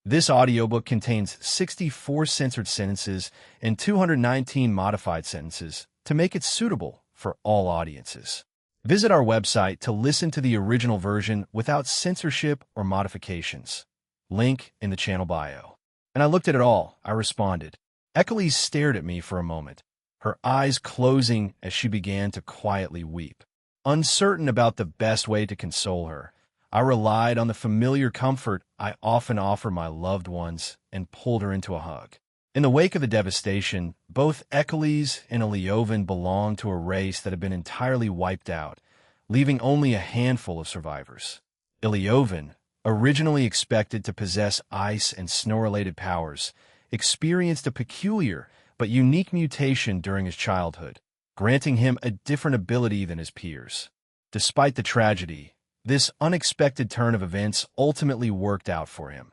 This audiobook contains 64 censored sentences and 219 modified sentences to make it suitable for all audiences. Visit our website to listen to the original version without censorship or modifications. Link in the channel bio. And I looked at it all. I responded. Eccles stared at me for a moment, her eyes closing as she began to quietly weep. Uncertain about the best way to console her, I relied on the familiar comfort I often offer my loved ones and pulled her into a hug. In the wake of the devastation, both Eccles and Leovan belonged to a race that had been entirely wiped out, leaving only a handful of survivors. Leovan, originally expected to possess ice and snow-related powers, experienced a peculiar but unique mutation during his childhood, granting him a different ability than his peers. Despite the tragedy, this unexpected turn of events ultimately worked out for him,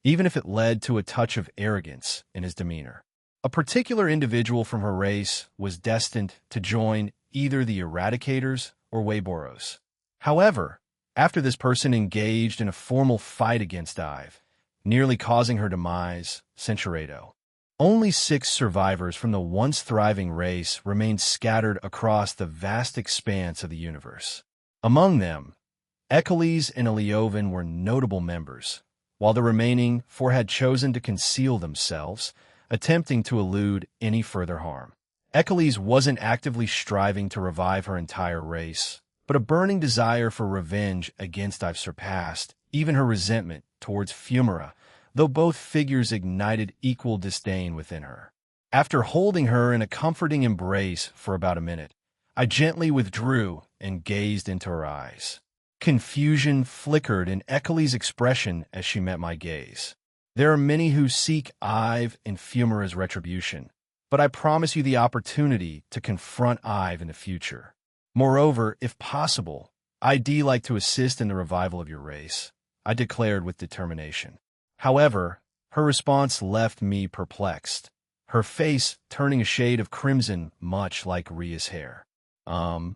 even if it led to a touch of arrogance in his demeanor. A particular individual from her race was destined to join either the Eradicators or Wayboros. However, after this person engaged in a formal fight against Ive, nearly causing her demise, Centuredo, only 6 survivors from the once thriving race remained scattered across the vast expanse of the universe. Among them, Eccles and Leovan were notable members, while the remaining 4 had chosen to conceal themselves, attempting to elude any further harm. Eccles wasn't actively striving to revive her entire race, but a burning desire for revenge against Ive surpassed even her resentment towards Fumara, though both figures ignited equal disdain within her. After holding her in a comforting embrace for about a minute, I gently withdrew and gazed into her eyes. Confusion flickered in Eccles' expression as she met my gaze. There are many who seek Ive and Fumara's retribution, but I promise you the opportunity to confront Ive in the future. Moreover, if possible, I'd like to assist in the revival of your race, I declared with determination. However, her response left me perplexed, her face turning a shade of crimson much like Rhea's hair. Are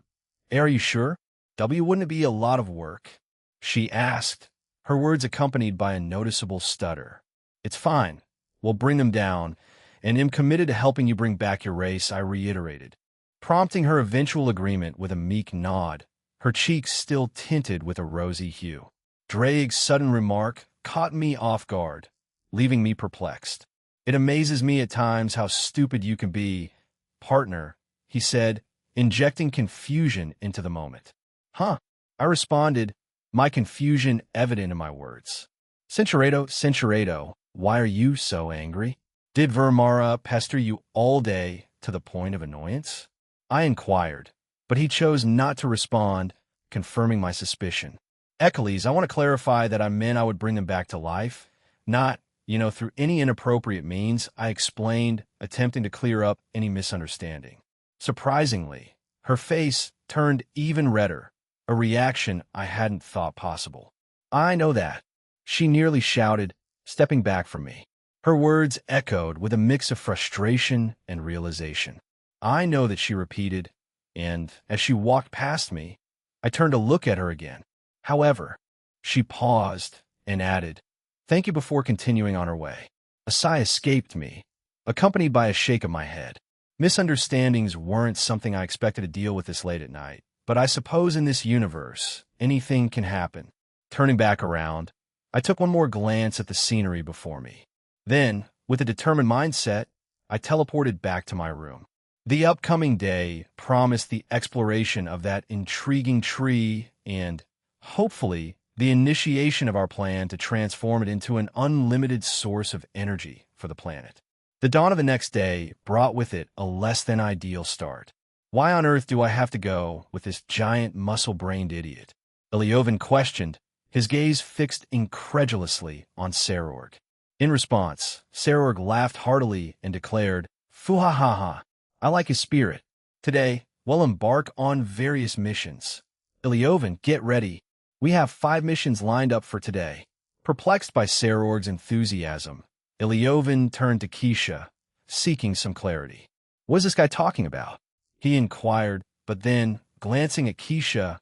you sure? Wouldn't it be a lot of work? She asked, her words accompanied by a noticeable stutter. It's fine. We'll bring them down, and am committed to helping you bring back your race, I reiterated, prompting her eventual agreement with a meek nod, her cheeks still tinted with a rosy hue. Drake's sudden remark caught me off guard, leaving me perplexed. It amazes me at times how stupid you can be, partner, he said, injecting confusion into the moment. Huh? I responded, my confusion evident in my words. Centuredo, why are you so angry? Did Vermara pester you all day to the point of annoyance? I inquired, but he chose not to respond, confirming my suspicion. Eccles, I want to clarify that I meant I would bring them back to life, not, through any inappropriate means, I explained, attempting to clear up any misunderstanding. Surprisingly, her face turned even redder, a reaction I hadn't thought possible. I know that, she nearly shouted, stepping back from me. Her words echoed with a mix of frustration and realization. I know that, she repeated, and as she walked past me, I turned to look at her again. However, she paused and added, thank you, before continuing on her way. A sigh escaped me, accompanied by a shake of my head. Misunderstandings weren't something I expected to deal with this late at night, but I suppose in this universe, anything can happen. Turning back around, I took one more glance at the scenery before me. Then, with a determined mindset, I teleported back to my room. The upcoming day promised the exploration of that intriguing tree and, hopefully, the initiation of our plan to transform it into an unlimited source of energy for the planet. The dawn of the next day brought with it a less-than-ideal start. Why on earth do I have to go with this giant muscle-brained idiot? Leovan questioned, his gaze fixed incredulously on Sarorg. In response, Sarorg laughed heartily and declared, "Foo-ha-ha-ha, I like his spirit. Today, we'll embark on various missions. Leovan, get ready. We have 5 missions lined up for today." Perplexed by Sarorg's enthusiasm, Leovan turned to Keisha, seeking some clarity. What is this guy talking about? He inquired, but then, glancing at Keisha,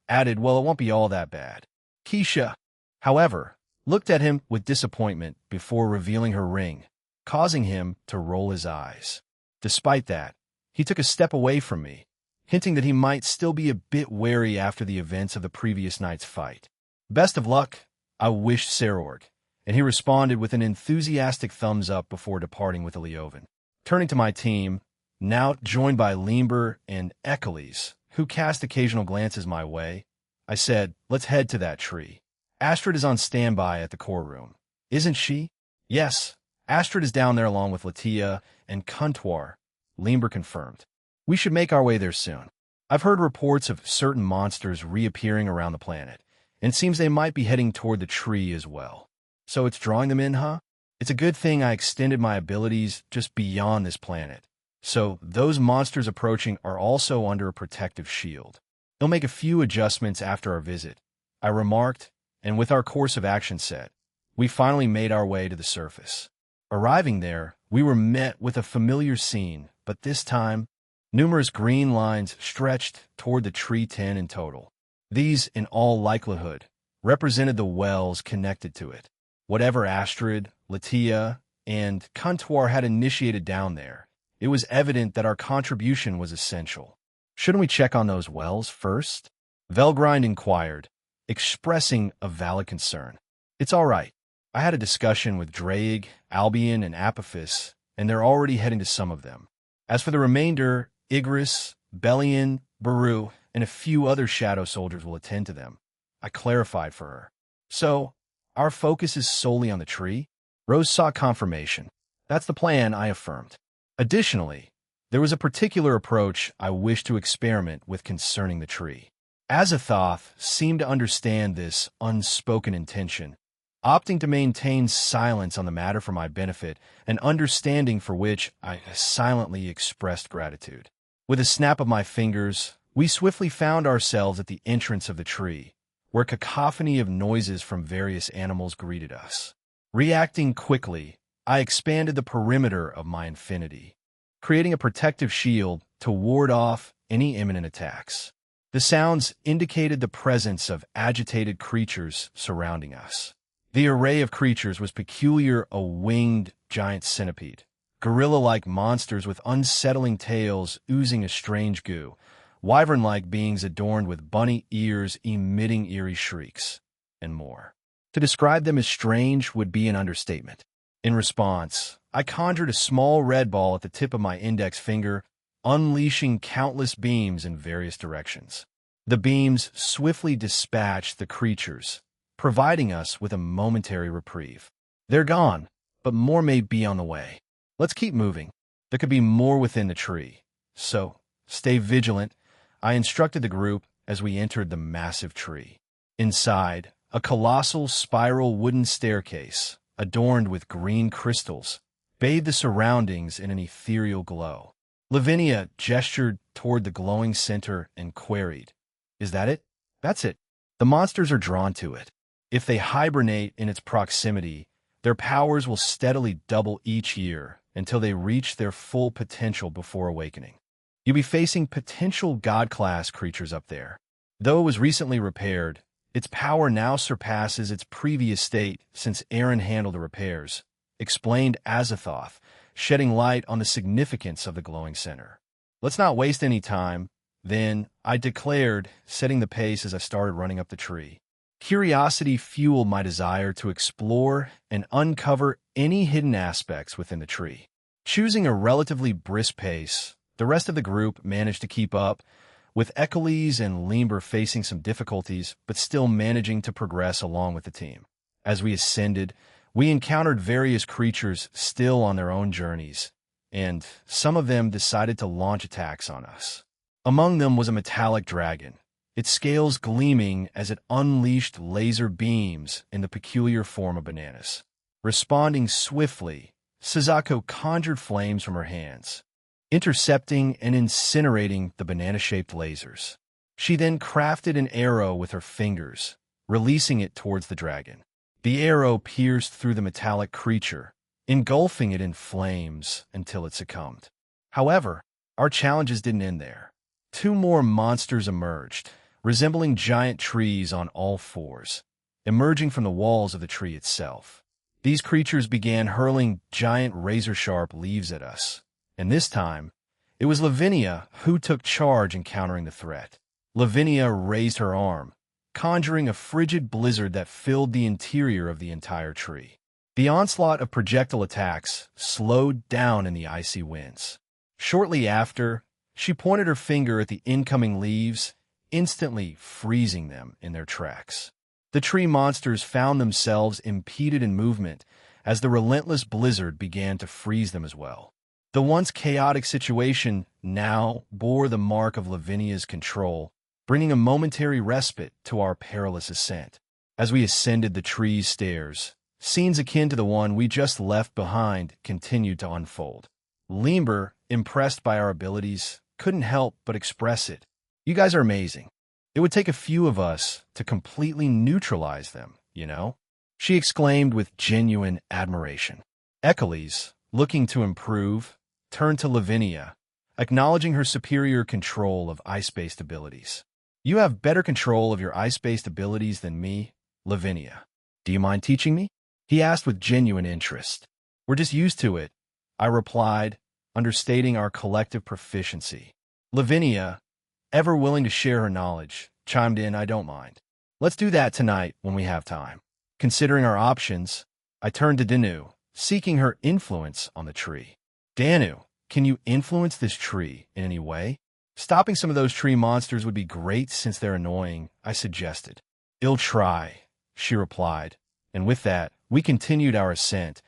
added, well, it won't be all that bad. Keisha, however, looked at him with disappointment before revealing her ring, causing him to roll his eyes. Despite that, he took a step away from me, hinting that he might still be a bit wary after the events of the previous night's fight. Best of luck, I wished Sarorg, and he responded with an enthusiastic thumbs up before departing with Leovan. Turning to my team, now joined by Limber and Achilles, who cast occasional glances my way, I said, let's head to that tree. Astrid is on standby at the core room. Isn't she? Yes, Astrid is down there along with Latia and Kuntuar, Limber confirmed. We should make our way there soon. I've heard reports of certain monsters reappearing around the planet, and it seems they might be heading toward the tree as well. So it's drawing them in, huh? It's a good thing I extended my abilities just beyond this planet. So those monsters approaching are also under a protective shield. They'll make a few adjustments after our visit, I remarked, and with our course of action set, we finally made our way to the surface. Arriving there, we were met with a familiar scene, but this time, numerous green lines stretched toward the tree 10 in total. These, in all likelihood, represented the wells connected to it. Whatever Astrid, Latia, and Kuntuar had initiated down there, it was evident that our contribution was essential. Shouldn't we check on those wells first? Velgrind inquired, expressing a valid concern. It's all right. I had a discussion with Draig, Albion, and Apophis, and they're already heading to some of them. As for the remainder, Igris, Bellion, Baru, and a few other shadow soldiers will attend to them, I clarified for her. So, our focus is solely on the tree? Rose sought confirmation. That's the plan, I affirmed. Additionally, there was a particular approach I wished to experiment with concerning the tree. Azathoth seemed to understand this unspoken intention, opting to maintain silence on the matter for my benefit, an understanding for which I silently expressed gratitude. With a snap of my fingers, we swiftly found ourselves at the entrance of the tree, where a cacophony of noises from various animals greeted us. Reacting quickly, I expanded the perimeter of my infinity, creating a protective shield to ward off any imminent attacks. The sounds indicated the presence of agitated creatures surrounding us. The array of creatures was peculiar: a winged giant centipede, gorilla-like monsters with unsettling tails oozing a strange goo, wyvern-like beings adorned with bunny ears emitting eerie shrieks, and more. To describe them as strange would be an understatement. In response, I conjured a small red ball at the tip of my index finger, unleashing countless beams in various directions. The beams swiftly dispatched the creatures, providing us with a momentary reprieve. They're gone, but more may be on the way. Let's keep moving. There could be more within the tree. So, stay vigilant, I instructed the group as we entered the massive tree. Inside, a colossal spiral wooden staircase, adorned with green crystals, bathed the surroundings in an ethereal glow. Lavinia gestured toward the glowing center and queried, "Is that it?" "That's it. The monsters are drawn to it. If they hibernate in its proximity, their powers will steadily double each year until they reach their full potential before awakening. You'll be facing potential god-class creatures up there. Though it was recently repaired, its power now surpasses its previous state since Aaron handled the repairs," explained Azathoth, shedding light on the significance of the glowing center. "Let's not waste any time, then," I declared, setting the pace as I started running up the tree. Curiosity fueled my desire to explore and uncover any hidden aspects within the tree. Choosing a relatively brisk pace, the rest of the group managed to keep up, with Achilles and Limber facing some difficulties but still managing to progress along with the team. As we ascended, we encountered various creatures still on their own journeys, and some of them decided to launch attacks on us. Among them was a metallic dragon, its scales gleaming as it unleashed laser beams in the peculiar form of bananas. Responding swiftly, Suzaku conjured flames from her hands, intercepting and incinerating the banana-shaped lasers. She then crafted an arrow with her fingers, releasing it towards the dragon. The arrow pierced through the metallic creature, engulfing it in flames until it succumbed. However, our challenges didn't end there. Two more monsters emerged, resembling giant trees on all fours. emerging from the walls of the tree itself. These creatures began hurling giant razor-sharp leaves at us, and this time, it was Lavinia who took charge in countering the threat. Lavinia raised her arm, conjuring a frigid blizzard that filled the interior of the entire tree. The onslaught of projectile attacks slowed down in the icy winds. Shortly after, she pointed her finger at the incoming leaves, instantly freezing them in their tracks. The tree monsters found themselves impeded in movement as the relentless blizzard began to freeze them as well. The once chaotic situation now bore the mark of Lavinia's control, bringing a momentary respite to our perilous ascent. As we ascended the tree's stairs, scenes akin to the one we just left behind continued to unfold. Lemur, impressed by our abilities, couldn't help but express it. "You guys are amazing. It would take a few of us to completely neutralize them, you know?" she exclaimed with genuine admiration. Echelles, looking to improve, turned to Lavinia, acknowledging her superior control of ice-based abilities. "You have better control of your ice-based abilities than me, Lavinia. Do you mind teaching me?" he asked with genuine interest. "We're just used to it," I replied, understating our collective proficiency. Lavinia, ever willing to share her knowledge, chimed in, "I don't mind. Let's do that tonight when we have time." Considering our options, I turned to Danu, seeking her influence on the tree. "Danu, can you influence this tree in any way?" "Stopping some of those tree monsters would be great since they're annoying," I suggested. "I'll try," she replied, and with that, we continued our ascent,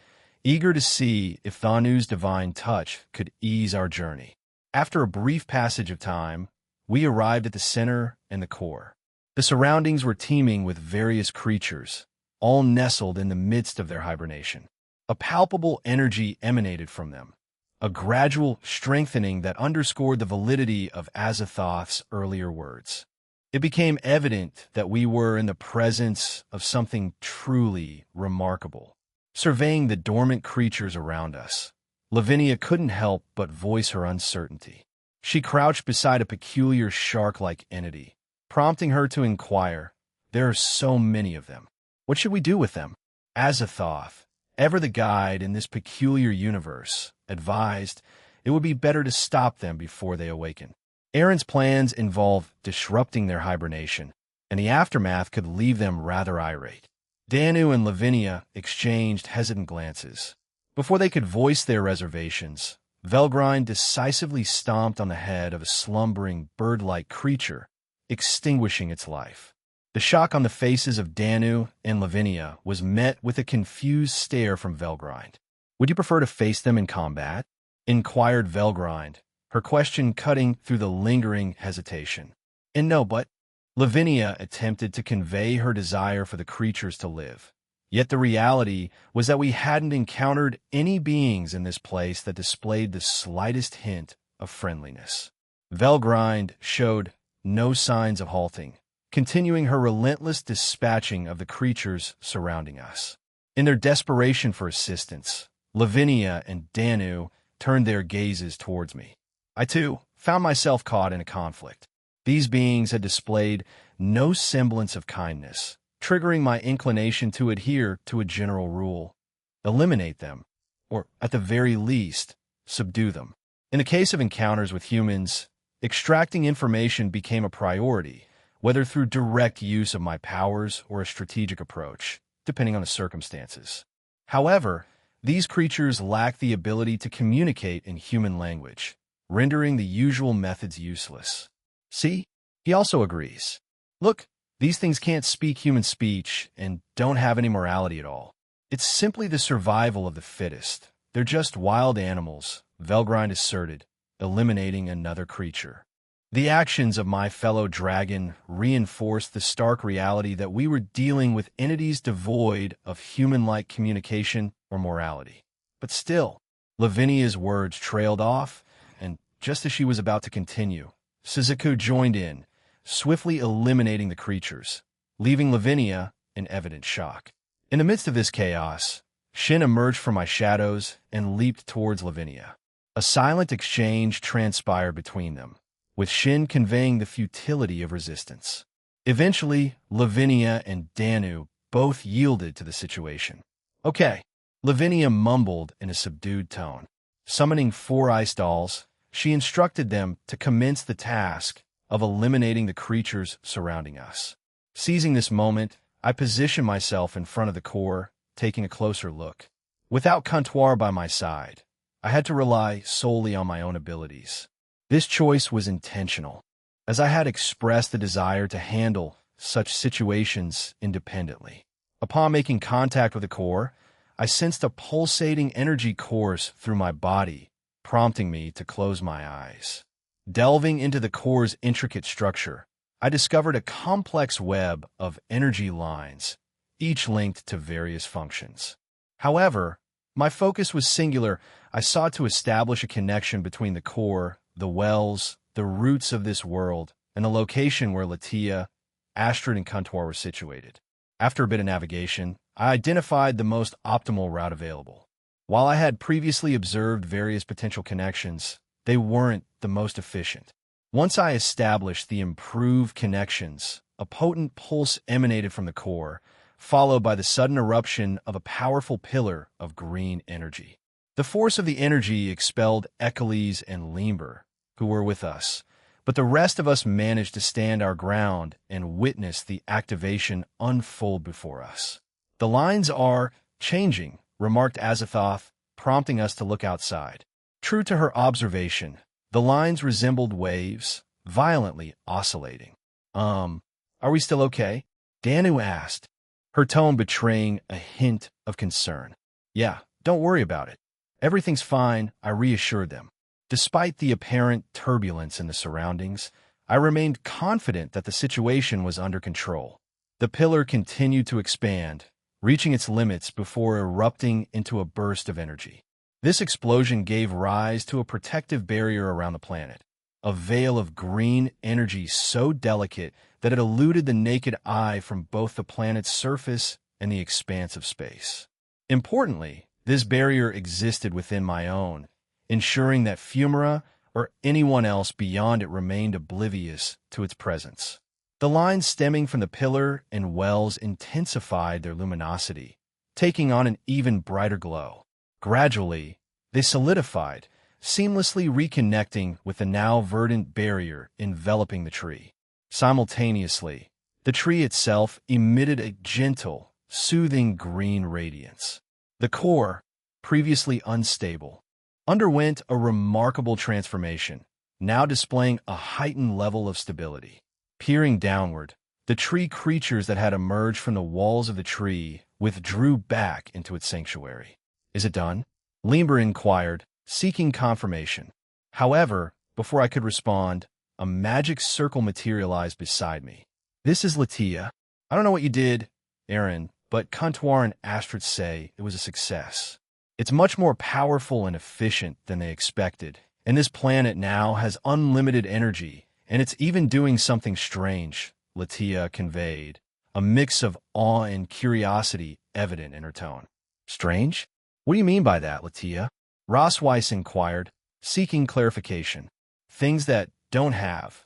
eager to see if Danu's divine touch could ease our journey. After a brief passage of time, we arrived at the center and the core. The surroundings were teeming with various creatures, all nestled in the midst of their hibernation. A palpable energy emanated from them, a gradual strengthening that underscored the validity of Azathoth's earlier words. It became evident that we were in the presence of something truly remarkable. Surveying the dormant creatures around us, Lavinia couldn't help but voice her uncertainty. She crouched beside a peculiar shark-like entity, prompting her to inquire, "There are so many of them. What should we do with them?" Azathoth, ever the guide in this peculiar universe, advised it would be better to stop them before they awaken. Aaron's plans involved disrupting their hibernation, and the aftermath could leave them rather irate. Danu and Lavinia exchanged hesitant glances. Before they could voice their reservations, Velgrind decisively stomped on the head of a slumbering bird-like creature, extinguishing its life. The shock on the faces of Danu and Lavinia was met with a confused stare from Velgrind. "Would you prefer to face them in combat?" inquired Velgrind, her question cutting through the lingering hesitation. "And no, but..." Lavinia attempted to convey her desire for the creatures to live. Yet the reality was that we hadn't encountered any beings in this place that displayed the slightest hint of friendliness. Velgrind showed no signs of halting, continuing her relentless dispatching of the creatures surrounding us. In their desperation for assistance, Lavinia and Danu turned their gazes towards me. I, too, found myself caught in a conflict. These beings had displayed no semblance of kindness, triggering my inclination to adhere to a general rule: eliminate them, or, at the very least, subdue them. In the case of encounters with humans, extracting information became a priority, whether through direct use of my powers or a strategic approach, depending on the circumstances. However, these creatures lack the ability to communicate in human language, rendering the usual methods useless. See? He also agrees. Look, these things can't speak human speech and don't have any morality at all. It's simply the survival of the fittest. They're just wild animals, Velgrind asserted, eliminating another creature. The actions of my fellow dragon reinforced the stark reality that we were dealing with entities devoid of human-like communication or morality. But still, Lavinia's words trailed off, and just as she was about to continue, Suzuku joined in, swiftly eliminating the creatures, leaving Lavinia in evident shock. In the midst of this chaos, Shin emerged from my shadows and leaped towards Lavinia. A silent exchange transpired between them, with Shin conveying the futility of resistance. Eventually, Lavinia and Danu both yielded to the situation. Okay, Lavinia mumbled in a subdued tone. Summoning 4 ice dolls, she instructed them to commence the task of eliminating the creatures surrounding us. Seizing this moment, I positioned myself in front of the core, taking a closer look. Without Comptoir by my side, I had to rely solely on my own abilities. This choice was intentional, as I had expressed the desire to handle such situations independently. Upon making contact with the core, I sensed a pulsating energy course through my body, prompting me to close my eyes. Delving into the core's intricate structure, I discovered a complex web of energy lines, each linked to various functions. However, my focus was singular. I sought to establish a connection between the core, the wells, the roots of this world, and the location where Latia, Astrid, and Comptoir were situated. After a bit of navigation, I identified the most optimal route available. While I had previously observed various potential connections, they weren't the most efficient. Once I established the improved connections, a potent pulse emanated from the core, followed by the sudden eruption of a powerful pillar of green energy. The force of the energy expelled Eccles and Limber, who were with us, but the rest of us managed to stand our ground and witness the activation unfold before us. "The lines are changing," remarked Azathoth, prompting us to look outside. True to her observation, the lines resembled waves, violently oscillating. Are we still okay?" Danu asked, her tone betraying a hint of concern. "Yeah, don't worry about it. Everything's fine," I reassured them. Despite the apparent turbulence in the surroundings, I remained confident that the situation was under control. The pillar continued to expand, reaching its limits before erupting into a burst of energy. This explosion gave rise to a protective barrier around the planet, a veil of green energy so delicate that it eluded the naked eye from both the planet's surface and the expanse of space. Importantly, this barrier existed within my own, ensuring that Fumara or anyone else beyond it remained oblivious to its presence. The lines stemming from the pillar and wells intensified their luminosity, taking on an even brighter glow. Gradually, they solidified, seamlessly reconnecting with the now verdant barrier enveloping the tree. Simultaneously, the tree itself emitted a gentle, soothing green radiance. The core, previously unstable, underwent a remarkable transformation, now displaying a heightened level of stability. Peering downward, the tree creatures that had emerged from the walls of the tree withdrew back into its sanctuary. "Is it done?" Limber inquired, seeking confirmation. However, before I could respond, a magic circle materialized beside me. "This is Latia. I don't know what you did, Aaron, but Comptoir and Astrid say it was a success. It's much more powerful and efficient than they expected, and this planet now has unlimited energy, and it's even doing something strange," Latia conveyed, a mix of awe and curiosity evident in her tone. "Strange? What do you mean by that, Latia?" Ross Weiss inquired, seeking clarification. "Things that don't have.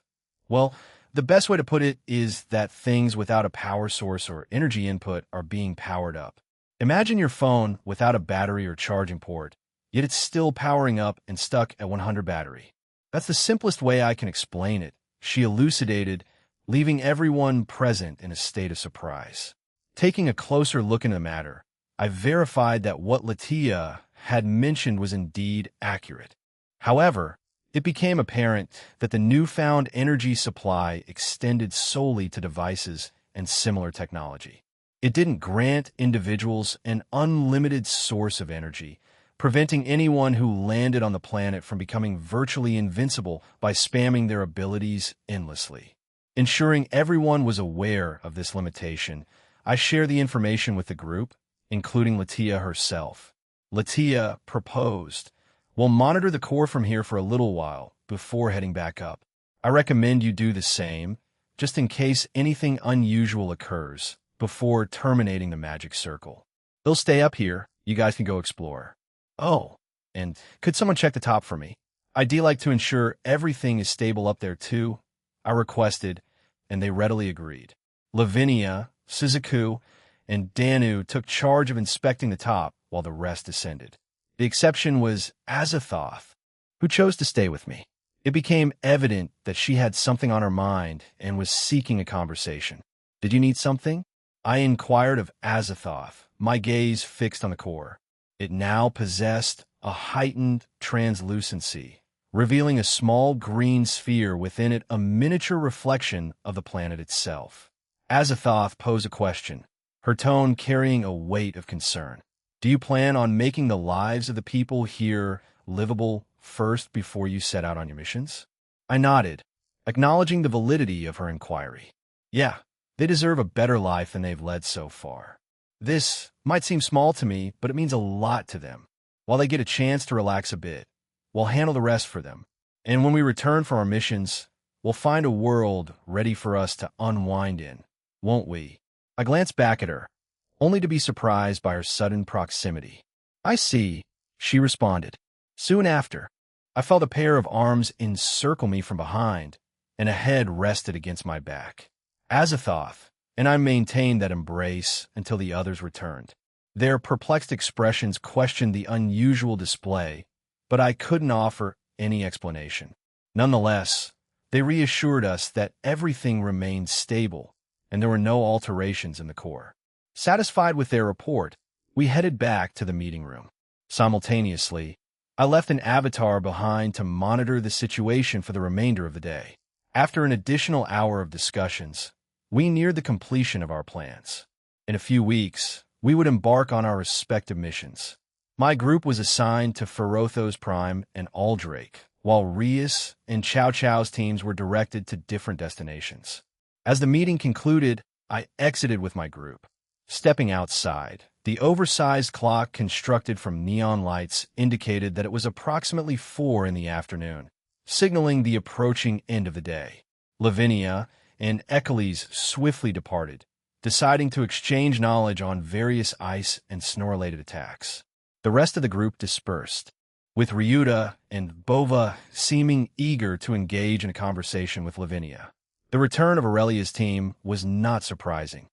Well, the best way to put it is that things without a power source or energy input are being powered up. Imagine your phone without a battery or charging port, yet it's still powering up and stuck at 100 battery. That's the simplest way I can explain it," she elucidated, leaving everyone present in a state of surprise. Taking a closer look into the matter, I verified that what Latia had mentioned was indeed accurate. However, it became apparent that the newfound energy supply extended solely to devices and similar technology. It didn't grant individuals an unlimited source of energy, preventing anyone who landed on the planet from becoming virtually invincible by spamming their abilities endlessly. Ensuring everyone was aware of this limitation, I shared the information with the group, including Latia herself. Latia proposed, "We'll monitor the core from here for a little while before heading back up. I recommend you do the same, just in case anything unusual occurs, before terminating the magic circle. They'll stay up here. You guys can go explore." "Oh, and could someone check the top for me? I'd like to ensure everything is stable up there too," I requested, and they readily agreed. Lavinia, Suzaku, and Danu took charge of inspecting the top while the rest descended. The exception was Azathoth, who chose to stay with me. It became evident that she had something on her mind and was seeking a conversation. "Did you need something?" I inquired of Azathoth, my gaze fixed on the core. It now possessed a heightened translucency, revealing a small green sphere within it, a miniature reflection of the planet itself. Azathoth posed a question, her tone carrying a weight of concern. "Do you plan on making the lives of the people here livable first before you set out on your missions?" I nodded, acknowledging the validity of her inquiry. "Yeah, they deserve a better life than they've led so far. This might seem small to me, but it means a lot to them. While they get a chance to relax a bit, we'll handle the rest for them. And when we return from our missions, we'll find a world ready for us to unwind in, won't we?" I glanced back at her, only to be surprised by her sudden proximity. "I see," she responded. Soon after, I felt a pair of arms encircle me from behind, and a head rested against my back. Azathoth and I maintained that embrace until the others returned. Their perplexed expressions questioned the unusual display, but I couldn't offer any explanation. Nonetheless, they reassured us that everything remained stable and there were no alterations in the core. Satisfied with their report, we headed back to the meeting room. Simultaneously, I left an avatar behind to monitor the situation for the remainder of the day. After an additional hour of discussions, we neared the completion of our plans. In a few weeks, we would embark on our respective missions. My group was assigned to Ferothos Prime and Aldrake, while Rias and Chow Chow's teams were directed to different destinations. As the meeting concluded, I exited with my group. Stepping outside, the oversized clock constructed from neon lights indicated that it was approximately 4 in the afternoon, signaling the approaching end of the day. Lavinia and Echelles swiftly departed, deciding to exchange knowledge on various ice and snow-related attacks. The rest of the group dispersed, with Ryuta and Bova seeming eager to engage in a conversation with Lavinia. The return of Aurelia's team was not surprising.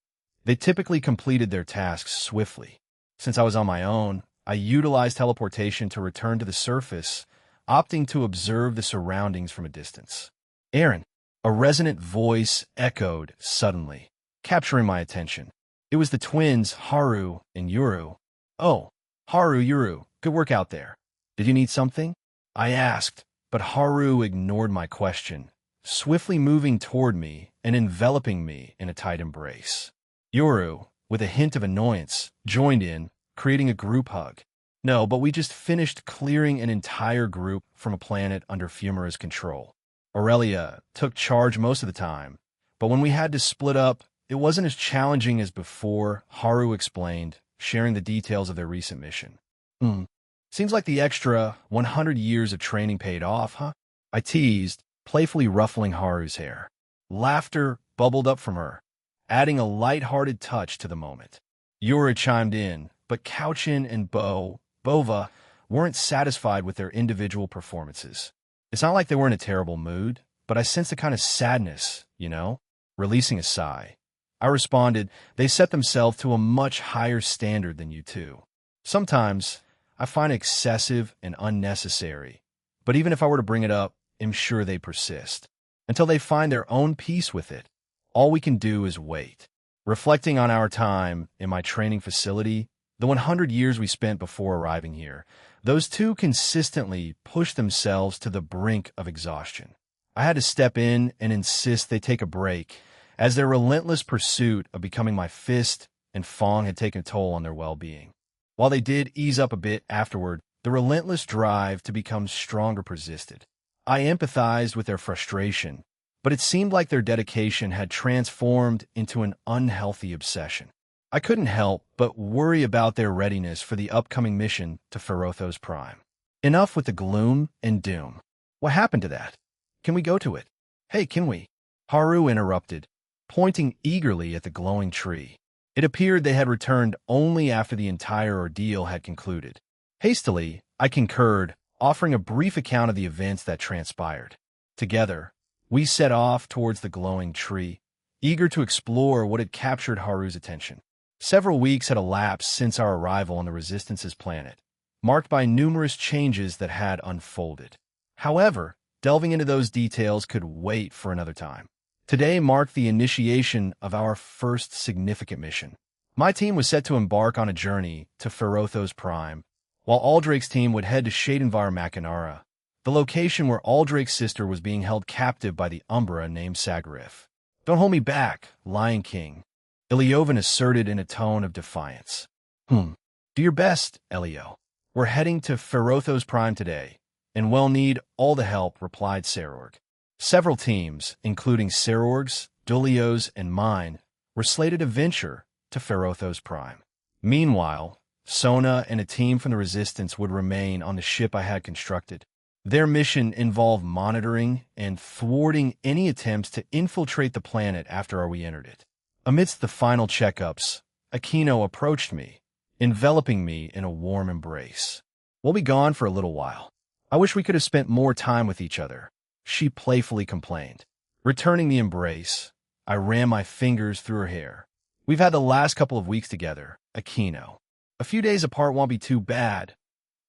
They typically completed their tasks swiftly. Since I was on my own, I utilized teleportation to return to the surface, opting to observe the surroundings from a distance. "Aaron," a resonant voice echoed suddenly, capturing my attention. It was the twins Haru and Yuru. "Oh, Haru, Yuru, good work out there. Did you need something?" I asked, but Haru ignored my question, swiftly moving toward me and enveloping me in a tight embrace. Yuru, with a hint of annoyance, joined in, creating a group hug. "No, but we just finished clearing an entire group from a planet under Fumara's control. Aurelia took charge most of the time, but when we had to split up, it wasn't as challenging as before," Haru explained, sharing the details of their recent mission. Seems like the extra 100 years of training paid off, huh?" I teased, playfully ruffling Haru's hair. Laughter bubbled up from her, adding a light-hearted touch to the moment. Yura chimed in, but Couchin and Bova weren't satisfied with their individual performances. It's not like they were in a terrible mood, but I sensed a kind of sadness, Releasing a sigh, I responded, "They set themselves to a much higher standard than you two. Sometimes I find it excessive and unnecessary, but even if I were to bring it up, I'm sure they persist. Until they find their own peace with it, all we can do is wait." Reflecting on our time in my training facility, the 100 years we spent before arriving here, those two consistently pushed themselves to the brink of exhaustion. I had to step in and insist they take a break, as their relentless pursuit of becoming my fist and Fong had taken a toll on their well-being. While they did ease up a bit afterward, the relentless drive to become stronger persisted. I empathized with their frustration, but it seemed like their dedication had transformed into an unhealthy obsession. I couldn't help but worry about their readiness for the upcoming mission to Ferothos Prime. Enough with the gloom and doom. What happened to that? Can we go to it? "Hey, can we?" Haru interrupted, pointing eagerly at the glowing tree. It appeared they had returned only after the entire ordeal had concluded. Hastily, I concurred, offering a brief account of the events that transpired. Together, we set off towards the glowing tree, eager to explore what had captured Haru's attention. Several weeks had elapsed since our arrival on the Resistance's planet, marked by numerous changes that had unfolded. However, delving into those details could wait for another time. Today marked the initiation of our first significant mission. My team was set to embark on a journey to Ferothos Prime, while Aldrake's team would head to Shadenvar Machinara, the location where Aldrake's sister was being held captive by the Umbra named Sagarif. "Don't hold me back, Lion King," Iliovan asserted in a tone of defiance. Do your best, Elio. We're heading to Ferothos Prime today, and we'll need all the help, replied Sarorg. Several teams, including Sarorg's, Dulio's, and mine, were slated to venture to Ferothos Prime. Meanwhile, Sona and a team from the Resistance would remain on the ship I had constructed. Their mission involved monitoring and thwarting any attempts to infiltrate the planet after we entered it. Amidst the final checkups, Aquino approached me, enveloping me in a warm embrace. "We'll be gone for a little while. I wish we could have spent more time with each other," she playfully complained. Returning the embrace, I ran my fingers through her hair. "We've had the last couple of weeks together, Aquino. A few days apart won't be too bad."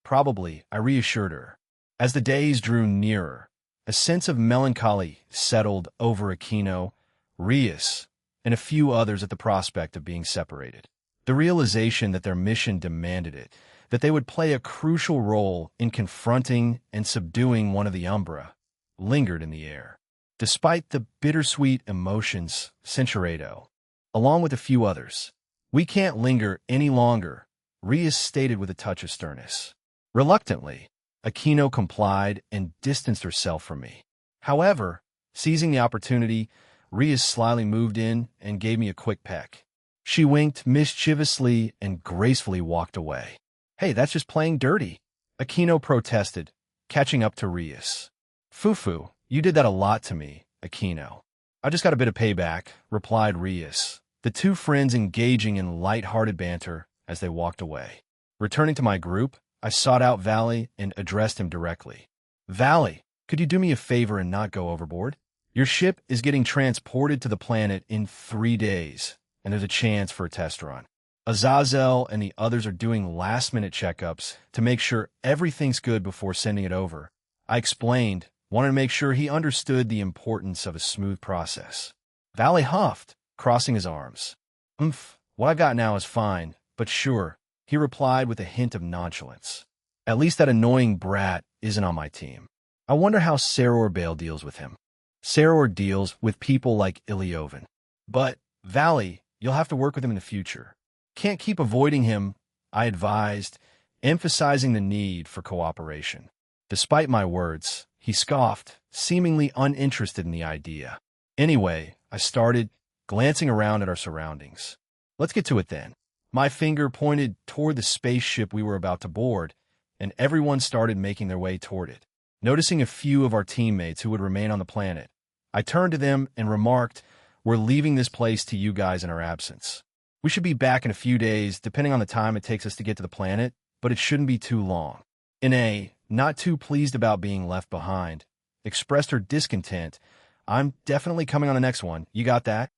"Probably," I reassured her. As the days drew nearer, a sense of melancholy settled over Aquino, Rias, and a few others at the prospect of being separated. The realization that their mission demanded it, that they would play a crucial role in confronting and subduing one of the Umbra, lingered in the air. Despite the bittersweet emotions, Centuredo, along with a few others, "We can't linger any longer," Rias stated with a touch of sternness. Reluctantly, Aquino complied and distanced herself from me. However, seizing the opportunity, Rias slyly moved in and gave me a quick peck. She winked mischievously and gracefully walked away. "Hey, that's just playing dirty," Aquino protested, catching up to Rias. "Fufu, you did that a lot to me, Aquino." "I just got a bit of payback," replied Rias, the two friends engaging in light-hearted banter as they walked away. Returning to my group, I sought out Valley and addressed him directly. "Valley, could you do me a favor and not go overboard? Your ship is getting transported to the planet in 3 days, and there's a chance for a test run. Azazel and the others are doing last-minute checkups to make sure everything's good before sending it over." I explained, wanting to make sure he understood the importance of a smooth process. Valley huffed, crossing his arms. What I got now is fine, but sure," he replied with a hint of nonchalance. "At least that annoying brat isn't on my team. I wonder how Saror Bale deals with him." "Saror deals with people like Iliovan. But, Valley, you'll have to work with him in the future. Can't keep avoiding him," I advised, emphasizing the need for cooperation. Despite my words, he scoffed, seemingly uninterested in the idea. Anyway, I started, glancing around at our surroundings. "Let's get to it then." My finger pointed toward the spaceship we were about to board, and everyone started making their way toward it. Noticing a few of our teammates who would remain on the planet, I turned to them and remarked, "We're leaving this place to you guys in our absence. We should be back in a few days, depending on the time it takes us to get to the planet, but it shouldn't be too long." Ine, not too pleased about being left behind, expressed her discontent. "I'm definitely coming on the next one. You got that?"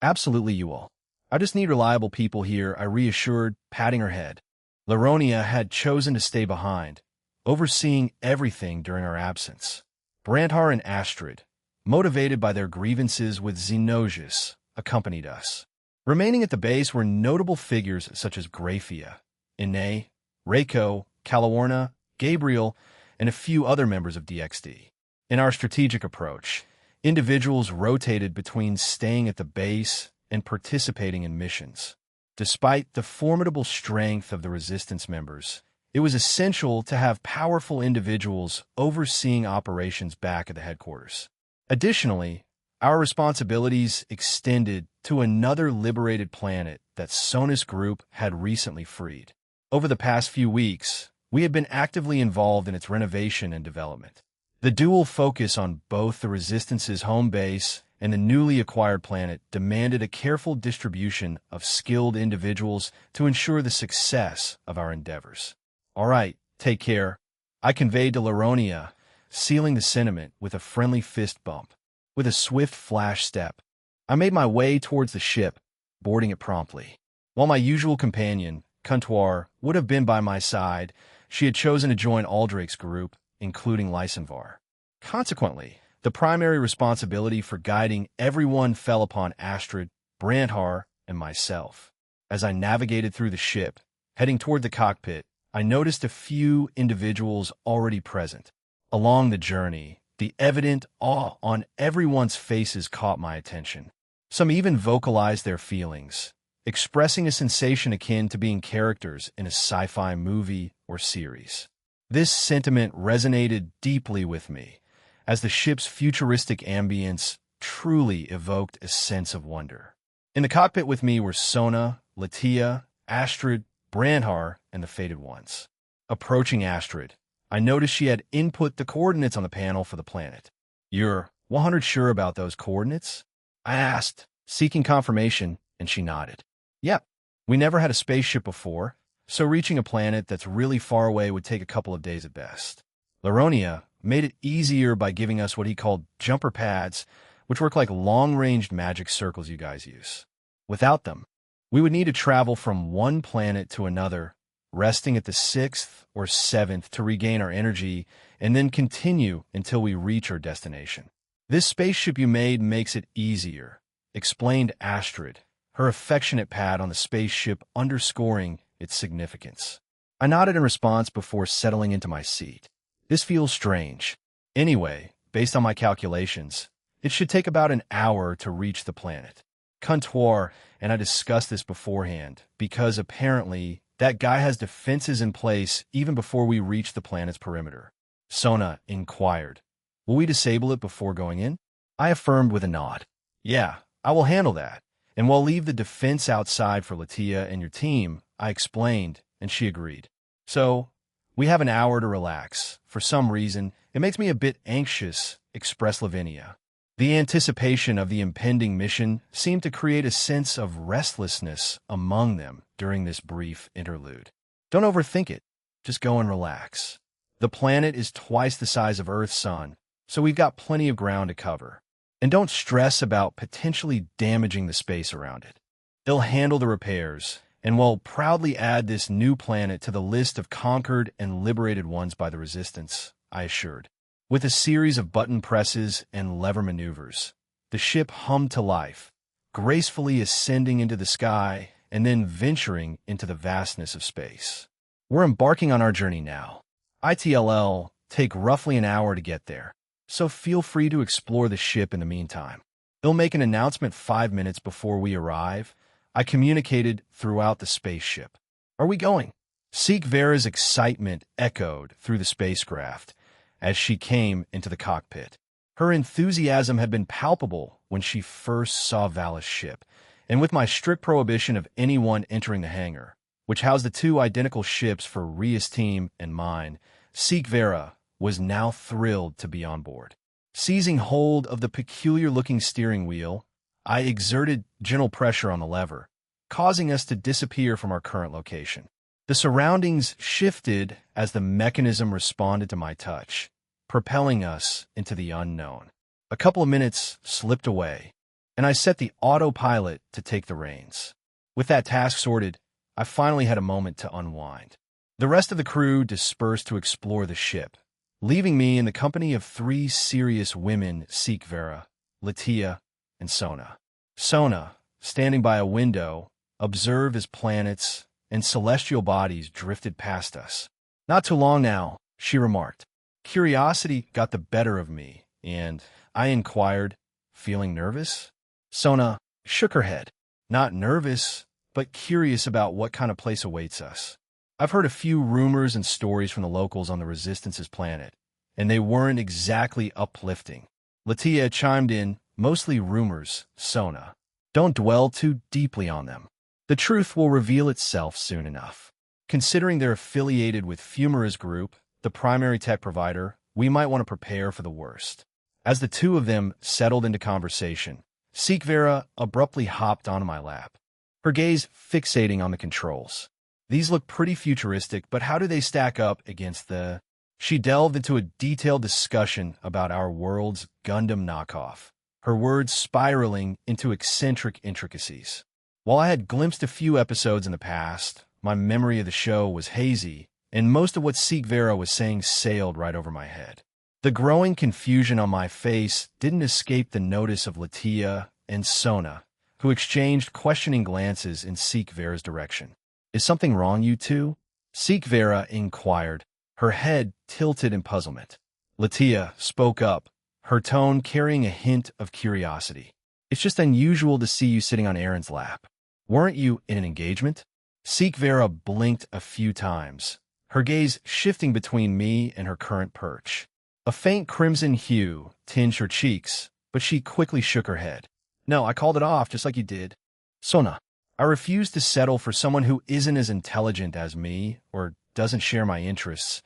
"Absolutely, you will. I just need reliable people here," I reassured, patting her head. Laronia had chosen to stay behind, overseeing everything during our absence. Brandhar and Astrid, motivated by their grievances with Xenosius, accompanied us. Remaining at the base were notable figures such as Graphia, Ine, Reiko, Calawarna, Gabriel, and a few other members of DXD. In our strategic approach, individuals rotated between staying at the base and participating in missions. Despite the formidable strength of the Resistance members, it was essential to have powerful individuals overseeing operations back at the headquarters. Additionally, our responsibilities extended to another liberated planet that Sonus Group had recently freed. Over the past few weeks, we had been actively involved in its renovation and development. The dual focus on both the Resistance's home base and the newly acquired planet demanded a careful distribution of skilled individuals to ensure the success of our endeavors. "All right, take care," I conveyed to Laronia, sealing the sentiment with a friendly fist bump. With a swift flash step, I made my way towards the ship, boarding it promptly. While my usual companion, Kuntuar, would have been by my side, she had chosen to join Aldrake's group, including Lysenvar. Consequently, the primary responsibility for guiding everyone fell upon Astrid, Brandhar, and myself. As I navigated through the ship, heading toward the cockpit, I noticed a few individuals already present. Along the journey, the evident awe on everyone's faces caught my attention. Some even vocalized their feelings, expressing a sensation akin to being characters in a sci-fi movie or series. This sentiment resonated deeply with me, as the ship's futuristic ambience truly evoked a sense of wonder. In the cockpit with me were Sona, Latia, Astrid, Brandhar, and the Fated Ones. Approaching Astrid, I noticed she had input the coordinates on the panel for the planet. "You're 100 sure about those coordinates?" I asked, seeking confirmation, and she nodded. "Yep, we never had a spaceship before, so reaching a planet that's really far away would take a couple of days at best." Laronia made it easier by giving us what he called jumper pads, which work like long-range magic circles you guys use. Without them, we would need to travel from one planet to another, resting at the 6th or 7th to regain our energy, and then continue until we reach our destination. "This spaceship you made makes it easier," explained Astrid, her affectionate pat on the spaceship underscoring its significance. I nodded in response before settling into my seat. This feels strange. Anyway, based on my calculations, it should take about an hour to reach the planet. Kuntuar and I discussed this beforehand, because apparently that guy has defenses in place even before we reach the planet's perimeter. Sona inquired, "Will we disable it before going in?" I affirmed with a nod. "Yeah, I will handle that, and we'll leave the defense outside for Latia and your team," I explained, and she agreed. "So, we have an hour to relax. For some reason, it makes me a bit anxious," expressed Lavinia. The anticipation of the impending mission seemed to create a sense of restlessness among them during this brief interlude. "Don't overthink it. Just go and relax. The planet is twice the size of Earth's sun, so we've got plenty of ground to cover. And don't stress about potentially damaging the space around it. They'll handle the repairs, and we'll proudly add this new planet to the list of conquered and liberated ones by the Resistance," I assured. With a series of button presses and lever maneuvers, the ship hummed to life, gracefully ascending into the sky and then venturing into the vastness of space. "We're embarking on our journey now. ITLL take roughly an hour to get there, so feel free to explore the ship in the meantime. They'll make an announcement 5 minutes before we arrive," I communicated throughout the spaceship. "Are we going?" Seek Vera's excitement echoed through the spacecraft as she came into the cockpit. Her enthusiasm had been palpable when she first saw Vala's ship, and with my strict prohibition of anyone entering the hangar, which housed the 2 identical ships for Ria's team and mine, Seek Vera was now thrilled to be on board. Seizing hold of the peculiar-looking steering wheel, I exerted gentle pressure on the lever, causing us to disappear from our current location. The surroundings shifted as the mechanism responded to my touch, propelling us into the unknown. A couple of minutes slipped away, and I set the autopilot to take the reins. With that task sorted, I finally had a moment to unwind. The rest of the crew dispersed to explore the ship, leaving me in the company of 3 serious women: Seek Vera, Latia, and Sona. Sona, standing by a window, observed as planets and celestial bodies drifted past us. "Not too long now," she remarked. Curiosity got the better of me, and I inquired, "Feeling nervous?" Sona shook her head. "Not nervous, but curious about what kind of place awaits us. I've heard a few rumors and stories from the locals on the Resistance's planet, and they weren't exactly uplifting." Latia chimed in, "Mostly rumors, Sona. Don't dwell too deeply on them. The truth will reveal itself soon enough. Considering they're affiliated with Fumara's group, the primary tech provider, we might want to prepare for the worst." As the 2 of them settled into conversation, Seek Vera abruptly hopped onto my lap, her gaze fixating on the controls. "These look pretty futuristic, but how do they stack up against the—" She delved into a detailed discussion about our world's Gundam knockoff, her words spiraling into eccentric intricacies. While I had glimpsed a few episodes in the past, my memory of the show was hazy, and most of what Seek Vera was saying sailed right over my head. The growing confusion on my face didn't escape the notice of Latia and Sona, who exchanged questioning glances in Seek Vera's direction. "Is something wrong, you two?" Seek Vera inquired, her head tilted in puzzlement. Latia spoke up, her tone carrying a hint of curiosity. "It's just unusual to see you sitting on Aaron's lap. Weren't you in an engagement?" Seek Vera blinked a few times, her gaze shifting between me and her current perch. A faint crimson hue tinged her cheeks, but she quickly shook her head. "No, I called it off just like you did." "Sona, I refuse to settle for someone who isn't as intelligent as me, or doesn't share my interests,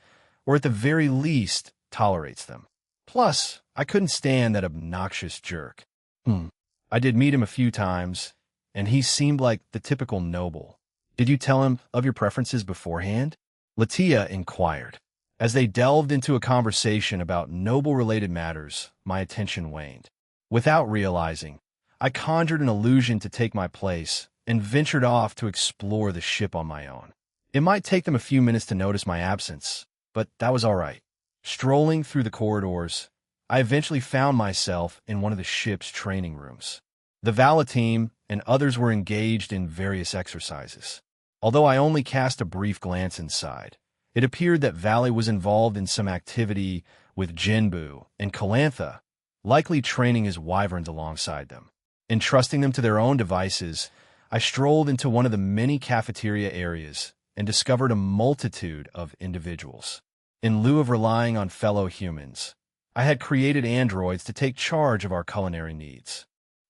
or at the very least tolerates them. Plus, I couldn't stand that obnoxious jerk. I did meet him a few times, and he seemed like the typical noble. Did you tell him of your preferences beforehand?" Latia inquired. As they delved into a conversation about noble-related matters, my attention waned. Without realizing, I conjured an illusion to take my place and ventured off to explore the ship on my own. It might take them a few minutes to notice my absence, but that was all right. Strolling through the corridors, I eventually found myself in one of the ship's training rooms. The Vala team and others were engaged in various exercises. Although I only cast a brief glance inside, it appeared that Valley was involved in some activity with Jinbu and Calantha, likely training his wyverns alongside them. Entrusting them to their own devices, I strolled into one of the many cafeteria areas and discovered a multitude of individuals. In lieu of relying on fellow humans, I had created androids to take charge of our culinary needs.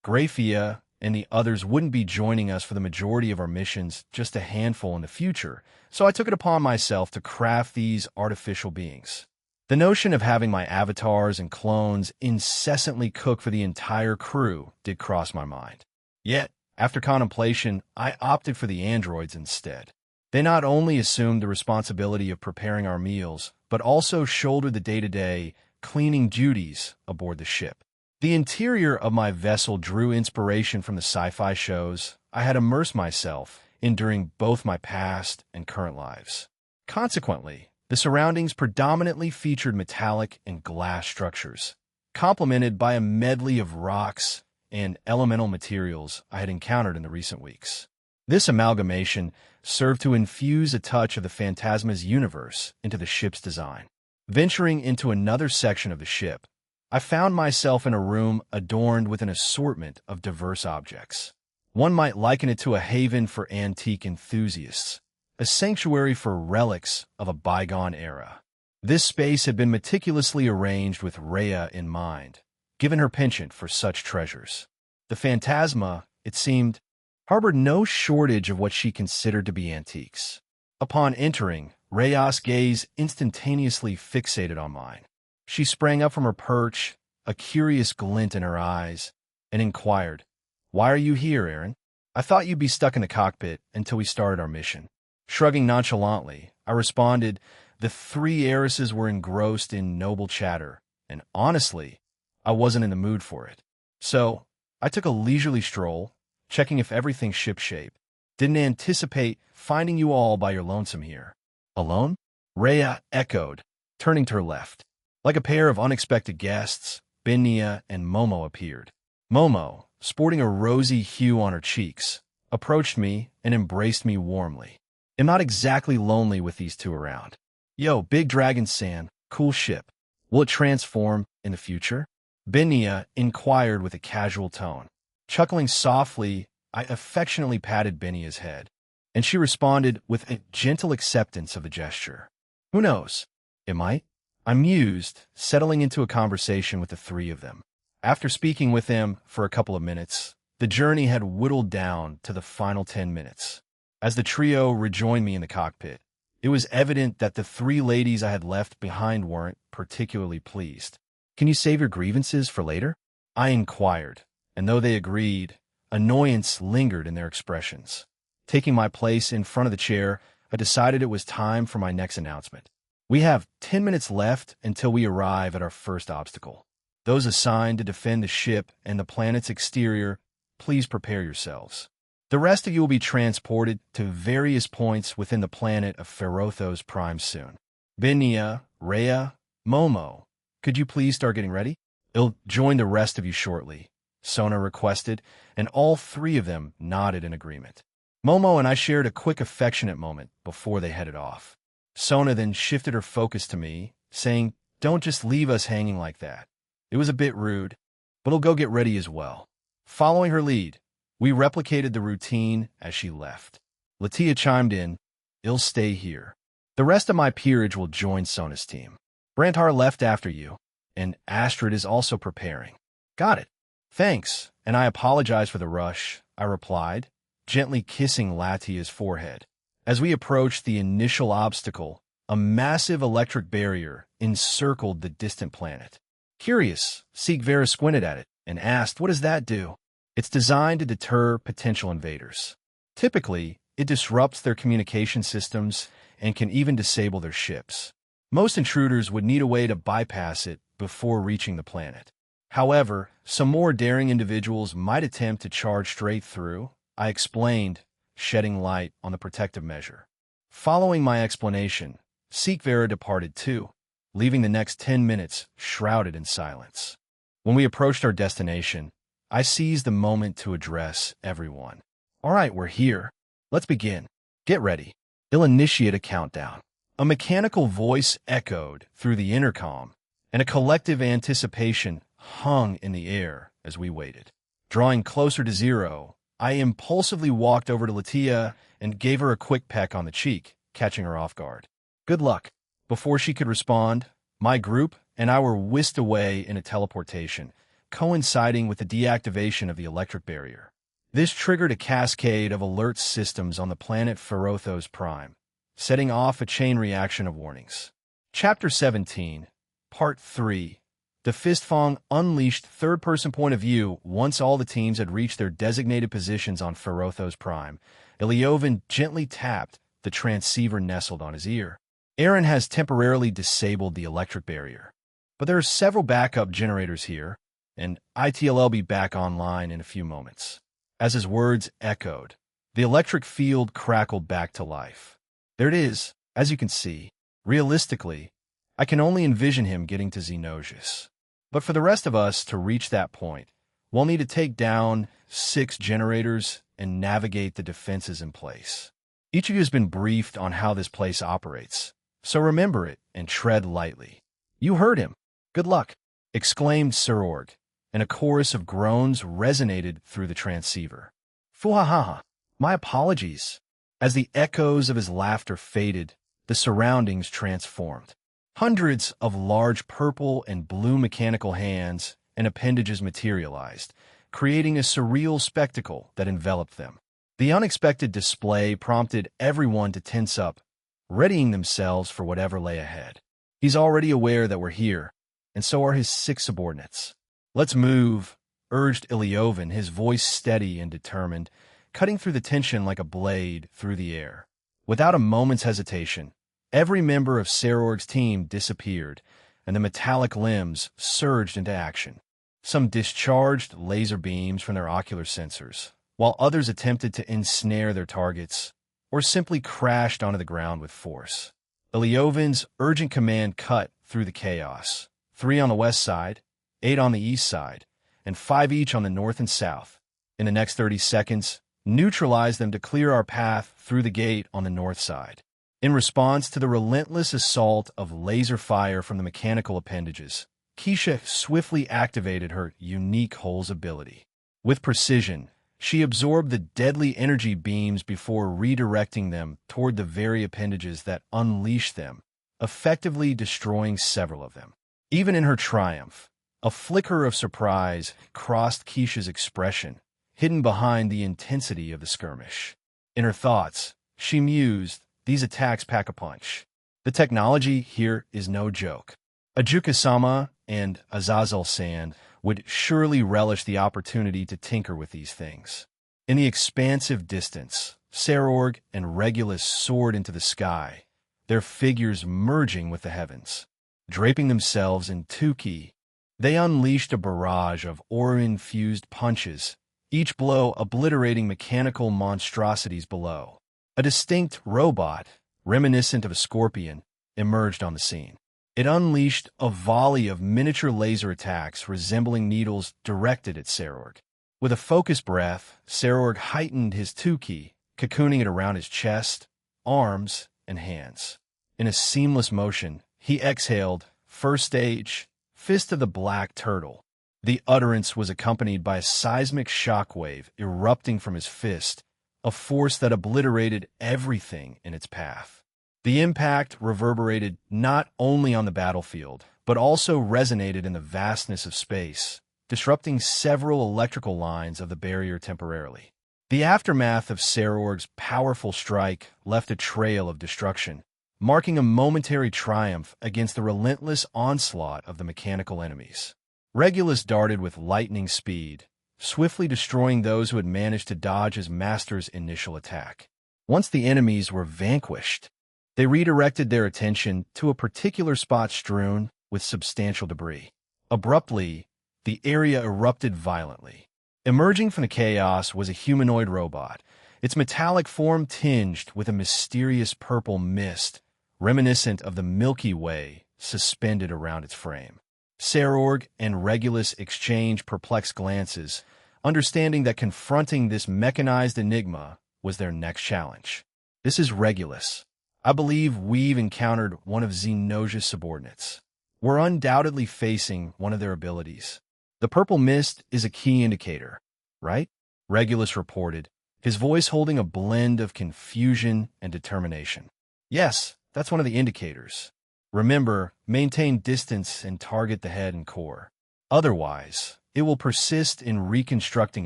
Graphia and the others wouldn't be joining us for the majority of our missions, just a handful in the future, so I took it upon myself to craft these artificial beings. The notion of having my avatars and clones incessantly cook for the entire crew did cross my mind. Yet, after contemplation, I opted for the androids instead. They not only assumed the responsibility of preparing our meals, but also shouldered the day-to-day cleaning duties aboard the ship. The interior of my vessel drew inspiration from the sci-fi shows I had immersed myself in during both my past and current lives. Consequently, the surroundings predominantly featured metallic and glass structures, complemented by a medley of rocks and elemental materials I had encountered in the recent weeks. This amalgamation served to infuse a touch of the Phantasma's universe into the ship's design. Venturing into another section of the ship, I found myself in a room adorned with an assortment of diverse objects. One might liken it to a haven for antique enthusiasts, a sanctuary for relics of a bygone era. This space had been meticulously arranged with Rhea in mind, given her penchant for such treasures. The Phantasma, it seemed, harbored no shortage of what she considered to be antiques. Upon entering, Rhea's gaze instantaneously fixated on mine. She sprang up from her perch, a curious glint in her eyes, and inquired, "Why are you here, Aaron? I thought you'd be stuck in the cockpit until we started our mission." Shrugging nonchalantly, I responded, the three heiresses were engrossed in noble chatter, and honestly, I wasn't in the mood for it. So, I took a leisurely stroll, checking if everything's shipshape. Didn't anticipate finding you all by your lonesome here. "Alone?" Rhea echoed, turning to her left. Like a pair of unexpected guests, Binia and Momo appeared. Momo, sporting a rosy hue on her cheeks, approached me and embraced me warmly. "I'm not exactly lonely with these two around. Yo, Big Dragon San, cool ship. Will it transform in the future?" Binia inquired with a casual tone. Chuckling softly, I affectionately patted Binia's head, and she responded with a gentle acceptance of the gesture. "Who knows? It might." I mused, settling into a conversation with the three of them. After speaking with them for a couple of minutes, the journey had whittled down to the final 10 minutes. As the trio rejoined me in the cockpit, it was evident that the three ladies I had left behind weren't particularly pleased. "Can you save your grievances for later?" I inquired, and though they agreed, annoyance lingered in their expressions. Taking my place in front of the chair, I decided it was time for my next announcement. "We have 10 minutes left until we arrive at our first obstacle. Those assigned to defend the ship and the planet's exterior, please prepare yourselves." The rest of you will be transported to various points within the planet of Ferothos Prime soon. Binia, Rhea, Momo, could you please start getting ready? I'll join the rest of you shortly, Sona requested, and all three of them nodded in agreement. Momo and I shared a quick affectionate moment before they headed off. Sona then shifted her focus to me, saying, "Don't just leave us hanging like that. It was a bit rude, but I'll go get ready as well." Following her lead, we replicated the routine as she left. Latia chimed in, "I'll stay here. The rest of my peerage will join Sona's team. Brantar left after you, and Astrid is also preparing." "Got it. Thanks, and I apologize for the rush," I replied, gently kissing Latia's forehead. As we approached the initial obstacle, a massive electric barrier encircled the distant planet. Curious, Sigvera squinted at it and asked, "What does that do?" "It's designed to deter potential invaders. Typically, it disrupts their communication systems and can even disable their ships. Most intruders would need a way to bypass it before reaching the planet. However, some more daring individuals might attempt to charge straight through," I explained, shedding light on the protective measure. Following my explanation, Sigvera departed too, leaving the next 10 minutes shrouded in silence. When we approached our destination, I seized the moment to address everyone. "All right, we're here. Let's begin. Get ready. I'll initiate a countdown." A mechanical voice echoed through the intercom, and a collective anticipation hung in the air as we waited. Drawing closer to 0, I impulsively walked over to Latia and gave her a quick peck on the cheek, catching her off guard. "Good luck." Before she could respond, my group and I were whisked away in a teleportation, coinciding with the deactivation of the electric barrier. This triggered a cascade of alert systems on the planet Ferothos Prime, setting off a chain reaction of warnings. Chapter 17, Part 3. The Fistfang unleashed third-person point of view. Once all the teams had reached their designated positions on Ferothos Prime, Ilyovan gently tapped the transceiver nestled on his ear. "Aaron has temporarily disabled the electric barrier, but there are several backup generators here, and ITLL be back online in a few moments." As his words echoed, the electric field crackled back to life. There it is, as you can see. Realistically, I can only envision him getting to Xenosius. But for the rest of us to reach that point, we'll need to take down 6 generators and navigate the defenses in place. Each of you has been briefed on how this place operates, so remember it and tread lightly. "You heard him. Good luck," exclaimed Serorg, and a chorus of groans resonated through the transceiver. "Fuhahaha, my apologies." As the echoes of his laughter faded, the surroundings transformed. Hundreds of large purple and blue mechanical hands and appendages materialized, creating a surreal spectacle that enveloped them. The unexpected display prompted everyone to tense up, readying themselves for whatever lay ahead. He's already aware that we're here, and so are his 6 subordinates. "Let's move," urged Ilyovan, his voice steady and determined, cutting through the tension like a blade through the air. Without a moment's hesitation, every member of Serorg's team disappeared, and the metallic limbs surged into action. Some discharged laser beams from their ocular sensors, while others attempted to ensnare their targets, or simply crashed onto the ground with force. Ilyovan's urgent command cut through the chaos. 3 on the west side, 8 on the east side, and 5 each on the north and south. In the next 30 seconds, neutralize them to clear our path through the gate on the north side. In response to the relentless assault of laser fire from the mechanical appendages, Keisha swiftly activated her unique Holes ability. With precision, she absorbed the deadly energy beams before redirecting them toward the very appendages that unleashed them, effectively destroying several of them. Even in her triumph, a flicker of surprise crossed Keisha's expression, hidden behind the intensity of the skirmish. In her thoughts, she mused, "These attacks pack a punch. The technology here is no joke." Ajuka-sama and Azazel-san would surely relish the opportunity to tinker with these things. In the expansive distance, Serorg and Regulus soared into the sky, their figures merging with the heavens. Draping themselves in Tuki, they unleashed a barrage of aura-infused punches, each blow obliterating mechanical monstrosities below. A distinct robot, reminiscent of a scorpion, emerged on the scene. It unleashed a volley of miniature laser attacks resembling needles directed at Sarorg. With a focused breath, Sarorg heightened his 10k, cocooning it around his chest, arms, and hands. In a seamless motion, he exhaled, first stage, Fist of the Black Turtle. The utterance was accompanied by a seismic shockwave erupting from his fist, a force that obliterated everything in its path. The impact reverberated not only on the battlefield, but also resonated in the vastness of space, disrupting several electrical lines of the barrier temporarily. The aftermath of Sarorg's powerful strike left a trail of destruction, marking a momentary triumph against the relentless onslaught of the mechanical enemies. Regulus darted with lightning speed, swiftly destroying those who had managed to dodge his master's initial attack. Once the enemies were vanquished, they redirected their attention to a particular spot strewn with substantial debris. Abruptly, the area erupted violently. Emerging from the chaos was a humanoid robot, its metallic form tinged with a mysterious purple mist, reminiscent of the Milky Way suspended around its frame. Sarorg and Regulus exchanged perplexed glances, understanding that confronting this mechanized enigma was their next challenge. This is Regulus. I believe we've encountered one of Zenosia's subordinates. We're undoubtedly facing one of their abilities. The purple mist is a key indicator, right? Regulus reported, his voice holding a blend of confusion and determination. Yes, that's one of the indicators. Remember, maintain distance and target the head and core. Otherwise, it will persist in reconstructing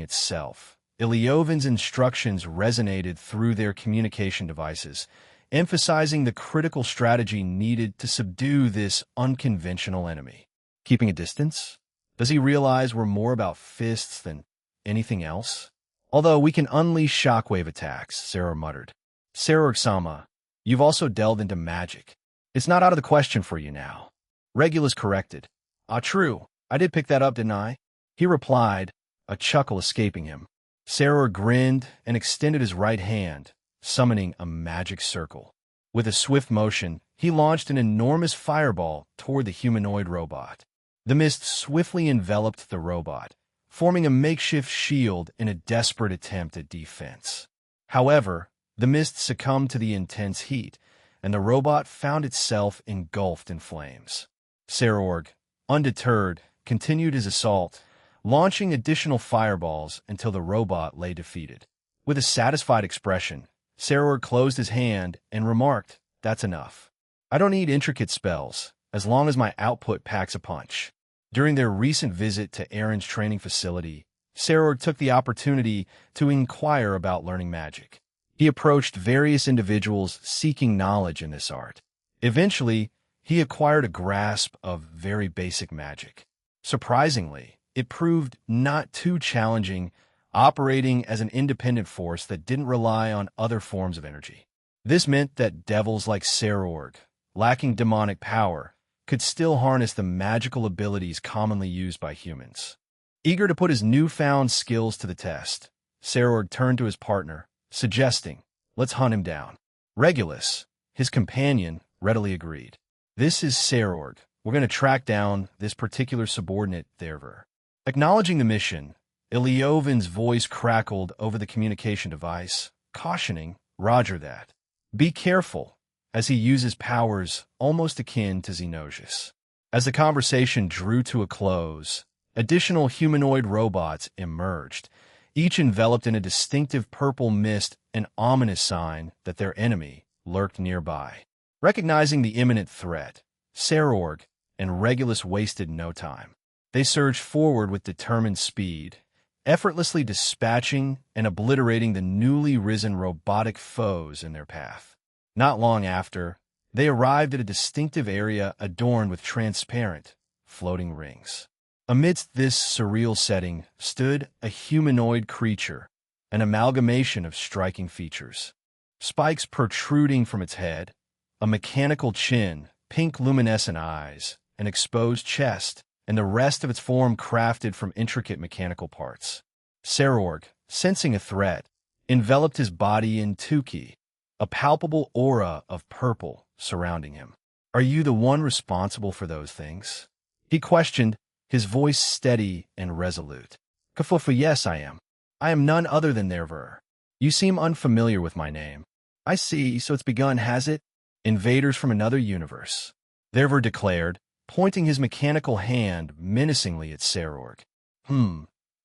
itself. Iliovin's instructions resonated through their communication devices, emphasizing the critical strategy needed to subdue this unconventional enemy. Keeping a distance? Does he realize we're more about fists than anything else? Although we can unleash shockwave attacks, Sarah muttered. Sarorg-sama, you've also delved into magic. It's not out of the question for you now. Regulus corrected. Ah, true. I did pick that up, didn't I? He replied, a chuckle escaping him. Sarorg grinned and extended his right hand, summoning a magic circle. With a swift motion, he launched an enormous fireball toward the humanoid robot. The mist swiftly enveloped the robot, forming a makeshift shield in a desperate attempt at defense. However, the mist succumbed to the intense heat, and the robot found itself engulfed in flames. Sarorg, undeterred, continued his assault, launching additional fireballs until the robot lay defeated. With a satisfied expression, Sarorg closed his hand and remarked, that's enough. I don't need intricate spells, as long as my output packs a punch. During their recent visit to Aaron's training facility, Sarorg took the opportunity to inquire about learning magic. He approached various individuals seeking knowledge in this art. Eventually, he acquired a grasp of very basic magic. Surprisingly, it proved not too challenging, operating as an independent force that didn't rely on other forms of energy. This meant that devils like Sarorg, lacking demonic power, could still harness the magical abilities commonly used by humans. Eager to put his newfound skills to the test, Sarorg turned to his partner, suggesting, let's hunt him down. Regulus, his companion, readily agreed. This is Sarorg. We're going to track down this particular subordinate there. Acknowledging the mission, Iliovin's voice crackled over the communication device, cautioning, Roger that. Be careful, as he uses powers almost akin to Zenosia's. As the conversation drew to a close, additional humanoid robots emerged, each enveloped in a distinctive purple mist, an ominous sign that their enemy lurked nearby. Recognizing the imminent threat, Sarorg and Regulus wasted no time. They surged forward with determined speed, effortlessly dispatching and obliterating the newly risen robotic foes in their path. Not long after, they arrived at a distinctive area adorned with transparent, floating rings. Amidst this surreal setting stood a humanoid creature, an amalgamation of striking features. Spikes protruding from its head, a mechanical chin, pink luminescent eyes, an exposed chest, and the rest of its form crafted from intricate mechanical parts. Sarorg, sensing a threat, enveloped his body in 10k, a palpable aura of purple surrounding him. Are you the one responsible for those things? He questioned, his voice steady and resolute. Kafufa, yes, I am. I am none other than Nerver. You seem unfamiliar with my name. I see, so it's begun, has it? Invaders from another universe. Nerver declared, pointing his mechanical hand menacingly at Sarorg.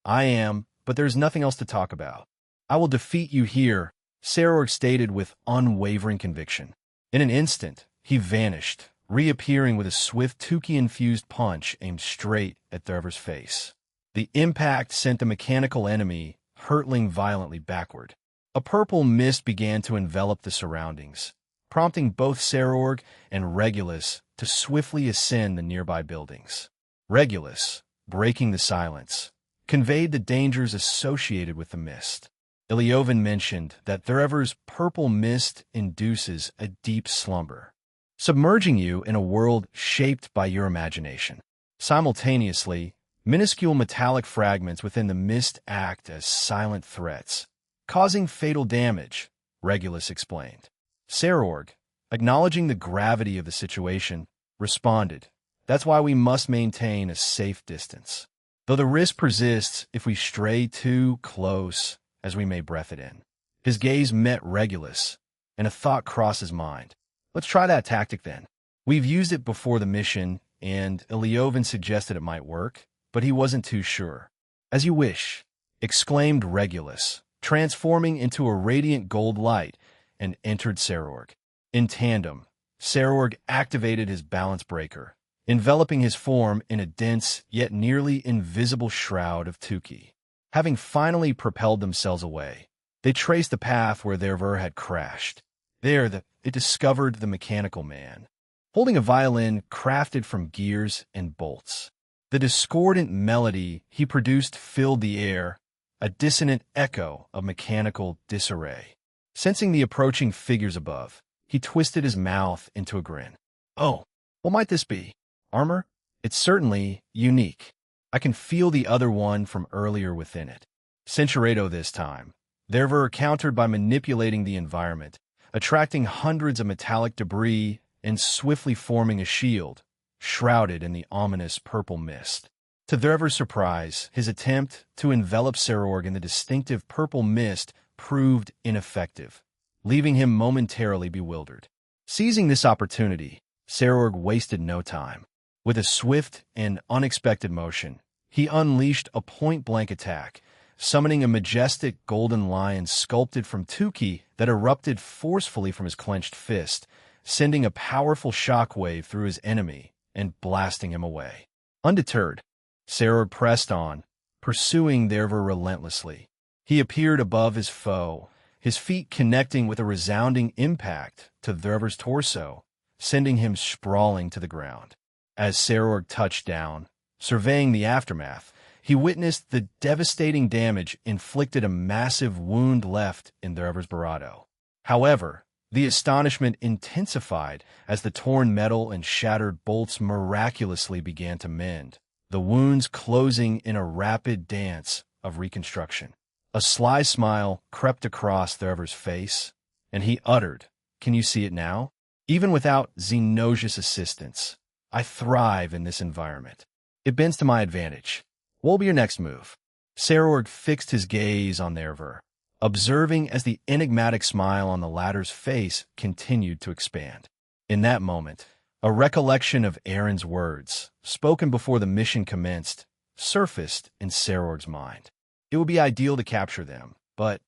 I am, but there's nothing else to talk about. I will defeat you here, Sarorg stated with unwavering conviction. In an instant, he vanished, reappearing with a swift 10k-infused punch aimed straight at Nerver's face. The impact sent the mechanical enemy hurtling violently backward. A purple mist began to envelop the surroundings, prompting both Sarorg and Regulus to swiftly ascend the nearby buildings. Regulus, breaking the silence, conveyed the dangers associated with the mist. Iliovan mentioned that Nerver's purple mist induces a deep slumber, submerging you in a world shaped by your imagination. Simultaneously, minuscule metallic fragments within the mist act as silent threats, causing fatal damage, Regulus explained. Sarorg, acknowledging the gravity of the situation, responded, "That's why we must maintain a safe distance. Though the risk persists if we stray too close as we may breath it in." His gaze met Regulus, and a thought crossed his mind. Let's try that tactic then. We've used it before the mission, and Iliovan suggested it might work, but he wasn't too sure. As you wish, exclaimed Regulus, transforming into a radiant gold light, and entered Sarorg. In tandem, Sarorg activated his balance breaker, enveloping his form in a dense yet nearly invisible shroud of 10k. Having finally propelled themselves away, they traced the path where Nerver had crashed. There, it discovered the mechanical man, holding a violin crafted from gears and bolts. The discordant melody he produced filled the air, a dissonant echo of mechanical disarray. Sensing the approaching figures above, he twisted his mouth into a grin. Oh, what might this be? Armor? It's certainly unique. I can feel the other one from earlier within it. Centuredo this time. Nerver countered by manipulating the environment, attracting hundreds of metallic debris and swiftly forming a shield, shrouded in the ominous purple mist. To Nerver's surprise, his attempt to envelop Sarorg in the distinctive purple mist proved ineffective, leaving him momentarily bewildered. Seizing this opportunity, Sarorg wasted no time. With a swift and unexpected motion, he unleashed a point-blank attack, summoning a majestic golden lion sculpted from 10k that erupted forcefully from his clenched fist, sending a powerful shockwave through his enemy and blasting him away. Undeterred, Sarorg pressed on, pursuing Nerver relentlessly. He appeared above his foe, his feet connecting with a resounding impact to Nerver's torso, sending him sprawling to the ground. As Sarorg touched down, surveying the aftermath, he witnessed the devastating damage inflicted a massive wound left in Nerver's barato. However, the astonishment intensified as the torn metal and shattered bolts miraculously began to mend, the wounds closing in a rapid dance of reconstruction. A sly smile crept across Nerver's face, and he uttered, "Can you see it now? Even without Xenosia's assistance, I thrive in this environment. It bends to my advantage. What will be your next move?" Sarorg fixed his gaze on Nerver, observing as the enigmatic smile on the latter's face continued to expand. In that moment, a recollection of Aaron's words, spoken before the mission commenced, surfaced in Sarorg's mind. It would be ideal to capture them, but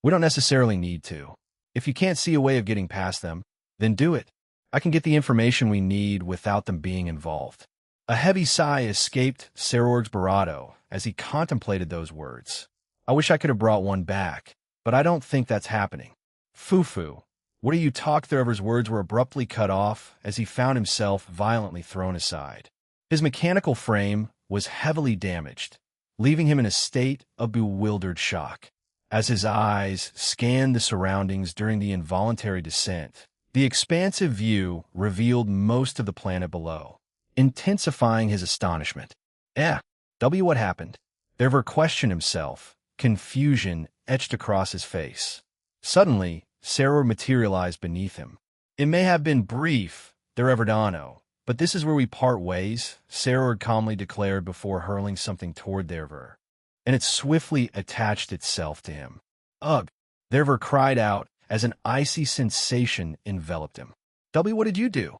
we don't necessarily need to. If you can't see a way of getting past them, then do it. I can get the information we need without them being involved. A heavy sigh escaped Sarorg's barato as he contemplated those words. I wish I could have brought one back, but I don't think that's happening. Fufu, what do you talk? Nerver's words were abruptly cut off as he found himself violently thrown aside. His mechanical frame was heavily damaged, leaving him in a state of bewildered shock. As his eyes scanned the surroundings during the involuntary descent, the expansive view revealed most of the planet below, intensifying his astonishment. What happened? Nerver questioned himself, confusion etched across his face. Suddenly, Saror materialized beneath him. "It may have been brief, Dereverdano, but this is where we part ways," Saror calmly declared before hurling something toward Derver, and it swiftly attached itself to him. "Ugh!" Derver cried out as an icy sensation enveloped him. "W, what did you do?"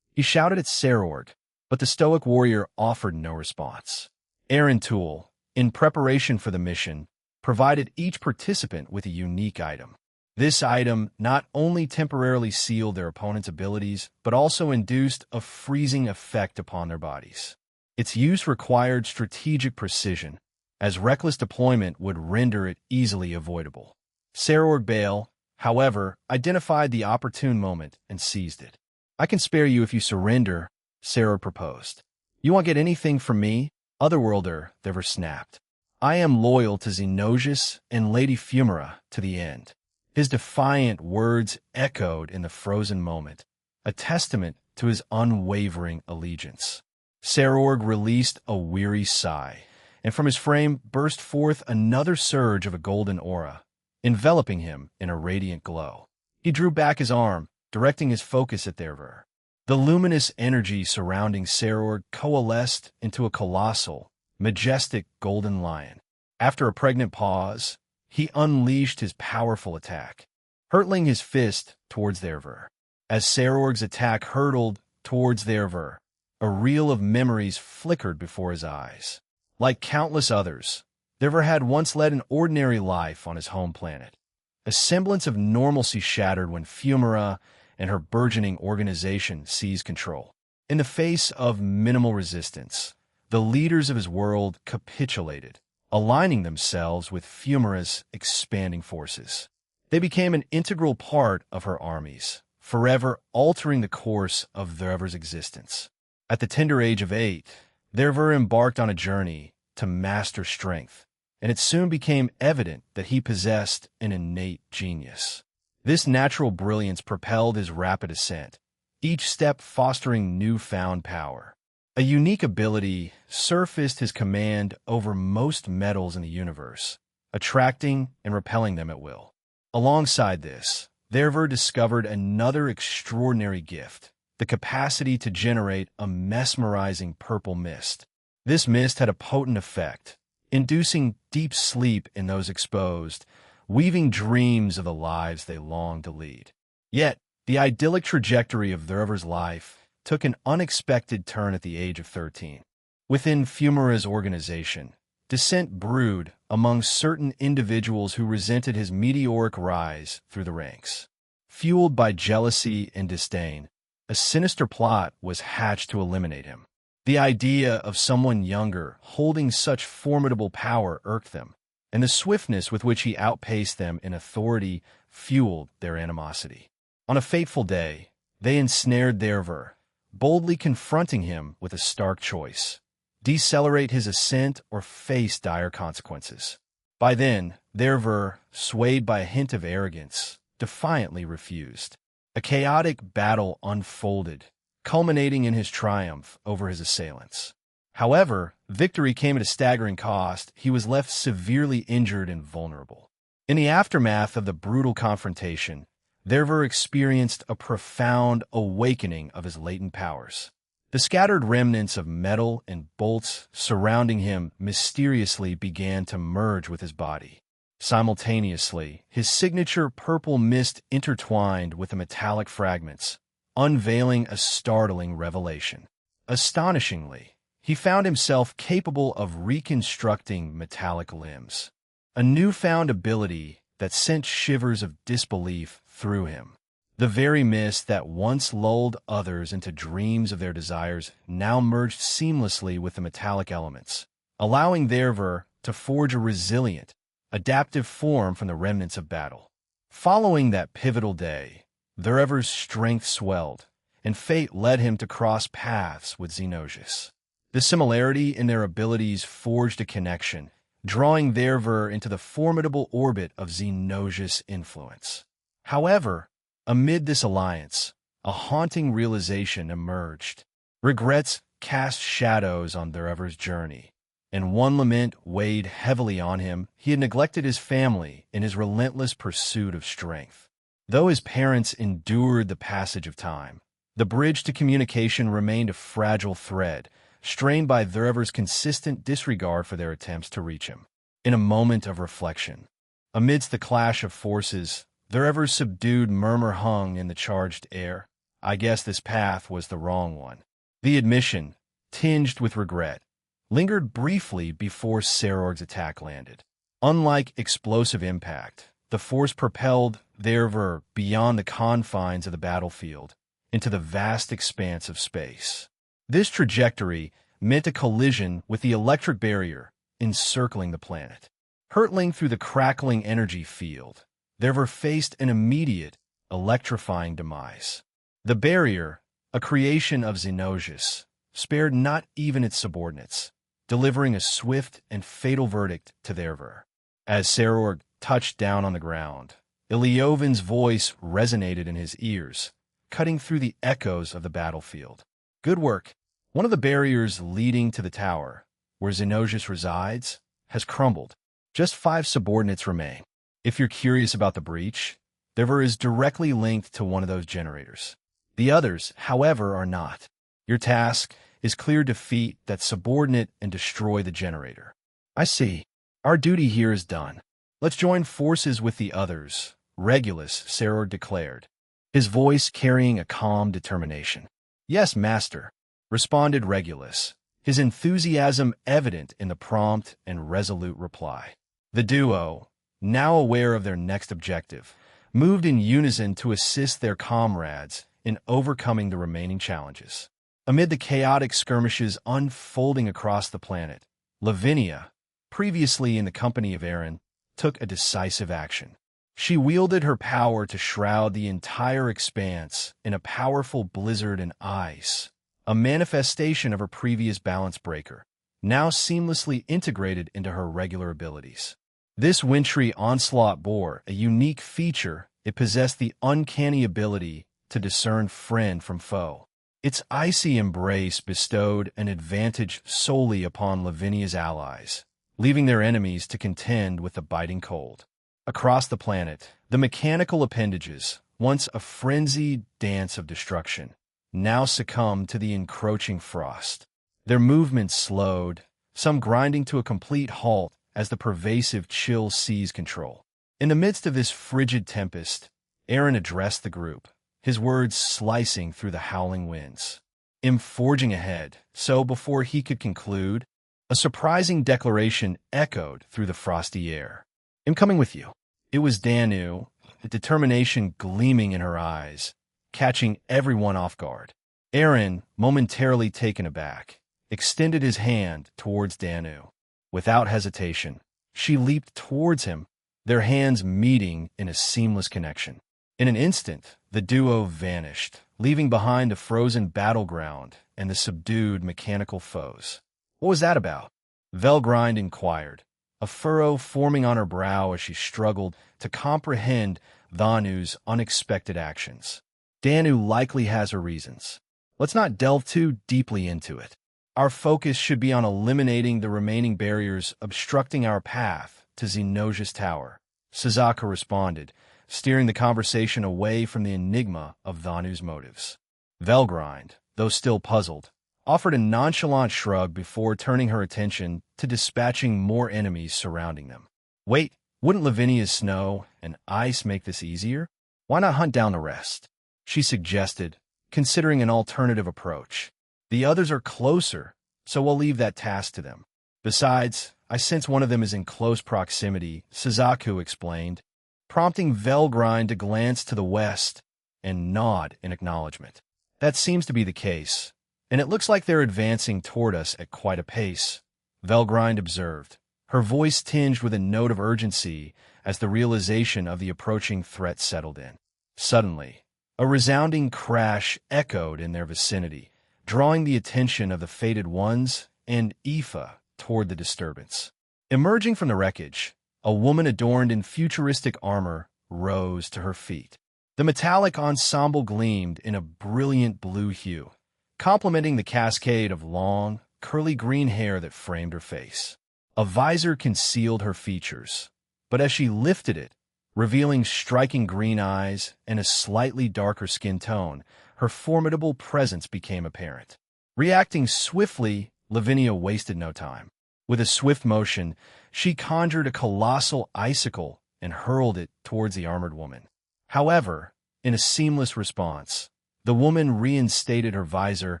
He shouted at Sarorg, but the stoic warrior offered no response. Tool, in preparation for the mission, provided each participant with a unique item. This item not only temporarily sealed their opponent's abilities, but also induced a freezing effect upon their bodies. Its use required strategic precision, as reckless deployment would render it easily avoidable. Sarorg Bale, however, identified the opportune moment and seized it. "I can spare you if you surrender," Saror proposed. "You won't get anything from me, Otherworlder," Dever snapped. "I am loyal to Xenosius and Lady Fumara to the end." His defiant words echoed in the frozen moment, a testament to his unwavering allegiance. Sarorg released a weary sigh, and from his frame burst forth another surge of a golden aura, enveloping him in a radiant glow. He drew back his arm, directing his focus at Derver. The luminous energy surrounding Sarorg coalesced into a colossal, majestic golden lion. After a pregnant pause, he unleashed his powerful attack, hurtling his fist towards Derver. As Sarorg's attack hurtled towards Derver, a reel of memories flickered before his eyes. Like countless others, Derver had once led an ordinary life on his home planet. A semblance of normalcy shattered when Fumara and her burgeoning organization seized control. In the face of minimal resistance, the leaders of his world capitulated, aligning themselves with Fumara's expanding forces. They became an integral part of her armies, forever altering the course of Derver's existence. At the tender age of 8, Derver embarked on a journey to master strength, and it soon became evident that he possessed an innate genius. This natural brilliance propelled his rapid ascent, each step fostering newfound power. A unique ability surfaced his command over most metals in the universe, attracting and repelling them at will. Alongside this, Derver discovered another extraordinary gift, the capacity to generate a mesmerizing purple mist. This mist had a potent effect, inducing deep sleep in those exposed, weaving dreams of the lives they longed to lead. Yet, the idyllic trajectory of Derver's life took an unexpected turn at the age of 13. Within Fumara's organization, dissent brewed among certain individuals who resented his meteoric rise through the ranks. Fueled by jealousy and disdain, a sinister plot was hatched to eliminate him. The idea of someone younger holding such formidable power irked them, and the swiftness with which he outpaced them in authority fueled their animosity. On a fateful day, they ensnared Derver, boldly confronting him with a stark choice: decelerate his ascent or face dire consequences. By then, Derver, swayed by a hint of arrogance, defiantly refused. A chaotic battle unfolded, culminating in his triumph over his assailants. However, victory came at a staggering cost. He was left severely injured and vulnerable. In the aftermath of the brutal confrontation, Derver experienced a profound awakening of his latent powers. The scattered remnants of metal and bolts surrounding him mysteriously began to merge with his body. Simultaneously, his signature purple mist intertwined with the metallic fragments, unveiling a startling revelation. Astonishingly, he found himself capable of reconstructing metallic limbs, a newfound ability that sent shivers of disbelief through him. The very mist that once lulled others into dreams of their desires now merged seamlessly with the metallic elements, allowing Derver to forge a resilient, adaptive form from the remnants of battle. Following that pivotal day, Derver's strength swelled, and fate led him to cross paths with Xenosius. The similarity in their abilities forged a connection, drawing Derver into the formidable orbit of Xenosius' influence. However, amid this alliance, a haunting realization emerged. Regrets cast shadows on Derver's journey, and one lament weighed heavily on him. He had neglected his family in his relentless pursuit of strength. Though his parents endured the passage of time, the bridge to communication remained a fragile thread, strained by Threver's consistent disregard for their attempts to reach him. In a moment of reflection, amidst the clash of forces, Threver's subdued murmur hung in the charged air. "I guess this path was the wrong one." The admission, tinged with regret, lingered briefly before Serorg's attack landed. Unlike explosive impact, the force propelled Threver beyond the confines of the battlefield into the vast expanse of space. This trajectory meant a collision with the electric barrier encircling the planet. Hurtling through the crackling energy field, Threver faced an immediate, electrifying demise. The barrier, a creation of Xenosius, spared not even its subordinates, delivering a swift and fatal verdict to Threver. As Serorg touched down on the ground, Iliovin's voice resonated in his ears, cutting through the echoes of the battlefield. "Good work. One of the barriers leading to the tower, where Xenosius resides, has crumbled. Just 5 subordinates remain. If you're curious about the breach, Threver is directly linked to one of those generators. The others, however, are not. Your task is clear defeat that subordinate and destroy the generator." "I see. Our duty here is done. Let's join forces with the others," Regulus Serorg declared, his voice carrying a calm determination. "Yes, master," responded Regulus, his enthusiasm evident in the prompt and resolute reply. The duo, now aware of their next objective, moved in unison to assist their comrades in overcoming the remaining challenges. Amid the chaotic skirmishes unfolding across the planet, Lavinia, previously in the company of Aaron, took a decisive action. She wielded her power to shroud the entire expanse in a powerful blizzard and ice, a manifestation of her previous balance breaker, now seamlessly integrated into her regular abilities. This wintry onslaught bore a unique feature. It possessed the uncanny ability to discern friend from foe. Its icy embrace bestowed an advantage solely upon Lavinia's allies, leaving their enemies to contend with the biting cold. Across the planet, the mechanical appendages, once a frenzied dance of destruction, now succumbed to the encroaching frost. Their movements slowed, some grinding to a complete halt as the pervasive chill seized control. In the midst of this frigid tempest, Aaron addressed the group, his words slicing through the howling winds. "I'm forging ahead," so before he could conclude, a surprising declaration echoed through the frosty air. "I'm coming with you." It was Danu, determination gleaming in her eyes, catching everyone off guard. Aaron, momentarily taken aback, extended his hand towards Danu. Without hesitation, she leaped towards him, their hands meeting in a seamless connection. In an instant, the duo vanished, leaving behind a frozen battleground and the subdued mechanical foes. "What was that about?" Velgrind inquired, a furrow forming on her brow as she struggled to comprehend Danu's unexpected actions. "Danu likely has her reasons. Let's not delve too deeply into it. Our focus should be on eliminating the remaining barriers obstructing our path to Xenosius Tower," Suzaku responded, steering the conversation away from the enigma of Danu's motives. Velgrind, though still puzzled, offered a nonchalant shrug before turning her attention to dispatching more enemies surrounding them. "Wait, wouldn't Lavinia's snow and ice make this easier? Why not hunt down the rest?" she suggested, considering an alternative approach. "The others are closer, so we'll leave that task to them. Besides, I sense one of them is in close proximity," Suzaku explained, prompting Velgrind to glance to the west and nod in acknowledgement. "That seems to be the case, and it looks like they're advancing toward us at quite a pace," Velgrind observed, her voice tinged with a note of urgency as the realization of the approaching threat settled in. Suddenly, a resounding crash echoed in their vicinity, drawing the attention of the Fated Ones and Aoife toward the disturbance. Emerging from the wreckage, a woman adorned in futuristic armor rose to her feet. The metallic ensemble gleamed in a brilliant blue hue, complementing the cascade of long, curly green hair that framed her face. A visor concealed her features, but as she lifted it, revealing striking green eyes and a slightly darker skin tone, her formidable presence became apparent. Reacting swiftly, Lavinia wasted no time. With a swift motion, she conjured a colossal icicle and hurled it towards the armored woman. However, in a seamless response, the woman reinstated her visor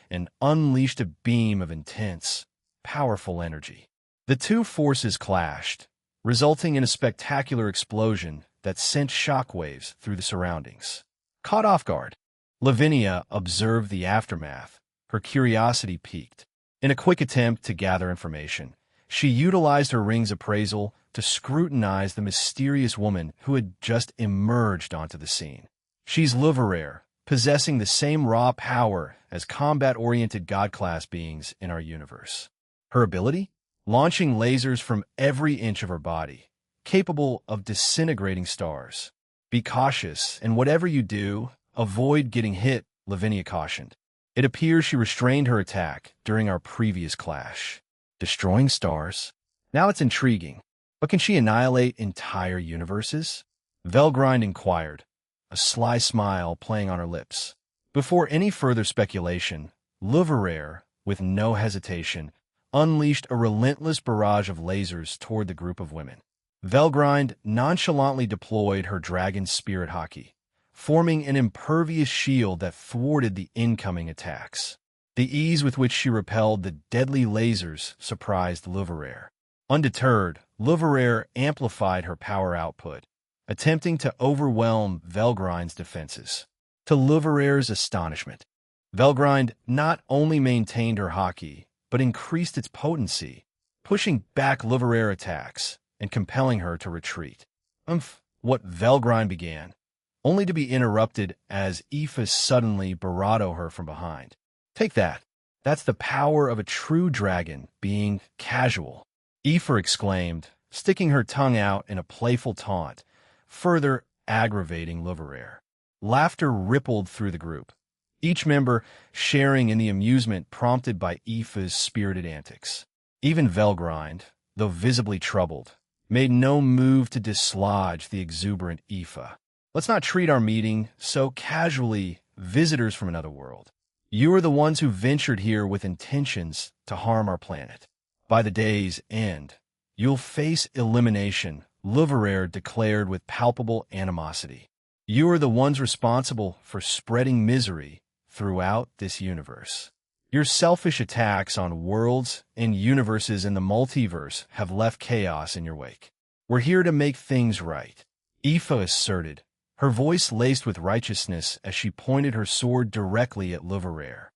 and unleashed a beam of intense, powerful energy. The two forces clashed, resulting in a spectacular explosion that sent shockwaves through the surroundings. Caught off guard, Lavinia observed the aftermath. Her curiosity piqued. In a quick attempt to gather information, she utilized her ring's appraisal to scrutinize the mysterious woman who had just emerged onto the scene. She's Luvarer, possessing the same raw power as combat-oriented god-class beings in our universe. Her ability? Launching lasers from every inch of her body, capable of disintegrating stars. Be cautious, and whatever you do, avoid getting hit, Lavinia cautioned. It appears she restrained her attack during our previous clash. Destroying stars? Now it's intriguing. But can she annihilate entire universes? Velgrind inquired, a sly smile playing on her lips. Before any further speculation, Luvarer, with no hesitation, unleashed a relentless barrage of lasers toward the group of women. Velgrind nonchalantly deployed her dragon spirit hockey, forming an impervious shield that thwarted the incoming attacks. The ease with which she repelled the deadly lasers surprised Luvarer. Undeterred, Luvarer amplified her power output, attempting to overwhelm Velgrind's defenses. To Luvarer's astonishment, Velgrind not only maintained her hockey, but increased its potency, pushing back Luvarer attacks and compelling her to retreat. What Velgrind began, only to be interrupted as Aoife suddenly bravado her from behind. Take that. That's the power of a true dragon being casual, Aoife exclaimed, sticking her tongue out in a playful taunt, further aggravating Luvarer. Laughter rippled through the group, each member sharing in the amusement prompted by Aoife's spirited antics. Even Velgrind, though visibly troubled, made no move to dislodge the exuberant Aoife. Let's not treat our meeting so casually, visitors from another world. You are the ones who ventured here with intentions to harm our planet. By the day's end, you'll face elimination, Luvarer declared with palpable animosity. You are the ones responsible for spreading misery throughout this universe. Your selfish attacks on worlds and universes in the multiverse have left chaos in your wake. We're here to make things right, Aoife asserted, her voice laced with righteousness as she pointed her sword directly at Luvarer.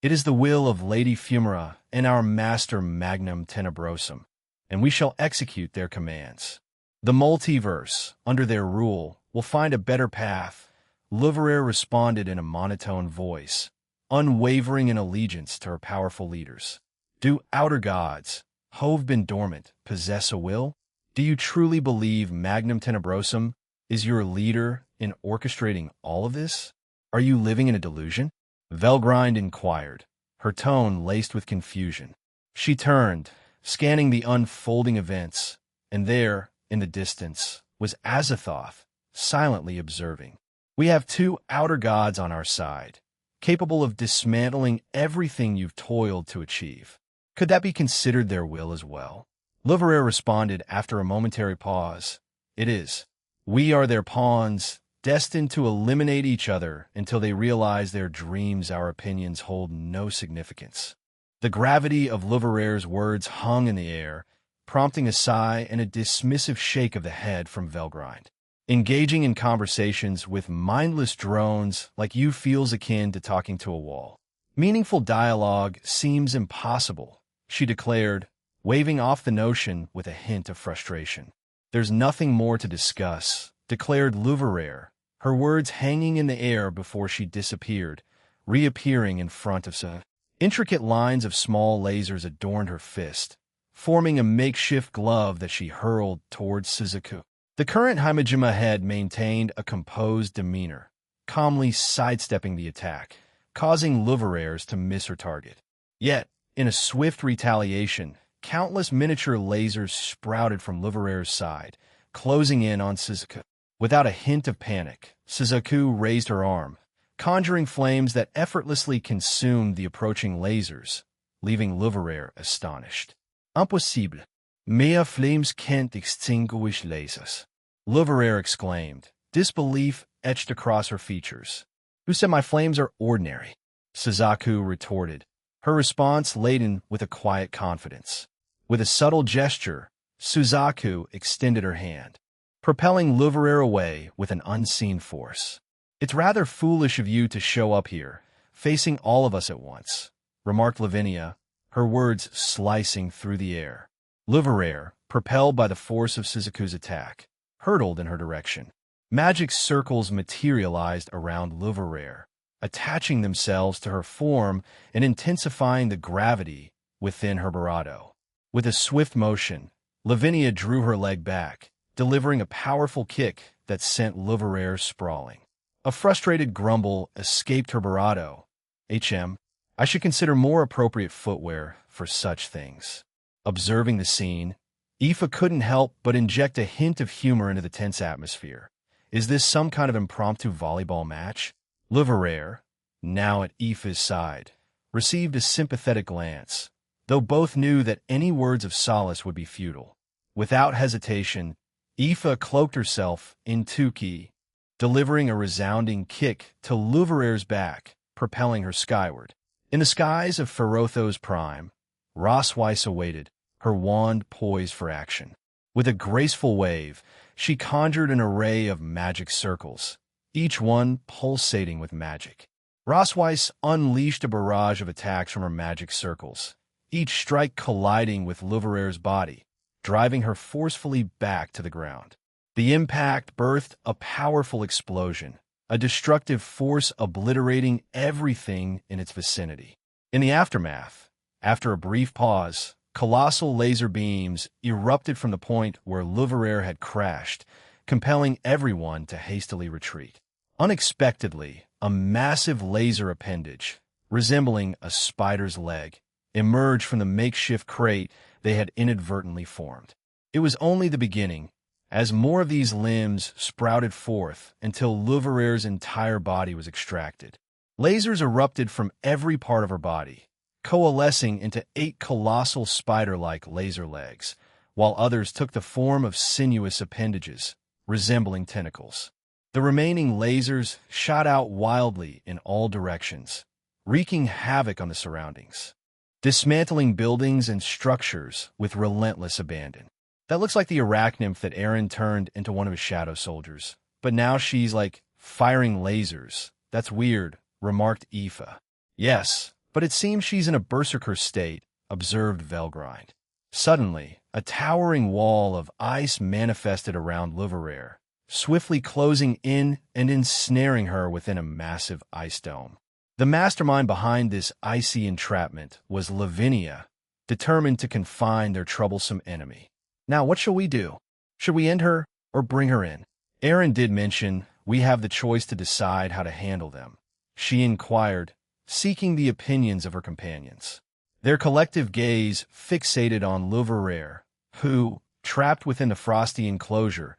It is the will of Lady Fumara and our master Magnum Tenebrosum, and we shall execute their commands. The multiverse, under their rule, will find a better path, Luvarer responded in a monotone voice, unwavering in allegiance to her powerful leaders. Do outer gods, who've been dormant, possess a will? Do you truly believe Magnum Tenebrosum is your leader in orchestrating all of this? Are you living in a delusion? Velgrind inquired, her tone laced with confusion. She turned, scanning the unfolding events, and there, in the distance, was Azathoth, silently observing. We have two outer gods on our side, capable of dismantling everything you've toiled to achieve. Could that be considered their will as well? Luvarer responded after a momentary pause. It is. We are their pawns, destined to eliminate each other until they realize their dreams, our opinions hold no significance. The gravity of Luvarer's words hung in the air, prompting a sigh and a dismissive shake of the head from Velgrind. Engaging in conversations with mindless drones like you feels akin to talking to a wall. Meaningful dialogue seems impossible, she declared, waving off the notion with a hint of frustration. There's nothing more to discuss, declared Luvarer, her words hanging in the air before she disappeared, reappearing in front of Sa. Intricate lines of small lasers adorned her fist, forming a makeshift glove that she hurled towards Suzuku. The current Himejima head maintained a composed demeanor, calmly sidestepping the attack, causing Luvarers to miss her target. Yet, In a swift retaliation, countless miniature lasers sprouted from Louveraire's side, closing in on Suzaku. Without a hint of panic, Suzaku raised her arm, conjuring flames that effortlessly consumed the approaching lasers, leaving Louveraire astonished. Impossible. Mes flames can't extinguish lasers. Louveraire exclaimed, disbelief etched across her features. Who said my flames are ordinary? Suzaku retorted, her response laden with a quiet confidence. With a subtle gesture, Suzaku extended her hand, propelling Louveraire away with an unseen force. It's rather foolish of you to show up here, facing all of us at once, remarked Lavinia, her words slicing through the air. Louveraire, propelled by the force of Suzaku's attack, hurtled in her direction. Magic circles materialized around Louveraire, attaching themselves to her form and intensifying the gravity within her barato. With a swift motion, Lavinia drew her leg back, delivering a powerful kick that sent Louveraire sprawling. A frustrated grumble escaped her barato. I should consider more appropriate footwear for such things. Observing the scene, Aoife couldn't help but inject a hint of humor into the tense atmosphere. Is this some kind of impromptu volleyball match? Louveraire, now at Aoife's side, received a sympathetic glance, though both knew that any words of solace would be futile. Without hesitation, Aoife cloaked herself in 10k, delivering a resounding kick to Louveraire's back, propelling her skyward. In the skies of Ferotho's prime, Rossweiss awaited, her wand poised for action. With a graceful wave, she conjured an array of magic circles, each one pulsating with magic. Rossweiss unleashed a barrage of attacks from her magic circles, each strike colliding with Louveraire's body, driving her forcefully back to the ground. The impact birthed a powerful explosion, a destructive force obliterating everything in its vicinity. In the aftermath, after a brief pause, colossal laser beams erupted from the point where Louveraire had crashed, compelling everyone to hastily retreat. Unexpectedly, a massive laser appendage, resembling a spider's leg, emerged from the makeshift crate they had inadvertently formed. It was only the beginning, as more of these limbs sprouted forth until Louveraire's entire body was extracted. Lasers erupted from every part of her body, coalescing into 8 colossal spider-like laser legs, while others took the form of sinuous appendages, resembling tentacles. The remaining lasers shot out wildly in all directions, wreaking havoc on the surroundings, dismantling buildings and structures with relentless abandon. That looks like the arachnymph that Eren turned into one of his shadow soldiers, but now she's, firing lasers. That's weird, remarked Aoife. Yes, but it seems she's in a berserker state, observed Velgrind. Suddenly, a towering wall of ice manifested around Louveraire, swiftly closing in and ensnaring her within a massive ice dome. The mastermind behind this icy entrapment was Lavinia, determined to confine their troublesome enemy. Now, what shall we do? Should we end her or bring her in? Eren did mention we have the choice to decide how to handle them, she inquired, seeking the opinions of her companions. Their collective gaze fixated on Louveraire, who, trapped within the frosty enclosure,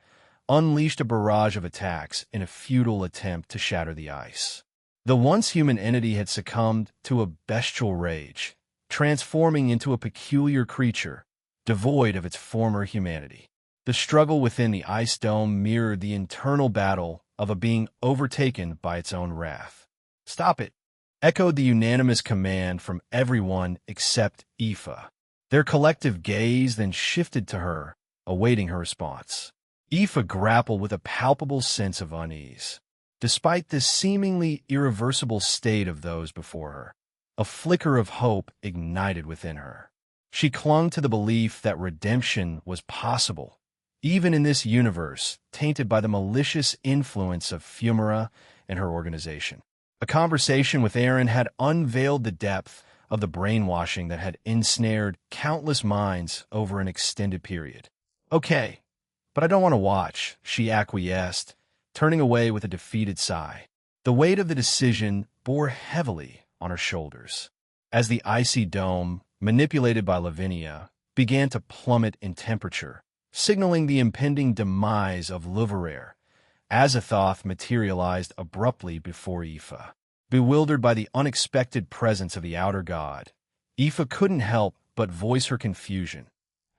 unleashed a barrage of attacks in a futile attempt to shatter the ice. The once human entity had succumbed to a bestial rage, transforming into a peculiar creature, devoid of its former humanity. The struggle within the ice dome mirrored the internal battle of a being overtaken by its own wrath. "Stop it!" echoed the unanimous command from everyone except Aoife. Their collective gaze then shifted to her, awaiting her response. Aoife grappled with a palpable sense of unease. Despite this seemingly irreversible state of those before her, a flicker of hope ignited within her. She clung to the belief that redemption was possible, even in this universe tainted by the malicious influence of Fumara and her organization. A conversation with Eren had unveiled the depth of the brainwashing that had ensnared countless minds over an extended period. "Okay, but I don't want to watch," she acquiesced, turning away with a defeated sigh. The weight of the decision bore heavily on her shoulders. As the icy dome manipulated by Lavinia, began to plummet in temperature, signaling the impending demise of Luvarer. Azathoth materialized abruptly before Aoife. Bewildered by the unexpected presence of the outer god, Aoife couldn't help but voice her confusion.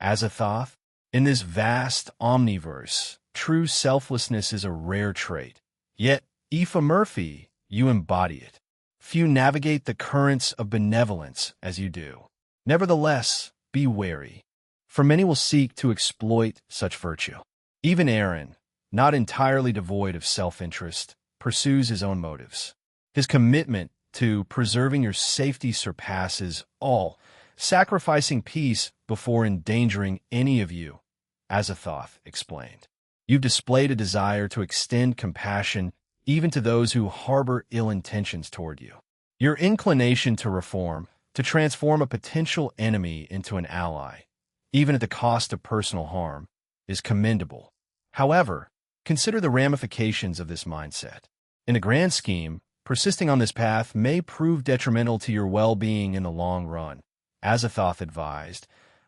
Azathoth? In this vast omniverse, true selflessness is a rare trait. Yet, Aoife Murphy, you embody it. Few navigate the currents of benevolence as you do. Nevertheless, be wary, for many will seek to exploit such virtue. Even Aaron, not entirely devoid of self-interest, pursues his own motives. His commitment to preserving your safety surpasses all, sacrificing peace before endangering any of you, Azathoth explained. You've displayed a desire to extend compassion even to those who harbor ill intentions toward you. Your inclination to reform, to transform a potential enemy into an ally, even at the cost of personal harm, is commendable. However, consider the ramifications of this mindset. In the grand scheme, persisting on this path may prove detrimental to your well-being in the long run, Azathoth advised,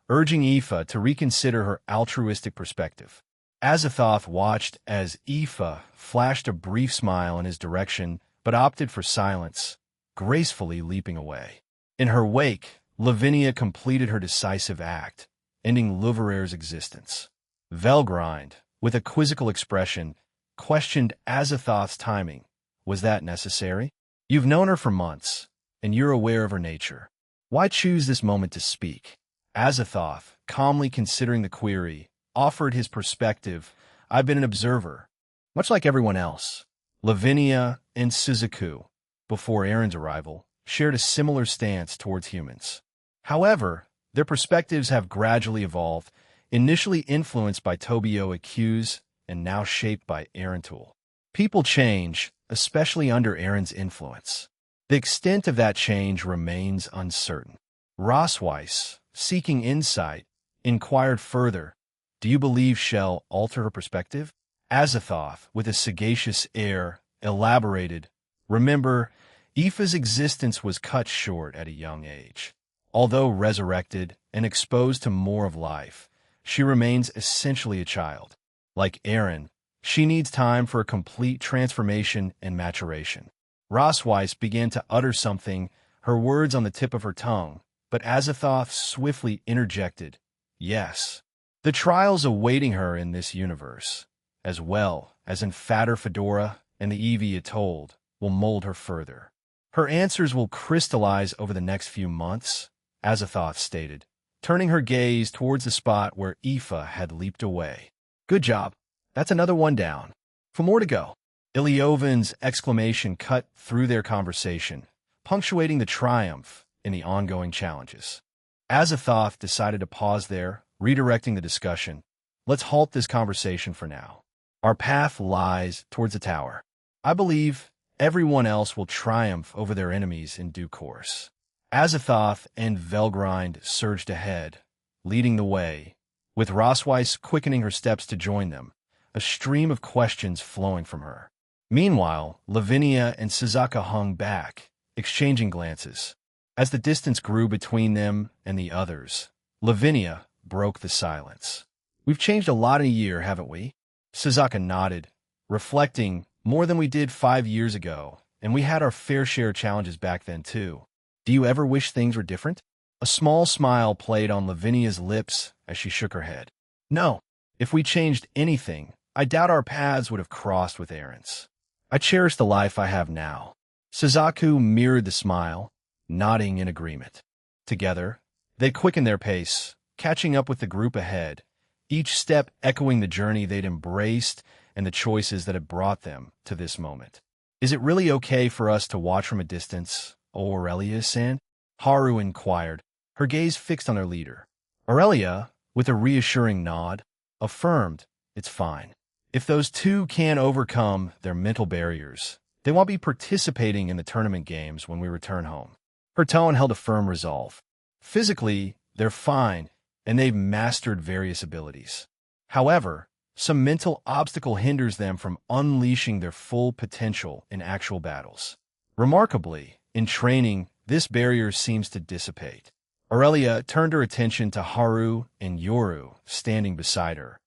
urging Aoife to reconsider her altruistic perspective. Azathoth watched as Aoife flashed a brief smile in his direction, but opted for silence, gracefully leaping away. In her wake, Lavinia completed her decisive act, ending Luvarer's existence. Velgrind, with a quizzical expression, questioned Azathoth's timing. Was that necessary? You've known her for months, and you're aware of her nature. Why choose this moment to speak? Azathoth, calmly considering the query, offered his perspective. I've been an observer, much like everyone else. Lavinia and Suzaku, before Aaron's arrival, shared a similar stance towards humans. However, their perspectives have gradually evolved, initially influenced by Tobio Accuse and now shaped by Aarontool. People change, especially under Aaron's influence. The extent of that change remains uncertain. Rossweiss, seeking insight, inquired further, do you believe she'll alter her perspective? Azathoth, with a sagacious air, elaborated, remember, Aoife's existence was cut short at a young age. Although resurrected and exposed to more of life, she remains essentially a child. Like Aaron, she needs time for a complete transformation and maturation. Rossweiss began to utter something, her words on the tip of her tongue, but Azathoth swiftly interjected, yes. The trials awaiting her in this universe, as well as in Fatter Fedora and the Eevee it told, will mold her further. Her answers will crystallize over the next few months, Azathoth stated, turning her gaze towards the spot where Aoife had leaped away. Good job. That's another one down. For more to go. Iliovin's exclamation cut through their conversation, punctuating the triumph in the ongoing challenges. Azathoth decided to pause there, redirecting the discussion. Let's halt this conversation for now. Our path lies towards the tower. I believe everyone else will triumph over their enemies in due course. Azathoth and Velgrind surged ahead, leading the way, with Rossweiss quickening her steps to join them, a stream of questions flowing from her. Meanwhile, Lavinia and Suzaku hung back, exchanging glances. As the distance grew between them and the others, Lavinia broke the silence. We've changed a lot in a year, haven't we? Suzaku nodded, reflecting, more than we did 5 years ago, and we had our fair share of challenges back then too. Do you ever wish things were different? A small smile played on Lavinia's lips as she shook her head. No, if we changed anything, I doubt our paths would have crossed with Aaron's. I cherish the life I have now. Suzaku mirrored the smile, nodding in agreement. Together, they quickened their pace, catching up with the group ahead, each step echoing the journey they'd embraced and the choices that had brought them to this moment. Is it really okay for us to watch from a distance, Aurelia-san? Haru inquired, her gaze fixed on their leader. Aurelia, with a reassuring nod, affirmed, it's fine. If those two can't overcome their mental barriers, they won't be participating in the tournament games when we return home. Her tone held a firm resolve. Physically, they're fine, and they've mastered various abilities. However, some mental obstacle hinders them from unleashing their full potential in actual battles. Remarkably, in training, this barrier seems to dissipate. Aurelia turned her attention to Haru and Yoru standing beside her,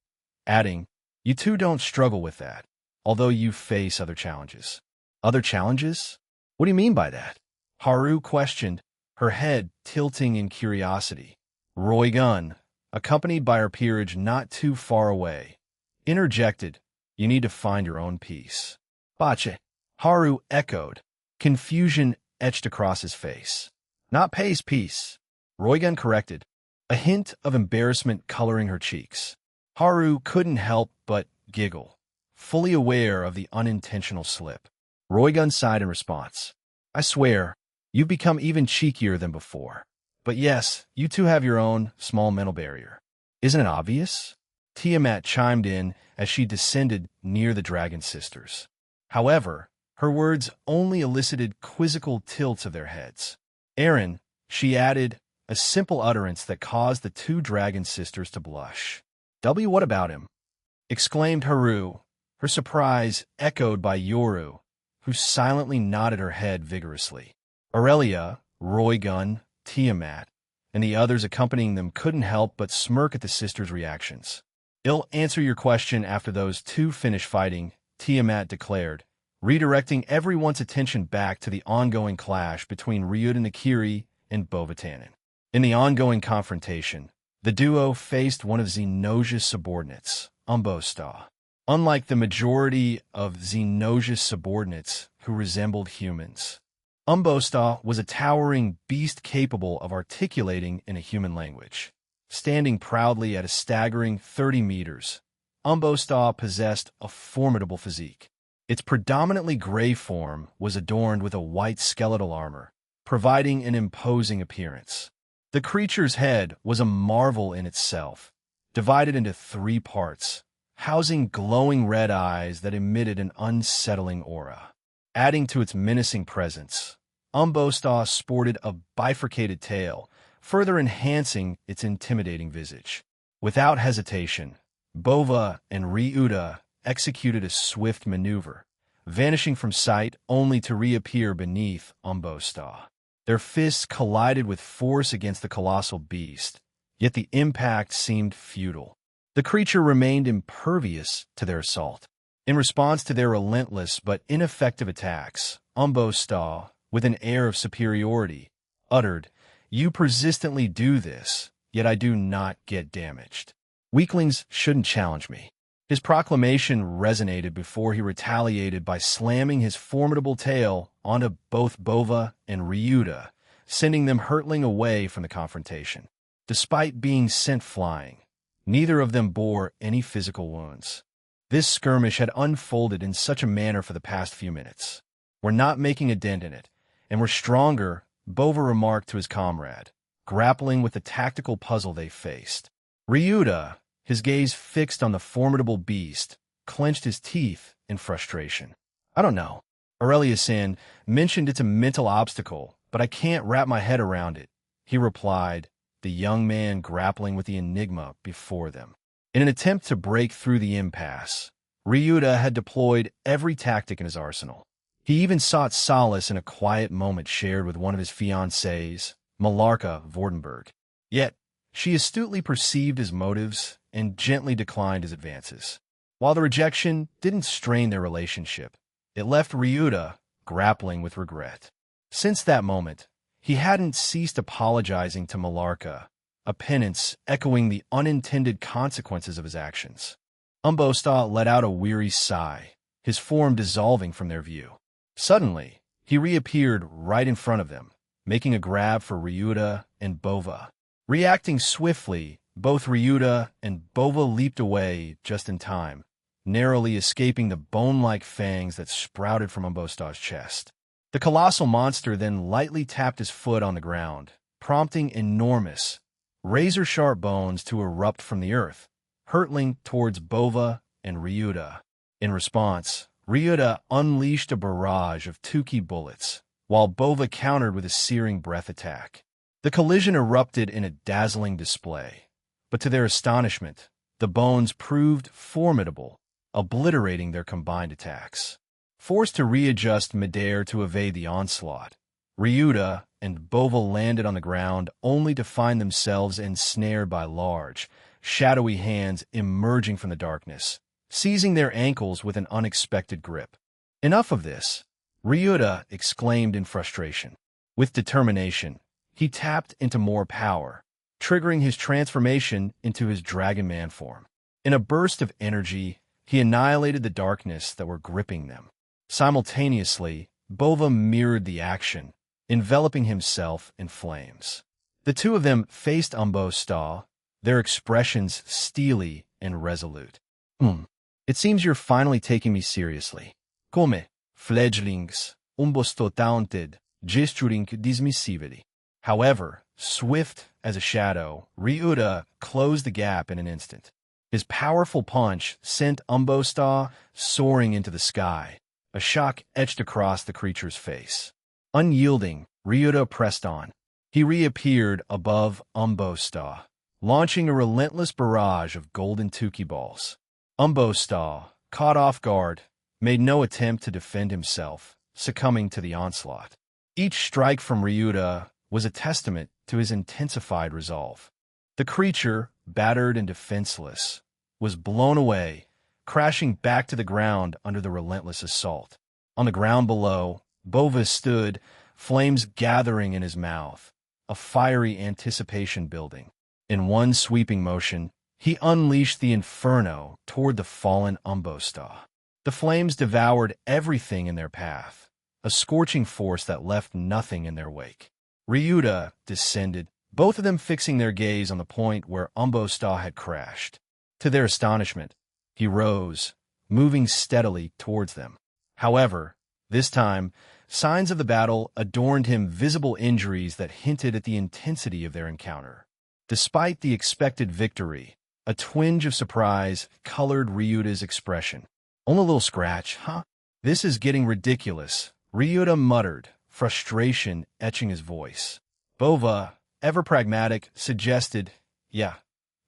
adding, "You two don't struggle with that, although you face other challenges." "Other challenges? What do you mean by that?" Haru questioned, her head tilting in curiosity. Roy Gunn, accompanied by her peerage not too far away, interjected, "You need to find your own peace." "Bache," Haru echoed, confusion etched across his face. "Not pace, peace," Roygun corrected, a hint of embarrassment coloring her cheeks. Haru couldn't help but giggle, fully aware of the unintentional slip. Roygun sighed in response. "I swear, you've become even cheekier than before. But yes, you two have your own small mental barrier. Isn't it obvious?" Tiamat chimed in as she descended near the Dragon Sisters. However, her words only elicited quizzical tilts of their heads. "Aaron," she added, a simple utterance that caused the two Dragon Sisters to blush. "What about him?" exclaimed Haru, her surprise echoed by Yoru, who silently nodded her head vigorously. Aurelia, Roygun, Tiamat, and the others accompanying them couldn't help but smirk at the sisters' reactions. "I'll answer your question after those two finish fighting," Tiamat declared, redirecting everyone's attention back to the ongoing clash between Ryuta Nakiri and Bovatanen. In the ongoing confrontation, the duo faced one of Zenosia's subordinates, Umbosta. Unlike the majority of Zenosia's subordinates who resembled humans, Umbosta was a towering beast capable of articulating in a human language. Standing proudly at a staggering 30 meters, Umbosta possessed a formidable physique. Its predominantly gray form was adorned with a white skeletal armor, providing an imposing appearance. The creature's head was a marvel in itself, divided into 3 parts, housing glowing red eyes that emitted an unsettling aura. Adding to its menacing presence, Umbosta sported a bifurcated tail, further enhancing its intimidating visage. Without hesitation, Bova and Ryuta executed a swift maneuver, vanishing from sight only to reappear beneath Umbosta. Their fists collided with force against the colossal beast, yet the impact seemed futile. The creature remained impervious to their assault. In response to their relentless but ineffective attacks, Umbosta, with an air of superiority, uttered, "You persistently do this, yet I do not get damaged. Weaklings shouldn't challenge me." His proclamation resonated before he retaliated by slamming his formidable tail onto both Bova and Ryuta, sending them hurtling away from the confrontation. Despite being sent flying, neither of them bore any physical wounds. This skirmish had unfolded in such a manner for the past few minutes. "We're not making a dent in it, and we're stronger," Bova remarked to his comrade, grappling with the tactical puzzle they faced. Ryuta, his gaze fixed on the formidable beast, clenched his teeth in frustration. "I don't know. Aurelia-san mentioned it's a mental obstacle, but I can't wrap my head around it," he replied, the young man grappling with the enigma before them. In an attempt to break through the impasse, Ryuta had deployed every tactic in his arsenal. He even sought solace in a quiet moment shared with one of his fiancées, Malarka Vordenberg. Yet, she astutely perceived his motives and gently declined his advances. While the rejection didn't strain their relationship, it left Ryuta grappling with regret. Since that moment, he hadn't ceased apologizing to Malarka, a penance echoing the unintended consequences of his actions. Umbosta let out a weary sigh, his form dissolving from their view. Suddenly, he reappeared right in front of them, making a grab for Ryuta and Bova. Reacting swiftly, both Ryuta and Bova leaped away just in time, narrowly escaping the bone-like fangs that sprouted from Umbosta's chest. The colossal monster then lightly tapped his foot on the ground, prompting enormous, razor-sharp bones to erupt from the earth, hurtling towards Bova and Ryuta. In response, Ryuta unleashed a barrage of 2k bullets, while Bova countered with a searing breath attack. The collision erupted in a dazzling display, but to their astonishment, the bones proved formidable, obliterating their combined attacks. Forced to readjust midair to evade the onslaught, Ryuta and Bova landed on the ground only to find themselves ensnared by large, shadowy hands emerging from the darkness, seizing their ankles with an unexpected grip. "Enough of this," Ryuta exclaimed in frustration. With determination, he tapped into more power, triggering his transformation into his Dragon Man form. In a burst of energy, he annihilated the darkness that were gripping them. Simultaneously, Bova mirrored the action, enveloping himself in flames. The two of them faced Umbo-sta, their expressions steely and resolute. It seems you're finally taking me seriously. Come, fledglings, Umbo-sto taunted, gesturing dismissively. However, swift as a shadow, Ryuta closed the gap in an instant. His powerful punch sent Umbo-sta soaring into the sky, a shock etched across the creature's face. Unyielding, Ryuta pressed on. He reappeared above Umbo-sta, launching a relentless barrage of golden Tuki balls. Umbo-sta, caught off guard, made no attempt to defend himself, succumbing to the onslaught. Each strike from Ryuta was a testament to his intensified resolve. The creature, battered and defenseless, was blown away, crashing back to the ground under the relentless assault. On the ground below, Bova stood, flames gathering in his mouth, a fiery anticipation building. In one sweeping motion, he unleashed the inferno toward the fallen Umbo-sta. The flames devoured everything in their path, a scorching force that left nothing in their wake. Ryuta descended, both of them fixing their gaze on the point where Umbo-sta had crashed. To their astonishment, he rose, moving steadily towards them. However, this time, signs of the battle adorned him visible injuries that hinted at the intensity of their encounter. Despite the expected victory, a twinge of surprise colored Ryuta's expression. "Only a little scratch, huh? This is getting ridiculous," Ryuta muttered, frustration etching his voice. Bova, ever pragmatic, suggested, "Yeah,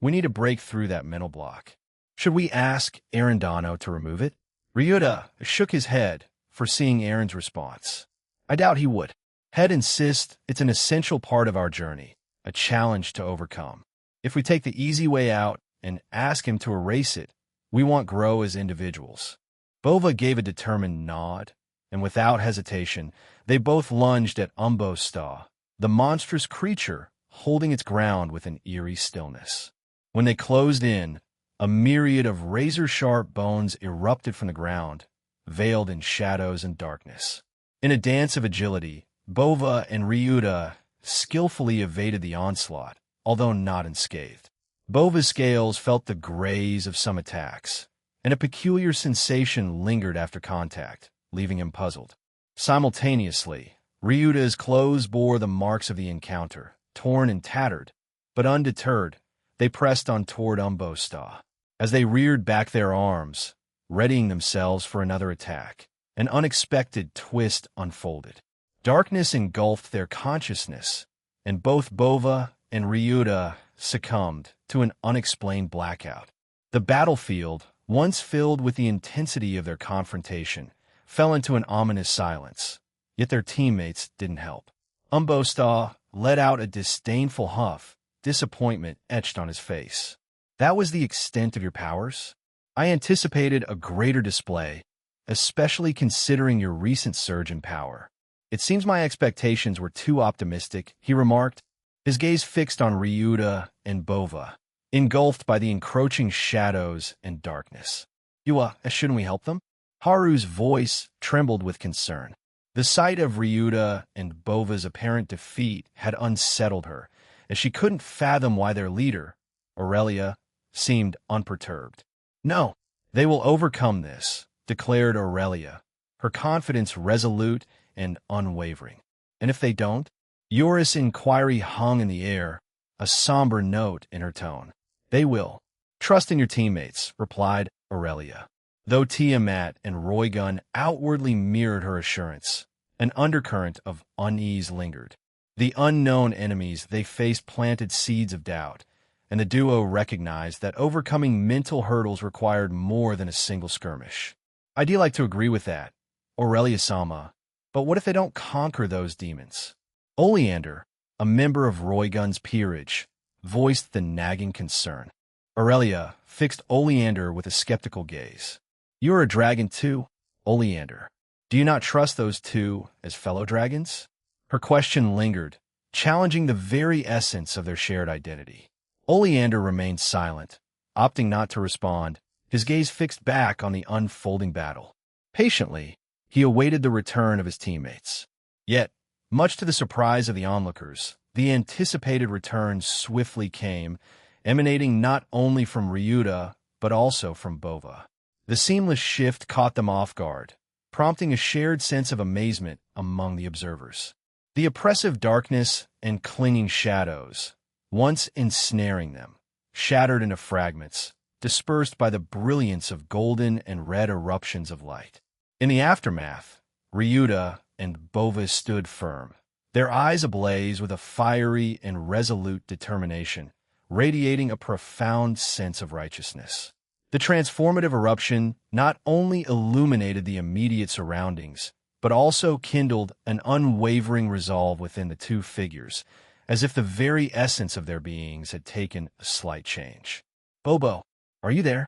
we need to break through that mental block. Should we ask Arendano to remove it?" Ryuta shook his head, foreseeing Aaron's response. "I doubt he would. Head insists it's an essential part of our journey, a challenge to overcome. If we take the easy way out and ask him to erase it, we won't grow as individuals." Bova gave a determined nod, and without hesitation, they both lunged at Umbo-sta, the monstrous creature holding its ground with an eerie stillness. When they closed in, a myriad of razor-sharp bones erupted from the ground, veiled in shadows and darkness. In a dance of agility, Bova and Ryuta skillfully evaded the onslaught, although not unscathed. Bova's scales felt the graze of some attacks, and a peculiar sensation lingered after contact, leaving him puzzled. Simultaneously, Ryuta's clothes bore the marks of the encounter, torn and tattered, but undeterred, they pressed on toward Umbo-sta. As they reared back their arms, readying themselves for another attack, an unexpected twist unfolded. Darkness engulfed their consciousness, and both Bova and Ryuta succumbed to an unexplained blackout. The battlefield, once filled with the intensity of their confrontation, fell into an ominous silence, yet their teammates didn't help. Umbo-sta let out a disdainful huff, disappointment etched on his face. "That was the extent of your powers? I anticipated a greater display, especially considering your recent surge in power. It seems my expectations were too optimistic," he remarked, his gaze fixed on Ryuta and Bova, engulfed by the encroaching shadows and darkness. Shouldn't we help them?" Haru's voice trembled with concern. The sight of Ryuta and Bova's apparent defeat had unsettled her, as she couldn't fathom why their leader, Aurelia, seemed unperturbed. "No, they will overcome this," declared Aurelia, her confidence resolute and unwavering. "And if they don't?" Yoris' inquiry hung in the air, a somber note in her tone. "They will. Trust in your teammates," replied Aurelia. Though Tiamat and Roygun outwardly mirrored her assurance, an undercurrent of unease lingered. The unknown enemies they faced planted seeds of doubt, and the duo recognized that overcoming mental hurdles required more than a single skirmish. "I'd like to agree with that, Aurelia-sama," But what if they don't conquer those demons? Oleander, a member of Roygun's peerage, voiced the nagging concern. Aurelia fixed Oleander with a skeptical gaze. You are a dragon too, Oleander. Do you not trust those two as fellow dragons? Her question lingered, challenging the very essence of their shared identity. Oleander remained silent, opting not to respond, his gaze fixed back on the unfolding battle. Patiently, he awaited the return of his teammates. Yet, much to the surprise of the onlookers, the anticipated return swiftly came, emanating not only from Ryuta, but also from Bova. The seamless shift caught them off guard, prompting a shared sense of amazement among the observers. The oppressive darkness and clinging shadows, once ensnaring them, shattered into fragments, dispersed by the brilliance of golden and red eruptions of light. In the aftermath, Ryuta and Bova stood firm, their eyes ablaze with a fiery and resolute determination, radiating a profound sense of righteousness. The transformative eruption not only illuminated the immediate surroundings, but also kindled an unwavering resolve within the two figures, as if the very essence of their beings had taken a slight change. "Bobo, are you there?"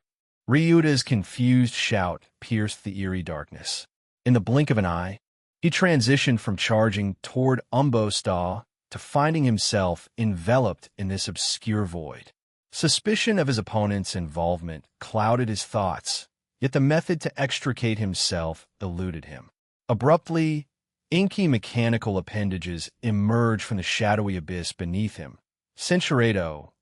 Ryuta's confused shout pierced the eerie darkness. In the blink of an eye, he transitioned from charging toward Umbo-sta to finding himself enveloped in this obscure void. Suspicion of his opponent's involvement clouded his thoughts, yet the method to extricate himself eluded him. Abruptly, inky mechanical appendages emerged from the shadowy abyss beneath him. Censuredo,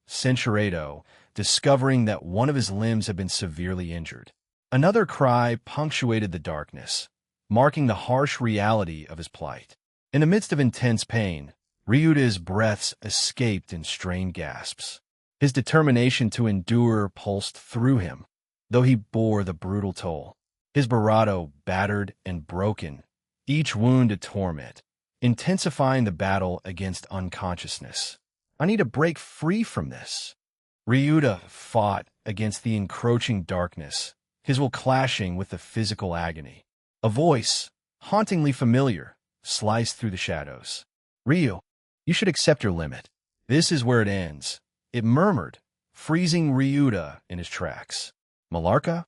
discovering that one of his limbs had been severely injured. Another cry punctuated the darkness, marking the harsh reality of his plight. In the midst of intense pain, Ryuta's breaths escaped in strained gasps. His determination to endure pulsed through him, though he bore the brutal toll. His barato battered and broken, each wound a torment, intensifying the battle against unconsciousness. "I need to break free from this." Ryuta fought against the encroaching darkness, his will clashing with the physical agony. A voice, hauntingly familiar, sliced through the shadows. "Ryu, you should accept your limit. This is where it ends," it murmured, freezing Ryuta in his tracks. "Malarka?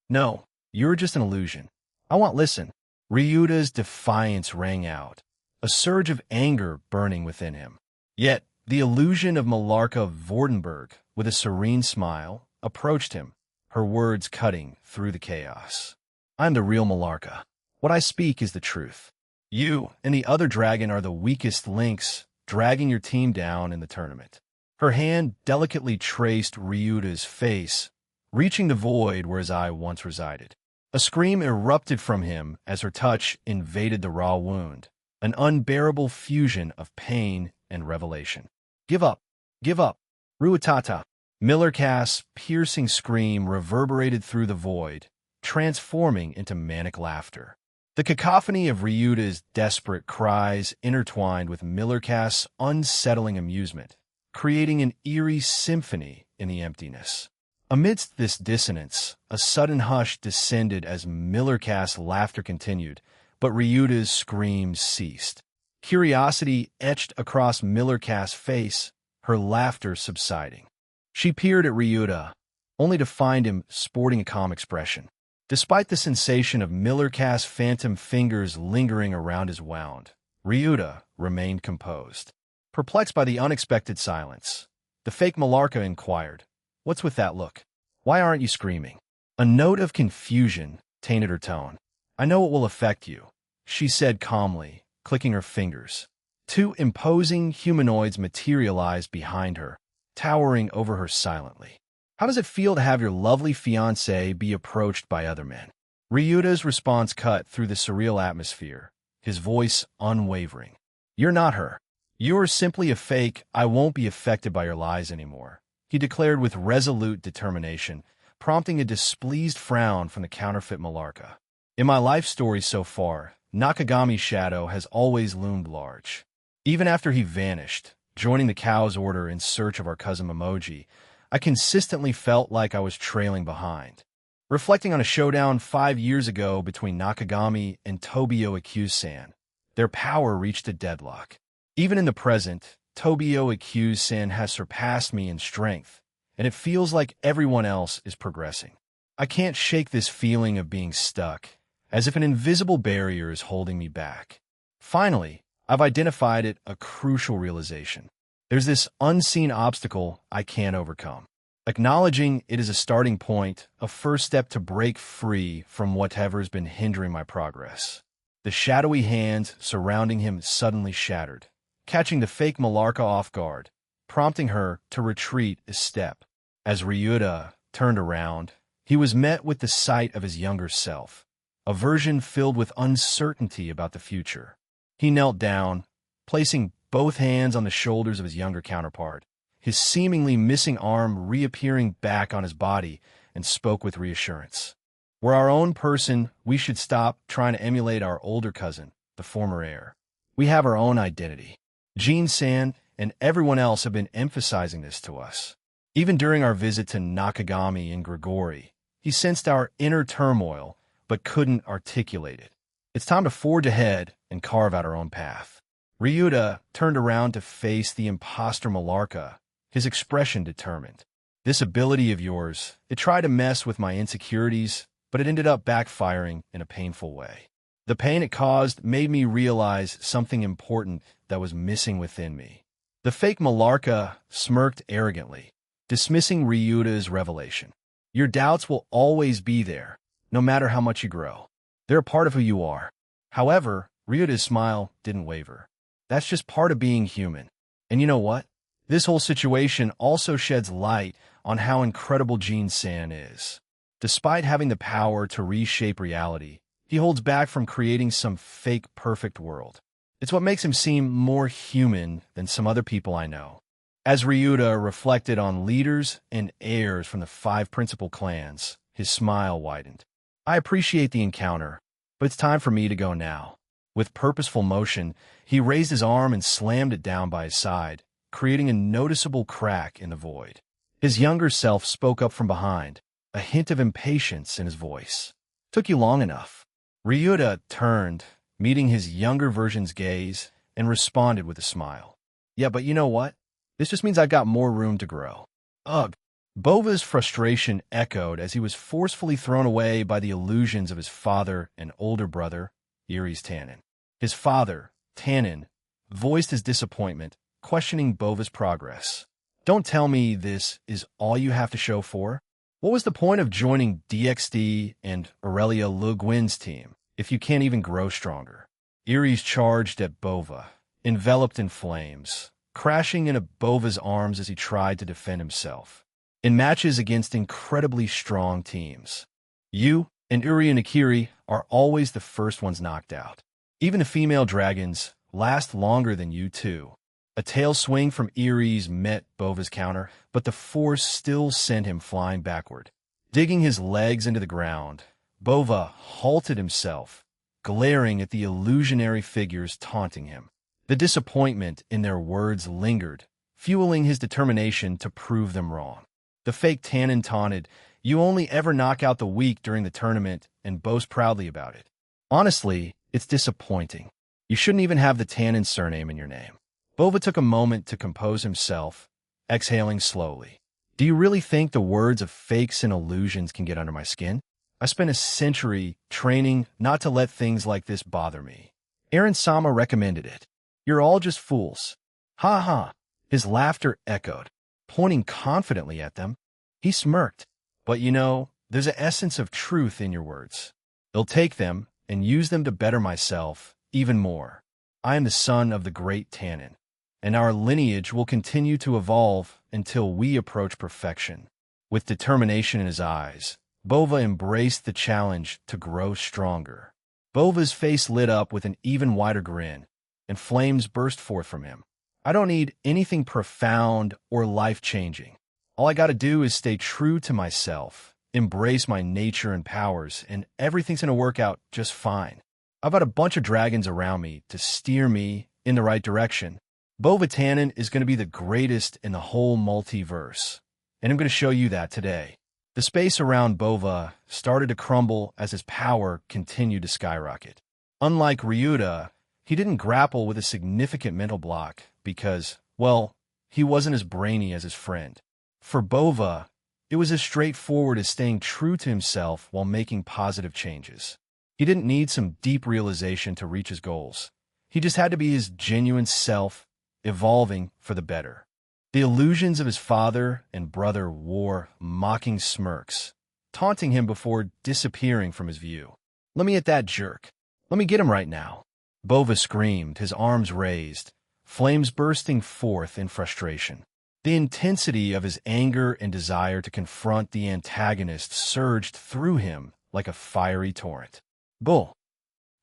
No, you're just an illusion. I won't listen." Ryuta's defiance rang out, a surge of anger burning within him. Yet, the illusion of Malarka Vordenberg, with a serene smile, approached him, her words cutting through the chaos. "I'm the real Malarka. What I speak is the truth. You and the other dragon are the weakest links, dragging your team down in the tournament." Her hand delicately traced Ryuta's face, reaching the void where his eye once resided. A scream erupted from him as her touch invaded the raw wound, an unbearable fusion of pain and revelation. "Give up! Give up! Ruatata!" Millercast's piercing scream reverberated through the void, transforming into manic laughter. The cacophony of Ryuta's desperate cries intertwined with Millercast's unsettling amusement, creating an eerie symphony in the emptiness. Amidst this dissonance, a sudden hush descended as Millercast's laughter continued, but Ryuta's screams ceased. Curiosity etched across Millercast's face, her laughter subsiding. She peered at Ryuta, only to find him sporting a calm expression. Despite the sensation of Millercast's phantom fingers lingering around his wound, Ryuta remained composed. Perplexed by the unexpected silence, the fake Malarka inquired, "What's with that look? Why aren't you screaming?" A note of confusion tainted her tone. "I know it will affect you," she said calmly, clicking her fingers. Two imposing humanoids materialized behind her, towering over her silently. "How does it feel to have your lovely fiancé be approached by other men?" Ryuta's response cut through the surreal atmosphere, his voice unwavering. "You're not her. You're simply a fake. I won't be affected by your lies anymore," he declared with resolute determination, prompting a displeased frown from the counterfeit Malarka. "In my life story so far, Nakagami's shadow has always loomed large. Even after he vanished, joining the Cow's Order in search of our cousin Momoji, I consistently felt like I was trailing behind. Reflecting on a showdown 5 years ago between Nakagami and Tobio Accused-san, Their power reached a deadlock. Even in the present, Tobio San has surpassed me in strength, and it feels like everyone else is progressing. I can't shake this feeling of being stuck, as if an invisible barrier is holding me back. Finally, I've identified it, a crucial realization. There's this unseen obstacle I can't overcome. Acknowledging it is a starting point, a first step to break free from whatever's been hindering my progress. The shadowy hands surrounding him suddenly shattered, catching the fake Malarka off guard, prompting her to retreat a step. As Ryuta turned around, he was met with the sight of his younger self, a version filled with uncertainty about the future. He knelt down, placing both hands on the shoulders of his younger counterpart, his seemingly missing arm reappearing back on his body, and spoke with reassurance. We're our own person. We should stop trying to emulate our older cousin, the former heir. We have our own identity. Jin-san and everyone else have been emphasizing this to us. Even during our visit to Nakagami and Grigori, he sensed our inner turmoil, but couldn't articulate it. It's time to forge ahead and carve out our own path. Ryuta turned around to face the imposter Malarka, his expression determined. This ability of yours, it tried to mess with my insecurities, but it ended up backfiring in a painful way. The pain it caused made me realize something important that was missing within me. The fake Malarka smirked arrogantly, dismissing Ryuta's revelation. Your doubts will always be there, no matter how much you grow. They're a part of who you are. However, Ryuta's smile didn't waver. That's just part of being human. And you know what? This whole situation also sheds light on how incredible Jin-san is. Despite having the power to reshape reality, he holds back from creating some fake perfect world. It's what makes him seem more human than some other people I know. As Ryuta reflected on leaders and heirs from the 5 principal clans, his smile widened. I appreciate the encounter, but it's time for me to go now. With purposeful motion, he raised his arm and slammed it down by his side, creating a noticeable crack in the void. His younger self spoke up from behind, a hint of impatience in his voice. Took you long enough. Ryuta turned, meeting his younger version's gaze, and responded with a smile. Yeah, but you know what? This just means I've got more room to grow. Ugh. Bova's frustration echoed as he was forcefully thrown away by the illusions of his father and older brother, Iri's Tannen. His father, Tannen, voiced his disappointment, questioning Bova's progress. Don't tell me this is all you have to show for? What was the point of joining DXD and Aurelia Le Guin's team if you can't even grow stronger? Iris charged at Bova, enveloped in flames, crashing into Bova's arms as he tried to defend himself. In matches against incredibly strong teams, you and Uri and Akiri are always the first ones knocked out. Even the female dragons last longer than you two. A tail swing from Iris met Bova's counter, but the force still sent him flying backward. Digging his legs into the ground, Bova halted himself, glaring at the illusionary figures taunting him. The disappointment in their words lingered, fueling his determination to prove them wrong. The fake Tannen taunted, "You only ever knock out the weak during the tournament," and boast proudly about it. Honestly, it's disappointing. You shouldn't even have the Tannen surname in your name. Bova took a moment to compose himself, exhaling slowly. Do you really think the words of fakes and illusions can get under my skin? I spent a century training not to let things like this bother me. Aaron Sama recommended it. You're all just fools. Ha ha. His laughter echoed, pointing confidently at them. He smirked. But you know, there's an essence of truth in your words. I'll take them and use them to better myself even more. I am the son of the great Tannen, and our lineage will continue to evolve until we approach perfection. With determination in his eyes, Bova embraced the challenge to grow stronger. Bova's face lit up with an even wider grin, and flames burst forth from him. I don't need anything profound or life-changing. All I gotta do is stay true to myself, embrace my nature and powers, and everything's gonna work out just fine. I've got a bunch of dragons around me to steer me in the right direction. Bova Tannen is going to be the greatest in the whole multiverse, and I'm going to show you that today. The space around Bova started to crumble as his power continued to skyrocket. Unlike Ryuta, He didn't grapple with a significant mental block because, well, he wasn't as brainy as his friend. For Bova, it was as straightforward as staying true to himself while making positive changes. He didn't need some deep realization to reach his goals. He just had to be his genuine self, evolving for the better. The illusions of his father and brother wore mocking smirks, taunting him before disappearing from his view. "Let me at that jerk. Let me get him right now." Bova screamed, his arms raised, flames bursting forth in frustration. The intensity of his anger and desire to confront the antagonist surged through him like a fiery torrent. "Bull!"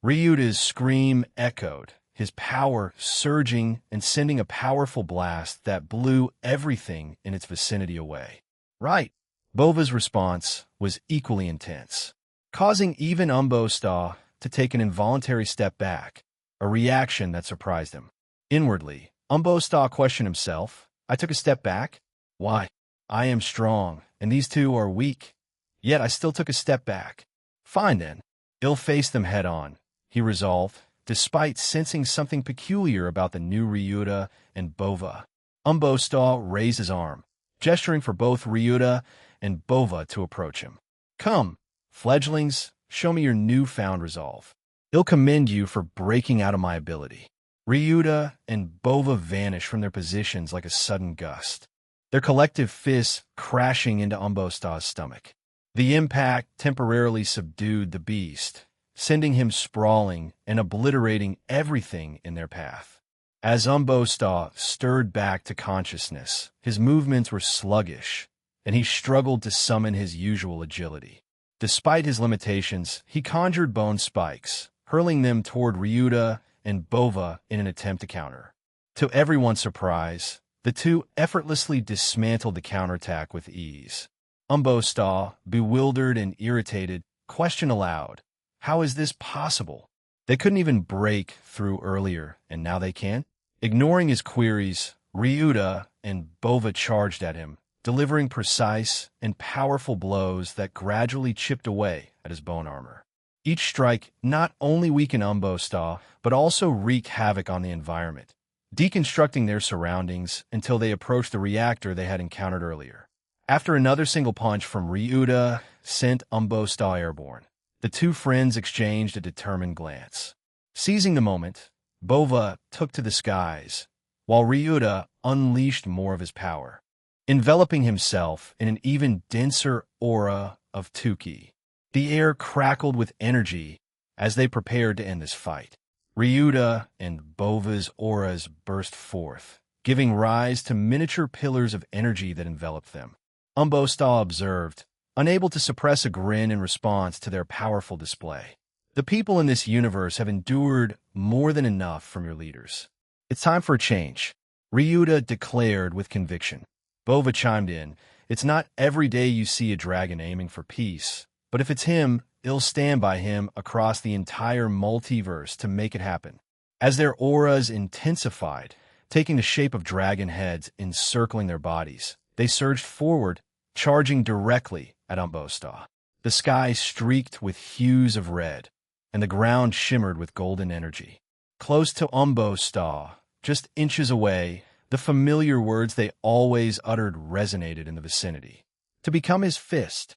Ryuta's scream echoed, his power surging and sending a powerful blast that blew everything in its vicinity away. "Right!" Bova's response was equally intense, causing even Umbosta to take an involuntary step back, a reaction that surprised him. Inwardly, Umbosta questioned himself. "I took a step back? Why? I am strong, and these two are weak. Yet I still took a step back. Fine then. I'll face them head-on," he resolved, despite sensing something peculiar about the new Ryuta and Bova. Umbosta raised his arm, gesturing for both Ryuta and Bova to approach him. "Come, fledglings, show me your newfound resolve. I'll commend you for breaking out of my ability." Ryuta and Bova vanished from their positions like a sudden gust, their collective fists crashing into Umbosta's stomach. The impact temporarily subdued the beast, sending him sprawling and obliterating everything in their path. As Umbosta stirred back to consciousness, his movements were sluggish, and he struggled to summon his usual agility. Despite his limitations, he conjured bone spikes, hurling them toward Ryuta and Bova in an attempt to counter. To everyone's surprise, the two effortlessly dismantled the counterattack with ease. Umbosta, bewildered and irritated, questioned aloud, "How is this possible? They couldn't even break through earlier, and now they can?" Ignoring his queries, Ryuta and Bova charged at him, delivering precise and powerful blows that gradually chipped away at his bone armor. Each strike not only weakened Umbosta, but also wreaked havoc on the environment, deconstructing their surroundings until they approached the reactor they had encountered earlier. After another single punch from Ryuta sent Umbosta airborne, the two friends exchanged a determined glance. Seizing the moment, Bova took to the skies, while Ryuta unleashed more of his power, enveloping himself in an even denser aura of 10k. The air crackled with energy as they prepared to end this fight. Ryuta and Bova's auras burst forth, giving rise to miniature pillars of energy that enveloped them. Umbosta observed, unable to suppress a grin in response to their powerful display. "The people in this universe have endured more than enough from your leaders. It's time for a change," Ryuta declared with conviction. Bova chimed in, "It's not every day you see a dragon aiming for peace, but if it's him, it'll stand by him across the entire multiverse to make it happen." As their auras intensified, taking the shape of dragon heads encircling their bodies, they surged forward, charging directly at Umbosta. The sky streaked with hues of red, and the ground shimmered with golden energy. Close to Umbosta, just inches away, the familiar words they always uttered resonated in the vicinity. "To become his fist,"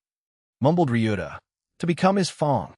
mumbled Ryuta. "To become his fang,"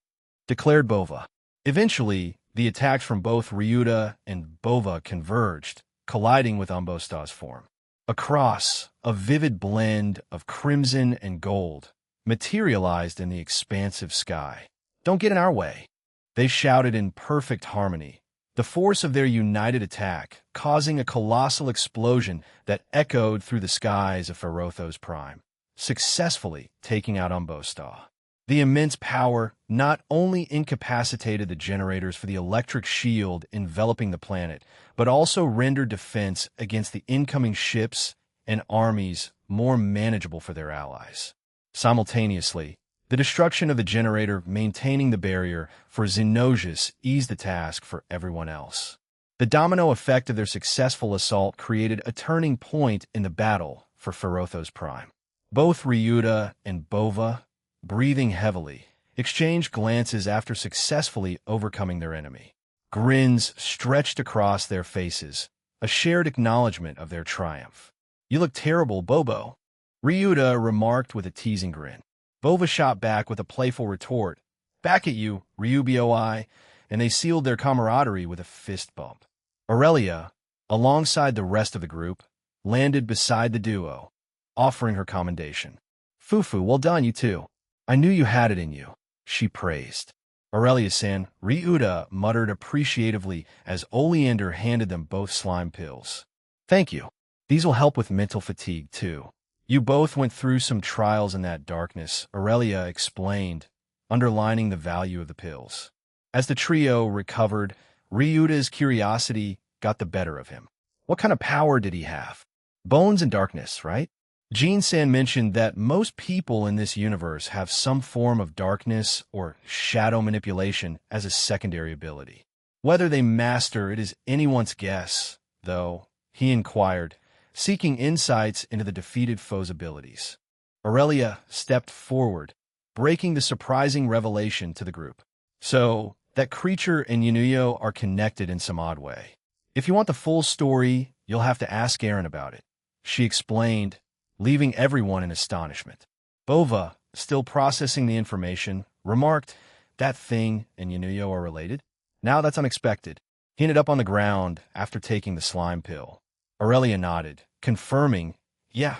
declared Bova. Eventually, the attacks from both Ryuta and Bova converged, colliding with Umbosta's form. A cross, a vivid blend of crimson and gold, materialized in the expansive sky. "Don't get in our way," they shouted in perfect harmony, the force of their united attack causing a colossal explosion that echoed through the skies of Ferothos Prime, successfully taking out Umbosta. The immense power not only incapacitated the generators for the electric shield enveloping the planet, but also rendered defense against the incoming ships and armies more manageable for their allies. Simultaneously, the destruction of the generator maintaining the barrier for Xenosius eased the task for everyone else. The domino effect of their successful assault created a turning point in the battle for Ferothos Prime. Both Ryuta and Bova, breathing heavily, exchanged glances after successfully overcoming their enemy. Grins stretched across their faces, a shared acknowledgement of their triumph. "You look terrible, Bobo," Ryuta remarked with a teasing grin. Bova shot back with a playful retort. "Back at you, Ryuboi," and they sealed their camaraderie with a fist bump. Aurelia, alongside the rest of the group, landed beside the duo, offering her commendation. "Fufu, well done, you two. I knew you had it in you," she praised. Aurelia-san, Ryuta muttered appreciatively as Oleander handed them both slime pills. "Thank you. These will help with mental fatigue, too. You both went through some trials in that darkness," Aurelia explained, underlining the value of the pills. As the trio recovered, Ryuta's curiosity got the better of him. What kind of power did he have? Bones and darkness, right? Jean-san mentioned that most people in this universe have some form of darkness or shadow manipulation as a secondary ability. Whether they master it is anyone's guess, though, he inquired, seeking insights into the defeated foe's abilities. Aurelia stepped forward, breaking the surprising revelation to the group. "So, that creature and Yunuyo are connected in some odd way. If you want the full story, you'll have to ask Aaron about it," she explained, leaving everyone in astonishment. Bova, still processing the information, remarked, "That thing and Yunuyo are related? Now that's unexpected." He ended up on the ground after taking the slime pill. Aurelia nodded, confirming, "Yeah,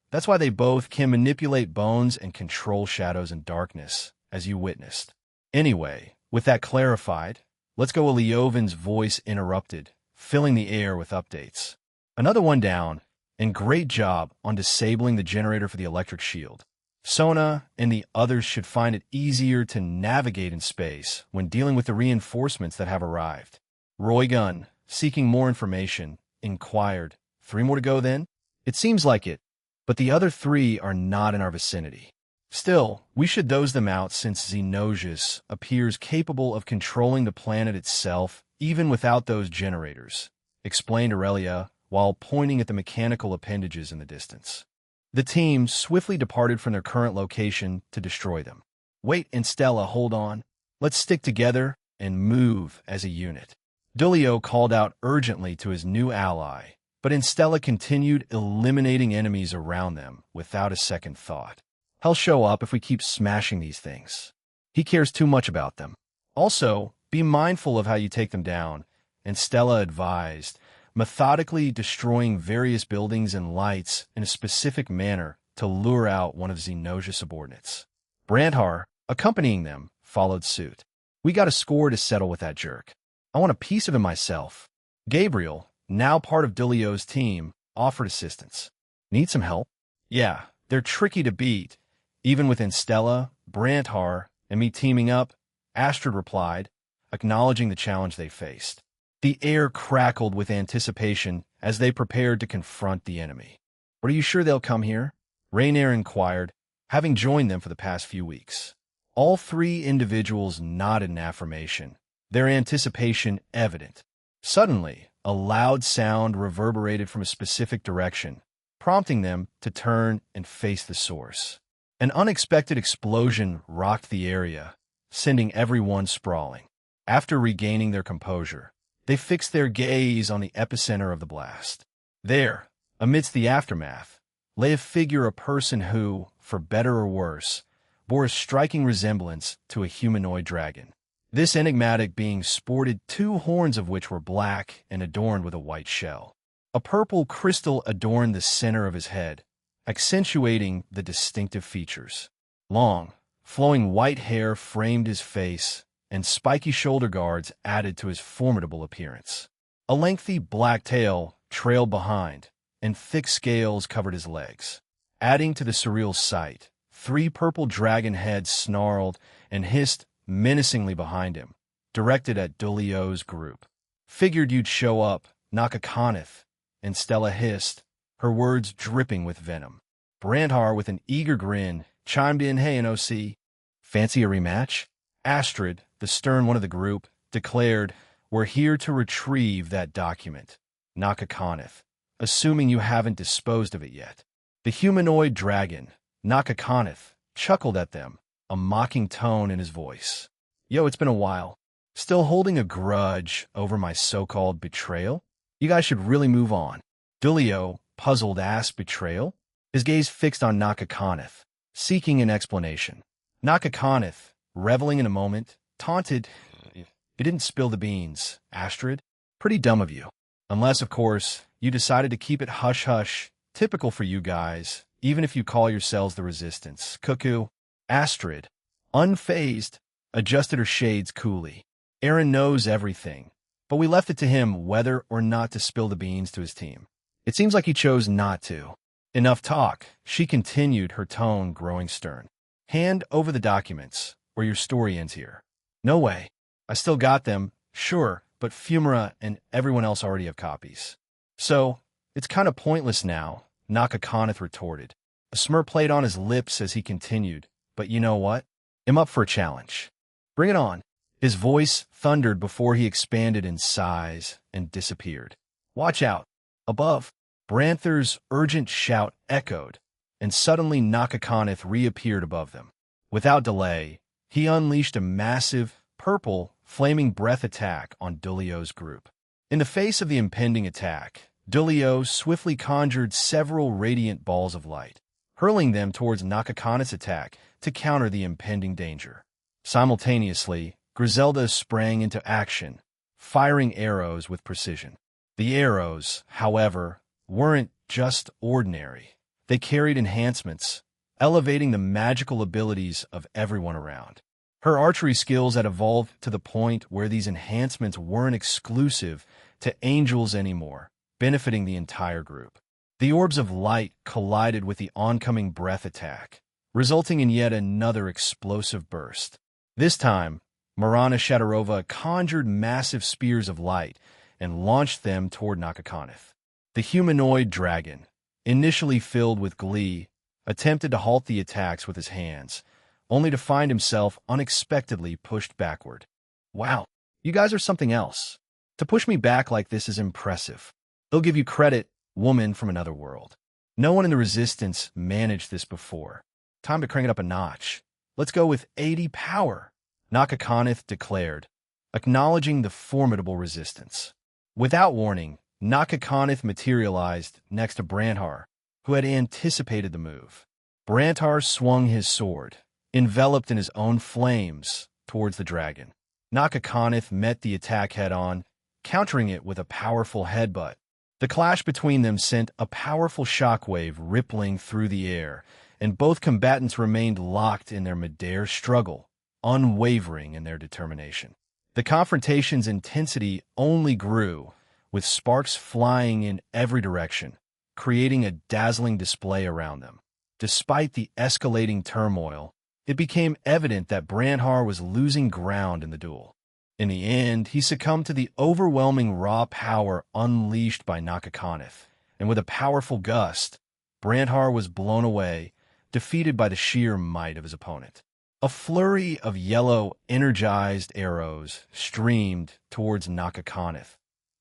that's why they both can manipulate bones and control shadows and darkness, as you witnessed. Anyway, with that clarified, let's go." Leovin's voice interrupted, filling the air with updates. "Another one down, and great job on disabling the generator for the electric shield. Sona and the others should find it easier to navigate in space when dealing with the reinforcements that have arrived." Roygun, seeking more information, inquired, "3 more to go then?" "It seems like it, but the other 3 are not in our vicinity. Still, we should dose them out since Xenosius appears capable of controlling the planet itself even without those generators," explained Aurelia while pointing at the mechanical appendages in the distance. The team swiftly departed from their current location to destroy them. "Wait, and Stella, hold on. Let's stick together and move as a unit," Dulio called out urgently to his new ally, but Instella continued eliminating enemies around them without a second thought. "He'll show up if we keep smashing these things. He cares too much about them. Also, be mindful of how you take them down," Instella advised, methodically destroying various buildings and lights in a specific manner to lure out one of Xenosia's subordinates. Brandhar, accompanying them, followed suit. "We got a score to settle with that jerk. I want a piece of him myself." Gabriel, now part of Dulio's team, offered assistance. "Need some help?" "Yeah, they're tricky to beat, even with Instella, Brandhar, and me teaming up," Astrid replied, acknowledging the challenge they faced. The air crackled with anticipation as they prepared to confront the enemy. "But are you sure they'll come here?" Rainier inquired, having joined them for the past few weeks. All 3 individuals nodded in affirmation, their anticipation evident. Suddenly, a loud sound reverberated from a specific direction, prompting them to turn and face the source. An unexpected explosion rocked the area, sending everyone sprawling. After regaining their composure, they fixed their gaze on the epicenter of the blast. There, amidst the aftermath, lay a figure, a person who, for better or worse, bore a striking resemblance to a humanoid dragon. This enigmatic being sported 2 horns of which were black and adorned with a white shell. A purple crystal adorned the center of his head, accentuating the distinctive features. Long, flowing white hair framed his face, and spiky shoulder guards added to his formidable appearance. A lengthy black tail trailed behind, and thick scales covered his legs. Adding to the surreal sight, 3 purple dragon heads snarled and hissed menacingly behind him, directed at Dulio's group. "Figured you'd show up, Nakakoneth," and Stella hissed, her words dripping with venom. Brandhar, with an eager grin, chimed in, "Hey, NOC, fancy a rematch?" Astrid, the stern one of the group, declared, "We're here to retrieve that document, Nakakoneth, assuming you haven't disposed of it yet." The humanoid dragon, Nakakoneth, chuckled at them, a mocking tone in his voice. "Yo, it's been a while. Still holding a grudge over my so-called betrayal? You guys should really move on. Dulio, puzzled, asked, betrayal? His gaze fixed on Nakakoneth, seeking an explanation. Nakakoneth, reveling in a moment, taunted, "You didn't spill the beans, Astrid. Pretty dumb of you. Unless, of course, you decided to keep it hush-hush, typical for you guys, even if you call yourselves the Resistance. Cuckoo." Astrid, unfazed, adjusted her shades coolly. Aaron knows everything, but we left it to him whether or not to spill the beans to his team. It seems like he chose not to. Enough talk, she continued, her tone growing stern. Hand over the documents, or your story ends here. No way. I still got them, sure, but Fumara and everyone else already have copies. So, it's kind of pointless now, Nakakoneth retorted. A smirk played on his lips as he continued, but you know what? I'm up for a challenge. Bring it on. His voice thundered before he expanded in size and disappeared. Watch out. Above, Branther's urgent shout echoed, and suddenly Nakakoneth reappeared above them. Without delay, he unleashed a massive, purple, flaming breath attack on Dulio's group. In the face of the impending attack, Dulio swiftly conjured several radiant balls of light, hurling them towards Nakakoneth's attack to counter the impending danger. Simultaneously, Griselda sprang into action, firing arrows with precision. The arrows, however, weren't just ordinary. They carried enhancements, elevating the magical abilities of everyone around. Her archery skills had evolved to the point where these enhancements weren't exclusive to angels anymore, benefiting the entire group. The orbs of light collided with the oncoming breath attack, resulting in yet another explosive burst. This time, Marana Shadorova conjured massive spears of light and launched them toward Nakakoneth. The humanoid dragon, initially filled with glee, attempted to halt the attacks with his hands, only to find himself unexpectedly pushed backward. Wow, you guys are something else. To push me back like this is impressive. They'll give you credit, woman from another world. No one in the Resistance managed this before. Time to crank it up a notch. Let's go with 80 power, Nakakoneth declared, acknowledging the formidable resistance. Without warning, Nakakoneth materialized next to Brantar, who had anticipated the move. Brantar swung his sword, enveloped in his own flames, towards the dragon. Nakakoneth met the attack head-on, countering it with a powerful headbutt. The clash between them sent a powerful shockwave rippling through the air, and both combatants remained locked in their mid-air struggle, unwavering in their determination. The confrontation's intensity only grew, with sparks flying in every direction, creating a dazzling display around them. Despite the escalating turmoil, it became evident that Brantar was losing ground in the duel. In the end, he succumbed to the overwhelming raw power unleashed by Nakakoneth, and with a powerful gust, Brantar was blown away, defeated by the sheer might of his opponent. A flurry of yellow, energized arrows streamed towards Nakakoneth,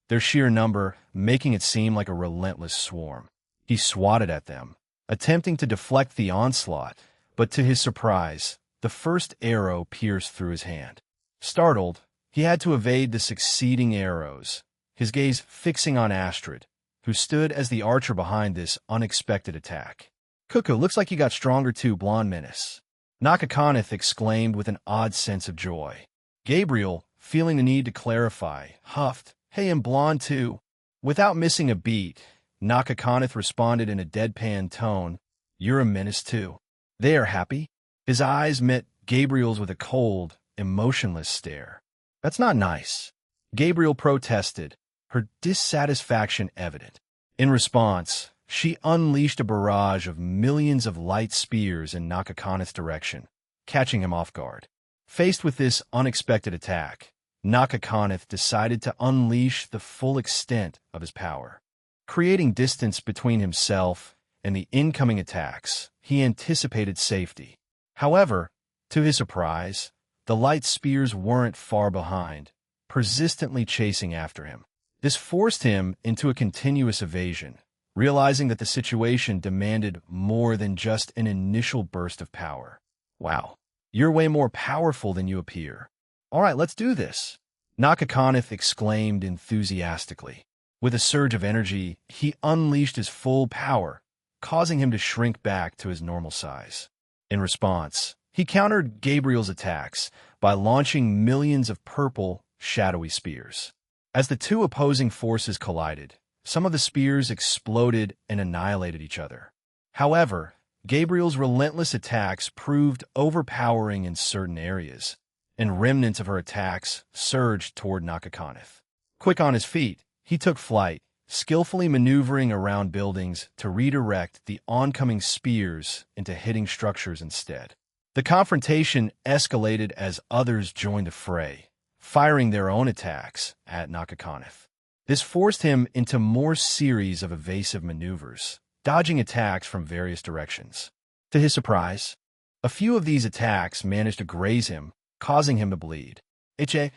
their sheer number making it seem like a relentless swarm. He swatted at them, attempting to deflect the onslaught, but to his surprise, the first arrow pierced through his hand. Startled, he had to evade the succeeding arrows, his gaze fixing on Astrid, who stood as the archer behind this unexpected attack. "Cuckoo, looks like you got stronger too, blonde menace," Nakakoneth exclaimed with an odd sense of joy. Gabriel, feeling the need to clarify, huffed, "Hey, I'm blonde too." Without missing a beat, Nakakoneth responded in a deadpan tone, "You're a menace too." "They are happy." His eyes met Gabriel's with a cold, emotionless stare. "That's not nice." Gabriel protested, her dissatisfaction evident. In response, she unleashed a barrage of millions of light spears in Nakakoneth's direction, catching him off guard. Faced with this unexpected attack, Nakakoneth decided to unleash the full extent of his power. Creating distance between himself and the incoming attacks, he anticipated safety. However, to his surprise, the light spears weren't far behind, persistently chasing after him. This forced him into a continuous evasion, realizing that the situation demanded more than just an initial burst of power. "Wow, you're way more powerful than you appear. All right, let's do this." Nakakoneth exclaimed enthusiastically. With a surge of energy, he unleashed his full power, causing him to shrink back to his normal size. In response, he countered Gabriel's attacks by launching millions of purple, shadowy spears. As the two opposing forces collided, some of the spears exploded and annihilated each other. However, Gabriel's relentless attacks proved overpowering in certain areas, and remnants of her attacks surged toward Nakakoneth. Quick on his feet, he took flight, skillfully maneuvering around buildings to redirect the oncoming spears into hitting structures instead. The confrontation escalated as others joined the fray, firing their own attacks at Nakakoneth. This forced him into more series of evasive maneuvers, dodging attacks from various directions. To his surprise, a few of these attacks managed to graze him, causing him to bleed. Okay,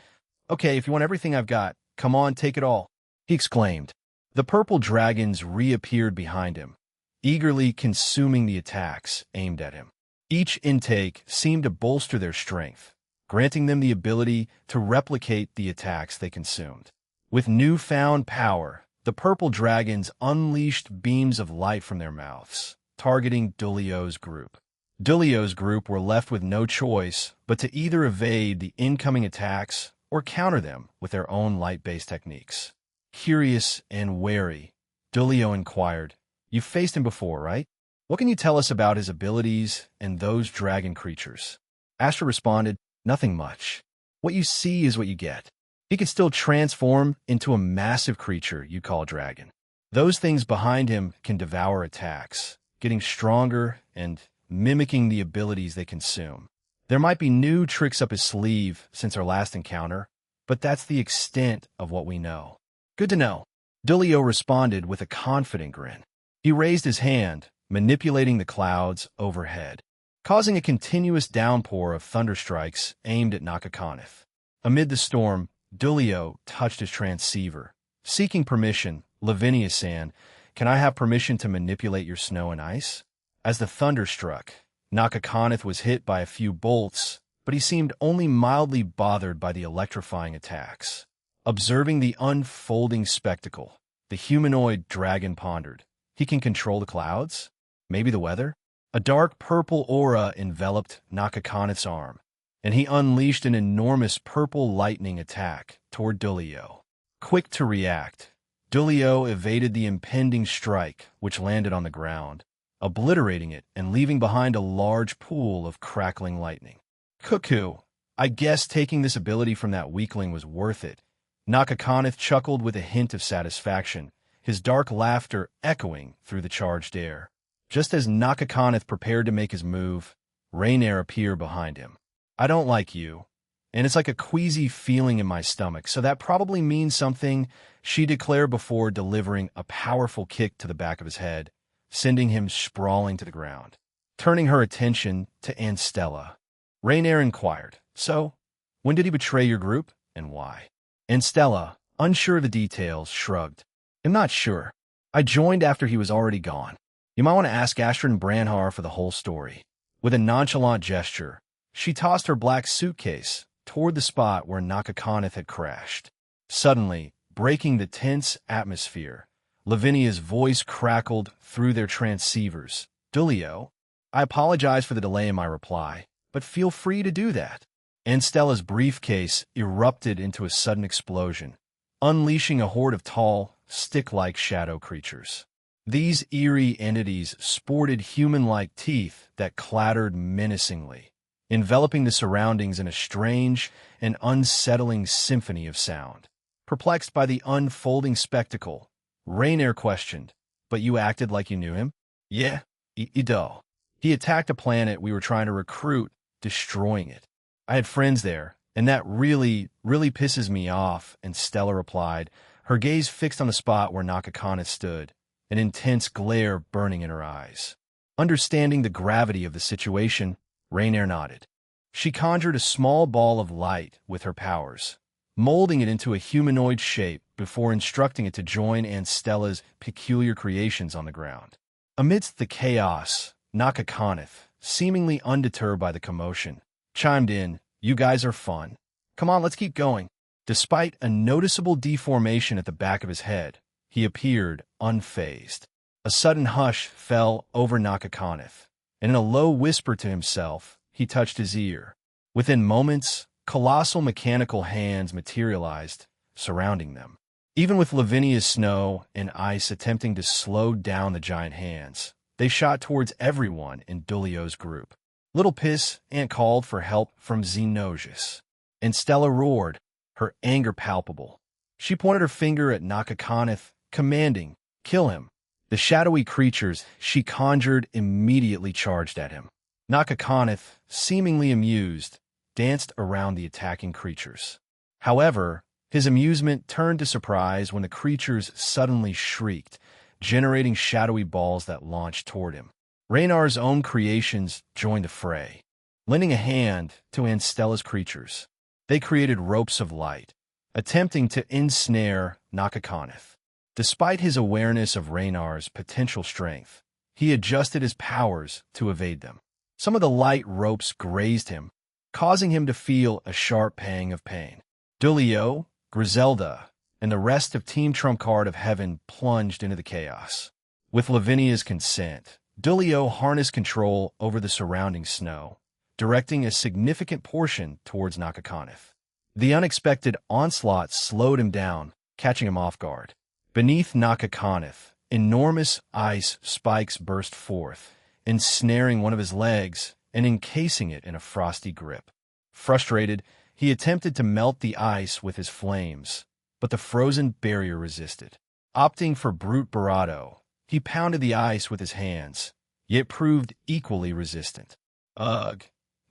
if you want everything I've got, come on, take it all, he exclaimed. The purple dragons reappeared behind him, eagerly consuming the attacks aimed at him. Each intake seemed to bolster their strength, granting them the ability to replicate the attacks they consumed. With newfound power, the purple dragons unleashed beams of light from their mouths, targeting Dulio's group. Dulio's group were left with no choice but to either evade the incoming attacks or counter them with their own light-based techniques. Curious and wary, Dulio inquired, "You've faced him before, right? What can you tell us about his abilities and those dragon creatures?" Astra responded, "Nothing much. What you see is what you get. He can still transform into a massive creature you call dragon. Those things behind him can devour attacks, getting stronger and mimicking the abilities they consume. There might be new tricks up his sleeve since our last encounter, but that's the extent of what we know." "Good to know," Dulio responded with a confident grin. He raised his hand, manipulating the clouds overhead, causing a continuous downpour of thunderstrikes aimed at Nakakoneth. Amid the storm, Dulio touched his transceiver, seeking permission. "Lavinia-san, can I have permission to manipulate your snow and ice?" As the thunder struck, Nakakoneth was hit by a few bolts, but he seemed only mildly bothered by the electrifying attacks. Observing the unfolding spectacle, the humanoid dragon pondered. He can control the clouds? Maybe the weather? A dark purple aura enveloped Nakakoneth's arm, and he unleashed an enormous purple lightning attack toward Dulio. Quick to react, Dulio evaded the impending strike, which landed on the ground, obliterating it and leaving behind a large pool of crackling lightning. "Cuckoo, I guess taking this ability from that weakling was worth it." Nakakoneth chuckled with a hint of satisfaction, his dark laughter echoing through the charged air. Just as Nakakoneth prepared to make his move, Rainier appeared behind him. "I don't like you, and it's like a queasy feeling in my stomach, so that probably means something," she declared before delivering a powerful kick to the back of his head, sending him sprawling to the ground. Turning her attention to Anstella, Rainier inquired, "So, when did he betray your group, and why?" Anstella, unsure of the details, shrugged. "I'm not sure. I joined after he was already gone. You might want to ask Astrid and Branhar for the whole story." With a nonchalant gesture, she tossed her black suitcase toward the spot where Nakakoneth had crashed. Suddenly, breaking the tense atmosphere, Lavinia's voice crackled through their transceivers. "Dulio, I apologize for the delay in my reply, but feel free to do that." Anstella's briefcase erupted into a sudden explosion, unleashing a horde of tall, stick-like shadow creatures. These eerie entities sported human-like teeth that clattered menacingly, enveloping the surroundings in a strange and unsettling symphony of sound. Perplexed by the unfolding spectacle, Rainier questioned, "But you acted like you knew him?" "Yeah, I do. He attacked a planet we were trying to recruit, destroying it. I had friends there, and that really pisses me off," and Stella replied, her gaze fixed on the spot where Nakakoneth stood, an intense glare burning in her eyes. Understanding the gravity of the situation, Rainier nodded. She conjured a small ball of light with her powers, molding it into a humanoid shape before instructing it to join Anstella's peculiar creations on the ground. Amidst the chaos, Nakakoneth, seemingly undeterred by the commotion, chimed in, "You guys are fun. Come on, let's keep going." Despite a noticeable deformation at the back of his head, he appeared unfazed. A sudden hush fell over Nakakoneth, and in a low whisper to himself, he touched his ear. Within moments, colossal mechanical hands materialized, surrounding them. Even with Lavinia's snow and ice attempting to slow down the giant hands, they shot towards everyone in Dulio's group. Little Piss Aunt called for help from Xenogeus, and Stella roared, her anger palpable. She pointed her finger at Nakakoneth, commanding, "Kill him." The shadowy creatures she conjured immediately charged at him. Nakakoneth, seemingly amused, danced around the attacking creatures. However, his amusement turned to surprise when the creatures suddenly shrieked, generating shadowy balls that launched toward him. Reynar's own creations joined the fray, lending a hand to Aunt Stella's creatures. They created ropes of light, attempting to ensnare Nakakoneth. Despite his awareness of Reynar's potential strength, he adjusted his powers to evade them. Some of the light ropes grazed him, causing him to feel a sharp pang of pain. Dulio, Griselda, and the rest of Team Trump Card of Heaven plunged into the chaos. With Lavinia's consent, Dulio harnessed control over the surrounding snow, directing a significant portion towards Nakakoneth. The unexpected onslaught slowed him down, catching him off guard. Beneath Nakakoneth, enormous ice spikes burst forth, ensnaring one of his legs and encasing it in a frosty grip. Frustrated, he attempted to melt the ice with his flames, but the frozen barrier resisted. Opting for brute bravado, he pounded the ice with his hands, yet proved equally resistant. "Ugh,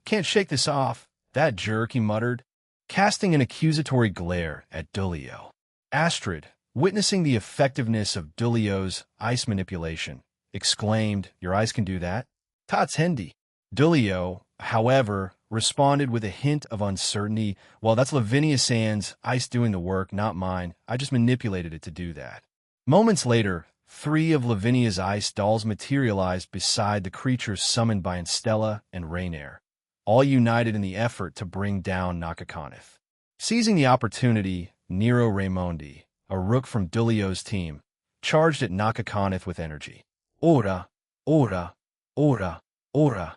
can't shake this off, that jerk," he muttered, casting an accusatory glare at Dulio. Astrid, witnessing the effectiveness of Dulio's ice manipulation, exclaimed, "Your ice can do that? Tots Hendy." Dulio, however, responded with a hint of uncertainty. "Well, that's Lavinia Sand's ice doing the work, not mine. I just manipulated it to do that." Moments later, 3 of Lavinia's ice dolls materialized beside the creatures summoned by Stella and Raynair, all united in the effort to bring down Nakakoneth. Seizing the opportunity, Nero Raimondi, a rook from Dulio's team, charged at Nakakoneth with energy. "Ora, ora, ora, ora."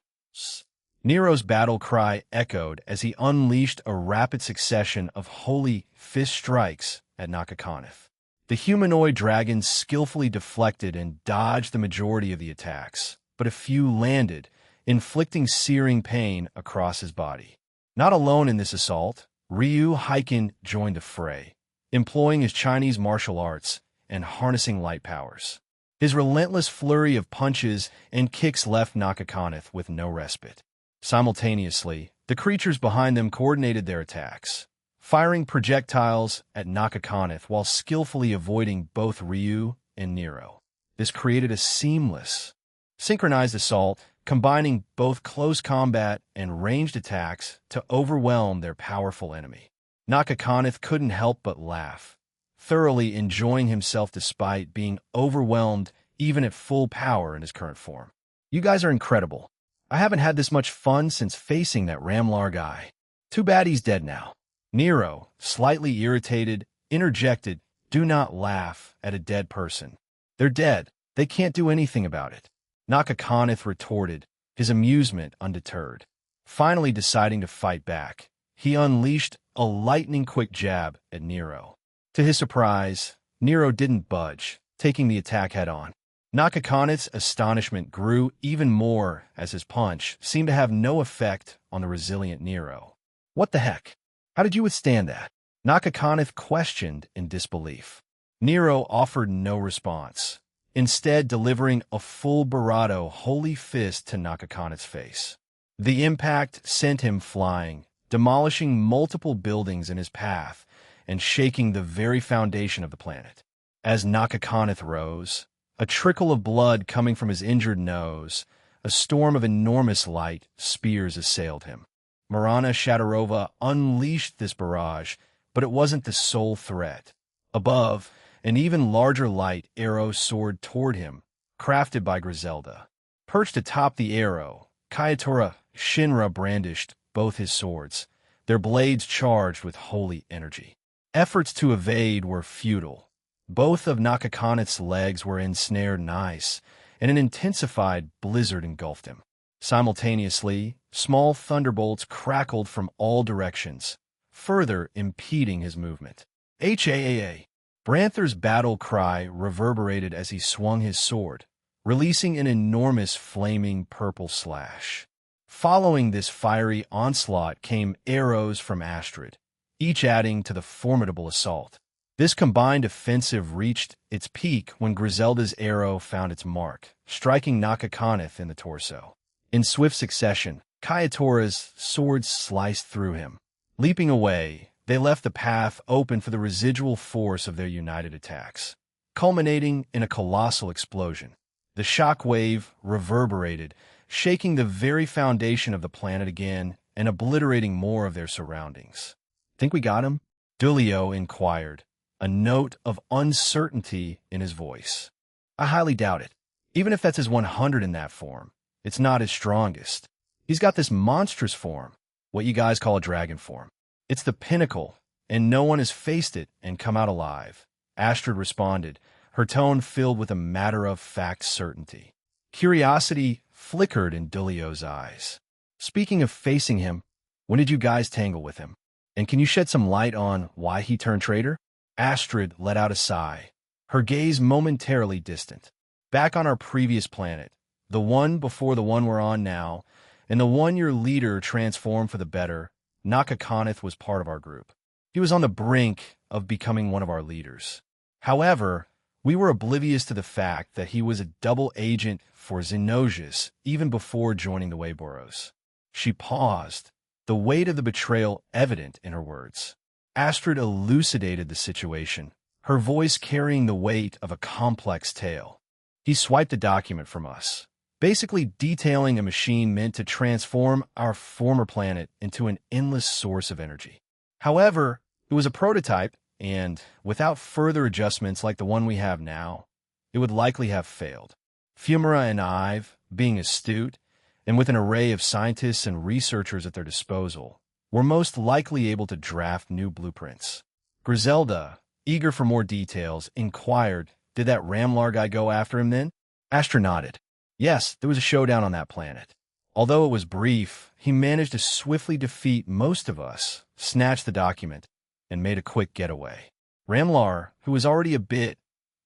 Nero's battle cry echoed as he unleashed a rapid succession of holy fist strikes at Nakakoneth. The humanoid dragon skillfully deflected and dodged the majority of the attacks, but a few landed, inflicting searing pain across his body. Not alone in this assault, Ryu Heiken joined the fray, employing his Chinese martial arts and harnessing light powers. His relentless flurry of punches and kicks left Nakakoneth with no respite. Simultaneously, the creatures behind them coordinated their attacks, firing projectiles at Nakakoneth while skillfully avoiding both Ryu and Nero. This created a seamless, synchronized assault, combining both close combat and ranged attacks to overwhelm their powerful enemy. Nakakoneth couldn't help but laugh, thoroughly enjoying himself despite being overwhelmed even at full power in his current form. "You guys are incredible. I haven't had this much fun since facing that Ramlar guy. Too bad he's dead now." Nero, slightly irritated, interjected, "Do not laugh at a dead person. They're dead. They can't do anything about it." Nakakoneth retorted, his amusement undeterred. Finally deciding to fight back, he unleashed a lightning-quick jab at Nero. To his surprise, Nero didn't budge, taking the attack head-on. Nakakoneth's astonishment grew even more as his punch seemed to have no effect on the resilient Nero. "What the heck? How did you withstand that?" Nakakoneth questioned in disbelief. Nero offered no response, instead delivering a full bravado holy fist to Nakakoneth's face. The impact sent him flying, demolishing multiple buildings in his path and shaking the very foundation of the planet. As Nakakoneth rose, a trickle of blood coming from his injured nose, a storm of enormous light spears assailed him. Marana Shadorova unleashed this barrage, but it wasn't the sole threat. Above, an even larger light arrow soared toward him, crafted by Griselda. Perched atop the arrow, Kayatora Shinra brandished both his swords, their blades charged with holy energy. Efforts to evade were futile. Both of Nakakoneth's legs were ensnared in ice, and an intensified blizzard engulfed him. Simultaneously, small thunderbolts crackled from all directions, further impeding his movement. HAAA! Branther's battle cry reverberated as he swung his sword, releasing an enormous flaming purple slash. Following this fiery onslaught came arrows from Astrid, each adding to the formidable assault. This combined offensive reached its peak when Griselda's arrow found its mark, striking Nakakoneth in the torso. In swift succession, Kayatora's sword sliced through him. Leaping away, they left the path open for the residual force of their united attacks, culminating in a colossal explosion. The shock wave reverberated, shaking the very foundation of the planet again and obliterating more of their surroundings. "Think we got him?" Dulio inquired, a note of uncertainty in his voice. "I highly doubt it. Even if that's his 100 in that form, it's not his strongest. He's got this monstrous form, what you guys call a dragon form. It's the pinnacle, and no one has faced it and come out alive," Astrid responded, her tone filled with a matter-of-fact certainty. Curiosity flickered in Dulio's eyes. "Speaking of facing him, when did you guys tangle with him? And can you shed some light on why he turned traitor?" Astrid let out a sigh, her gaze momentarily distant. "Back on our previous planet, the one before the one we're on now, and the one your leader transformed for the better, Nakakoneth was part of our group. He was on the brink of becoming one of our leaders. However, we were oblivious to the fact that he was a double agent for Xenosius even before joining the Wayboros." She paused, the weight of the betrayal evident in her words. Astrid elucidated the situation, her voice carrying the weight of a complex tale. "He swiped a document from us, basically detailing a machine meant to transform our former planet into an endless source of energy. However, it was a prototype, and without further adjustments like the one we have now, it would likely have failed. Fumara and Ive, being astute, and with an array of scientists and researchers at their disposal, were most likely able to draft new blueprints." Griselda, eager for more details, inquired, "Did that Ramlar guy go after him then?" Astrid nodded. "Yes, there was a showdown on that planet. Although it was brief, he managed to swiftly defeat most of us, snatch the document, and made a quick getaway. Ramlar, who was already a bit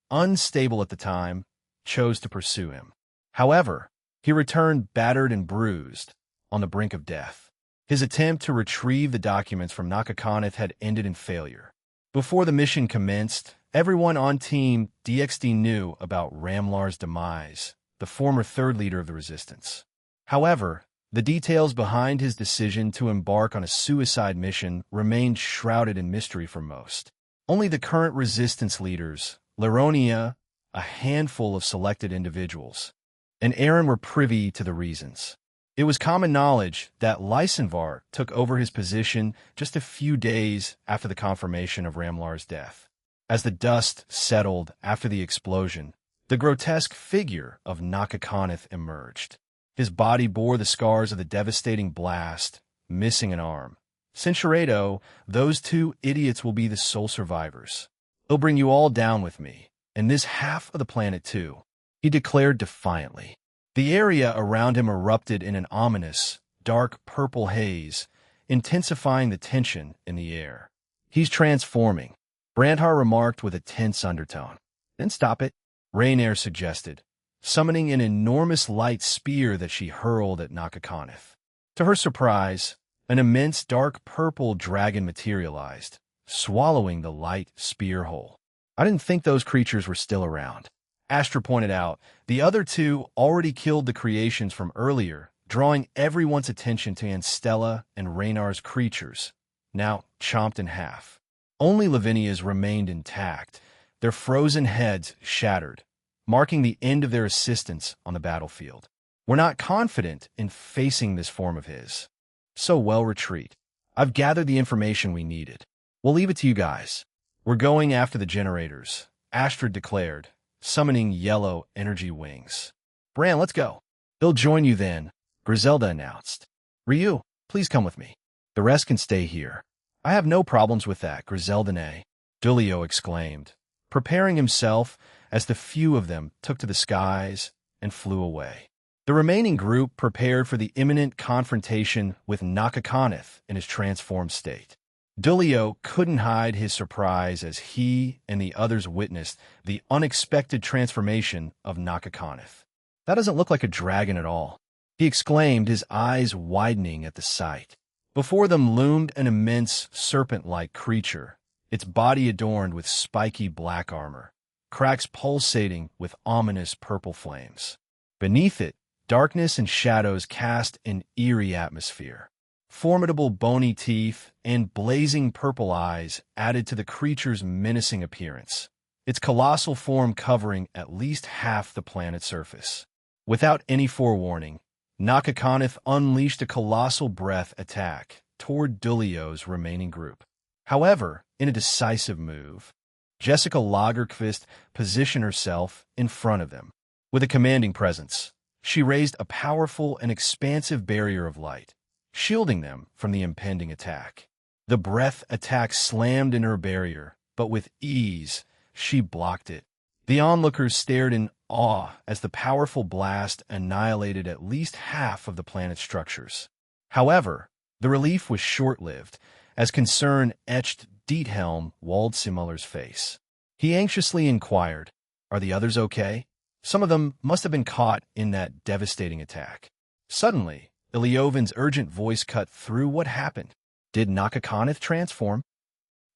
unstable at the time, chose to pursue him. However, he returned battered and bruised, on the brink of death. His attempt to retrieve the documents from Nakakoneth had ended in failure. Before the mission commenced, everyone on Team DXD knew about Ramlar's demise, the former third leader of the Resistance. However, the details behind his decision to embark on a suicide mission remained shrouded in mystery for most. Only the current Resistance leaders, Laronia, a handful of selected individuals, and Aaron were privy to the reasons. It was common knowledge that Lysenvar took over his position just a few days after the confirmation of Ramlar's death. As the dust settled after the explosion, the grotesque figure of Nakakoneth emerged. His body bore the scars of the devastating blast, missing an arm. Cinchuredo, those two idiots will be the sole survivors. They'll bring you all down with me, and this half of the planet too, he declared defiantly. The area around him erupted in an ominous, dark purple haze, intensifying the tension in the air. "He's transforming," Brandhar remarked with a tense undertone. "Then stop it," Rainier suggested, summoning an enormous light spear that she hurled at Nakakoneth. To her surprise, an immense dark purple dragon materialized, swallowing the light spear whole. "I didn't think those creatures were still around," Astra pointed out. The other two already killed the creations from earlier, drawing everyone's attention to Anstella and Raynar's creatures, now chomped in half. Only Lavinia's remained intact, their frozen heads shattered, marking the end of their assistance on the battlefield. "We're not confident in facing this form of his. So well retreat. I've gathered the information we needed. We'll leave it to you guys. We're going after the generators," Astrid declared, summoning yellow energy wings. "Bran, let's go." "They'll join you then," Griselda announced. "Ryu, please come with me. The rest can stay here," I have no problems with that, Griseldine, Dulio exclaimed, preparing himself as the few of them took to the skies and flew away. The remaining group prepared for the imminent confrontation with Nakakoneth in his transformed state. Dulio couldn't hide his surprise as he and the others witnessed the unexpected transformation of Nakakoneth. That doesn't look like a dragon at all, he exclaimed, his eyes widening at the sight. Before them loomed an immense serpent-like creature, its body adorned with spiky black armor, cracks pulsating with ominous purple flames. Beneath it, darkness and shadows cast an eerie atmosphere. Formidable bony teeth and blazing purple eyes added to the creature's menacing appearance, its colossal form covering at least half the planet's surface. Without any forewarning, Nakakoneth unleashed a colossal breath attack toward Dulio's remaining group. However, in a decisive move, Jessica Lagerqvist positioned herself in front of them. With a commanding presence, she raised a powerful and expansive barrier of light, shielding them from the impending attack. The breath attack slammed in her barrier, but with ease, she blocked it. The onlookers stared in awe as the powerful blast annihilated at least half of the planet's structures. However, the relief was short-lived, as concern etched Diethelm Waldseemüller's face. He anxiously inquired, "Are the others okay? Some of them must have been caught in that devastating attack." Suddenly, Iliovin's urgent voice cut through. "What happened? Did Nakakoneth transform?"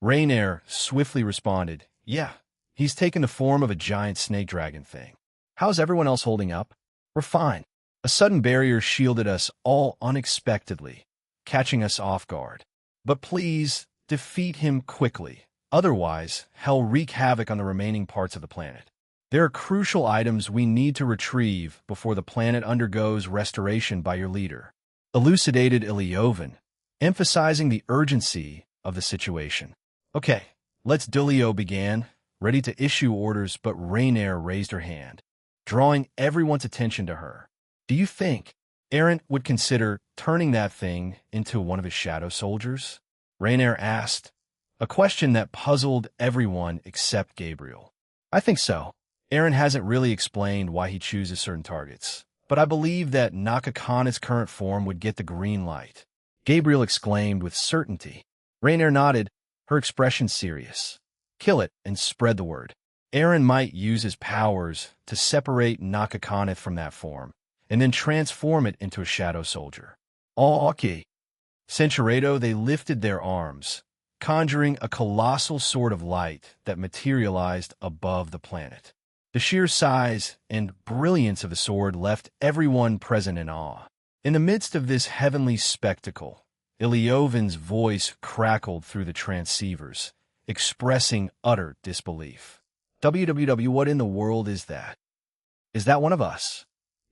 Rainier swiftly responded, "Yeah, he's taken the form of a giant snake dragon thing. How's everyone else holding up?" "We're fine." A sudden barrier shielded us all unexpectedly, catching us off guard. "But please, defeat him quickly. Otherwise, he'll wreak havoc on the remaining parts of the planet. There are crucial items we need to retrieve before the planet undergoes restoration by your leader," elucidated Iliovin, emphasizing the urgency of the situation. "Okay, let's," Dulio began, ready to issue orders, but Rainier raised her hand, drawing everyone's attention to her. "Do you think Arendt would consider turning that thing into one of his shadow soldiers?" Rainier asked, a question that puzzled everyone except Gabriel. "I think so. Aaron hasn't really explained why he chooses certain targets, but I believe that Nakakoneth's current form would get the green light," Gabriel exclaimed with certainty. Rainier nodded, her expression serious. "Kill it and spread the word. Aaron might use his powers to separate Nakakoneth from that form, and then transform it into a shadow soldier." "Oh, okay." Centuredo, they lifted their arms, conjuring a colossal sword of light that materialized above the planet. The sheer size and brilliance of the sword left everyone present in awe. In the midst of this heavenly spectacle, Iliovin's voice crackled through the transceivers, expressing utter disbelief. "WWW, what in the world is that? Is that one of us?"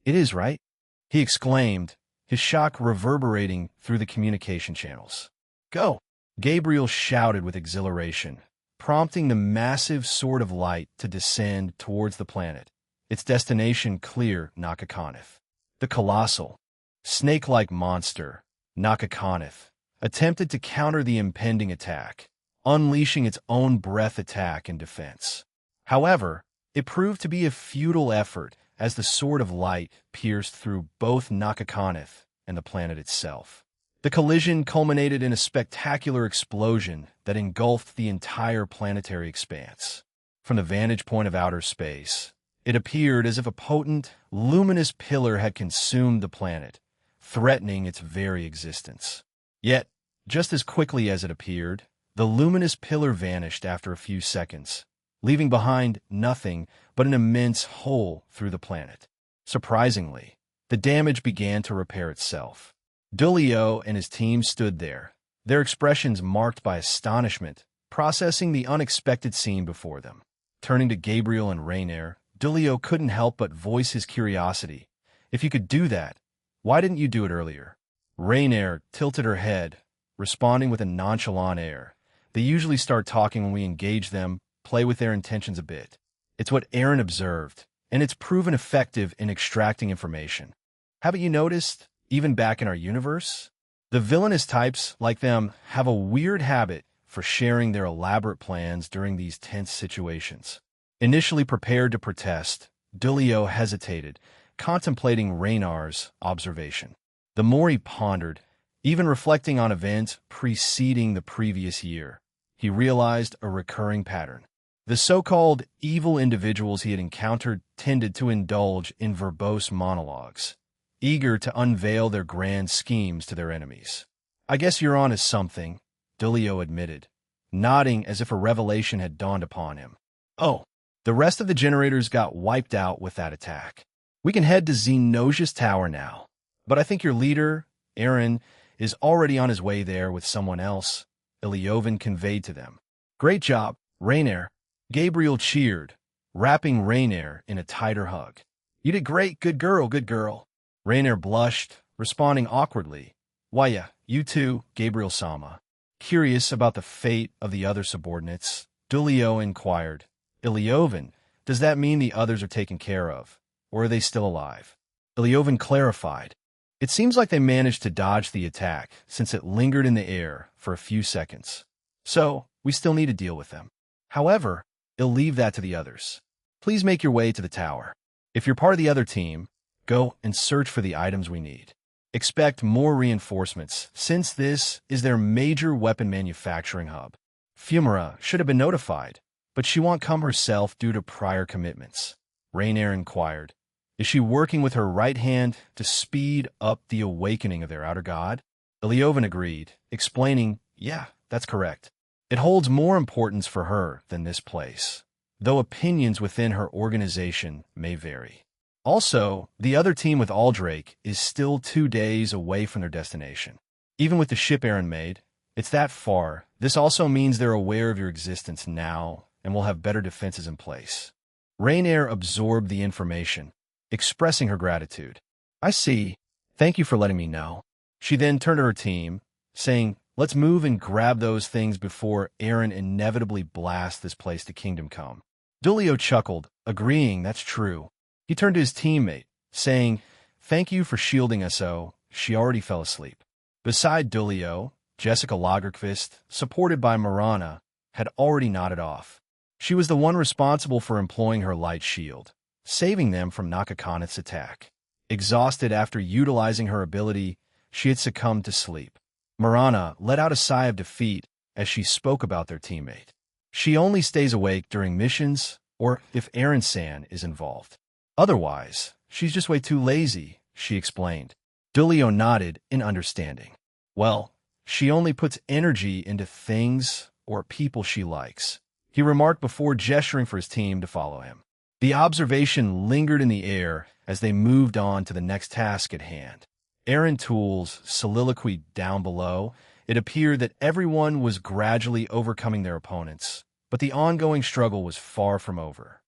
"It is, right?" he exclaimed, his shock reverberating through the communication channels. "Go!" Gabriel shouted with exhilaration, prompting the massive sword of light to descend towards the planet, its destination clear Nakakoneth. The colossal, snake-like monster, Nakakoneth, attempted to counter the impending attack, unleashing its own breath attack in defense. However, it proved to be a futile effort as the sword of light pierced through both Nakakoneth and the planet itself. The collision culminated in a spectacular explosion that engulfed the entire planetary expanse. From the vantage point of outer space, it appeared as if a potent, luminous pillar had consumed the planet, threatening its very existence. Yet, just as quickly as it appeared, the luminous pillar vanished after a few seconds, leaving behind nothing but an immense hole through the planet. Surprisingly, the damage began to repair itself. Dulio and his team stood there, their expressions marked by astonishment, processing the unexpected scene before them. Turning to Gabriel and Rainier, Dulio couldn't help but voice his curiosity. "If you could do that, why didn't you do it earlier?" Rainier tilted her head, responding with a nonchalant air. "They usually start talking when we engage them, play with their intentions a bit. It's what Aaron observed, and it's proven effective in extracting information. Haven't you noticed, even back in our universe, The villainous types, like them, have a weird habit for sharing their elaborate plans during these tense situations. Initially prepared to protest, Dulio hesitated, contemplating Raynar's observation. The more he pondered, even reflecting on events preceding the previous year, he realized a recurring pattern. The so-called evil individuals he had encountered tended to indulge in verbose monologues, eager to unveil their grand schemes to their enemies. "I guess you're on to something," Dulio admitted, nodding as if a revelation had dawned upon him. "Oh, the rest of the generators got wiped out with that attack. We can head to Zenosia's tower now, but I think your leader, Aaron, is already on his way there with someone else," Iliovan conveyed to them. "Great job, Raynair," Gabriel cheered, wrapping Raynair in a tighter hug. "You did great, good girl, good girl." Raynair blushed, responding awkwardly. "Why, yeah, you too, Gabriel-sama." Curious about the fate of the other subordinates, Dulio inquired, "Iliovan, does that mean the others are taken care of, or are they still alive?" Iliovan clarified, "It seems like they managed to dodge the attack since it lingered in the air for a few seconds. So, we still need to deal with them. However, I'll leave that to the others. Please make your way to the tower. If you're part of the other team, go and search for the items we need. Expect more reinforcements, since this is their major weapon manufacturing hub." Fumara should have been notified, but she won't come herself due to prior commitments. Raynair inquired, "Is she working with her right hand to speed up the awakening of their outer god?" Iliovan agreed, explaining, "Yeah, that's correct. It holds more importance for her than this place, though opinions within her organization may vary. Also, the other team with Aldrake is still 2 days away from their destination. Even with the ship Aaron made, it's that far. This also means they're aware of your existence now and will have better defenses in place." Raynair absorbed the information, expressing her gratitude. "I see. Thank you for letting me know." She then turned to her team, saying, "Let's move and grab those things before Aaron inevitably blasts this place to Kingdom Come." Dulio chuckled, agreeing that's true. He turned to his teammate, saying, "Thank you for shielding us, oh." She already fell asleep. Beside Dulio, Jessica Lagerqvist, supported by Marana, had already nodded off. She was the one responsible for employing her light shield, saving them from Nakakonith's attack. Exhausted after utilizing her ability, she had succumbed to sleep. Marana let out a sigh of defeat as she spoke about their teammate. She only stays awake during missions or if Aaron-san is involved. Otherwise, she's just way too lazy, she explained. Dulio nodded in understanding. Well, she only puts energy into things or people she likes, he remarked before gesturing for his team to follow him. The observation lingered in the air as they moved on to the next task at hand. Aaron Tools soliloquied down below. It appeared that everyone was gradually overcoming their opponents, but the ongoing struggle was far from over.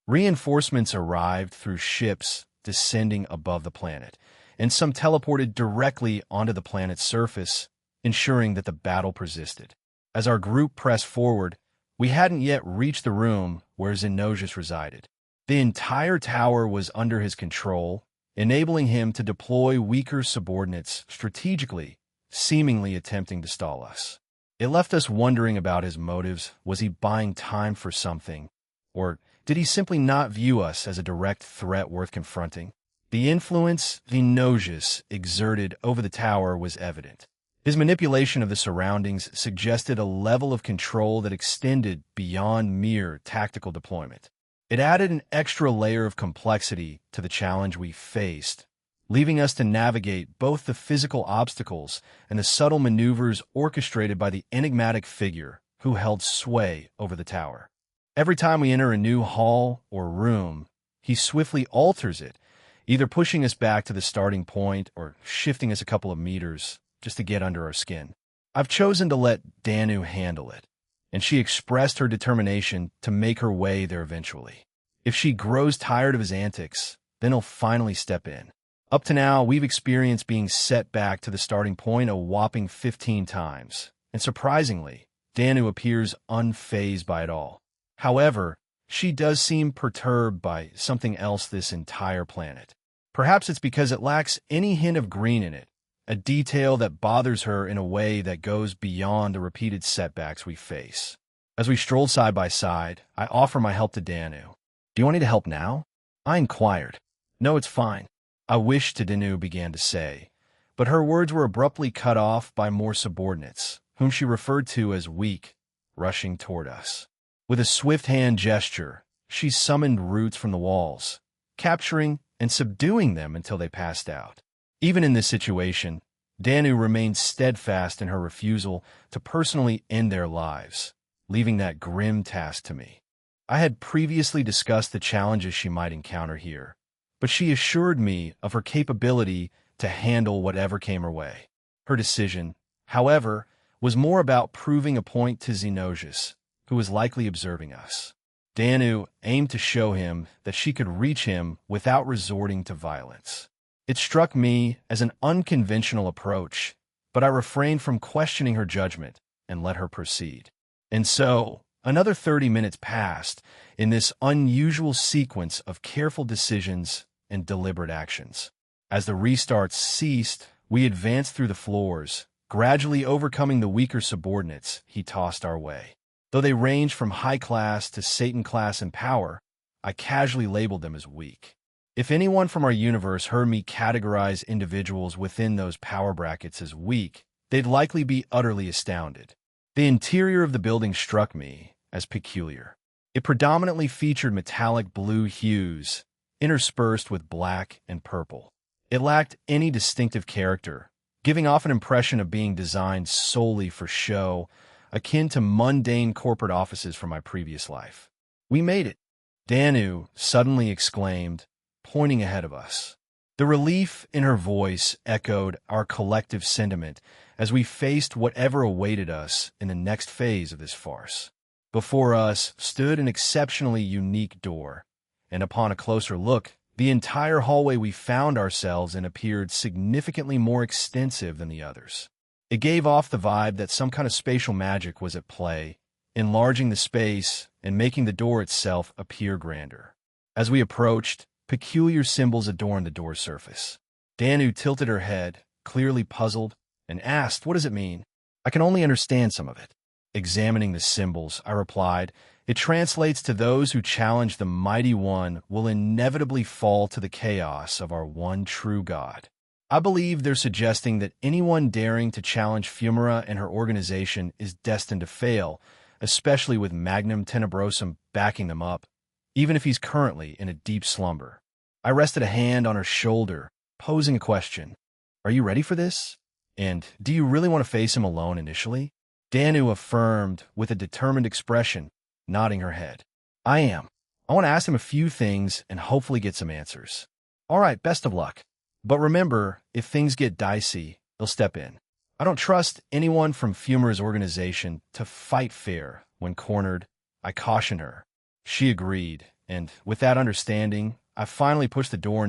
Reinforcements arrived through ships descending above the planet, and some teleported directly onto the planet's surface, ensuring that the battle persisted. As our group pressed forward, we hadn't yet reached the room where Zenosius resided. The entire tower was under his control, enabling him to deploy weaker subordinates strategically, seemingly attempting to stall us. It left us wondering about his motives. Was he buying time for something? Or did he simply not view us as a direct threat worth confronting? The influence Zenosius exerted over the tower was evident. His manipulation of the surroundings suggested a level of control that extended beyond mere tactical deployment. It added an extra layer of complexity to the challenge we faced, leaving us to navigate both the physical obstacles and the subtle maneuvers orchestrated by the enigmatic figure who held sway over the tower. Every time we enter a new hall or room, he swiftly alters it, either pushing us back to the starting point or shifting us a couple of meters just to get under our skin. I've chosen to let Danu handle it, and she expressed her determination to make her way there eventually. If she grows tired of his antics, then he'll finally step in. Up to now, we've experienced being set back to the starting point a whopping 15 times, and surprisingly, Danu appears unfazed by it all. However, she does seem perturbed by something else this entire planet. Perhaps it's because it lacks any hint of green in it, a detail that bothers her in a way that goes beyond the repeated setbacks we face. As we strolled side by side, I offer my help to Danu. "Do you want me to help now?" I inquired. "No, it's fine," I wished to Danu began to say, but her words were abruptly cut off by more subordinates, whom she referred to as weak, rushing toward us. With a swift hand gesture, she summoned roots from the walls, capturing and subduing them until they passed out. Even in this situation, Danu remained steadfast in her refusal to personally end their lives, leaving that grim task to me. I had previously discussed the challenges she might encounter here, but she assured me of her capability to handle whatever came her way. Her decision, however, was more about proving a point to Xenosius, who was likely observing us. Danu aimed to show him that she could reach him without resorting to violence. It struck me as an unconventional approach, but I refrained from questioning her judgment and let her proceed. And so, another 30 minutes passed in this unusual sequence of careful decisions and deliberate actions. As the restarts ceased, we advanced through the floors, gradually overcoming the weaker subordinates he tossed our way. Though they ranged from high class to Satan class in power, I casually labeled them as weak. If anyone from our universe heard me categorize individuals within those power brackets as weak, they'd likely be utterly astounded. The interior of the building struck me as peculiar. It predominantly featured metallic blue hues, interspersed with black and purple. It lacked any distinctive character, giving off an impression of being designed solely for show, akin to mundane corporate offices from my previous life. "We made it," Danu suddenly exclaimed, pointing ahead of us. The relief in her voice echoed our collective sentiment as we faced whatever awaited us in the next phase of this farce. Before us stood an exceptionally unique door, and upon a closer look, the entire hallway we found ourselves in appeared significantly more extensive than the others. It gave off the vibe that some kind of spatial magic was at play, enlarging the space and making the door itself appear grander. As we approached, peculiar symbols adorned the door's surface. Danu tilted her head, clearly puzzled, and asked, "What does it mean?" "I can only understand some of it." Examining the symbols, I replied, "It translates to those who challenge the Mighty One will inevitably fall to the chaos of our one true God." I believe they're suggesting that anyone daring to challenge Fumara and her organization is destined to fail, especially with Magnum Tenebrosum backing them up, even if he's currently in a deep slumber. I rested a hand on her shoulder, posing a question. "Are you ready for this? And do you really want to face him alone initially?" Danu affirmed with a determined expression, nodding her head. "I am. I want to ask him a few things and hopefully get some answers." "All right, best of luck. But remember, if things get dicey, they'll step in. I don't trust anyone from Fumara's organization to fight fair when cornered," I cautioned her. She agreed, and with that understanding, I finally pushed the door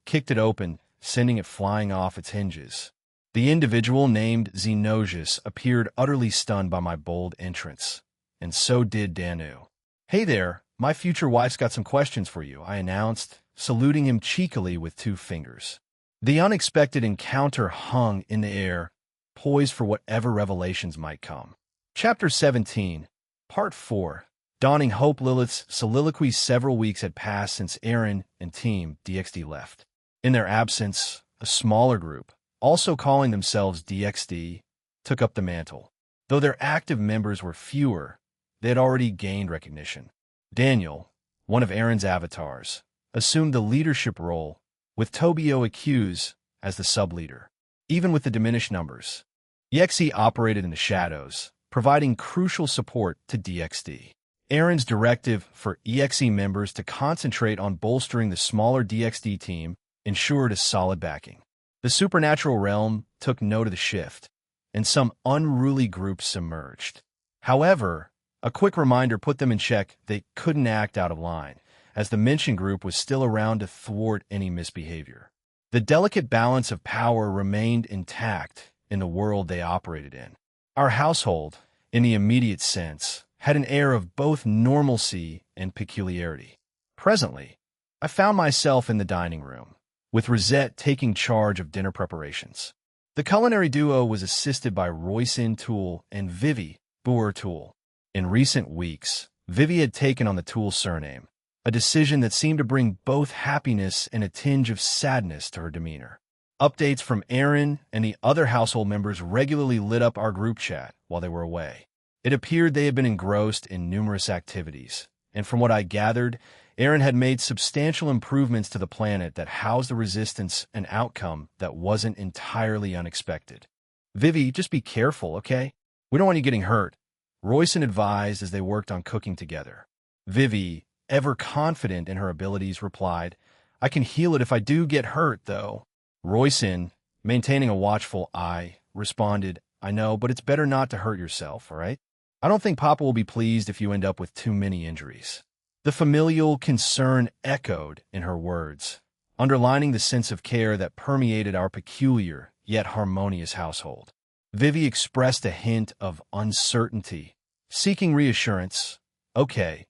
kicked it open, sending it flying off its hinges. The individual named Xenosius appeared utterly stunned by my bold entrance, and so did Danu. "Hey there, my future wife's got some questions for you," I announced, saluting him cheekily with 2 fingers. The unexpected encounter hung in the air, poised for whatever revelations might come. Chapter 17, Part 4. Dawning Hope. Lilith's soliloquy. Several weeks had passed since Aaron and Team DXD left. In their absence, a smaller group, also calling themselves DXD, took up the mantle. Though their active members were fewer, they had already gained recognition. Daniel, one of Aaron's avatars, assumed the leadership role, with Tobio Accuse as the sub-leader. Even with the diminished numbers, EXE operated in the shadows, providing crucial support to DXD. Aaron's directive for EXE members to concentrate on bolstering the smaller DXD team ensured a solid backing. The supernatural realm took note of the shift, and some unruly groups emerged. However, a quick reminder put them in check. They couldn't act out of line, as the mentioned group was still around to thwart any misbehavior. The delicate balance of power remained intact in the world they operated in. Our household, in the immediate sense, had an air of both normalcy and peculiarity. Presently, I found myself in the dining room, with Rosette taking charge of dinner preparations. The culinary duo was assisted by Royce Toole and Vivi Boer Toole. In recent weeks, Vivi had taken on the Toole surname, a decision that seemed to bring both happiness and a tinge of sadness to her demeanor. Updates from Aaron and the other household members regularly lit up our group chat while they were away. It appeared they had been engrossed in numerous activities, and from what I gathered, Aaron had made substantial improvements to the planet that housed the resistance, an outcome that wasn't entirely unexpected. Vivi, just be careful, okay? We don't want you getting hurt, Royson advised as they worked on cooking together. Vivi, ever confident in her abilities, replied, I can heal it if I do get hurt, though. Royson, maintaining a watchful eye, responded, I know, but it's better not to hurt yourself, all right? I don't think Papa will be pleased if you end up with too many injuries. The familial concern echoed in her words, underlining the sense of care that permeated our peculiar yet harmonious household. Vivi expressed a hint of uncertainty, seeking reassurance. Okay,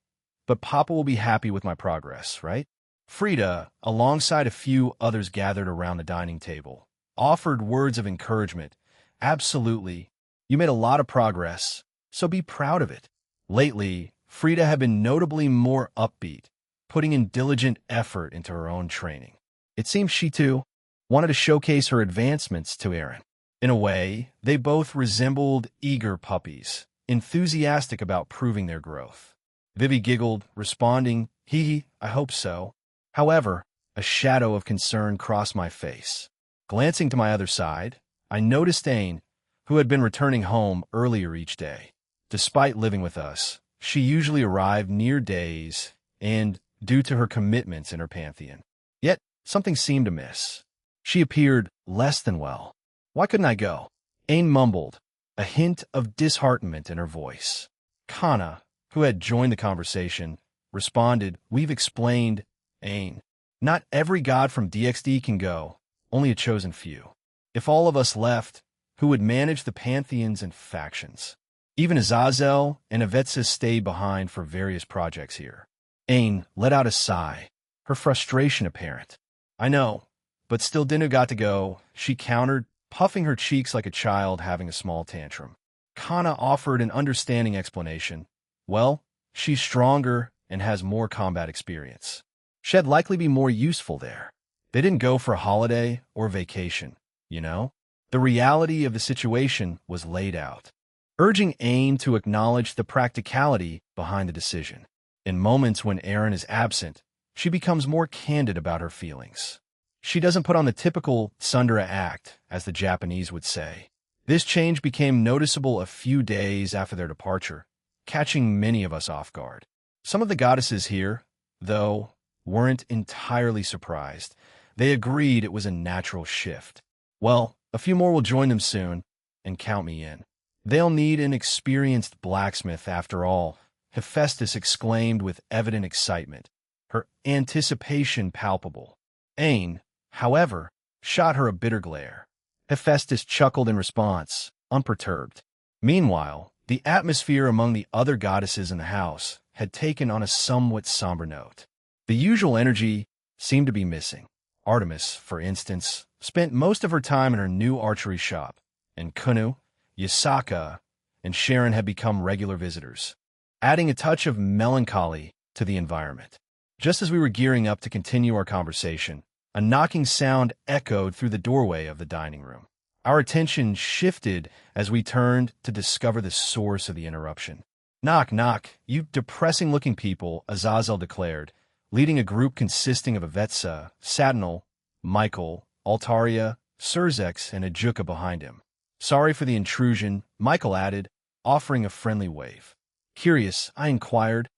but Papa will be happy with my progress, right? Frida, alongside a few others gathered around the dining table, offered words of encouragement. Absolutely. You made a lot of progress, so be proud of it. Lately, Frida had been notably more upbeat, putting in diligent effort into her own training. It seems she, too, wanted to showcase her advancements to Aaron. In a way, they both resembled eager puppies, enthusiastic about proving their growth. Vivi giggled, responding, hee, I hope so. However, a shadow of concern crossed my face. Glancing to my other side, I noticed Aine, who had been returning home earlier each day. Despite living with us, she usually arrived near days and due to her commitments in her pantheon. Yet, something seemed amiss. She appeared less than well. Why couldn't I go? Aine mumbled, a hint of disheartenment in her voice. Kana, who had joined the conversation, responded, We've explained, Aine. Not every god from DXD can go, only a chosen few. If all of us left, who would manage the pantheons and factions? Even Azazel and Avetsa stayed behind for various projects here. Aine let out a sigh, her frustration apparent. I know, but still Dinu got to go, she countered, puffing her cheeks like a child having a small tantrum. Kana offered an understanding explanation. Well, she's stronger and has more combat experience. She'd likely be more useful there. They didn't go for a holiday or vacation, you know? The reality of the situation was laid out, urging Aine to acknowledge the practicality behind the decision. In moments when Aaron is absent, she becomes more candid about her feelings. She doesn't put on the typical tsundere act, as the Japanese would say. This change became noticeable a few days after their departure, catching many of us off guard. Some of the goddesses here, though, weren't entirely surprised. They agreed it was a natural shift. Well, a few more will join them soon, and count me in. They'll need an experienced blacksmith after all, Hephaestus exclaimed with evident excitement, her anticipation palpable. Aine, however, shot her a bitter glare. Hephaestus chuckled in response, unperturbed. Meanwhile, the atmosphere among the other goddesses in the house had taken on a somewhat somber note. The usual energy seemed to be missing. Artemis, for instance, spent most of her time in her new archery shop, and Kunu, Yasaka, and Sharon had become regular visitors, adding a touch of melancholy to the environment. Just as we were gearing up to continue our conversation, a knocking sound echoed through the doorway of the dining room. Our attention shifted as we turned to discover the source of the interruption. Knock, knock, you depressing-looking people, Azazel declared, leading a group consisting of Avetsa, Satinal, Michael, Altaria, Surzex, and Ajuka behind him. Sorry for the intrusion, Michael added, offering a friendly wave. Curious, I inquired,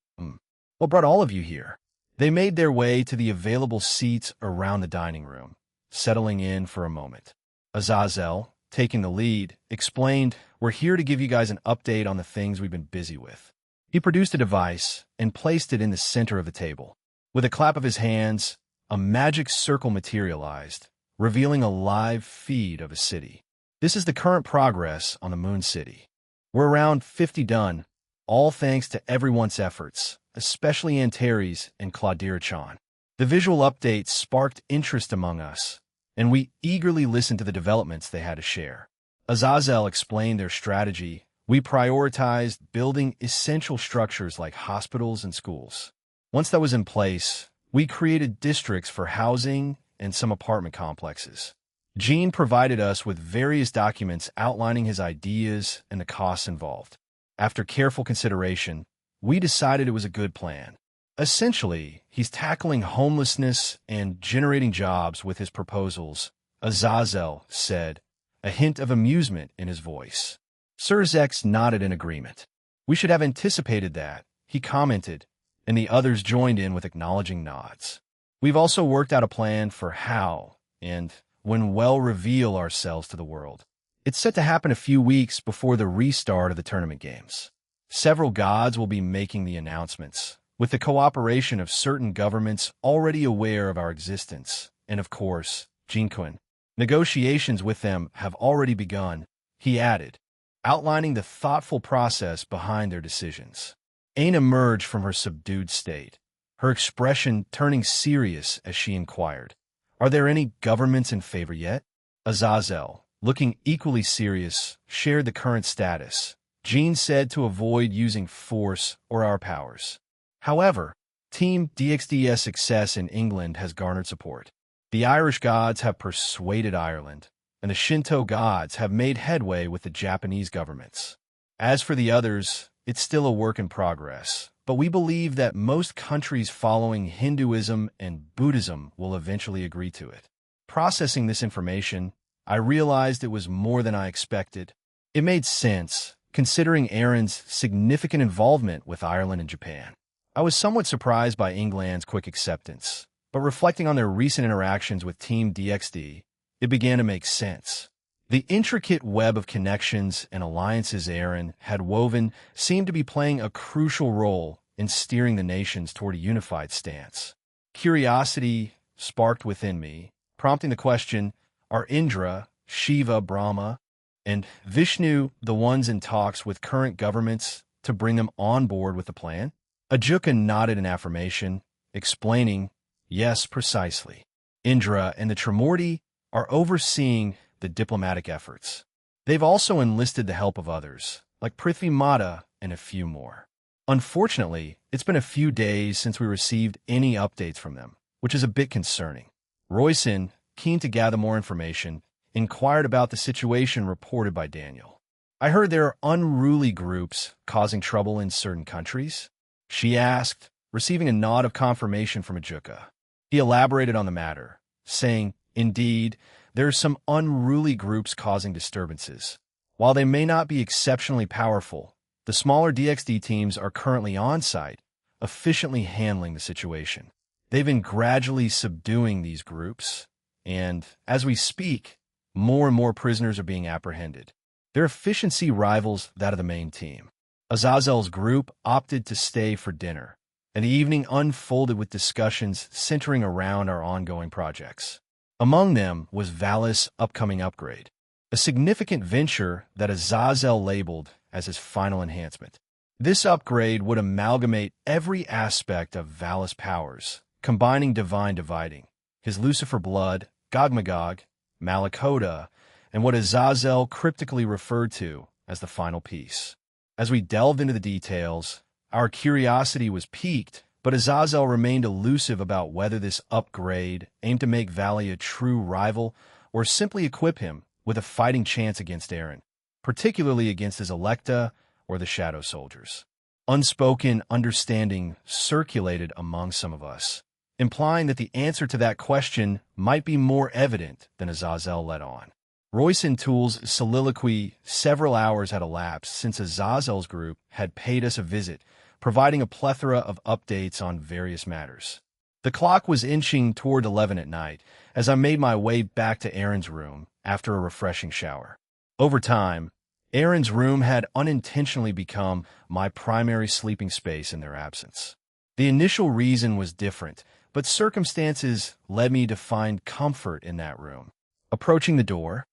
what brought all of you here? They made their way to the available seats around the dining room, settling in for a moment. Azazel, taking the lead, explained, We're here to give you guys an update on the things we've been busy with. He produced a device and placed it in the center of the table. With a clap of his hands, a magic circle materialized, revealing a live feed of a city. This is the current progress on the Moon City. We're around 50 done, all thanks to everyone's efforts, especially Antares and Claudirachan. The visual updates sparked interest among us, and we eagerly listened to the developments they had to share. Azazel explained their strategy. We prioritized building essential structures like hospitals and schools. Once that was in place, we created districts for housing and some apartment complexes. Gene provided us with various documents outlining his ideas and the costs involved. After careful consideration, we decided it was a good plan. Essentially, he's tackling homelessness and generating jobs with his proposals, Azazel said, a hint of amusement in his voice. Sir Zex nodded in agreement. We should have anticipated that, he commented, and the others joined in with acknowledging nods. We've also worked out a plan for how, and when we'll reveal ourselves to the world. It's set to happen a few weeks before the restart of the tournament games. Several gods will be making the announcements, with the cooperation of certain governments already aware of our existence, and of course, Jinquin. Negotiations with them have already begun, he added, outlining the thoughtful process behind their decisions. Ain emerged from her subdued state, her expression turning serious as she inquired, "Are there any governments in favor yet?" Azazel, looking equally serious, shared the current status. Jean said to avoid using force or our powers. However, Team DXD's success in England has garnered support. The Irish gods have persuaded Ireland, and the Shinto gods have made headway with the Japanese governments. As for the others, it's still a work in progress, but we believe that most countries following Hinduism and Buddhism will eventually agree to it. Processing this information, I realized it was more than I expected. It made sense, considering Aaron's significant involvement with Ireland and Japan. I was somewhat surprised by England's quick acceptance, but reflecting on their recent interactions with Team DXD, it began to make sense. The intricate web of connections and alliances Aaron had woven seemed to be playing a crucial role in steering the nations toward a unified stance. Curiosity sparked within me, prompting the question, are Indra, Shiva, Brahma, and Vishnu the ones in talks with current governments to bring them on board with the plan? Ajuka nodded in affirmation, explaining, yes, precisely. Indra and the Trimurti are overseeing the diplomatic efforts. They've also enlisted the help of others, like Prithvi Mata and a few more. Unfortunately, it's been a few days since we received any updates from them, which is a bit concerning. Royson, keen to gather more information, inquired about the situation reported by Daniel. I heard there are unruly groups causing trouble in certain countries, she asked, receiving a nod of confirmation from Ajuka. He elaborated on the matter, saying, indeed, there are some unruly groups causing disturbances. While they may not be exceptionally powerful, the smaller DXD teams are currently on site, efficiently handling the situation. They've been gradually subduing these groups, and, as we speak, more and more prisoners are being apprehended. Their efficiency rivals that of the main team. Azazel's group opted to stay for dinner, and the evening unfolded with discussions centering around our ongoing projects. Among them was Valis' upcoming upgrade, a significant venture that Azazel labeled as his final enhancement. This upgrade would amalgamate every aspect of Valis' powers, combining Divine Dividing, his Lucifer blood, Gogmagog, Malakota, and what Azazel cryptically referred to as the final piece. As we delved into the details, our curiosity was piqued, but Azazel remained elusive about whether this upgrade aimed to make Valley a true rival or simply equip him with a fighting chance against Aaron, particularly against his Electa or the Shadow Soldiers. Unspoken understanding circulated among some of us, implying that the answer to that question might be more evident than Azazel let on. Royson Toole's soliloquy, several hours had elapsed since Azazel's group had paid us a visit, providing a plethora of updates on various matters. The clock was inching toward 11 at night as I made my way back to Aaron's room after a refreshing shower. Over time, Aaron's room had unintentionally become my primary sleeping space in their absence. The initial reason was different, but circumstances led me to find comfort in that room. Approaching the door,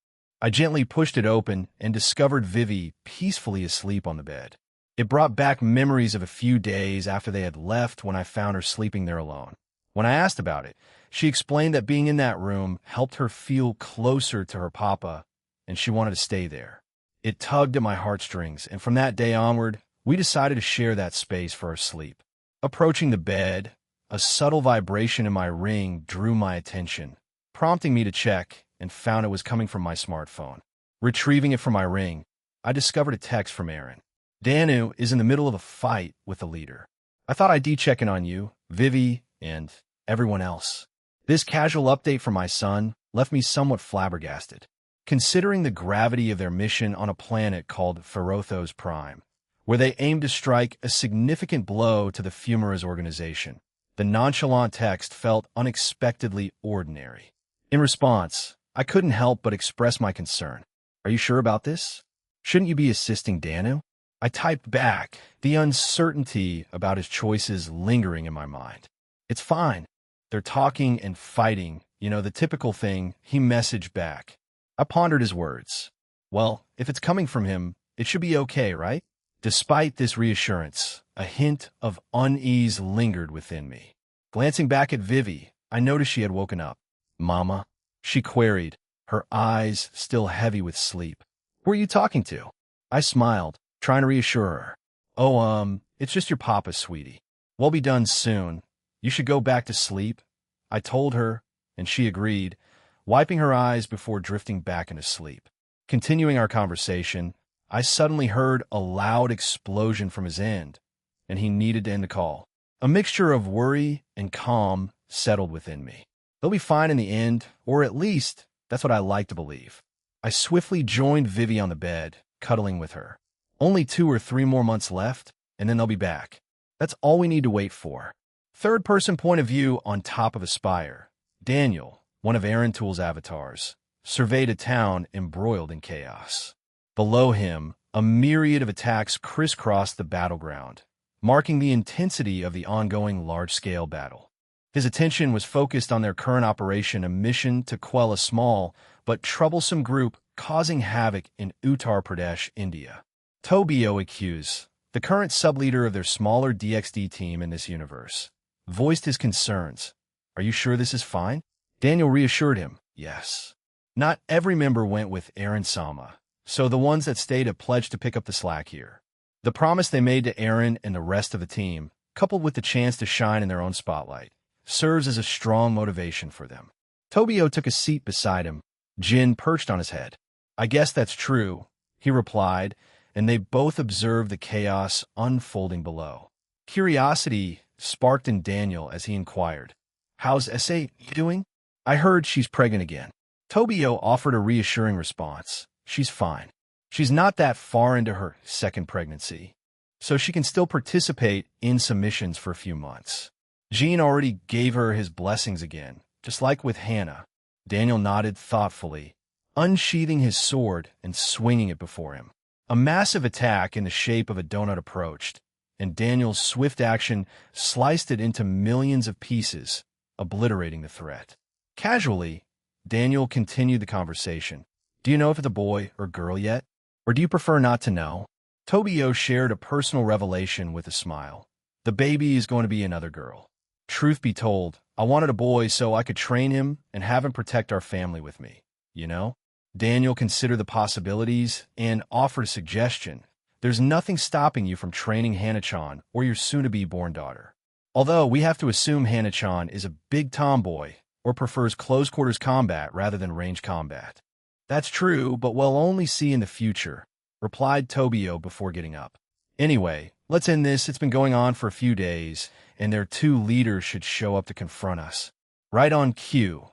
I gently pushed it open and discovered Vivi peacefully asleep on the bed. It brought back memories of a few days after they had left when I found her sleeping there alone. When I asked about it, she explained that being in that room helped her feel closer to her papa, and she wanted to stay there. It tugged at my heartstrings, and from that day onward, we decided to share that space for our sleep. Approaching the bed, a subtle vibration in my ring drew my attention, prompting me to check, and found it was coming from my smartphone. Retrieving it from my ring, I discovered a text from Aaron. Danu is in the middle of a fight with the leader. I thought I'd check in on you, Vivi, and everyone else. This casual update from my son left me somewhat flabbergasted, considering the gravity of their mission on a planet called Ferothos Prime, where they aim to strike a significant blow to the Fumara's organization. The nonchalant text felt unexpectedly ordinary. In response, I couldn't help but express my concern. Are you sure about this? Shouldn't you be assisting Danu? I typed back, the uncertainty about his choices lingering in my mind. It's fine. They're talking and fighting, the typical thing, he messaged back. I pondered his words. Well, if it's coming from him, it should be okay, right? Despite this reassurance, a hint of unease lingered within me. Glancing back at Vivi, I noticed she had woken up. Mama? She queried, her eyes still heavy with sleep. Who are you talking to? I smiled, trying to reassure her. Oh, it's just your papa, sweetie. We'll be done soon. You should go back to sleep, I told her, and she agreed, wiping her eyes before drifting back into sleep. Continuing our conversation, I suddenly heard a loud explosion from his end, and he needed to end the call. A mixture of worry and calm settled within me. They'll be fine in the end, or at least that's what I like to believe. I swiftly joined Vivi on the bed, cuddling with her. Only 2 or 3 more months left, and then they'll be back. That's all we need to wait for. Third-person point of view on top of a spire. Daniel, one of Aaron Tool's avatars, surveyed a town embroiled in chaos. Below him, a myriad of attacks crisscrossed the battleground, marking the intensity of the ongoing large-scale battle. His attention was focused on their current operation, a mission to quell a small but troublesome group causing havoc in Uttar Pradesh, India. Tobio Accuse, the current sub-leader of their smaller DXD team in this universe, voiced his concerns. Are you sure this is fine? Daniel reassured him, yes. Not every member went with Aaron Sama, so the ones that stayed have pledged to pick up the slack here. The promise they made to Aaron and the rest of the team, coupled with the chance to shine in their own spotlight, serves as a strong motivation for them. Tobio took a seat beside him, Jin perched on his head. I guess that's true, he replied, and they both observed the chaos unfolding below. Curiosity sparked in Daniel as he inquired, How's SA doing? I heard she's pregnant again. Tobio offered a reassuring response. She's fine. She's not that far into her second pregnancy, so she can still participate in submissions for a few months. Jean already gave her his blessings again, just like with Hannah. Daniel nodded thoughtfully, unsheathing his sword and swinging it before him. A massive attack in the shape of a donut approached, and Daniel's swift action sliced it into millions of pieces, obliterating the threat. Casually, Daniel continued the conversation. Do you know if it's a boy or girl yet? Or do you prefer not to know? Tobio shared a personal revelation with a smile. The baby is going to be another girl. Truth be told, I wanted a boy so I could train him and have him protect our family with me, Daniel considered the possibilities and offered a suggestion. There's nothing stopping you from training Hannah-chan or your soon-to-be-born daughter. Although we have to assume Hannah-chan is a big tomboy or prefers close-quarters combat rather than range combat. That's true, but we'll only see in the future, replied Tobio before getting up. Anyway, let's end this. It's been going on for a few days, and their 2 leaders should show up to confront us. Right on cue,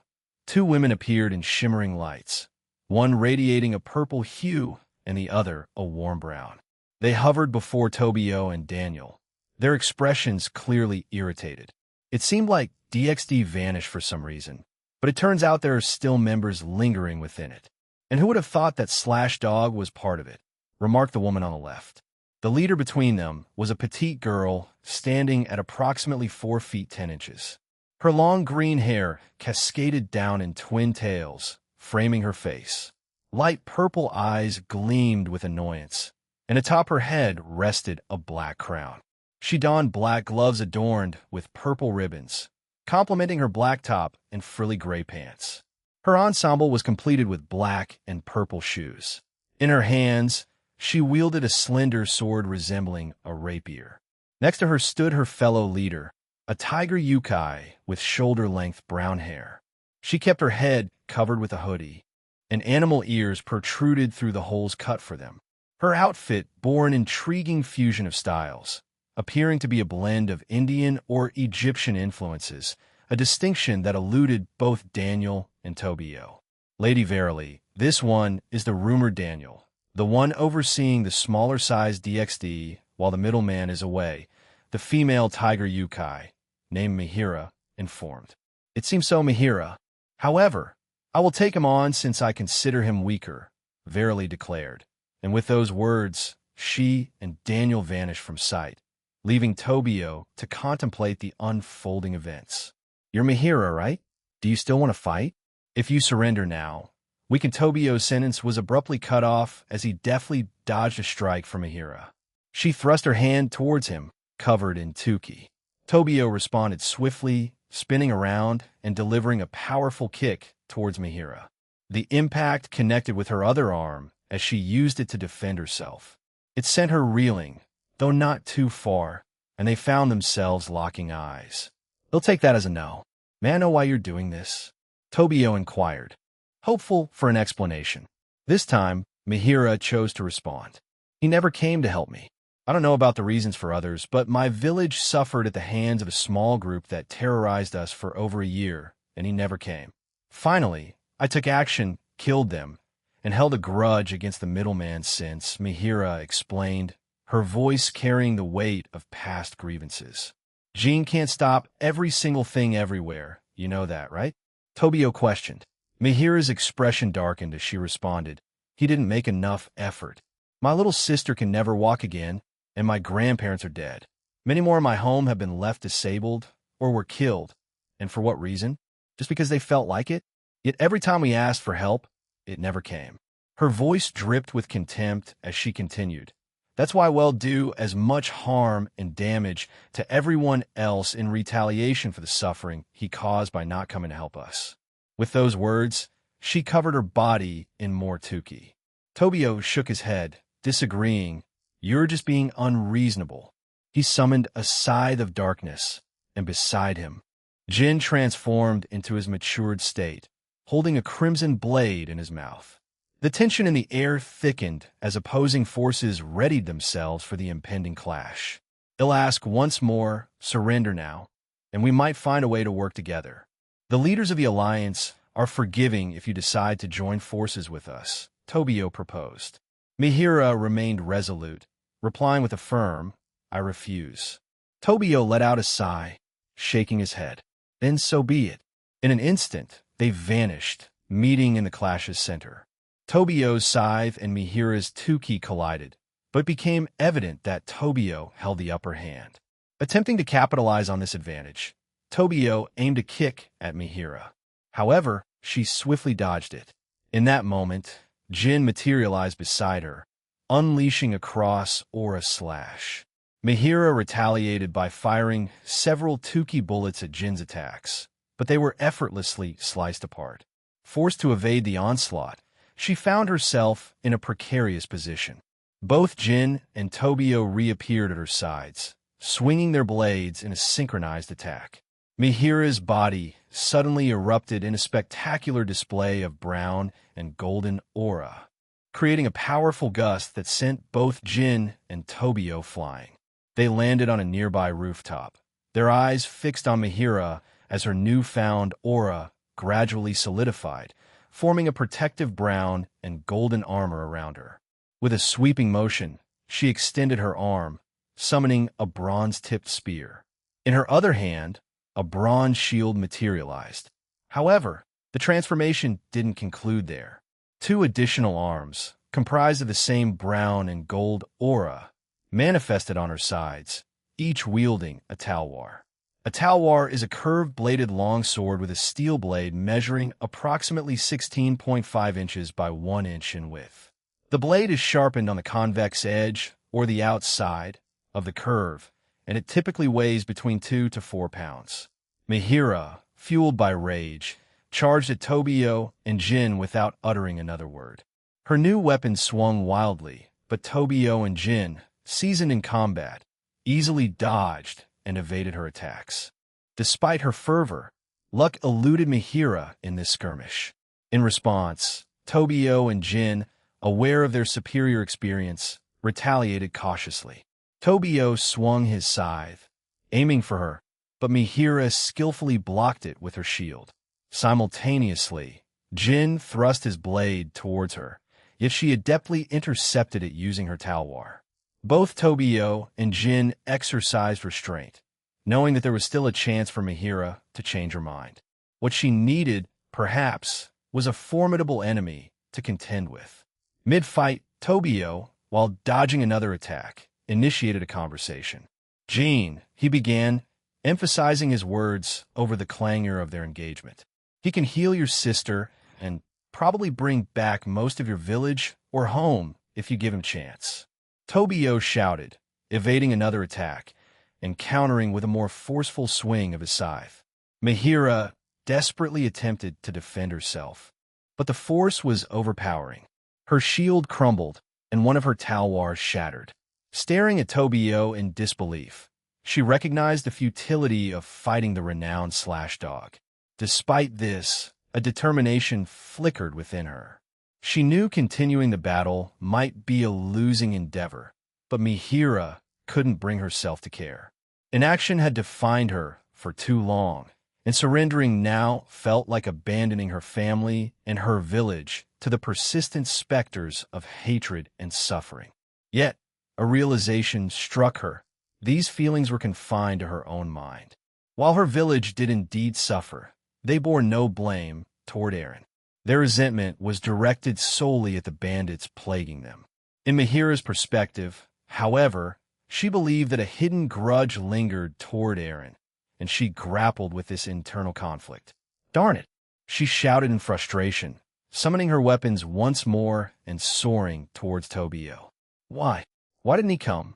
2 women appeared in shimmering lights, one radiating a purple hue and the other a warm brown. They hovered before Tobio and Daniel, their expressions clearly irritated. It seemed like DXD vanished for some reason, but it turns out there are still members lingering within it. And who would have thought that Slash Dog was part of it? Remarked the woman on the left. The leader between them was a petite girl standing at approximately 4 feet 10 inches. Her long green hair cascaded down in twin tails, framing her face. Light purple eyes gleamed with annoyance, and atop her head rested a black crown. She donned black gloves adorned with purple ribbons, complementing her black top and frilly gray pants. Her ensemble was completed with black and purple shoes. In her hands, she wielded a slender sword resembling a rapier. Next to her stood her fellow leader, a tiger yokai with shoulder-length brown hair. She kept her head covered with a hoodie, and animal ears protruded through the holes cut for them. Her outfit bore an intriguing fusion of styles, appearing to be a blend of Indian or Egyptian influences, a distinction that eluded both Daniel and Tobio. Lady Verily, this one is the rumored Daniel, the one overseeing the smaller-sized DXD while the middleman is away, the female tiger yokai, named Mihira, informed. It seems so, Mihira. However, I will take him on since I consider him weaker, Verily declared. And with those words, she and Daniel vanished from sight, leaving Tobio to contemplate the unfolding events. You're Mihira, right? Do you still want to fight? If you surrender now, Tobio's sentence was abruptly cut off as he deftly dodged a strike from Mihira. She thrust her hand towards him, covered in tuki. Tobio responded swiftly, spinning around and delivering a powerful kick towards Mihira. The impact connected with her other arm as she used it to defend herself. It sent her reeling, though not too far, and they found themselves locking eyes. He'll take that as a no. May I know why you're doing this? Tobio inquired, hopeful for an explanation. This time, Mihira chose to respond. He never came to help me. I don't know about the reasons for others, but my village suffered at the hands of a small group that terrorized us for over a year, and he never came. Finally, I took action, killed them, and held a grudge against the middleman since, Mihira explained, her voice carrying the weight of past grievances. Jean can't stop every single thing everywhere, you know that, right? Tobio questioned. Mihira's expression darkened as she responded. He didn't make enough effort. My little sister can never walk again, and my grandparents are dead. Many more in my home have been left disabled or were killed. And for what reason? Just because they felt like it? Yet every time we asked for help, it never came. Her voice dripped with contempt as she continued. That's why we'll do as much harm and damage to everyone else in retaliation for the suffering he caused by not coming to help us. With those words, she covered her body in more tuki. Tobio shook his head, disagreeing. You're just being unreasonable. He summoned a scythe of darkness, and beside him, Jin transformed into his matured state, holding a crimson blade in his mouth. The tension in the air thickened as opposing forces readied themselves for the impending clash. They'll ask once more, surrender now, and we might find a way to work together. The leaders of the alliance are forgiving if you decide to join forces with us, Tobio proposed. Mihira remained resolute, replying with a firm, I refuse. Tobio let out a sigh, shaking his head. Then so be it. In an instant, they vanished, meeting in the clash's center. Tobio's scythe and Mihira's tuki collided, but it became evident that Tobio held the upper hand. Attempting to capitalize on this advantage, Tobio aimed a kick at Mihira. However, she swiftly dodged it. In that moment, Jin materialized beside her, unleashing a cross or a slash. Mihira retaliated by firing several tuki bullets at Jin's attacks, but they were effortlessly sliced apart. Forced to evade the onslaught, she found herself in a precarious position. Both Jin and Tobio reappeared at her sides, swinging their blades in a synchronized attack. Mihira's body suddenly erupted in a spectacular display of brown and golden aura, creating a powerful gust that sent both Jin and Tobio flying. They landed on a nearby rooftop, their eyes fixed on Mihira as her newfound aura gradually solidified, forming a protective brown and golden armor around her. With a sweeping motion, she extended her arm, summoning a bronze-tipped spear. In her other hand, a bronze shield materialized. However, the transformation didn't conclude there. Two additional arms, comprised of the same brown and gold aura, manifested on her sides, each wielding a talwar. A talwar is a curved-bladed longsword with a steel blade measuring approximately 16.5 inches by 1 inch in width. The blade is sharpened on the convex edge, or the outside, of the curve, and it typically weighs between 2 to 4 pounds. Mihira, fueled by rage, charged at Tobio and Jin without uttering another word. Her new weapon swung wildly, but Tobio and Jin, seasoned in combat, easily dodged and evaded her attacks. Despite her fervor, luck eluded Mihira in this skirmish. In response, Tobio and Jin, aware of their superior experience, retaliated cautiously. Tobio swung his scythe, aiming for her, but Mihira skillfully blocked it with her shield. Simultaneously, Jin thrust his blade towards her, yet she adeptly intercepted it using her talwar. Both Tobio and Jin exercised restraint, knowing that there was still a chance for Mihira to change her mind. What she needed, perhaps, was a formidable enemy to contend with. Mid-fight, Tobio, while dodging another attack, initiated a conversation. "Jean," he began, emphasizing his words over the clangor of their engagement. "He can heal your sister and probably bring back most of your village or home if you give him a chance." Tobio shouted, evading another attack and countering with a more forceful swing of his scythe. Mihira desperately attempted to defend herself, but the force was overpowering. Her shield crumbled, and one of her talwars shattered. Staring at Tobio in disbelief, she recognized the futility of fighting the renowned Slashdog. Despite this, a determination flickered within her. She knew continuing the battle might be a losing endeavor, but Mihira couldn't bring herself to care. Inaction had defined her for too long, and surrendering now felt like abandoning her family and her village to the persistent specters of hatred and suffering. Yet, a realization struck her. These feelings were confined to her own mind. While her village did indeed suffer, they bore no blame toward Eren. Their resentment was directed solely at the bandits plaguing them. In Mihira's perspective, however, she believed that a hidden grudge lingered toward Eren, and she grappled with this internal conflict. "Darn it!" she shouted in frustration, summoning her weapons once more and soaring towards Tobio. "Why? Why didn't he come?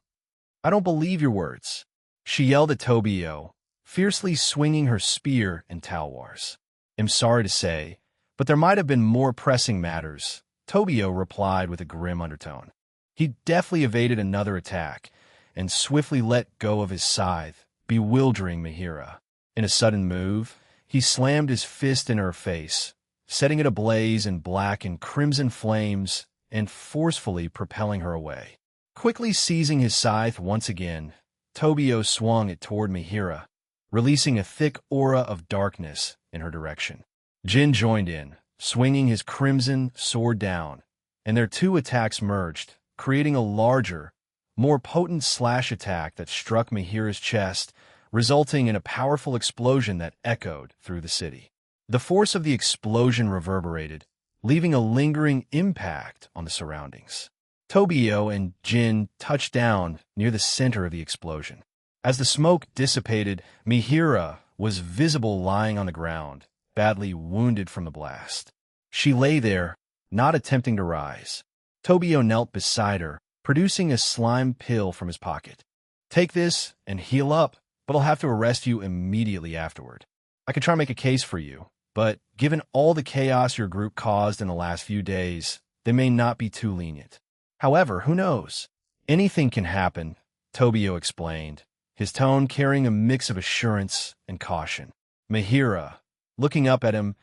I don't believe your words," she yelled at Tobio, fiercely swinging her spear and talwars. "I'm sorry to say, but there might have been more pressing matters," Tobio replied with a grim undertone. He deftly evaded another attack and swiftly let go of his scythe, bewildering Mihira. In a sudden move, he slammed his fist in her face, setting it ablaze in black and crimson flames and forcefully propelling her away. Quickly seizing his scythe once again, Tobio swung it toward Mihira, releasing a thick aura of darkness in her direction. Jin joined in, swinging his crimson sword down, and their two attacks merged, creating a larger, more potent slash attack that struck Mihira's chest, resulting in a powerful explosion that echoed through the city. The force of the explosion reverberated, leaving a lingering impact on the surroundings. Tobio and Jin touched down near the center of the explosion. As the smoke dissipated, Mihira was visible lying on the ground, badly wounded from the blast. She lay there, not attempting to rise. Tobio knelt beside her, producing a slime pill from his pocket. "Take this and heal up, but I'll have to arrest you immediately afterward. I could try to make a case for you, but given all the chaos your group caused in the last few days, they may not be too lenient. However, who knows? Anything can happen," Tobio explained, his tone carrying a mix of assurance and caution. Mihira, looking up at him,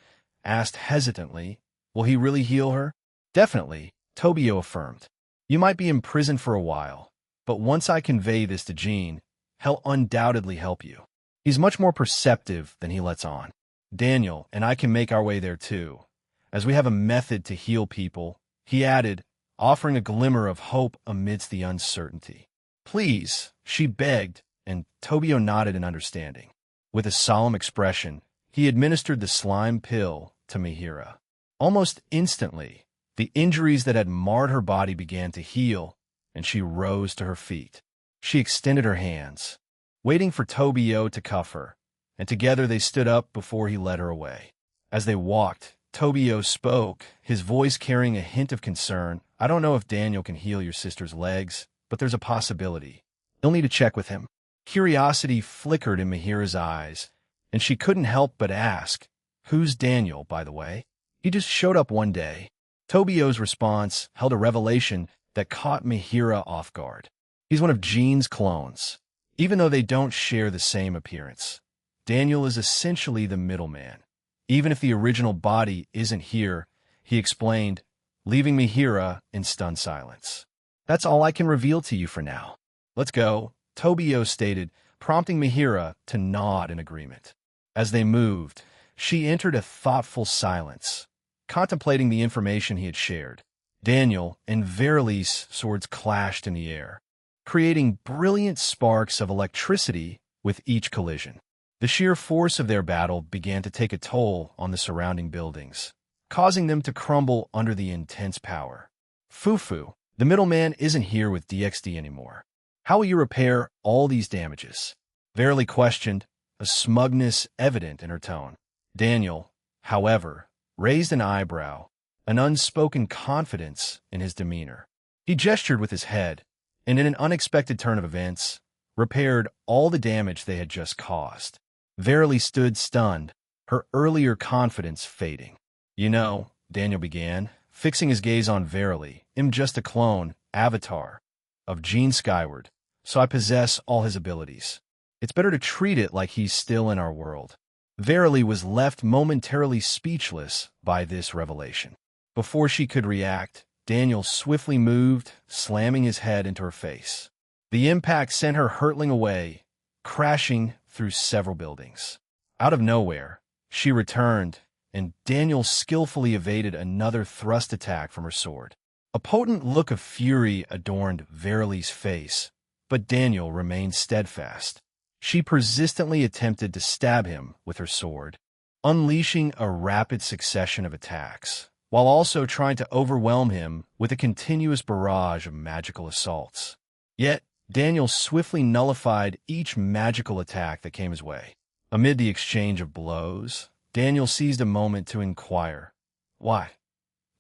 asked hesitantly, "Will he really heal her?" "Definitely," Tobio affirmed. "You might be imprisoned for a while, but once I convey this to Jean, he'll undoubtedly help you. He's much more perceptive than he lets on. Daniel and I can make our way there too, as we have a method to heal people," he added, offering a glimmer of hope amidst the uncertainty. "Please," she begged, and Tobio nodded in understanding. With a solemn expression, he administered the slime pill to Mihira. Almost instantly, the injuries that had marred her body began to heal, and she rose to her feet. She extended her hands, waiting for Tobio to cuff her, and together they stood up before he led her away. As they walked, Tobio spoke, his voice carrying a hint of concern. "I don't know if Daniel can heal your sister's legs, but there's a possibility. You'll need to check with him." Curiosity flickered in Mihira's eyes, and she couldn't help but ask, "Who's Daniel, by the way?" "He just showed up one day." Tobio's response held a revelation that caught Mihira off guard. He's one of Jean's clones, even though they don't share the same appearance. Daniel is essentially the middleman. Even if the original body isn't here, he explained, leaving Mihira in stunned silence. "That's all I can reveal to you for now. Let's go," Tobio stated, prompting Mihira to nod in agreement. As they moved, she entered a thoughtful silence, contemplating the information he had shared. Daniel and Verily's swords clashed in the air, creating brilliant sparks of electricity with each collision. The sheer force of their battle began to take a toll on the surrounding buildings, causing them to crumble under the intense power. "Fufu, the middleman isn't here with DXD anymore. How will you repair all these damages?" Verily questioned, a smugness evident in her tone. Daniel, however, raised an eyebrow, an unspoken confidence in his demeanor. He gestured with his head, and in an unexpected turn of events, repaired all the damage they had just caused. Verily stood stunned, her earlier confidence fading. "You know," Daniel began, fixing his gaze on Verily, "I'm just a clone, avatar, of Gene Skyward, so I possess all his abilities. It's better to treat it like he's still in our world." Verily was left momentarily speechless by this revelation. Before she could react, Daniel swiftly moved, slamming his head into her face. The impact sent her hurtling away, crashing through several buildings. Out of nowhere, she returned, and Daniel skillfully evaded another thrust attack from her sword. A potent look of fury adorned Verily's face, but Daniel remained steadfast. She persistently attempted to stab him with her sword, unleashing a rapid succession of attacks, while also trying to overwhelm him with a continuous barrage of magical assaults. Yet, Daniel swiftly nullified each magical attack that came his way. Amid the exchange of blows, Daniel seized a moment to inquire, "Why?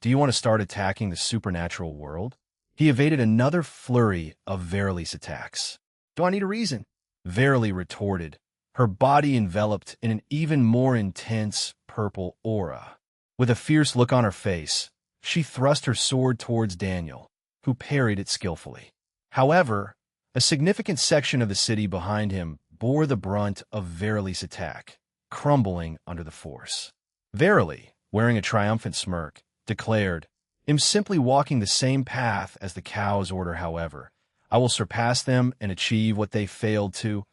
Do you want to start attacking the supernatural world?" He evaded another flurry of Verily's attacks. "Do I need a reason?" Verily retorted, her body enveloped in an even more intense purple aura. With a fierce look on her face, she thrust her sword towards Daniel, who parried it skillfully. However, a significant section of the city behind him bore the brunt of Verily's attack, crumbling under the force. Verily, wearing a triumphant smirk, declared, "I'm simply walking the same path as the cow's order, however. I will surpass them and achieve what they failed to,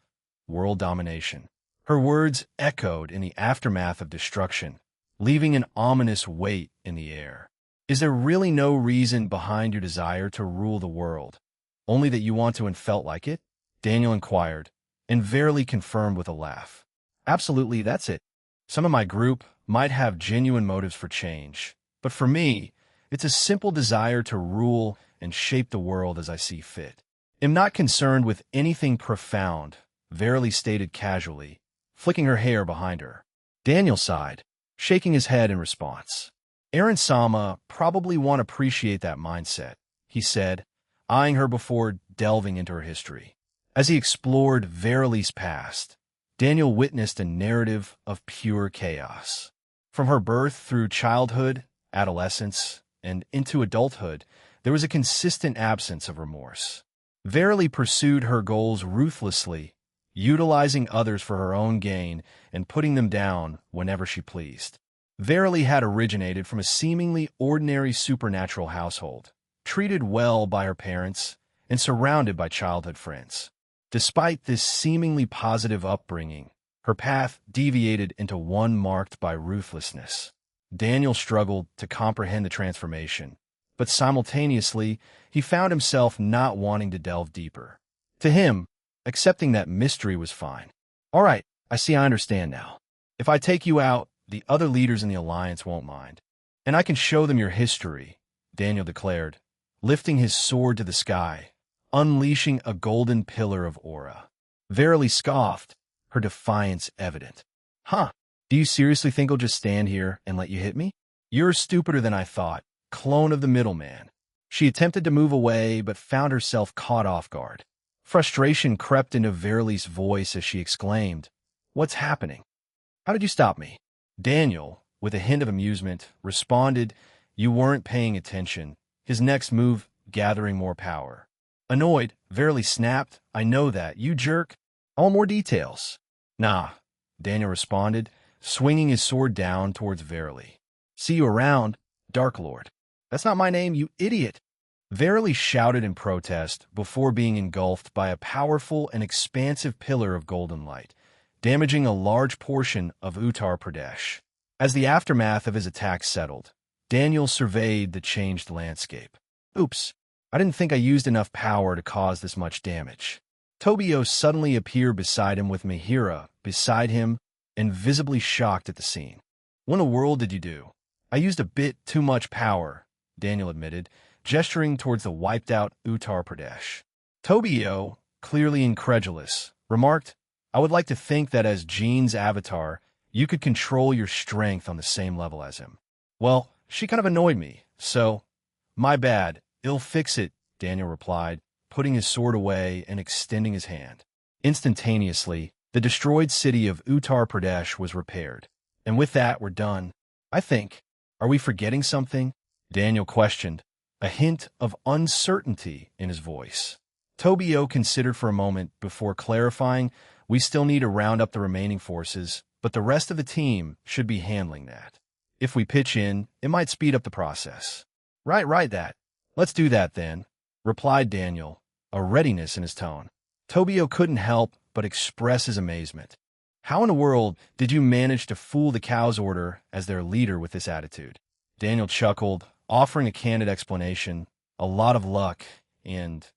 world domination." Her words echoed in the aftermath of destruction, leaving an ominous weight in the air. "Is there really no reason behind your desire to rule the world? Only that you want to and felt like it?" Daniel inquired, and Verily confirmed with a laugh. "Absolutely, that's it. Some of my group might have genuine motives for change, but for me, it's a simple desire to rule and shape the world as I see fit. I'm not concerned with anything profound," Verily stated casually, flicking her hair behind her. Daniel sighed, shaking his head in response. "Aaron-sama probably won't appreciate that mindset," he said, eyeing her before delving into her history. As he explored Verily's past, Daniel witnessed a narrative of pure chaos. From her birth through childhood, adolescence, and into adulthood, there was a consistent absence of remorse. Verily pursued her goals ruthlessly, utilizing others for her own gain and putting them down whenever she pleased. Verily had originated from a seemingly ordinary supernatural household, treated well by her parents, and surrounded by childhood friends. Despite this seemingly positive upbringing, her path deviated into one marked by ruthlessness. Daniel struggled to comprehend the transformation, but simultaneously, he found himself not wanting to delve deeper. To him, accepting that mystery was fine. "All right, I see I understand now. If I take you out, the other leaders in the Alliance won't mind. And I can show them your history," Daniel declared, lifting his sword to the sky, unleashing a golden pillar of aura. Verily scoffed, her defiance evident. "Huh, do you seriously think I'll just stand here and let you hit me? You're stupider than I thought, clone of the middleman." She attempted to move away, but found herself caught off guard. Frustration crept into Verily's voice as she exclaimed, "What's happening? How did you stop me? Daniel, with a hint of amusement, responded, "You weren't paying attention." His next move gathering more power. Annoyed, Verily snapped, "I know that, you jerk. I want more details." "Nah," Daniel responded, swinging his sword down towards Verily. "See you around, Dark Lord." "That's not my name, you idiot." Verily shouted in protest before being engulfed by a powerful and expansive pillar of golden light, damaging a large portion of Uttar Pradesh. As the aftermath of his attack settled, Daniel surveyed the changed landscape. "Oops, I didn't think I used enough power to cause this much damage." Tobio suddenly appeared beside him with Mihira beside him and visibly shocked at the scene. "What in the world did you do?" "I used a bit too much power," Daniel admitted, gesturing towards the wiped-out Uttar Pradesh. Tobio, clearly incredulous, remarked, "I would like to think that as Jean's avatar, you could control your strength on the same level as him." "Well, she kind of annoyed me, so—" "My bad, I'll fix it," Daniel replied, putting his sword away and extending his hand. Instantaneously, the destroyed city of Uttar Pradesh was repaired. "And with that, we're done, I think. Are we forgetting something?" Daniel questioned, a hint of uncertainty in his voice. Tobio considered for a moment before clarifying, "We still need to round up the remaining forces, but the rest of the team should be handling that. If we pitch in, it might speed up the process." Right, that. "Let's do that then," replied Daniel, a readiness in his tone. Tobio couldn't help but express his amazement. "How in the world did you manage to fool the Cows Order as their leader with this attitude?" Daniel chuckled, offering a candid explanation. "A lot of luck, and,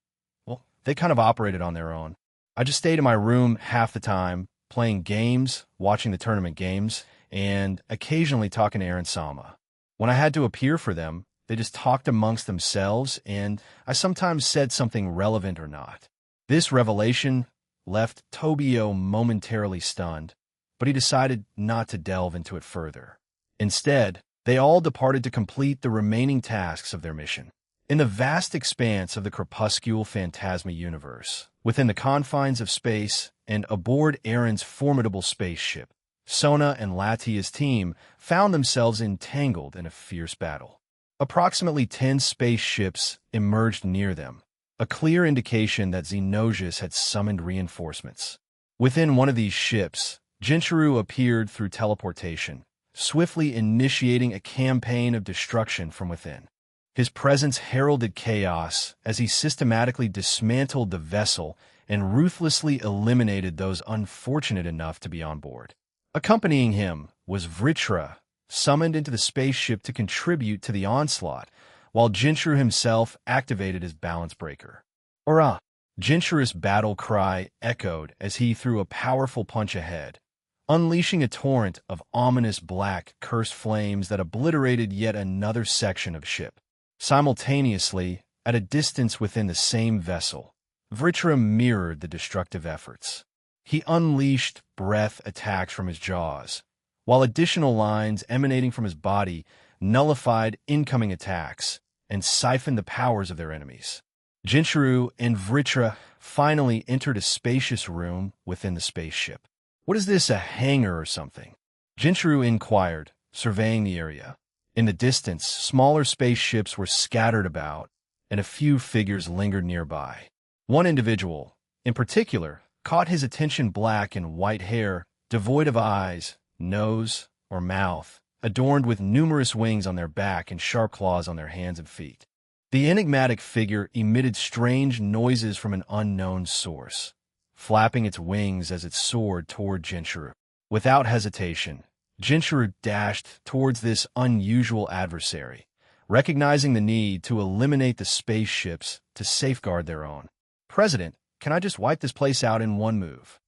well, they kind of operated on their own. I just stayed in my room half the time, playing games, watching the tournament games, and occasionally talking to Aaron Sama. When I had to appear for them, they just talked amongst themselves, and I sometimes said something relevant or not." This revelation left Tobio momentarily stunned, but he decided not to delve into it further. Instead, they all departed to complete the remaining tasks of their mission. In the vast expanse of the crepuscular phantasma universe, within the confines of space and aboard Aaron's formidable spaceship, Sona and Latia's team found themselves entangled in a fierce battle. Approximately 10 spaceships emerged near them, a clear indication that Xenosius had summoned reinforcements. Within one of these ships, Jinchuru appeared through teleportation, swiftly initiating a campaign of destruction from within. His presence heralded chaos as he systematically dismantled the vessel and ruthlessly eliminated those unfortunate enough to be on board. Accompanying him was Vritra, summoned into the spaceship to contribute to the onslaught, while Jinchuru himself activated his balance breaker. "Hurrah!" Jinchuru's battle cry echoed as he threw a powerful punch ahead, unleashing a torrent of ominous black, cursed flames that obliterated yet another section of ship. Simultaneously, at a distance within the same vessel, Vritra mirrored the destructive efforts. He unleashed breath attacks from his jaws, while additional lines emanating from his body nullified incoming attacks and siphoned the powers of their enemies. Jinchuru and Vritra finally entered a spacious room within the spaceship. "What is this, a hangar or something?" Jinchuru inquired, surveying the area. In the distance, smaller spaceships were scattered about, and a few figures lingered nearby. One individual, in particular, caught his attention: black and white hair, devoid of eyes, nose, or mouth, adorned with numerous wings on their back and sharp claws on their hands and feet. The enigmatic figure emitted strange noises from an unknown source, flapping its wings as it soared toward Jinchuru. Without hesitation, Jinchuru dashed towards this unusual adversary, recognizing the need to eliminate the spaceships to safeguard their own. "President, can I just wipe this place out in one move?"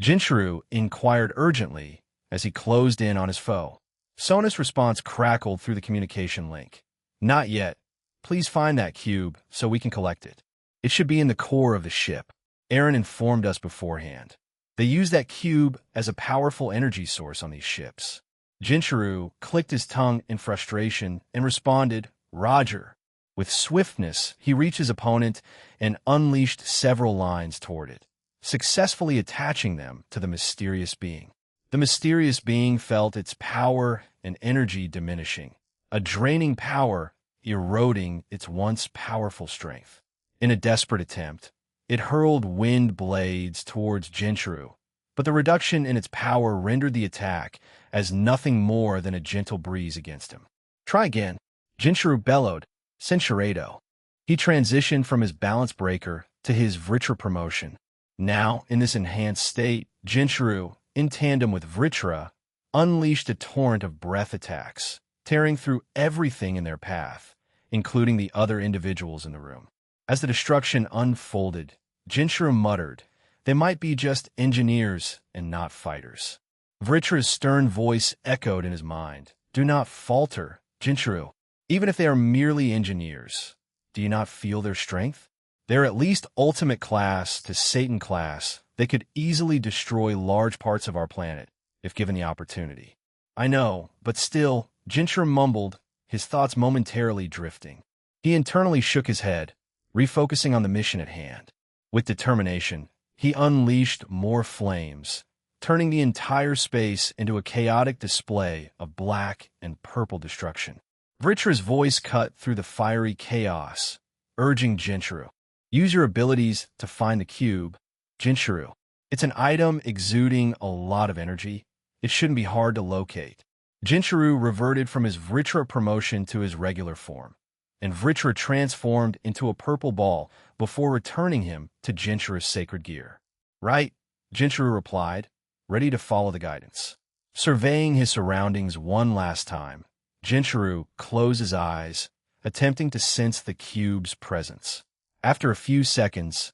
Jinchuru inquired urgently as he closed in on his foe. Sona's response crackled through the communication link. "Not yet. Please find that cube so we can collect it. It should be in the core of the ship. Aaron informed us beforehand. They use that cube as a powerful energy source on these ships." Jinchuru clicked his tongue in frustration and responded, "Roger." With swiftness, he reached his opponent and unleashed several lines toward it, successfully attaching them to the mysterious being. The mysterious being felt its power and energy diminishing, a draining power eroding its once powerful strength. In a desperate attempt, it hurled wind blades towards Jinchuru, but the reduction in its power rendered the attack as nothing more than a gentle breeze against him. Try again. Jinchuru bellowed, Censurado. He transitioned from his balance breaker to his Vritra promotion. Now, in this enhanced state, Jinchuru, in tandem with Vritra, unleashed a torrent of breath attacks, tearing through everything in their path, including the other individuals in the room. As the destruction unfolded, Jinchuru muttered, "They might be just engineers and not fighters." Vritra's stern voice echoed in his mind. "Do not falter, Jinchuru. Even if they are merely engineers, do you not feel their strength? They're at least ultimate class to Satan class. They could easily destroy large parts of our planet, if given the opportunity." "I know, but still," Jinchuru mumbled, his thoughts momentarily drifting. He internally shook his head, refocusing on the mission at hand. With determination, he unleashed more flames, turning the entire space into a chaotic display of black and purple destruction. Vritra's voice cut through the fiery chaos, urging Jinchuru, "Use your abilities to find the cube, Jinchuru. It's an item exuding a lot of energy. It shouldn't be hard to locate." Jinchuru reverted from his Vritra promotion to his regular form, and Vritra transformed into a purple ball before returning him to Jinchuru's sacred gear. "Right," Jinchuru replied, ready to follow the guidance. Surveying his surroundings one last time, Jinchuru closed his eyes, attempting to sense the cube's presence. After a few seconds,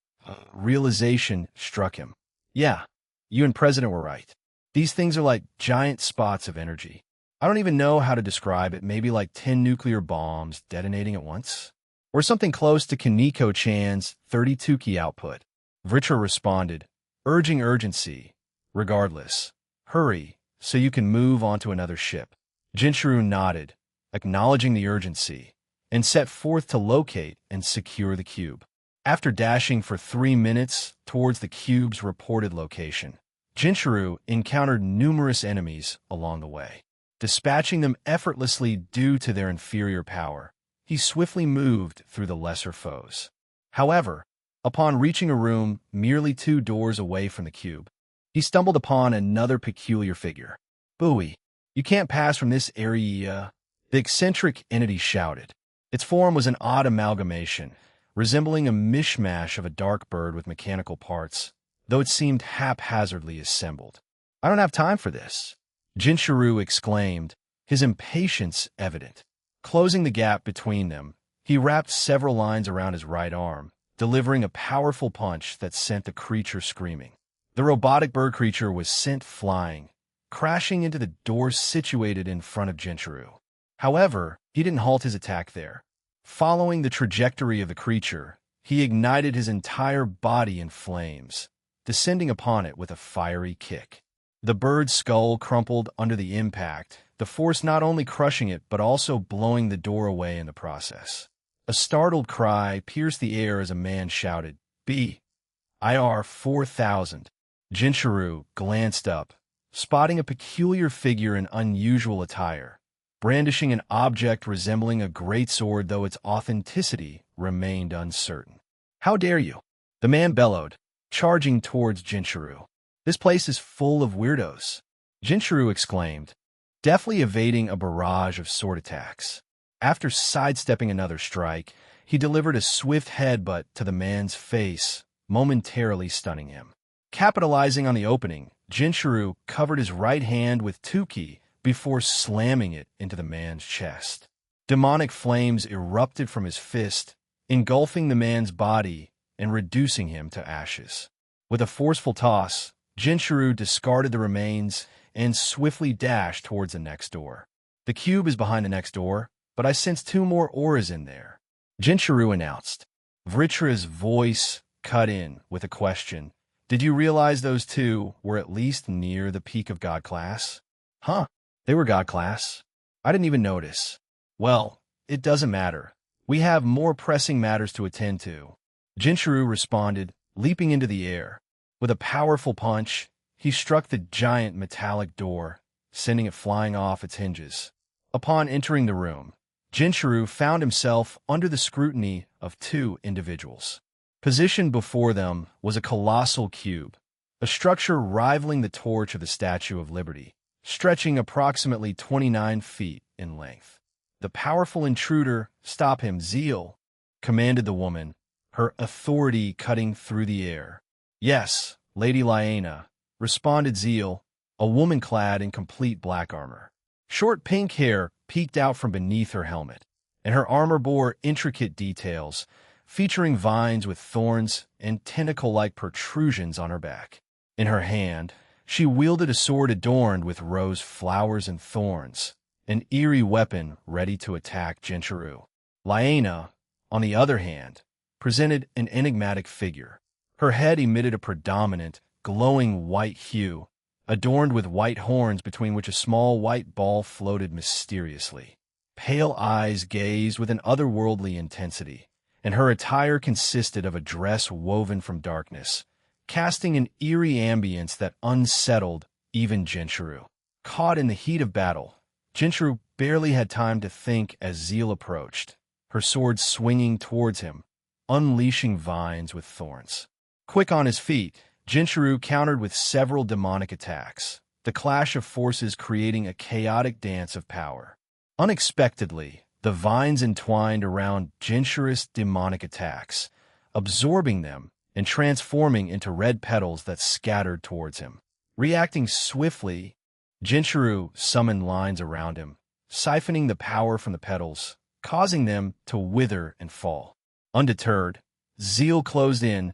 realization struck him. "Yeah, you and President were right. These things are like giant spots of energy. I don't even know how to describe it, maybe like 10 nuclear bombs detonating at once? Or something close to Kaneko-chan's 32k output." Vritra responded, urging urgency. "Regardless, hurry so you can move on to another ship." Jinchuru nodded, acknowledging the urgency, and set forth to locate and secure the cube. After dashing for 3 minutes towards the cube's reported location, Jinchuru encountered numerous enemies along the way. Dispatching them effortlessly due to their inferior power, he swiftly moved through the lesser foes. However, upon reaching a room merely 2 doors away from the cube, he stumbled upon another peculiar figure. "Buoy, you can't pass from this area," the eccentric entity shouted. Its form was an odd amalgamation, resembling a mishmash of a dark bird with mechanical parts, though it seemed haphazardly assembled. "I don't have time for this," Jinchuru exclaimed, his impatience evident. Closing the gap between them, he wrapped several lines around his right arm, delivering a powerful punch that sent the creature screaming. The robotic bird creature was sent flying, crashing into the door situated in front of Jinchuru. However, he didn't halt his attack there. Following the trajectory of the creature, he ignited his entire body in flames, descending upon it with a fiery kick. The bird's skull crumpled under the impact, the force not only crushing it but also blowing the door away in the process. A startled cry pierced the air as a man shouted, "B-IR 4000. Jinchuru glanced up, spotting a peculiar figure in unusual attire, brandishing an object resembling a greatsword, though its authenticity remained uncertain. "How dare you?" the man bellowed, charging towards Jinchuru. "This place is full of weirdos," Jinchuru exclaimed, deftly evading a barrage of sword attacks. After sidestepping another strike, he delivered a swift headbutt to the man's face, momentarily stunning him. Capitalizing on the opening, Jinchuru covered his right hand with 2k before slamming it into the man's chest. Demonic flames erupted from his fist, engulfing the man's body and reducing him to ashes. With a forceful toss, Jinchuru discarded the remains and swiftly dashed towards the next door. "The cube is behind the next door, but I sense 2 more auras in there," Jinchuru announced. Vritra's voice cut in with a question. "Did you realize those 2 were at least near the peak of God class?" "Huh, they were God class. I didn't even notice." "Well, it doesn't matter. We have more pressing matters to attend to," Jinchuru responded, leaping into the air. With a powerful punch, he struck the giant metallic door, sending it flying off its hinges. Upon entering the room, Jinchuru found himself under the scrutiny of two individuals. Positioned before them was a colossal cube, a structure rivaling the torch of the Statue of Liberty, stretching approximately 29 feet in length. The powerful intruder, "Stop him, Zeal," commanded the woman, her authority cutting through the air. "Yes, Lady Lyanna," responded Zeal, a woman clad in complete black armor. Short pink hair peeked out from beneath her helmet, and her armor bore intricate details, featuring vines with thorns and tentacle-like protrusions on her back. In her hand, she wielded a sword adorned with rose flowers and thorns, an eerie weapon ready to attack Jinchuru. Lyanna, on the other hand, presented an enigmatic figure. Her head emitted a predominant, glowing white hue, adorned with white horns between which a small white ball floated mysteriously. Pale eyes gazed with an otherworldly intensity, and her attire consisted of a dress woven from darkness, casting an eerie ambience that unsettled even Jinchuru. Caught in the heat of battle, Jinchuru barely had time to think as Zeal approached, her sword swinging towards him, unleashing vines with thorns. Quick on his feet, Jinchuru countered with several demonic attacks, the clash of forces creating a chaotic dance of power. Unexpectedly, the vines entwined around Jinchuru's demonic attacks, absorbing them and transforming into red petals that scattered towards him. Reacting swiftly, Jinchuru summoned lines around him, siphoning the power from the petals, causing them to wither and fall. Undeterred, Zeal closed in,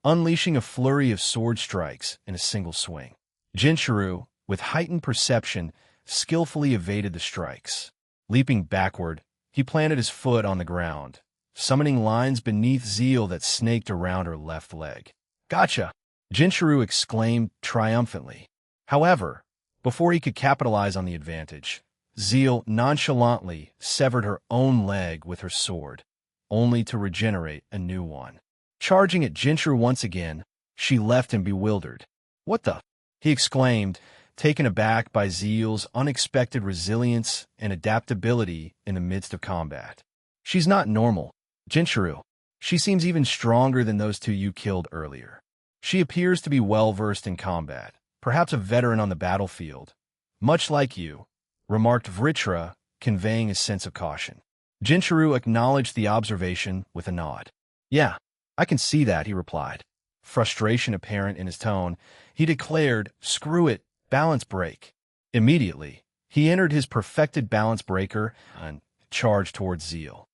unleashing a flurry of sword strikes in a single swing. Jinchuru, with heightened perception, skillfully evaded the strikes. Leaping backward, he planted his foot on the ground, summoning lines beneath Zeal that snaked around her left leg. "Gotcha!" Jinchuru exclaimed triumphantly. However, before he could capitalize on the advantage, Zeal nonchalantly severed her own leg with her sword, only to regenerate a new one. Charging at Jinchuru once again, she left him bewildered. "What the?" he exclaimed, taken aback by Zeal's unexpected resilience and adaptability in the midst of combat. "She's not normal, Jinchuru. She seems even stronger than those two you killed earlier. She appears to be well-versed in combat, perhaps a veteran on the battlefield. Much like you," remarked Vritra, conveying a sense of caution. Jinchuru acknowledged the observation with a nod. "Yeah, I can see that," he replied. Frustration apparent in his tone, he declared, "Screw it, balance break." Immediately, he entered his perfected balance breaker and charged towards Zeal.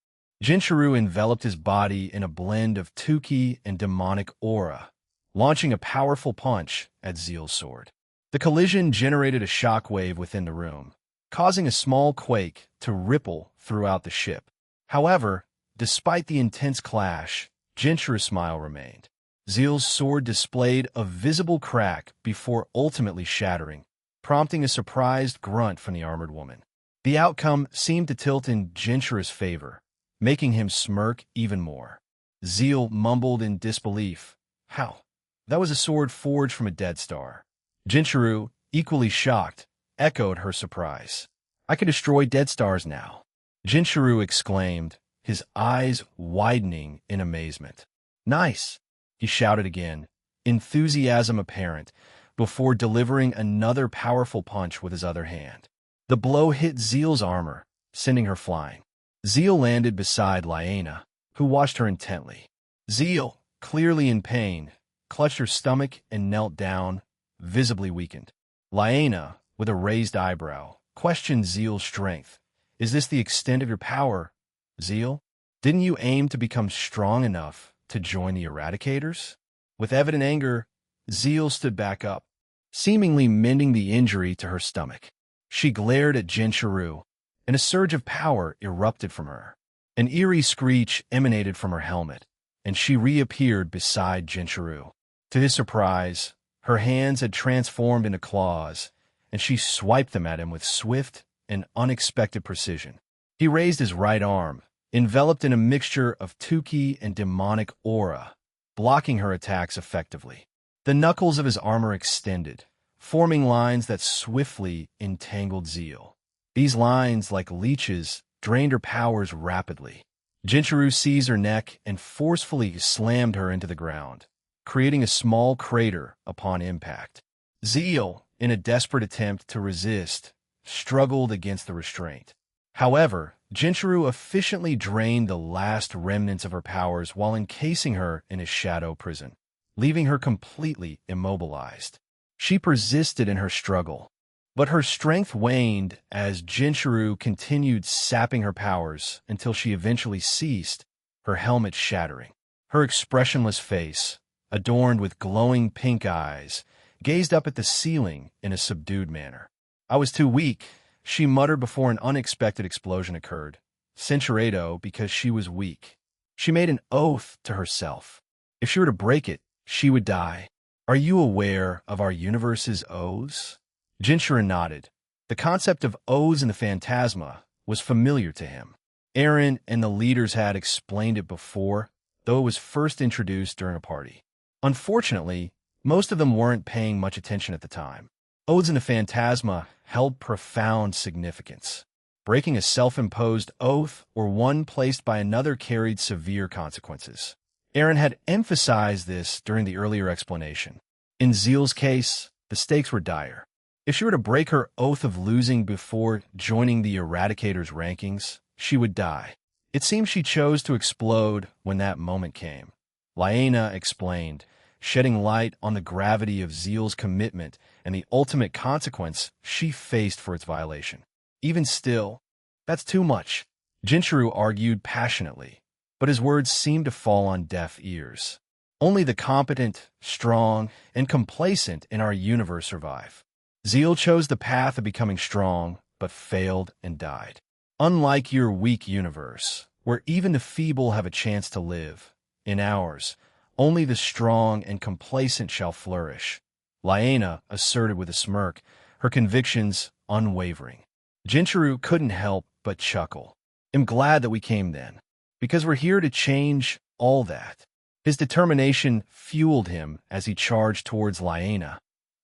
Jinchuru enveloped his body in a blend of 10k and demonic aura, launching a powerful punch at Zeal's sword. The collision generated a shockwave within the room, causing a small quake to ripple throughout the ship. However, despite the intense clash, Jinchuru's smile remained. Zeal's sword displayed a visible crack before ultimately shattering, prompting a surprised grunt from the armored woman. The outcome seemed to tilt in Jinchuru's favor, making him smirk even more. Zeal mumbled in disbelief. "How? That was a sword forged from a dead star." Jinchuru, equally shocked, echoed her surprise. "I can destroy dead stars now," Jinchuru exclaimed, his eyes widening in amazement. "Nice!" he shouted again, enthusiasm apparent, before delivering another powerful punch with his other hand. The blow hit Zeal's armor, sending her flying. Zeal landed beside Lyanna, who watched her intently. Zeal, clearly in pain, clutched her stomach and knelt down, visibly weakened. Lyanna, with a raised eyebrow, questioned Zeal's strength. "Is this the extent of your power, Zeal? Didn't you aim to become strong enough to join the Eradicators?" With evident anger, Zeal stood back up, seemingly mending the injury to her stomach. She glared at Jinchuru, and a surge of power erupted from her. An eerie screech emanated from her helmet, and she reappeared beside Jinchuru. To his surprise, her hands had transformed into claws, and she swiped them at him with swift and unexpected precision. He raised his right arm, enveloped in a mixture of 10k and demonic aura, blocking her attacks effectively. The knuckles of his armor extended, forming lines that swiftly entangled Zeal. These lines, like leeches, drained her powers rapidly. Jinchuru seized her neck and forcefully slammed her into the ground, creating a small crater upon impact. Zeal, in a desperate attempt to resist, struggled against the restraint. However, Jinchuru efficiently drained the last remnants of her powers while encasing her in his shadow prison, leaving her completely immobilized. She persisted in her struggle, but her strength waned as Jinchuru continued sapping her powers until she eventually ceased, her helmet shattering. Her expressionless face, adorned with glowing pink eyes, gazed up at the ceiling in a subdued manner. "I was too weak," she muttered before an unexpected explosion occurred. Cinchuredo, because she was weak. She made an oath to herself. If she were to break it, she would die. "Are you aware of our universe's oaths?" Jinchuru nodded. The concept of oaths in the Phantasma was familiar to him. Aaron and the leaders had explained it before, though it was first introduced during a party. Unfortunately, most of them weren't paying much attention at the time. Oaths in the Phantasma held profound significance. Breaking a self-imposed oath or one placed by another carried severe consequences. Aaron had emphasized this during the earlier explanation. In Zeal's case, the stakes were dire. If she were to break her oath of losing before joining the Eradicator's rankings, she would die. It seemed she chose to explode when that moment came. Laena explained, shedding light on the gravity of Zeal's commitment and the ultimate consequence she faced for its violation. Even still, that's too much, Jinchuru argued passionately, but his words seemed to fall on deaf ears. Only the competent, strong, and complacent in our universe survive. Zeal chose the path of becoming strong, but failed and died. Unlike your weak universe, where even the feeble have a chance to live, in ours, only the strong and complacent shall flourish, Laena asserted with a smirk, her convictions unwavering. Jinchuru couldn't help but chuckle. "I'm glad that we came then, because we're here to change all that." His determination fueled him as he charged towards Laena,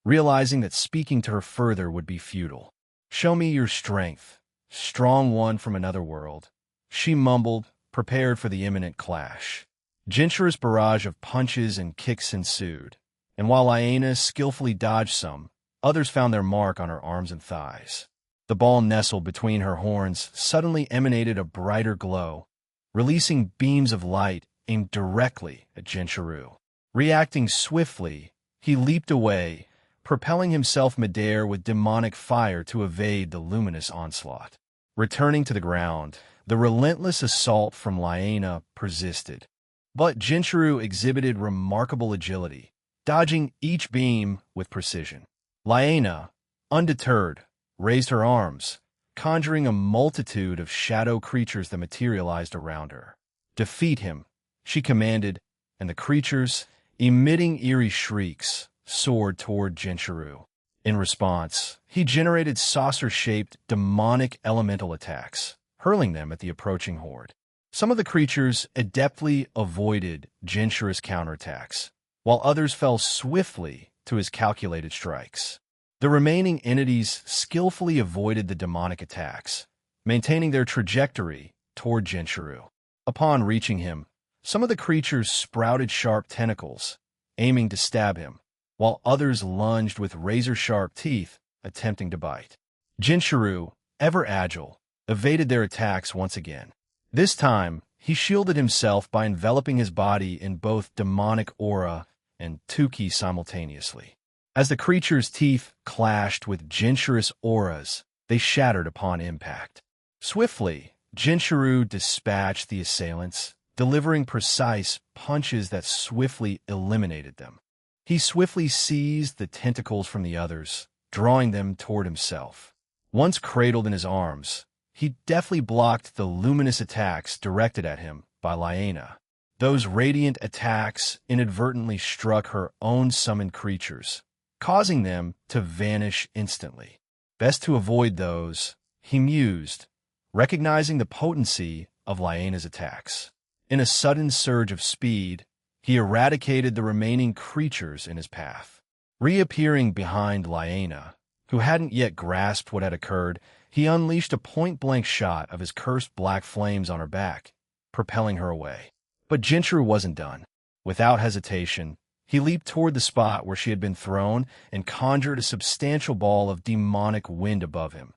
realizing that speaking to her further would be futile. "Show me your strength, strong one from another world," she mumbled, prepared for the imminent clash. Jinchuru's barrage of punches and kicks ensued, and while Laena skillfully dodged some, others found their mark on her arms and thighs. The ball nestled between her horns suddenly emanated a brighter glow, releasing beams of light aimed directly at Jinchuru. Reacting swiftly, he leaped away, propelling himself midair with demonic fire to evade the luminous onslaught. Returning to the ground, the relentless assault from Laena persisted. But Jinchuru exhibited remarkable agility, dodging each beam with precision. Laena, undeterred, raised her arms, conjuring a multitude of shadow creatures that materialized around her. "Defeat him," she commanded, and the creatures, emitting eerie shrieks, soared toward Jinchuru. In response, he generated saucer-shaped, demonic elemental attacks, hurling them at the approaching horde. Some of the creatures adeptly avoided Jinchuru's counterattacks, while others fell swiftly to his calculated strikes. The remaining entities skillfully avoided the demonic attacks, maintaining their trajectory toward Jinchuru. Upon reaching him, some of the creatures sprouted sharp tentacles, aiming to stab him, while others lunged with razor-sharp teeth, attempting to bite. Jinchuru, ever agile, evaded their attacks once again. This time, he shielded himself by enveloping his body in both demonic aura and 10k simultaneously. As the creature's teeth clashed with Jinchuru's auras, they shattered upon impact. Swiftly, Jinchuru dispatched the assailants, delivering precise punches that swiftly eliminated them. He swiftly seized the tentacles from the others, drawing them toward himself. Once cradled in his arms, he deftly blocked the luminous attacks directed at him by Laena. Those radiant attacks inadvertently struck her own summoned creatures, causing them to vanish instantly. Best to avoid those, he mused, recognizing the potency of Laena's attacks. In a sudden surge of speed, he eradicated the remaining creatures in his path. Reappearing behind Lyanna, who hadn't yet grasped what had occurred, he unleashed a point-blank shot of his cursed black flames on her back, propelling her away. But Jinchuru wasn't done. Without hesitation, he leaped toward the spot where she had been thrown and conjured a substantial ball of demonic wind above him,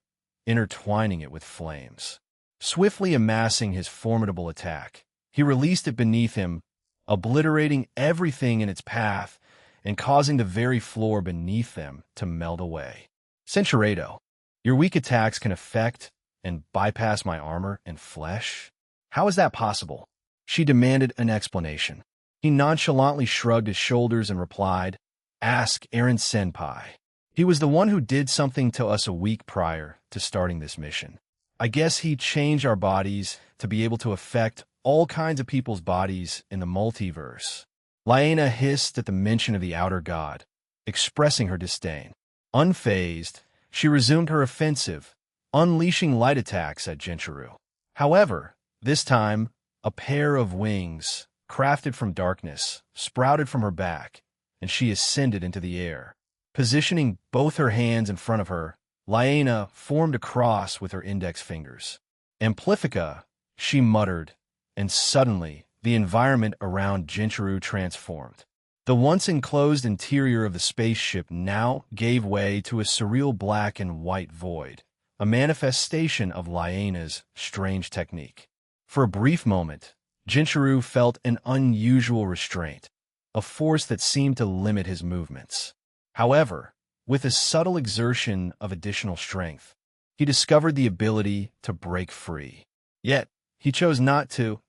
intertwining it with flames. Swiftly amassing his formidable attack, he released it beneath him, obliterating everything in its path and causing the very floor beneath them to melt away. Cinchuredo, your weak attacks can affect and bypass my armor and flesh? How is that possible? She demanded an explanation. He nonchalantly shrugged his shoulders and replied, "Ask Eren Senpai. He was the one who did something to us a week prior to starting this mission. I guess he changed our bodies to be able to affect all kinds of people's bodies in the multiverse." Lyanna hissed at the mention of the outer god, expressing her disdain. Unfazed, she resumed her offensive, unleashing light attacks at Jinchuru. However, this time, a pair of wings, crafted from darkness, sprouted from her back, and she ascended into the air. Positioning both her hands in front of her, Lyanna formed a cross with her index fingers. "Amplifica," she muttered, and suddenly the environment around Jinchuru transformed. The once enclosed interior of the spaceship now gave way to a surreal black and white void, a manifestation of Lyanna's strange technique. For a brief moment, Jinchuru felt an unusual restraint, a force that seemed to limit his movements. However, with a subtle exertion of additional strength, he discovered the ability to break free. Yet, he chose not to,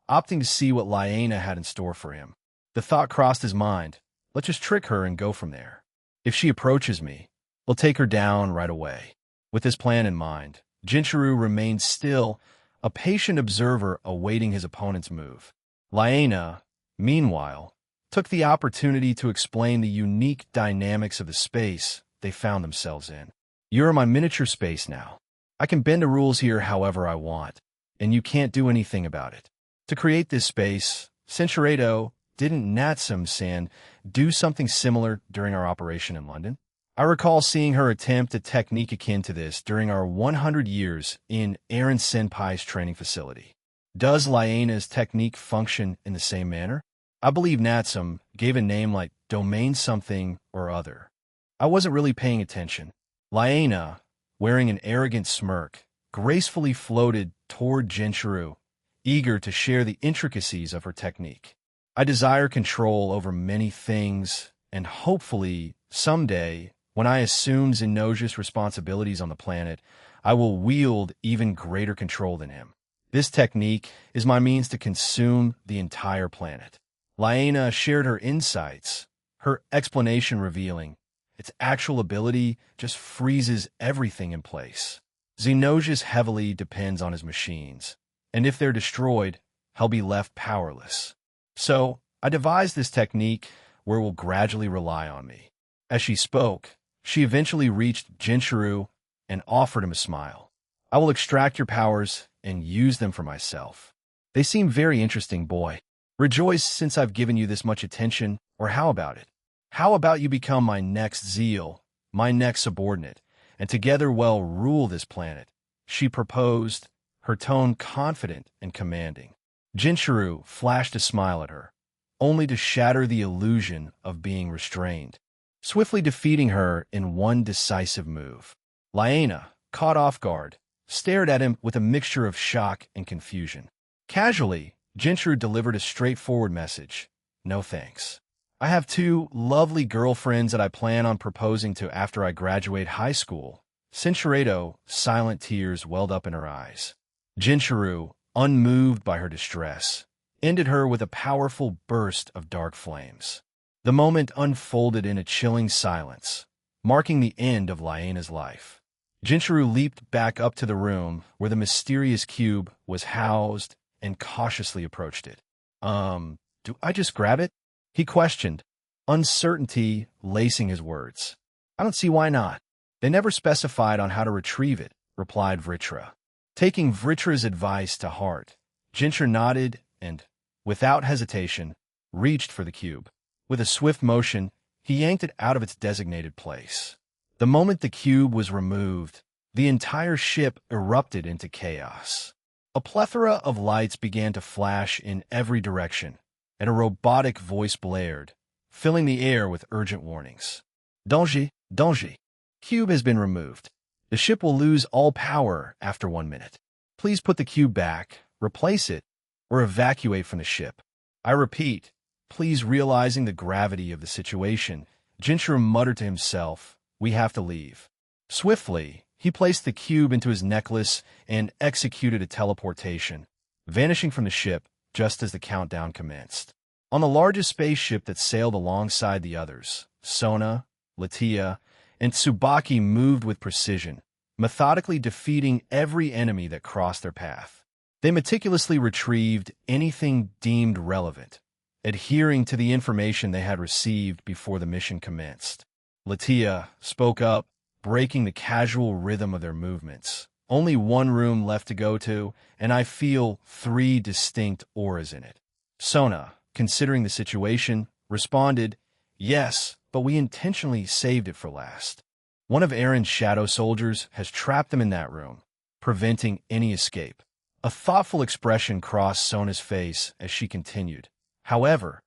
opting to see what Lyanna had in store for him. The thought crossed his mind, let's just trick her and go from there. If she approaches me, we'll take her down right away. With this plan in mind, Jinchuru remained still, a patient observer awaiting his opponent's move. Lyanna, meanwhile, took the opportunity to explain the unique dynamics of the space they found themselves in. "You're in my miniature space now. I can bend the rules here however I want, and you can't do anything about it. To create this space, Cinchuredo, didn't Natsum-san do something similar during our operation in London? I recall seeing her attempt a technique akin to this during our 100 years in Eren Senpai's training facility. Does Lyanna's technique function in the same manner? I believe Natsum gave a name like domain something or other. I wasn't really paying attention." Lyanna, wearing an arrogant smirk, gracefully floated toward Jinchuru, eager to share the intricacies of her technique. "I desire control over many things, and hopefully, someday, when I assume Zenosia's responsibilities on the planet, I will wield even greater control than him. This technique is my means to consume the entire planet." Lyanna shared her insights, her explanation revealing its actual ability just freezes everything in place. Zenosius heavily depends on his machines, and if they're destroyed, he'll be left powerless. So, I devised this technique where we'll gradually rely on me. As she spoke, she eventually reached Jinchuru and offered him a smile. "I will extract your powers and use them for myself. They seem very interesting, boy. Rejoice since I've given you this much attention, or how about it? How about you become my next Zeal, my next subordinate, and together we'll rule this planet?" she proposed, her tone confident and commanding. Jinchuru flashed a smile at her, only to shatter the illusion of being restrained, swiftly defeating her in one decisive move. Lyanna, caught off guard, stared at him with a mixture of shock and confusion. Casually, Jinchuru delivered a straightforward message. "No thanks. I have 2 lovely girlfriends that I plan on proposing to after I graduate high school." Cinchuredo, silent tears welled up in her eyes. Jinchuru, unmoved by her distress, ended her with a powerful burst of dark flames. The moment unfolded in a chilling silence, marking the end of Lyanna's life. Jinchuru leaped back up to the room where the mysterious cube was housed and cautiously approached it. Do I just grab it?" he questioned, uncertainty lacing his words. "I don't see why not. They never specified on how to retrieve it," replied Vritra. Taking Vritra's advice to heart, Jinchuru nodded and, without hesitation, reached for the cube. With a swift motion, he yanked it out of its designated place. The moment the cube was removed, the entire ship erupted into chaos. A plethora of lights began to flash in every direction, and a robotic voice blared, filling the air with urgent warnings. Danger, danger. Cube has been removed. The ship will lose all power after 1 minute. Please put the cube back, replace it, or evacuate from the ship. I repeat, please. Realizing the gravity of the situation, Jinchuru muttered to himself, we have to leave. Swiftly, he placed the cube into his necklace and executed a teleportation, vanishing from the ship just as the countdown commenced. On the largest spaceship that sailed alongside the others, Sona, Latia, and Tsubaki moved with precision, methodically defeating every enemy that crossed their path. They meticulously retrieved anything deemed relevant, adhering to the information they had received before the mission commenced. Latia spoke up, breaking the casual rhythm of their movements. Only one room left to go to, and I feel 3 distinct auras in it. Sona, considering the situation, responded, yes, but we intentionally saved it for last. One of Aaron's shadow soldiers has trapped them in that room, preventing any escape. A thoughtful expression crossed Sona's face as she continued. However,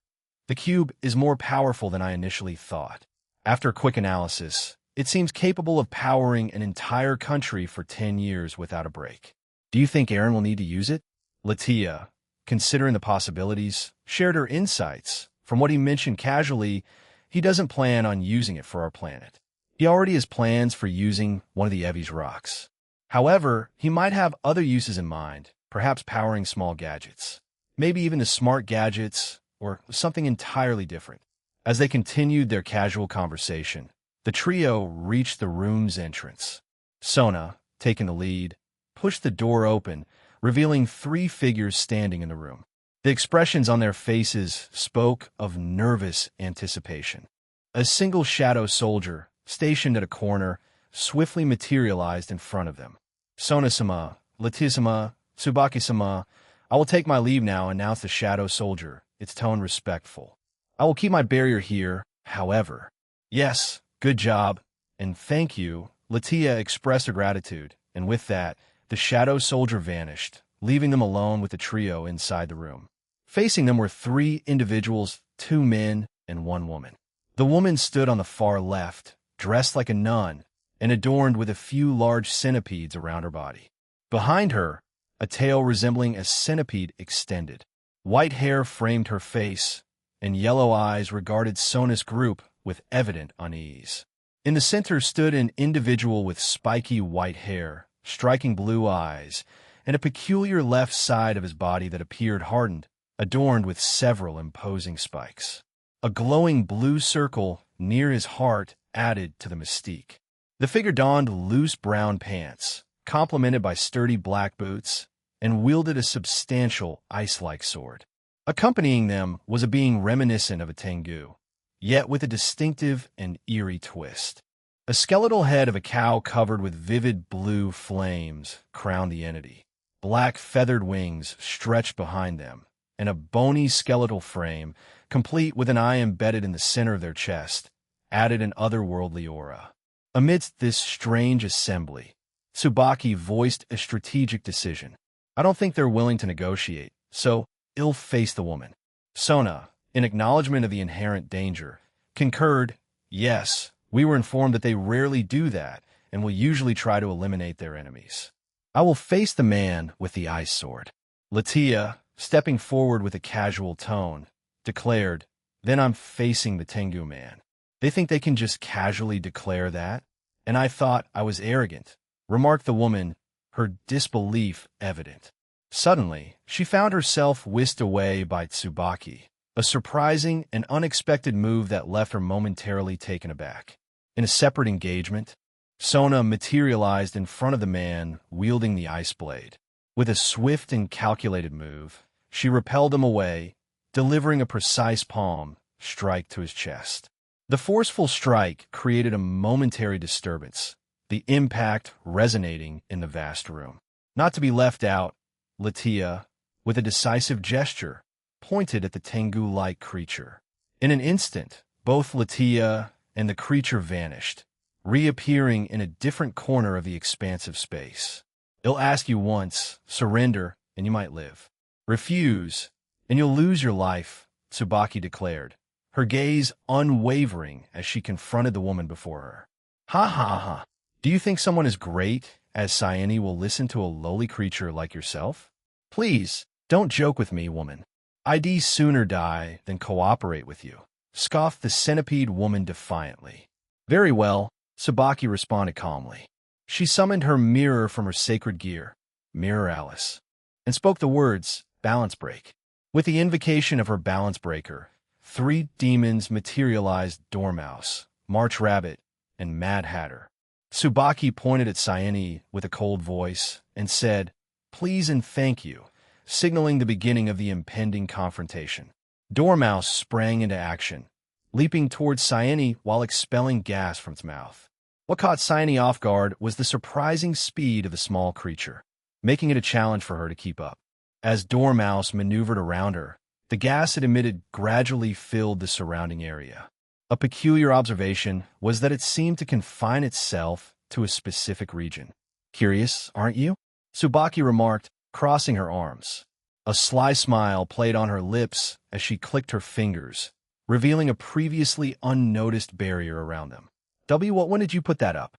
the cube is more powerful than I initially thought. After a quick analysis, it seems capable of powering an entire country for 10 years without a break. Do you think Aaron will need to use it? Latia, considering the possibilities, shared her insights. From what he mentioned casually, he doesn't plan on using it for our planet. He already has plans for using one of the Evi's rocks. However, he might have other uses in mind, perhaps powering small gadgets. Maybe even the smart gadgets, or something entirely different. As they continued their casual conversation, the trio reached the room's entrance. Sona, taking the lead, pushed the door open, revealing 3 figures standing in the room. The expressions on their faces spoke of nervous anticipation. A single shadow soldier, stationed at a corner, swiftly materialized in front of them. Sona-sama, Latia-sama, Tsubaki-sama, I will take my leave now, announced the shadow soldier, its tone respectful. I will keep my barrier here, however. Yes, good job, and thank you. Latia expressed her gratitude, and with that, the shadow soldier vanished, leaving them alone with the trio inside the room. Facing them were 3 individuals, 2 men and 1 woman. The woman stood on the far left, dressed like a nun, and adorned with a few large centipedes around her body. Behind her, a tail resembling a centipede extended. White hair framed her face, and yellow eyes regarded Sona's group with evident unease. In the center stood an individual with spiky white hair, striking blue eyes, and a peculiar left side of his body that appeared hardened, adorned with several imposing spikes. A glowing blue circle near his heart added to the mystique. The figure donned loose brown pants, complemented by sturdy black boots, and wielded a substantial ice-like sword. Accompanying them was a being reminiscent of a Tengu, yet with a distinctive and eerie twist. A skeletal head of a cow covered with vivid blue flames crowned the entity. Black feathered wings stretched behind them, and a bony skeletal frame, complete with an eye embedded in the center of their chest, added an otherworldly aura. Amidst this strange assembly, Tsubaki voiced a strategic decision. I don't think they're willing to negotiate, so ill-face the woman. Sona, in acknowledgement of the inherent danger, concurred, yes, we were informed that they rarely do that and will usually try to eliminate their enemies. I will face the man with the ice sword. Latia, stepping forward with a casual tone, declared, then I'm facing the Tengu man. They think they can just casually declare that? And I thought I was arrogant, remarked the woman, her disbelief evident. Suddenly, she found herself whisked away by Tsubaki, a surprising and unexpected move that left her momentarily taken aback. In a separate engagement, Sona materialized in front of the man wielding the ice blade. With a swift and calculated move, she repelled him away, delivering a precise palm strike to his chest. The forceful strike created a momentary disturbance, the impact resonating in the vast room. Not to be left out, Latia, with a decisive gesture, pointed at the Tengu-like creature. In an instant, both Latia and the creature vanished, reappearing in a different corner of the expansive space. It'll ask you once, surrender, and you might live. Refuse, and you'll lose your life, Tsubaki declared, her gaze unwavering as she confronted the woman before her. Ha ha ha. Do you think someone as great as Sayani will listen to a lowly creature like yourself? Please, don't joke with me, woman. I'd sooner die than cooperate with you, scoffed the centipede woman defiantly. Very well, Tsubaki responded calmly. She summoned her mirror from her sacred gear, Mirror Alice, and spoke the words, Balance Break. With the invocation of her balance breaker, 3 demons materialized: Dormouse, March Rabbit, and Mad Hatter. Tsubaki pointed at Sayani with a cold voice and said, Please and thank you, signaling the beginning of the impending confrontation. Dormouse sprang into action, leaping towards Sayani while expelling gas from its mouth. What caught Sayani off guard was the surprising speed of the small creature, making it a challenge for her to keep up. As Dormouse maneuvered around her, the gas it emitted gradually filled the surrounding area. A peculiar observation was that it seemed to confine itself to a specific region. Curious, aren't you? Tsubaki remarked, crossing her arms. A sly smile played on her lips as she clicked her fingers, revealing a previously unnoticed barrier around them. When did you put that up?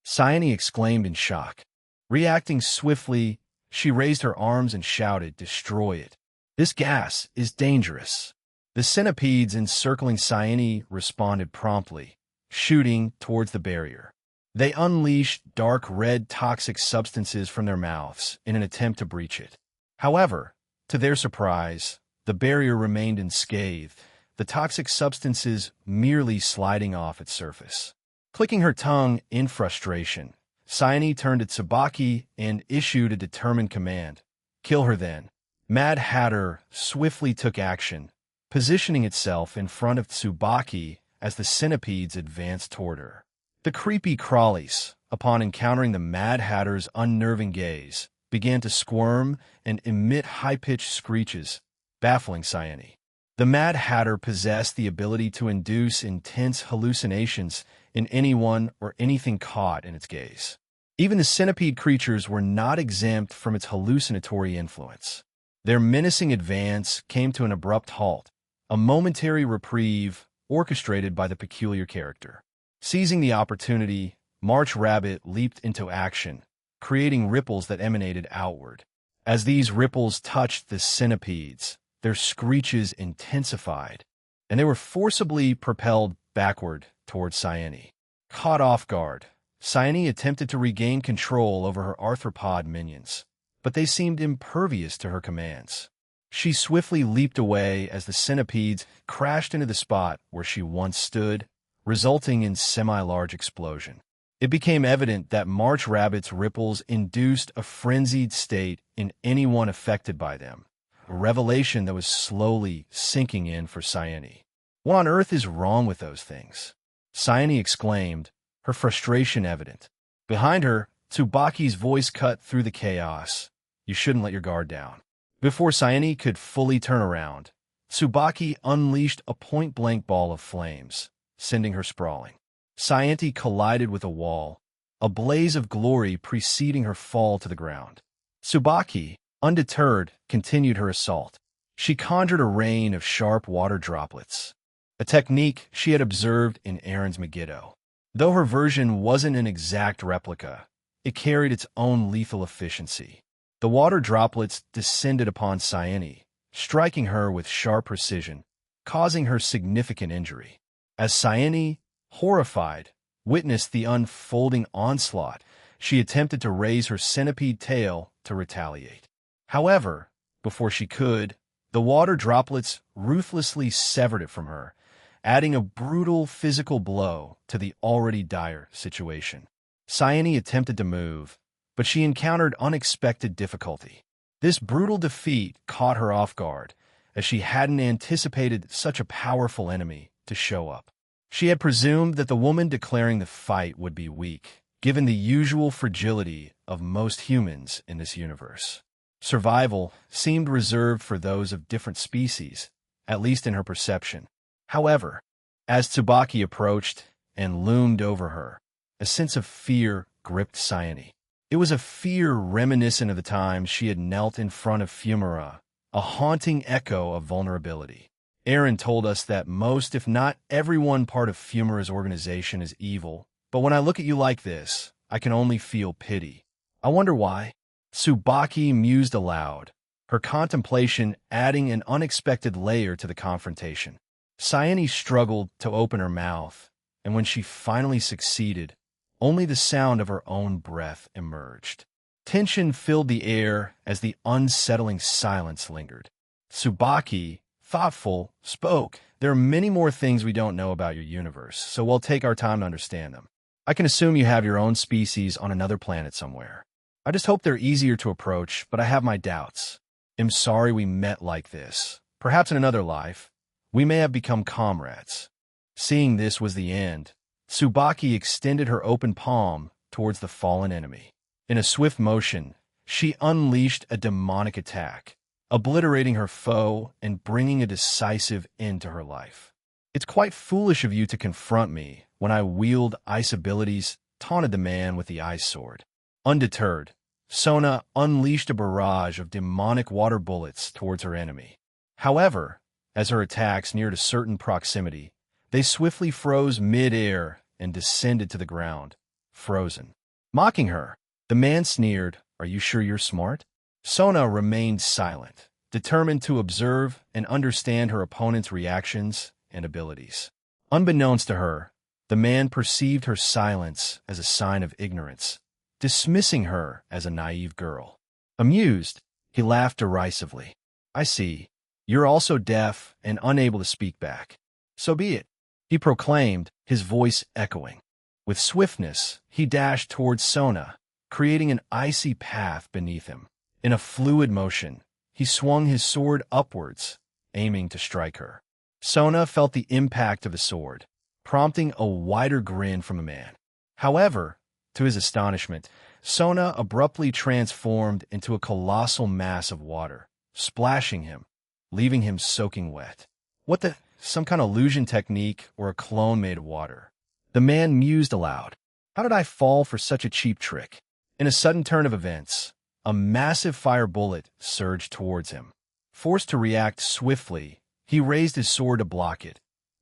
Sayani exclaimed in shock. Reacting swiftly, she raised her arms and shouted, Destroy it. This gas is dangerous. The centipedes encircling Sayani responded promptly, shooting towards the barrier. They unleashed dark red toxic substances from their mouths in an attempt to breach it. However, to their surprise, the barrier remained unscathed, the toxic substances merely sliding off its surface. Clicking her tongue in frustration, Sayani turned to Tsubaki and issued a determined command. Kill her then. Mad Hatter swiftly took action, positioning itself in front of Tsubaki as the centipedes advanced toward her. The creepy crawlies, upon encountering the Mad Hatter's unnerving gaze, began to squirm and emit high-pitched screeches, baffling Sayani. The Mad Hatter possessed the ability to induce intense hallucinations in anyone or anything caught in its gaze. Even the centipede creatures were not exempt from its hallucinatory influence. Their menacing advance came to an abrupt halt, a momentary reprieve orchestrated by the peculiar character. Seizing the opportunity, March Rabbit leaped into action, creating ripples that emanated outward. As these ripples touched the centipedes, their screeches intensified, and they were forcibly propelled backward towards Sayani. Caught off guard, Sayani attempted to regain control over her arthropod minions, but they seemed impervious to her commands. She swiftly leaped away as the centipedes crashed into the spot where she once stood, resulting in semi-large explosion. It became evident that March Rabbit's ripples induced a frenzied state in anyone affected by them, a revelation that was slowly sinking in for Sayani. What on earth is wrong with those things? Sayani exclaimed, her frustration evident. Behind her, Tsubaki's voice cut through the chaos. You shouldn't let your guard down. Before Sayani could fully turn around, Tsubaki unleashed a point-blank ball of flames, sending her sprawling. Sayani collided with a wall, a blaze of glory preceding her fall to the ground. Tsubaki, undeterred, continued her assault. She conjured a rain of sharp water droplets, a technique she had observed in Aaron's Megiddo. Though her version wasn't an exact replica, it carried its own lethal efficiency. The water droplets descended upon Sayani, striking her with sharp precision, causing her significant injury. As Sayani, horrified, witnessed the unfolding onslaught, she attempted to raise her centipede tail to retaliate. However, before she could, the water droplets ruthlessly severed it from her, adding a brutal physical blow to the already dire situation. Sayani attempted to move, but she encountered unexpected difficulty. This brutal defeat caught her off guard, as she hadn't anticipated such a powerful enemy to show up. She had presumed that the woman declaring the fight would be weak, given the usual fragility of most humans in this universe. Survival seemed reserved for those of different species, at least in her perception. However, as Tsubaki approached and loomed over her, a sense of fear gripped Sayane. It was a fear reminiscent of the time she had knelt in front of Fumura, a haunting echo of vulnerability. Aaron told us that most, if not everyone part of Fumura's organization is evil, but when I look at you like this, I can only feel pity. I wonder why? Tsubaki mused aloud, her contemplation adding an unexpected layer to the confrontation. Sayane struggled to open her mouth, and when she finally succeeded, only the sound of her own breath emerged. Tension filled the air as the unsettling silence lingered. Tsubaki, thoughtful, spoke. There are many more things we don't know about your universe, so we'll take our time to understand them. I can assume you have your own species on another planet somewhere. I just hope they're easier to approach, but I have my doubts. I'm sorry we met like this. Perhaps in another life, we may have become comrades. Seeing this was the end, Tsubaki extended her open palm towards the fallen enemy. In a swift motion, she unleashed a demonic attack, obliterating her foe and bringing a decisive end to her life. It's quite foolish of you to confront me when I wield ice abilities, taunted the man with the ice sword. Undeterred, Sona unleashed a barrage of demonic water bullets towards her enemy. However, as her attacks neared a certain proximity, they swiftly froze mid-air and descended to the ground, frozen. Mocking her, the man sneered, "Are you sure you're smart?" Sona remained silent, determined to observe and understand her opponent's reactions and abilities. Unbeknownst to her, the man perceived her silence as a sign of ignorance, dismissing her as a naive girl. Amused, he laughed derisively. "I see. You're also deaf and unable to speak back. So be it," he proclaimed, his voice echoing. With swiftness, he dashed towards Sona, creating an icy path beneath him. In a fluid motion, he swung his sword upwards, aiming to strike her. Sona felt the impact of the sword, prompting a wider grin from the man. However, to his astonishment, Sona abruptly transformed into a colossal mass of water, splashing him, leaving him soaking wet. What the? Some kind of illusion technique or a clone made of water? The man mused aloud. How did I fall for such a cheap trick? In a sudden turn of events, a massive fire bullet surged towards him. Forced to react swiftly, he raised his sword to block it,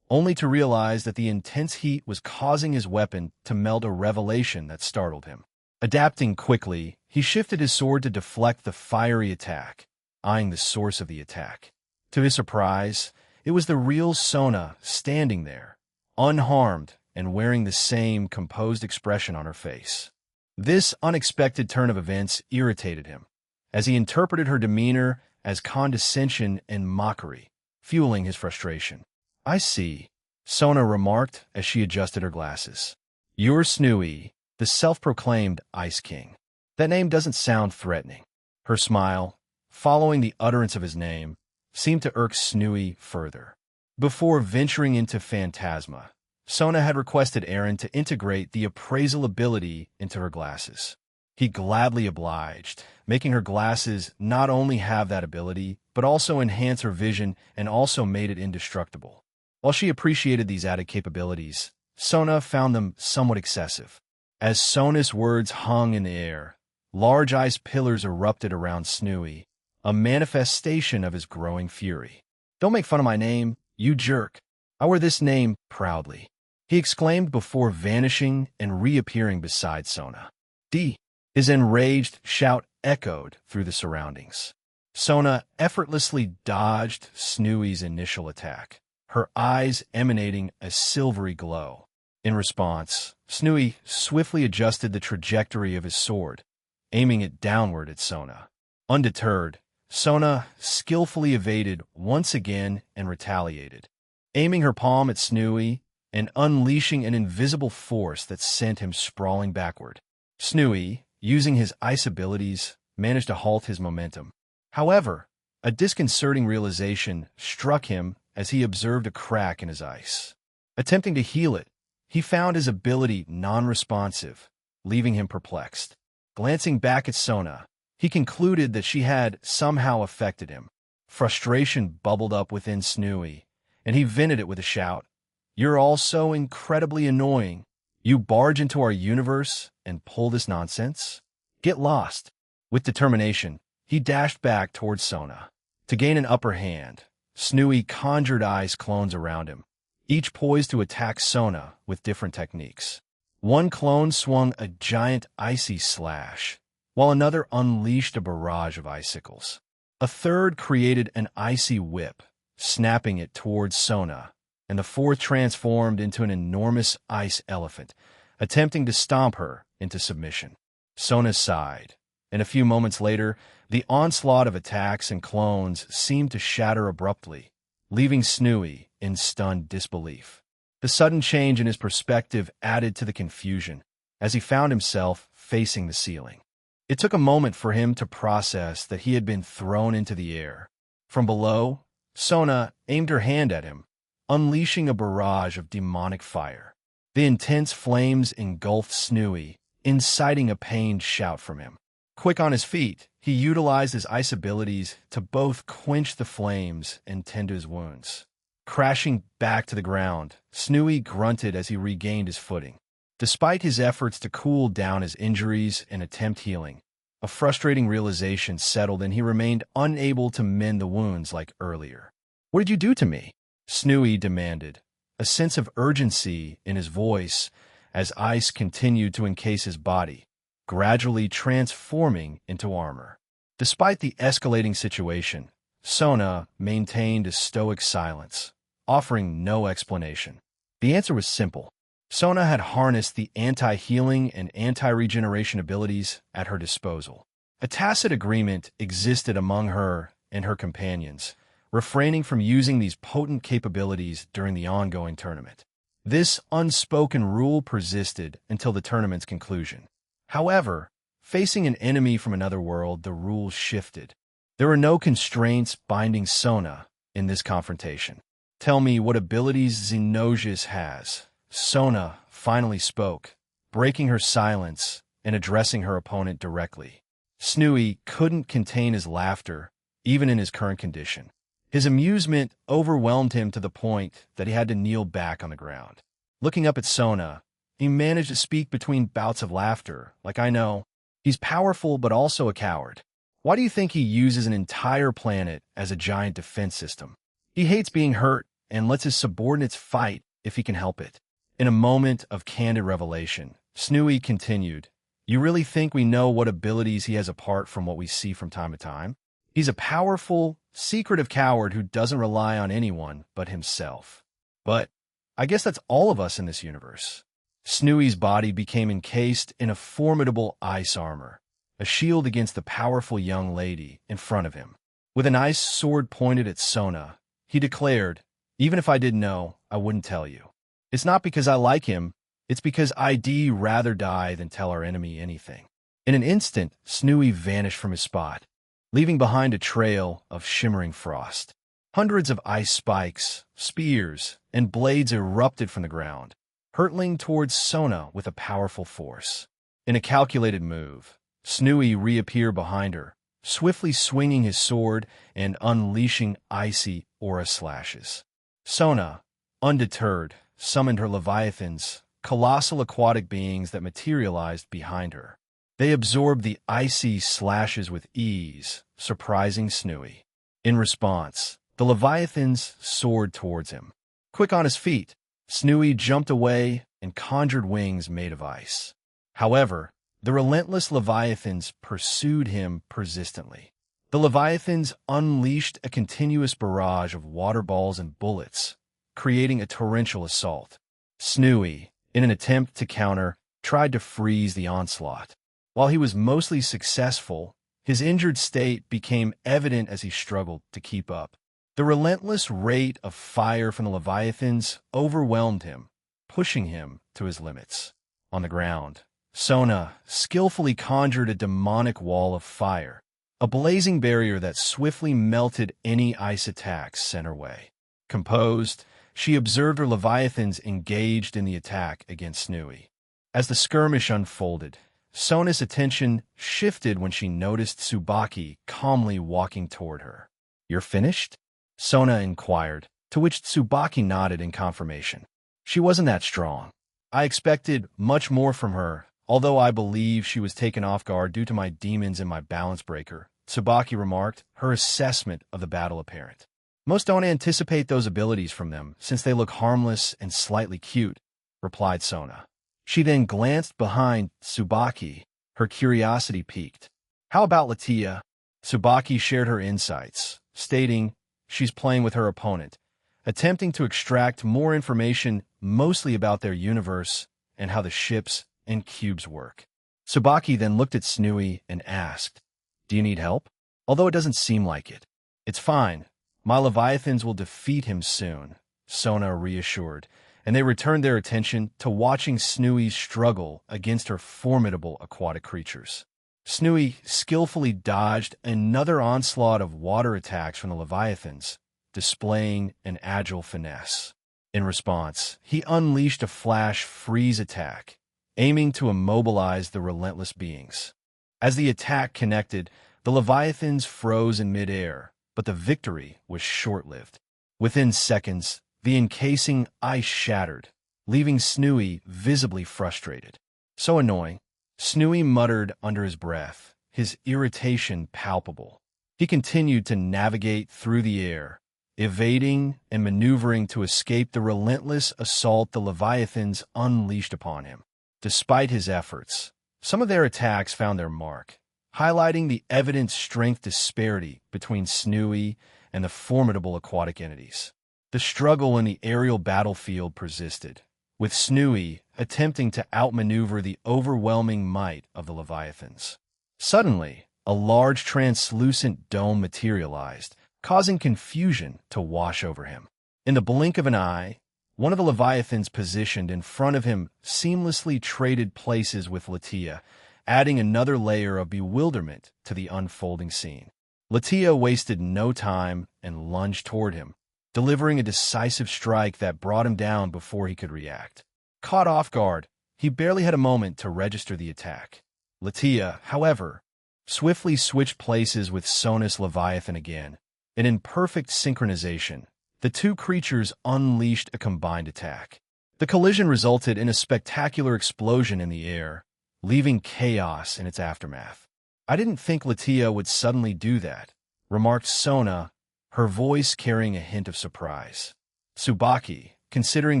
only to realize that the intense heat was causing his weapon to melt, a revelation that startled him. Adapting quickly, he shifted his sword to deflect the fiery attack, eyeing the source of the attack. To his surprise, it was the real Sona standing there, unharmed and wearing the same composed expression on her face. This unexpected turn of events irritated him, as he interpreted her demeanor as condescension and mockery, fueling his frustration. "I see," Sona remarked as she adjusted her glasses. "You're Snooey, the self-proclaimed Ice King. That name doesn't sound threatening." Her smile, following the utterance of his name, seemed to irk Snooey further. Before venturing into Phantasma, Sona had requested Aaron to integrate the appraisal ability into her glasses. He gladly obliged, making her glasses not only have that ability, but also enhance her vision and also made it indestructible. While she appreciated these added capabilities, Sona found them somewhat excessive. As Sona's words hung in the air, large ice pillars erupted around Snooey, a manifestation of his growing fury. "Don't make fun of my name, you jerk. I wear this name proudly," he exclaimed before vanishing and reappearing beside Sona. D. His enraged shout echoed through the surroundings. Sona effortlessly dodged Snooey's initial attack, her eyes emanating a silvery glow. In response, Snooey swiftly adjusted the trajectory of his sword, aiming it downward at Sona. Undeterred, Sona skillfully evaded once again and retaliated, aiming her palm at Snooey and unleashing an invisible force that sent him sprawling backward. Snooey, using his ice abilities, managed to halt his momentum. However, a disconcerting realization struck him as he observed a crack in his ice. Attempting to heal it, he found his ability non-responsive, leaving him perplexed. Glancing back at Sona, He concluded that she had somehow affected him. Frustration bubbled up within Snooey, and he vented it with a shout. "You're all so incredibly annoying. You barge into our universe and pull this nonsense? Get lost." With determination, he dashed back towards Sona. To gain an upper hand, Snooey conjured ice clones around him, each poised to attack Sona with different techniques. One clone swung a giant icy slash, while another unleashed a barrage of icicles. A third created an icy whip, snapping it towards Sona, and the fourth transformed into an enormous ice elephant, attempting to stomp her into submission. Sona sighed, and a few moments later, the onslaught of attacks and clones seemed to shatter abruptly, leaving Snooey in stunned disbelief. The sudden change in his perspective added to the confusion, as he found himself facing the ceiling. It took a moment for him to process that he had been thrown into the air. From below, Sona aimed her hand at him, unleashing a barrage of demonic fire. The intense flames engulfed Snooey, inciting a pained shout from him. Quick on his feet, he utilized his ice abilities to both quench the flames and tend to his wounds. Crashing back to the ground, Snooey grunted as he regained his footing. Despite his efforts to cool down his injuries and attempt healing, a frustrating realization settled and he remained unable to mend the wounds like earlier. "What did you do to me?" Snooey demanded, a sense of urgency in his voice as ice continued to encase his body, gradually transforming into armor. Despite the escalating situation, Sona maintained a stoic silence, offering no explanation. The answer was simple. Sona had harnessed the anti-healing and anti-regeneration abilities at her disposal. A tacit agreement existed among her and her companions, refraining from using these potent capabilities during the ongoing tournament. This unspoken rule persisted until the tournament's conclusion. However, facing an enemy from another world, the rules shifted. There were no constraints binding Sona in this confrontation. "Tell me what abilities Xenosius has." Sona finally spoke, breaking her silence and addressing her opponent directly. Snooey couldn't contain his laughter, even in his current condition. His amusement overwhelmed him to the point that he had to kneel back on the ground. Looking up at Sona, he managed to speak between bouts of laughter, like, "I know. He's powerful but also a coward. Why do you think he uses an entire planet as a giant defense system? He hates being hurt and lets his subordinates fight if he can help it." In a moment of candid revelation, Snooey continued, "You really think we know what abilities he has apart from what we see from time to time? He's a powerful, secretive coward who doesn't rely on anyone but himself. But I guess that's all of us in this universe." Snooey's body became encased in a formidable ice armor, a shield against the powerful young lady in front of him. With an ice sword pointed at Sona, he declared, "Even if I didn't know, I wouldn't tell you. It's not because I like him, it's because I'd rather die than tell our enemy anything." In an instant, Snooey vanished from his spot, leaving behind a trail of shimmering frost. Hundreds of ice spikes, spears, and blades erupted from the ground, hurtling towards Sona with a powerful force. In a calculated move, Snooey reappeared behind her, swiftly swinging his sword and unleashing icy aura slashes. Sona, undeterred, summoned her leviathans, colossal aquatic beings that materialized behind her. They absorbed the icy slashes with ease, surprising Snooey. In response, the leviathans soared towards him. Quick on his feet, Snooey jumped away and conjured wings made of ice. However, the relentless leviathans pursued him persistently. The leviathans unleashed a continuous barrage of water balls and bullets, creating a torrential assault. Snooey, in an attempt to counter, tried to freeze the onslaught. While he was mostly successful, his injured state became evident as he struggled to keep up. The relentless rate of fire from the leviathans overwhelmed him, pushing him to his limits. On the ground, Sona skillfully conjured a demonic wall of fire, a blazing barrier that swiftly melted any ice attacks sent her way. Composed, she observed her leviathans engaged in the attack against Snooey. As the skirmish unfolded, Sona's attention shifted when she noticed Tsubaki calmly walking toward her. "You're finished?" Sona inquired, to which Tsubaki nodded in confirmation. "She wasn't that strong. I expected much more from her, although I believe she was taken off guard due to my demons and my balance breaker," Tsubaki remarked, her assessment of the battle apparent. "Most don't anticipate those abilities from them, since they look harmless and slightly cute," replied Sona. She then glanced behind Tsubaki, her curiosity piqued. "How about Latia?" Tsubaki shared her insights, stating she's playing with her opponent, attempting to extract more information mostly about their universe and how the ships and cubes work. Tsubaki then looked at Snui and asked, "Do you need help?" "Although it doesn't seem like it." "It's fine. My Leviathans will defeat him soon," Sona reassured, and they returned their attention to watching Snui struggle against her formidable aquatic creatures. Snui skillfully dodged another onslaught of water attacks from the Leviathans, displaying an agile finesse. In response, he unleashed a flash freeze attack, aiming to immobilize the relentless beings. As the attack connected, the Leviathans froze in midair, but the victory was short-lived. Within seconds, the encasing ice shattered, leaving Snui visibly frustrated. "So annoying," Snui muttered under his breath, his irritation palpable. He continued to navigate through the air, evading and maneuvering to escape the relentless assault the Leviathans unleashed upon him. Despite his efforts, some of their attacks found their mark, highlighting the evident strength disparity between Snui and the formidable aquatic entities. The struggle in the aerial battlefield persisted, with Snui attempting to outmaneuver the overwhelming might of the Leviathans. Suddenly, a large translucent dome materialized, causing confusion to wash over him. In the blink of an eye, one of the Leviathans positioned in front of him seamlessly traded places with Latia, adding another layer of bewilderment to the unfolding scene. Latia wasted no time and lunged toward him, delivering a decisive strike that brought him down before he could react. Caught off guard, he barely had a moment to register the attack. Latia, however, swiftly switched places with Sona's Leviathan again, and in perfect synchronization, the two creatures unleashed a combined attack. The collision resulted in a spectacular explosion in the air, leaving chaos in its aftermath. "I didn't think Latia would suddenly do that," remarked Sona, her voice carrying a hint of surprise. Tsubaki, considering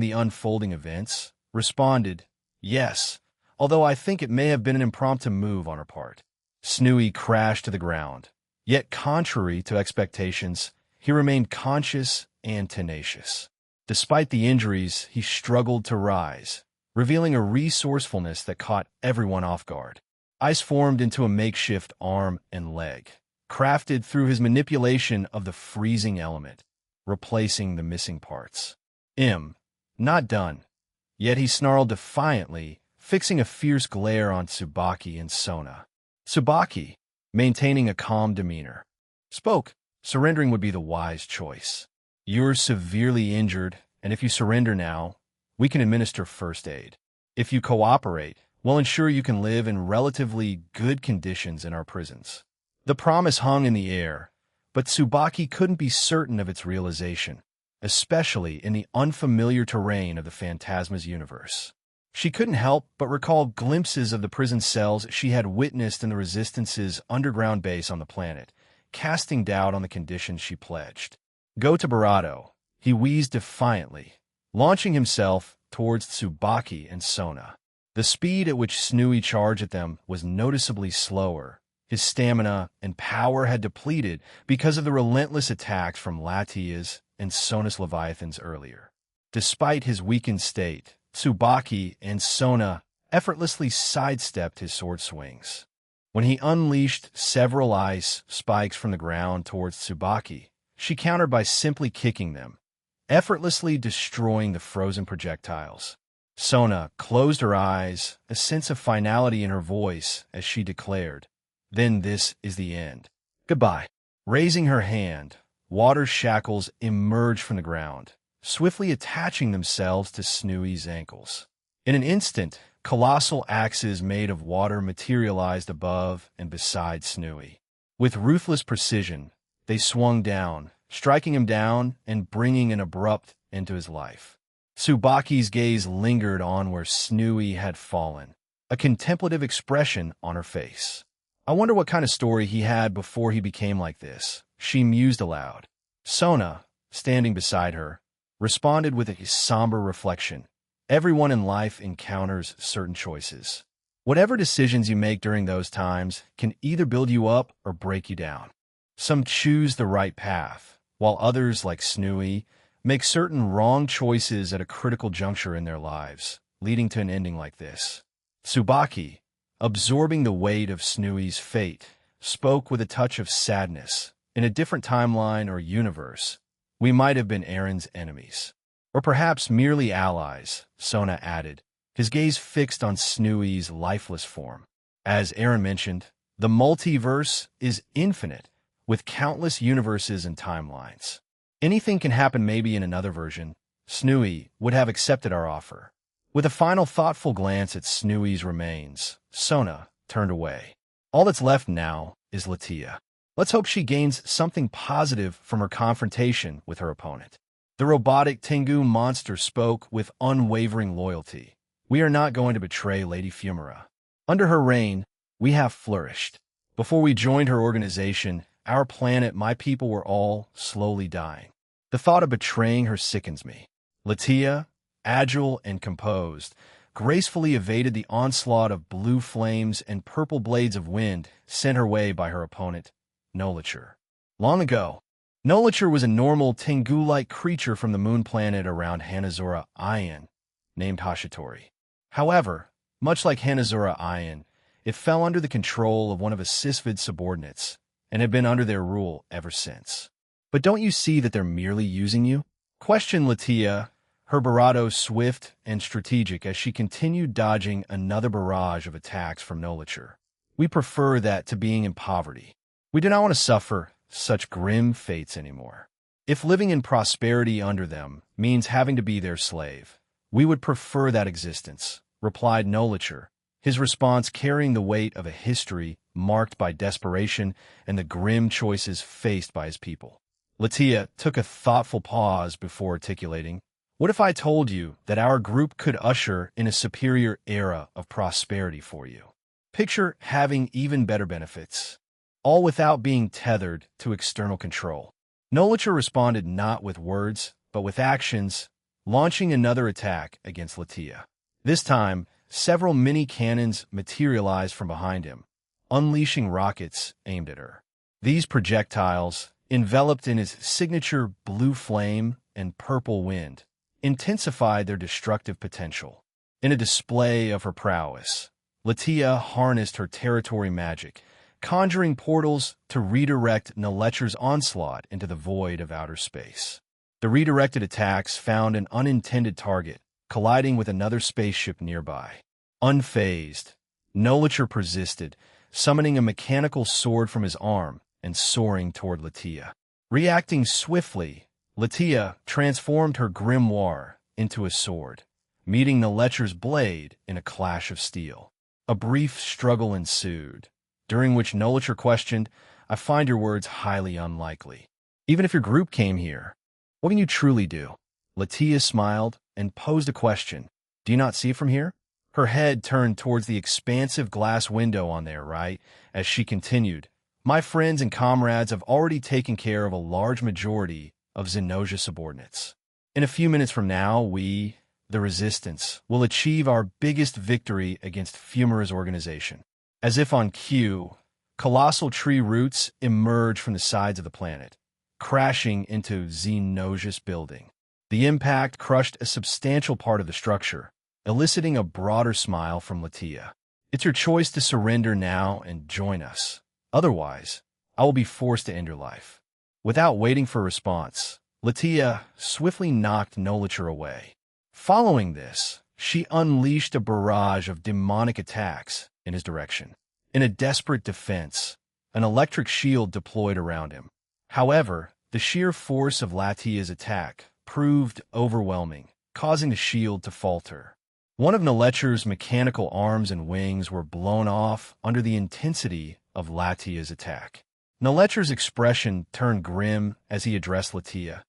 the unfolding events, responded, "Yes, although I think it may have been an impromptu move on her part." Snui crashed to the ground, yet contrary to expectations, he remained conscious and tenacious. Despite the injuries, he struggled to rise, revealing a resourcefulness that caught everyone off guard. Ice formed into a makeshift arm and leg, crafted through his manipulation of the freezing element, replacing the missing parts. Not done. Yet he snarled defiantly, fixing a fierce glare on Tsubaki and Sona. Tsubaki, maintaining a calm demeanor, spoke, "Surrendering would be the wise choice. You're severely injured, and if you surrender now, we can administer first aid. If you cooperate, we'll ensure you can live in relatively good conditions in our prisons." The promise hung in the air, but Tsubaki couldn't be certain of its realization, especially in the unfamiliar terrain of the Phantasma's universe. She couldn't help but recall glimpses of the prison cells she had witnessed in the Resistance's underground base on the planet, casting doubt on the conditions she pledged. "Go to Barato," he wheezed defiantly, launching himself towards Tsubaki and Sona. The speed at which Snui charged at them was noticeably slower. His stamina and power had depleted because of the relentless attacks from Latia's and Sona's Leviathans earlier. Despite his weakened state, Tsubaki and Sona effortlessly sidestepped his sword swings. When he unleashed several ice spikes from the ground towards Tsubaki, she countered by simply kicking them, effortlessly destroying the frozen projectiles. Sona closed her eyes, a sense of finality in her voice as she declared, "Then this is the end. Goodbye." Raising her hand, water shackles emerged from the ground, swiftly attaching themselves to Snui's ankles. In an instant, colossal axes made of water materialized above and beside Snooey. With ruthless precision, they swung down, striking him down and bringing an abrupt end to his life. Tsubaki's gaze lingered on where Snooey had fallen, a contemplative expression on her face. I wonder what kind of story he had before he became like this, she mused aloud. Sona, standing beside her, responded with a somber reflection. Everyone in life encounters certain choices. Whatever decisions you make during those times can either build you up or break you down. Some choose the right path, while others, like Snooey, make certain wrong choices at a critical juncture in their lives, leading to an ending like this. Tsubaki, absorbing the weight of Snooey's fate, spoke with a touch of sadness. In a different timeline or universe, we might have been Aaron's enemies. Or perhaps merely allies, Sona added, his gaze fixed on Snooey's lifeless form. As Aaron mentioned, the multiverse is infinite, with countless universes and timelines. Anything can happen maybe in another version. Snooey would have accepted our offer. With a final thoughtful glance at Snooey's remains, Sona turned away. All that's left now is Latia. Let's hope she gains something positive from her confrontation with her opponent. The robotic Tengu monster spoke with unwavering loyalty. We are not going to betray Lady Fumara. Under her reign, we have flourished. Before we joined her organization, our planet, my people were all slowly dying. The thought of betraying her sickens me. Latia, agile and composed, gracefully evaded the onslaught of blue flames and purple blades of wind sent her way by her opponent, Nolicher. Long ago, Nolicher was a normal Tengu-like creature from the moon planet around Hanazora Ion, named Hashitori. However, much like Hanazora Ion, it fell under the control of one of his Sisvid subordinates, and had been under their rule ever since. But don't you see that they're merely using you? Questioned Latia, her bravado swift and strategic as she continued dodging another barrage of attacks from Nolicher. We prefer that to being in poverty. We do not want to suffer such grim fates anymore. If living in prosperity under them means having to be their slave, we would prefer that existence, replied Nolicher, his response carrying the weight of a history marked by desperation and the grim choices faced by his people. Latia took a thoughtful pause before articulating, "What if I told you that our group could usher in a superior era of prosperity for you? Picture having even better benefits, all without being tethered to external control." Nolicher responded not with words, but with actions, launching another attack against Latia. This time, several mini-cannons materialized from behind him, unleashing rockets aimed at her. These projectiles, enveloped in his signature blue flame and purple wind, intensified their destructive potential. In a display of her prowess, Latia harnessed her territory magic, conjuring portals to redirect Nolicher's onslaught into the void of outer space. The redirected attacks found an unintended target, colliding with another spaceship nearby. Unfazed, Nolicher persisted, summoning a mechanical sword from his arm and soaring toward Latia. Reacting swiftly, Latia transformed her grimoire into a sword, meeting Nolicher's blade in a clash of steel. A brief struggle ensued, during which Nolicher questioned, "I find your words highly unlikely. Even if your group came here, what can you truly do?" Latia smiled and posed a question. "Do you not see it from here?" Her head turned towards the expansive glass window on their right as she continued, "My friends and comrades have already taken care of a large majority of Zenosia's subordinates. In a few minutes from now, we, the Resistance, will achieve our biggest victory against Fumara's organization." As if on cue, colossal tree roots emerged from the sides of the planet, crashing into Zenosia's building. The impact crushed a substantial part of the structure, eliciting a broader smile from Latia. "It's your choice to surrender now and join us. Otherwise, I will be forced to end your life." Without waiting for a response, Latia swiftly knocked Nolicher away. Following this, she unleashed a barrage of demonic attacks in his direction. In a desperate defense, an electric shield deployed around him. However, the sheer force of Latia's attack proved overwhelming, causing the shield to falter. One of Nelecher's mechanical arms and wings were blown off under the intensity of Latia's attack. Nelecher's expression turned grim as he addressed Latia.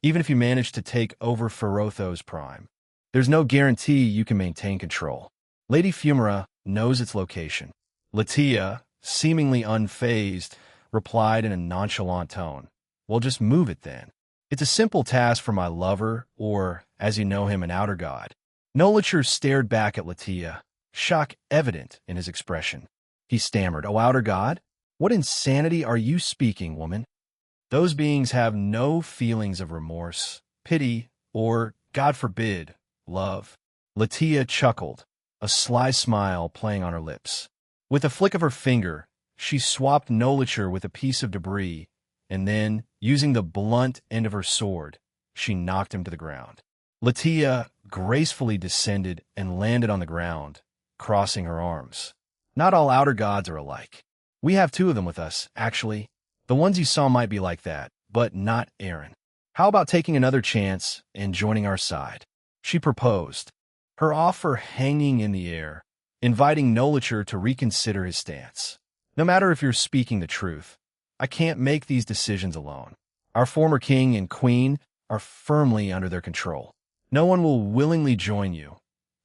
Even if you manage to take over Ferotho's prime, there's no guarantee you can maintain control. Lady Fumara knows its location. Latia, seemingly unfazed, replied in a nonchalant tone. Well, just move it then. It's a simple task for my lover, or, as you know him, an outer god. Nolicher stared back at Latia, shock evident in his expression. He stammered, "Oh, outer god? What insanity are you speaking, woman? Those beings have no feelings of remorse, pity, or, God forbid, love." Latia chuckled, a sly smile playing on her lips. With a flick of her finger, she swapped Nolicher with a piece of debris, and then, using the blunt end of her sword, she knocked him to the ground. Latia gracefully descended and landed on the ground, crossing her arms. "Not all outer gods are alike. We have two of them with us, actually. The ones you saw might be like that, but not Aaron. How about taking another chance and joining our side?" She proposed, her offer hanging in the air, inviting Nolicher to reconsider his stance. "No matter if you're speaking the truth, I can't make these decisions alone. Our former king and queen are firmly under their control. No one will willingly join you."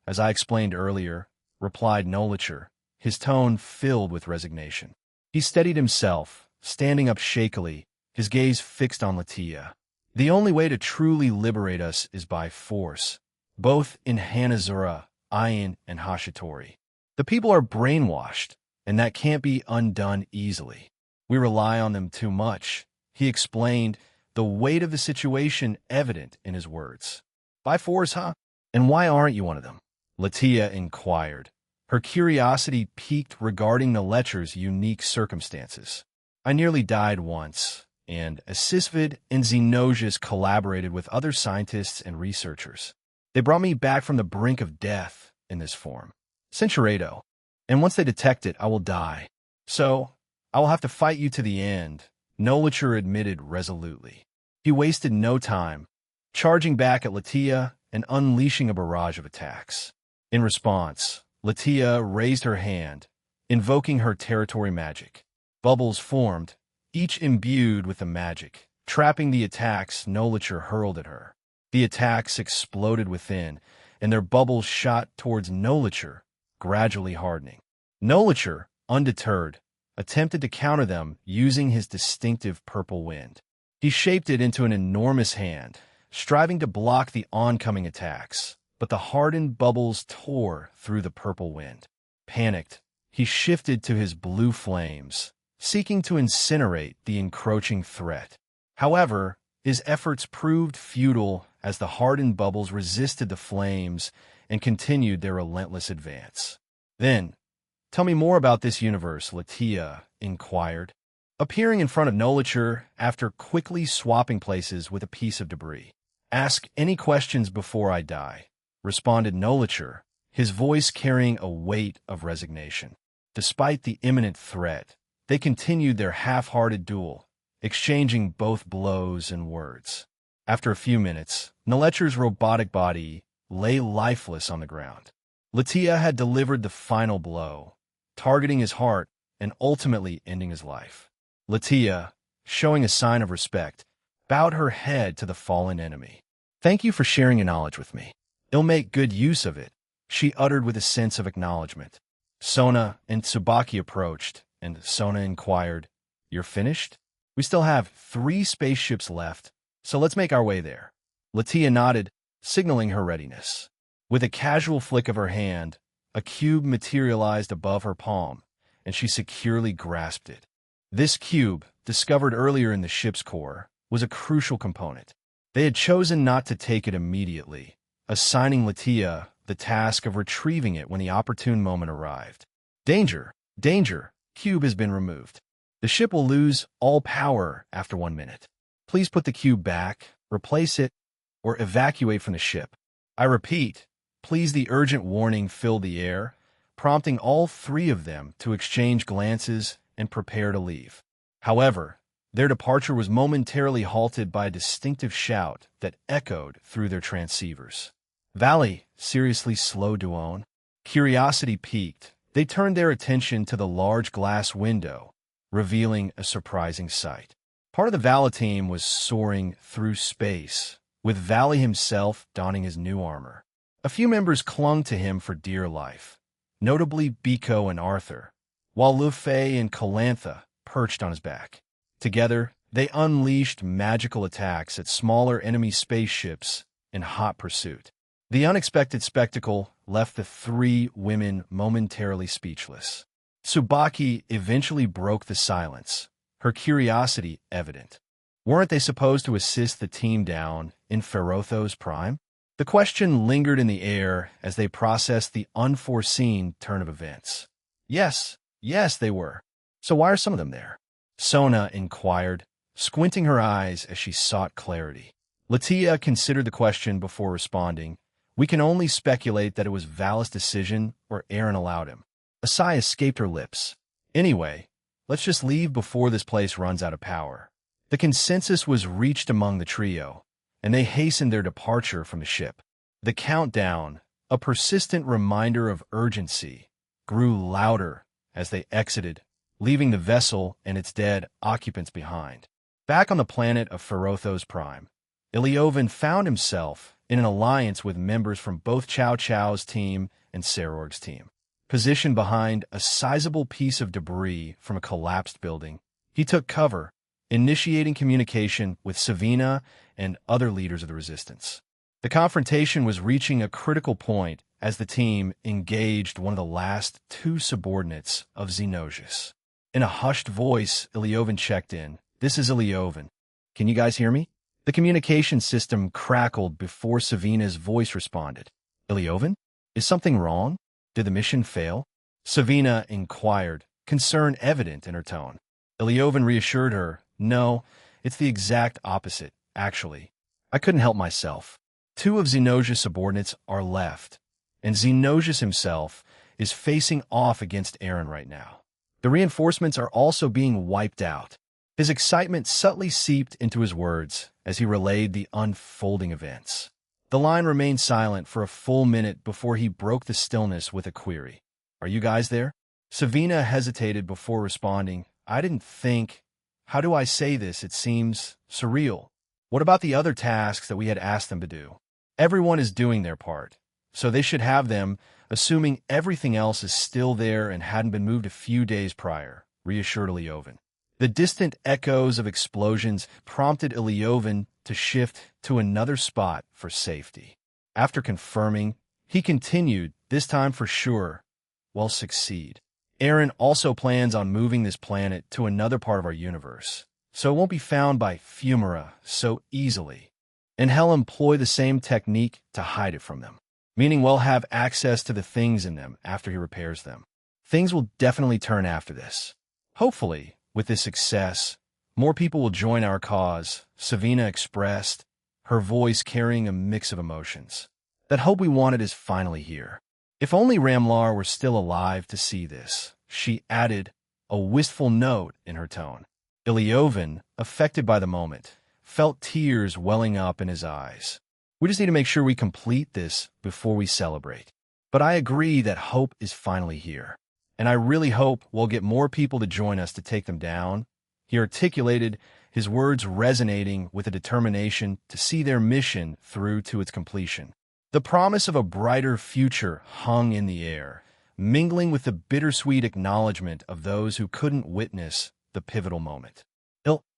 "As I explained earlier," replied Nolicher, his tone filled with resignation. He steadied himself, standing up shakily, his gaze fixed on Latia. "The only way to truly liberate us is by force, both in Hanazura, Ayin, and Hashitori. The people are brainwashed, and that can't be undone easily. We rely on them too much," he explained, the weight of the situation evident in his words. "By force, huh? And why aren't you one of them?" Latia inquired, her curiosity piqued regarding Nelecher's unique circumstances. "I nearly died once, and Asisvid and Xenosius collaborated with other scientists and researchers. They brought me back from the brink of death in this form, Centuredo, and once they detect it, I will die. So, I will have to fight you to the end," Nolicher admitted resolutely. He wasted no time, charging back at Latia and unleashing a barrage of attacks. In response, Latia raised her hand, invoking her territory magic. Bubbles formed, each imbued with the magic, trapping the attacks Nolicher hurled at her. The attacks exploded within, and their bubbles shot towards Nolicher, gradually hardening. Nolicher, undeterred, attempted to counter them using his distinctive purple wind. He shaped it into an enormous hand, striving to block the oncoming attacks, but the hardened bubbles tore through the purple wind. Panicked, he shifted to his blue flames, seeking to incinerate the encroaching threat. However, his efforts proved futile as the hardened bubbles resisted the flames and continued their relentless advance. "Then, tell me more about this universe," Latia inquired, appearing in front of Nolicher after quickly swapping places with a piece of debris. "Ask any questions before I die," responded Nolicher, his voice carrying a weight of resignation. Despite the imminent threat, they continued their half-hearted duel, exchanging both blows and words. After a few minutes, Nolicher's robotic body lay lifeless on the ground. Latia had delivered the final blow, targeting his heart and ultimately ending his life. Latia, showing a sign of respect, bowed her head to the fallen enemy. "Thank you for sharing your knowledge with me. I'll make good use of it," she uttered with a sense of acknowledgement. Sona and Tsubaki approached, and Sona inquired, "You're finished? We still have 3 spaceships left, so let's make our way there." Latia nodded, signaling her readiness. With a casual flick of her hand, a cube materialized above her palm, and she securely grasped it. This cube, discovered earlier in the ship's core, was a crucial component. They had chosen not to take it immediately, assigning Latia the task of retrieving it when the opportune moment arrived. "Danger! Danger! Cube has been removed. The ship will lose all power after 1 minute. Please put the cube back, replace it, or evacuate from the ship. I repeat, please." The urgent warning filled the air, prompting all 3 of them to exchange glances and prepare to leave. However, their departure was momentarily halted by a distinctive shout that echoed through their transceivers. Valley seriously slowed to own. Curiosity piqued. They turned their attention to the large glass window, revealing a surprising sight. Part of the Valley team was soaring through space, with Valley himself donning his new armor. A few members clung to him for dear life, notably Biko and Arthur, while Luffy and Calantha perched on his back. Together, they unleashed magical attacks at smaller enemy spaceships in hot pursuit. The unexpected spectacle left the three women momentarily speechless. Tsubaki eventually broke the silence, her curiosity evident. Weren't they supposed to assist the team down in Ferothos Prime? The question lingered in the air as they processed the unforeseen turn of events. Yes, they were. So why are some of them there? Sona inquired, squinting her eyes as she sought clarity. Latia considered the question before responding. We can only speculate that it was Val's decision or Aaron allowed him. A sigh escaped her lips. Anyway, let's just leave before this place runs out of power. The consensus was reached among the trio, and they hastened their departure from the ship. The countdown, a persistent reminder of urgency, grew louder as they exited, leaving the vessel and its dead occupants behind. Back on the planet of Ferothos Prime, Iliovan found himself in an alliance with members from both Chow Chow's team and Sarorg's team. Positioned behind a sizable piece of debris from a collapsed building, he took cover, initiating communication with Savina and other leaders of the resistance. The confrontation was reaching a critical point as the team engaged one of the last two subordinates of Xenosius. In a hushed voice, Iliovan checked in. This is Iliovan. Can you guys hear me? The communication system crackled before Savina's voice responded. Iliovan? Is something wrong? Did the mission fail? Savina inquired, concern evident in her tone. Iliovan reassured her, no, it's the exact opposite, actually. I couldn't help myself. Two of Xenosius' subordinates are left, and Xenosius himself is facing off against Aaron right now. The reinforcements are also being wiped out. His excitement subtly seeped into his words as he relayed the unfolding events. The line remained silent for a full minute before he broke the stillness with a query. Are you guys there? Savina hesitated before responding. I didn't think. How do I say this? It seems surreal. What about the other tasks that we had asked them to do? Everyone is doing their part, so they should have them, assuming everything else is still there and hadn't been moved a few days prior, reassured Iliovan. The distant echoes of explosions prompted Iliovan to shift to another spot for safety. After confirming, he continued, this time for sure, we'll succeed. Aaron also plans on moving this planet to another part of our universe, so it won't be found by Fumara so easily. And he'll employ the same technique to hide it from them, meaning we'll have access to the things in them after he repairs them. Things will definitely turn after this. Hopefully, with this success, more people will join our cause, Savina expressed, her voice carrying a mix of emotions. That hope we wanted is finally here. If only Ramlar were still alive to see this, she added, a wistful note in her tone. Iliovan, affected by the moment, felt tears welling up in his eyes. We just need to make sure we complete this before we celebrate. But I agree that hope is finally here. And I really hope we'll get more people to join us to take them down. He articulated, his words resonating with a determination to see their mission through to its completion. The promise of a brighter future hung in the air, mingling with the bittersweet acknowledgement of those who couldn't witness the pivotal moment.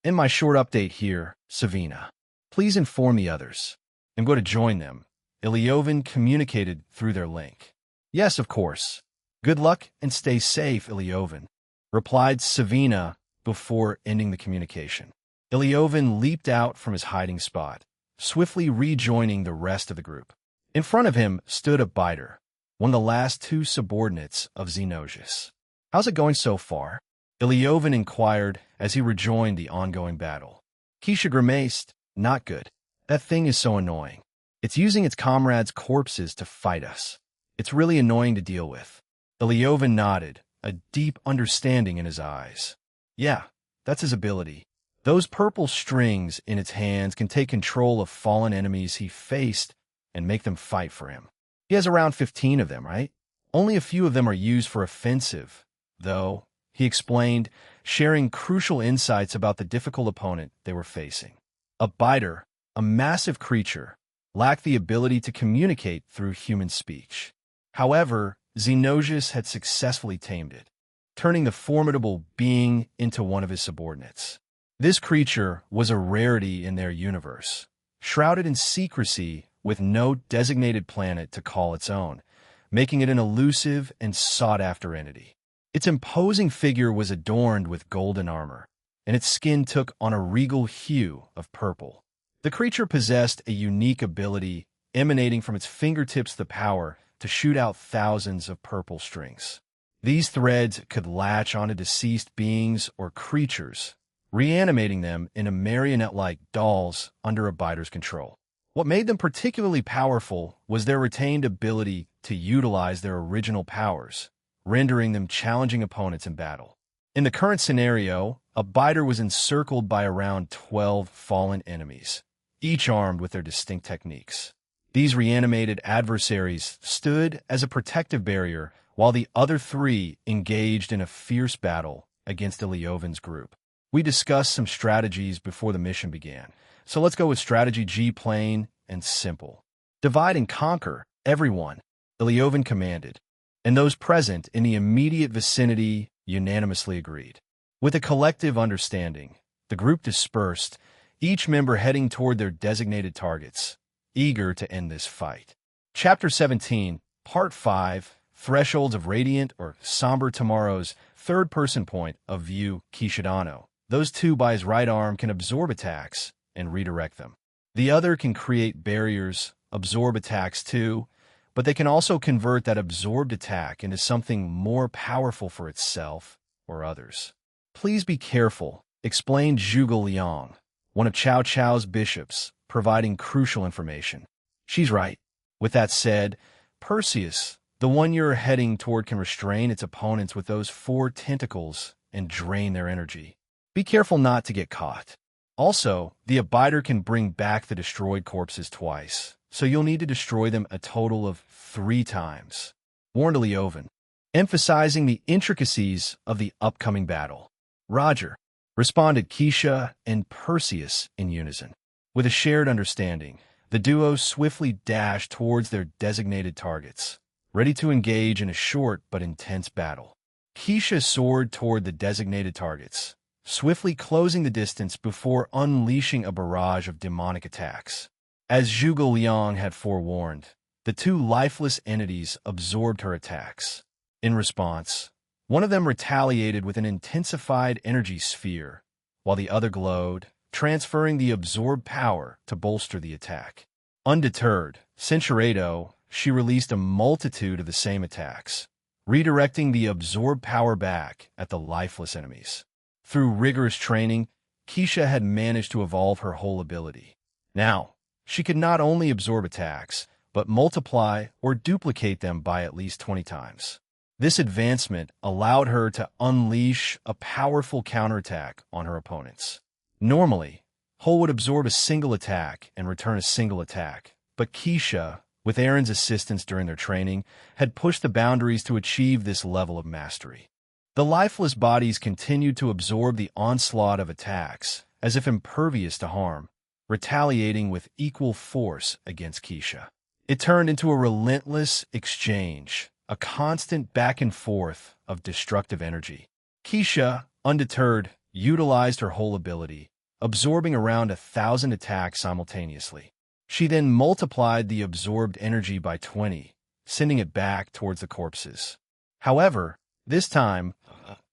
In my short update here, Savina, please inform the others. I'm going to join them. Iliovan communicated through their link. Yes, of course. Good luck and stay safe, Iliovan, replied Savina before ending the communication. Iliovan leaped out from his hiding spot, swiftly rejoining the rest of the group. In front of him stood a biter, one of the last two subordinates of Xenosius. How's it going so far? Iliovan inquired as he rejoined the ongoing battle. Keisha grimaced, not good. That thing is so annoying. It's using its comrades' corpses to fight us. It's really annoying to deal with. Iliovan nodded, a deep understanding in his eyes. Yeah, that's his ability. Those purple strings in its hands can take control of fallen enemies he faced and make them fight for him. He has around 15 of them, right? Only a few of them are used for offensive, though, he explained, sharing crucial insights about the difficult opponent they were facing. A biter, a massive creature, lacked the ability to communicate through human speech. However, Xenosius had successfully tamed it, turning the formidable being into one of his subordinates. This creature was a rarity in their universe, shrouded in secrecy with no designated planet to call its own, making it an elusive and sought-after entity. Its imposing figure was adorned with golden armor, and its skin took on a regal hue of purple. The creature possessed a unique ability emanating from its fingertips, the power to shoot out thousands of purple strings. These threads could latch onto deceased beings or creatures, reanimating them into marionette-like dolls under a biter's control. What made them particularly powerful was their retained ability to utilize their original powers, rendering them challenging opponents in battle. In the current scenario, a biter was encircled by around 12 fallen enemies, each armed with their distinct techniques. These reanimated adversaries stood as a protective barrier while the other three engaged in a fierce battle against Iliovan's group. We discussed some strategies before the mission began, so let's go with strategy G, plain and simple. Divide and conquer everyone, Iliovan commanded, and those present in the immediate vicinity unanimously agreed. With a collective understanding, the group dispersed, each member heading toward their designated targets, eager to end this fight. Chapter 17, Part 5, Thresholds of Radiant or Somber Tomorrow's third-person point of view. Kishidano. Those two by his right arm can absorb attacks and redirect them. The other can create barriers, absorb attacks too, but they can also convert that absorbed attack into something more powerful for itself or others. Please be careful, explained Zhuge Liang, one of Cao Cao's bishops, providing crucial information. She's right. With that said, Perseus, the one you're heading toward, can restrain its opponents with those 4 tentacles and drain their energy. Be careful not to get caught. Also, the Abiter can bring back the destroyed corpses twice, so you'll need to destroy them a total of 3 times, warned Iliovan, emphasizing the intricacies of the upcoming battle. Roger, responded Keisha and Perseus in unison. With a shared understanding, the duo swiftly dashed towards their designated targets, ready to engage in a short but intense battle. Keisha soared toward the designated targets, swiftly closing the distance before unleashing a barrage of demonic attacks. As Zhuge Liang had forewarned, the 2 lifeless entities absorbed her attacks. In response, one of them retaliated with an intensified energy sphere, while the other glowed, transferring the absorbed power to bolster the attack. Undeterred, Censurato, she released a multitude of the same attacks, redirecting the absorbed power back at the lifeless enemies. Through rigorous training, Keisha had managed to evolve her whole ability. Now, she could not only absorb attacks, but multiply or duplicate them by at least 20 times. This advancement allowed her to unleash a powerful counterattack on her opponents. Normally, Hull would absorb a single attack and return a single attack, but Keisha, with Aaron's assistance during their training, had pushed the boundaries to achieve this level of mastery. The lifeless bodies continued to absorb the onslaught of attacks, as if impervious to harm, retaliating with equal force against Keisha. It turned into a relentless exchange, a constant back and forth of destructive energy. Keisha, undeterred, utilized her whole ability, absorbing around 1,000 attacks simultaneously. She then multiplied the absorbed energy by 20, sending it back towards the corpses. However, this time,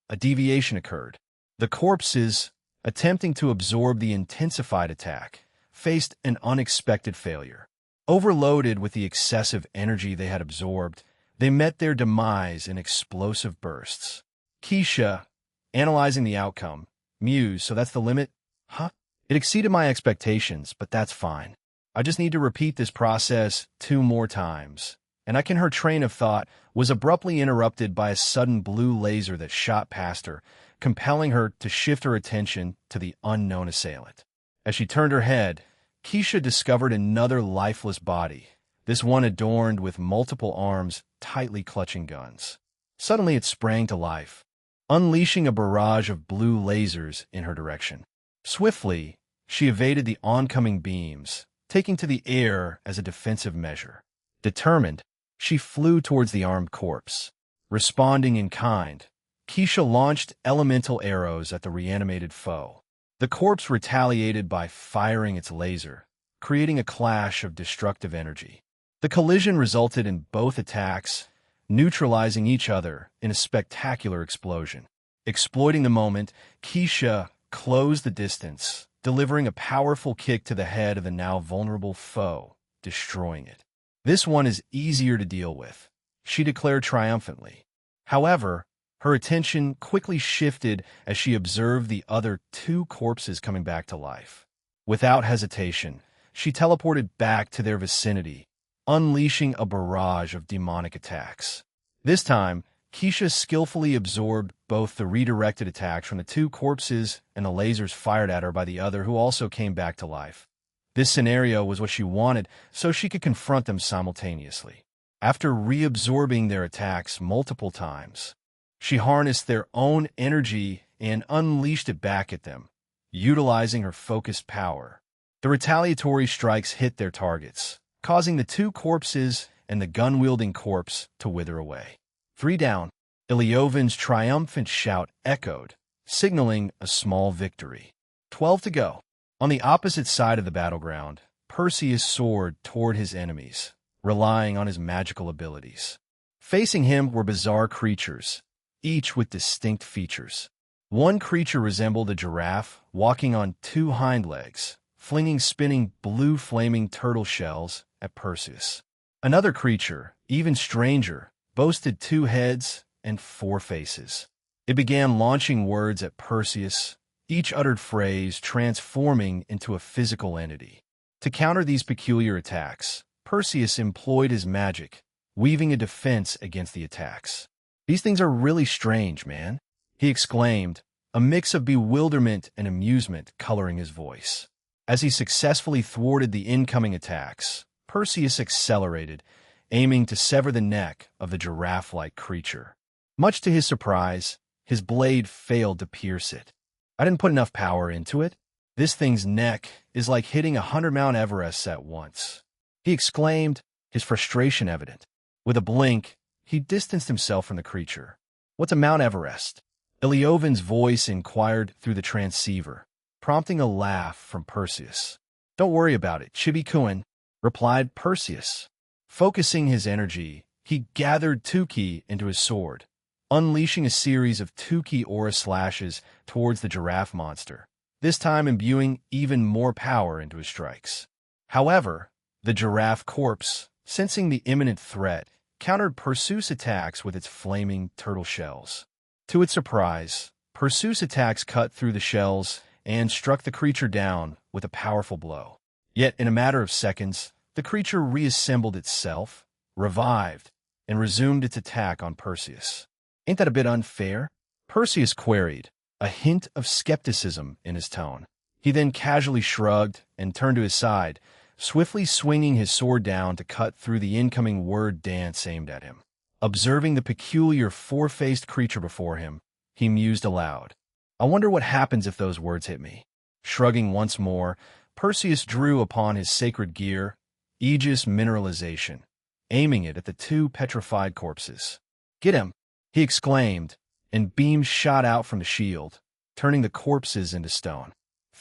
a deviation occurred. The corpses, attempting to absorb the intensified attack, faced an unexpected failure. Overloaded with the excessive energy they had absorbed, they met their demise in explosive bursts. Keisha, analyzing the outcome, mused, so that's the limit? Huh? It exceeded my expectations, but that's fine. I just need to repeat this process 2 more times. And her train of thought was abruptly interrupted by a sudden blue laser that shot past her, compelling her to shift her attention to the unknown assailant. As she turned her head, Keisha discovered another lifeless body, this one adorned with multiple arms tightly clutching guns. Suddenly it sprang to life, unleashing a barrage of blue lasers in her direction. Swiftly, she evaded the oncoming beams, taking to the air as a defensive measure. Determined, she flew towards the armed corpse. Responding in kind, Keisha launched elemental arrows at the reanimated foe. The corpse retaliated by firing its laser, creating a clash of destructive energy. The collision resulted in both attacks neutralizing each other in a spectacular explosion. Exploiting the moment, Keisha closed the distance, delivering a powerful kick to the head of the now vulnerable foe, destroying it. "This one is easier to deal with," she declared triumphantly. However, her attention quickly shifted as she observed the other two corpses coming back to life. Without hesitation, she teleported back to their vicinity, unleashing a barrage of demonic attacks. This time, Keisha skillfully absorbed both the redirected attacks from the two corpses and the lasers fired at her by the other who also came back to life. This scenario was what she wanted, so she could confront them simultaneously. After reabsorbing their attacks multiple times, she harnessed their own energy and unleashed it back at them, utilizing her focused power. The retaliatory strikes hit their targets, causing the two corpses and the gun-wielding corpse to wither away. 3 down. Iliovin's triumphant shout echoed, signaling a small victory. 12 to go. On the opposite side of the battleground, Perseus soared toward his enemies, relying on his magical abilities. Facing him were bizarre creatures, each with distinct features. One creature resembled a giraffe walking on 2 hind legs, flinging spinning blue flaming turtle shells at Perseus. Another creature, even stranger, boasted 2 heads and 4 faces. It began launching words at Perseus, each uttered phrase transforming into a physical entity. To counter these peculiar attacks, Perseus employed his magic, weaving a defense against the attacks. "These things are really strange, man," he exclaimed, a mix of bewilderment and amusement coloring his voice. As he successfully thwarted the incoming attacks, Perseus accelerated, aiming to sever the neck of the giraffe-like creature. Much to his surprise, his blade failed to pierce it. "I didn't put enough power into it. This thing's neck is like hitting 100 Mount Everests at once," he exclaimed, his frustration evident. With a blink, he distanced himself from the creature. "What's a Mount Everest?" Iliovin's voice inquired through the transceiver, prompting a laugh from Perseus. "Don't worry about it, Chibi-kun," replied Perseus. Focusing his energy, he gathered 2ki into his sword, unleashing a series of 2ki aura slashes towards the giraffe monster, this time imbuing even more power into his strikes. However, the giraffe corpse, sensing the imminent threat, countered Perseus' attacks with its flaming turtle shells. To its surprise, Perseus' attacks cut through the shells and struck the creature down with a powerful blow. Yet in a matter of seconds, the creature reassembled itself, revived, and resumed its attack on Perseus. "Ain't that a bit unfair?" Perseus queried, a hint of skepticism in his tone. He then casually shrugged and turned to his side, swiftly swinging his sword down to cut through the incoming word dance aimed at him. Observing the peculiar 4-faced creature before him, he mused aloud. "I wonder what happens if those words hit me." Shrugging once more, Perseus drew upon his sacred gear, Aegis Mineralization, aiming it at the 2 petrified corpses. "Get him!" he exclaimed, and beams shot out from the shield, turning the corpses into stone.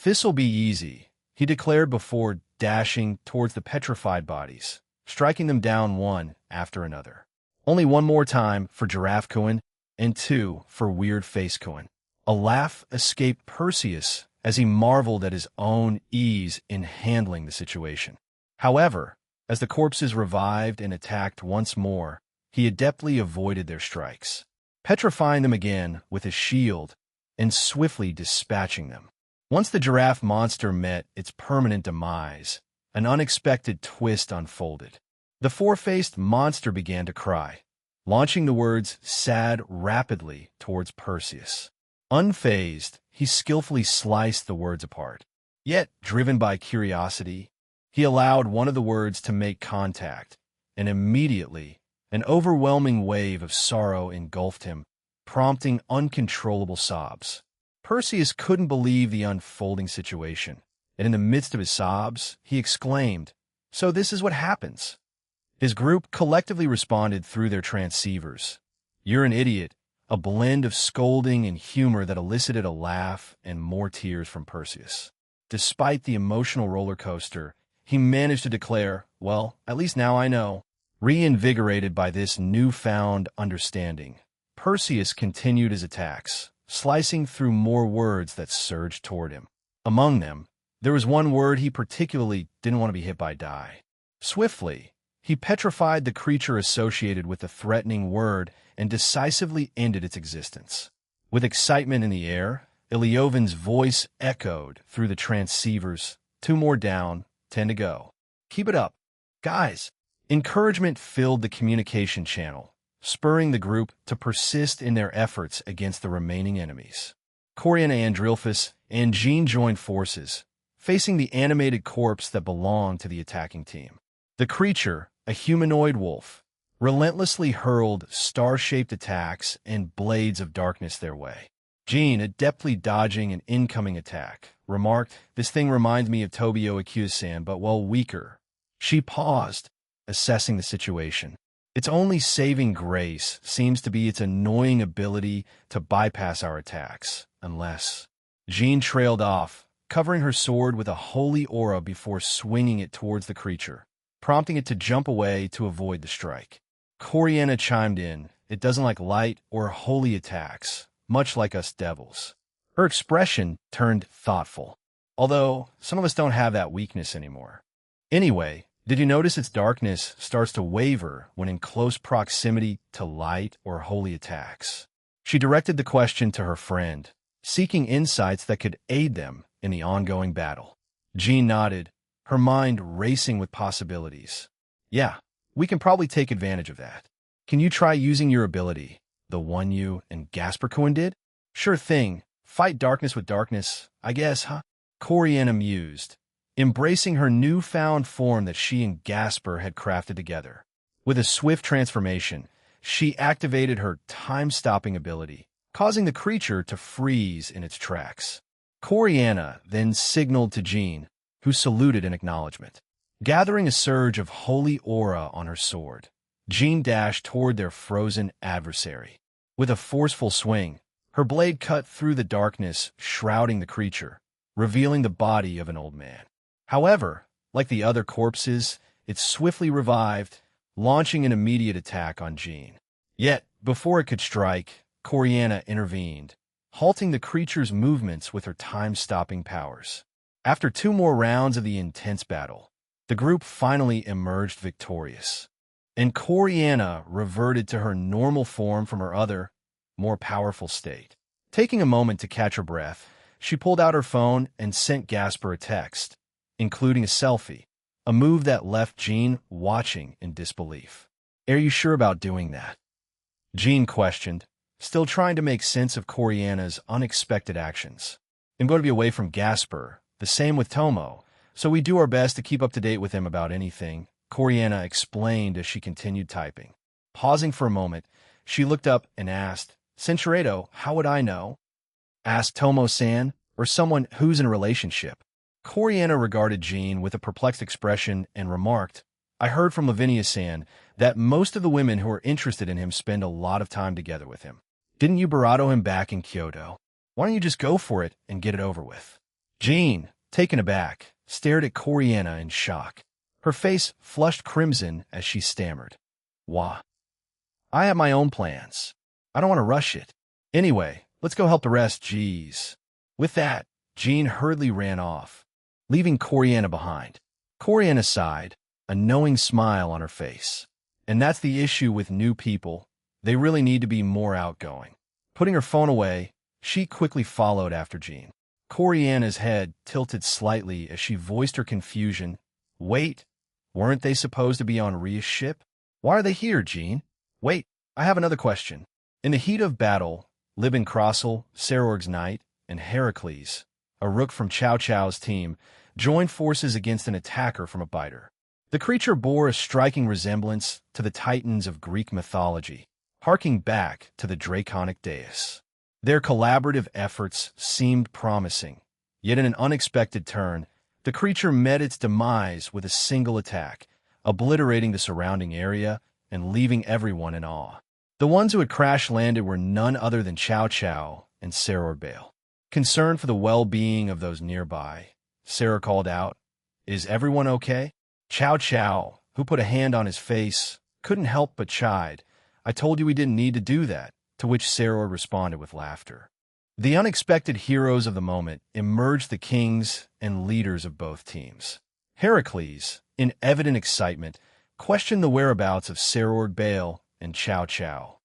"This'll be easy," he declared before dashing towards the petrified bodies, striking them down one after another. Only one more time for Giraffe-kun, and 2 for Weird Face-kun. A laugh escaped Perseus as he marveled at his own ease in handling the situation. However, as the corpses revived and attacked once more, he adeptly avoided their strikes, petrifying them again with his shield and swiftly dispatching them. Once the giraffe monster met its permanent demise, an unexpected twist unfolded. The 4-faced monster began to cry, launching the words "sad" rapidly towards Perseus. Unfazed, he skillfully sliced the words apart. Yet, driven by curiosity, He allowed one of the words to make contact, and immediately an overwhelming wave of sorrow engulfed him, prompting uncontrollable sobs. Perseus couldn't believe the unfolding situation, and in the midst of his sobs, he exclaimed, "So this is what happens." His group collectively responded through their transceivers. "You're an idiot," a blend of scolding and humor that elicited a laugh and more tears from Perseus. Despite the emotional roller coaster, he managed to declare, "Well, at least now I know." Reinvigorated by this newfound understanding, Perseus continued his attacks, slicing through more words that surged toward him. Among them, there was one word he particularly didn't want to be hit by die. Swiftly, he petrified the creature associated with the threatening word and decisively ended its existence. With excitement in the air, Iliovan's voice echoed through the transceivers. "2 more down, 10 to go. Keep it up, guys." Encouragement filled the communication channel, spurring the group to persist in their efforts against the remaining enemies. Corianna Andrilphus and Jean joined forces, facing the animated corpse that belonged to the attacking team. The creature, a humanoid wolf, relentlessly hurled star-shaped attacks and blades of darkness their way. Jean, adeptly dodging an incoming attack, remarked, "This thing reminds me of Tobio Akuya-san, but well weaker." She paused, assessing the situation. Its only saving grace seems to be its annoying ability to bypass our attacks, unless... Jean trailed off, covering her sword with a holy aura before swinging it towards the creature, prompting it to jump away to avoid the strike. Corianna chimed in, "It doesn't like light or holy attacks, much like us devils." Her expression turned thoughtful, although some of us don't have that weakness anymore. "Anyway, did you notice its darkness starts to waver when in close proximity to light or holy attacks?" She directed the question to her friend, seeking insights that could aid them in the ongoing battle. Jean nodded, her mind racing with possibilities. "Yeah, we can probably take advantage of that. Can you try using your ability, the one you and Gasper-kun did?" "Sure thing. Fight darkness with darkness, I guess, huh?" Corianna mused, embracing her newfound form that she and Gasper had crafted together. With a swift transformation, she activated her time-stopping ability, causing the creature to freeze in its tracks. Corianna then signaled to Jean, who saluted in acknowledgement. Gathering a surge of holy aura on her sword, Jean dashed toward their frozen adversary. With a forceful swing, her blade cut through the darkness shrouding the creature, revealing the body of an old man. However, like the other corpses, it swiftly revived, launching an immediate attack on Jean. Yet, before it could strike, Corianna intervened, halting the creature's movements with her time-stopping powers. After 2 more rounds of the intense battle, the group finally emerged victorious, and Corianna reverted to her normal form from her other, more powerful state. Taking a moment to catch her breath, she pulled out her phone and sent Gasper a text, including a selfie, a move that left Jean watching in disbelief. "Are you sure about doing that?" Jean questioned, still trying to make sense of Corianna's unexpected actions. "I'm going to be away from Gasper, the same with Tomo, so we do our best to keep up to date with him about anything," Corianna explained as she continued typing. Pausing for a moment, she looked up and asked, "Cinchuredo, how would I know?" "Ask Tomo-san, or someone who's in a relationship." Corianna regarded Jean with a perplexed expression and remarked, "I heard from Lavinia-san that most of the women who are interested in him spend a lot of time together with him. Didn't you barato him back in Kyoto? Why don't you just go for it and get it over with?" Jean, taken aback, stared at Corianna in shock. Her face flushed crimson as she stammered, "Why? I have my own plans. I don't want to rush it. Anyway, let's go help the rest, jeez." With that, Jean hurriedly ran off, leaving Corianna behind. Corianna sighed, a knowing smile on her face. And that's the issue with new people. They really need to be more outgoing. Putting her phone away, she quickly followed after Jean. Corianna's head tilted slightly as she voiced her confusion. "Wait, weren't they supposed to be on Ria's ship? Why are they here, Jean? Wait, I have another question." In the heat of battle, Libin Crossel, Sarorg's knight, and Heracles, a rook from Chow Chow's team, joined forces against an attacker from a biter. The creature bore a striking resemblance to the titans of Greek mythology, harking back to the draconic dais. Their collaborative efforts seemed promising, yet in an unexpected turn, the creature met its demise with a single attack, obliterating the surrounding area and leaving everyone in awe. The ones who had crash-landed were none other than Chow Chow and Saror Bale. Concerned for the well-being of those nearby, Sarah called out, "Is everyone okay?" Chow Chow, who put a hand on his face, couldn't help but chide, "I told you we didn't need to do that," to which Saror responded with laughter. The unexpected heroes of the moment emerged, the kings and leaders of both teams. Heracles, in evident excitement, questioned the whereabouts of Saror Bale and Chow Chow.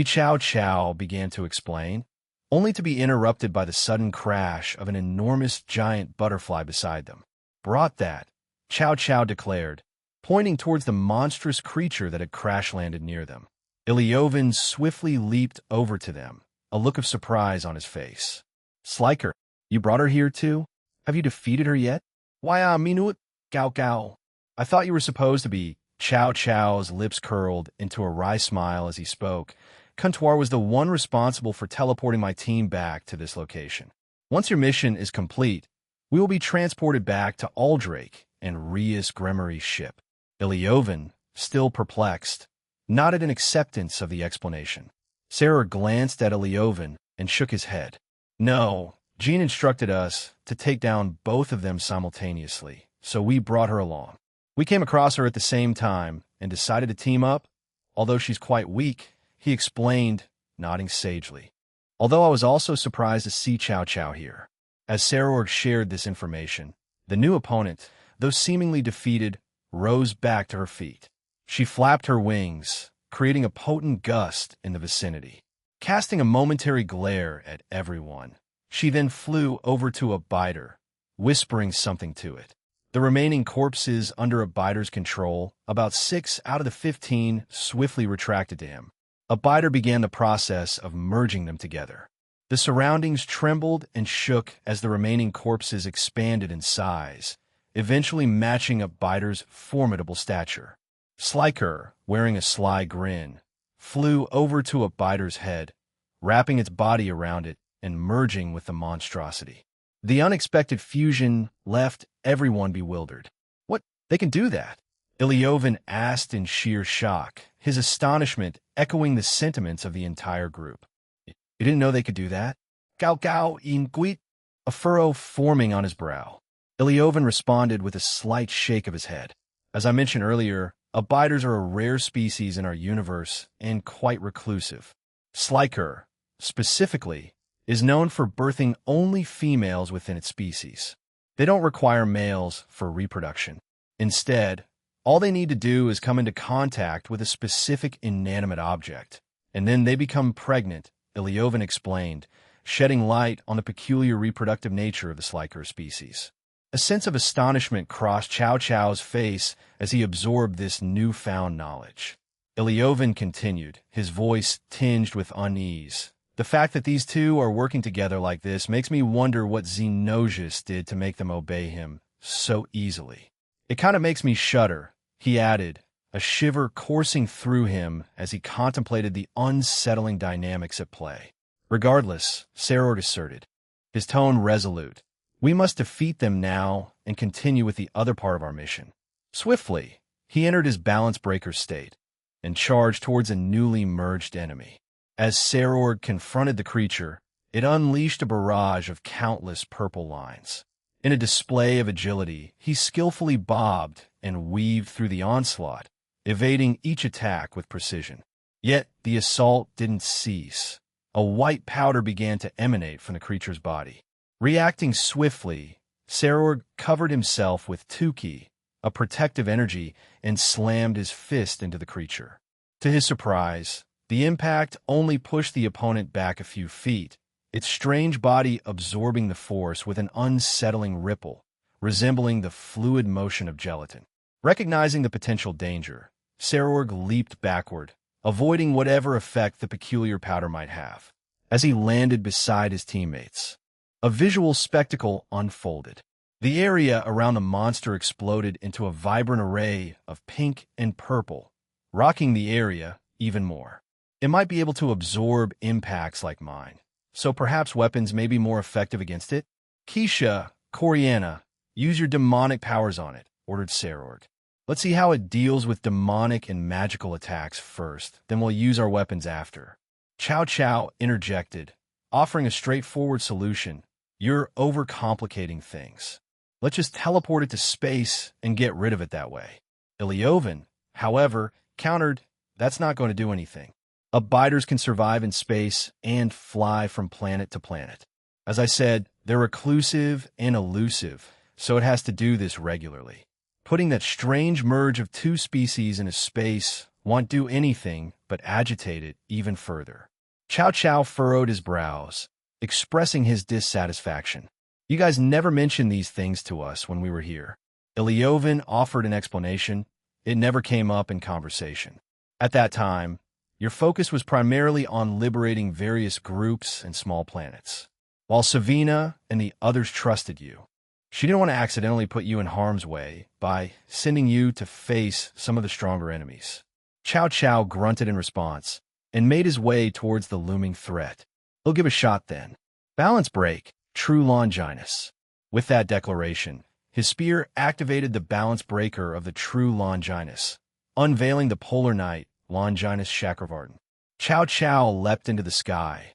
Chow Chow began to explain, only to be interrupted by the sudden crash of an enormous giant butterfly beside them. "Brought that," Chow Chow declared, pointing towards the monstrous creature that had crash-landed near them. Iliovan swiftly leaped over to them, a look of surprise on his face. "Sliker, you brought her here too? Have you defeated her yet?" "Why, Minut, Gao Gao. I thought you were supposed to be." Chow Chow's lips curled into a wry smile as he spoke. "Kuntuar was the one responsible for teleporting my team back to this location. Once your mission is complete, we will be transported back to Aldrake and Rias Gremory's ship." Iliovan, still perplexed, nodded in acceptance of the explanation. Sarah glanced at Iliovan and shook his head. "No, Jean instructed us to take down both of them simultaneously, so we brought her along. We came across her at the same time and decided to team up, although she's quite weak," he explained, nodding sagely. "Although I was also surprised to see Chow Chow here." As Saror shared this information, the new opponent, though seemingly defeated, rose back to her feet. She flapped her wings, creating a potent gust in the vicinity. Casting a momentary glare at everyone, she then flew over to a biter, whispering something to it. The remaining corpses under a biter's control, about 6 out of the 15, swiftly retracted to him. A biter began the process of merging them together. The surroundings trembled and shook as the remaining corpses expanded in size, eventually matching a biter's formidable stature. Sliker, wearing a sly grin, flew over to a biter's head, wrapping its body around it and merging with the monstrosity. The unexpected fusion left everyone bewildered. "What? They can do that?" Iliovan asked in sheer shock, his astonishment echoing the sentiments of the entire group. "You didn't know they could do that?" "Gao Gao in Guit," a furrow forming on his brow. Iliovan responded with a slight shake of his head. "As I mentioned earlier, abiders are a rare species in our universe and quite reclusive. Sliker, specifically, is known for birthing only females within its species. They don't require males for reproduction. Instead, all they need to do is come into contact with a specific inanimate object, and then they become pregnant," Iliovan explained, shedding light on the peculiar reproductive nature of the Sliker species. A sense of astonishment crossed Chow Chow's face as he absorbed this newfound knowledge. Iliovan continued, his voice tinged with unease. "The fact that these two are working together like this makes me wonder what Xenosius did to make them obey him so easily. It kind of makes me shudder," he added, a shiver coursing through him as he contemplated the unsettling dynamics at play. "Regardless," Saror asserted, his tone resolute, "we must defeat them now and continue with the other part of our mission." Swiftly, he entered his balance breaker state and charged towards a newly merged enemy. As Saror confronted the creature, it unleashed a barrage of countless purple lines. In a display of agility, he skillfully bobbed and weaved through the onslaught, evading each attack with precision. Yet the assault didn't cease. A white powder began to emanate from the creature's body. Reacting swiftly, Saror covered himself with 10k, a protective energy, and slammed his fist into the creature. To his surprise, the impact only pushed the opponent back a few feet, its strange body absorbing the force with an unsettling ripple, resembling the fluid motion of gelatin. Recognizing the potential danger, Saror leaped backward, avoiding whatever effect the peculiar powder might have. As he landed beside his teammates, a visual spectacle unfolded. The area around the monster exploded into a vibrant array of pink and purple, rocking the area even more. It might be able to absorb impacts like mine, so perhaps weapons may be more effective against it? Keisha, Coriana, use your demonic powers on it, ordered Sarorg. Let's see how it deals with demonic and magical attacks first, then we'll use our weapons after. Chow Chow interjected, offering a straightforward solution. You're overcomplicating things. Let's just teleport it to space and get rid of it that way. Iliovan, however, countered, that's not going to do anything. Abiders can survive in space and fly from planet to planet. As I said, they're reclusive and elusive, so it has to do this regularly. Putting that strange merge of two species into space won't do anything but agitate it even further. Chow Chow furrowed his brows, expressing his dissatisfaction. You guys never mentioned these things to us when we were here. Iliovan offered an explanation. It never came up in conversation. At that time, your focus was primarily on liberating various groups and small planets, while Savina and the others trusted you. She didn't want to accidentally put you in harm's way by sending you to face some of the stronger enemies. Chow Chow grunted in response and made his way towards the looming threat. He'll give a shot then. Balance break, true Longinus. With that declaration, his spear activated the balance breaker of the true Longinus, unveiling the polar knight, Longinus Chakravartin. Chow Chow leapt into the sky,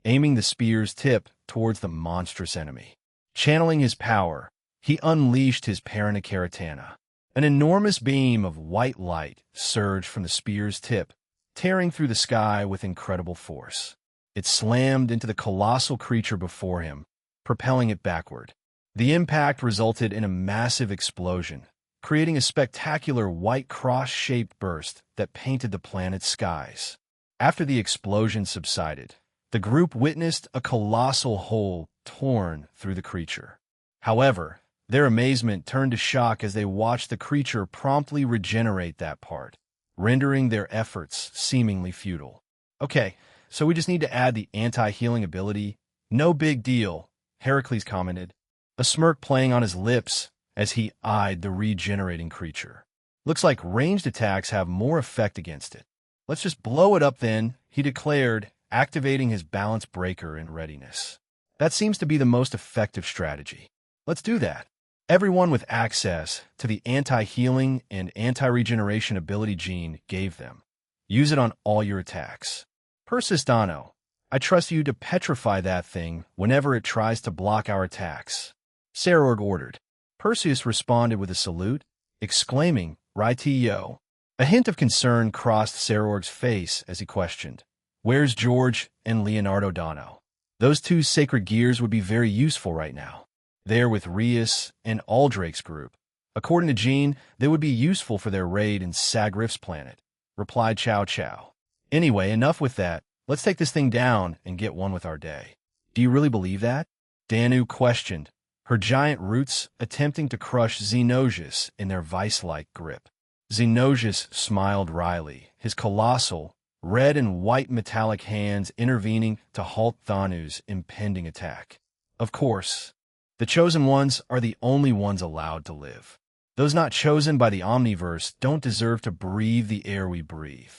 aiming the spear's tip towards the monstrous enemy. Channeling his power, he unleashed his Paranacaratana. An enormous beam of white light surged from the spear's tip, tearing through the sky with incredible force. It slammed into the colossal creature before him, propelling it backward. The impact resulted in a massive explosion, creating a spectacular white cross-shaped burst that painted the planet's skies. After the explosion subsided, the group witnessed a colossal hole torn through the creature. However, their amazement turned to shock as they watched the creature promptly regenerate that part, rendering their efforts seemingly futile. Okay, so we just need to add the anti-healing ability. No big deal, Heracles commented, a smirk playing on his lips as he eyed the regenerating creature. Looks like ranged attacks have more effect against it. Let's just blow it up then, he declared, activating his balance breaker in readiness. That seems to be the most effective strategy. Let's do that. Everyone with access to the anti-healing and anti-regeneration ability gene gave them. Use it on all your attacks. Persistano, I trust you to petrify that thing whenever it tries to block our attacks. Sarorg ordered. Perseus responded with a salute, exclaiming, Right-yo. A hint of concern crossed Sarorg's face as he questioned, Where's George and Leonardo Dano? Those two sacred gears would be very useful right now. They're with Rias and Aldrake's group. According to Jean, they would be useful for their raid in Sagrif's planet, replied Chow Chow. Anyway, enough with that. Let's take this thing down and get one with our day. Do you really believe that? Danu questioned, her giant roots attempting to crush Xenosius in their vice-like grip. Xenosius smiled wryly, his colossal, red and white metallic hands intervening to halt Thanu's impending attack. Of course, the Chosen Ones are the only ones allowed to live. Those not chosen by the Omniverse don't deserve to breathe the air we breathe.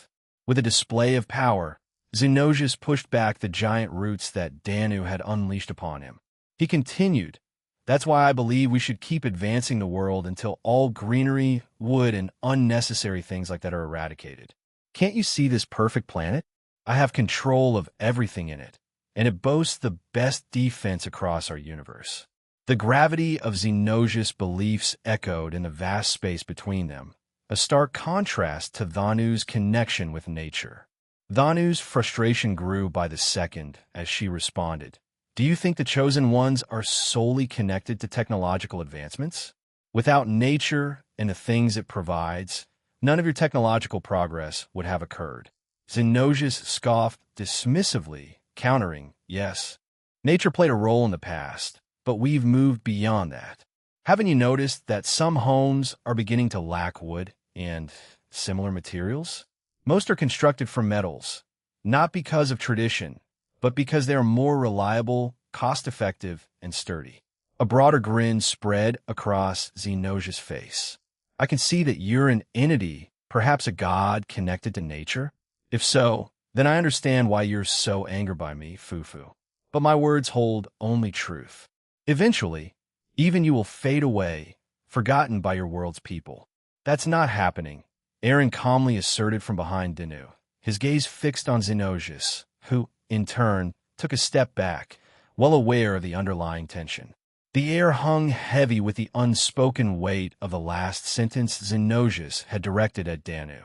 With a display of power, Xenosius pushed back the giant roots that Danu had unleashed upon him. He continued, That's why I believe we should keep advancing the world until all greenery, wood, and unnecessary things like that are eradicated. Can't you see this perfect planet? I have control of everything in it, and it boasts the best defense across our universe. The gravity of Xenosius' beliefs echoed in the vast space between them, a stark contrast to Dhanu's connection with nature. Dhanu's frustration grew by the second as she responded. Do you think the Chosen Ones are solely connected to technological advancements? Without nature and the things it provides, none of your technological progress would have occurred. Xenosius scoffed dismissively, countering, Yes, nature played a role in the past, but we've moved beyond that. Haven't you noticed that some homes are beginning to lack wood and similar materials? Most are constructed from metals, not because of tradition, but because they are more reliable, cost-effective, and sturdy. A broader grin spread across Zenosia's face. I can see that you're an entity, perhaps a god connected to nature. If so, then I understand why you're so angered by me, Fufu. But my words hold only truth. Eventually, even you will fade away, forgotten by your world's people. That's not happening, Aaron calmly asserted from behind Denu, his gaze fixed on Xenosius, who, in turn, took a step back, well aware of the underlying tension. The air hung heavy with the unspoken weight of the last sentence Xenosius had directed at Danu.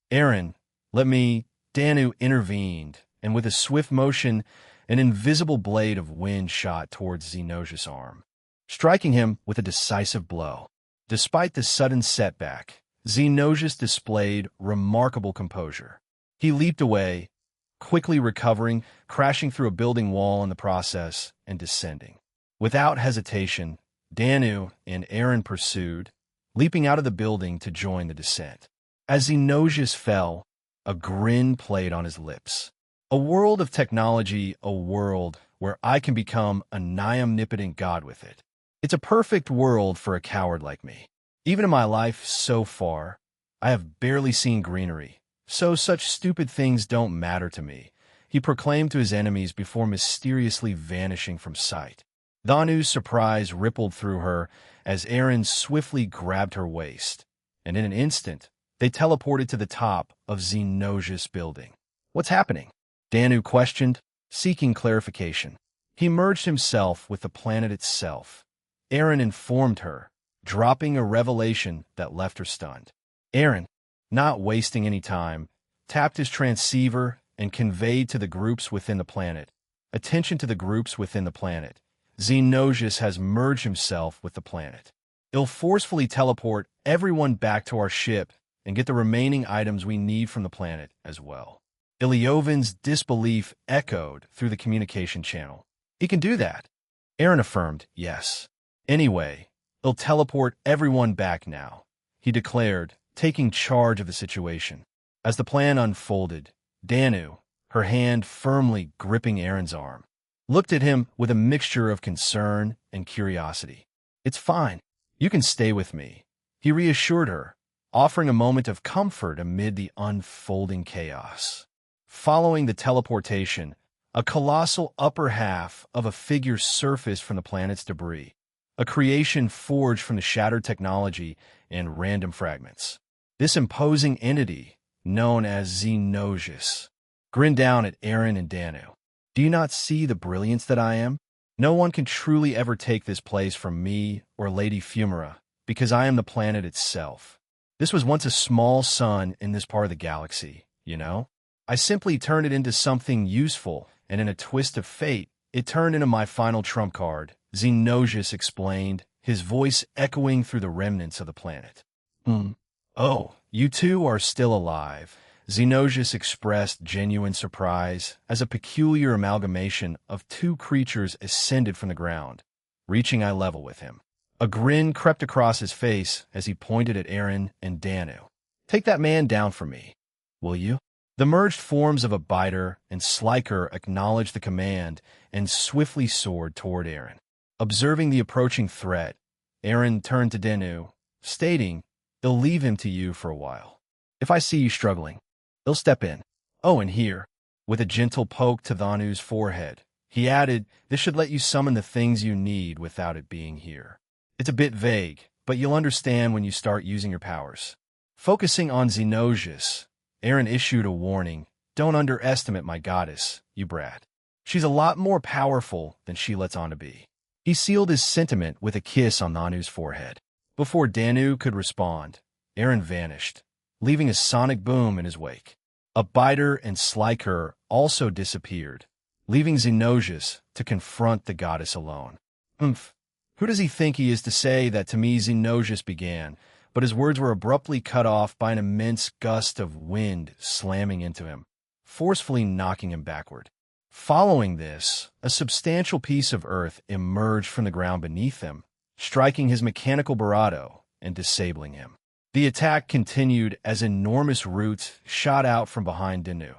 Aaron, let me... Danu intervened, and with a swift motion, an invisible blade of wind shot towards Xenosius' arm, striking him with a decisive blow. Despite the sudden setback, Xenosius displayed remarkable composure. He leaped away, quickly recovering, crashing through a building wall in the process, and descending. Without hesitation, Danu and Aaron pursued, leaping out of the building to join the descent. As Xenosius fell, a grin played on his lips. A world of technology, a world where I can become a nigh-omnipotent god with it. It's a perfect world for a coward like me. Even in my life so far, I have barely seen greenery, so such stupid things don't matter to me, he proclaimed to his enemies before mysteriously vanishing from sight. Danu's surprise rippled through her as Aaron swiftly grabbed her waist, and in an instant, they teleported to the top of Xenosius' building. What's happening? Danu questioned, seeking clarification. He merged himself with the planet itself. Aaron informed her, dropping a revelation that left her stunned. Aaron, not wasting any time, tapped his transceiver and conveyed to the groups within the planet. Attention to the groups within the planet. Xenosius has merged himself with the planet. He'll forcefully teleport everyone back to our ship and get the remaining items we need from the planet as well. Iliovin's disbelief echoed through the communication channel. He can do that. Aaron affirmed, yes. Anyway, he'll teleport everyone back now, he declared, taking charge of the situation. As the plan unfolded, Danu, her hand firmly gripping Aaron's arm, looked at him with a mixture of concern and curiosity. It's fine. You can stay with me, he reassured her, offering a moment of comfort amid the unfolding chaos. Following the teleportation, a colossal upper half of a figure surfaced from the planet's debris, a creation forged from the shattered technology and random fragments. This imposing entity, known as Xenosius, grinned down at Aaron and Danu. Do you not see the brilliance that I am? No one can truly ever take this place from me or Lady Fumara, because I am the planet itself. This was once a small sun in this part of the galaxy, you know? I simply turned it into something useful, and in a twist of fate, it turned into my final trump card, Xenosius explained, his voice echoing through the remnants of the planet. Oh, you two are still alive. Xenosius expressed genuine surprise as a peculiar amalgamation of two creatures ascended from the ground, reaching eye level with him. A grin crept across his face as he pointed at Aaron and Danu. Take that man down for me, will you? The merged forms of a biter and sliker acknowledged the command and swiftly soared toward Aaron. Observing the approaching threat, Aaron turned to Danu, stating, "They'll leave him to you for a while. If I see you struggling, they'll step in. Oh, and here," with a gentle poke to Danu's forehead, he added, "This should let you summon the things you need without it being here. It's a bit vague, but you'll understand when you start using your powers." Focusing on Xenosius, Aaron issued a warning, "Don't underestimate my goddess, you brat. She's a lot more powerful than she lets on to be." He sealed his sentiment with a kiss on Danu's forehead. Before Danu could respond, Aaron vanished, leaving a sonic boom in his wake. A biter and sliker also disappeared, leaving Xenosius to confront the goddess alone. Who does he think he is to say that to me?" Xenosius began, but his words were abruptly cut off by an immense gust of wind slamming into him, forcefully knocking him backward. Following this, a substantial piece of earth emerged from the ground beneath him, striking his mechanical barato and disabling him. The attack continued as enormous roots shot out from behind Danu,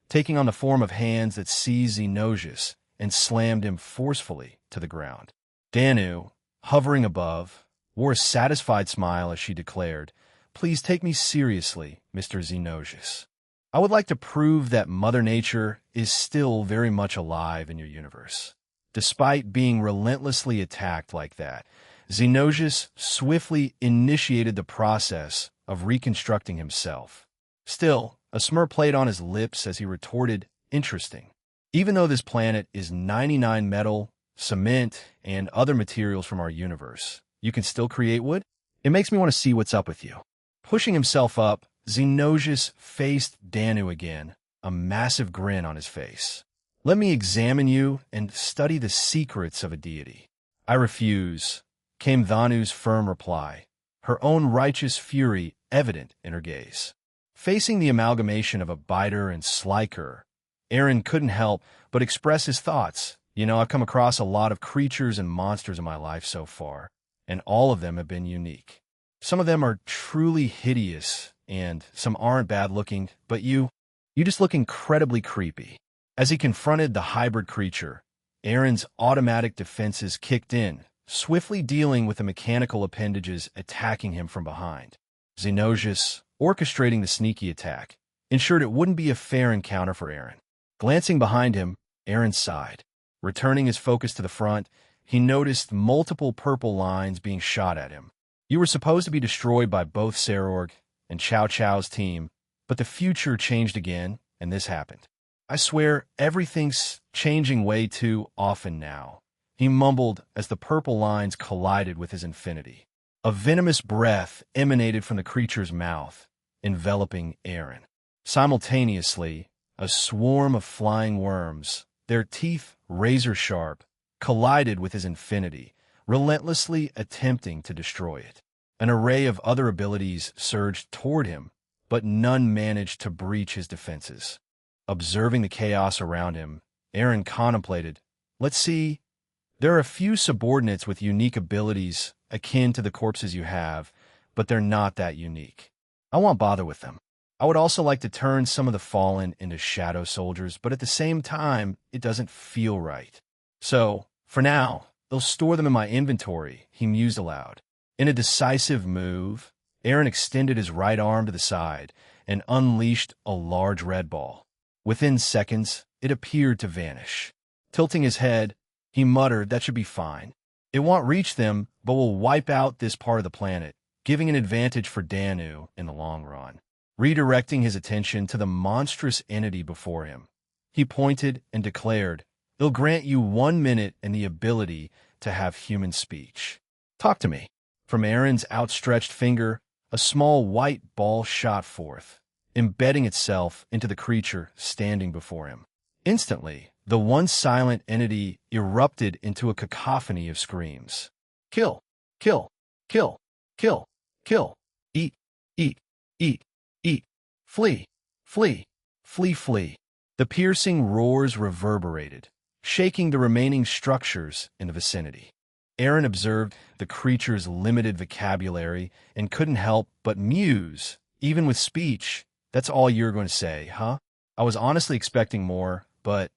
taking on the form of hands that seized Xenosius and slammed him forcefully to the ground. Danu, hovering above, wore a satisfied smile as she declared, "Please take me seriously, Mr. Xenosius. I would like to prove that Mother Nature is still very much alive in your universe." Despite being relentlessly attacked like that, Xenosius swiftly initiated the process of reconstructing himself. Still, a smirk played on his lips as he retorted, "Interesting. Even though this planet is 99 metal, cement, and other materials from our universe, you can still create wood? It makes me want to see what's up with you." Pushing himself up, Xenosius faced Danu again, a massive grin on his face. "Let me examine you and study the secrets of a deity." "I refuse," came Dhanu's firm reply, her own righteous fury evident in her gaze. Facing the amalgamation of a biter and sliker, Aaron couldn't help but express his thoughts. I've come across a lot of creatures and monsters in my life so far, and all of them have been unique. Some of them are truly hideous, and some aren't bad-looking, but you just look incredibly creepy. As he confronted the hybrid creature, Aaron's automatic defenses kicked in, swiftly dealing with the mechanical appendages attacking him from behind. Xenosius, orchestrating the sneaky attack, ensured it wouldn't be a fair encounter for Aaron. Glancing behind him, Aaron sighed. Returning his focus to the front, he noticed multiple purple lines being shot at him. You were supposed to be destroyed by both Sarorg and Chow Chow's team, but the future changed again, and this happened. "I swear everything's changing way too often now," he mumbled as the purple lines collided with his infinity. A venomous breath emanated from the creature's mouth, enveloping Aaron. Simultaneously, a swarm of flying worms, their teeth razor-sharp, collided with his infinity, relentlessly attempting to destroy it. An array of other abilities surged toward him, but none managed to breach his defenses. Observing the chaos around him, Aaron contemplated, "Let's see. There are a few subordinates with unique abilities akin to the corpses you have, but they're not that unique. I won't bother with them. I would also like to turn some of the fallen into shadow soldiers, but at the same time, it doesn't feel right. So, for now, they'll store them in my inventory," he mused aloud. In a decisive move, Aaron extended his right arm to the side and unleashed a large red ball. Within seconds, it appeared to vanish. Tilting his head, he muttered, "That should be fine. It won't reach them, but will wipe out this part of the planet, giving an advantage for Danu in the long run." Redirecting his attention to the monstrous entity before him, he pointed and declared, "They'll grant you 1 minute and the ability to have human speech. Talk to me." From Aaron's outstretched finger, a small white ball shot forth, embedding itself into the creature standing before him. Instantly, the once silent entity erupted into a cacophony of screams. "Kill! Kill! Kill! Kill! Kill! Eat! Eat! Eat! Eat! Flee! Flee! Flee! Flee!" The piercing roars reverberated, shaking the remaining structures in the vicinity. Aaron observed the creature's limited vocabulary and couldn't help but muse. Even with speech, that's all you're going to say, huh? I was honestly expecting more, but,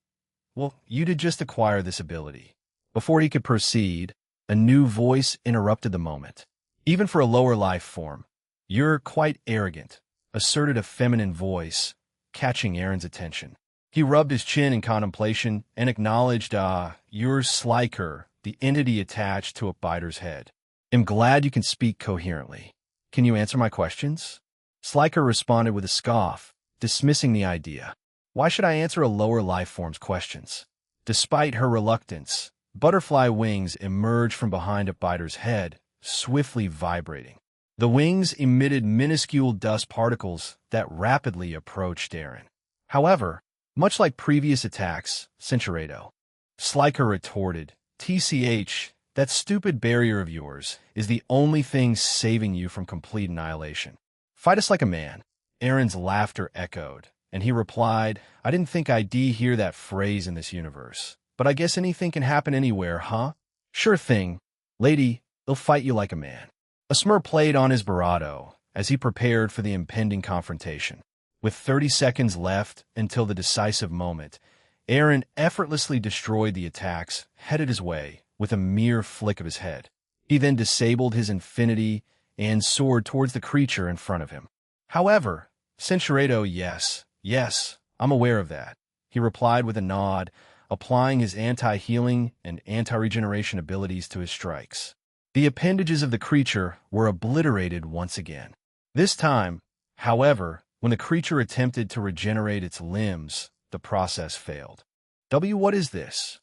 well, you did just acquire this ability. Before he could proceed, a new voice interrupted the moment. "Even for a lower life form, you're quite arrogant," asserted a feminine voice, catching Aaron's attention. He rubbed his chin in contemplation and acknowledged, "You're Sliker, the entity attached to a biter's head. I'm glad you can speak coherently. Can you answer my questions?" Sliker responded with a scoff, dismissing the idea. "Why should I answer a lower life form's questions?" Despite her reluctance, butterfly wings emerged from behind a biter's head, swiftly vibrating. The wings emitted minuscule dust particles that rapidly approached Aaron. However, much like previous attacks, Cinturado, Sliker retorted, "TCH, that stupid barrier of yours is the only thing saving you from complete annihilation. Fight us like a man." Aaron's laughter echoed, and he replied, "I didn't think I'd hear that phrase in this universe, but I guess anything can happen anywhere, huh? Sure thing, lady, they'll fight you like a man." A smirk played on his bravado as he prepared for the impending confrontation. With 30 seconds left until the decisive moment, Aaron effortlessly destroyed the attacks headed his way with a mere flick of his head. He then disabled his infinity and soared towards the creature in front of him. However, Cinchuredo, yes, I'm aware of that, he replied with a nod, applying his anti-healing and anti-regeneration abilities to his strikes. The appendages of the creature were obliterated once again. This time, however, when the creature attempted to regenerate its limbs, the process failed. What is this?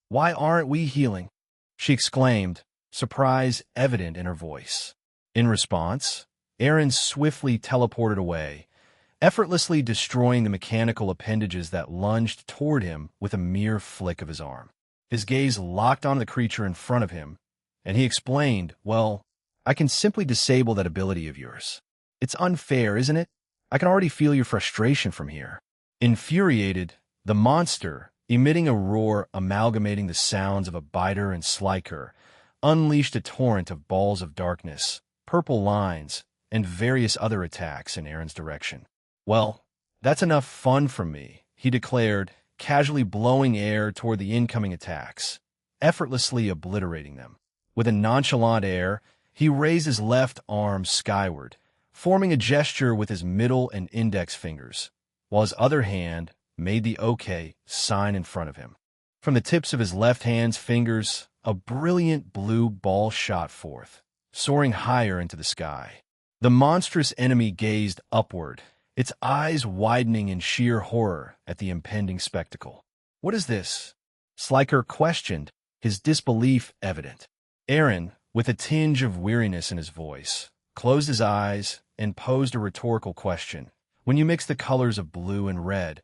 Why aren't we healing? She exclaimed, surprise evident in her voice. In response, Aaron swiftly teleported away, effortlessly destroying the mechanical appendages that lunged toward him with a mere flick of his arm. His gaze locked on the creature in front of him, and he explained, well, I can simply disable that ability of yours. It's unfair, isn't it? I can already feel your frustration from here. Infuriated, the monster, emitting a roar amalgamating the sounds of a biter and sliker, unleashed a torrent of balls of darkness, purple lines, and various other attacks in Aaron's direction. Well, that's enough fun for me, he declared, casually blowing air toward the incoming attacks, effortlessly obliterating them. With a nonchalant air, he raised his left arm skyward, forming a gesture with his middle and index fingers, while his other hand made the OK sign in front of him. From the tips of his left hand's fingers, a brilliant blue ball shot forth, soaring higher into the sky. The monstrous enemy gazed upward, its eyes widening in sheer horror at the impending spectacle. What is this? Sliker questioned, his disbelief evident. Aaron, with a tinge of weariness in his voice, closed his eyes and posed a rhetorical question. When you mix the colors of blue and red,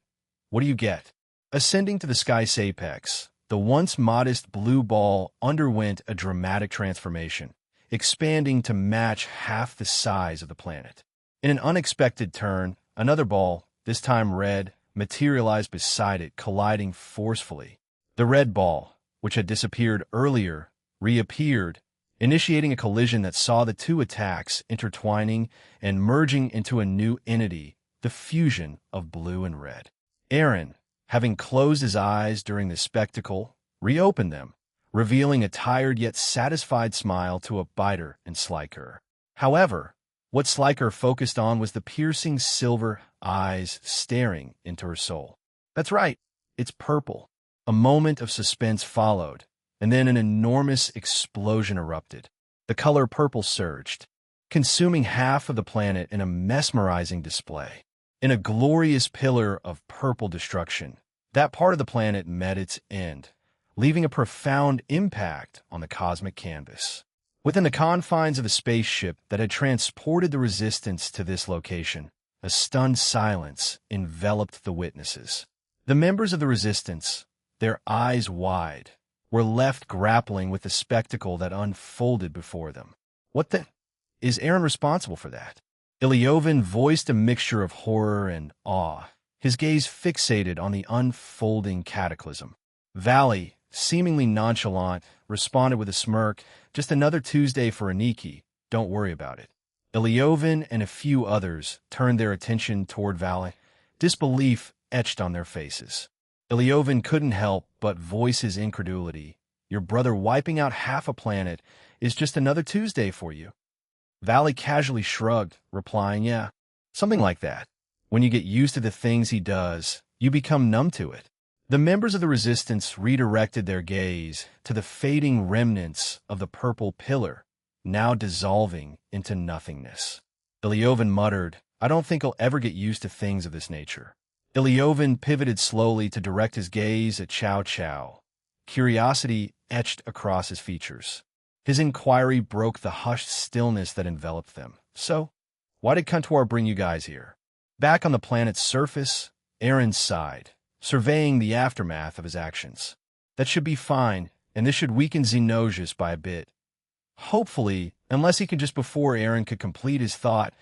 what do you get? Ascending to the sky's apex, the once modest blue ball underwent a dramatic transformation, expanding to match half the size of the planet. In an unexpected turn, another ball, this time red, materialized beside it, colliding forcefully. The red ball, which had disappeared earlier, reappeared, initiating a collision that saw the two attacks intertwining and merging into a new entity, the fusion of blue and red. Aaron, having closed his eyes during the spectacle, reopened them, revealing a tired yet satisfied smile to a biter and sliker. However, what Sliker focused on was the piercing silver eyes staring into her soul. That's right, it's purple. A moment of suspense followed, and then an enormous explosion erupted. The color purple surged, consuming half of the planet in a mesmerizing display. In a glorious pillar of purple destruction, that part of the planet met its end, leaving a profound impact on the cosmic canvas. Within the confines of the spaceship that had transported the Resistance to this location, a stunned silence enveloped the witnesses. The members of the Resistance, their eyes wide, were left grappling with the spectacle that unfolded before them. What the? Is Aaron responsible for that? Ilyovin voiced a mixture of horror and awe, his gaze fixated on the unfolding cataclysm. Valley, seemingly nonchalant, responded with a smirk, just another Tuesday for Aniki, don't worry about it. Ilyovin and a few others turned their attention toward Valley, disbelief etched on their faces. Ilyovin couldn't help but voice his incredulity. Your brother wiping out half a planet is just another Tuesday for you. Valley casually shrugged, replying, yeah, something like that. When you get used to the things he does, you become numb to it. The members of the Resistance redirected their gaze to the fading remnants of the purple pillar, now dissolving into nothingness. Ilyovin muttered, I don't think I'll ever get used to things of this nature. Ilyovin pivoted slowly to direct his gaze at Chow Chow. Curiosity etched across his features. His inquiry broke the hushed stillness that enveloped them. So, why did Kuntuar bring you guys here? Back on the planet's surface, Aaron sighed, surveying the aftermath of his actions. That should be fine, and this should weaken Xenosius by a bit. Hopefully, unless he can just before Aaron could complete his thought,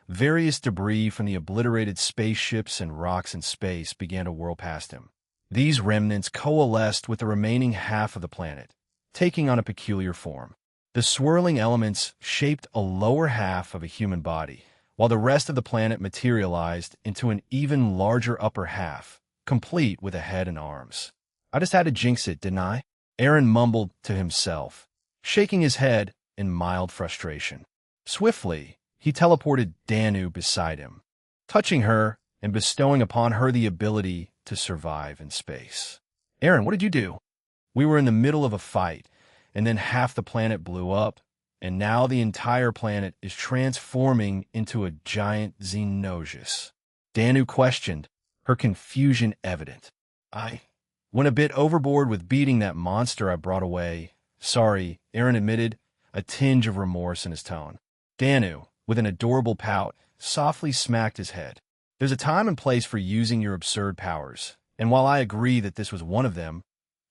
various debris from the obliterated spaceships and rocks in space began to whirl past him. These remnants coalesced with the remaining half of the planet, taking on a peculiar form. The swirling elements shaped a lower half of a human body, while the rest of the planet materialized into an even larger upper half, complete with a head and arms. I just had to jinx it, didn't I? Aaron mumbled to himself, shaking his head, in mild frustration. Swiftly, he teleported Danu beside him, touching her and bestowing upon her the ability to survive in space. Aaron, what did you do? We were in the middle of a fight, and then half the planet blew up, and now the entire planet is transforming into a giant Xenosius. Danu questioned, her confusion evident. I went a bit overboard with beating that monster I brought away. Sorry, Aaron admitted, a tinge of remorse in his tone. Danu, with an adorable pout, softly smacked his head. There's a time and place for using your absurd powers, and while I agree that this was one of them,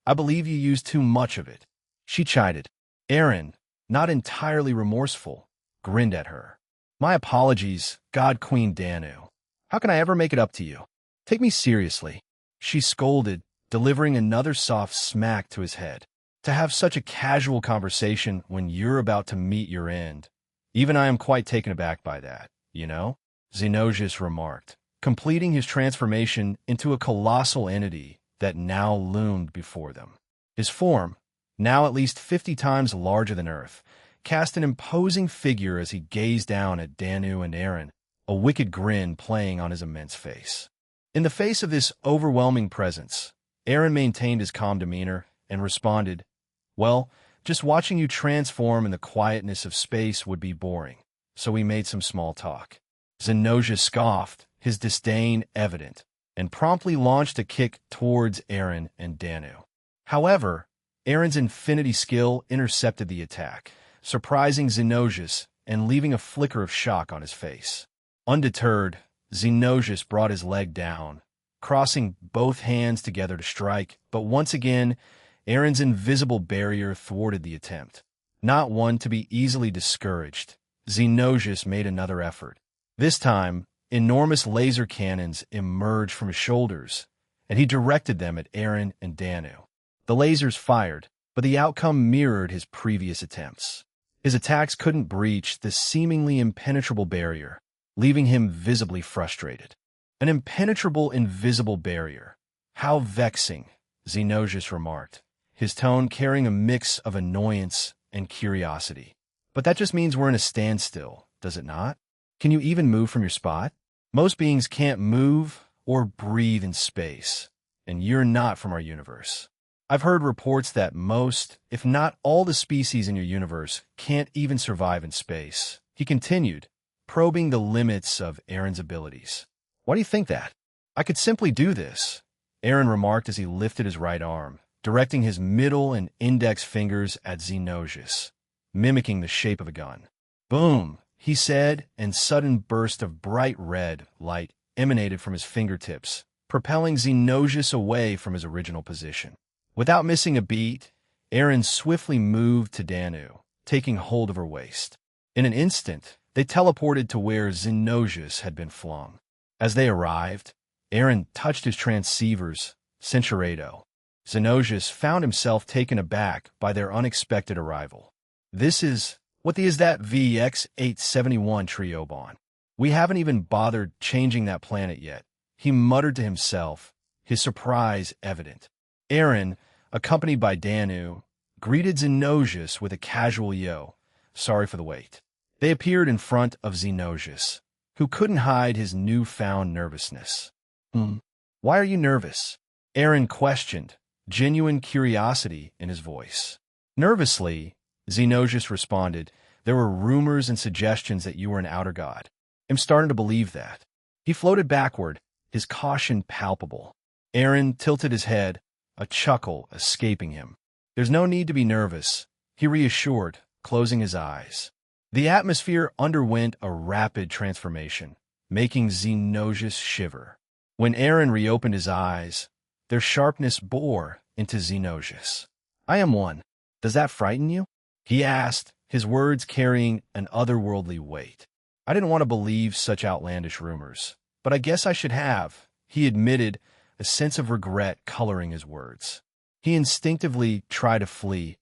I believe you used too much of it. She chided. Aaron, not entirely remorseful, grinned at her. My apologies, God Queen Danu. How can I ever make it up to you? Take me seriously. She scolded, delivering another soft smack to his head. To have such a casual conversation when you're about to meet your end. Even I am quite taken aback by that, you know? Xenosius remarked, completing his transformation into a colossal entity that now loomed before them. His form, now at least 50 times larger than Earth, cast an imposing figure as he gazed down at Danu and Aaron, a wicked grin playing on his immense face. In the face of this overwhelming presence, Aaron maintained his calm demeanor and responded, well, just watching you transform in the quietness of space would be boring, so we made some small talk. Xenosius scoffed, his disdain evident, and promptly launched a kick towards Aaron and Danu. However, Aaron's infinity skill intercepted the attack, surprising Xenosius and leaving a flicker of shock on his face. Undeterred, Xenosius brought his leg down, crossing both hands together to strike, but once again, Aaron's invisible barrier thwarted the attempt. Not one to be easily discouraged, Xenosius made another effort. This time, enormous laser cannons emerged from his shoulders, and he directed them at Aaron and Danu. The lasers fired, but the outcome mirrored his previous attempts. His attacks couldn't breach the seemingly impenetrable barrier, leaving him visibly frustrated. An impenetrable invisible barrier. How vexing, Xenosius remarked, his tone carrying a mix of annoyance and curiosity. But that just means we're in a standstill, does it not? Can you even move from your spot? Most beings can't move or breathe in space, and you're not from our universe. I've heard reports that most, if not all the species in your universe can't even survive in space. He continued, probing the limits of Aaron's abilities. Why do you think that? I could simply do this, Aaron remarked as he lifted his right arm, directing his middle and index fingers at Xenosius, mimicking the shape of a gun. Boom, he said, and sudden burst of bright red light emanated from his fingertips, propelling Xenosius away from his original position. Without missing a beat, Aaron swiftly moved to Danu, taking hold of her waist. In an instant, they teleported to where Xenosius had been flung. As they arrived, Aaron touched his transceivers, Centuredo. Xenosius found himself taken aback by their unexpected arrival. What is that VX-871 Triobon? We haven't even bothered changing that planet yet, he muttered to himself, his surprise evident. Aaron, accompanied by Danu, greeted Xenosius with a casual yo, sorry for the wait. They appeared in front of Xenosius, who couldn't hide his newfound nervousness. Why are you nervous? Aaron questioned, genuine curiosity in his voice. Nervously, Xenosius responded, there were rumors and suggestions that you were an outer god. I'm starting to believe that. He floated backward, his caution palpable. Aaron tilted his head, a chuckle escaping him. There's no need to be nervous, he reassured, closing his eyes. The atmosphere underwent a rapid transformation, making Xenosius shiver. When Aaron reopened his eyes, their sharpness bore into Xenosius. I am one. Does that frighten you? He asked, his words carrying an otherworldly weight. I didn't want to believe such outlandish rumors, but I guess I should have, he admitted, a sense of regret coloring his words. He instinctively tried to flee,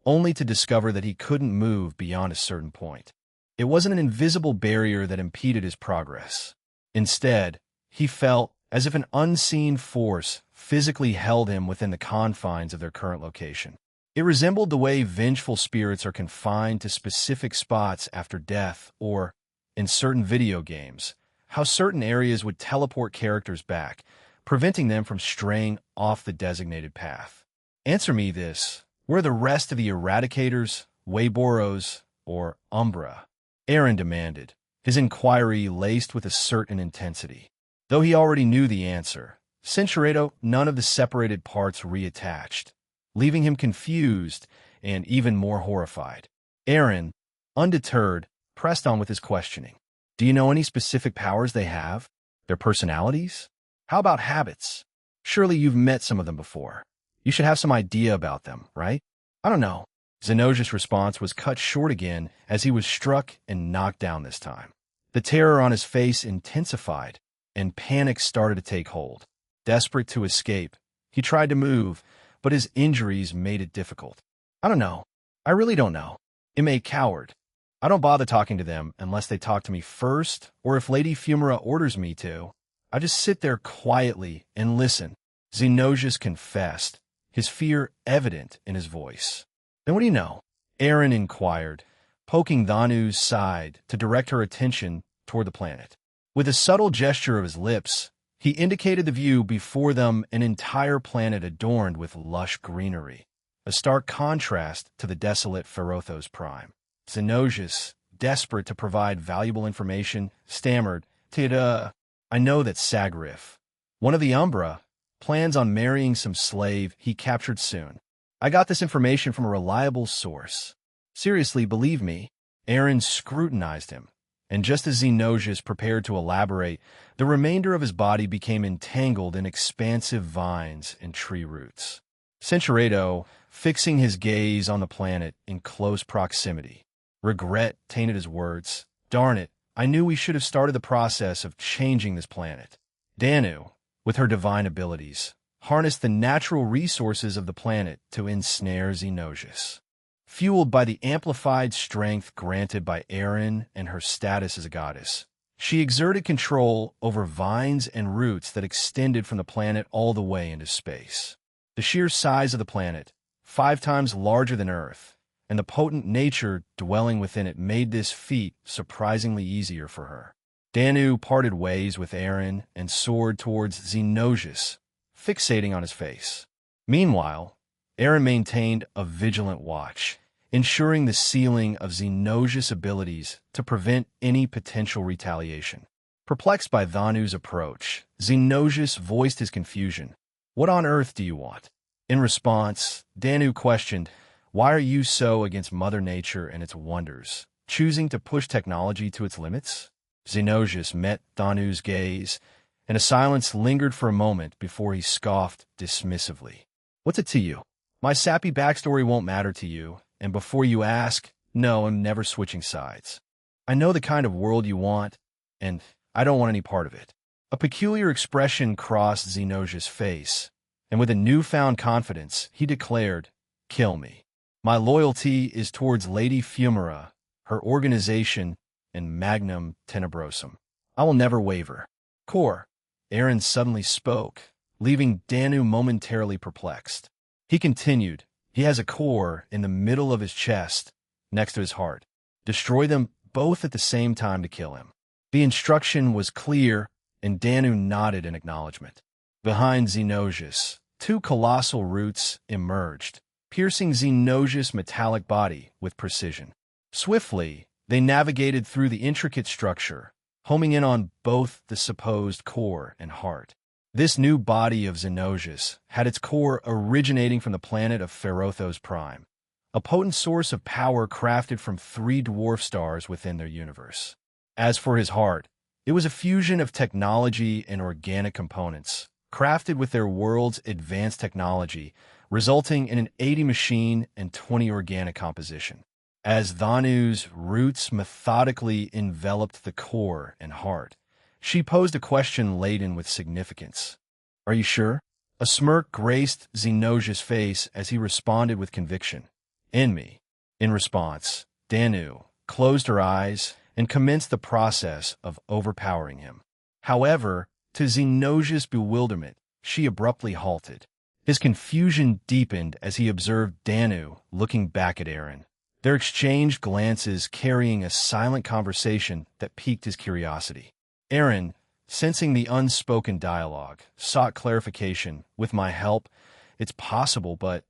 only to discover that he couldn't move beyond a certain point. It wasn't an invisible barrier that impeded his progress. Instead, he felt as if an unseen force physically held him within the confines of their current location. It resembled the way vengeful spirits are confined to specific spots after death, or, in certain video games, how certain areas would teleport characters back, preventing them from straying off the designated path. Answer me this. Where are the rest of the Eradicators, Wayboros, or Umbra? Aaron demanded, his inquiry laced with a certain intensity. Though he already knew the answer, Cinchureto none of the separated parts reattached, leaving him confused and even more horrified. Aaron, undeterred, pressed on with his questioning. Do you know any specific powers they have? Their personalities? How about habits? Surely you've met some of them before. You should have some idea about them, right? I don't know. Zenosia's response was cut short again as he was struck and knocked down this time. The terror on his face intensified, and panic started to take hold. Desperate to escape, he tried to move, but his injuries made it difficult. I don't know. I really don't know. I'm a coward. I don't bother talking to them unless they talk to me first, or if Lady Fumara orders me to. I just sit there quietly and listen. Zenosius confessed, his fear evident in his voice. Then what do you know? Aaron inquired, poking Dhanu's side to direct her attention toward the planet. With a subtle gesture of his lips, he indicated the view before them, an entire planet adorned with lush greenery, a stark contrast to the desolate Ferothos Prime. Zenosius, desperate to provide valuable information, stammered, I know that Sagrif, one of the Umbra, plans on marrying some slave he captured soon. I got this information from a reliable source. Seriously, believe me. Aaron scrutinized him, and just as Zenosius prepared to elaborate, the remainder of his body became entangled in expansive vines and tree roots. Cinchureto, fixing his gaze on the planet in close proximity. Regret tainted his words. Darn it, I knew we should have started the process of changing this planet. Danu, with her divine abilities, harnessed the natural resources of the planet to ensnare Zenosius. Fueled by the amplified strength granted by Aaron and her status as a goddess, she exerted control over vines and roots that extended from the planet all the way into space. The sheer size of the planet, 5 times larger than Earth, and the potent nature dwelling within it made this feat surprisingly easier for her. Danu parted ways with Aaron and soared towards Zenosius, fixating on his face. Meanwhile, Aaron maintained a vigilant watch, ensuring the sealing of Zenosius' abilities to prevent any potential retaliation. Perplexed by Dhanu's approach, Zenosius voiced his confusion. What on earth do you want? In response, Danu questioned, why are you so against Mother Nature and its wonders, choosing to push technology to its limits? Zenosius met Dhanu's gaze, and a silence lingered for a moment before he scoffed dismissively. What's it to you? My sappy backstory won't matter to you, and before you ask, no, I'm never switching sides. I know the kind of world you want, and I don't want any part of it. A peculiar expression crossed Zenosius' face, and with a newfound confidence, he declared, kill me. My loyalty is towards Lady Fumara, her organization, and Magnum Tenebrosum. I will never waver. Core. Aaron suddenly spoke, leaving Danu momentarily perplexed. He continued, he has a core in the middle of his chest, next to his heart. Destroy them both at the same time to kill him. The instruction was clear, and Danu nodded in acknowledgement. Behind Zenosius, 2 colossal roots emerged, piercing Zenosius' metallic body with precision. Swiftly, they navigated through the intricate structure, homing in on both the supposed core and heart. This new body of Zenosius had its core originating from the planet of Ferothos Prime, a potent source of power crafted from 3 dwarf stars within their universe. As for his heart, it was a fusion of technology and organic components, crafted with their world's advanced technology, resulting in an 80 machine and 20 organic composition. As Dhanu's roots methodically enveloped the core and heart, she posed a question laden with significance. Are you sure? A smirk graced Zenosius' face as he responded with conviction. In me. In response, Danu closed her eyes and commenced the process of overpowering him. However, to Zenosius' bewilderment, she abruptly halted. His confusion deepened as he observed Danu looking back at Eren. Their exchanged glances carrying a silent conversation that piqued his curiosity. Eren, sensing the unspoken dialogue, sought clarification. With my help, it's possible, but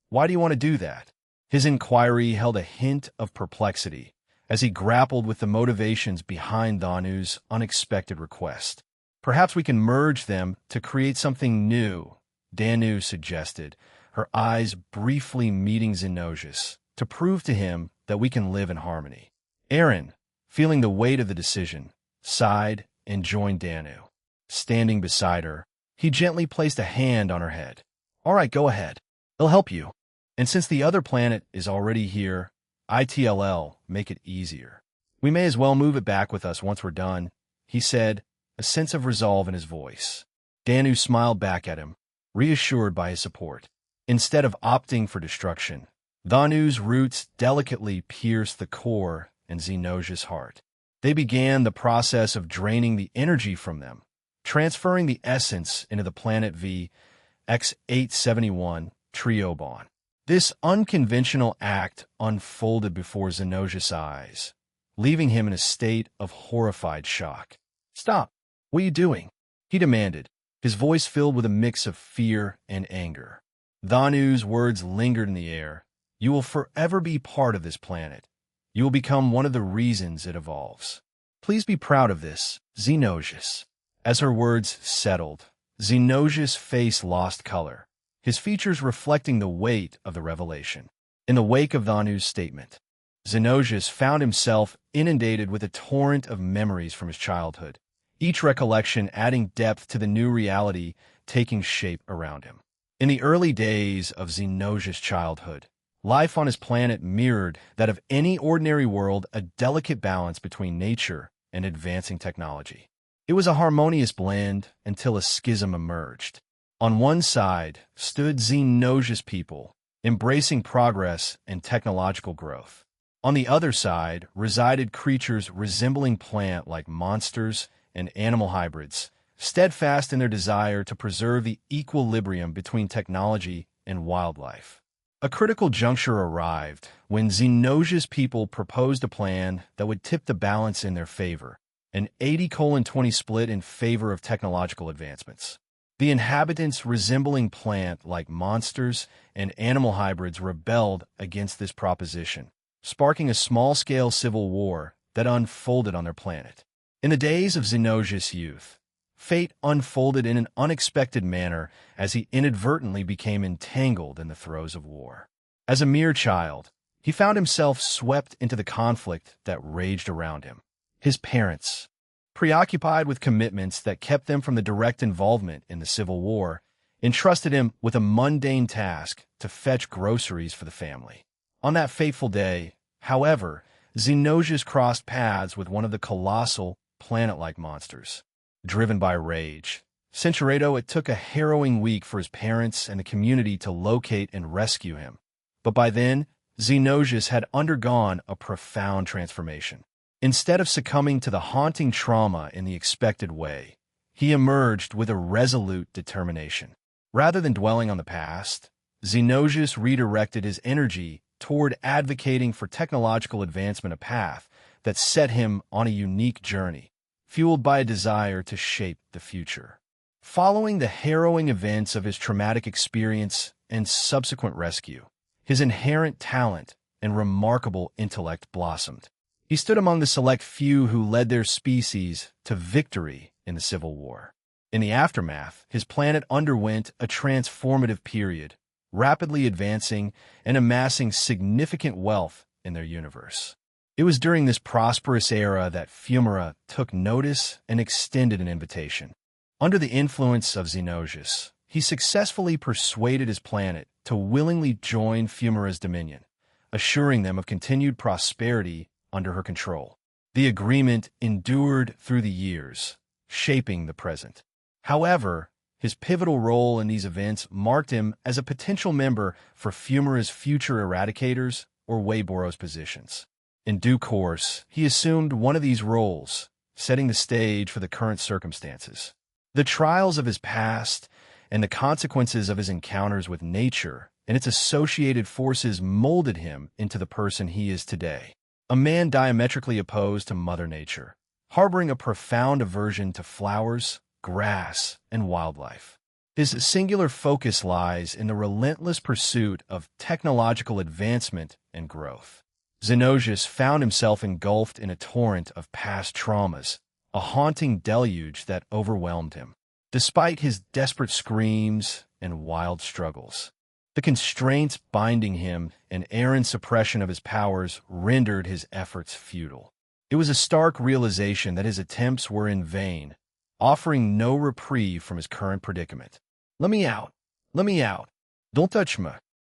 why do you want to do that? His inquiry held a hint of perplexity as he grappled with the motivations behind Danu's unexpected request. Perhaps we can merge them to create something new, Danu suggested, her eyes briefly meeting Xenosius, to prove to him that we can live in harmony. Eren, feeling the weight of the decision, sighed and joined Danu. Standing beside her, he gently placed a hand on her head. All right, go ahead. It'll help you. And since the other planet is already here, ITLL make it easier. We may as well move it back with us once we're done, he said, a sense of resolve in his voice. Danu smiled back at him, reassured by his support. Instead of opting for destruction, Danu's roots delicately pierced the core in Xenosius' heart. They began the process of draining the energy from them, transferring the essence into the planet VX-871 Triobon. This unconventional act unfolded before Xenosius' eyes, leaving him in a state of horrified shock. Stop! What are you doing? He demanded, his voice filled with a mix of fear and anger. Danu's words lingered in the air. You will forever be part of this planet. You will become one of the reasons it evolves. Please be proud of this, Xenosius. As her words settled, Xenosius' face lost color, his features reflecting the weight of the revelation. In the wake of Danu's statement, Xenosius found himself inundated with a torrent of memories from his childhood, each recollection adding depth to the new reality taking shape around him. In the early days of Xenosius' childhood, life on his planet mirrored that of any ordinary world, a delicate balance between nature and advancing technology. It was a harmonious blend until a schism emerged. On one side stood Xenosius' people, embracing progress and technological growth. On the other side resided creatures resembling plant-like monsters and animal hybrids, steadfast in their desire to preserve the equilibrium between technology and wildlife. A critical juncture arrived when Xenosius' people proposed a plan that would tip the balance in their favor, an 80:20 split in favor of technological advancements. The inhabitants, resembling plant-like monsters and animal hybrids, rebelled against this proposition, sparking a small-scale civil war that unfolded on their planet. In the days of Xenosius' youth, fate unfolded in an unexpected manner as he inadvertently became entangled in the throes of war. As a mere child, he found himself swept into the conflict that raged around him. His parents, preoccupied with commitments that kept them from the direct involvement in the Civil War, entrusted him with a mundane task to fetch groceries for the family. On that fateful day, however, Xenosius crossed paths with one of the colossal, planet-like monsters. Driven by rage, Cinchuredo, it took a harrowing week for his parents and the community to locate and rescue him. But by then, Xenosius had undergone a profound transformation. Instead of succumbing to the haunting trauma in the expected way, he emerged with a resolute determination. Rather than dwelling on the past, Xenosius redirected his energy toward advocating for technological advancement, a path that set him on a unique journey, fueled by a desire to shape the future. Following the harrowing events of his traumatic experience and subsequent rescue, his inherent talent and remarkable intellect blossomed. He stood among the select few who led their species to victory in the Civil War. In the aftermath, his planet underwent a transformative period, rapidly advancing and amassing significant wealth in their universe. It was during this prosperous era that Fumara took notice and extended an invitation. Under the influence of Xenosius, he successfully persuaded his planet to willingly join Fumara's dominion, assuring them of continued prosperity under her control. The agreement endured through the years, shaping the present. However, his pivotal role in these events marked him as a potential member for Fumara's future eradicators or Weiboro's positions. In due course, he assumed one of these roles, setting the stage for the current circumstances. The trials of his past and the consequences of his encounters with nature and its associated forces molded him into the person he is today. A man diametrically opposed to Mother Nature, harboring a profound aversion to flowers, grass, and wildlife. His singular focus lies in the relentless pursuit of technological advancement and growth. Xenosius found himself engulfed in a torrent of past traumas, a haunting deluge that overwhelmed him. Despite his desperate screams and wild struggles, the constraints binding him and Aaron's suppression of his powers rendered his efforts futile. It was a stark realization that his attempts were in vain, offering no reprieve from his current predicament. "Let me out! Let me out! Don't touch me!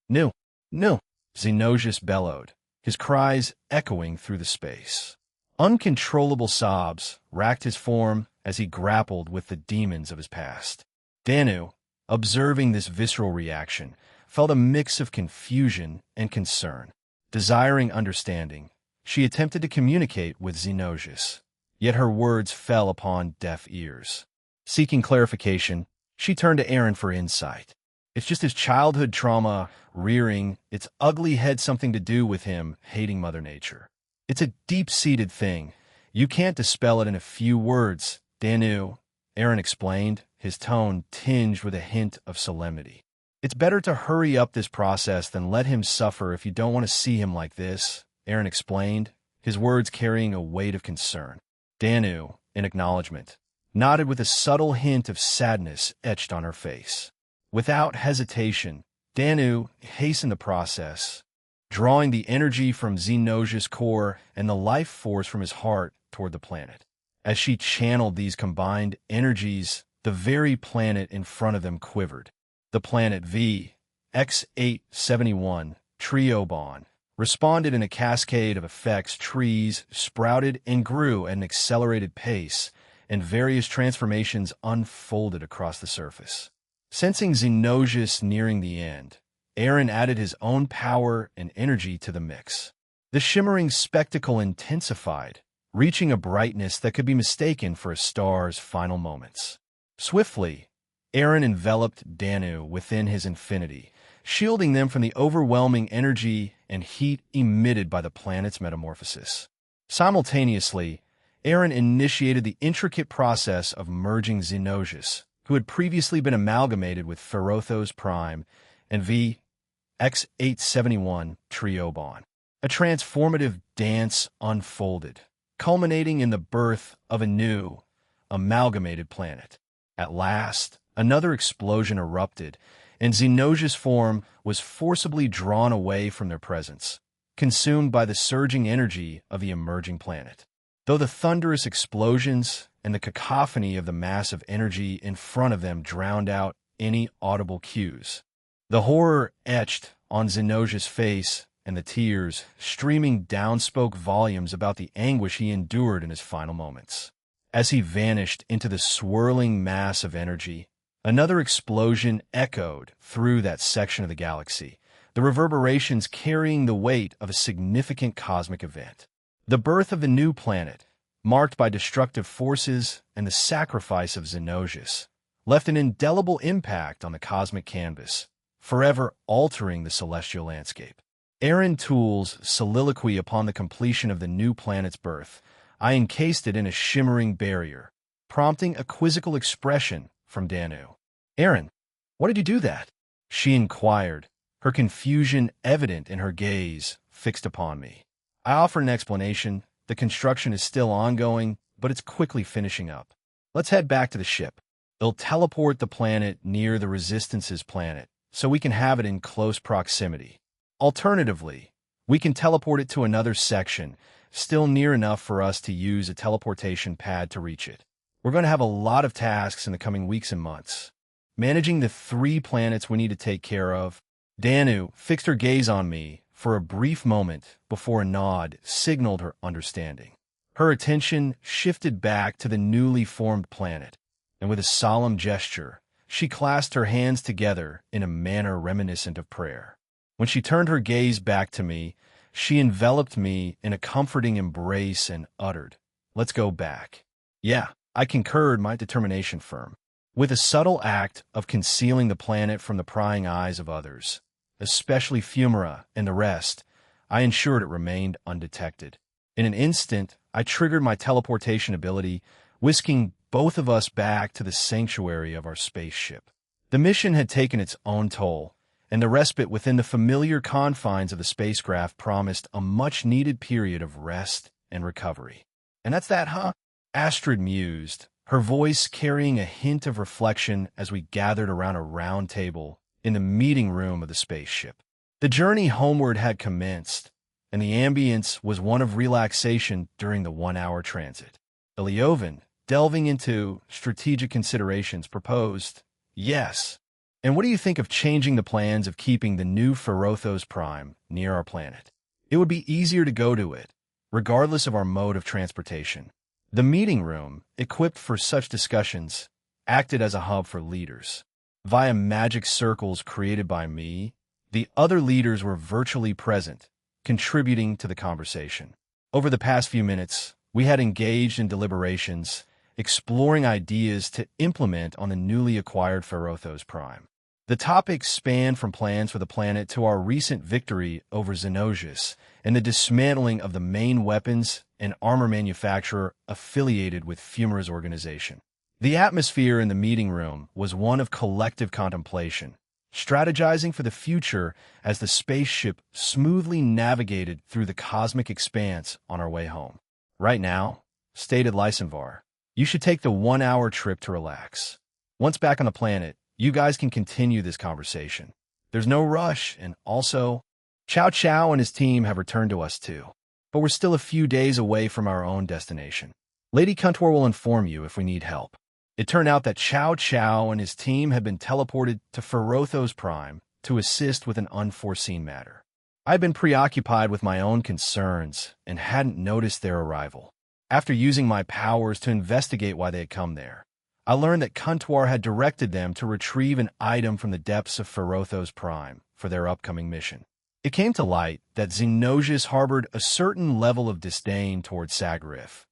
No! No!" Xenosius bellowed, his cries echoing through the space. Uncontrollable sobs racked his form as he grappled with the demons of his past. Danu, observing this visceral reaction, felt a mix of confusion and concern. Desiring understanding, she attempted to communicate with Xenosius, yet her words fell upon deaf ears. Seeking clarification, she turned to Aaron for insight. It's just his childhood trauma rearing its ugly head something to do with him hating Mother Nature. It's a deep-seated thing. You can't dispel it in a few words, Danu, Aaron explained, his tone tinged with a hint of solemnity. It's better to hurry up this process than let him suffer if you don't want to see him like this, Aaron explained, his words carrying a weight of concern. Danu, in acknowledgement, nodded with a subtle hint of sadness etched on her face. Without hesitation, Danu hastened the process, drawing the energy from Xenosius' core and the life force from his heart toward the planet. As she channeled these combined energies, the very planet in front of them quivered. The planet VX871, Triobon, responded in a cascade of effects. Trees sprouted and grew at an accelerated pace, and various transformations unfolded across the surface. Sensing Xenosius nearing the end, Aaron added his own power and energy to the mix. The shimmering spectacle intensified, reaching a brightness that could be mistaken for a star's final moments. Swiftly, Aaron enveloped Danu within his infinity, shielding them from the overwhelming energy and heat emitted by the planet's metamorphosis. Simultaneously, Aaron initiated the intricate process of merging Xenosius, who had previously been amalgamated with Ferothos Prime and VX871 Triobon. A transformative dance unfolded, culminating in the birth of a new, amalgamated planet. At last, another explosion erupted, and Xenosius' form was forcibly drawn away from their presence, consumed by the surging energy of the emerging planet. Though the thunderous explosions and the cacophony of the massive energy in front of them drowned out any audible cues, the horror etched on Xenosius' face and the tears streaming down spoke volumes about the anguish he endured in his final moments. As he vanished into the swirling mass of energy, another explosion echoed through that section of the galaxy, the reverberations carrying the weight of a significant cosmic event. The birth of the new planet, marked by destructive forces and the sacrifice of Xenosius, left an indelible impact on the cosmic canvas, forever altering the celestial landscape. Aaron Toole's soliloquy upon the completion of the new planet's birth, I encased it in a shimmering barrier, prompting a quizzical expression from Danu. "Aaron, why did you do that?" she inquired, her confusion evident in her gaze fixed upon me. I offered an explanation. The construction is still ongoing, but it's quickly finishing up. Let's head back to the ship. They'll teleport the planet near the Resistance's planet, so we can have it in close proximity. Alternatively, we can teleport it to another section, still near enough for us to use a teleportation pad to reach it. We're going to have a lot of tasks in the coming weeks and months. Managing the 3 planets we need to take care of. Danu fixed her gaze on me for a brief moment before a nod signaled her understanding. Her attention shifted back to the newly formed planet, and with a solemn gesture, she clasped her hands together in a manner reminiscent of prayer. When she turned her gaze back to me, she enveloped me in a comforting embrace and uttered, "Let's go back." Yeah, I concurred, my determination firm. with a subtle act of concealing the planet from the prying eyes of others, especially Fumara and the rest. I ensured it remained undetected. In an instant, I triggered my teleportation ability, whisking both of us back to the sanctuary of our spaceship. The mission had taken its own toll, and the respite within the familiar confines of the spacecraft promised a much-needed period of rest and recovery. "And that's that, huh?" Astrid mused, her voice carrying a hint of reflection as we gathered around a round table in the meeting room of the spaceship. The journey homeward had commenced, and the ambience was one of relaxation during the 1-hour transit. Elioven, delving into strategic considerations, proposed, "Yes. And what do you think of changing the plans of keeping the new Ferothos Prime near our planet? It would be easier to go to it, regardless of our mode of transportation." The meeting room, equipped for such discussions, acted as a hub for leaders. Via magic circles created by me, the other leaders were virtually present, contributing to the conversation. Over the past few minutes, we had engaged in deliberations, exploring ideas to implement on the newly acquired Ferothos Prime. The topics spanned from plans for the planet to our recent victory over Xenosius and the dismantling of the main weapons and armor manufacturer affiliated with Fumara's organization. The atmosphere in the meeting room was one of collective contemplation, strategizing for the future as the spaceship smoothly navigated through the cosmic expanse on our way home. "Right now," stated Lysenvar, "you should take the 1-hour trip to relax. Once back on the planet, you guys can continue this conversation. There's no rush, and also, Chow Chow and his team have returned to us too. But we're still a few days away from our own destination. Lady Kuntor will inform you if we need help." It turned out that Chow Chow and his team had been teleported to Ferothos Prime to assist with an unforeseen matter. I'd been preoccupied with my own concerns and hadn't noticed their arrival. After using my powers to investigate why they had come there, I learned that Kuntor had directed them to retrieve an item from the depths of Ferothos Prime for their upcoming mission. It came to light that Xenosius harbored a certain level of disdain toward Sagarif,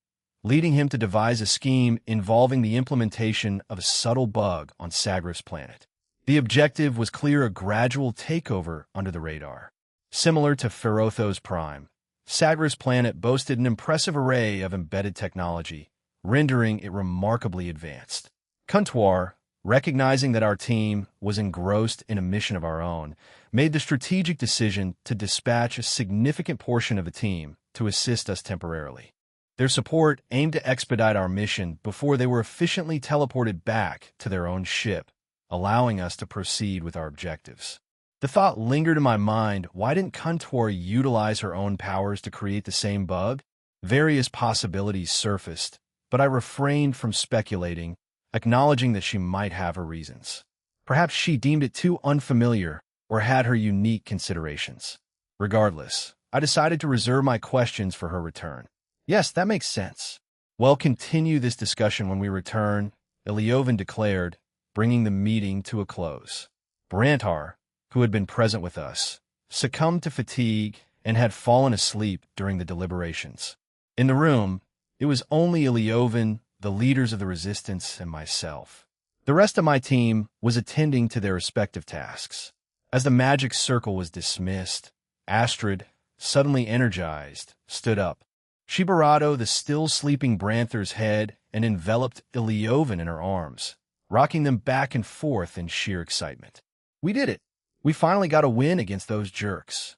leading him to devise a scheme involving the implementation of a subtle bug on Sagarif's planet. The objective was clear: a gradual takeover under the radar. Similar to Ferothos Prime, Sagarif's planet boasted an impressive array of embedded technology, rendering it remarkably advanced. Kuntor, recognizing that our team was engrossed in a mission of our own, made the strategic decision to dispatch a significant portion of the team to assist us temporarily. Their support aimed to expedite our mission before they were efficiently teleported back to their own ship, allowing us to proceed with our objectives. The thought lingered in my mind: why didn't Kuntor utilize her own powers to create the same bug? Various possibilities surfaced, but I refrained from speculating, acknowledging that she might have her reasons. Perhaps she deemed it too unfamiliar or had her unique considerations. Regardless, I decided to reserve my questions for her return. "Yes, that makes sense. We'll continue this discussion when we return," Elioven declared, bringing the meeting to a close. Brantar, who had been present with us, succumbed to fatigue and had fallen asleep during the deliberations. In the room, it was only Elioven, the leaders of the resistance, and myself. The rest of my team was attending to their respective tasks. As the magic circle was dismissed, Astrid, suddenly energized, stood up. She barado the still sleeping Branthar's head and enveloped Elioven in her arms, rocking them back and forth in sheer excitement. "We did it! We finally got a win against those jerks.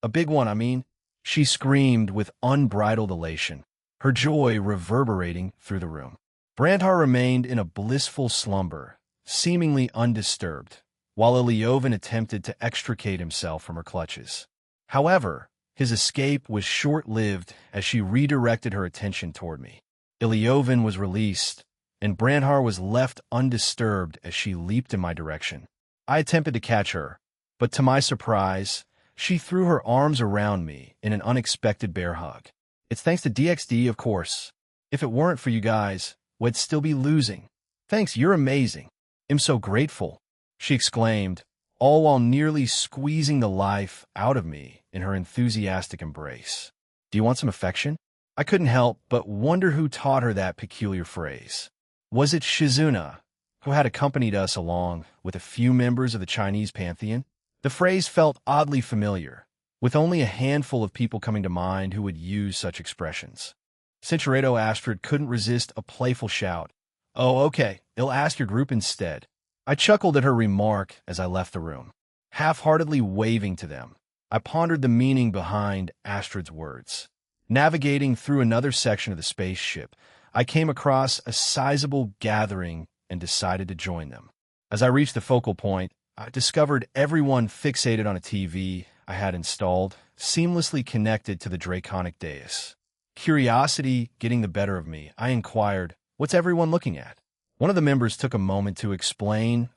A big one, I mean," she screamed with unbridled elation, her joy reverberating through the room. Brantar remained in a blissful slumber, seemingly undisturbed, while Elioven attempted to extricate himself from her clutches. However, his escape was short-lived as she redirected her attention toward me. Elioven was released, and Brantar was left undisturbed as she leaped in my direction. I attempted to catch her, but to my surprise, she threw her arms around me in an unexpected bear hug. "It's thanks to DXD, of course. If it weren't for you guys, we'd still be losing. Thanks, you're amazing. I'm so grateful," she exclaimed, all while nearly squeezing the life out of me in her enthusiastic embrace. "Do you want some affection?" I couldn't help but wonder who taught her that peculiar phrase. Was it Shizuna, who had accompanied us along with a few members of the Chinese pantheon. The phrase felt oddly familiar, with only a handful of people coming to mind who would use such expressions. Cinchureto Astrid couldn't resist a playful shout. "Oh, okay, I'll ask your group instead." I chuckled at her remark as I left the room, half-heartedly waving to them. I pondered the meaning behind Astrid's words. Navigating through another section of the spaceship, I came across a sizable gathering and decided to join them. As I reached the focal point, I discovered everyone fixated on a TV I had installed, seamlessly connected to the draconic dais. Curiosity getting the better of me, I inquired, "What's everyone looking at?" One of the members took a moment to explain,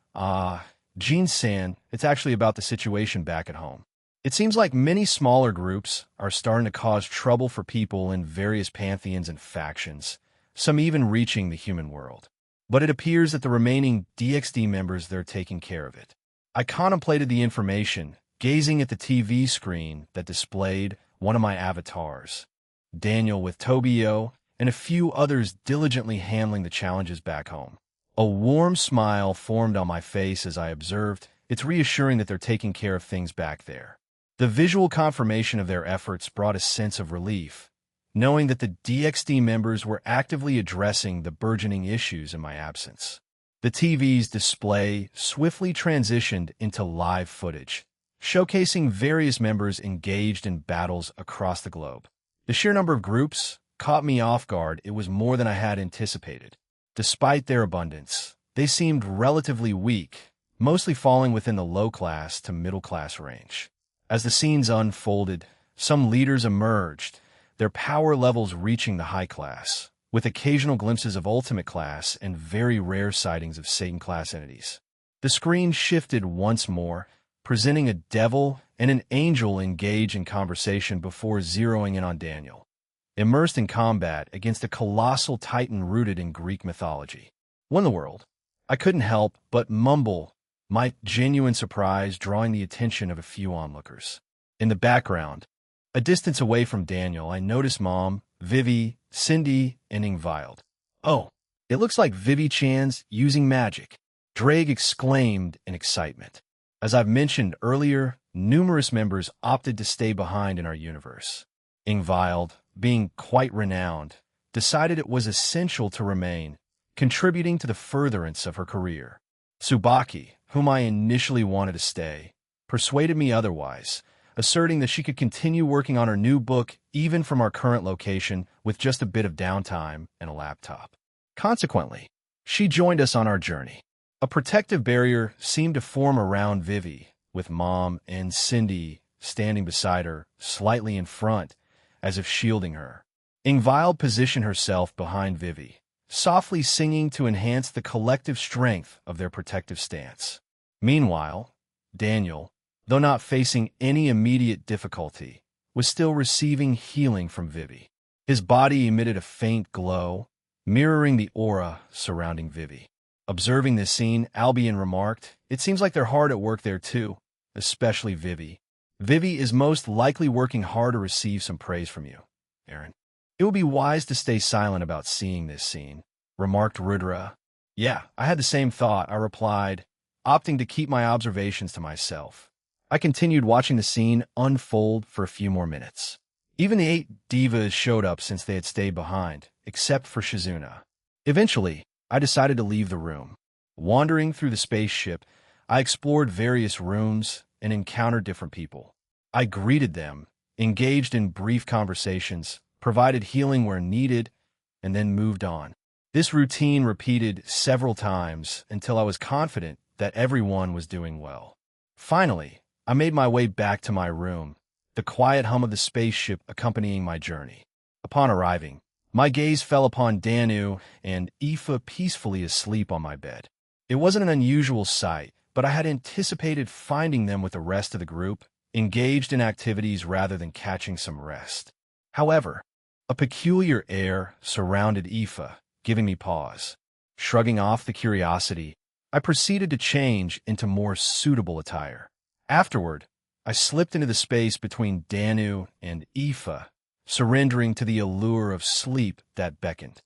Jean-san, it's actually about the situation back at home. It seems like many smaller groups are starting to cause trouble for people in various pantheons and factions, some even reaching the human world. But it appears that the remaining DXD members, they're taking care of it. I contemplated the information, gazing at the TV screen that displayed one of my avatars, Daniel with Tobio, and a few others diligently handling the challenges back home. A warm smile formed on my face as I observed. It's reassuring that they're taking care of things back there. The visual confirmation of their efforts brought a sense of relief, knowing that the DXD members were actively addressing the burgeoning issues in my absence. The TV's display swiftly transitioned into live footage, showcasing various members engaged in battles across the globe. The sheer number of groups caught me off guard. It was more than I had anticipated. Despite their abundance, they seemed relatively weak, mostly falling within the low-class to middle-class range. As the scenes unfolded, some leaders emerged, their power levels reaching the high class, with occasional glimpses of ultimate class and very rare sightings of Satan-class entities. The screen shifted once more, presenting a devil and an angel engaged in conversation before zeroing in on Daniel, immersed in combat against a colossal titan rooted in Greek mythology. What in the world? I couldn't help but mumble, my genuine surprise drawing the attention of a few onlookers. In the background, a distance away from Daniel, I noticed Mom, Vivi, Cindy, and Ingvild. "Oh, it looks like Vivi-chan's using magic," Drake exclaimed in excitement. As I've mentioned earlier, numerous members opted to stay behind in our universe. Ingvild, being quite renowned, decided it was essential to remain, contributing to the furtherance of her career. Tsubaki, whom I initially wanted to stay, persuaded me otherwise, asserting that she could continue working on her new book even from our current location with just a bit of downtime and a laptop. Consequently, she joined us on our journey. A protective barrier seemed to form around Vivi, with Mom and Cindy standing beside her, slightly in front, as if shielding her. Ingvild positioned herself behind Vivi, softly singing to enhance the collective strength of their protective stance. Meanwhile, Daniel, though not facing any immediate difficulty, was still receiving healing from Vivi. His body emitted a faint glow, mirroring the aura surrounding Vivi. Observing this scene, Albion remarked, "It seems like they're hard at work there too, especially Vivi. Vivi is most likely working hard to receive some praise from you, Aaron." "It would be wise to stay silent about seeing this scene," remarked Rudra. "Yeah, I had the same thought," I replied, opting to keep my observations to myself. I continued watching the scene unfold for a few more minutes. Even the 8 divas showed up since they had stayed behind, except for Shizuna. Eventually, I decided to leave the room. Wandering through the spaceship, I explored various rooms and encountered different people. I greeted them, engaged in brief conversations, provided healing where needed, and then moved on. This routine repeated several times until I was confident that everyone was doing well. Finally, I made my way back to my room, the quiet hum of the spaceship accompanying my journey. Upon arriving, my gaze fell upon Danu and Aoife peacefully asleep on my bed. It wasn't an unusual sight, but I had anticipated finding them with the rest of the group, engaged in activities rather than catching some rest. However, a peculiar air surrounded Aoife, giving me pause. Shrugging off the curiosity, I proceeded to change into more suitable attire. Afterward, I slipped into the space between Danu and Aoife, surrendering to the allure of sleep that beckoned.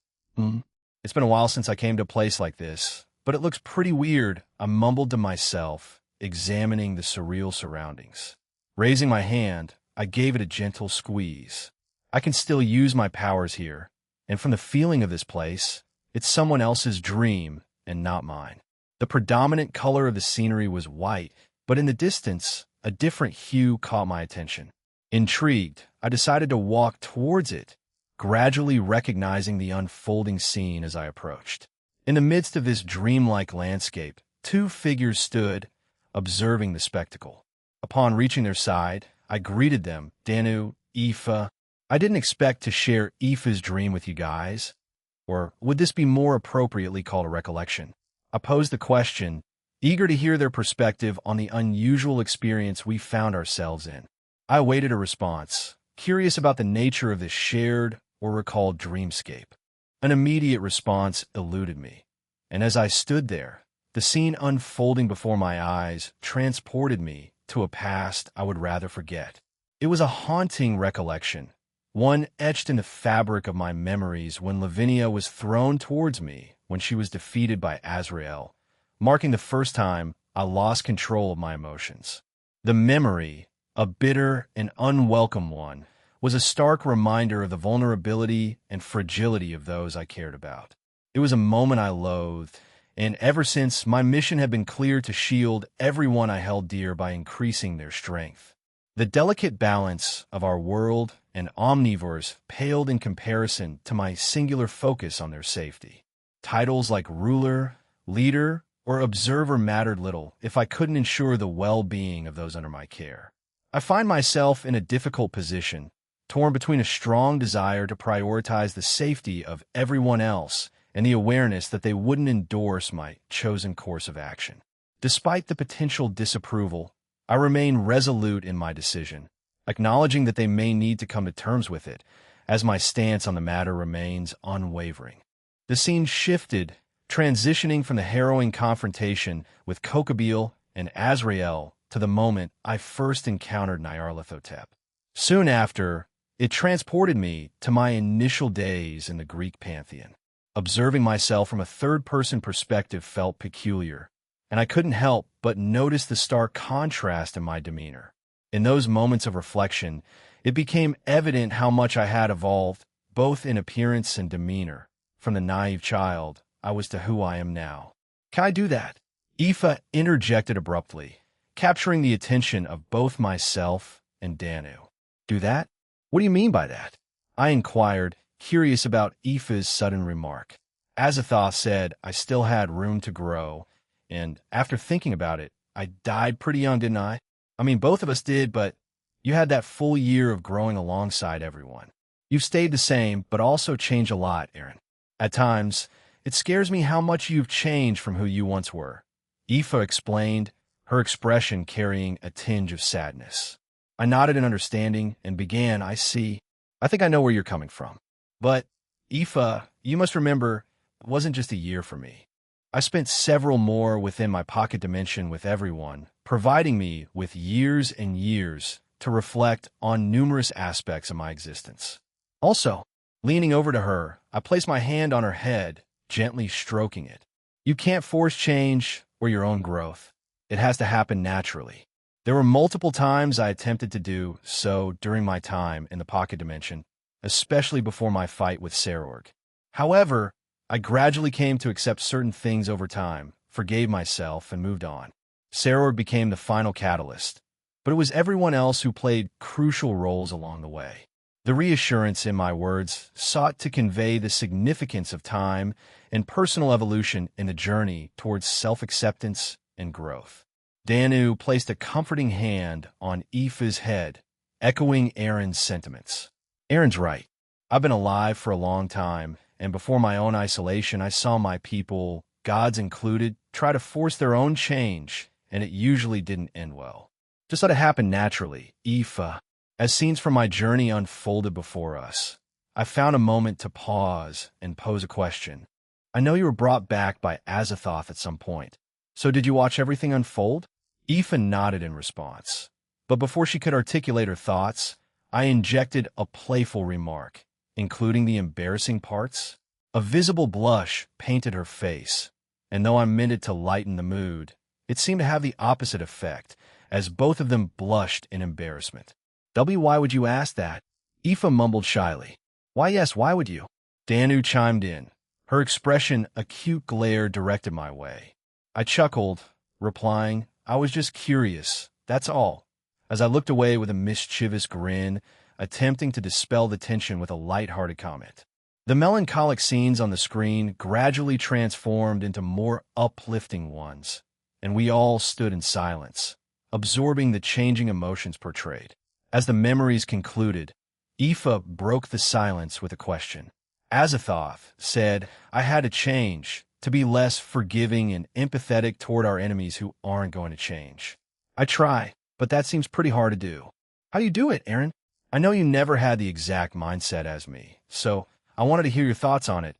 It's been a while since I came to a place like this, but it looks pretty weird, I mumbled to myself, examining the surreal surroundings. Raising my hand, I gave it a gentle squeeze. I can still use my powers here, and from the feeling of this place, it's someone else's dream and not mine. The predominant color of the scenery was white, but in the distance, a different hue caught my attention. Intrigued, I decided to walk towards it, gradually recognizing the unfolding scene as I approached. In the midst of this dreamlike landscape, two figures stood, observing the spectacle. Upon reaching their side, I greeted them, Danu, Aoife. I didn't expect to share Aoife's dream with you guys. Or would this be more appropriately called a recollection? I posed the question, eager to hear their perspective on the unusual experience we found ourselves in. I awaited a response, curious about the nature of this shared or recalled dreamscape. An immediate response eluded me, and as I stood there, the scene unfolding before my eyes transported me to a past I would rather forget. It was a haunting recollection, one etched in the fabric of my memories when Lavinia was thrown towards me when she was defeated by Azrael, marking the first time I lost control of my emotions. The memory, a bitter and unwelcome one, was a stark reminder of the vulnerability and fragility of those I cared about. It was a moment I loathed, and ever since, my mission had been clear to shield everyone I held dear by increasing their strength. The delicate balance of our world and omnivores paled in comparison to my singular focus on their safety. Titles like ruler, leader, or observer mattered little if I couldn't ensure the well-being of those under my care. I find myself in a difficult position, torn between a strong desire to prioritize the safety of everyone else and the awareness that they wouldn't endorse my chosen course of action. Despite the potential disapproval, I remain resolute in my decision, acknowledging that they may need to come to terms with it, as my stance on the matter remains unwavering. The scene shifted, transitioning from the harrowing confrontation with Kokabeel and Azrael to the moment I first encountered Nyarlathotep. Soon after, it transported me to my initial days in the Greek pantheon. Observing myself from a third-person perspective felt peculiar, and I couldn't help but notice the stark contrast in my demeanor. In those moments of reflection, it became evident how much I had evolved, both in appearance and demeanor, from the naive child I was to who I am now. "Can I do that?" Aoife interjected abruptly, capturing the attention of both myself and Danu. "Do that? What do you mean by that?" I inquired, curious about Aoife's sudden remark. Azathoth said I still had room to grow, and after thinking about it, I died pretty young, didn't I? I mean, both of us did, but you had that full year of growing alongside everyone. You've stayed the same, but also changed a lot, Aaron. At times, it scares me how much you've changed from who you once were. Aoife explained, her expression carrying a tinge of sadness. I nodded in understanding and began, I think I know where you're coming from. But, Aoife, you must remember, it wasn't just a year for me. I spent several more within my pocket dimension with everyone, providing me with years and years to reflect on numerous aspects of my existence. Also, leaning over to her, I placed my hand on her head, gently stroking it. You can't force change or your own growth. It has to happen naturally. There were multiple times I attempted to do so during my time in the pocket dimension, especially before my fight with Sarorg. However, I gradually came to accept certain things over time, forgave myself, and moved on. Sarorg became the final catalyst, but it was everyone else who played crucial roles along the way. The reassurance in my words sought to convey the significance of time and personal evolution in the journey towards self-acceptance and growth. Danu placed a comforting hand on Aoife's head, echoing Aaron's sentiments. Aaron's right. I've been alive for a long time, and before my own isolation, I saw my people, gods included, try to force their own change, and it usually didn't end well. Just let it happen naturally, Aoife. As scenes from my journey unfolded before us, I found a moment to pause and pose a question. I know you were brought back by Azathoth at some point. So did you watch everything unfold? Aoife nodded in response. But before she could articulate her thoughts, I injected a playful remark, including the embarrassing parts. A visible blush painted her face, and though I meant it to lighten the mood, it seemed to have the opposite effect, as both of them blushed in embarrassment. Why would you ask that? Aoife mumbled shyly. Why yes, why would you? Danu chimed in, her expression a cute glare directed my way. I chuckled, replying, I was just curious, that's all, as I looked away with a mischievous grin, attempting to dispel the tension with a light-hearted comment. The melancholic scenes on the screen gradually transformed into more uplifting ones, and we all stood in silence, absorbing the changing emotions portrayed. As the memories concluded, Aoife broke the silence with a question. Azathoth said, I had to change, to be less forgiving and empathetic toward our enemies who aren't going to change. I try, but that seems pretty hard to do. How do you do it, Aaron? I know you never had the exact mindset as me, so I wanted to hear your thoughts on it,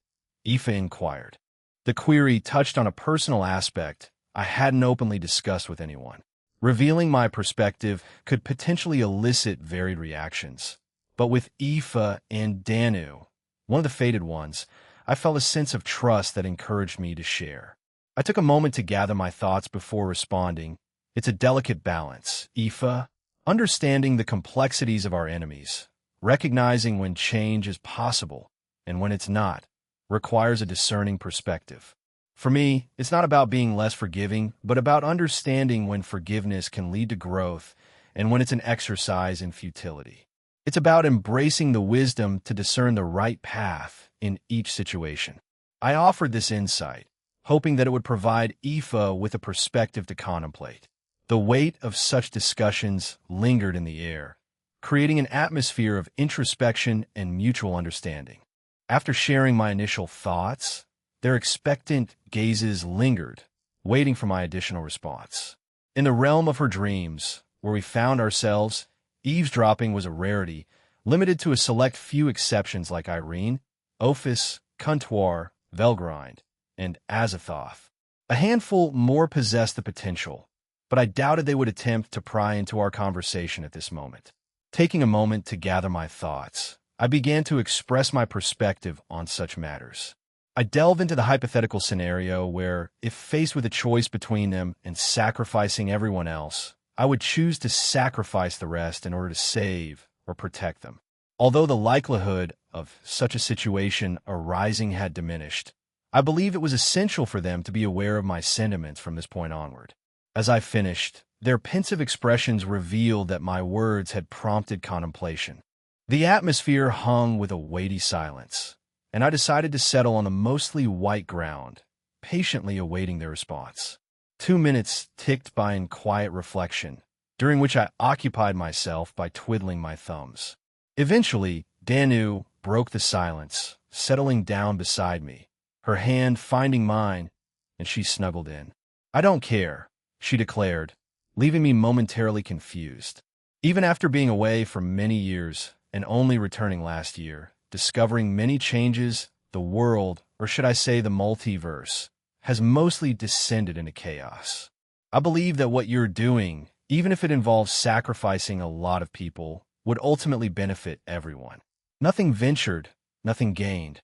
Aoife inquired. The query touched on a personal aspect I hadn't openly discussed with anyone. Revealing my perspective could potentially elicit varied reactions. But with Aoife and Danu, one of the fated ones, I felt a sense of trust that encouraged me to share. I took a moment to gather my thoughts before responding. It's a delicate balance, Aoife, understanding the complexities of our enemies, recognizing when change is possible and when it's not, requires a discerning perspective. For me, it's not about being less forgiving, but about understanding when forgiveness can lead to growth and when it's an exercise in futility. It's about embracing the wisdom to discern the right path in each situation. I offered this insight, hoping that it would provide Aoife with a perspective to contemplate. The weight of such discussions lingered in the air, creating an atmosphere of introspection and mutual understanding. After sharing my initial thoughts, their expectant gazes lingered, waiting for my additional response. In the realm of her dreams, where we found ourselves, eavesdropping was a rarity, limited to a select few exceptions like Irene, Ophis, Kuntuar, Velgrind, and Azathoth. A handful more possessed the potential, but I doubted they would attempt to pry into our conversation at this moment. Taking a moment to gather my thoughts, I began to express my perspective on such matters. I delve into the hypothetical scenario where, if faced with a choice between them and sacrificing everyone else, I would choose to sacrifice the rest in order to save or protect them. Although the likelihood of such a situation arising had diminished, I believe it was essential for them to be aware of my sentiments from this point onward. As I finished, their pensive expressions revealed that my words had prompted contemplation. The atmosphere hung with a weighty silence, and I decided to settle on a mostly white ground, patiently awaiting their response. 2 minutes ticked by in quiet reflection, during which I occupied myself by twiddling my thumbs. Eventually, Danu broke the silence, settling down beside me, her hand finding mine, and she snuggled in. I don't care, she declared, leaving me momentarily confused. Even after being away for many years and only returning last year, discovering many changes, the world, or should I say the multiverse, has mostly descended into chaos. I believe that what you're doing, even if it involves sacrificing a lot of people, would ultimately benefit everyone. Nothing ventured, nothing gained,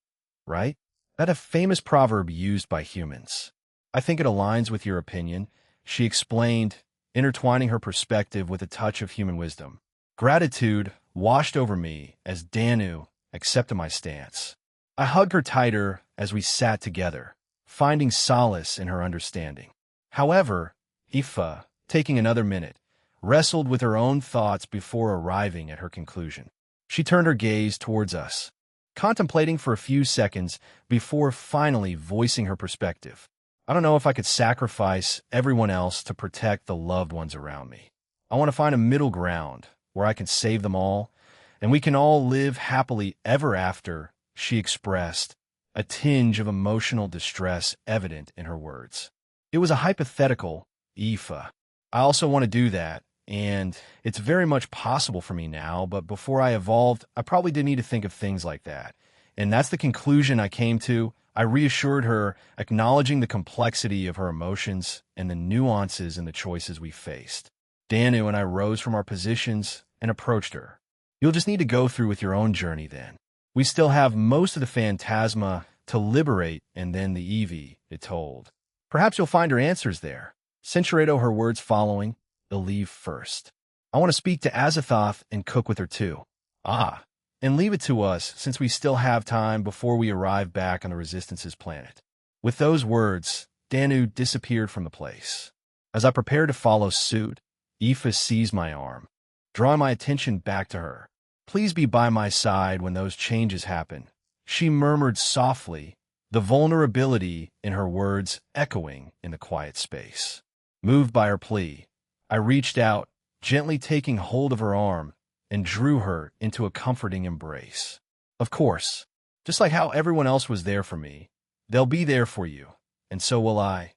right? That's a famous proverb used by humans. I think it aligns with your opinion, she explained, intertwining her perspective with a touch of human wisdom. Gratitude washed over me as Danu accepted my stance. I hugged her tighter as we sat together, finding solace in her understanding. However, Aoife, taking another minute, wrestled with her own thoughts before arriving at her conclusion. She turned her gaze towards us, contemplating for a few seconds before finally voicing her perspective. I don't know if I could sacrifice everyone else to protect the loved ones around me. I want to find a middle ground where I can save them all, and we can all live happily ever after, she expressed, a tinge of emotional distress evident in her words. It was a hypothetical, Aoife. I also want to do that, and it's very much possible for me now, but before I evolved, I probably didn't need to think of things like that. And that's the conclusion I came to. I reassured her, acknowledging the complexity of her emotions and the nuances in the choices we faced. Danu and I rose from our positions and approached her. You'll just need to go through with your own journey then. We still have most of the phantasma to liberate and then the Evie, it told. Perhaps you'll find her answers there. Censurato, her words following, they'll leave first. I want to speak to Azathoth and cook with her too. Ah, and leave it to us, since we still have time before we arrive back on the Resistance's planet. With those words, Danu disappeared from the place. As I prepared to follow suit, Aoife seized my arm, drawing my attention back to her. Please be by my side when those changes happen, she murmured softly, the vulnerability in her words echoing in the quiet space. Moved by her plea, I reached out, gently taking hold of her arm, and drew her into a comforting embrace. Of course, just like how everyone else was there for me, they'll be there for you, and so will I.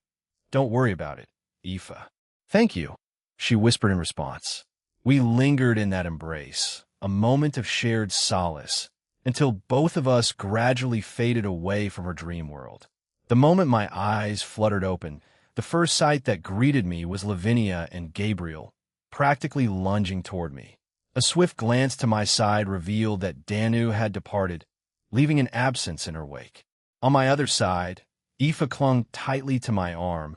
Don't worry about it, Aoife. Thank you, she whispered in response. We lingered in that embrace, a moment of shared solace, until both of us gradually faded away from her dream world. The moment my eyes fluttered open, the first sight that greeted me was Lavinia and Gabriel, practically lunging toward me. A swift glance to my side revealed that Danu had departed, leaving an absence in her wake. On my other side, Aoife clung tightly to my arm,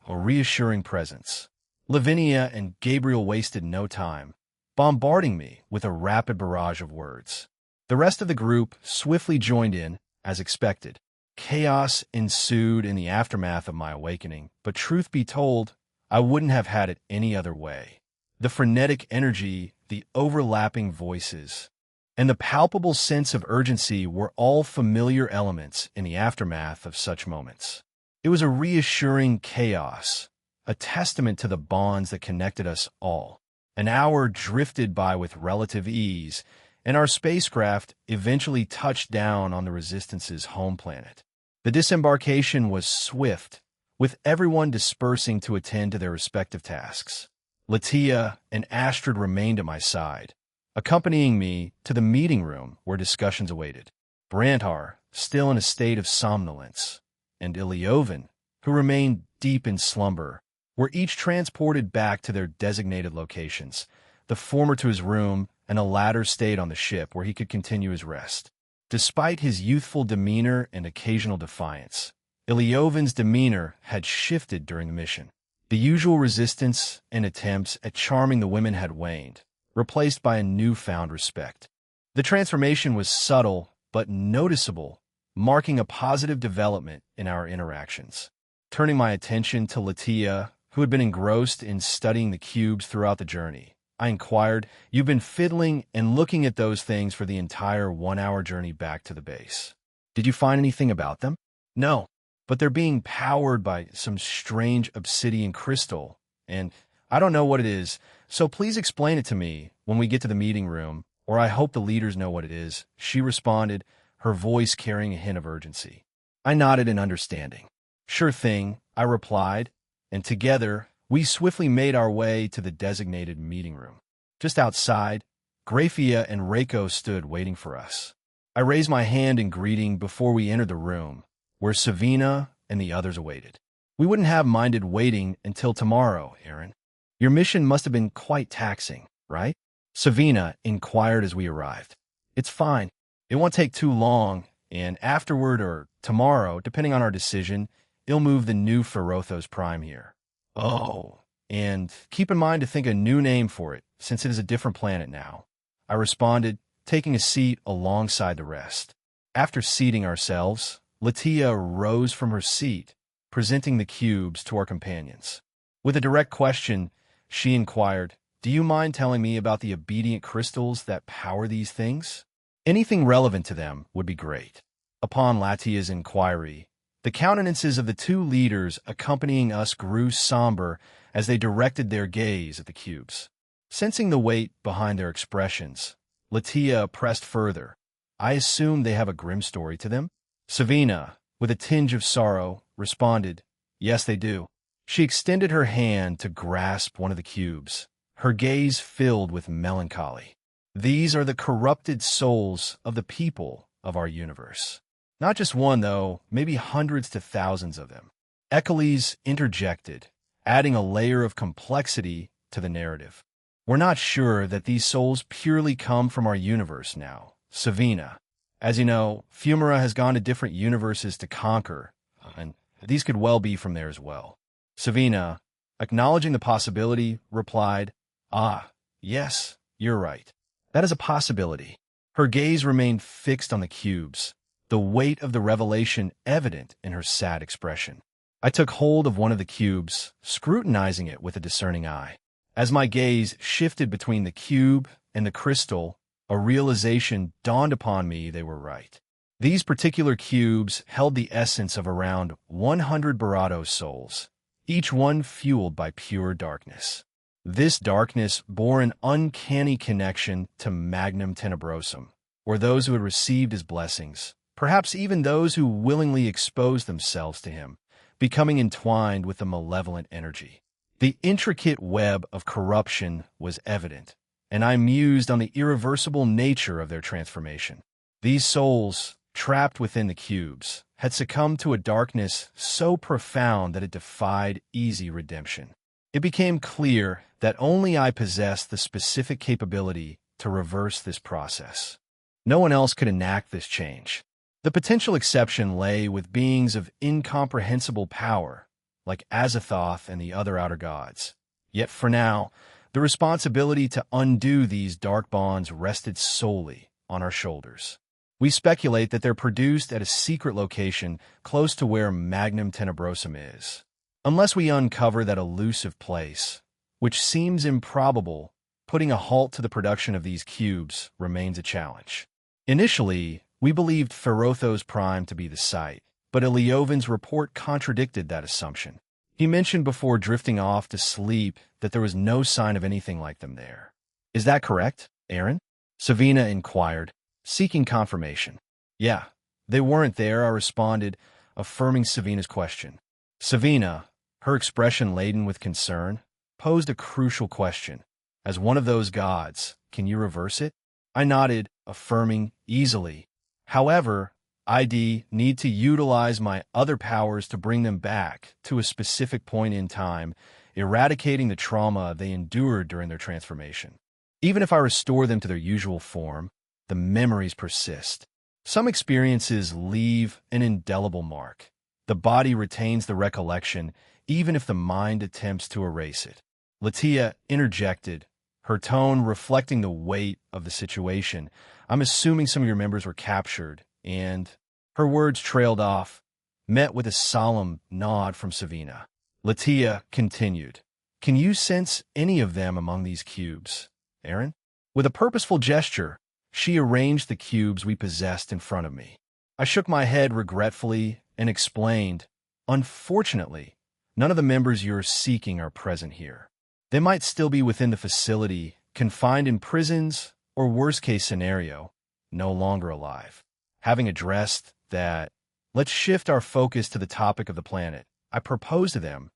a reassuring presence. Lavinia and Gabriel wasted no time, bombarding me with a rapid barrage of words. The rest of the group swiftly joined in, as expected. Chaos ensued in the aftermath of my awakening, but truth be told, I wouldn't have had it any other way. The frenetic energy, the overlapping voices, and the palpable sense of urgency were all familiar elements in the aftermath of such moments. It was a reassuring chaos, a testament to the bonds that connected us all. An hour drifted by with relative ease, and our spacecraft eventually touched down on the Resistance's home planet. The disembarkation was swift, with everyone dispersing to attend to their respective tasks. Latia and Astrid remained at my side, accompanying me to the meeting room where discussions awaited. Brantar, still in a state of somnolence, and Iliovan, who remained deep in slumber, were each transported back to their designated locations, the former to his room, and the latter stayed on the ship where he could continue his rest. Despite his youthful demeanor and occasional defiance, Iliovan's demeanor had shifted during the mission. The usual resistance and attempts at charming the women had waned, replaced by a newfound respect. The transformation was subtle but noticeable, marking a positive development in our interactions. Turning my attention to Latia, who had been engrossed in studying the cubes throughout the journey, I inquired, "You've been fiddling and looking at those things for the entire 1-hour journey back to the base. Did you find anything about them?" "No, but they're being powered by some strange obsidian crystal, and I don't know what it is, so please explain it to me when we get to the meeting room, or I hope the leaders know what it is," she responded, her voice carrying a hint of urgency. I nodded in understanding. "Sure thing," I replied, and together, we swiftly made our way to the designated meeting room. Just outside, Grafia and Reiko stood waiting for us. I raised my hand in greeting before we entered the room, where Savina and the others awaited. "We wouldn't have minded waiting until tomorrow, Aaron. Your mission must have been quite taxing, right?" Savina inquired as we arrived. "It's fine. It won't take too long, and afterward or tomorrow, depending on our decision, it'll move the new Ferothos Prime here." "Oh, and keep in mind to think a new name for it, since it is a different planet now," I responded, taking a seat alongside the rest. After seating ourselves, Latia rose from her seat, presenting the cubes to our companions. With a direct question, she inquired, "Do you mind telling me about the obedient crystals that power these things? Anything relevant to them would be great." Upon Latia's inquiry, the countenances of the two leaders accompanying us grew somber as they directed their gaze at the cubes. Sensing the weight behind their expressions, Latia pressed further. "I assume they have a grim story to them?" Savina, with a tinge of sorrow, responded, "Yes, they do." She extended her hand to grasp one of the cubes, her gaze filled with melancholy. "These are the corrupted souls of the people of our universe. Not just one, though, maybe hundreds to thousands of them." Echelles interjected, adding a layer of complexity to the narrative. "We're not sure that these souls purely come from our universe now, Savina. As you know, Fumara has gone to different universes to conquer, and these could well be from there as well. Savina, acknowledging the possibility, replied, "Ah, yes, you're right. That is a possibility." Her gaze remained fixed on the cubes, the weight of the revelation evident in her sad expression. I took hold of one of the cubes, scrutinizing it with a discerning eye. As my gaze shifted between the cube and the crystal, a realization dawned upon me they were right. These particular cubes held the essence of around 100 Barato souls, each one fueled by pure darkness. This darkness bore an uncanny connection to Magnum Tenebrosum, or those who had received his blessings, perhaps even those who willingly exposed themselves to him, becoming entwined with the malevolent energy. The intricate web of corruption was evident, and I mused on the irreversible nature of their transformation. These souls, trapped within the cubes, had succumbed to a darkness so profound that it defied easy redemption. It became clear that only I possessed the specific capability to reverse this process. No one else could enact this change. The potential exception lay with beings of incomprehensible power, like Azathoth and the other outer gods. Yet for now, the responsibility to undo these dark bonds rested solely on our shoulders. We speculate that they're produced at a secret location close to where Magnum Tenebrosum is. Unless we uncover that elusive place, which seems improbable, putting a halt to the production of these cubes remains a challenge. Initially, we believed Ferothos Prime to be the site, but Iliovin's report contradicted that assumption. He mentioned before drifting off to sleep that there was no sign of anything like them there. "Is that correct, Aaron?" Savina inquired, seeking confirmation. "Yeah, they weren't there," I responded, affirming Savina's question. Savina, her expression laden with concern, posed a crucial question. "As one of those gods, can you reverse it?" I nodded, affirming easily. "However, I'd need to utilize my other powers to bring them back to a specific point in time, eradicating the trauma they endured during their transformation. Even if I restore them to their usual form, the memories persist. Some experiences leave an indelible mark. The body retains the recollection, even if the mind attempts to erase it." Latia interjected, her tone reflecting the weight of the situation. "I'm assuming some of your members were captured, and..." Her words trailed off, met with a solemn nod from Savina. Latia continued, "Can you sense any of them among these cubes, Aaron?" With a purposeful gesture, she arranged the cubes we possessed in front of me. I shook my head regretfully and explained, "Unfortunately, none of the members you're seeking are present here. They might still be within the facility, confined in prisons, or worst-case scenario, no longer alive." Having addressed that, let's shift our focus to the topic of the planet, I proposed to them,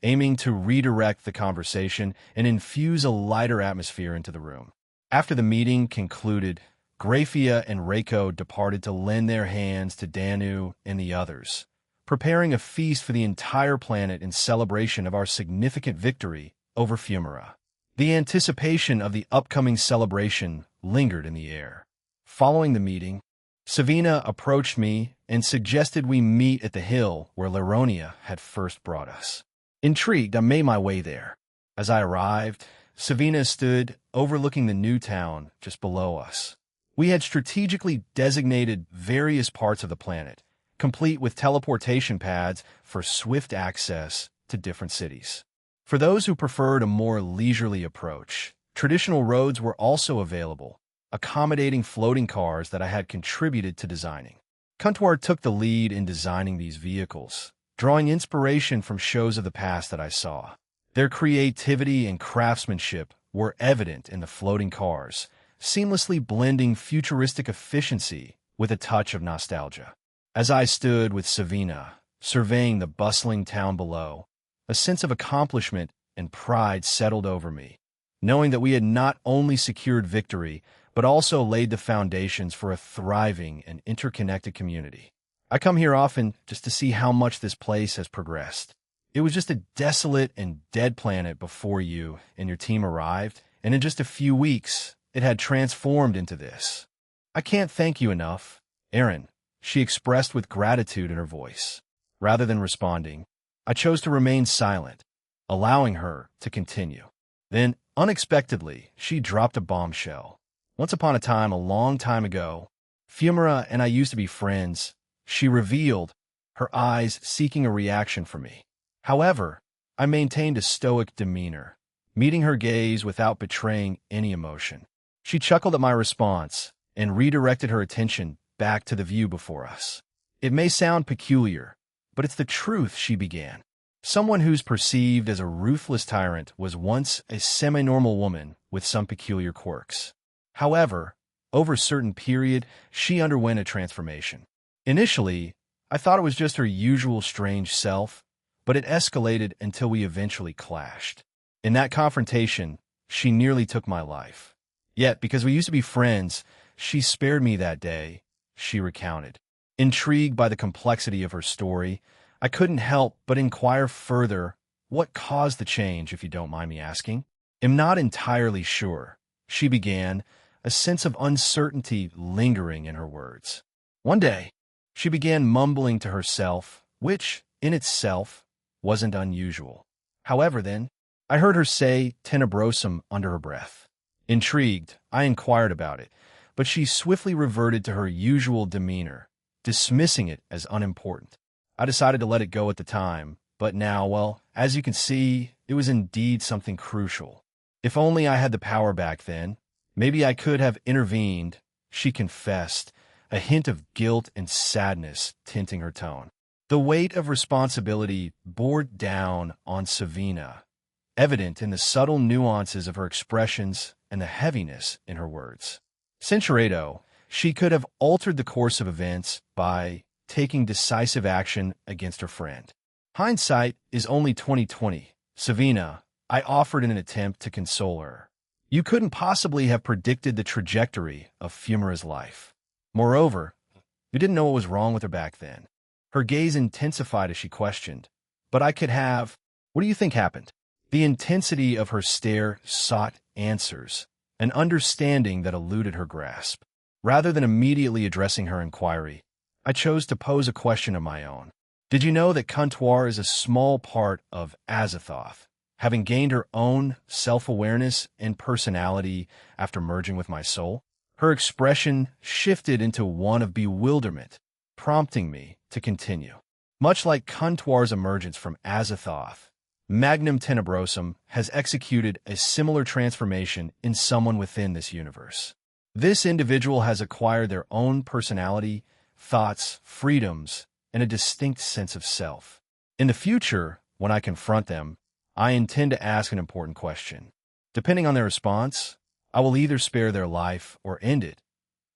aiming to redirect the conversation and infuse a lighter atmosphere into the room. After the meeting concluded, Grafia and Reiko departed to lend their hands to Danu and the others, preparing a feast for the entire planet in celebration of our significant victory over Fumara. The anticipation of the upcoming celebration lingered in the air. Following the meeting, Savina approached me and suggested we meet at the hill where Laronia had first brought us. Intrigued, I made my way there. As I arrived, Savina stood overlooking the new town just below us. We had strategically designated various parts of the planet, complete with teleportation pads for swift access to different cities. For those who preferred a more leisurely approach, traditional roads were also available, accommodating floating cars that I had contributed to designing. Kuntuar took the lead in designing these vehicles, drawing inspiration from shows of the past that I saw. Their creativity and craftsmanship were evident in the floating cars, seamlessly blending futuristic efficiency with a touch of nostalgia. As I stood with Savina, surveying the bustling town below, a sense of accomplishment and pride settled over me, knowing that we had not only secured victory, but also laid the foundations for a thriving and interconnected community. I come here often just to see how much this place has progressed. It was just a desolate and dead planet before you and your team arrived, and in just a few weeks, it had transformed into this. I can't thank you enough, Aaron, she expressed with gratitude in her voice. Rather than responding, I chose to remain silent, allowing her to continue. Then, unexpectedly, she dropped a bombshell. Once upon a time, a long time ago, Fumara and I used to be friends, she revealed, her eyes seeking a reaction from me. However, I maintained a stoic demeanor, meeting her gaze without betraying any emotion. She chuckled at my response and redirected her attention back to the view before us. It may sound peculiar, but it's the truth, she began. Someone who's perceived as a ruthless tyrant was once a semi-normal woman with some peculiar quirks. However, over a certain period, she underwent a transformation. Initially, I thought it was just her usual strange self, but it escalated until we eventually clashed. In that confrontation, she nearly took my life. Yet, because we used to be friends, she spared me that day, she recounted. Intrigued by the complexity of her story, I couldn't help but inquire further, what caused the change, if you don't mind me asking? Am not entirely sure, she began, a sense of uncertainty lingering in her words. One day, she began mumbling to herself, which, in itself, wasn't unusual. However, then, I heard her say tenebrosum under her breath. Intrigued, I inquired about it, but she swiftly reverted to her usual demeanor, dismissing it as unimportant. I decided to let it go at the time, but now, well, as you can see, it was indeed something crucial. If only I had the power back then, maybe I could have intervened, she confessed, a hint of guilt and sadness tinting her tone. The weight of responsibility bore down on Savina, evident in the subtle nuances of her expressions and the heaviness in her words. Centurato, she could have altered the course of events by taking decisive action against her friend. Hindsight is only 20/20. Savina, I offered in an attempt to console her. You couldn't possibly have predicted the trajectory of Fumara's life. Moreover, you didn't know what was wrong with her back then. Her gaze intensified as she questioned. But I could have. What do you think happened? The intensity of her stare sought answers, an understanding that eluded her grasp. Rather than immediately addressing her inquiry, I chose to pose a question of my own. Did you know that Kuntuar is a small part of Azathoth, having gained her own self-awareness and personality after merging with my soul? Her expression shifted into one of bewilderment, prompting me to continue. Much like Kuntuar's emergence from Azathoth, Magnum Tenebrosum has executed a similar transformation in someone within this universe. This individual has acquired their own personality, thoughts, freedoms, and a distinct sense of self. In the future, when I confront them, I intend to ask an important question. Depending on their response, I will either spare their life or end it.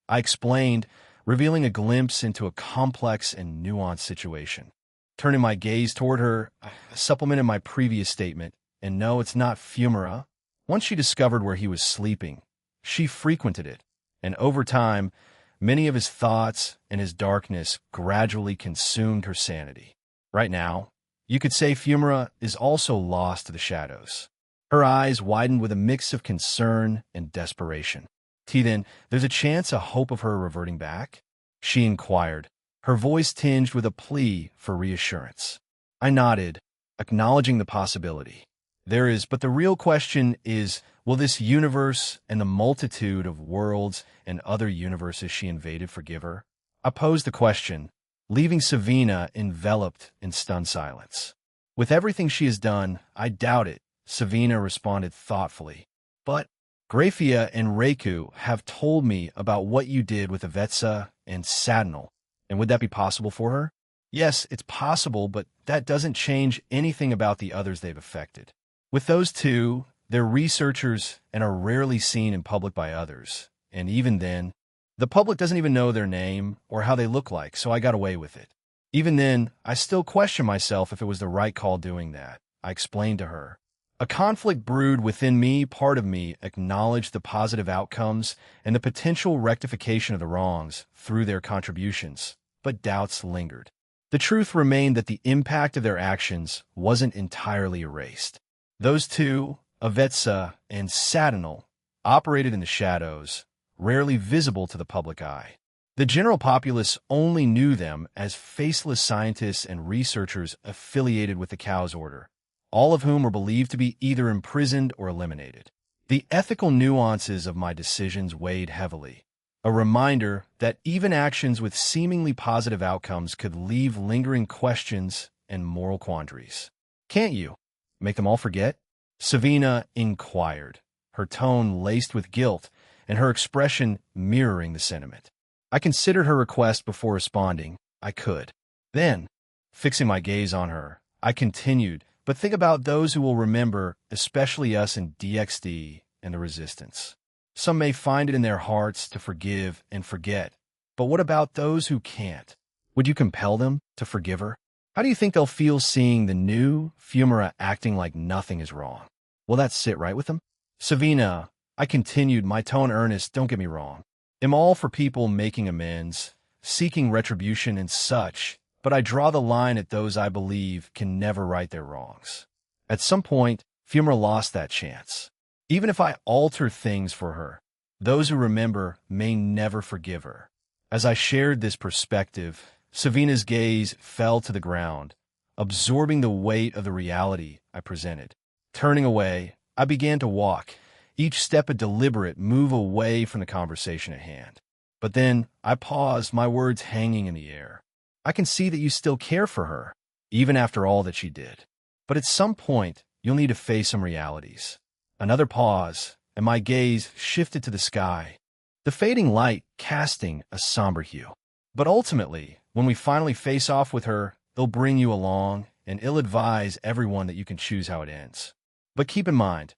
I explained, revealing a glimpse into a complex and nuanced situation. Turning my gaze toward her, I supplemented my previous statement, and no, it's not Fumara. Once she discovered where he was sleeping, she frequented it, and over time, many of his thoughts and his darkness gradually consumed her sanity. Right now, you could say Fumara is also lost to the shadows. Her eyes widened with a mix of concern and desperation. Then, there's a chance, a hope of her reverting back? She inquired, her voice tinged with a plea for reassurance. I nodded, acknowledging the possibility. There is, but the real question is, will this universe and the multitude of worlds and other universes she invaded forgive her? I posed the question, leaving Savina enveloped in stunned silence. With everything she has done, I doubt it, Savina responded thoughtfully. But Graphia and Reiku have told me about what you did with Avetsa and Sadnal, and would that be possible for her? Yes, it's possible, but that doesn't change anything about the others they've affected. With those two, they're researchers and are rarely seen in public by others, and even then, the public doesn't even know their name or how they look like, so I got away with it. Even then, I still question myself if it was the right call doing that, I explained to her. A conflict brewed within me, part of me acknowledged the positive outcomes and the potential rectification of the wrongs through their contributions, but doubts lingered. The truth remained that the impact of their actions wasn't entirely erased. Those two, Avetsa and Sadnal, operated in the shadows, rarely visible to the public eye. The general populace only knew them as faceless scientists and researchers affiliated with the Cow's Order, all of whom were believed to be either imprisoned or eliminated. The ethical nuances of my decisions weighed heavily, a reminder that even actions with seemingly positive outcomes could leave lingering questions and moral quandaries. "Can't you make them all forget?" Savina inquired, her tone laced with guilt and her expression mirroring the sentiment. I considered her request before responding. I could. Then, fixing my gaze on her, I continued, "But think about those who will remember, especially us in DXD and the Resistance. Some may find it in their hearts to forgive and forget, but what about those who can't? Would you compel them to forgive her? How do you think they'll feel seeing the new Fumara acting like nothing is wrong? Will that sit right with them?" "Savina," I continued, my tone earnest, "don't get me wrong. I'm all for people making amends, seeking retribution and such, but I draw the line at those I believe can never right their wrongs. At some point, Fumara lost that chance. Even if I alter things for her, those who remember may never forgive her." As I shared this perspective, Savina's gaze fell to the ground, absorbing the weight of the reality I presented. Turning away, I began to walk, each step a deliberate move away from the conversation at hand. But then I paused, my words hanging in the air. "I can see that you still care for her, even after all that she did. But at some point, you'll need to face some realities." Another pause, and my gaze shifted to the sky, the fading light casting a somber hue. "But ultimately, when we finally face off with her, it'll bring you along and ill-advise everyone that you can choose how it ends. But keep in mind,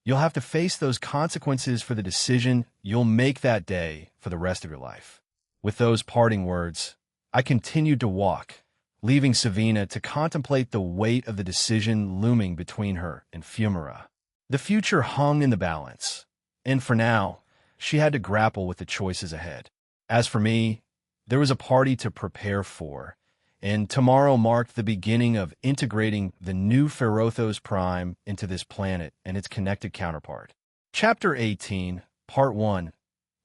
you'll have to face those consequences for the decision you'll make that day for the rest of your life." With those parting words, I continued to walk, leaving Savina to contemplate the weight of the decision looming between her and Fumara. The future hung in the balance, and for now, she had to grapple with the choices ahead. As for me, there was a party to prepare for, and tomorrow marked the beginning of integrating the new Ferothos Prime into this planet and its connected counterpart. Chapter 18, Part 1,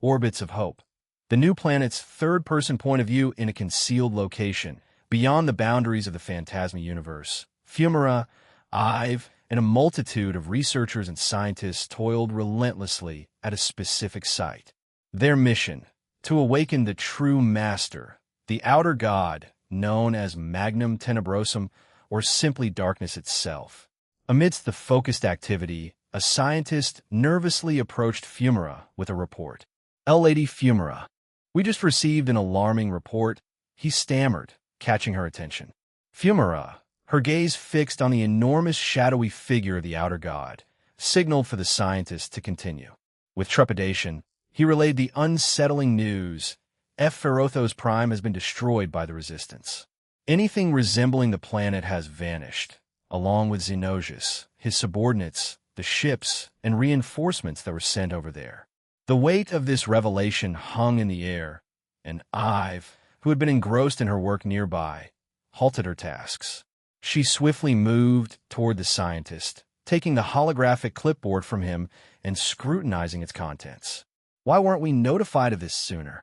Orbits of Hope. The new planet's third-person point of view in a concealed location, beyond the boundaries of the Phantasma universe. Fumara, Ive, and a multitude of researchers and scientists toiled relentlessly at a specific site. Their mission, to awaken the true master, the outer god, known as Magnum Tenebrosum, or simply darkness itself. Amidst the focused activity, a scientist nervously approached Fumara with a report. "Lady Fumara, we just received an alarming report," he stammered, catching her attention. Fumara, her gaze fixed on the enormous shadowy figure of the outer god, signaled for the scientist to continue. With trepidation, he relayed the unsettling news: Ferothos Prime has been destroyed by the Resistance. Anything resembling the planet has vanished, along with Xenosius, his subordinates, the ships, and reinforcements that were sent over there. The weight of this revelation hung in the air, and Ive, who had been engrossed in her work nearby, halted her tasks. She swiftly moved toward the scientist, taking the holographic clipboard from him and scrutinizing its contents. "Why weren't we notified of this sooner?"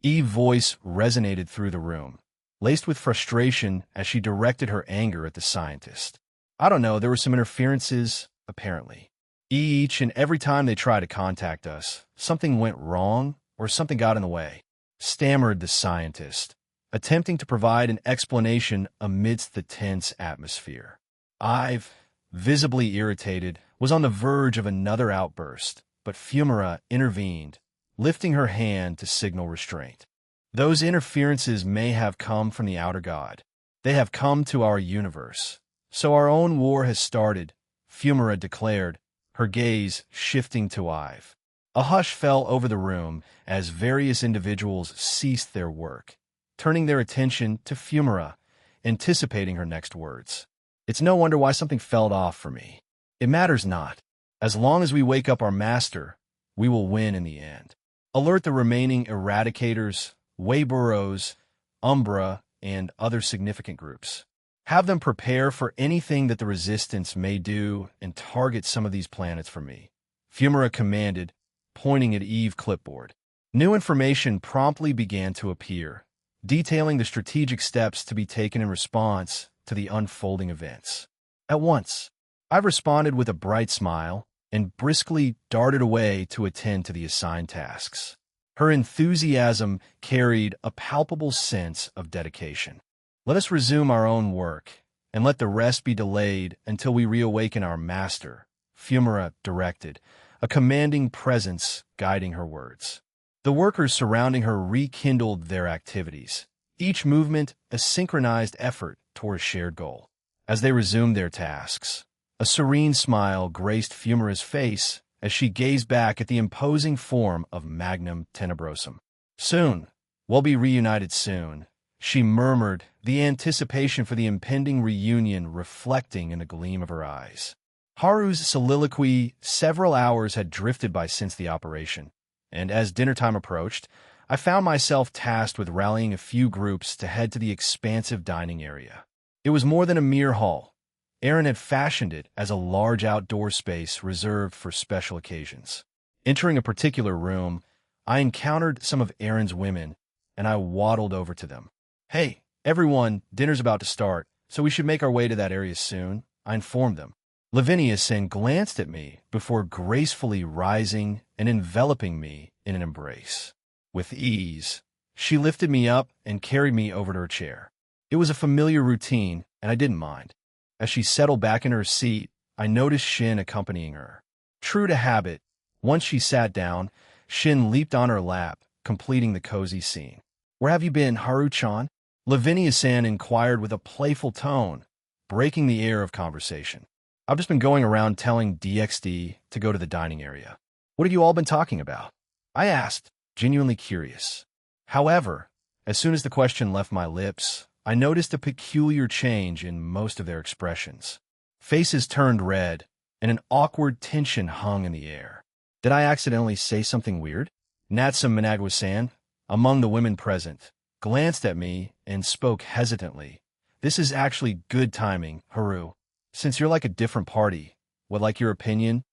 Eve's voice resonated through the room, laced with frustration as she directed her anger at the scientist. "I don't know, there were some interferences, apparently. Each and every time they tried to contact us, something went wrong or something got in the way," stammered the scientist, attempting to provide an explanation amidst the tense atmosphere. Ive, visibly irritated, was on the verge of another outburst, but Fumara intervened, lifting her hand to signal restraint. "Those interferences may have come from the outer god. They have come to our universe. So our own war has started," Fumara declared, her gaze shifting to Ive. A hush fell over the room as various individuals ceased their work, turning their attention to Fumara, anticipating her next words. "It's no wonder why something fell off for me. It matters not. As long as we wake up our master, we will win in the end. Alert the remaining Eradicators, Wayburrows, Umbra, and other significant groups. Have them prepare for anything that the Resistance may do and target some of these planets for me," Fumara commanded, pointing at Eve's clipboard. New information promptly began to appear, detailing the strategic steps to be taken in response to the unfolding events. At once, I responded with a bright smile and briskly darted away to attend to the assigned tasks. Her enthusiasm carried a palpable sense of dedication. Let us resume our own work, and let the rest be delayed until we reawaken our master, Fumara directed, a commanding presence guiding her words. The workers surrounding her rekindled their activities, each movement a synchronized effort toward a shared goal. As they resumed their tasks, a serene smile graced Fumara's face as she gazed back at the imposing form of Magnum Tenebrosum. Soon, we'll be reunited soon, she murmured, the anticipation for the impending reunion reflecting in the gleam of her eyes. Haru's soliloquy several hours had drifted by since the operation, and as dinner time approached, I found myself tasked with rallying a few groups to head to the expansive dining area. It was more than a mere hall. Aaron had fashioned it as a large outdoor space reserved for special occasions. Entering a particular room, I encountered some of Aaron's women, and I waddled over to them. "Hey, everyone, dinner's about to start, so we should make our way to that area soon," I informed them. Lavinia then glanced at me before gracefully rising and enveloping me in an embrace. With ease, she lifted me up and carried me over to her chair. It was a familiar routine, and I didn't mind. As she settled back in her seat, I noticed Shin accompanying her. True to habit, once she sat down, Shin leaped on her lap, completing the cozy scene. "Where have you been, Haru-chan?" Lavinia-san inquired with a playful tone, breaking the air of conversation. "I've just been going around telling DXD to go to the dining area." "What have you all been talking about?" I asked, genuinely curious. However, as soon as the question left my lips, I noticed a peculiar change in most of their expressions. Faces turned red, and an awkward tension hung in the air. Did I accidentally say something weird? Natsum Managwa-san, among the women present, glanced at me and spoke hesitantly. "This is actually good timing, Haru. Since you're like a different party, would like your opinion?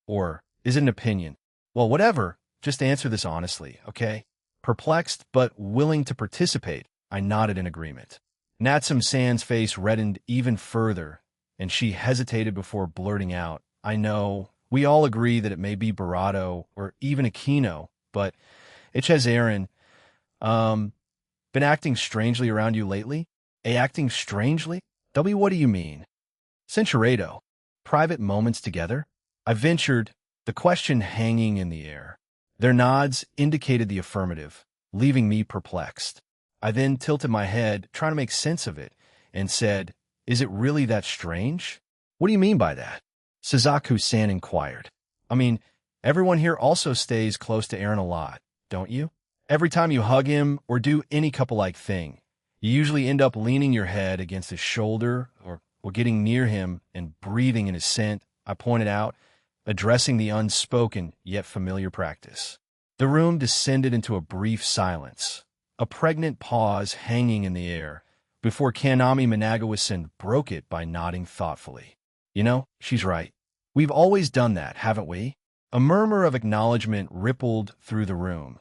Or is it an opinion? Well, whatever, just answer this honestly, okay?" Perplexed but willing to participate, I nodded in agreement. Natsum-san's face reddened even further, and she hesitated before blurting out, "I know, we all agree that it may be Barato or even Aquino, but it has Aaron, been acting strangely around you lately?" Acting strangely? W, what do you mean? Cinchuredo. Private moments together? I ventured, the question hanging in the air. Their nods indicated the affirmative, leaving me perplexed. I then tilted my head, trying to make sense of it, and said, "Is it really that strange?" "What do you mean by that?" Suzaku-san inquired. "I mean, everyone here also stays close to Aaron a lot, don't you? Every time you hug him or do any couple-like thing, you usually end up leaning your head against his shoulder or getting near him and breathing in his scent," I pointed out, addressing the unspoken yet familiar practice. The room descended into a brief silence, a pregnant pause hanging in the air, before Kanami Managawa-san broke it by nodding thoughtfully. "You know, she's right. We've always done that, haven't we?" A murmur of acknowledgement rippled through the room,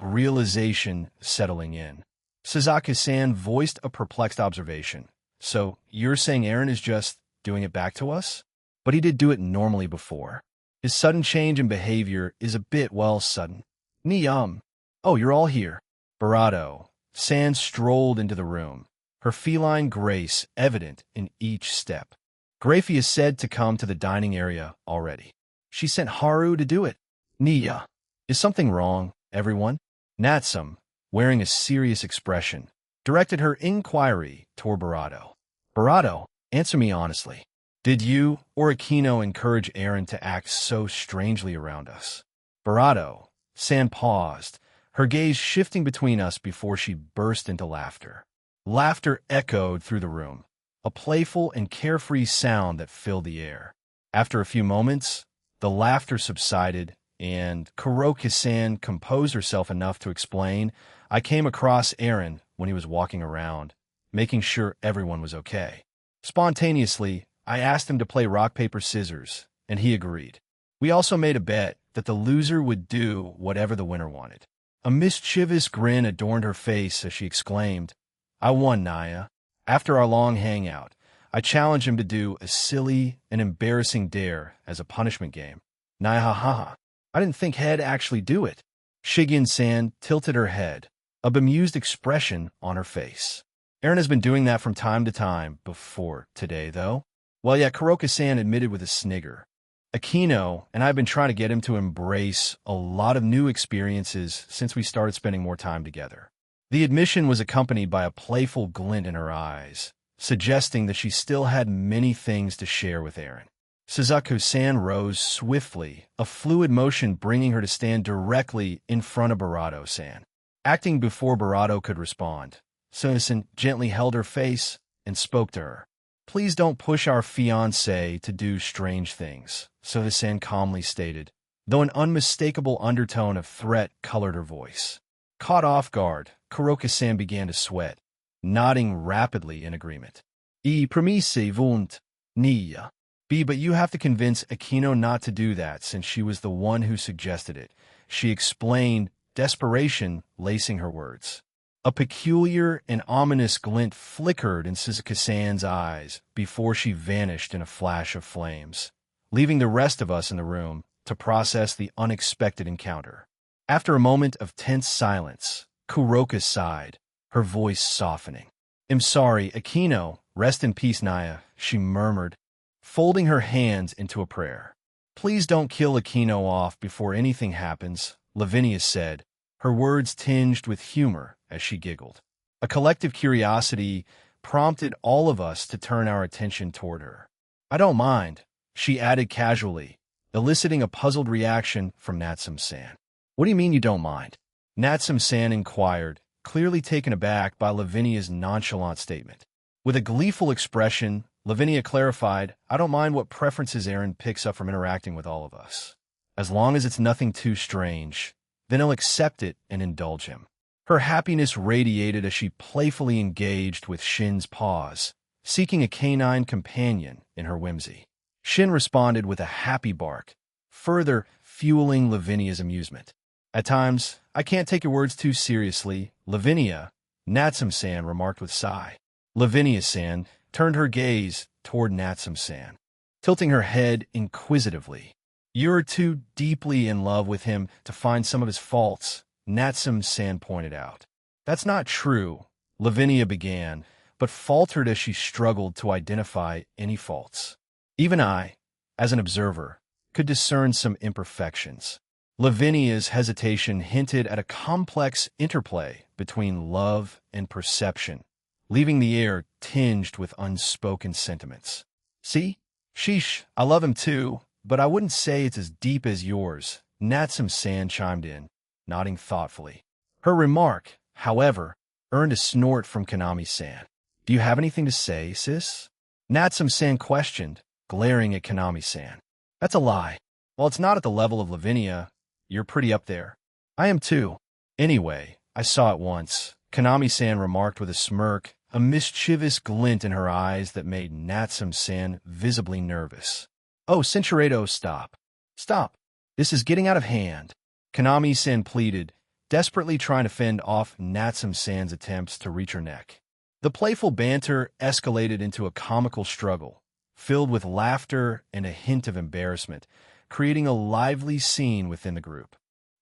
realization settling in. Suzaku-san voiced a perplexed observation. "So, you're saying Aaron is just doing it back to us? But he did do it normally before. His sudden change in behavior is a bit, well, sudden." "Oh, you're all here." Barato. San strolled into the room, her feline grace evident in each step. "Grafie is said to come to the dining area already. She sent Haru to do it." "Nia. Is something wrong, everyone?" Natsum, wearing a serious expression, directed her inquiry toward Barato. "Barato, answer me honestly. Did you or Aquino encourage Aaron to act so strangely around us?" Barato. San paused, her gaze shifting between us before she burst into laughter. Laughter echoed through the room, a playful and carefree sound that filled the air. After a few moments, the laughter subsided, and Kuroki-san composed herself enough to explain, "I came across Aaron when he was walking around, making sure everyone was okay. Spontaneously, I asked him to play rock, paper, scissors, and he agreed. We also made a bet that the loser would do whatever the winner wanted. A mischievous grin adorned her face as she exclaimed, "I won, Naya." After our long hangout, I challenged him to do a silly and embarrassing dare as a punishment game. Naya, ha ha ha. I didn't think he'd actually do it. Shigin-san tilted her head, a bemused expression on her face. Aaron has been doing that from time to time before today, though. Well, yeah, Kuroka-san admitted with a snigger. Akino and I have been trying to get him to embrace a lot of new experiences since we started spending more time together. The admission was accompanied by a playful glint in her eyes, suggesting that she still had many things to share with Aaron. Suzaku-san rose swiftly, a fluid motion bringing her to stand directly in front of Barato-san. Acting before Barato could respond, Suna-san gently held her face and spoke to her. "Please don't push our fiancé to do strange things," Suna-san calmly stated, though an unmistakable undertone of threat colored her voice. Caught off guard, Kuroka-san began to sweat, nodding rapidly in agreement. "I promise won't, Nia. But you have to convince Akino not to do that since she was the one who suggested it," she explained, desperation lacing her words. A peculiar and ominous glint flickered in Suzuka-san's eyes before she vanished in a flash of flames, leaving the rest of us in the room to process the unexpected encounter. After a moment of tense silence, Kuroka sighed, her voice softening. "I'm sorry, Akino. Rest in peace, Naya," she murmured, folding her hands into a prayer. "Please don't kill Akino off before anything happens," Lavinia said, her words tinged with humor as she giggled. A collective curiosity prompted all of us to turn our attention toward her. "I don't mind," she added casually, eliciting a puzzled reaction from Natsum-san. "What do you mean you don't mind?" Natsum-san inquired, clearly taken aback by Lavinia's nonchalant statement. With a gleeful expression, Lavinia clarified, "I don't mind what preferences Aaron picks up from interacting with all of us. As long as it's nothing too strange, then he'll accept it and indulge him." Her happiness radiated as she playfully engaged with Shin's paws, seeking a canine companion in her whimsy. Shin responded with a happy bark, further fueling Lavinia's amusement. "At times, I can't take your words too seriously, Lavinia," Natsum-san remarked with sigh. Lavinia-san turned her gaze toward Natsum-san, tilting her head inquisitively. "You're too deeply in love with him to find some of his faults," Natsum-san pointed out. "That's not true," Lavinia began, but faltered as she struggled to identify any faults. Even I, as an observer, could discern some imperfections. Lavinia's hesitation hinted at a complex interplay between love and perception, leaving the air tinged with unspoken sentiments. "See? Sheesh, I love him too, but I wouldn't say it's as deep as yours," Natsum-san chimed in, nodding thoughtfully. Her remark, however, earned a snort from Kanami-san. "Do you have anything to say, sis?" Natsum-san questioned, glaring at Kanami-san. "That's a lie. While it's not at the level of Lavinia, you're pretty up there." "I am too. Anyway, I saw it once," Kanami-san remarked with a smirk, a mischievous glint in her eyes that made Natsum-san visibly nervous. "Oh, Cinchuredo, stop. Stop. This is getting out of hand," Kanami-san pleaded, desperately trying to fend off Natsum-san's attempts to reach her neck. The playful banter escalated into a comical struggle, filled with laughter and a hint of embarrassment, creating a lively scene within the group.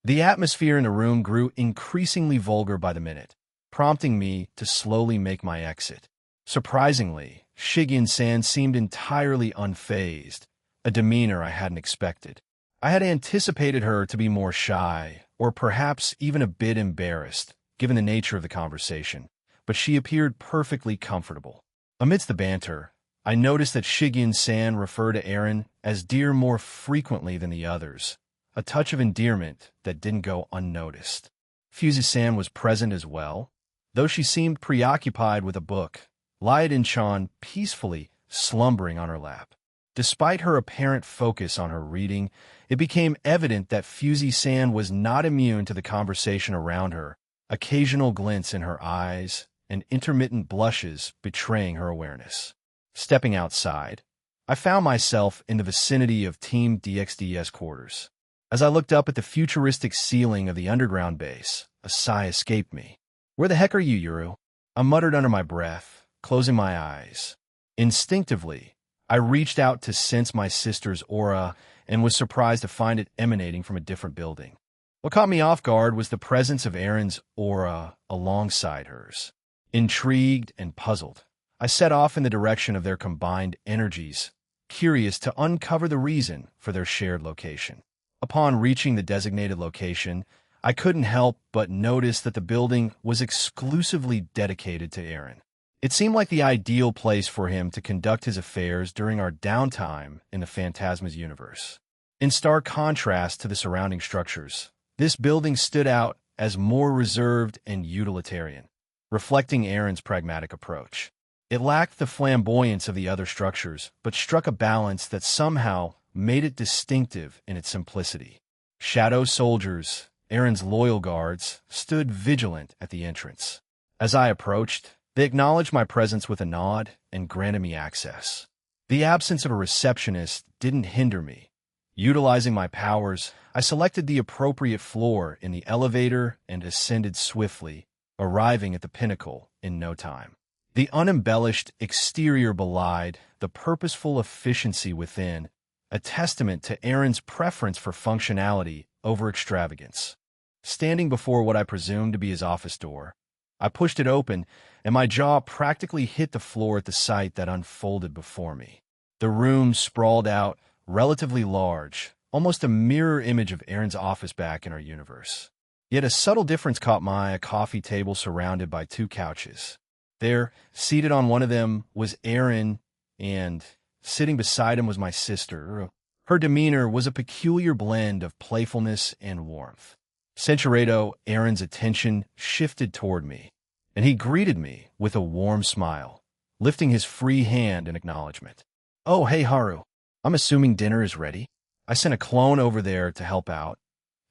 The atmosphere in the room grew increasingly vulgar by the minute, prompting me to slowly make my exit. Surprisingly, Shigin-san seemed entirely unfazed, a demeanor I hadn't expected. I had anticipated her to be more shy, or perhaps even a bit embarrassed, given the nature of the conversation, but she appeared perfectly comfortable. Amidst the banter, I noticed that Shigin-san referred to Aaron as dear more frequently than the others, a touch of endearment that didn't go unnoticed. Fuzi-san was present as well, though she seemed preoccupied with a book, Liaden-chan peacefully slumbering on her lap. Despite her apparent focus on her reading, it became evident that Fuzi-san was not immune to the conversation around her, occasional glints in her eyes and intermittent blushes betraying her awareness. Stepping outside, I found myself in the vicinity of Team DXDS quarters. As I looked up at the futuristic ceiling of the underground base, a sigh escaped me. "Where the heck are you, Yuru?" I muttered under my breath, closing my eyes. Instinctively, I reached out to sense my sister's aura and was surprised to find it emanating from a different building. What caught me off guard was the presence of Erin's aura alongside hers. Intrigued and puzzled, I set off in the direction of their combined energies, curious to uncover the reason for their shared location. Upon reaching the designated location, I couldn't help but notice that the building was exclusively dedicated to Erin. It seemed like the ideal place for him to conduct his affairs during our downtime in the Phantasma's universe. In stark contrast to the surrounding structures, this building stood out as more reserved and utilitarian, reflecting Erin's pragmatic approach. It lacked the flamboyance of the other structures, but struck a balance that somehow made it distinctive in its simplicity. Shadow soldiers, Erin's loyal guards, stood vigilant at the entrance. As I approached, they acknowledged my presence with a nod and granted me access. The absence of a receptionist didn't hinder me. Utilizing my powers, I selected the appropriate floor in the elevator and ascended swiftly, arriving at the pinnacle in no time. The unembellished exterior belied the purposeful efficiency within, a testament to Erin's preference for functionality over extravagance. Standing before what I presumed to be his office door, I pushed it open, and my jaw practically hit the floor at the sight that unfolded before me. The room sprawled out, relatively large, almost a mirror image of Erin's office back in our universe. Yet a subtle difference caught my eye: a coffee table surrounded by two couches. There, seated on one of them, was Erin, and sitting beside him was my sister. Her demeanor was a peculiar blend of playfulness and warmth. Centuredo, Erin's attention shifted toward me, and he greeted me with a warm smile, lifting his free hand in acknowledgement. "Oh, hey, Haru. I'm assuming dinner is ready. I sent a clone over there to help out,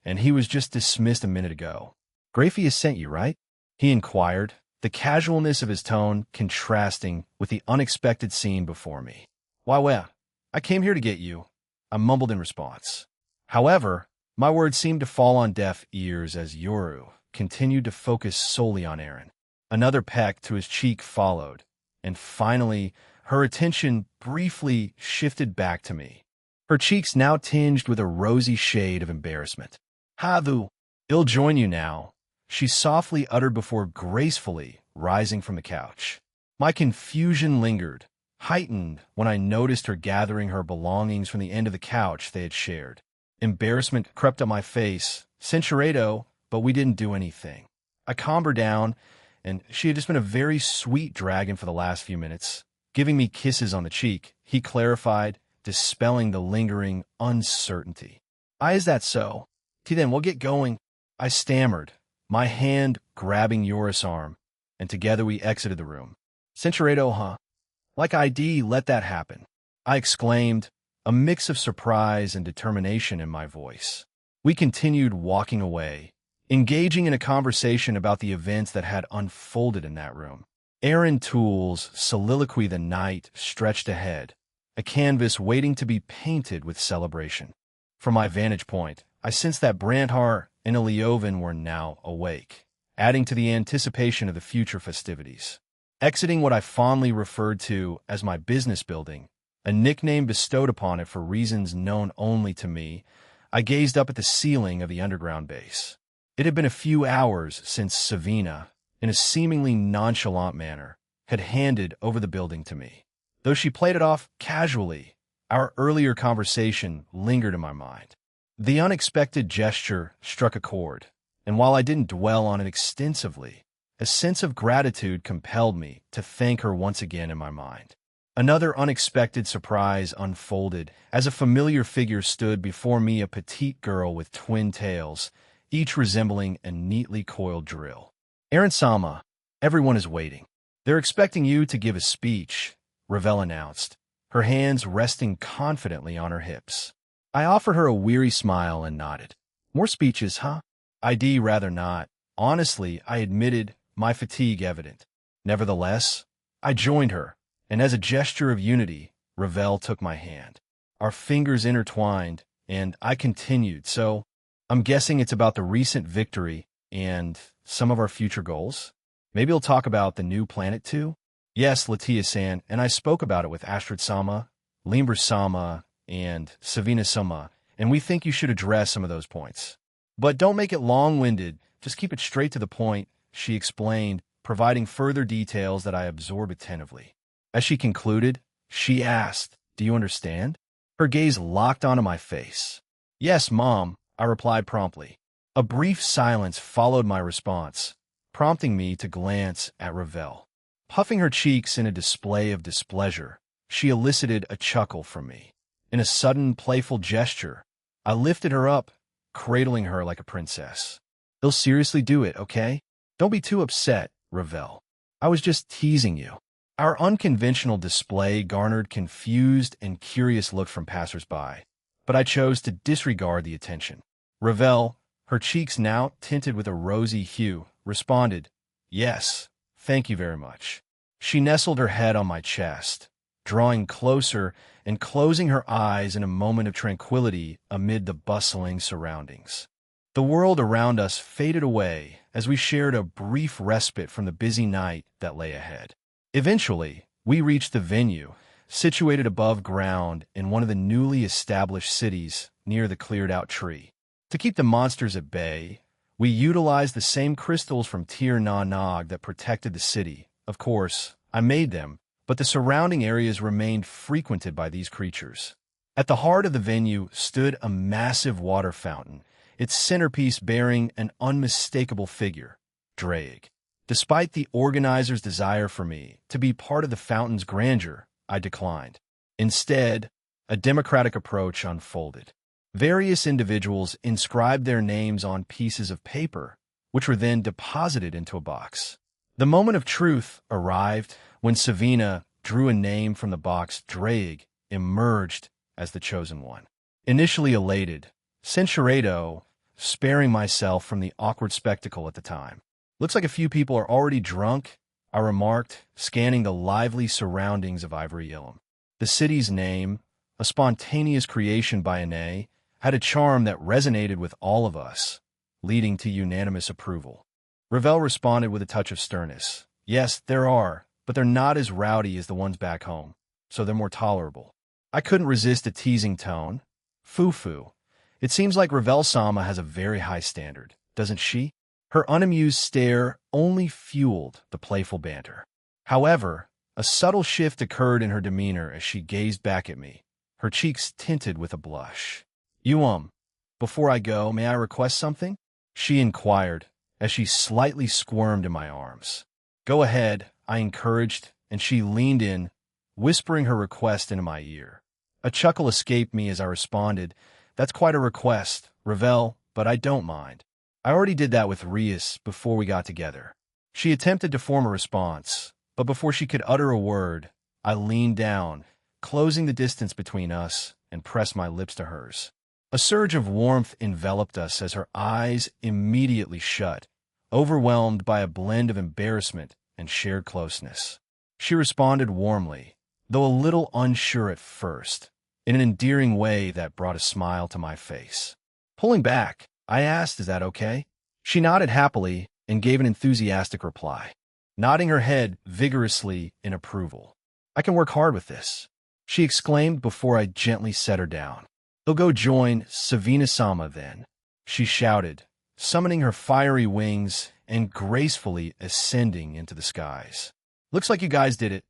and he was just dismissed a minute ago. Grafey has sent you, right?" he inquired, the casualness of his tone contrasting with the unexpected scene before me. "Why, well, I came here to get you," I mumbled in response. However, my words seemed to fall on deaf ears as Yoru continued to focus solely on Erin. Another peck to his cheek followed, and finally, her attention briefly shifted back to me, her cheeks now tinged with a rosy shade of embarrassment. "Hadu, I'll join you now," she softly uttered before gracefully rising from the couch. My confusion lingered, heightened when I noticed her gathering her belongings from the end of the couch they had shared. Embarrassment crept up my face. Centuredo, but we didn't do anything. I calmed her down, and she had just been a very sweet dragon for the last few minutes, giving me kisses on the cheek, he clarified, dispelling the lingering uncertainty. "Is that so? Then we'll get going," I stammered, my hand grabbing Yoris' arm, and together we exited the room. "Centuredo, huh? Like ID, let that happen," I exclaimed, a mix of surprise and determination in my voice. We continued walking away, engaging in a conversation about the events that had unfolded in that room. Erin Toole's soliloquy the night stretched ahead, a canvas waiting to be painted with celebration. From my vantage point, I sensed that Brandhar and Iliovan were now awake, adding to the anticipation of the future festivities. Exiting what I fondly referred to as my business building, a nickname bestowed upon it for reasons known only to me, I gazed up at the ceiling of the underground base. It had been a few hours since Savina, in a seemingly nonchalant manner, had handed over the building to me. Though she played it off casually, our earlier conversation lingered in my mind. The unexpected gesture struck a chord, and while I didn't dwell on it extensively, a sense of gratitude compelled me to thank her once again in my mind. Another unexpected surprise unfolded as a familiar figure stood before me, a petite girl with twin tails, each resembling a neatly coiled drill. "Erin-sama, everyone is waiting. They're expecting you to give a speech," Ravel announced, her hands resting confidently on her hips. I offered her a weary smile and nodded. "More speeches, huh?" "ID rather not. Honestly," I admitted, my fatigue evident. Nevertheless, I joined her, and as a gesture of unity, Ravel took my hand. Our fingers intertwined, and I continued, so I'm guessing it's about the recent victory and some of our future goals? Maybe we'll talk about the new planet too? Yes, Latiya-san, and I spoke about it with Astrid-sama, Limber-sama, and Savina-sama, and we think you should address some of those points. But don't make it long-winded, just keep it straight to the point, she explained, providing further details that I absorbed attentively. As she concluded, she asked, "Do you understand?" Her gaze locked onto my face. "Yes, Mom," I replied promptly. A brief silence followed my response, prompting me to glance at Ravel. Puffing her cheeks in a display of displeasure, she elicited a chuckle from me. In a sudden, playful gesture, I lifted her up, cradling her like a princess. "He'll seriously do it, okay? Don't be too upset, Ravel. I was just teasing you." Our unconventional display garnered confused and curious looks from passers-by, but I chose to disregard the attention. Ravel, her cheeks now tinted with a rosy hue, responded, "Yes, thank you very much." She nestled her head on my chest, drawing closer and closing her eyes in a moment of tranquility amid the bustling surroundings. The world around us faded away as we shared a brief respite from the busy night that lay ahead. Eventually, we reached the venue, situated above ground in one of the newly established cities near the cleared-out tree. To keep the monsters at bay, we utilized the same crystals from Tir Na Nog that protected the city. Of course, I made them, but the surrounding areas remained frequented by these creatures. At the heart of the venue stood a massive water fountain, its centerpiece bearing an unmistakable figure, Drake. Despite the organizers' desire for me to be part of the fountain's grandeur, I declined. Instead, a democratic approach unfolded. Various individuals inscribed their names on pieces of paper, which were then deposited into a box. The moment of truth arrived when Savina drew a name from the box. Drake emerged as the chosen one. Initially elated, censurado, sparing myself from the awkward spectacle at the time. "Looks like a few people are already drunk," I remarked, scanning the lively surroundings of Ivory Ilum. The city's name, a spontaneous creation by Ane, had a charm that resonated with all of us, leading to unanimous approval. Ravel responded with a touch of sternness. "Yes, there are, but they're not as rowdy as the ones back home, so they're more tolerable." I couldn't resist a teasing tone. "Foo-foo. It seems like Ravel-sama has a very high standard, doesn't she?" Her unamused stare only fueled the playful banter. However, a subtle shift occurred in her demeanor as she gazed back at me, her cheeks tinted with a blush. Before I go, may I request something?" she inquired, as she slightly squirmed in my arms. "Go ahead," I encouraged, and she leaned in, whispering her request into my ear. A chuckle escaped me as I responded, "That's quite a request, Ravel, but I don't mind. I already did that with Rias before we got together." She attempted to form a response, but before she could utter a word, I leaned down, closing the distance between us, and pressed my lips to hers. A surge of warmth enveloped us as her eyes immediately shut, overwhelmed by a blend of embarrassment and shared closeness. She responded warmly, though a little unsure at first, in an endearing way that brought a smile to my face. Pulling back, I asked, "Is that okay?" She nodded happily and gave an enthusiastic reply, nodding her head vigorously in approval. "I can work hard with this," she exclaimed before I gently set her down. "He'll go join Savina-sama then," she shouted, summoning her fiery wings and gracefully ascending into the skies. "Looks like you guys did it."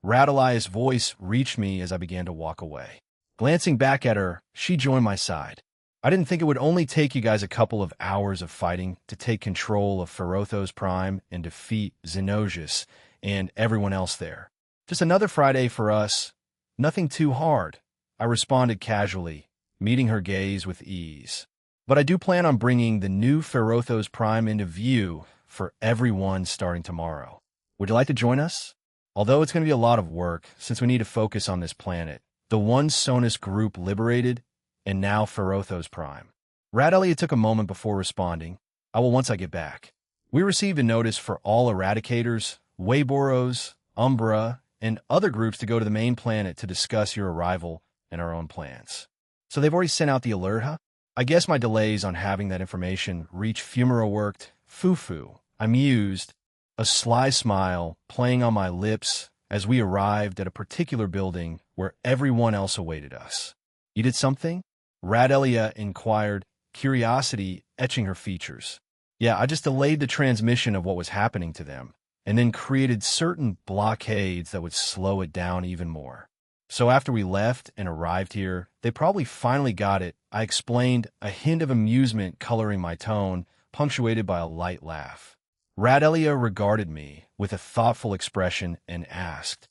Radalia's voice reached me as I began to walk away. Glancing back at her, she joined my side. "I didn't think it would only take you guys a couple of hours of fighting to take control of Ferothos Prime and defeat Xenosius and everyone else there. Just another Friday for us. Nothing too hard," I responded casually, meeting her gaze with ease. "But I do plan on bringing the new Ferothos Prime into view for everyone starting tomorrow. Would you like to join us? Although it's going to be a lot of work, since we need to focus on this planet, the one Sonus group liberated, and now Ferothos Prime." Radalia took a moment before responding. "I will once I get back. We received a notice for all Eradicators, Wayboros, Umbra, and other groups to go to the main planet to discuss your arrival and our own plans. So they've already sent out the alert, huh? I guess my delays on having that information reach Fumara worked. Foo-foo. I mused, a sly smile playing on my lips as we arrived at a particular building where everyone else awaited us. You did something? Radelia inquired, curiosity etching her features. Yeah, I just delayed the transmission of what was happening to them, and then created certain blockades that would slow it down even more. So after we left and arrived here, they probably finally got it. I explained, a hint of amusement coloring my tone, punctuated by a light laugh. Radelia regarded me with a thoughtful expression and asked,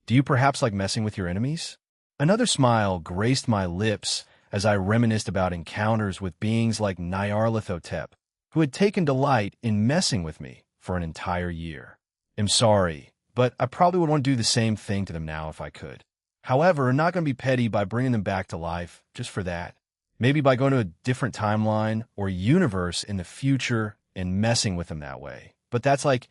"Do you perhaps like messing with your enemies?" Another smile graced my lips as I reminisced about encounters with beings like Nyarlathotep, who had taken delight in messing with me for an entire year. I'm sorry, but I probably would want to do the same thing to them now if I could. However, I'm not going to be petty by bringing them back to life just for that. Maybe by going to a different timeline or universe in the future and messing with them that way. But that's like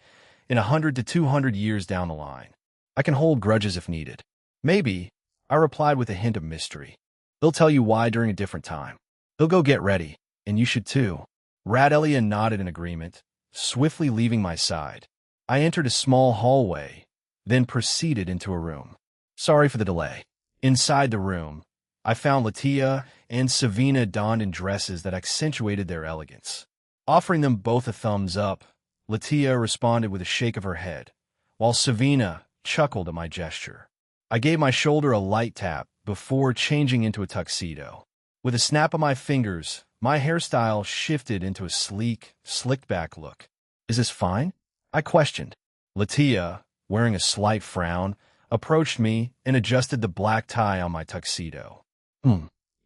in 100 to 200 years down the line. I can hold grudges if needed. Maybe, I replied with a hint of mystery. They'll tell you why during a different time. They'll go get ready, and you should too. Radelia nodded in agreement, swiftly leaving my side. I entered a small hallway, then proceeded into a room. Sorry for the delay. Inside the room, I found Latia and Savina donned in dresses that accentuated their elegance. Offering them both a thumbs up, Latia responded with a shake of her head, while Savina chuckled at my gesture. I gave my shoulder a light tap before changing into a tuxedo. With a snap of my fingers, my hairstyle shifted into a sleek, slicked-back look. Is this fine? I questioned. Latia, wearing a slight frown, approached me and adjusted the black tie on my tuxedo.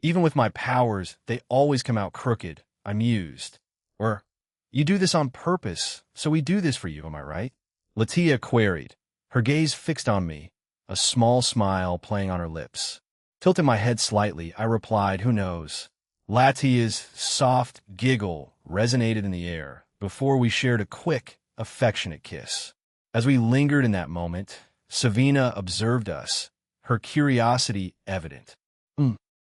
Even with my powers, they always come out crooked, I mused. Or, you do this on purpose, so we do this for you, am I right? Latia queried, her gaze fixed on me, a small smile playing on her lips. Tilting my head slightly, I replied, who knows? Latia's soft giggle resonated in the air before we shared a quick, affectionate kiss. As we lingered in that moment, Savina observed us, her curiosity evident.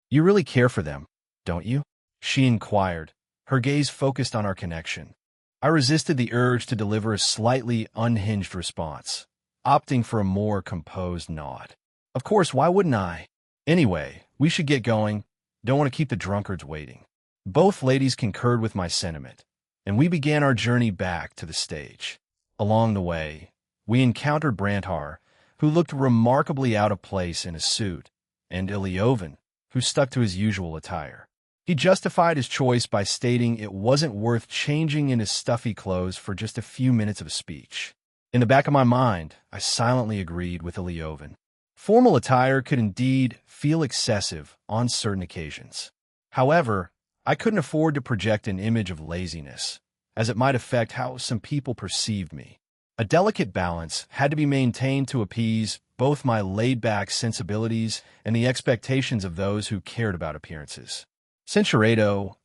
You really care for them, don't you? She inquired, her gaze focused on our connection. I resisted the urge to deliver a slightly unhinged response, opting for a more composed nod. Of course, why wouldn't I? Anyway, we should get going. Don't want to keep the drunkards waiting. Both ladies concurred with my sentiment, and we began our journey back to the stage. Along the way, we encountered Brantar, who looked remarkably out of place in a suit, and Iliovan, who stuck to his usual attire. He justified his choice by stating it wasn't worth changing in his stuffy clothes for just a few minutes of speech. In the back of my mind, I silently agreed with Iliovan. Formal attire could indeed feel excessive on certain occasions. However, I couldn't afford to project an image of laziness, as it might affect how some people perceived me. A delicate balance had to be maintained to appease both my laid-back sensibilities and the expectations of those who cared about appearances. Censuredo.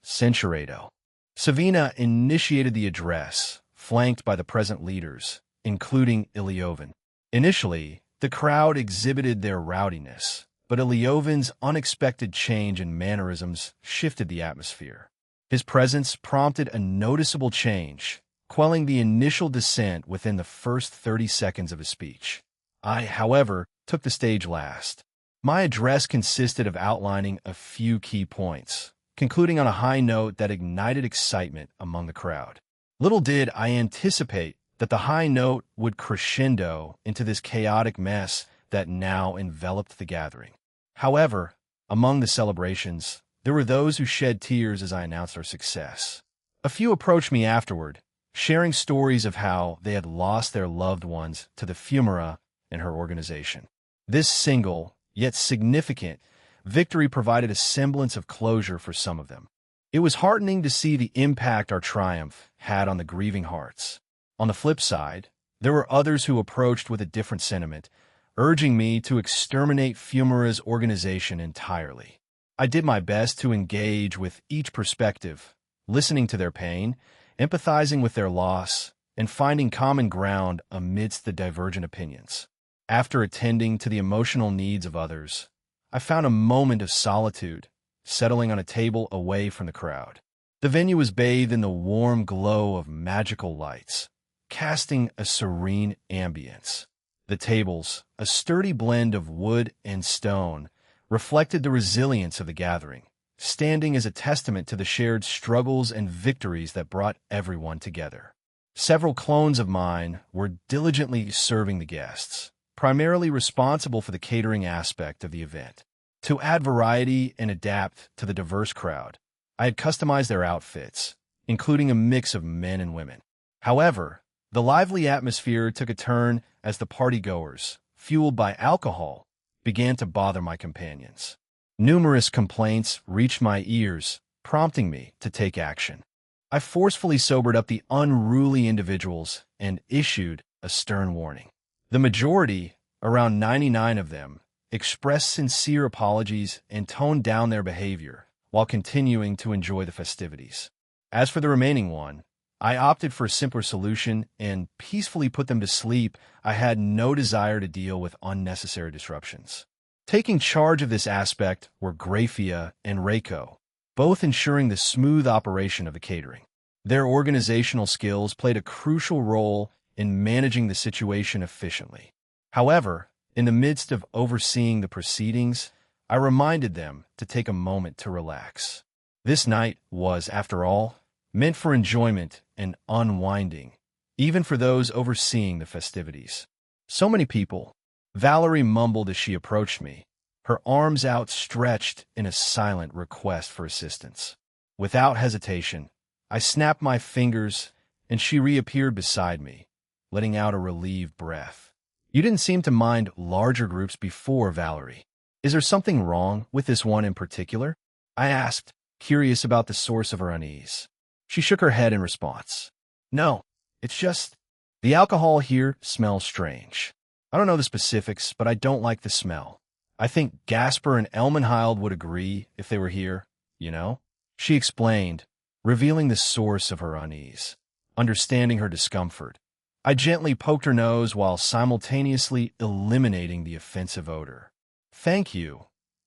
Savina initiated the address, flanked by the present leaders, including Iliovan. Initially, the crowd exhibited their rowdiness, but Iliovan's unexpected change in mannerisms shifted the atmosphere. His presence prompted a noticeable change, quelling the initial dissent within the first 30 seconds of his speech. I, however, took the stage last. My address consisted of outlining a few key points, concluding on a high note that ignited excitement among the crowd. Little did I anticipate that the high note would crescendo into this chaotic mess that now enveloped the gathering. However, among the celebrations, there were those who shed tears as I announced our success. A few approached me afterward, sharing stories of how they had lost their loved ones to the Fumara and her organization. This single, yet significant, victory provided a semblance of closure for some of them. It was heartening to see the impact our triumph had on the grieving hearts. On the flip side, there were others who approached with a different sentiment, urging me to exterminate Fumara's organization entirely. I did my best to engage with each perspective, listening to their pain, empathizing with their loss, and finding common ground amidst the divergent opinions. After attending to the emotional needs of others, I found a moment of solitude, settling on a table away from the crowd. The venue was bathed in the warm glow of magical lights, casting a serene ambience. The tables, a sturdy blend of wood and stone, reflected the resilience of the gathering, standing as a testament to the shared struggles and victories that brought everyone together. Several clones of mine were diligently serving the guests, primarily responsible for the catering aspect of the event. To add variety and adapt to the diverse crowd, I had customized their outfits, including a mix of men and women. However, the lively atmosphere took a turn as the partygoers, fueled by alcohol, began to bother my companions. Numerous complaints reached my ears, prompting me to take action. I forcefully sobered up the unruly individuals and issued a stern warning. The majority, around 99 of them, expressed sincere apologies and toned down their behavior while continuing to enjoy the festivities. As for the remaining one, I opted for a simpler solution and peacefully put them to sleep. I had no desire to deal with unnecessary disruptions. Taking charge of this aspect were Grafia and Reiko, both ensuring the smooth operation of the catering. Their organizational skills played a crucial role in managing the situation efficiently. However, in the midst of overseeing the proceedings, I reminded them to take a moment to relax. This night was, after all, meant for enjoyment and unwinding, even for those overseeing the festivities. So many people, Valerie mumbled as she approached me, her arms outstretched in a silent request for assistance. Without hesitation, I snapped my fingers, and she reappeared beside me, letting out a relieved breath. You didn't seem to mind larger groups before, Valerie. Is there something wrong with this one in particular? I asked, curious about the source of her unease. She shook her head in response. No, it's just, the alcohol here smells strange. I don't know the specifics, but I don't like the smell. I think Gasper and Elmenhild would agree if they were here, you know? She explained, revealing the source of her unease. Understanding her discomfort, I gently poked her nose while simultaneously eliminating the offensive odor. Thank you.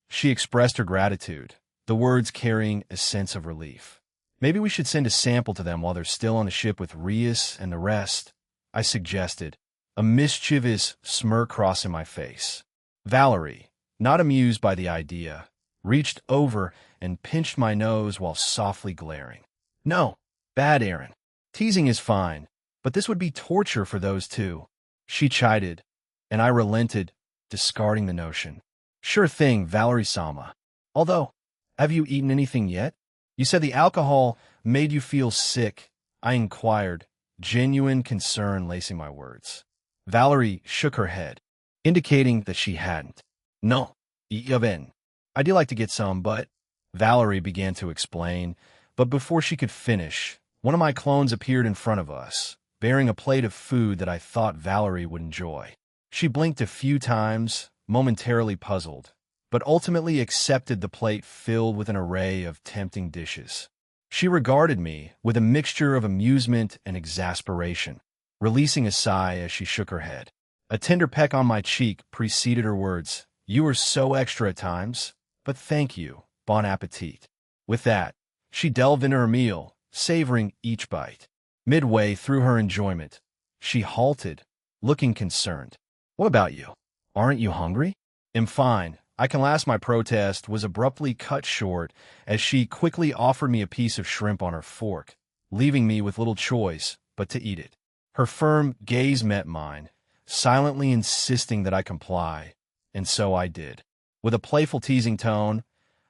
She expressed her gratitude, the words carrying a sense of relief. Maybe we should send a sample to them while they're still on the ship with Rias and the rest, I suggested, a mischievous smirk crossing my face. Valerie, not amused by the idea, reached over and pinched my nose while softly glaring. No, bad Aaron. Teasing is fine, but this would be torture for those two. She chided, and I relented, discarding the notion. Sure thing, Valerie-sama. Although, have you eaten anything yet? You said the alcohol made you feel sick, I inquired, genuine concern lacing my words. Valerie shook her head, indicating that she hadn't. No, yaven. I do like to get some, but... Valerie began to explain, but before she could finish, one of my clones appeared in front of us, bearing a plate of food that I thought Valerie would enjoy. She blinked a few times, momentarily puzzled, but ultimately accepted the plate filled with an array of tempting dishes. She regarded me with a mixture of amusement and exasperation, releasing a sigh as she shook her head. A tender peck on my cheek preceded her words. You are so extra at times, but thank you. Bon appetit. With that, she delved into her meal, savoring each bite. Midway through her enjoyment, she halted, looking concerned. What about you? Aren't you hungry? I'm fine. I can last. My protest was abruptly cut short as she quickly offered me a piece of shrimp on her fork, leaving me with little choice but to eat it. Her firm gaze met mine, silently insisting that I comply, and so I did. With a playful teasing tone,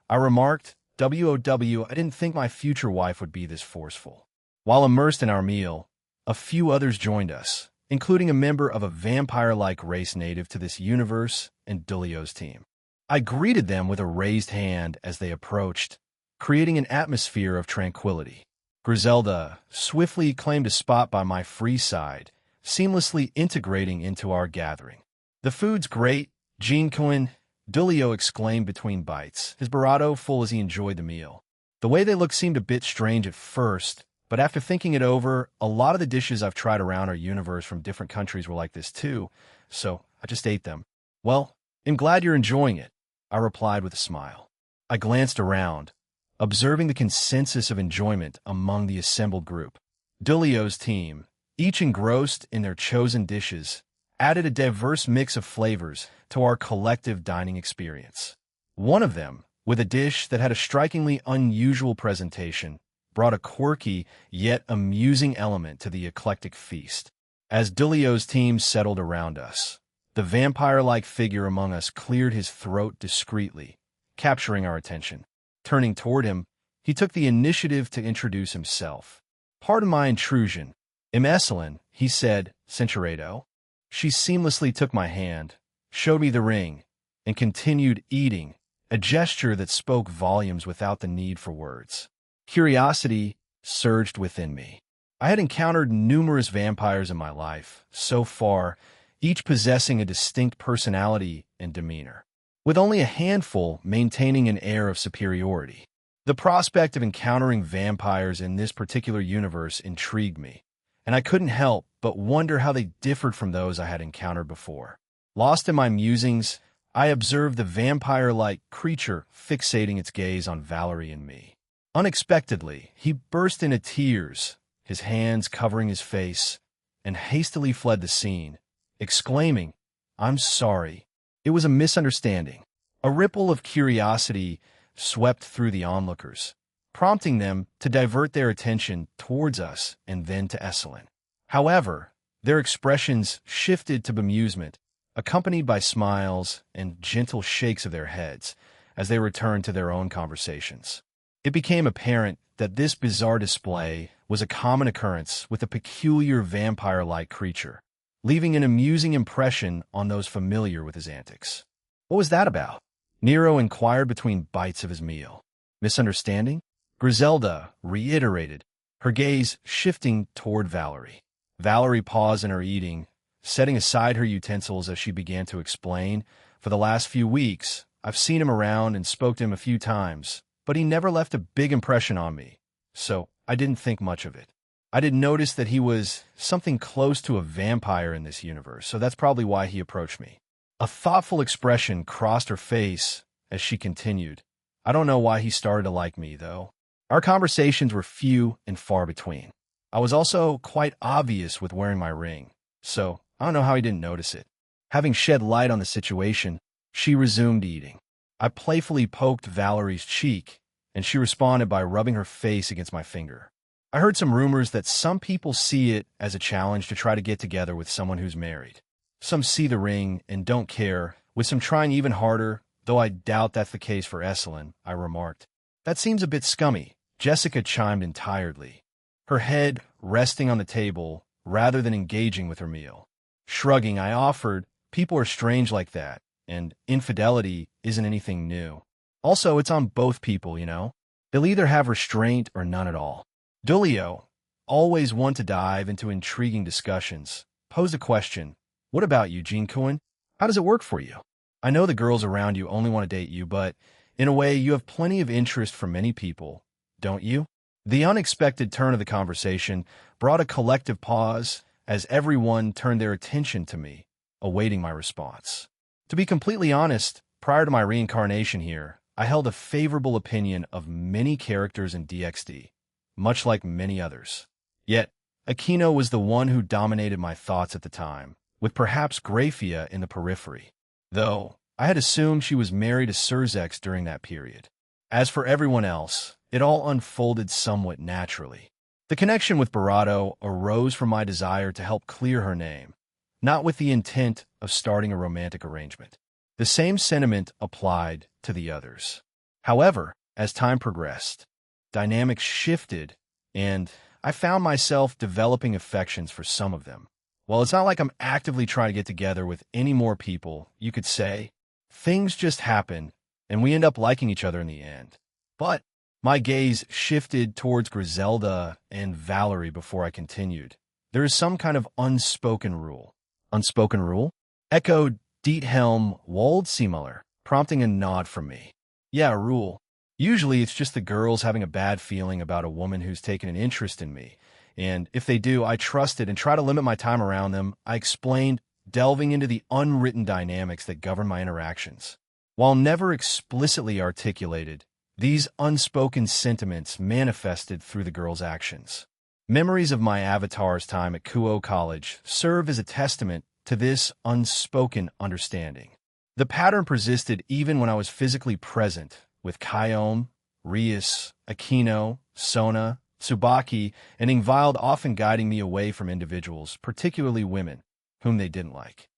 I remarked, WOW, I didn't think my future wife would be this forceful. While immersed in our meal, a few others joined us, including a member of a vampire-like race native to this universe and Dulio's team. I greeted them with a raised hand as they approached, creating an atmosphere of tranquility. Griselda swiftly claimed a spot by my free side, seamlessly integrating into our gathering. The food's great, Jean-Coin, Dulio exclaimed between bites, his barato full as he enjoyed the meal. The way they looked seemed a bit strange at first, but after thinking it over, a lot of the dishes I've tried around our universe from different countries were like this too, so I just ate them. Well, I'm glad you're enjoying it, I replied with a smile. I glanced around, observing the consensus of enjoyment among the assembled group. Dulio's team, each engrossed in their chosen dishes, added a diverse mix of flavors to our collective dining experience. One of them, with a dish that had a strikingly unusual presentation, brought a quirky yet amusing element to the eclectic feast. As Dulio's team settled around us, the vampire-like figure among us cleared his throat discreetly, capturing our attention. Turning toward him, he took the initiative to introduce himself. "Pardon my intrusion. I'm Esselin," he said, Centurato. She seamlessly took my hand, showed me the ring, and continued eating, a gesture that spoke volumes without the need for words. Curiosity surged within me. I had encountered numerous vampires in my life, so far, each possessing a distinct personality and demeanor, with only a handful maintaining an air of superiority. The prospect of encountering vampires in this particular universe intrigued me, and I couldn't help but wonder how they differed from those I had encountered before. Lost in my musings, I observed the vampire-like creature fixating its gaze on Valerie and me. Unexpectedly, he burst into tears, his hands covering his face, and hastily fled the scene, exclaiming, "I'm sorry. It was a misunderstanding." A ripple of curiosity swept through the onlookers, prompting them to divert their attention towards us and then to Esselin. However, their expressions shifted to bemusement, accompanied by smiles and gentle shakes of their heads as they returned to their own conversations. It became apparent that this bizarre display was a common occurrence with a peculiar vampire-like creature, leaving an amusing impression on those familiar with his antics. "What was that about?" Nero inquired between bites of his meal. "Misunderstanding?" Griselda reiterated, her gaze shifting toward Valerie. Valerie paused in her eating, setting aside her utensils as she began to explain, "For the last few weeks, I've seen him around and spoke to him a few times, but he never left a big impression on me, so I didn't think much of it. I didn't notice that he was something close to a vampire in this universe, so that's probably why he approached me." A thoughtful expression crossed her face as she continued, "I don't know why he started to like me, though. Our conversations were few and far between. I was also quite obvious with wearing my ring, so I don't know how he didn't notice it." Having shed light on the situation, she resumed eating. I playfully poked Valerie's cheek, and she responded by rubbing her face against my finger. I heard some rumors that some people see it as a challenge to try to get together with someone who's married. Some see the ring and don't care, with some trying even harder, though I doubt that's the case for Esselin, I remarked. "That seems a bit scummy," Jessica chimed in tiredly, her head resting on the table rather than engaging with her meal. Shrugging, I offered, "People are strange like that, and infidelity isn't anything new. Also, it's on both people, you know? They'll either have restraint or none at all." Dulio, always one to dive into intriguing discussions, posed a question. "What about you, Jean Cohen? How does it work for you? I know the girls around you only want to date you, but in a way, you have plenty of interest from many people, don't you?" The unexpected turn of the conversation brought a collective pause as everyone turned their attention to me, awaiting my response. To be completely honest, prior to my reincarnation here, I held a favorable opinion of many characters in DxD, much like many others. Yet, Aquino was the one who dominated my thoughts at the time, with perhaps Graphia in the periphery, though I had assumed she was married to Surzex during that period. As for everyone else, it all unfolded somewhat naturally. The connection with Barato arose from my desire to help clear her name, not with the intent of starting a romantic arrangement. The same sentiment applied to the others. However, as time progressed, dynamics shifted, and I found myself developing affections for some of them. While it's not like I'm actively trying to get together with any more people, you could say, things just happen, and we end up liking each other in the end. But my gaze shifted towards Griselda and Valerie before I continued. There is some kind of unspoken rule. "Unspoken rule?" echoed Diethelm Waldseemuller, prompting a nod from me. "Yeah, a rule. Usually it's just the girls having a bad feeling about a woman who's taken an interest in me, and if they do, I trust it and try to limit my time around them," I explained, delving into the unwritten dynamics that govern my interactions. While never explicitly articulated, these unspoken sentiments manifested through the girl's actions. Memories of my avatar's time at Kuo College serve as a testament to this unspoken understanding. The pattern persisted even when I was physically present, with Kyome, Rias, Aquino, Sona, Tsubaki, and Ingvild often guiding me away from individuals, particularly women, whom they didn't like.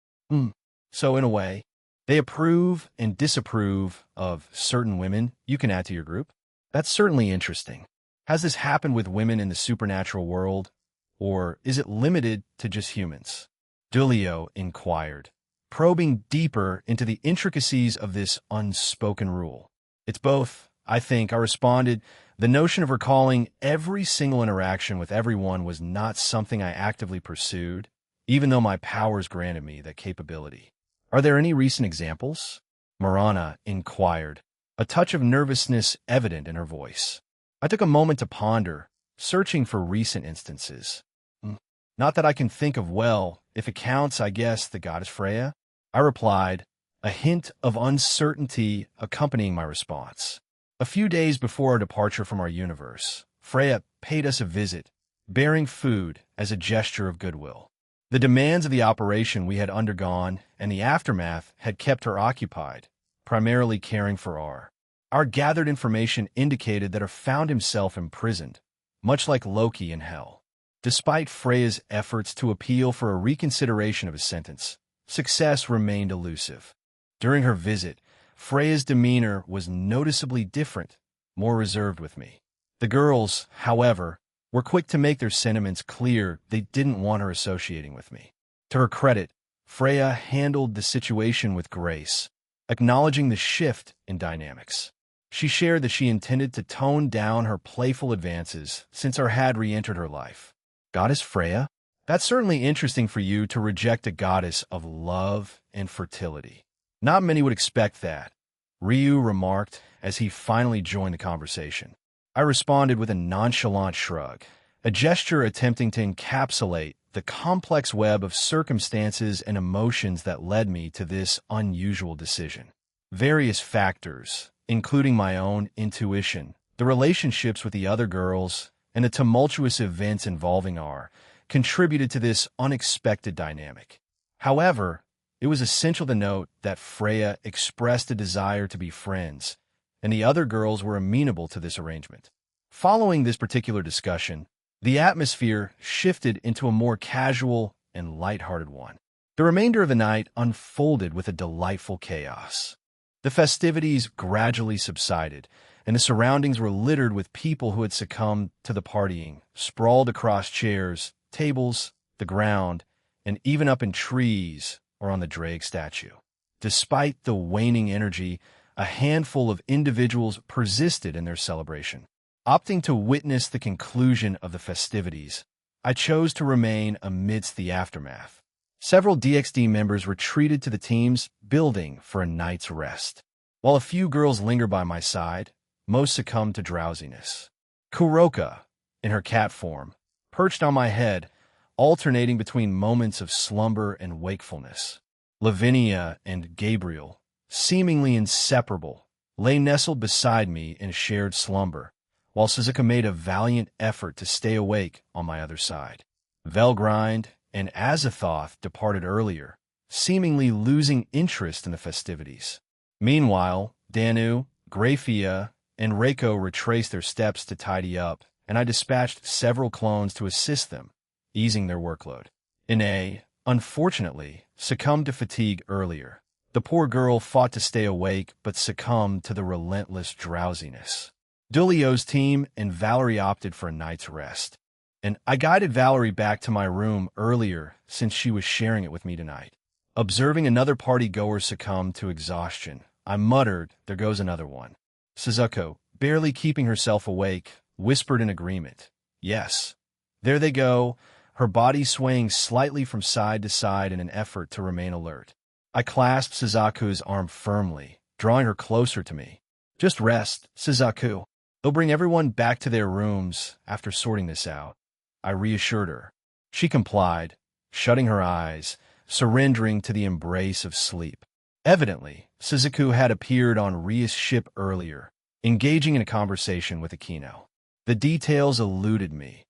So in a way, they approve and disapprove of certain women you can add to your group? That's certainly interesting. Has this happened with women in the supernatural world, or is it limited to just humans? Dulio inquired, probing deeper into the intricacies of this unspoken rule. It's both, I think, I responded. The notion of recalling every single interaction with everyone was not something I actively pursued, even though my powers granted me that capability. Are there any recent examples? Marana inquired, a touch of nervousness evident in her voice. I took a moment to ponder, searching for recent instances. Not that I can think of, well, if it counts, I guess, the goddess Freya? I replied, a hint of uncertainty accompanying my response. A few days before our departure from our universe, Freya paid us a visit, bearing food as a gesture of goodwill. The demands of the operation we had undergone and the aftermath had kept her occupied, primarily caring for R. Our gathered information indicated that R found himself imprisoned, much like Loki in Hell. Despite Freya's efforts to appeal for a reconsideration of his sentence, success remained elusive. During her visit, Freya's demeanor was noticeably different, more reserved with me. The girls, however, were quick to make their sentiments clear. They didn't want her associating with me. To her credit, Freya handled the situation with grace, acknowledging the shift in dynamics. She shared that she intended to tone down her playful advances since R had re-entered her life. Goddess Freya? That's certainly interesting for you to reject a goddess of love and fertility. Not many would expect that, Ryu remarked as he finally joined the conversation. I responded with a nonchalant shrug, a gesture attempting to encapsulate the complex web of circumstances and emotions that led me to this unusual decision. Various factors, including my own intuition, the relationships with the other girls, and the tumultuous events involving R, contributed to this unexpected dynamic. However, it was essential to note that Freya expressed a desire to be friends, and the other girls were amenable to this arrangement. Following this particular discussion, the atmosphere shifted into a more casual and lighthearted one. The remainder of the night unfolded with a delightful chaos. The festivities gradually subsided, and the surroundings were littered with people who had succumbed to the partying, sprawled across chairs, tables, the ground, and even up in trees or on the Drake statue. Despite the waning energy, a handful of individuals persisted in their celebration. Opting to witness the conclusion of the festivities, I chose to remain amidst the aftermath. Several DXD members retreated to the team's building for a night's rest. While a few girls lingered by my side, most succumbed to drowsiness. Kuroka, in her cat form, perched on my head, alternating between moments of slumber and wakefulness. Lavinia and Gabriel, seemingly inseparable, lay nestled beside me in shared slumber, while Suzuka made a valiant effort to stay awake on my other side. Velgrind and Azathoth departed earlier, seemingly losing interest in the festivities. Meanwhile, Danu, Grafia, and Reiko retraced their steps to tidy up, and I dispatched several clones to assist them, easing their workload. Ine, unfortunately, succumbed to fatigue earlier. The poor girl fought to stay awake but succumbed to the relentless drowsiness. Dulio's team and Valerie opted for a night's rest, and I guided Valerie back to my room earlier since she was sharing it with me tonight. Observing another party-goer succumb to exhaustion, I muttered, "There goes another one." Suzuko, barely keeping herself awake, whispered in agreement, "Yes, there they go," her body swaying slightly from side to side in an effort to remain alert. I clasped Suzaku's arm firmly, drawing her closer to me. "Just rest, Suzaku. They'll bring everyone back to their rooms after sorting this out," I reassured her. She complied, shutting her eyes, surrendering to the embrace of sleep. Evidently, Suzaku had appeared on Ria's ship earlier, engaging in a conversation with Akino. The details eluded me,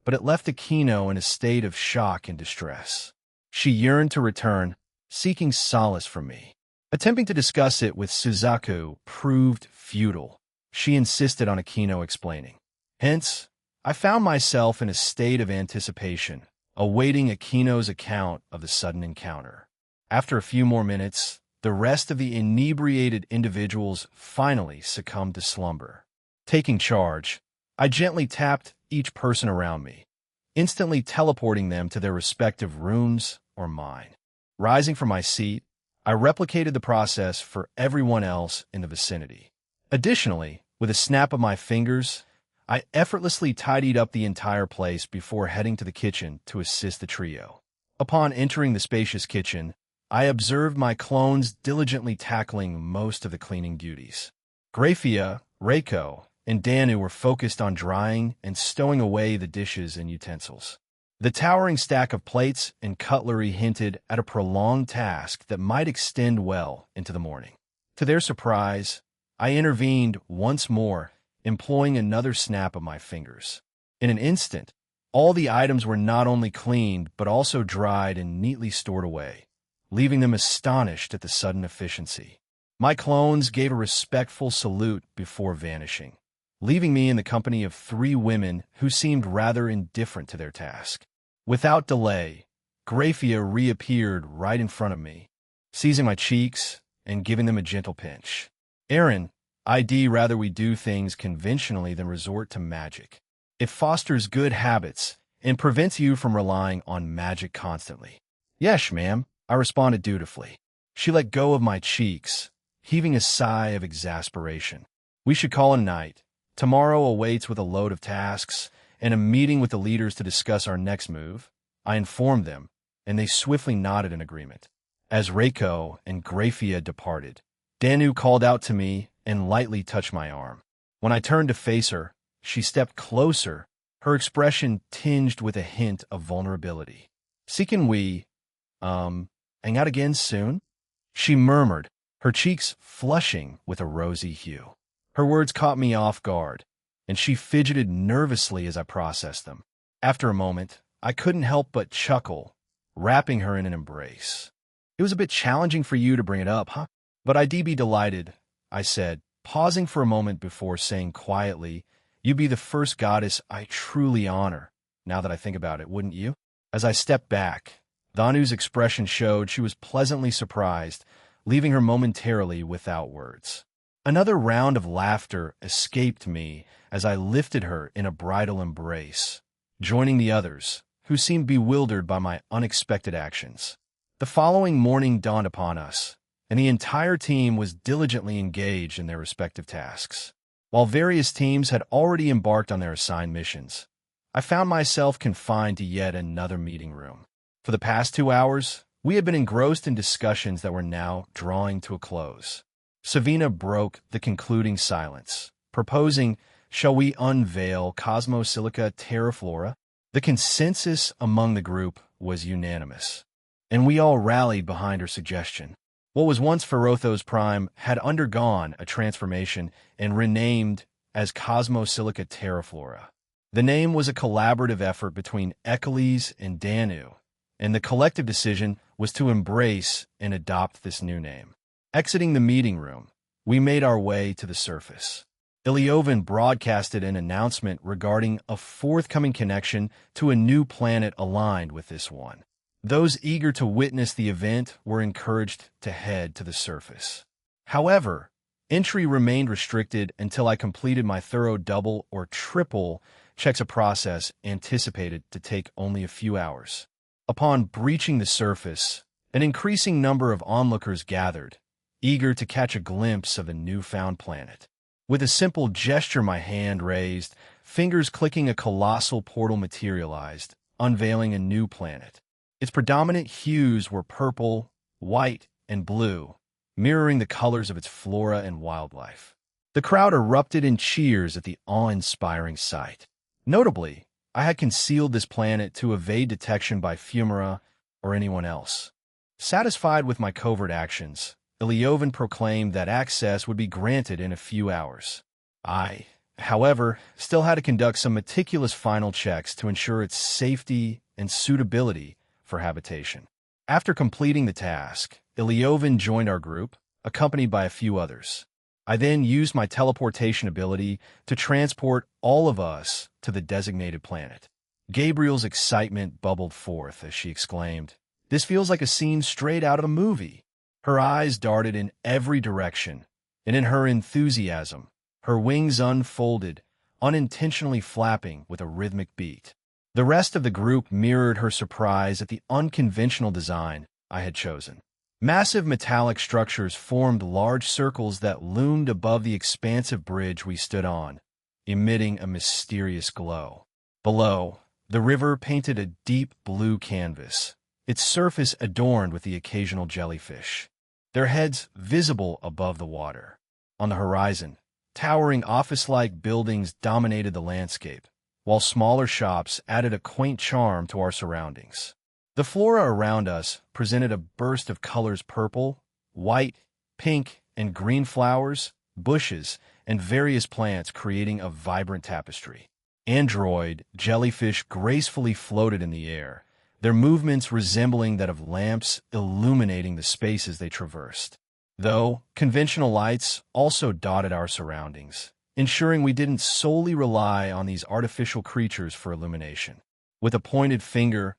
but it left Akino in a state of shock and distress. She yearned to return, seeking solace from me. Attempting to discuss it with Suzaku proved futile. She insisted on Akino explaining. Hence, I found myself in a state of anticipation, awaiting Akino's account of the sudden encounter. After a few more minutes, the rest of the inebriated individuals finally succumbed to slumber. Taking charge, I gently tapped each person around me, instantly teleporting them to their respective rooms or mine. Rising from my seat, I replicated the process for everyone else in the vicinity. Additionally, with a snap of my fingers, I effortlessly tidied up the entire place before heading to the kitchen to assist the trio. Upon entering the spacious kitchen, I observed my clones diligently tackling most of the cleaning duties. Grafia, Reiko, and Danu were focused on drying and stowing away the dishes and utensils. The towering stack of plates and cutlery hinted at a prolonged task that might extend well into the morning. To their surprise, I intervened once more, employing another snap of my fingers. In an instant, all the items were not only cleaned but also dried and neatly stored away, leaving them astonished at the sudden efficiency. My clones gave a respectful salute before vanishing, leaving me in the company of 3 women who seemed rather indifferent to their task. Without delay, Grafia reappeared right in front of me, seizing my cheeks and giving them a gentle pinch. Aaron, I'd rather we do things conventionally than resort to magic. It fosters good habits and prevents you from relying on magic constantly. Yes, ma'am, I responded dutifully. She let go of my cheeks, heaving a sigh of exasperation. We should call it a night. Tomorrow awaits with a load of tasks and a meeting with the leaders to discuss our next move. I informed them, and they swiftly nodded in agreement. As Reiko and Grafia departed, Danu called out to me and lightly touched my arm. When I turned to face her, she stepped closer, her expression tinged with a hint of vulnerability. "Can we, hang out again soon?" she murmured, her cheeks flushing with a rosy hue. Her words caught me off guard, and she fidgeted nervously as I processed them. After a moment, I couldn't help but chuckle, wrapping her in an embrace. "It was a bit challenging for you to bring it up, huh? But I'd be delighted," I said, pausing for a moment before saying quietly, "You'd be the first goddess I truly honor, now that I think about it, wouldn't you?" As I stepped back, Danu's expression showed she was pleasantly surprised, leaving her momentarily without words. Another round of laughter escaped me as I lifted her in a bridal embrace, joining the others, who seemed bewildered by my unexpected actions. The following morning dawned upon us, and the entire team was diligently engaged in their respective tasks. While various teams had already embarked on their assigned missions, I found myself confined to yet another meeting room. For the past 2 hours, we had been engrossed in discussions that were now drawing to a close. Savina broke the concluding silence, proposing, "Shall we unveil Cosmosilica terraflora?" The consensus among the group was unanimous, and we all rallied behind her suggestion. What was once Ferothos Prime had undergone a transformation and renamed as Cosmosilica terraflora. The name was a collaborative effort between Echelles and Danu, and the collective decision was to embrace and adopt this new name. Exiting the meeting room, we made our way to the surface. Iliovan broadcasted an announcement regarding a forthcoming connection to a new planet aligned with this one. Those eager to witness the event were encouraged to head to the surface. However, entry remained restricted until I completed my thorough double or triple checks, a process anticipated to take only a few hours. Upon breaching the surface, an increasing number of onlookers gathered, eager to catch a glimpse of the newfound planet. With a simple gesture, my hand raised, fingers clicking, a colossal portal materialized, unveiling a new planet. Its predominant hues were purple, white, and blue, mirroring the colors of its flora and wildlife. The crowd erupted in cheers at the awe-inspiring sight. Notably, I had concealed this planet to evade detection by Fumara or anyone else. Satisfied with my covert actions, Ilyovan proclaimed that access would be granted in a few hours. I, however, still had to conduct some meticulous final checks to ensure its safety and suitability for habitation. After completing the task, Ilyovan joined our group, accompanied by a few others. I then used my teleportation ability to transport all of us to the designated planet. Gabriel's excitement bubbled forth as she exclaimed, "This feels like a scene straight out of a movie." Her eyes darted in every direction, and in her enthusiasm, her wings unfolded, unintentionally flapping with a rhythmic beat. The rest of the group mirrored her surprise at the unconventional design I had chosen. Massive metallic structures formed large circles that loomed above the expansive bridge we stood on, emitting a mysterious glow. Below, the river painted a deep blue canvas, its surface adorned with the occasional jellyfish, their heads visible above the water. On the horizon, towering office-like buildings dominated the landscape, while smaller shops added a quaint charm to our surroundings. The flora around us presented a burst of colors: purple, white, pink, and green flowers, bushes, and various plants, creating a vibrant tapestry. Android jellyfish gracefully floated in the air, their movements resembling that of lamps illuminating the spaces they traversed. Though conventional lights also dotted our surroundings, ensuring we didn't solely rely on these artificial creatures for illumination. With a pointed finger,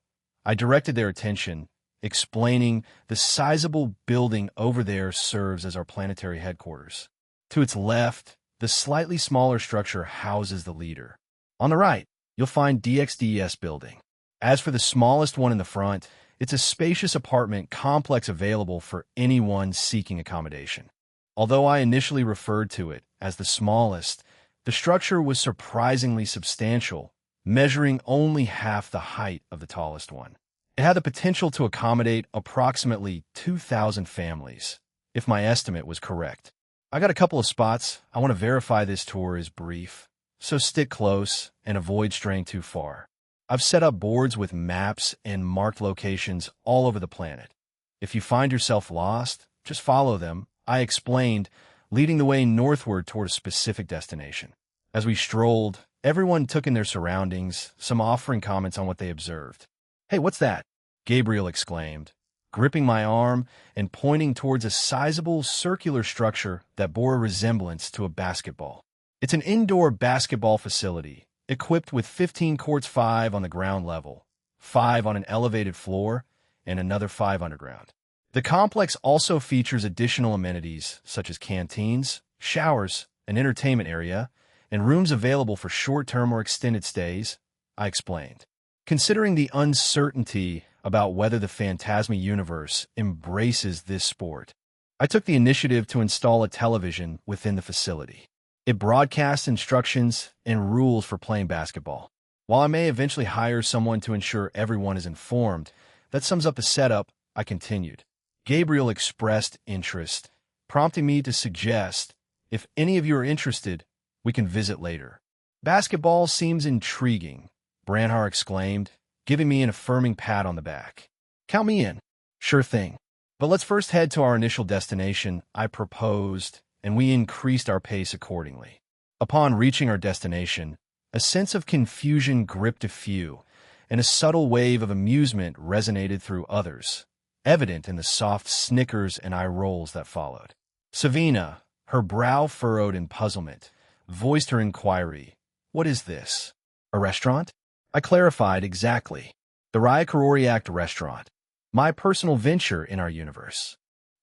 I directed their attention, explaining the sizable building over there serves as our planetary headquarters. To its left, the slightly smaller structure houses the leader. On the right, you'll find DXDS building. As for the smallest one in the front, it's a spacious apartment complex available for anyone seeking accommodation. Although I initially referred to it as the smallest, the structure was surprisingly substantial, measuring only half the height of the tallest one. It had the potential to accommodate approximately 2,000 families, if my estimate was correct. I got a couple of spots. I want to verify this tour is brief, so stick close and avoid straying too far. I've set up boards with maps and marked locations all over the planet. If you find yourself lost, just follow them, I explained, leading the way northward toward a specific destination. As we strolled, everyone took in their surroundings, some offering comments on what they observed. "Hey, what's that?" Gabriel exclaimed, gripping my arm and pointing towards a sizable circular structure that bore a resemblance to a basketball. It's an indoor basketball facility, equipped with 15 courts, 5 on the ground level, 5 on an elevated floor, and another 5 underground. The complex also features additional amenities such as canteens, showers, an entertainment area, and rooms available for short-term or extended stays, I explained. Considering the uncertainty about whether the Phantasma universe embraces this sport, I took the initiative to install a television within the facility. It broadcasts instructions and rules for playing basketball. While I may eventually hire someone to ensure everyone is informed, that sums up the setup, I continued. Gabriel expressed interest, prompting me to suggest, if any of you are interested, we can visit later. "Basketball seems intriguing," Branhar exclaimed, giving me an affirming pat on the back. "Count me in." "Sure thing. But let's first head to our initial destination," I proposed, and we increased our pace accordingly. Upon reaching our destination, a sense of confusion gripped a few, and a subtle wave of amusement resonated through others, evident in the soft snickers and eye rolls that followed. Savina, her brow furrowed in puzzlement, voiced her inquiry. "What is this? A restaurant?" I clarified, "Exactly. The Ryakaroriak restaurant, my personal venture in our universe.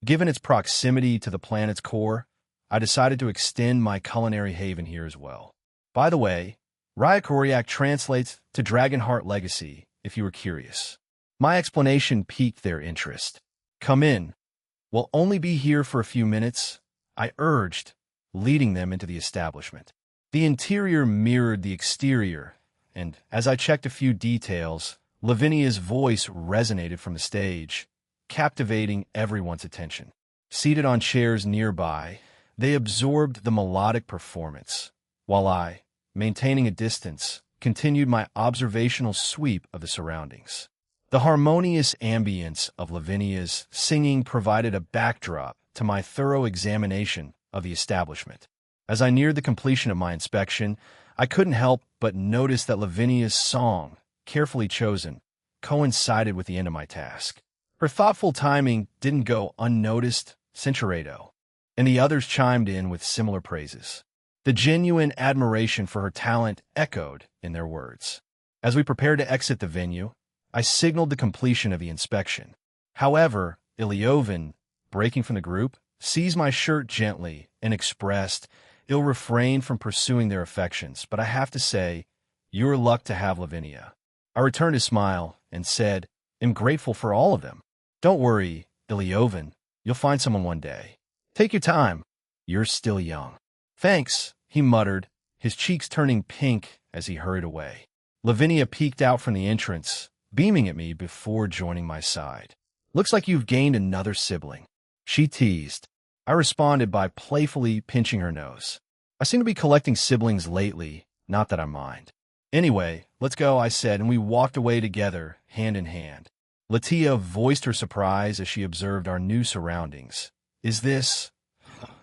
Given its proximity to the planet's core, I decided to extend my culinary haven here as well. By the way, Ryakaroriak translates to Dragonheart Legacy, if you were curious." My explanation piqued their interest. "Come in. We'll only be here for a few minutes," I urged, leading them into the establishment. The interior mirrored the exterior, and as I checked a few details, Lavinia's voice resonated from the stage, captivating everyone's attention. Seated on chairs nearby, they absorbed the melodic performance, while I, maintaining a distance, continued my observational sweep of the surroundings. The harmonious ambience of Lavinia's singing provided a backdrop to my thorough examination of the establishment. As I neared the completion of my inspection, I couldn't help but notice that Lavinia's song, carefully chosen, coincided with the end of my task. Her thoughtful timing didn't go unnoticed, Cinceredo, and the others chimed in with similar praises. The genuine admiration for her talent echoed in their words. As we prepared to exit the venue, I signaled the completion of the inspection. However, Ilyovin, breaking from the group, seized my shirt gently and expressed, "I'll refrain from pursuing their affections, but I have to say, you're luck to have Lavinia." I returned his smile and said, "I'm grateful for all of them. Don't worry, Ilyovin, you'll find someone one day. Take your time. You're still young." "Thanks," he muttered, his cheeks turning pink as he hurried away. Lavinia peeked out from the entrance, beaming at me before joining my side. "Looks like you've gained another sibling," she teased. I responded by playfully pinching her nose. "I seem to be collecting siblings lately, not that I mind." "Anyway, let's go," I said, and we walked away together, hand in hand. Latia voiced her surprise as she observed our new surroundings. "Is this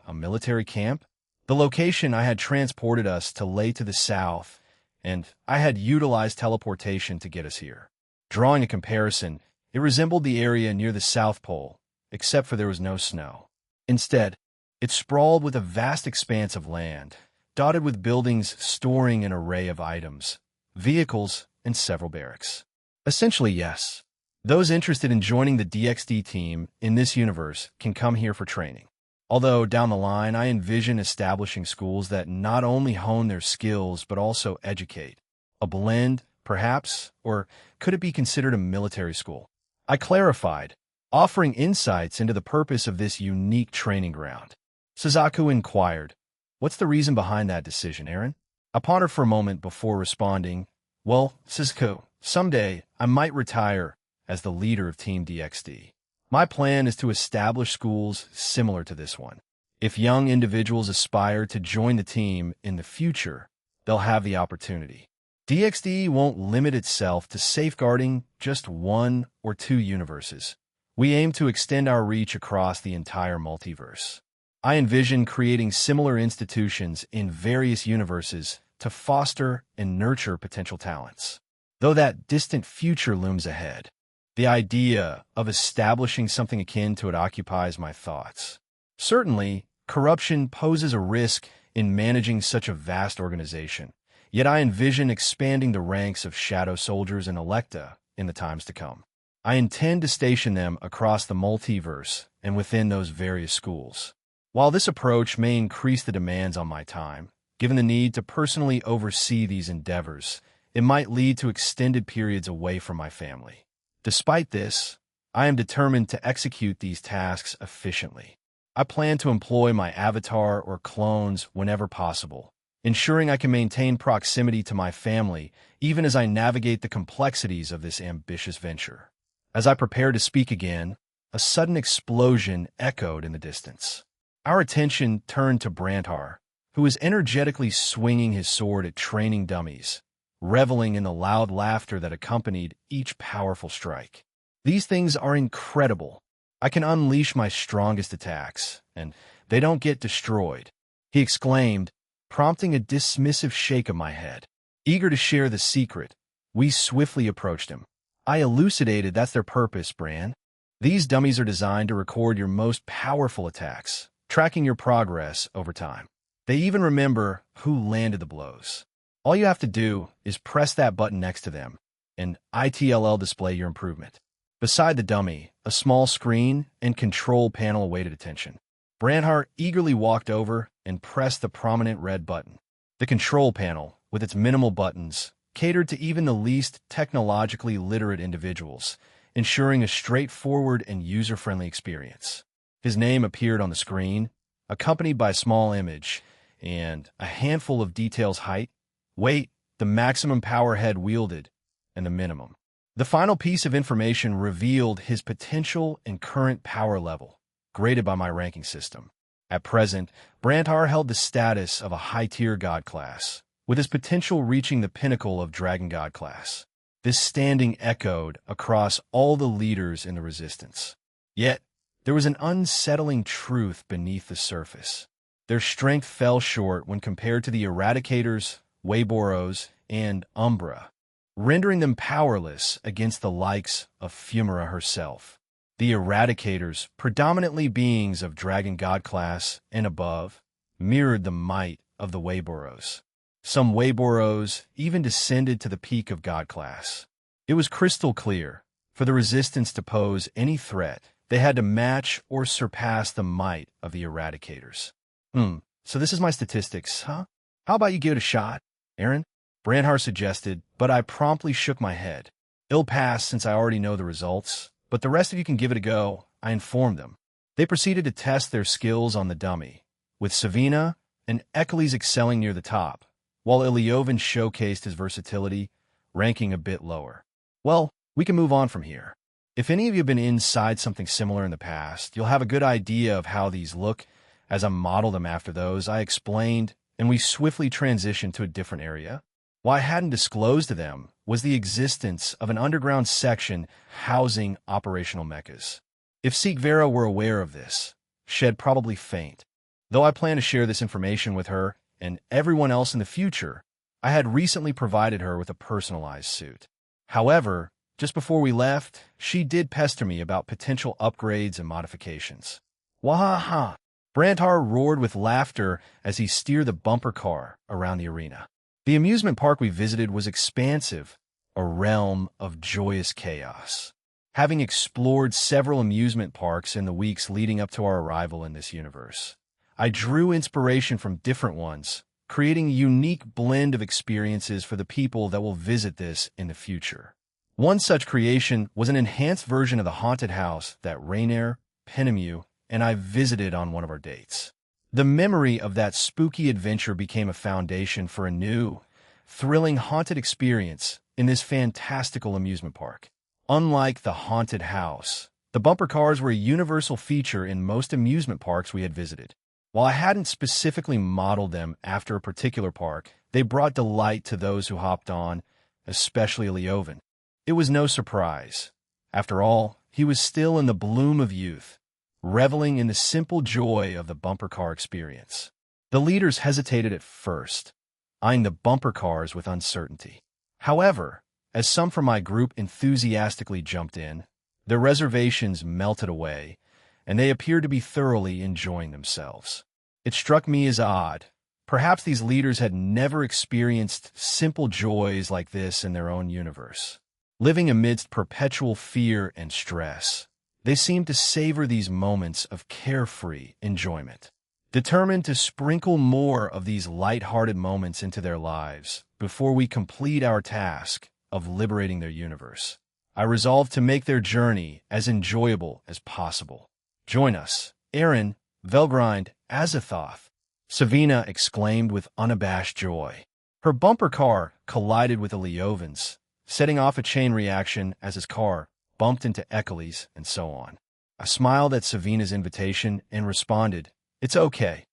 a military camp?" The location I had transported us to lay to the south, and I had utilized teleportation to get us here. Drawing a comparison, it resembled the area near the South Pole, except for there was no snow. Instead, it sprawled with a vast expanse of land, dotted with buildings storing an array of items, vehicles, and several barracks. Essentially, yes, those interested in joining the DXD team in this universe can come here for training. Although, down the line, I envision establishing schools that not only hone their skills but also educate. A blend, perhaps, or could it be considered a military school? I clarified, offering insights into the purpose of this unique training ground. Suzaku inquired, "What's the reason behind that decision, Aaron?" I pondered for a moment before responding, "Well, Suzaku, someday I might retire as the leader of Team DXD. My plan is to establish schools similar to this one. If young individuals aspire to join the team in the future, they'll have the opportunity. DXD won't limit itself to safeguarding just one or two universes. We aim to extend our reach across the entire multiverse. I envision creating similar institutions in various universes to foster and nurture potential talents. Though that distant future looms ahead, the idea of establishing something akin to it occupies my thoughts. Certainly, corruption poses a risk in managing such a vast organization, yet I envision expanding the ranks of shadow soldiers in Electa in the times to come. I intend to station them across the multiverse and within those various schools. While this approach may increase the demands on my time, given the need to personally oversee these endeavors, it might lead to extended periods away from my family. Despite this, I am determined to execute these tasks efficiently. I plan to employ my avatar or clones whenever possible, ensuring I can maintain proximity to my family even as I navigate the complexities of this ambitious venture. As I prepared to speak again, a sudden explosion echoed in the distance. Our attention turned to Brantar, who was energetically swinging his sword at training dummies, reveling in the loud laughter that accompanied each powerful strike. "These things are incredible. I can unleash my strongest attacks, and they don't get destroyed," he exclaimed, prompting a dismissive shake of my head. Eager to share the secret, we swiftly approached him. I elucidated that's their purpose, Bran. "These dummies are designed to record your most powerful attacks, tracking your progress over time. They even remember who landed the blows. All you have to do is press that button next to them, and ITLL display your improvement." Beside the dummy, a small screen and control panel awaited attention. Branhart eagerly walked over and pressed the prominent red button. The control panel, with its minimal buttons, catered to even the least technologically literate individuals, ensuring a straightforward and user-friendly experience. His name appeared on the screen, accompanied by a small image and a handful of details: height, weight, the maximum power head wielded, and the minimum. The final piece of information revealed his potential and current power level, graded by my ranking system. At present, Brantar held the status of a high-tier god class, with his potential reaching the pinnacle of Dragon God class. This standing echoed across all the leaders in the Resistance. Yet, there was an unsettling truth beneath the surface. Their strength fell short when compared to the Eradicators, Wayboros, and Umbra, rendering them powerless against the likes of Fumara herself. The Eradicators, predominantly beings of Dragon God class and above, mirrored the might of the Wayboros. Some Wayboros even descended to the peak of God class. It was crystal clear, for the Resistance to pose any threat, they had to match or surpass the might of the Eradicators. So this is my statistics, huh? How about you give it a shot, Aaron? Brandhar suggested, but I promptly shook my head. It'll pass since I already know the results, but the rest of you can give it a go, I informed them. They proceeded to test their skills on the dummy, with Savina and Echelles excelling near the top, while Iliovan showcased his versatility, ranking a bit lower. Well, we can move on from here. If any of you have been inside something similar in the past, you'll have a good idea of how these look, as I model them after those I explained, and we swiftly transitioned to a different area. What I hadn't disclosed to them was the existence of an underground section housing operational mechas. If Sikvera were aware of this, she'd probably faint. Though I plan to share this information with her and everyone else in the future, I had recently provided her with a personalized suit. However, just before we left, she did pester me about potential upgrades and modifications. Wahaha! Brandhar roared with laughter as he steered the bumper car around the arena. The amusement park we visited was expansive, a realm of joyous chaos. Having explored several amusement parks in the weeks leading up to our arrival in this universe, I drew inspiration from different ones, creating a unique blend of experiences for the people that will visit this in the future. One such creation was an enhanced version of the haunted house that Rainier, Penemu, and I visited on one of our dates. The memory of that spooky adventure became a foundation for a new, thrilling haunted experience in this fantastical amusement park. Unlike the haunted house, the bumper cars were a universal feature in most amusement parks we had visited. While I hadn't specifically modeled them after a particular park, they brought delight to those who hopped on, especially Leovan. It was no surprise. After all, he was still in the bloom of youth, reveling in the simple joy of the bumper car experience. The leaders hesitated at first, eyeing the bumper cars with uncertainty. However, as some from my group enthusiastically jumped in, their reservations melted away, and they appeared to be thoroughly enjoying themselves. It struck me as odd. Perhaps these leaders had never experienced simple joys like this in their own universe. Living amidst perpetual fear and stress, they seemed to savor these moments of carefree enjoyment. Determined to sprinkle more of these light-hearted moments into their lives before we complete our task of liberating their universe, I resolved to make their journey as enjoyable as possible. Join us, Aaron, Velgrind, Azathoth, Savina exclaimed with unabashed joy. Her bumper car collided with Leovan's, setting off a chain reaction as his car bumped into Echelles and so on. I smiled at Savina's invitation and responded, "It's okay.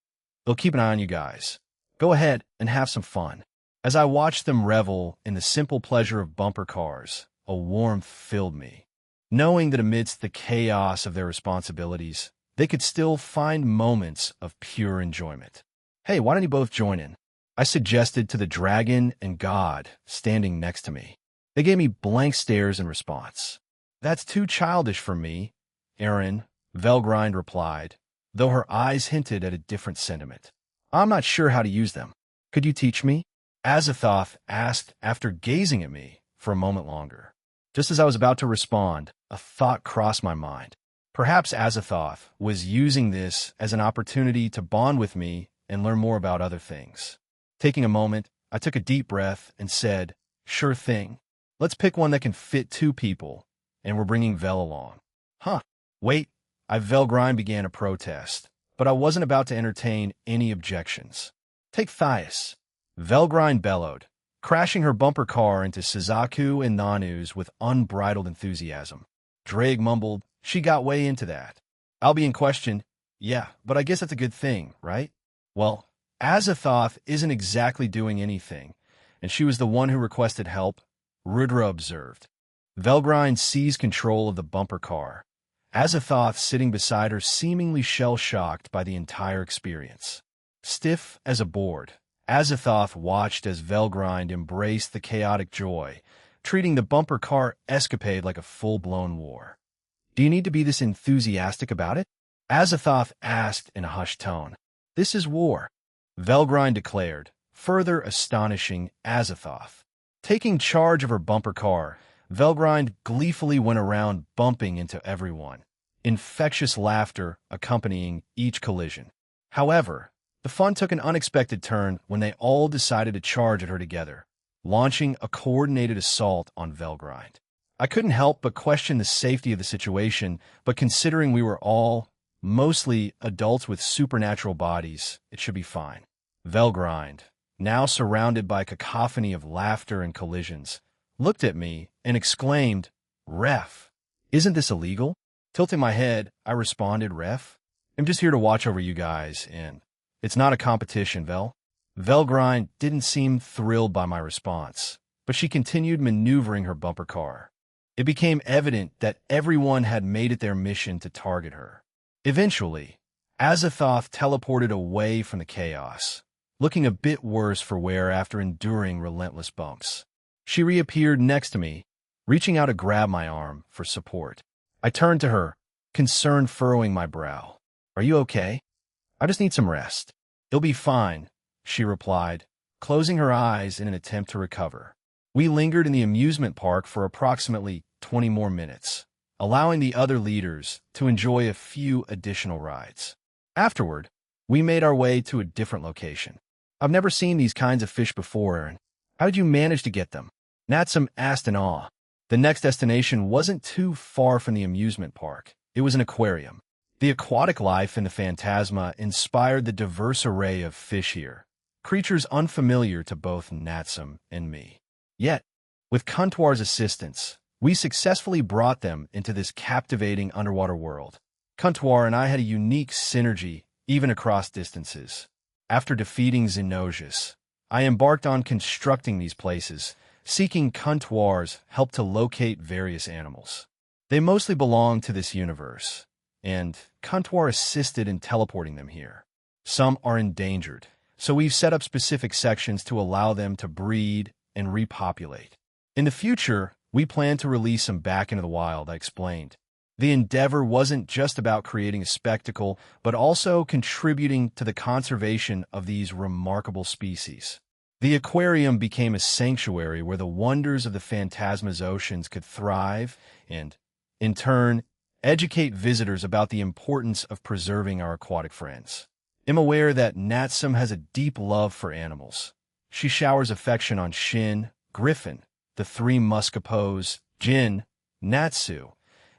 They'll keep an eye on you guys. Go ahead and have some fun." As I watched them revel in the simple pleasure of bumper cars, a warmth filled me, knowing that amidst the chaos of their responsibilities, they could still find moments of pure enjoyment. "Hey, why don't you both join in?" I suggested to the dragon and god standing next to me. They gave me blank stares in response. "That's too childish for me," Aaron, Velgrind replied, though her eyes hinted at a different sentiment. "I'm not sure how to use them. Could you teach me?" Azathoth asked after gazing at me for a moment longer. Just as I was about to respond, a thought crossed my mind. Perhaps Azathoth was using this as an opportunity to bond with me and learn more about other things. Taking a moment, I took a deep breath and said, "Sure thing. Let's pick one that can fit 2 people, and we're bringing Vel along." "Huh, wait." Velgrind began a protest, but I wasn't about to entertain any objections. "Take Thias," Velgrind bellowed, crashing her bumper car into Suzaku and Nanu's with unbridled enthusiasm. Drake mumbled, "She got way into that." Albion questioned, "Yeah, but I guess that's a good thing, right?" "Well, Azathoth isn't exactly doing anything, and she was the one who requested help," Rudra observed. Velgrind seized control of the bumper car, Azathoth sitting beside her seemingly shell-shocked by the entire experience. Stiff as a board, Azathoth watched as Velgrind embraced the chaotic joy, treating the bumper car escapade like a full-blown war. "Do you need to be this enthusiastic about it?" Azathoth asked in a hushed tone. "This is war," Velgrind declared, further astonishing Azathoth. Taking charge of her bumper car, Velgrind gleefully went around bumping into everyone, infectious laughter accompanying each collision. However, the fun took an unexpected turn when they all decided to charge at her together, launching a coordinated assault on Velgrind. I couldn't help but question the safety of the situation, but considering we were all mostly adults with supernatural bodies, it should be fine. Velgrind, now surrounded by a cacophony of laughter and collisions, looked at me and exclaimed, "Ref, isn't this illegal?" Tilting my head, I responded, "Ref, I'm just here to watch over you guys, and it's not a competition, Vel." Velgrind didn't seem thrilled by my response, but she continued maneuvering her bumper car. It became evident that everyone had made it their mission to target her. Eventually, Azathoth teleported away from the chaos, looking a bit worse for wear after enduring relentless bumps. She reappeared next to me, reaching out to grab my arm for support. I turned to her, concern furrowing my brow. "Are you okay?" "I just need some rest." "It'll be fine," she replied, closing her eyes in an attempt to recover. We lingered in the amusement park for approximately 20 more minutes, allowing the other leaders to enjoy a few additional rides. Afterward, we made our way to a different location. "I've never seen these kinds of fish before, Aaron. How did you manage to get them?" Natsum asked in awe. The next destination wasn't too far from the amusement park. It was an aquarium. The aquatic life in the Phantasma inspired the diverse array of fish here, creatures unfamiliar to both Natsum and me. Yet, with Kuntuar's assistance, we successfully brought them into this captivating underwater world. Kuntuar and I had a unique synergy, even across distances. After defeating Xenosius, I embarked on constructing these places, seeking Kuntuar's help to locate various animals. They mostly belong to this universe, and Kuntuar assisted in teleporting them here. Some are endangered, so we've set up specific sections to allow them to breed and repopulate. In the future, we plan to release them back into the wild, I explained. The endeavor wasn't just about creating a spectacle, but also contributing to the conservation of these remarkable species. The aquarium became a sanctuary where the wonders of the Phantasma's oceans could thrive and, in turn, educate visitors about the importance of preserving our aquatic friends. I'm aware that Natsum has a deep love for animals. She showers affection on Shin, Griffin, the three Muscapos, Jin, Natsu,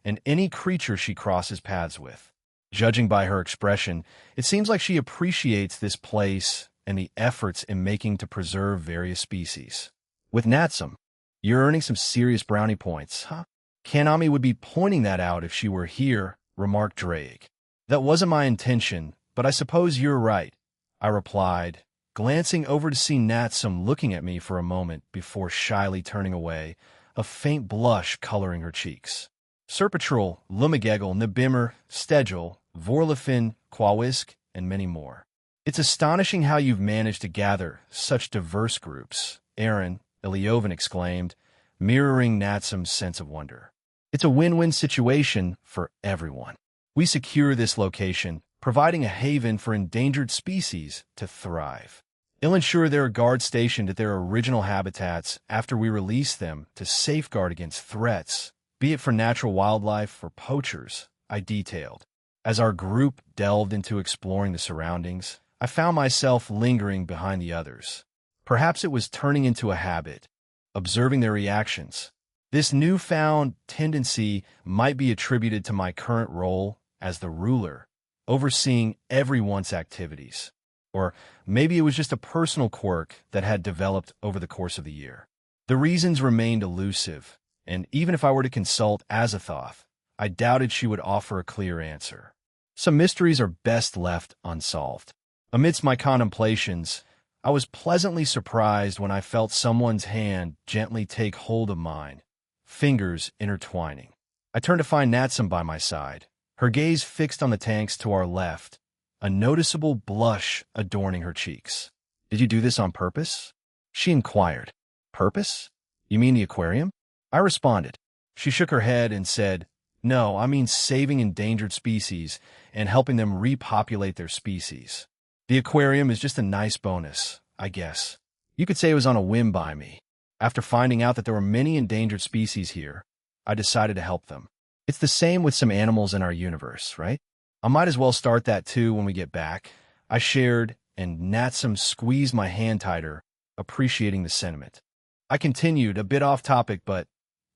and any creature she crosses paths with. Judging by her expression, it seems like she appreciates this place and the efforts in making to preserve various species. With Natsum, you're earning some serious brownie points, huh? Kanami would be pointing that out if she were here, remarked Drake. That wasn't my intention, but I suppose you're right, I replied, glancing over to see Natsum looking at me for a moment before shyly turning away, a faint blush coloring her cheeks. Serpentral, Lumigegel, Nibimmer, Stegel, Vorlafin, Quawisk, and many more. It's astonishing how you've managed to gather such diverse groups, Aaron, Iliovan exclaimed, mirroring Natsum's sense of wonder. It's a win-win situation for everyone. We secure this location, providing a haven for endangered species to thrive. It'll ensure there are guards stationed at their original habitats after we release them to safeguard against threats, be it for natural wildlife or poachers, I detailed. As our group delved into exploring the surroundings, I found myself lingering behind the others. Perhaps it was turning into a habit, observing their reactions. This newfound tendency might be attributed to my current role as the ruler, overseeing everyone's activities. Or maybe it was just a personal quirk that had developed over the course of the year. The reasons remained elusive, and even if I were to consult Azathoth, I doubted she would offer a clear answer. Some mysteries are best left unsolved. Amidst my contemplations, I was pleasantly surprised when I felt someone's hand gently take hold of mine, fingers intertwining. I turned to find Natsum by my side, her gaze fixed on the tanks to our left, a noticeable blush adorning her cheeks. "Did you do this on purpose?" she inquired. "Purpose? You mean the aquarium?" I responded. She shook her head and said, "No, I mean saving endangered species and helping them repopulate their species. The aquarium is just a nice bonus, I guess. You could say it was on a whim by me. After finding out that there were many endangered species here, I decided to help them. It's the same with some animals in our universe, right? I might as well start that too when we get back," I shared, and Natsum squeezed my hand tighter, appreciating the sentiment. I continued, a bit off topic, but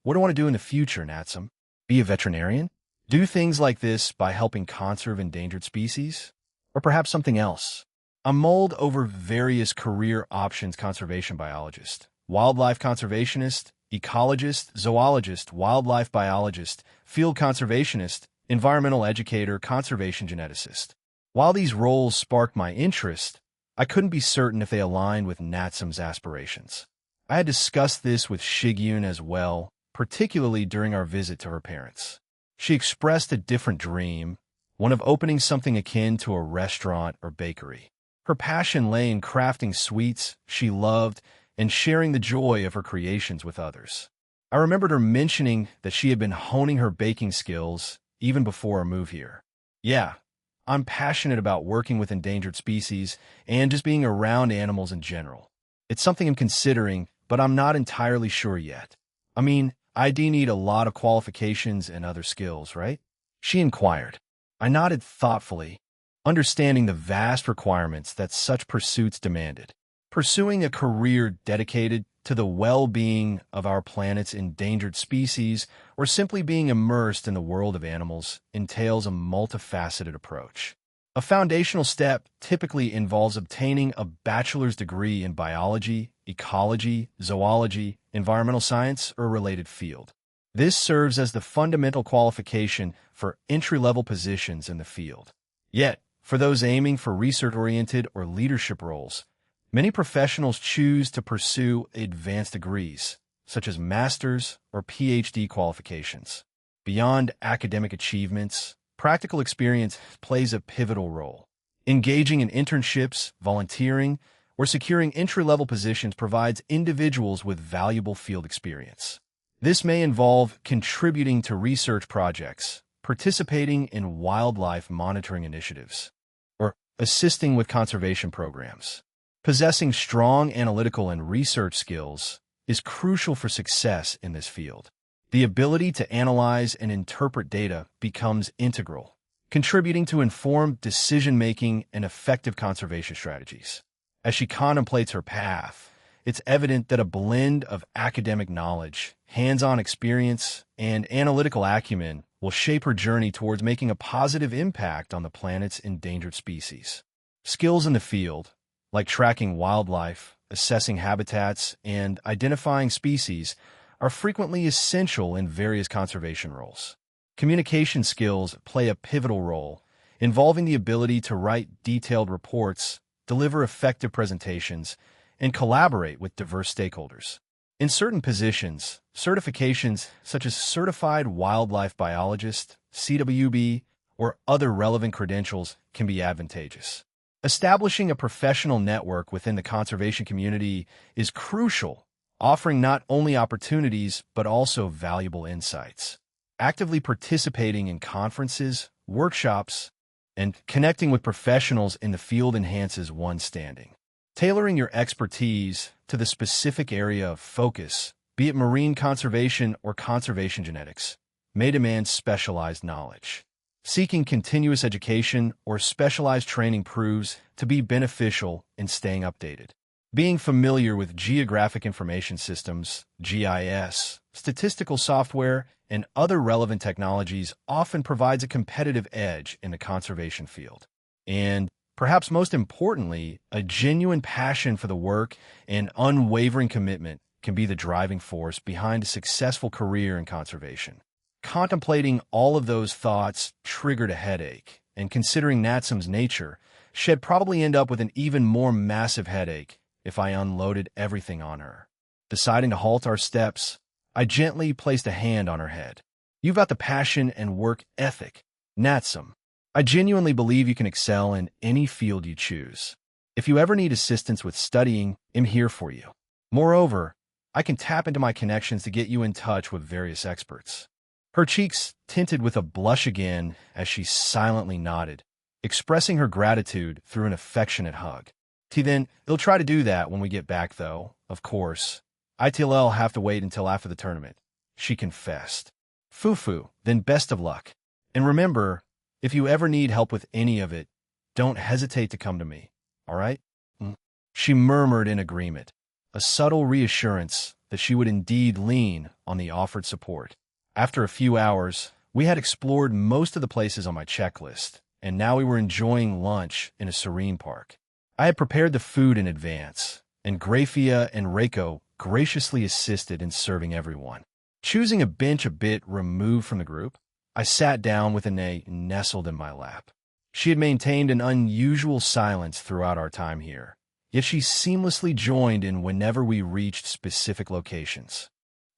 what do I want to do in the future, Natsum? Be a veterinarian? Do things like this by helping conserve endangered species? Or perhaps something else? I mulled over various career options: conservation biologist, wildlife conservationist, ecologist, zoologist, wildlife biologist, field conservationist, environmental educator, conservation geneticist. While these roles sparked my interest, I couldn't be certain if they aligned with Natsum's aspirations. I had discussed this with Shigyun as well, particularly during our visit to her parents. She expressed a different dream, one of opening something akin to a restaurant or bakery. Her passion lay in crafting sweets she loved and sharing the joy of her creations with others. I remembered her mentioning that she had been honing her baking skills even before our move here. Yeah, I'm passionate about working with endangered species and just being around animals in general. It's something I'm considering, but I'm not entirely sure yet. I mean, I do need a lot of qualifications and other skills, right? She inquired. I nodded thoughtfully, understanding the vast requirements that such pursuits demanded. Pursuing a career dedicated to the well-being of our planet's endangered species, or simply being immersed in the world of animals, entails a multifaceted approach. A foundational step typically involves obtaining a bachelor's degree in biology, ecology, zoology, environmental science, or a related field. This serves as the fundamental qualification for entry-level positions in the field. Yet, for those aiming for research-oriented or leadership roles, many professionals choose to pursue advanced degrees, such as master's or PhD qualifications. Beyond academic achievements, practical experience plays a pivotal role. Engaging in internships, volunteering, or securing entry-level positions provides individuals with valuable field experience. This may involve contributing to research projects, participating in wildlife monitoring initiatives, or assisting with conservation programs. Possessing strong analytical and research skills is crucial for success in this field. The ability to analyze and interpret data becomes integral, contributing to informed decision-making and effective conservation strategies. As she contemplates her path, it's evident that a blend of academic knowledge, hands-on experience, and analytical acumen will shape her journey towards making a positive impact on the planet's endangered species. Skills in the field, like tracking wildlife, assessing habitats, and identifying species, are frequently essential in various conservation roles. Communication skills play a pivotal role, involving the ability to write detailed reports, deliver effective presentations, and collaborate with diverse stakeholders. In certain positions, certifications such as Certified Wildlife Biologist, CWB, or other relevant credentials can be advantageous. Establishing a professional network within the conservation community is crucial, offering not only opportunities but also valuable insights. Actively participating in conferences, workshops, and connecting with professionals in the field enhances one's standing. Tailoring your expertise to the specific area of focus, be it marine conservation or conservation genetics, may demand specialized knowledge. Seeking continuous education or specialized training proves to be beneficial in staying updated. Being familiar with geographic information systems, GIS, statistical software, and other relevant technologies often provides a competitive edge in the conservation field. And, perhaps most importantly, a genuine passion for the work and unwavering commitment can be the driving force behind a successful career in conservation. Contemplating all of those thoughts triggered a headache, and considering Natsum's nature, she'd probably end up with an even more massive headache if I unloaded everything on her. Deciding to halt our steps, I gently placed a hand on her head. You've got the passion and work ethic. Natsum. I genuinely believe you can excel in any field you choose. If you ever need assistance with studying, I'm here for you. Moreover, I can tap into my connections to get you in touch with various experts. Her cheeks tinted with a blush again as she silently nodded, expressing her gratitude through an affectionate hug. Then, they'll try to do that when we get back, though, of course. I'll have to wait until after the tournament, she confessed. Fufu, then best of luck. And remember, if you ever need help with any of it, don't hesitate to come to me, all right? She murmured in agreement, a subtle reassurance that she would indeed lean on the offered support. After a few hours, we had explored most of the places on my checklist, and now we were enjoying lunch in a serene park. I had prepared the food in advance, and Grafia and Reiko graciously assisted in serving everyone. Choosing a bench a bit removed from the group, I sat down with Ine nestled in my lap. She had maintained an unusual silence throughout our time here, yet she seamlessly joined in whenever we reached specific locations.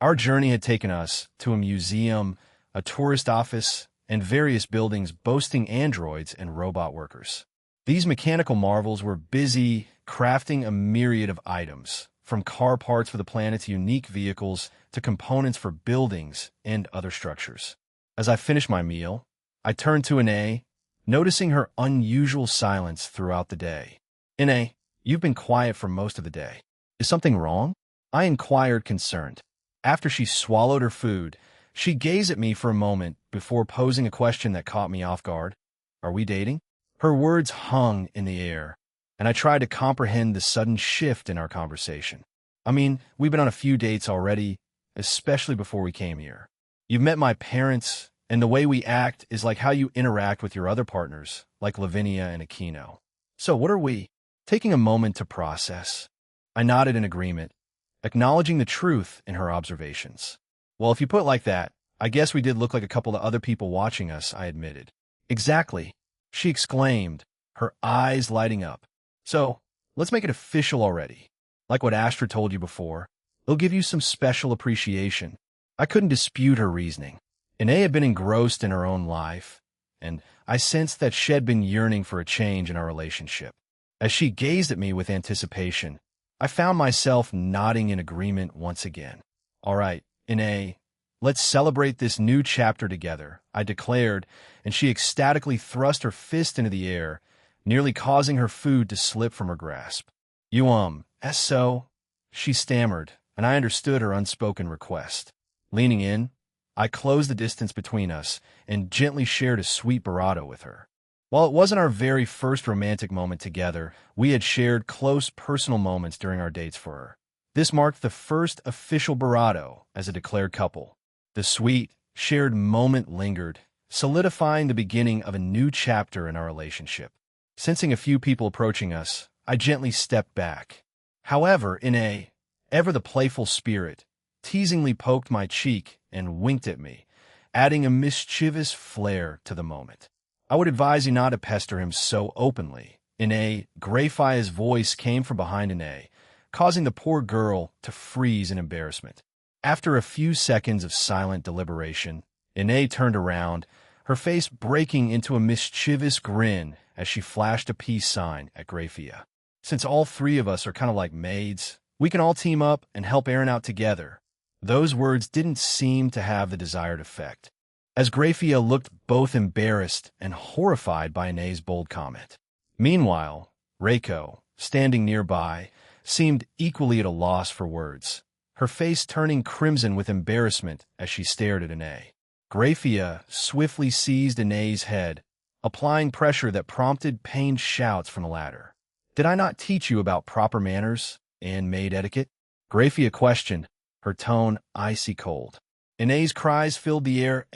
Our journey had taken us to a museum, a tourist office, and various buildings boasting androids and robot workers. These mechanical marvels were busy crafting a myriad of items, from car parts for the planet's unique vehicles to components for buildings and other structures. As I finished my meal, I turned to Ine, noticing her unusual silence throughout the day. Ine, you've been quiet for most of the day. Is something wrong? I inquired, concerned. After she swallowed her food, she gazed at me for a moment before posing a question that caught me off guard. Are we dating? Her words hung in the air, and I tried to comprehend the sudden shift in our conversation. I mean, we've been on a few dates already, especially before we came here. You've met my parents, and the way we act is like how you interact with your other partners, like Lavinia and Aquino. So what are we? Taking a moment to process. I nodded in agreement, acknowledging the truth in her observations. Well, if you put it like that, I guess we did look like a couple of other people watching us, I admitted. Exactly, she exclaimed, her eyes lighting up. So, let's make it official already. Like what Astra told you before, it'll give you some special appreciation. I couldn't dispute her reasoning. Ine had been engrossed in her own life, and I sensed that she had been yearning for a change in our relationship. As she gazed at me with anticipation, I found myself nodding in agreement once again. All right, Ine, let's celebrate this new chapter together, I declared, and she ecstatically thrust her fist into the air, nearly causing her food to slip from her grasp. So? She stammered, and I understood her unspoken request. Leaning in, I closed the distance between us and gently shared a sweet barato with her. While it wasn't our very first romantic moment together, we had shared close personal moments during our dates for her. This marked the first official barato as a declared couple. The sweet, shared moment lingered, solidifying the beginning of a new chapter in our relationship. Sensing a few people approaching us, I gently stepped back. However, Ine, ever the playful spirit, teasingly poked my cheek and winked at me, adding a mischievous flair to the moment. I would advise you not to pester him so openly. Grafia's voice came from behind Ine, causing the poor girl to freeze in embarrassment. After a few seconds of silent deliberation, Ine turned around, her face breaking into a mischievous grin as she flashed a peace sign at Grafia. Since all three of us are kind of like maids, we can all team up and help Aaron out together. Those words didn't seem to have the desired effect, as Grafia looked both embarrassed and horrified by Ine's bold comment. Meanwhile, Reiko, standing nearby, seemed equally at a loss for words, her face turning crimson with embarrassment as she stared at Ine. Grafia swiftly seized Ine's head, applying pressure that prompted pained shouts from the latter. Did I not teach you about proper manners and maid etiquette? Grafia questioned, her tone icy cold. Ine's cries filled the air.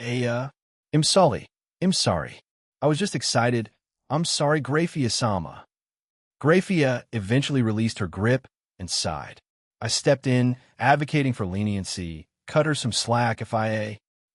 I'm sorry. I was just excited. I'm sorry, Grafia-sama. Grafia eventually released her grip and sighed. I stepped in, advocating for leniency, cut her some slack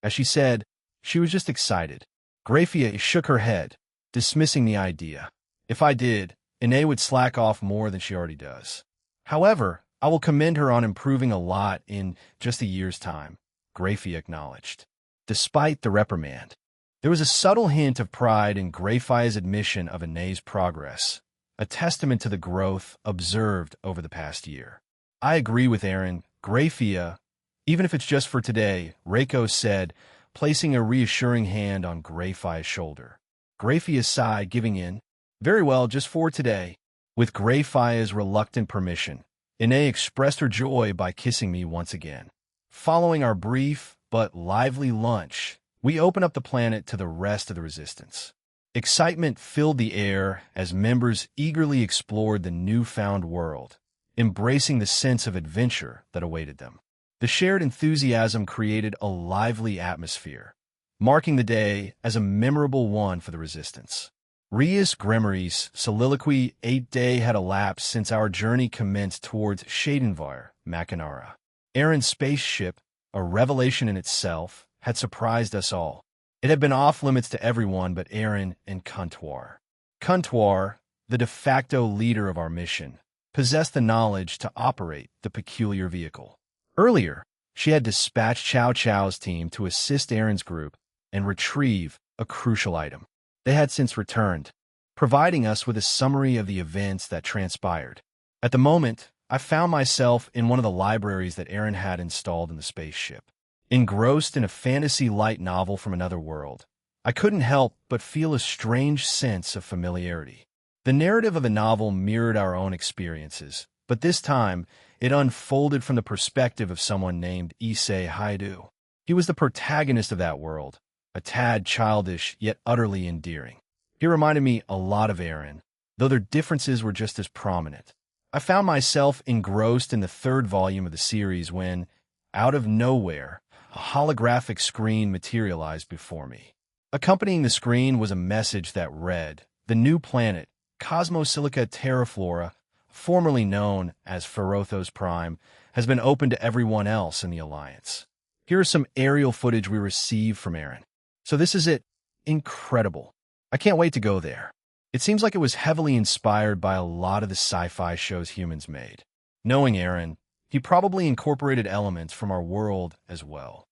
as she said, she was just excited. Grafia shook her head, dismissing the idea. If I did, Ine would slack off more than she already does. However, I will commend her on improving a lot in just a year's time, Grafia acknowledged. despite the reprimand. There was a subtle hint of pride in Greyfire's admission of Anae's progress, a testament to the growth observed over the past year. I agree with Aaron. Greyfire, even if it's just for today, Reiko said, placing a reassuring hand on Greyfire's shoulder. Greyfire sighed, giving in. Very well, just for today. With Greyfire's reluctant permission, Anae expressed her joy by kissing me once again. Following our brief but lively lunch, we opened up the planet to the rest of the resistance. Excitement filled the air as members eagerly explored the newfound world, embracing the sense of adventure that awaited them. The shared enthusiasm created a lively atmosphere, marking the day as a memorable one for the resistance. Rias Gremory's soliloquy 8-day had elapsed since our journey commenced towards Shadenvar, Machinara. Aaron's spaceship, a revelation in itself, had surprised us all. It had been off-limits to everyone but Aaron and Kuntuar. Kuntuar, the de facto leader of our mission, possessed the knowledge to operate the peculiar vehicle. Earlier, she had dispatched Chow Chow's team to assist Aaron's group and retrieve a crucial item. They had since returned, providing us with a summary of the events that transpired. At the moment, I found myself in one of the libraries that Aaron had installed in the spaceship. Engrossed in a fantasy light novel from another world, I couldn't help but feel a strange sense of familiarity. The narrative of the novel mirrored our own experiences, but this time it unfolded from the perspective of someone named Issei Haidu. He was the protagonist of that world, a tad childish yet utterly endearing. He reminded me a lot of Aaron, though their differences were just as prominent. I found myself engrossed in the third volume of the series when, out of nowhere, a holographic screen materialized before me. Accompanying the screen was a message that read, "The new planet, Cosmosilica Terraflora, formerly known as Ferothos Prime, has been open to everyone else in the Alliance." Here is some aerial footage we received from Aaron. So this is it. Incredible. I can't wait to go there. It seems like it was heavily inspired by a lot of the sci-fi shows humans made. Knowing Aaron, he probably incorporated elements from our world as well.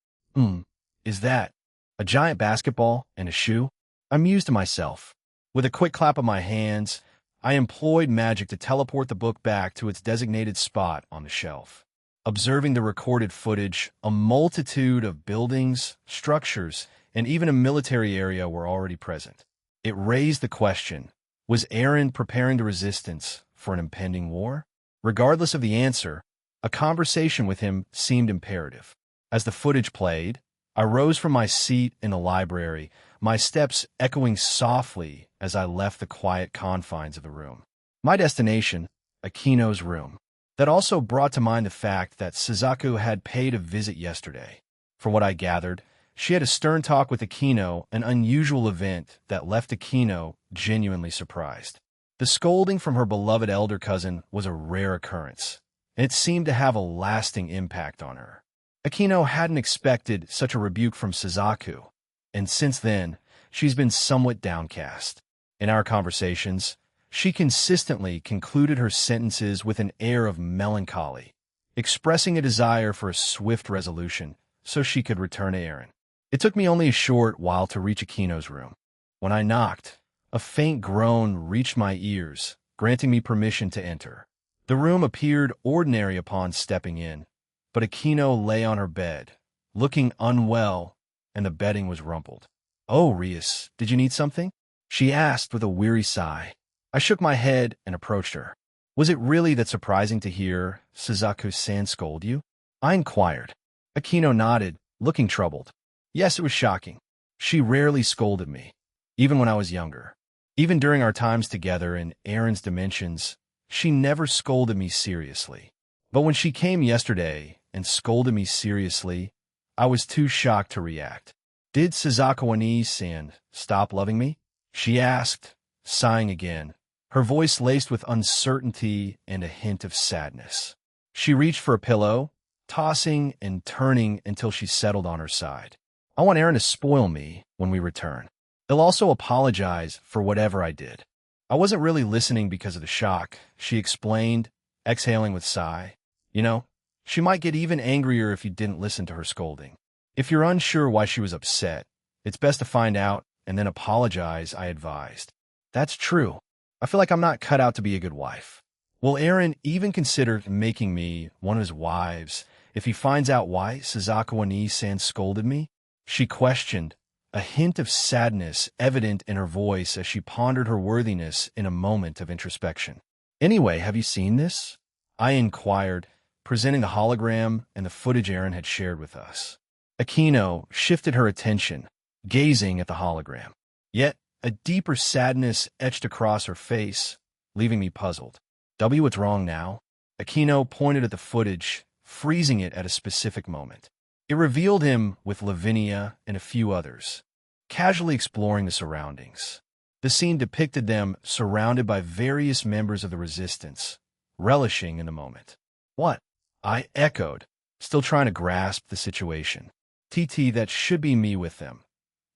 Is that a giant basketball and a shoe? I mused to myself. With a quick clap of my hands, I employed magic to teleport the book back to its designated spot on the shelf. Observing the recorded footage, a multitude of buildings, structures, and even a military area were already present. It raised the question, was Aaron preparing the resistance for an impending war? Regardless of the answer, a conversation with him seemed imperative. As the footage played, I rose from my seat in the library, my steps echoing softly as I left the quiet confines of the room. My destination, Akino's room. That also brought to mind the fact that Suzaku had paid a visit yesterday. From what I gathered, she had a stern talk with Akino, an unusual event that left Akino genuinely surprised. The scolding from her beloved elder cousin was a rare occurrence, and it seemed to have a lasting impact on her. Akino hadn't expected such a rebuke from Suzaku, and since then, she's been somewhat downcast. In our conversations, she consistently concluded her sentences with an air of melancholy, expressing a desire for a swift resolution so she could return to Aaron. It took me only a short while to reach Akino's room. When I knocked, a faint groan reached my ears, granting me permission to enter. The room appeared ordinary upon stepping in, but Akino lay on her bed, looking unwell, and the bedding was rumpled. "Oh, Rias, did you need something?" she asked with a weary sigh. I shook my head and approached her. "Was it really that surprising to hear Suzaku-san scold you?" I inquired. Akino nodded, looking troubled. "Yes, it was shocking. She rarely scolded me, even when I was younger. Even during our times together in Aaron's dimensions, she never scolded me seriously. But when she came yesterday and scolded me seriously, I was too shocked to react. Did Suzaku-san stop loving me?" she asked, sighing again, her voice laced with uncertainty and a hint of sadness. She reached for a pillow, tossing and turning until she settled on her side. "I want Aaron to spoil me when we return. He'll also apologize for whatever I did." I wasn't really listening because of the shock, she explained, exhaling with sigh. "You know, she might get even angrier if you didn't listen to her scolding." If you're unsure why she was upset, it's best to find out and then apologize, I advised. That's true. I feel like I'm not cut out to be a good wife. Will Aaron even consider making me one of his wives if he finds out why Sazakawa ni-san scolded me? She questioned, a hint of sadness evident in her voice as she pondered her worthiness in a moment of introspection. Anyway, have you seen this? I inquired, presenting the hologram and the footage Aaron had shared with us. Akino shifted her attention, gazing at the hologram. Yet, a deeper sadness etched across her face, leaving me puzzled. What's wrong now? Akino pointed at the footage, freezing it at a specific moment. It revealed him with Lavinia and a few others, casually exploring the surroundings. The scene depicted them surrounded by various members of the resistance, relishing in the moment. What? I echoed, still trying to grasp the situation. TT, that should be me with them.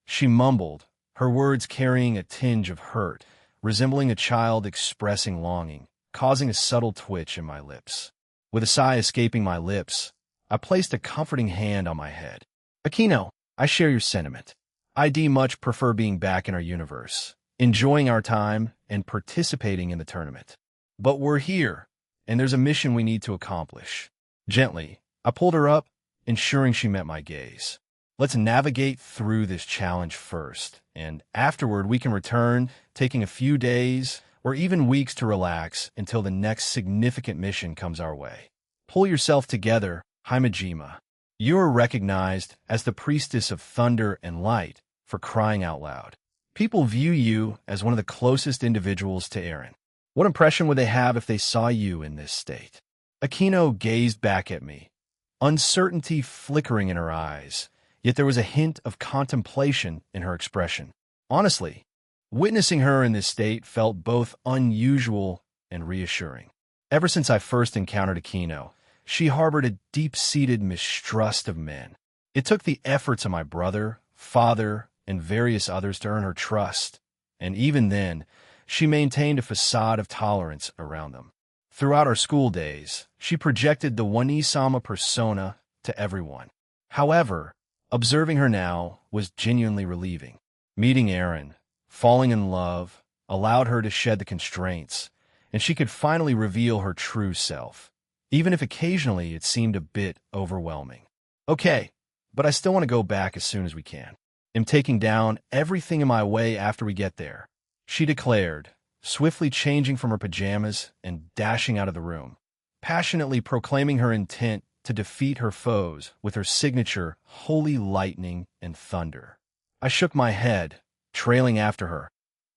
She mumbled, her words carrying a tinge of hurt, resembling a child expressing longing, causing a subtle twitch in my lips. With a sigh escaping my lips, I placed a comforting hand on my head. Akino, I share your sentiment. I much prefer being back in our universe, enjoying our time, and participating in the tournament. But we're here, and there's a mission we need to accomplish. Gently, I pulled her up, ensuring she met my gaze. Let's navigate through this challenge first, and afterward we can return, taking a few days or even weeks to relax until the next significant mission comes our way. Pull yourself together, Himejima. You are recognized as the priestess of thunder and light, for crying out loud. People view you as one of the closest individuals to Aaron. What impression would they have if they saw you in this state? Akino gazed back at me, uncertainty flickering in her eyes, yet there was a hint of contemplation in her expression. Honestly, witnessing her in this state felt both unusual and reassuring. Ever since I first encountered Akino, she harbored a deep-seated mistrust of men. It took the efforts of my brother, father, and various others to earn her trust, and even then, she maintained a facade of tolerance around them. Throughout our school days, she projected the Wani-sama persona to everyone. However, observing her now was genuinely relieving. Meeting Aaron, falling in love, allowed her to shed the constraints, and she could finally reveal her true self, even if occasionally it seemed a bit overwhelming. Okay, but I still want to go back as soon as we can. I'm taking down everything in my way after we get there, she declared, swiftly changing from her pajamas and dashing out of the room, passionately proclaiming her intent to defeat her foes with her signature holy lightning and thunder. I shook my head, trailing after her,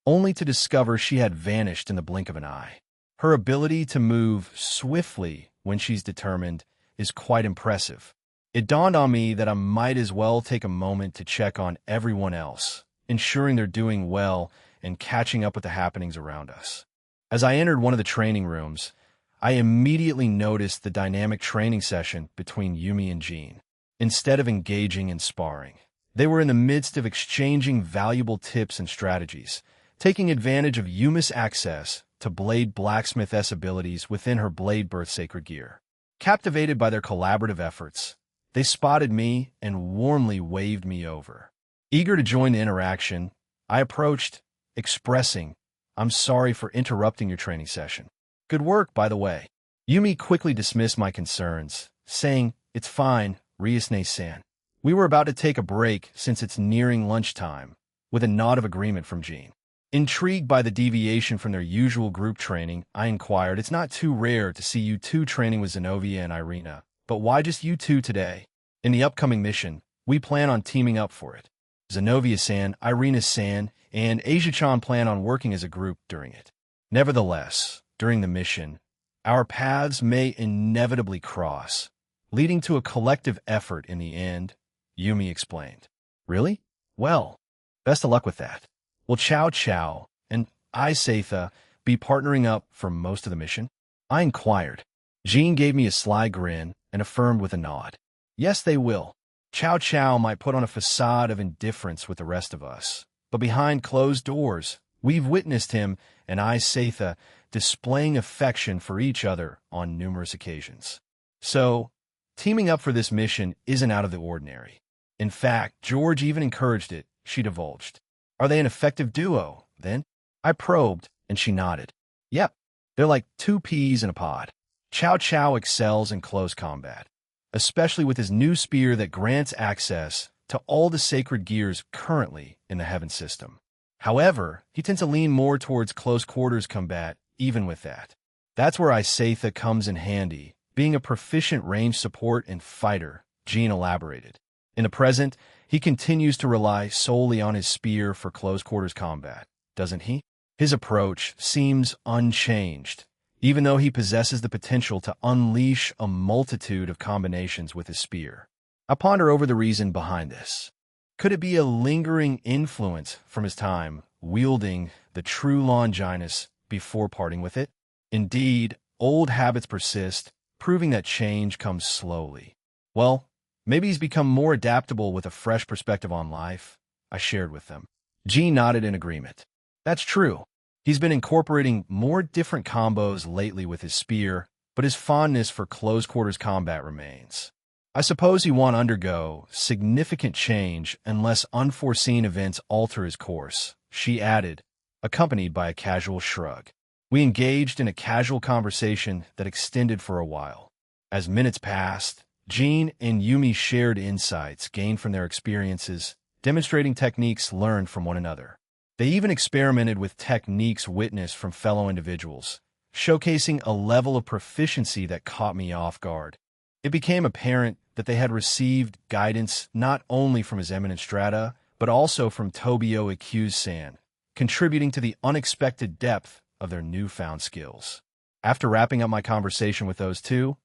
only to discover she had vanished in the blink of an eye. Her ability to move swiftly when she's determined is quite impressive. It dawned on me that I might as well take a moment to check on everyone else, ensuring they're doing well and catching up with the happenings around us. As I entered one of the training rooms, I immediately noticed the dynamic training session between Yumi and Jean. Instead of engaging in sparring, they were in the midst of exchanging valuable tips and strategies, taking advantage of Yumi's access to Blade Blacksmith's abilities within her Blade Birth Sacred Gear. Captivated by their collaborative efforts, they spotted me and warmly waved me over. Eager to join the interaction, I approached, expressing, "I'm sorry for interrupting your training session. Good work, by the way." Yumi quickly dismissed my concerns, saying, "It's fine, Ryusune-san. We were about to take a break since it's nearing lunchtime," with a nod of agreement from Jean. Intrigued by the deviation from their usual group training, I inquired, "It's not too rare to see you two training with Zenobia and Irina, but why just you two today? In the upcoming mission, we plan on teaming up for it. Zenobia-san, Irina-san, and Asia-chan plan on working as a group during it. Nevertheless, during the mission, our paths may inevitably cross, leading to a collective effort in the end," Yumi explained. "Really? Well, best of luck with that. Will Chow Chow and Isatha be partnering up for most of the mission?" I inquired. Jean gave me a sly grin and affirmed with a nod. "Yes, they will. Chow Chow might put on a facade of indifference with the rest of us, but behind closed doors, we've witnessed him and Isatha displaying affection for each other on numerous occasions. So, teaming up for this mission isn't out of the ordinary. In fact, George even encouraged it, she divulged. Are they an effective duo, then? I probed, and she nodded. Yep, they're like two peas in a pod. Chow Chow excels in close combat, especially with his new spear that grants access to all the sacred gears currently in the Heaven system. However, he tends to lean more towards close quarters combat, even with that. That's where Isatha comes in handy, being a proficient range support and fighter, Jean elaborated. In the present, he continues to rely solely on his spear for close quarters combat, doesn't he? His approach seems unchanged, even though he possesses the potential to unleash a multitude of combinations with his spear. I ponder over the reason behind this. Could it be a lingering influence from his time wielding the true Longinus before parting with it? Indeed, old habits persist, proving that change comes slowly. Well, maybe he's become more adaptable with a fresh perspective on life, I shared with them. Jean nodded in agreement. That's true. He's been incorporating more different combos lately with his spear, but his fondness for close quarters combat remains. I suppose he won't undergo significant change unless unforeseen events alter his course, she added, accompanied by a casual shrug. We engaged in a casual conversation that extended for a while. As minutes passed, Jean and Yumi shared insights gained from their experiences, demonstrating techniques learned from one another. They even experimented with techniques witnessed from fellow individuals, showcasing a level of proficiency that caught me off guard. It became apparent that they had received guidance not only from his eminent strata, but also from Tobio Ikuse-san, contributing to the unexpected depth of their newfound skills. After wrapping up my conversation with those two,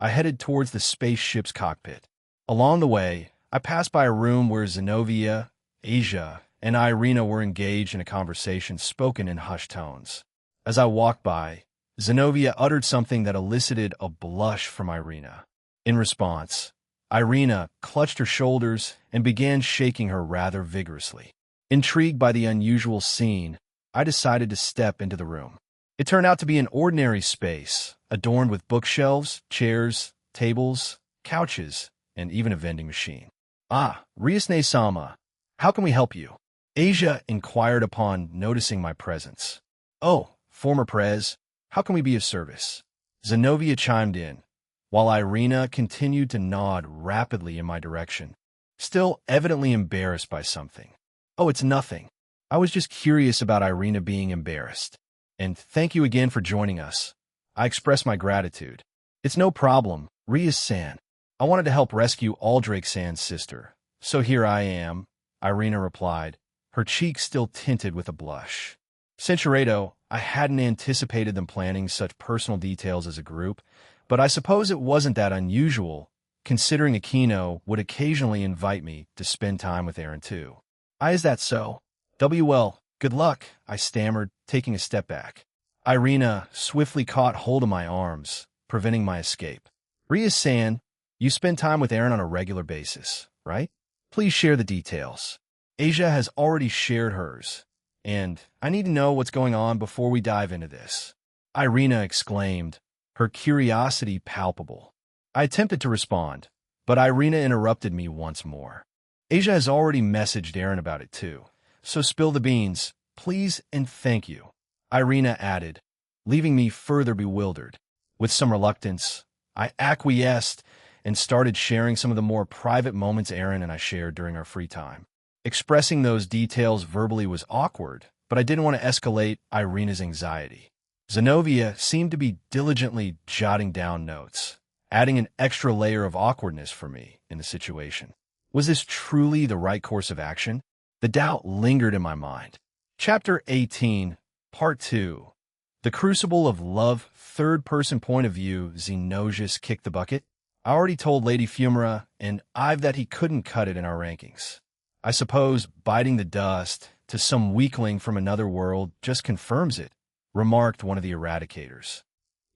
I headed towards the spaceship's cockpit. Along the way, I passed by a room where Zenobia, Asia, and Irina were engaged in a conversation spoken in hushed tones. As I walked by, Zenobia uttered something that elicited a blush from Irina. In response, Irina clutched her shoulders and began shaking her rather vigorously. Intrigued by the unusual scene, I decided to step into the room. It turned out to be an ordinary space, adorned with bookshelves, chairs, tables, couches, and even a vending machine. Ah, Ryusune-sama, how can we help you? Asia inquired upon noticing my presence. Oh, former Prez, how can we be of service? Zenobia chimed in, while Irina continued to nod rapidly in my direction, still evidently embarrassed by something. Oh, it's nothing. I was just curious about Irina being embarrassed. And thank you again for joining us. I express my gratitude. It's no problem, Ryus-san. I wanted to help rescue Aldrake-san's sister. So here I am, Irina replied, her cheeks still tinted with a blush. Sincerado, I hadn't anticipated them planning such personal details as a group, but I suppose it wasn't that unusual, considering Aquino would occasionally invite me to spend time with Aaron too. Is that so? Well, good luck, I stammered, taking a step back. Irina swiftly caught hold of my arms, preventing my escape. Ryus-san, you spend time with Aaron on a regular basis, right? Please share the details. Asia has already shared hers, and I need to know what's going on before we dive into this. Irina exclaimed, her curiosity palpable. I attempted to respond, but Irina interrupted me once more. Asia has already messaged Aaron about it too, so spill the beans, please and thank you, Irina added, leaving me further bewildered. With some reluctance, I acquiesced and started sharing some of the more private moments Aaron and I shared during our free time. Expressing those details verbally was awkward, but I didn't want to escalate Irina's anxiety. Zenobia seemed to be diligently jotting down notes, adding an extra layer of awkwardness for me in the situation. Was this truly the right course of action? The doubt lingered in my mind. Chapter 18, Part 2. The Crucible of Love, third-person point of view, Xenosius kicked the bucket. I already told Lady Fumara and Ive that he couldn't cut it in our rankings. I suppose biting the dust to some weakling from another world just confirms it, remarked one of the Eradicators.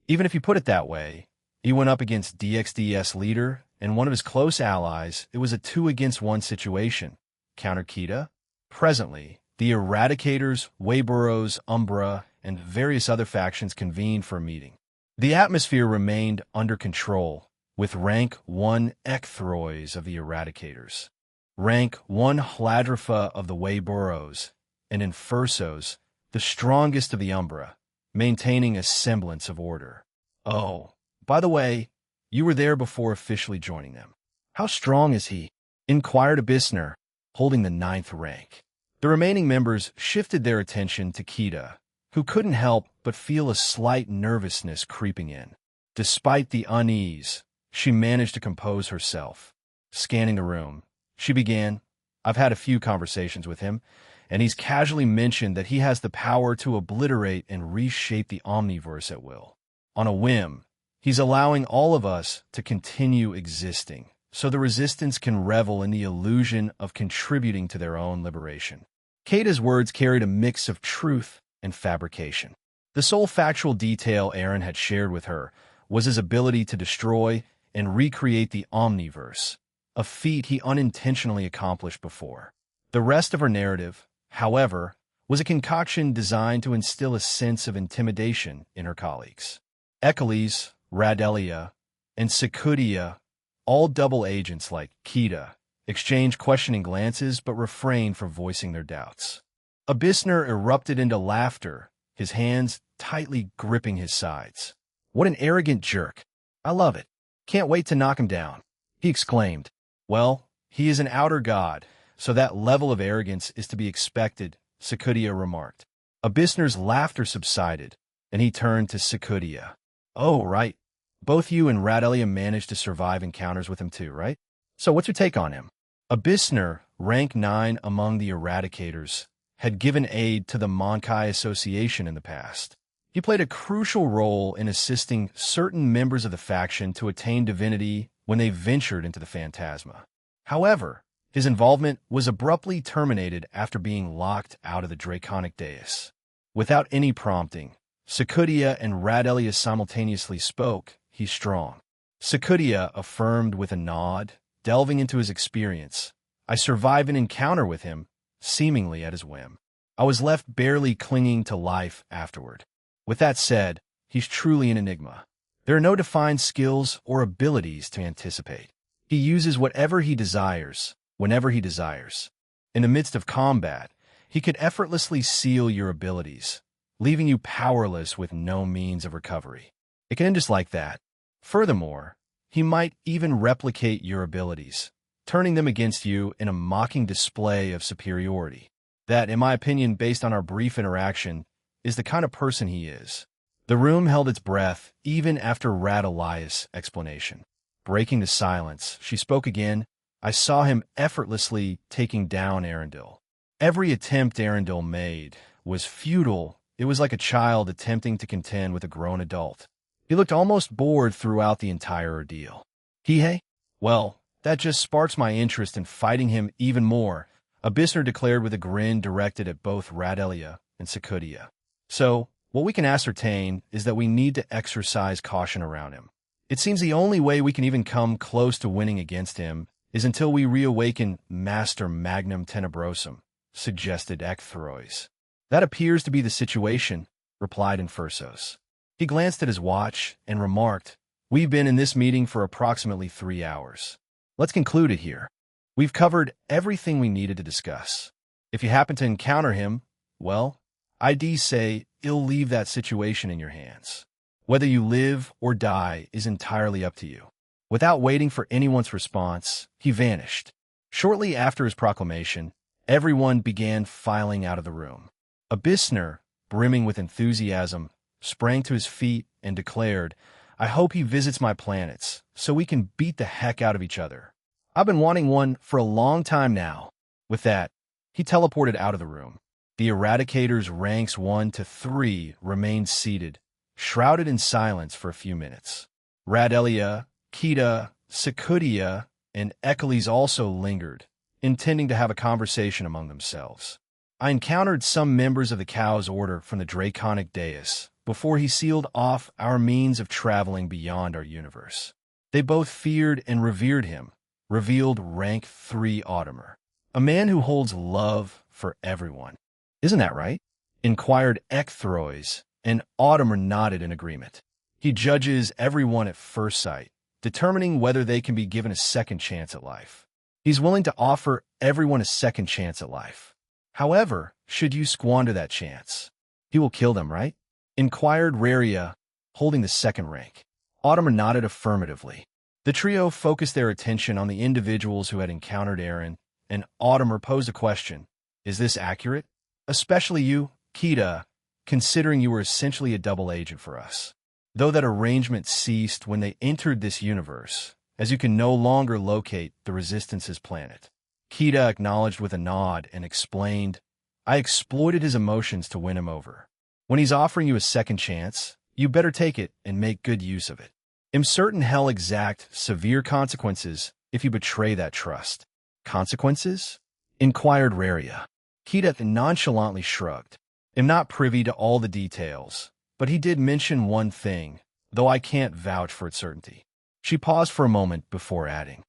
Even if you put it that way, he went up against DXDS leader and one of his close allies. It was a 2-against-1 situation, countered Kita. Presently, the Eradicators, Wayboros, Umbra, and various other factions convened for a meeting. The atmosphere remained under control, with rank 1 Ekthrois of the Eradicators. rank 1 Hladrifa of the Wayboros, and in Fursos, the strongest of the Umbra, maintaining a semblance of order. Oh, by the way, you were there before officially joining them. How strong is he? Inquired Abyssner, holding the 9th rank. The remaining members shifted their attention to Kita, who couldn't help but feel a slight nervousness creeping in. Despite the unease, she managed to compose herself. Scanning the room, she began, "I've had a few conversations with him, and he's casually mentioned that he has the power to obliterate and reshape the Omniverse at will. On a whim, he's allowing all of us to continue existing, so the Resistance can revel in the illusion of contributing to their own liberation." Kata's words carried a mix of truth and fabrication. The sole factual detail Aaron had shared with her was his ability to destroy and recreate the Omniverse, a feat he unintentionally accomplished before. The rest of her narrative, however, was a concoction designed to instill a sense of intimidation in her colleagues. Echeles, Radelia, and Sekudia, all double agents like Kita, exchanged questioning glances but refrained from voicing their doubts. Abyssner erupted into laughter, his hands tightly gripping his sides. "What an arrogant jerk. I love it. Can't wait to knock him down," he exclaimed. "Well, he is an outer god, so that level of arrogance is to be expected," Sekudia remarked. Abyssner's laughter subsided, and he turned to Sekudia. "Oh, right. Both you and Radelia managed to survive encounters with him too, right? So what's your take on him?" Abyssner, rank 9 among the Eradicators, had given aid to the Monkai Association in the past. He played a crucial role in assisting certain members of the faction to attain divinity when they ventured into the Phantasma. However, his involvement was abruptly terminated after being locked out of the Draconic Dais. Without any prompting, Sekudia and Radelia simultaneously spoke, "He's strong." Sekudia affirmed with a nod, delving into his experience. "I survived an encounter with him, seemingly at his whim. I was left barely clinging to life afterward. With that said, he's truly an enigma. There are no defined skills or abilities to anticipate. He uses whatever he desires, whenever he desires. In the midst of combat, he could effortlessly seal your abilities, leaving you powerless with no means of recovery. It can end just like that. Furthermore, he might even replicate your abilities, turning them against you in a mocking display of superiority. That, in my opinion, based on our brief interaction, is the kind of person he is." The room held its breath even after Radelia's explanation. Breaking the silence, she spoke again. "I saw him effortlessly taking down Arundel. Every attempt Arundel made was futile. It was like a child attempting to contend with a grown adult. He looked almost bored throughout the entire ordeal." "Hey? Well, that just sparks my interest in fighting him even more," Abyssner declared with a grin directed at both Radelia and Sekudia. "So, what we can ascertain is that we need to exercise caution around him. It seems the only way we can even come close to winning against him is until we reawaken Master Magnum Tenebrosum," suggested Ecthrois. "That appears to be the situation," replied Infursos. He glanced at his watch and remarked, "We've been in this meeting for approximately 3 hours. Let's conclude it here. We've covered everything we needed to discuss. If you happen to encounter him, well, I'd say he'll leave that situation in your hands. Whether you live or die is entirely up to you." Without waiting for anyone's response, he vanished. Shortly after his proclamation, everyone began filing out of the room. Abyssner, brimming with enthusiasm, sprang to his feet and declared, "I hope he visits my planets, so we can beat the heck out of each other. I've been wanting one for a long time now." With that, he teleported out of the room. The Eradicators ranks 1 to 3 remained seated, shrouded in silence for a few minutes. Radelia, Kita, Sekudia, and Echeles also lingered, intending to have a conversation among themselves. I encountered some members of the Cow's Order from the Draconic Dais before he sealed off our means of traveling beyond our universe. They both feared and revered him, revealed rank 3 Autimer, a man who holds love for everyone. "Isn't that right?" inquired Ecthrois, and Autimer nodded in agreement. "He judges everyone at first sight, determining whether they can be given a second chance at life. He's willing to offer everyone a second chance at life. However, should you squander that chance, he will kill them, right? Inquired Raria, holding the second rank. Autumn nodded affirmatively. The trio focused their attention on the individuals who had encountered Aaron, and Autumn posed a question. Is this accurate? Especially you, Kita, considering you were essentially a double agent for us. Though that arrangement ceased when they entered this universe, as you can no longer locate the Resistance's planet. Kita acknowledged with a nod and explained, I exploited his emotions to win him over. When he's offering you a second chance, you better take it and make good use of it. I'm certain he'll exact severe consequences if you betray that trust. Consequences? Inquired Raria. Kita nonchalantly shrugged. I'm not privy to all the details, but he did mention one thing, though I can't vouch for its certainty. She paused for a moment before adding,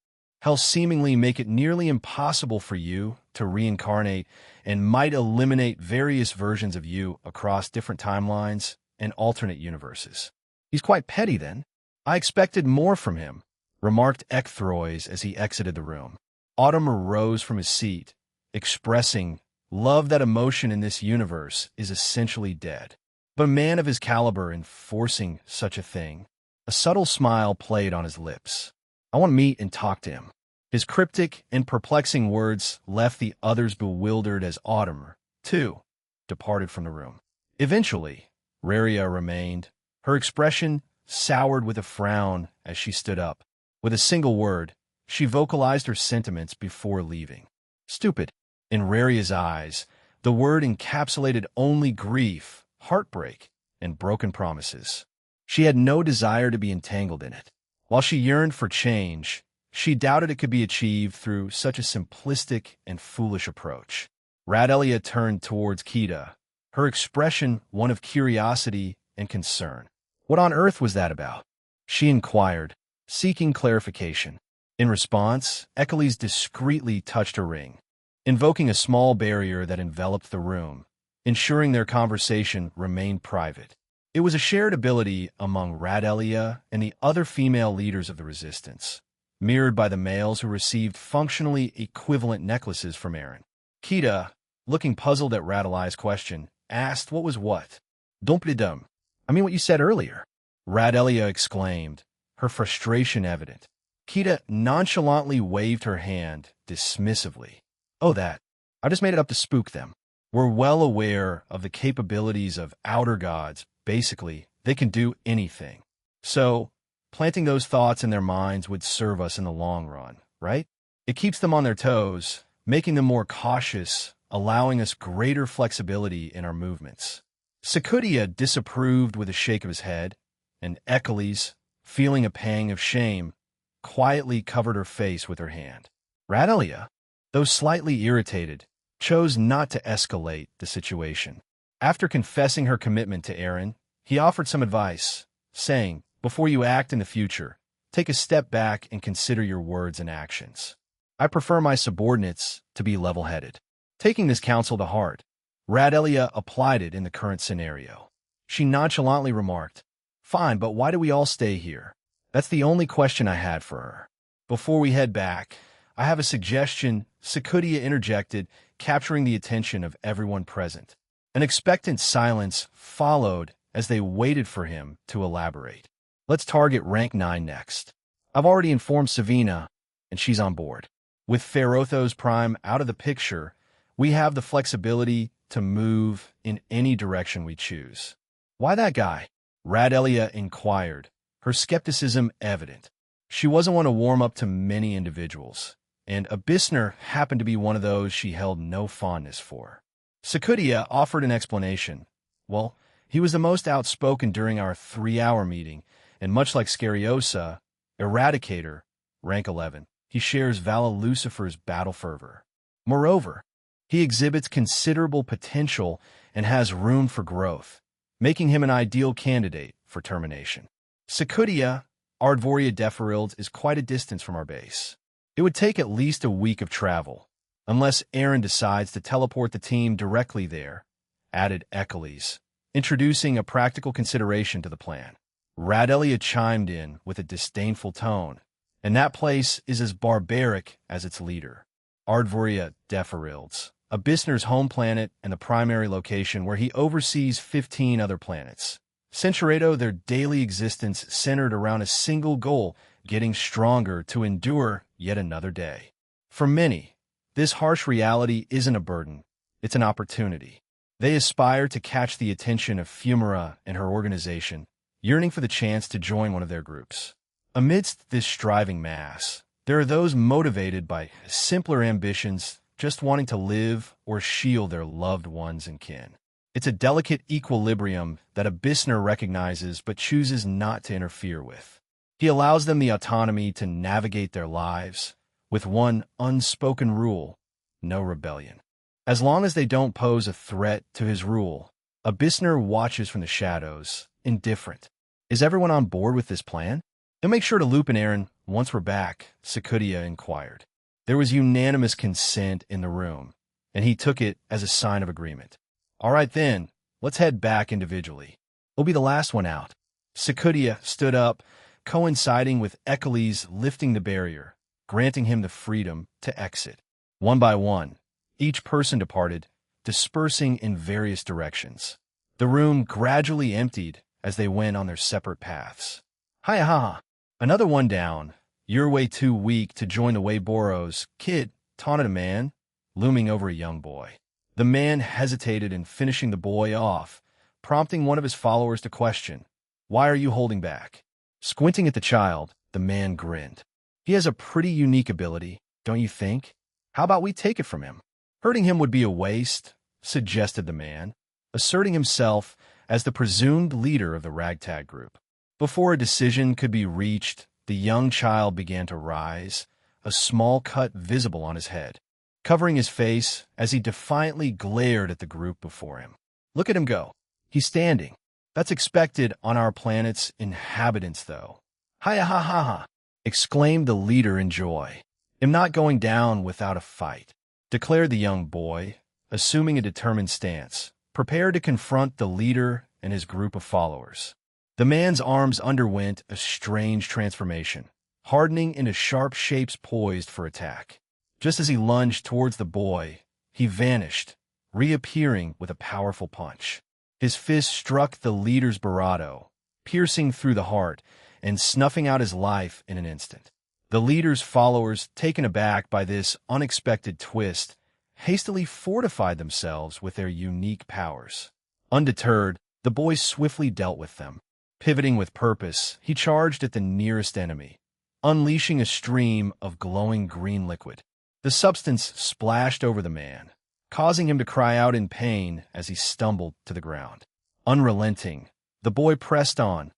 he'll seemingly make it nearly impossible for you to reincarnate and might eliminate various versions of you across different timelines and alternate universes. He's quite petty then. I expected more from him, remarked Ekthroys as he exited the room. Autumn rose from his seat, expressing, love that emotion in this universe is essentially dead. But a man of his caliber enforcing such a thing, a subtle smile played on his lips. I want to meet and talk to him. His cryptic and perplexing words left the others bewildered as Autumn, too, departed from the room. Eventually, Raria remained, her expression soured with a frown as she stood up. With a single word, she vocalized her sentiments before leaving. Stupid. In Raria's eyes, the word encapsulated only grief, heartbreak, and broken promises. She had no desire to be entangled in it. While she yearned for change, she doubted it could be achieved through such a simplistic and foolish approach. Radelia turned towards Kita, her expression one of curiosity and concern. What on earth was that about? She inquired, seeking clarification. In response, Echelise discreetly touched her ring, invoking a small barrier that enveloped the room, ensuring their conversation remained private. It was a shared ability among Radelia and the other female leaders of the Resistance, mirrored by the males who received functionally equivalent necklaces from Aaron. Kita, looking puzzled at Radelia's question, asked what was what. Dumpidum. I mean what you said earlier. Radelia exclaimed, her frustration evident. Kita nonchalantly waved her hand, dismissively. Oh, that. I just made it up to spook them. We're well aware of the capabilities of outer gods. Basically, they can do anything. So, planting those thoughts in their minds would serve us in the long run, right? It keeps them on their toes, making them more cautious, allowing us greater flexibility in our movements. Sakudia disapproved with a shake of his head, and Echelise, feeling a pang of shame, quietly covered her face with her hand. Radelia, though slightly irritated, chose not to escalate the situation. After confessing her commitment to Aaron, he offered some advice, saying, before you act in the future, take a step back and consider your words and actions. I prefer my subordinates to be level-headed. Taking this counsel to heart, Radelia applied it in the current scenario. She nonchalantly remarked, fine, but why do we all stay here? That's the only question I had for her. Before we head back, I have a suggestion, Sakudia interjected, capturing the attention of everyone present. An expectant silence followed as they waited for him to elaborate. Let's target rank 9 next. I've already informed Savina, and she's on board. With Ferothos Prime out of the picture, we have the flexibility to move in any direction we choose. Why that guy? Radelia inquired, her skepticism evident. She wasn't one to warm up to many individuals, and Abyssner happened to be one of those she held no fondness for. Sakudia offered an explanation. Well, he was the most outspoken during our 3-hour meeting, and much like Scariosa, Eradicator, rank 11, he shares Vala Lucifer's battle fervor. Moreover, he exhibits considerable potential and has room for growth, making him an ideal candidate for termination. Sakudia, Ardvoria Deferild, is quite a distance from our base. It would take at least a week of travel, unless Aaron decides to teleport the team directly there, added Echelise, introducing a practical consideration to the plan. Radelia chimed in with a disdainful tone. and that place is as barbaric as its leader. Ardvoria Deferilds, Abysner's home planet and the primary location where he oversees 15 other planets. Centuredo, their daily existence centered around a single goal, getting stronger to endure yet another day. For many, this harsh reality isn't a burden, it's an opportunity. They aspire to catch the attention of Fumara and her organization, yearning for the chance to join one of their groups. Amidst this striving mass, there are those motivated by simpler ambitions, just wanting to live or shield their loved ones and kin. It's a delicate equilibrium that Abysner recognizes but chooses not to interfere with. He allows them the autonomy to navigate their lives, with one unspoken rule: no rebellion. As long as they don't pose a threat to his rule, Abysner watches from the shadows, indifferent. Is everyone on board with this plan? He'll make sure to loop in Aaron once we're back, Sakudia inquired. There was unanimous consent in the room, and he took it as a sign of agreement. All right then, let's head back individually. We'll be the last one out. Sakudia stood up, coinciding with Echelles lifting the barrier, granting him the freedom to exit. One by one, each person departed, dispersing in various directions. The room gradually emptied as they went on their separate paths. Hiya ha! Another one down. You're way too weak to join the Wayboros, kid, taunted a man, looming over a young boy. The man hesitated in finishing the boy off, prompting one of his followers to question, "Why are you holding back?" Squinting at the child, the man grinned. "He has a pretty unique ability, don't you think? How about we take it from him?" "Hurting him would be a waste," suggested the man, asserting himself as the presumed leader of the ragtag group. Before a decision could be reached, the young child began to rise, a small cut visible on his head, covering his face as he defiantly glared at the group before him. "Look at him go. He's standing. That's expected on our planet's inhabitants, though." "Hiya ha ha ha!" exclaimed the leader in joy. "I'm not going down without a fight," declared the young boy, assuming a determined stance, prepared to confront the leader and his group of followers. The man's arms underwent a strange transformation, hardening into sharp shapes poised for attack. Just as he lunged towards the boy, he vanished, reappearing with a powerful punch. His fist struck the leader's barato, piercing through the heart and snuffing out his life in an instant. The leader's followers, taken aback by this unexpected twist, hastily fortified themselves with their unique powers. Undeterred, the boy swiftly dealt with them. Pivoting with purpose, he charged at the nearest enemy, unleashing a stream of glowing green liquid. The substance splashed over the man, causing him to cry out in pain as he stumbled to the ground. Unrelenting, the boy pressed on,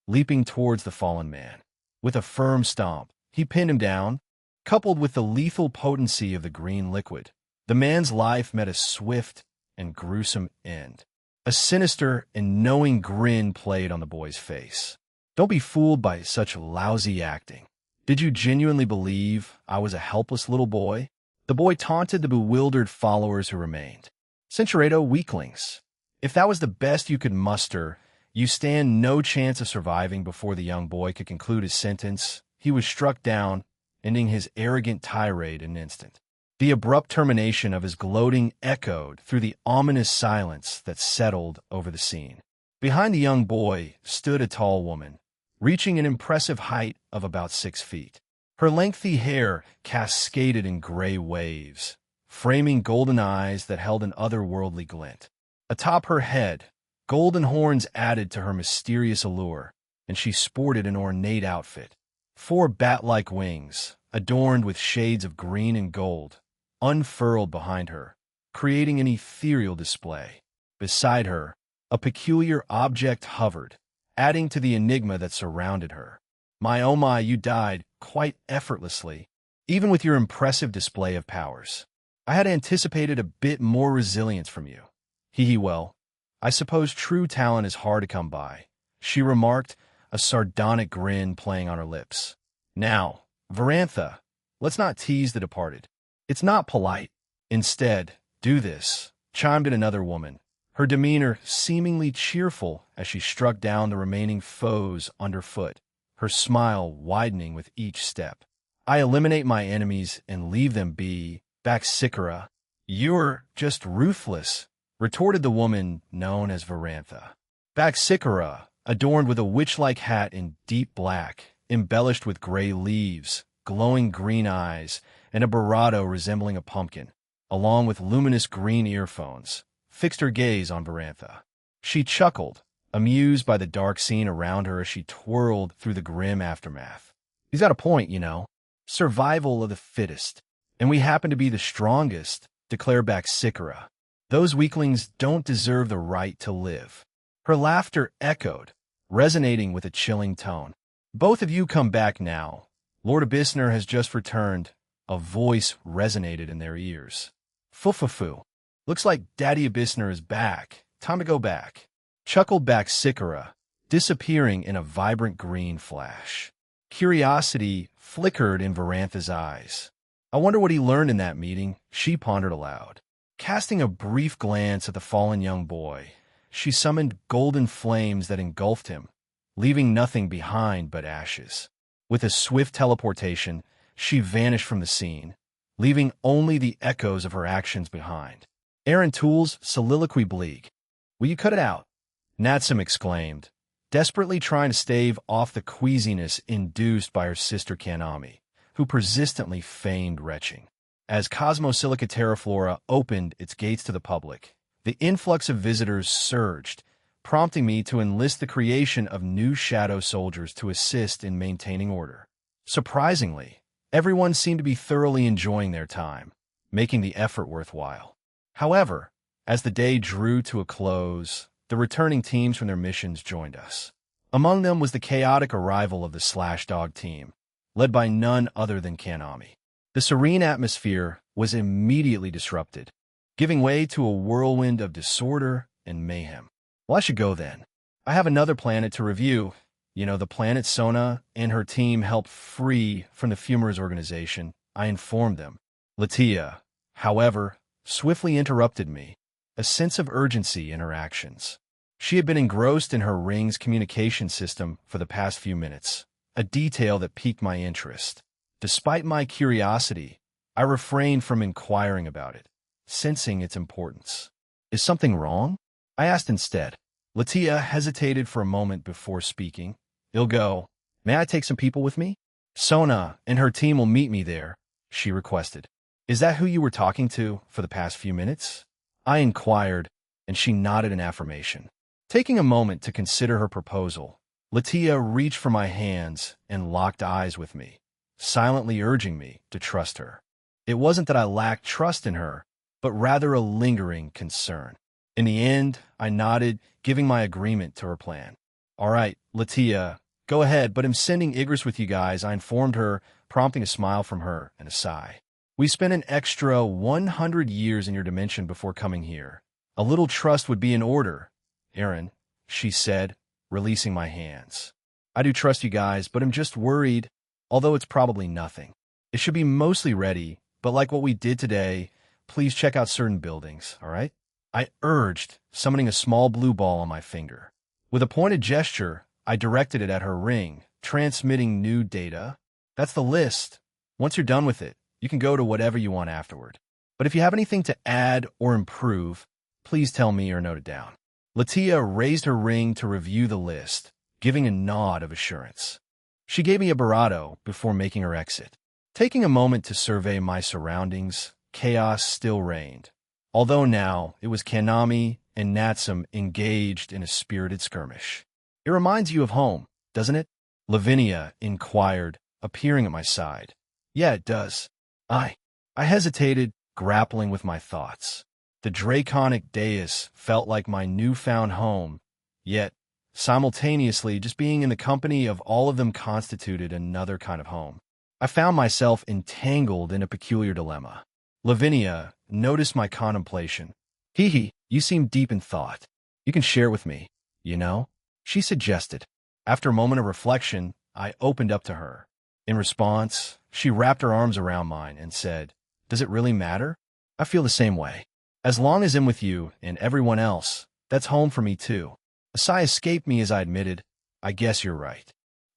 leaping towards the fallen man. With a firm stomp, he pinned him down. Coupled with the lethal potency of the green liquid, the man's life met a swift and gruesome end. A sinister and knowing grin played on the boy's face. "Don't be fooled by such lousy acting. Did you genuinely believe I was a helpless little boy?" The boy taunted the bewildered followers who remained. "Centuredo weaklings. If that was the best you could muster, you stand no chance of surviving." Before the young boy could conclude his sentence, he was struck down, ending his arrogant tirade in an instant. The abrupt termination of his gloating echoed through the ominous silence that settled over the scene. Behind the young boy stood a tall woman, reaching an impressive height of about 6 feet. Her lengthy hair cascaded in gray waves, framing golden eyes that held an otherworldly glint. Atop her head, golden horns added to her mysterious allure, and she sported an ornate outfit. 4 bat-like wings, adorned with shades of green and gold, unfurled behind her, creating an ethereal display. Beside her, a peculiar object hovered, adding to the enigma that surrounded her. "My oh my, you died quite effortlessly, even with your impressive display of powers. I had anticipated a bit more resilience from you." Well, I suppose true talent is hard to come by," she remarked, a sardonic grin playing on her lips. "Now, Varantha, let's not tease the departed. It's not polite. Instead, do this," chimed in another woman, her demeanor seemingly cheerful as she struck down the remaining foes underfoot, her smile widening with each step. I eliminate my enemies and leave them be, Baxikara. You're just ruthless, retorted the woman known as Varantha. Baxikara, adorned with a witch-like hat in deep black, embellished with gray leaves, glowing green eyes, and a barato resembling a pumpkin, along with luminous green earphones, fixed her gaze on Varantha. She chuckled, amused by the dark scene around her as she twirled through the grim aftermath. He's got a point, you know. Survival of the fittest. And we happen to be the strongest, declared Baxikara. Those weaklings don't deserve the right to live. Her laughter echoed, resonating with a chilling tone. Both of you come back now. Lord Abyssner has just returned. A voice resonated in their ears. Fufufu. Looks like Daddy Abyssner is back. Time to go back. Chuckled Baxikara, disappearing in a vibrant green flash. Curiosity flickered in Varantha's eyes. I wonder what he learned in that meeting, she pondered aloud. Casting a brief glance at the fallen young boy, she summoned golden flames that engulfed him, leaving nothing behind but ashes. With a swift teleportation, she vanished from the scene, leaving only the echoes of her actions behind. Aaron Tools' soliloquy bleak. Will you cut it out? Natsum exclaimed, desperately trying to stave off the queasiness induced by her sister Kanami, who persistently feigned retching. As Cosmosilica Terraflora opened its gates to the public, the influx of visitors surged, prompting me to enlist the creation of new shadow soldiers to assist in maintaining order. Surprisingly, everyone seemed to be thoroughly enjoying their time, making the effort worthwhile. However, as the day drew to a close, the returning teams from their missions joined us. Among them was the chaotic arrival of the Slashdog team, led by none other than Kanami. The serene atmosphere was immediately disrupted, giving way to a whirlwind of disorder and mayhem. Well, I should go then. I have another planet to review. You know, the planet Sona and her team helped free from the Fumers organization, I informed them. Latia, however, swiftly interrupted me, a sense of urgency in her actions. She had been engrossed in her ring's communication system for the past few minutes, a detail that piqued my interest. Despite my curiosity, I refrained from inquiring about it, sensing its importance. Is something wrong? I asked instead. Latia hesitated for a moment before speaking. Ilgo, may I take some people with me? Sona and her team will meet me there, she requested. Is that who you were talking to for the past few minutes? I inquired, and she nodded in affirmation. Taking a moment to consider her proposal, Latia reached for my hands and locked eyes with me, silently urging me to trust her. It wasn't that I lacked trust in her, but rather a lingering concern. In the end, I nodded, giving my agreement to her plan. All right, Latia, go ahead, but I'm sending Igris with you guys, I informed her, prompting a smile from her and a sigh. We spent an extra 100 years in your dimension before coming here. A little trust would be in order, Aaron, she said, releasing my hands. I do trust you guys, but I'm just worried, although it's probably nothing. It should be mostly ready, but like what we did today, please check out certain buildings, all right? I urged, summoning a small blue ball on my finger. With a pointed gesture, I directed it at her ring, transmitting new data. That's the list. Once you're done with it, you can go to whatever you want afterward. But if you have anything to add or improve, please tell me or note it down. Latia raised her ring to review the list, giving a nod of assurance. She gave me a barato before making her exit. Taking a moment to survey my surroundings, chaos still reigned, although now it was Kanami and Natsum engaged in a spirited skirmish. It reminds you of home, doesn't it? Lavinia inquired, appearing at my side. Yeah, it does. I hesitated, grappling with my thoughts. The draconic dais felt like my newfound home, yet, simultaneously, just being in the company of all of them constituted another kind of home. I found myself entangled in a peculiar dilemma. Lavinia noticed my contemplation. Hee, you seem deep in thought. You can share with me, you know? She suggested. After a moment of reflection, I opened up to her. In response, she wrapped her arms around mine and said, Does it really matter? I feel the same way. As long as I'm with you and everyone else, that's home for me too. A sigh escaped me as I admitted, I guess you're right.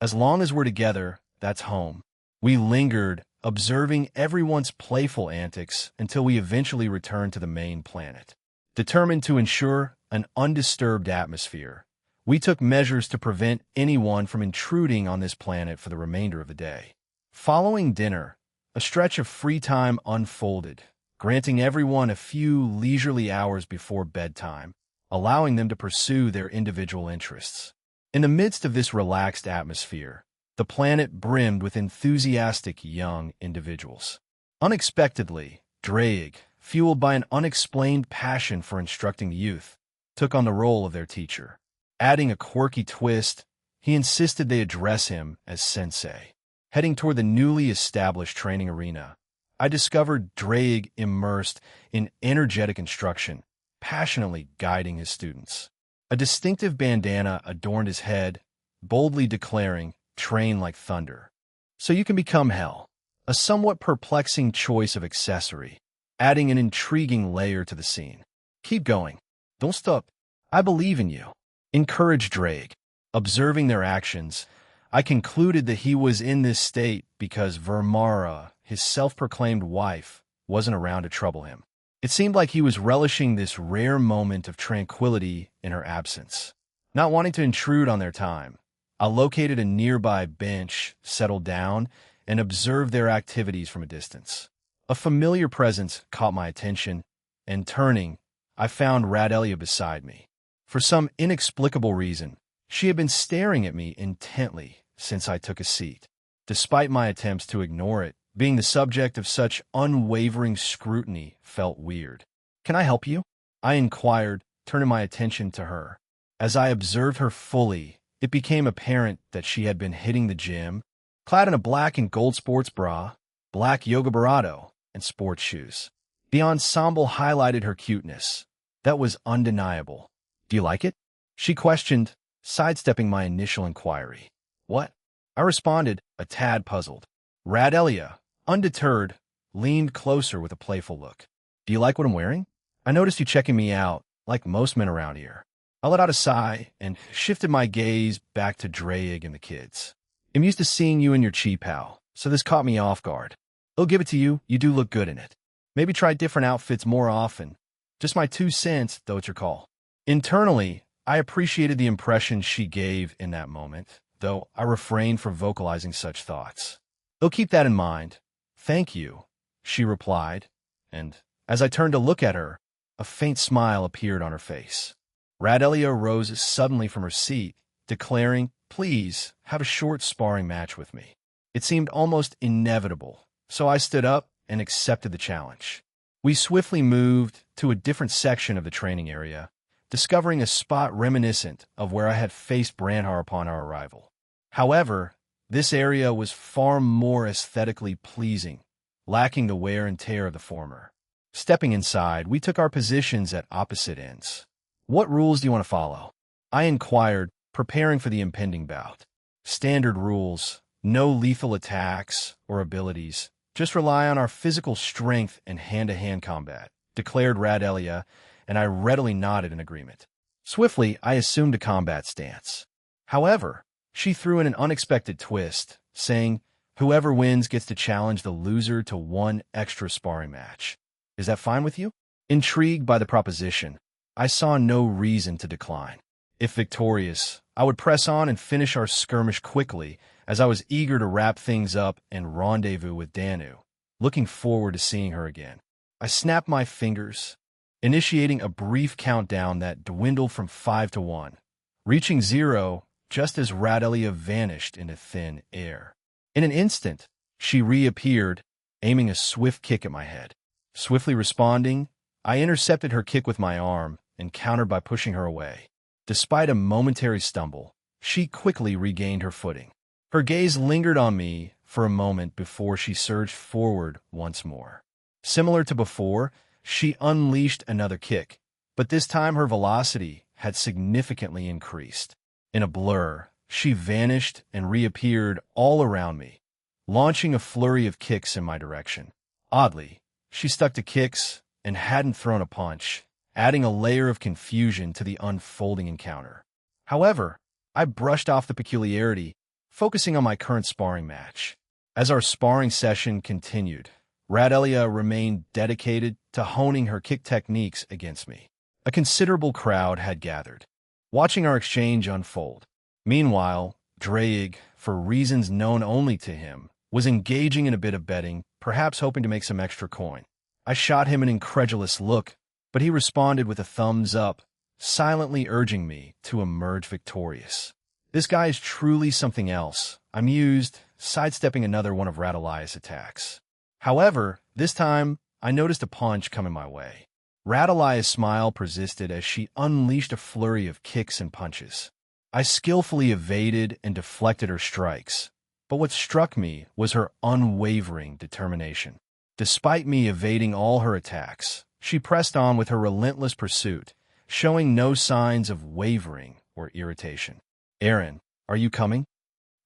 As long as we're together, that's home. We lingered, observing everyone's playful antics until we eventually returned to the main planet. Determined to ensure an undisturbed atmosphere, we took measures to prevent anyone from intruding on this planet for the remainder of the day. Following dinner, a stretch of free time unfolded, granting everyone a few leisurely hours before bedtime, allowing them to pursue their individual interests. In the midst of this relaxed atmosphere, the planet brimmed with enthusiastic young individuals. Unexpectedly, Drake, fueled by an unexplained passion for instructing youth, took on the role of their teacher. Adding a quirky twist, he insisted they address him as sensei. Heading toward the newly established training arena, I discovered Drake immersed in energetic instruction, passionately guiding his students. A distinctive bandana adorned his head, boldly declaring, "Train like thunder, so you can become hell." A somewhat perplexing choice of accessory, adding an intriguing layer to the scene. "Keep going. Don't stop. I believe in you," encouraged Drake. Observing their actions, I concluded that he was in this state because Vermara, his self-proclaimed wife, wasn't around to trouble him. It seemed like he was relishing this rare moment of tranquility in her absence. Not wanting to intrude on their time, I located a nearby bench, settled down, and observed their activities from a distance. A familiar presence caught my attention, and turning, I found Radelia beside me. For some inexplicable reason, she had been staring at me intently since I took a seat. Despite my attempts to ignore it, being the subject of such unwavering scrutiny felt weird. "Can I help you?" I inquired, turning my attention to her. As I observed her fully, it became apparent that she had been hitting the gym, clad in a black and gold sports bra, black yoga barato, and sports shoes. The ensemble highlighted her cuteness. That was undeniable. "Do you like it?" she questioned, sidestepping my initial inquiry. "What?" I responded, a tad puzzled. Radelia, undeterred, leaned closer with a playful look. "Do you like what I'm wearing? I noticed you checking me out, like most men around here." I let out a sigh and shifted my gaze back to Drake and the kids. "I'm used to seeing you in your cheap pal, so this caught me off guard. I'll give it to you, you do look good in it. Maybe try different outfits more often. Just my 2 cents, though it's your call." Internally, I appreciated the impression she gave in that moment, though I refrained from vocalizing such thoughts. "I'll keep that in mind. Thank you," she replied, and as I turned to look at her, a faint smile appeared on her face. Radelia rose suddenly from her seat, declaring, "Please, have a short sparring match with me." It seemed almost inevitable, so I stood up and accepted the challenge. We swiftly moved to a different section of the training area, discovering a spot reminiscent of where I had faced Branhar upon our arrival. However, this area was far more aesthetically pleasing, lacking the wear and tear of the former. Stepping inside, we took our positions at opposite ends. "What rules do you want to follow?" I inquired, preparing for the impending bout. "Standard rules, no lethal attacks or abilities. Just rely on our physical strength and hand-to-hand combat," declared Radelia, and I readily nodded in agreement. Swiftly, I assumed a combat stance. However, she threw in an unexpected twist, saying, "Whoever wins gets to challenge the loser to one extra sparring match. Is that fine with you?" Intrigued by the proposition, I saw no reason to decline. If victorious, I would press on and finish our skirmish quickly, as I was eager to wrap things up and rendezvous with Danu, looking forward to seeing her again. I snapped my fingers, initiating a brief countdown that dwindled from 5 to 1, reaching 0 just as Radelia vanished into thin air. In an instant, she reappeared, aiming a swift kick at my head. Swiftly responding, I intercepted her kick with my arm and countered by pushing her away. Despite a momentary stumble, she quickly regained her footing. Her gaze lingered on me for a moment before she surged forward once more. Similar to before, she unleashed another kick, but this time her velocity had significantly increased. In a blur, she vanished and reappeared all around me, launching a flurry of kicks in my direction. Oddly, she stuck to kicks and hadn't thrown a punch, adding a layer of confusion to the unfolding encounter. However, I brushed off the peculiarity, focusing on my current sparring match. As our sparring session continued, Radelia remained dedicated to honing her kick techniques against me. A considerable crowd had gathered, watching our exchange unfold. Meanwhile, Draig, for reasons known only to him, was engaging in a bit of betting, perhaps hoping to make some extra coin. I shot him an incredulous look, but he responded with a thumbs up, silently urging me to emerge victorious. This guy is truly something else, I mused, sidestepping another one of Radelia's attacks. However, this time, I noticed a punch coming my way. Radelia's smile persisted as she unleashed a flurry of kicks and punches. I skillfully evaded and deflected her strikes, but what struck me was her unwavering determination. Despite me evading all her attacks, she pressed on with her relentless pursuit, showing no signs of wavering or irritation. "Aaron, are you coming?"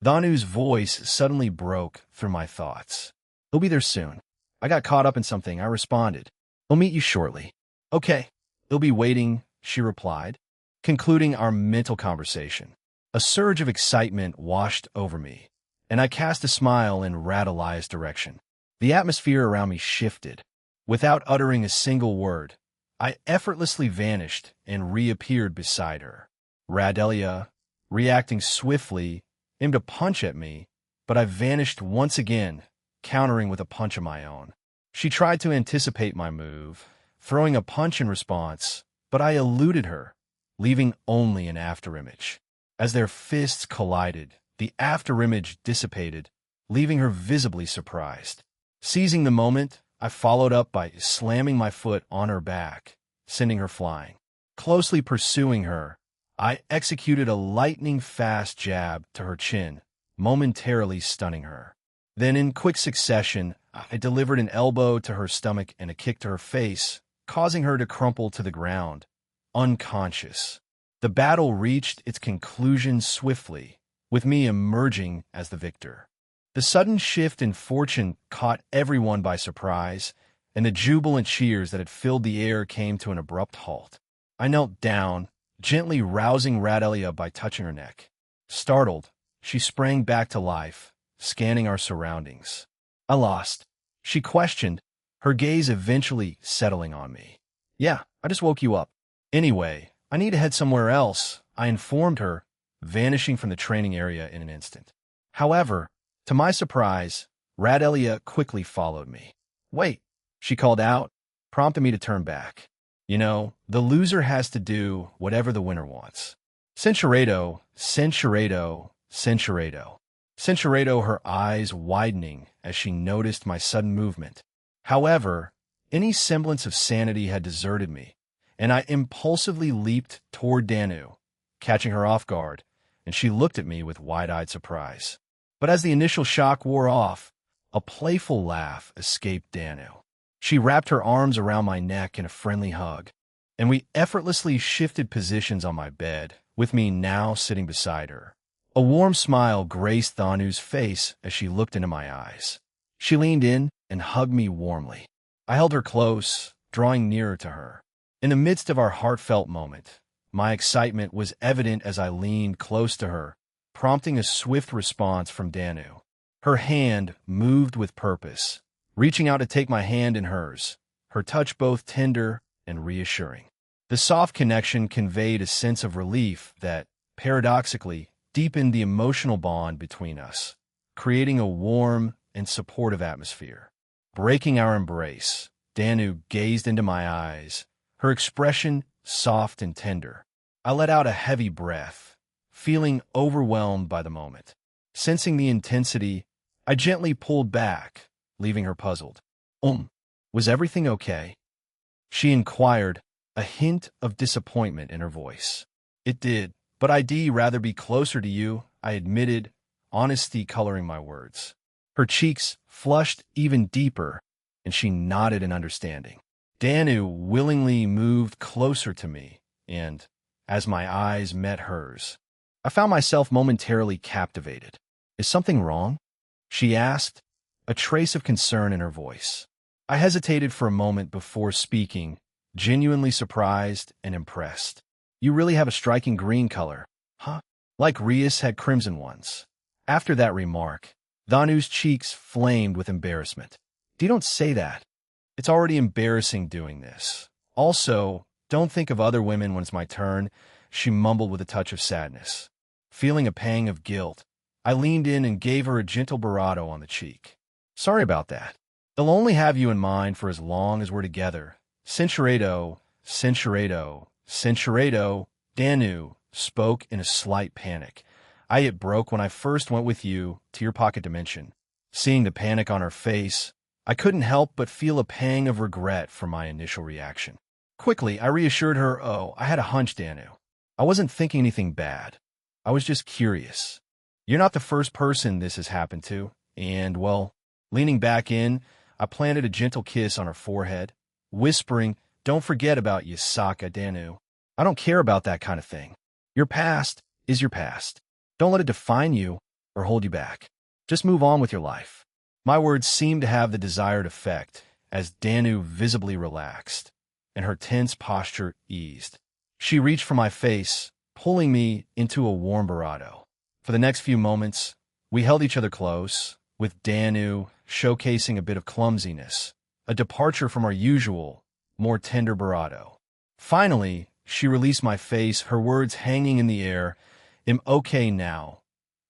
Dhanu's voice suddenly broke through my thoughts. "He'll be there soon. I got caught up in something," I responded. "He'll meet you shortly." "Okay, he'll be waiting," she replied, concluding our mental conversation. A surge of excitement washed over me, and I cast a smile in Radelia's direction. The atmosphere around me shifted. Without uttering a single word, I effortlessly vanished and reappeared beside her. Radelia, reacting swiftly, aimed a punch at me, but I vanished once again, countering with a punch of my own. She tried to anticipate my move, throwing a punch in response, but I eluded her, leaving only an afterimage. As their fists collided, the afterimage dissipated, leaving her visibly surprised. Seizing the moment, I followed up by slamming my foot on her back, sending her flying. Closely pursuing her, I executed a lightning-fast jab to her chin, momentarily stunning her. Then, in quick succession, I delivered an elbow to her stomach and a kick to her face, causing her to crumple to the ground, unconscious. The battle reached its conclusion swiftly, with me emerging as the victor. The sudden shift in fortune caught everyone by surprise, and the jubilant cheers that had filled the air came to an abrupt halt. I knelt down, gently rousing Radelia by touching her neck. Startled, she sprang back to life, scanning our surroundings. "I lost," she questioned, her gaze eventually settling on me. "Yeah, I just woke you up. Anyway, I need to head somewhere else," I informed her, vanishing from the training area in an instant. However, to my surprise, Radelia quickly followed me. "Wait," she called out, prompting me to turn back. "You know, the loser has to do whatever the winner wants." Censuredo, censuredo, censuredo. Censuredo, her eyes widening as she noticed my sudden movement. However, any semblance of sanity had deserted me, and I impulsively leaped toward Danu, catching her off guard, and she looked at me with wide-eyed surprise. But as the initial shock wore off, a playful laugh escaped Danu. She wrapped her arms around my neck in a friendly hug, and we effortlessly shifted positions on my bed, with me now sitting beside her. A warm smile graced Dhanu's face as she looked into my eyes. She leaned in and hugged me warmly. I held her close, drawing nearer to her. In the midst of our heartfelt moment, my excitement was evident as I leaned close to her, prompting a swift response from Danu. Her hand moved with purpose, reaching out to take my hand in hers, her touch both tender and reassuring. The soft connection conveyed a sense of relief that, paradoxically, deepened the emotional bond between us, creating a warm and supportive atmosphere. Breaking our embrace, Danu gazed into my eyes, her expression soft and tender. I let out a heavy breath, feeling overwhelmed by the moment. Sensing the intensity, I gently pulled back, leaving her puzzled. Was everything okay?" she inquired, a hint of disappointment in her voice. "It did, but I'd rather be closer to you," I admitted, honesty coloring my words. Her cheeks flushed even deeper, and she nodded in understanding. Danu willingly moved closer to me, and, as my eyes met hers, I found myself momentarily captivated. "Is something wrong?" she asked, a trace of concern in her voice. I hesitated for a moment before speaking, genuinely surprised and impressed. "You really have a striking green color, huh? Like Rias had crimson ones." After that remark, Danu's cheeks flamed with embarrassment. You don't say that. It's already embarrassing doing this. Also, don't think of other women when it's my turn, she mumbled with a touch of sadness. Feeling a pang of guilt, I leaned in and gave her a gentle barato on the cheek. Sorry about that. They'll only have you in mind for as long as we're together. Cinchuredo, Danu spoke in a slight panic. It broke when I first went with you to your pocket dimension. Seeing the panic on her face, I couldn't help but feel a pang of regret for my initial reaction. Quickly, I reassured her, oh, I had a hunch, Danu. I wasn't thinking anything bad. I was just curious. You're not the first person this has happened to, and, well, leaning back in, I planted a gentle kiss on her forehead, whispering, don't forget about Yasaka, Danu. I don't care about that kind of thing. Your past is your past. Don't let it define you or hold you back. Just move on with your life. My words seemed to have the desired effect as Danu visibly relaxed, and her tense posture eased. She reached for my face, pulling me into a warm barato. For the next few moments, we held each other close, with Danu showcasing a bit of clumsiness, a departure from our usual, more tender barato. Finally, she released my face, her words hanging in the air, I'm okay now.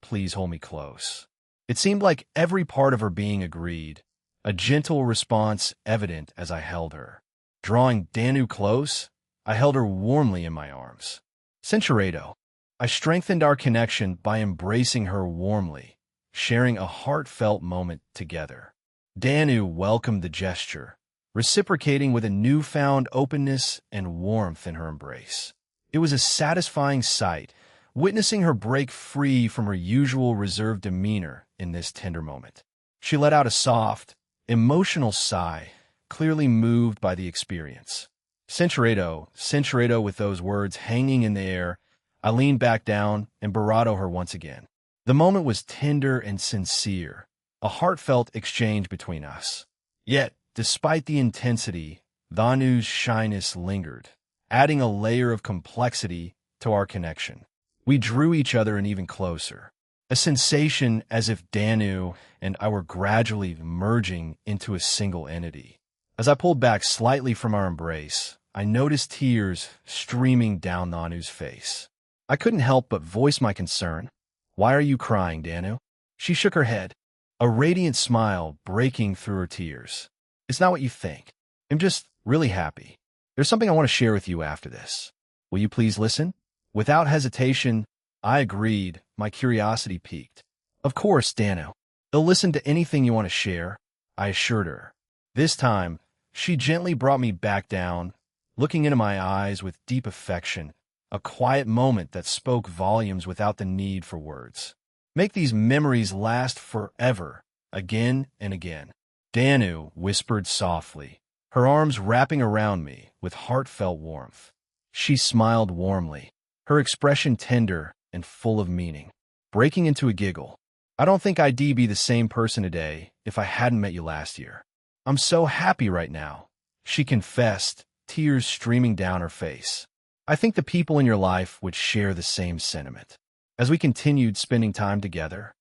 Please hold me close. It seemed like every part of her being agreed, a gentle response evident as I held her. Drawing Danu close, I held her warmly in my arms. Cinchuredo. I strengthened our connection by embracing her warmly, sharing a heartfelt moment together. Danu welcomed the gesture, reciprocating with a newfound openness and warmth in her embrace. It was a satisfying sight, witnessing her break free from her usual reserved demeanor in this tender moment. She let out a soft, emotional sigh, clearly moved by the experience. Cinchuredo, with those words hanging in the air, I leaned back down and barato her once again. The moment was tender and sincere, a heartfelt exchange between us. Yet, despite the intensity, Danu's shyness lingered, adding a layer of complexity to our connection. We drew each other in even closer, a sensation as if Danu and I were gradually merging into a single entity. As I pulled back slightly from our embrace, I noticed tears streaming down Danu's face. I couldn't help but voice my concern. Why are you crying, Danu? She shook her head, a radiant smile breaking through her tears. It's not what you think. I'm just really happy. There's something I want to share with you after this. Will you please listen? Without hesitation, I agreed, my curiosity piqued. Of course, Danu. I'll listen to anything you want to share, I assured her. This time, she gently brought me back down, looking into my eyes with deep affection, a quiet moment that spoke volumes without the need for words. Make these memories last forever, again and again. Danu whispered softly, her arms wrapping around me with heartfelt warmth. She smiled warmly, her expression tender and full of meaning, breaking into a giggle. I don't think I'd be the same person today if I hadn't met you last year. I'm so happy right now, she confessed, tears streaming down her face. I think the people in your life would share the same sentiment. As we continued spending time together,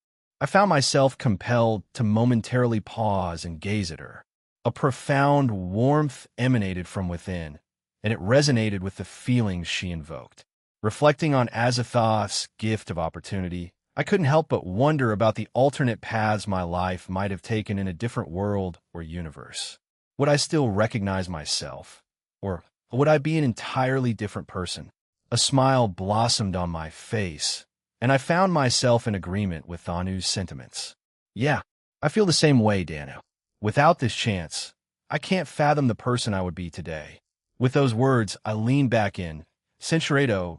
I found myself compelled to momentarily pause and gaze at her. A profound warmth emanated from within, and it resonated with the feelings she invoked. Reflecting on Azathoth's gift of opportunity, I couldn't help but wonder about the alternate paths my life might have taken in a different world or universe. Would I still recognize myself? Or would I be an entirely different person? A smile blossomed on my face, and I found myself in agreement with Danu's sentiments. Yeah, I feel the same way, Danu. Without this chance, I can't fathom the person I would be today. With those words, I leaned back in. Cinchuredo,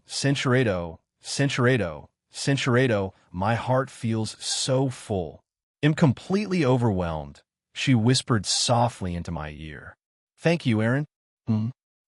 my heart feels so full. I'm completely overwhelmed, she whispered softly into my ear. Thank you, Aaron.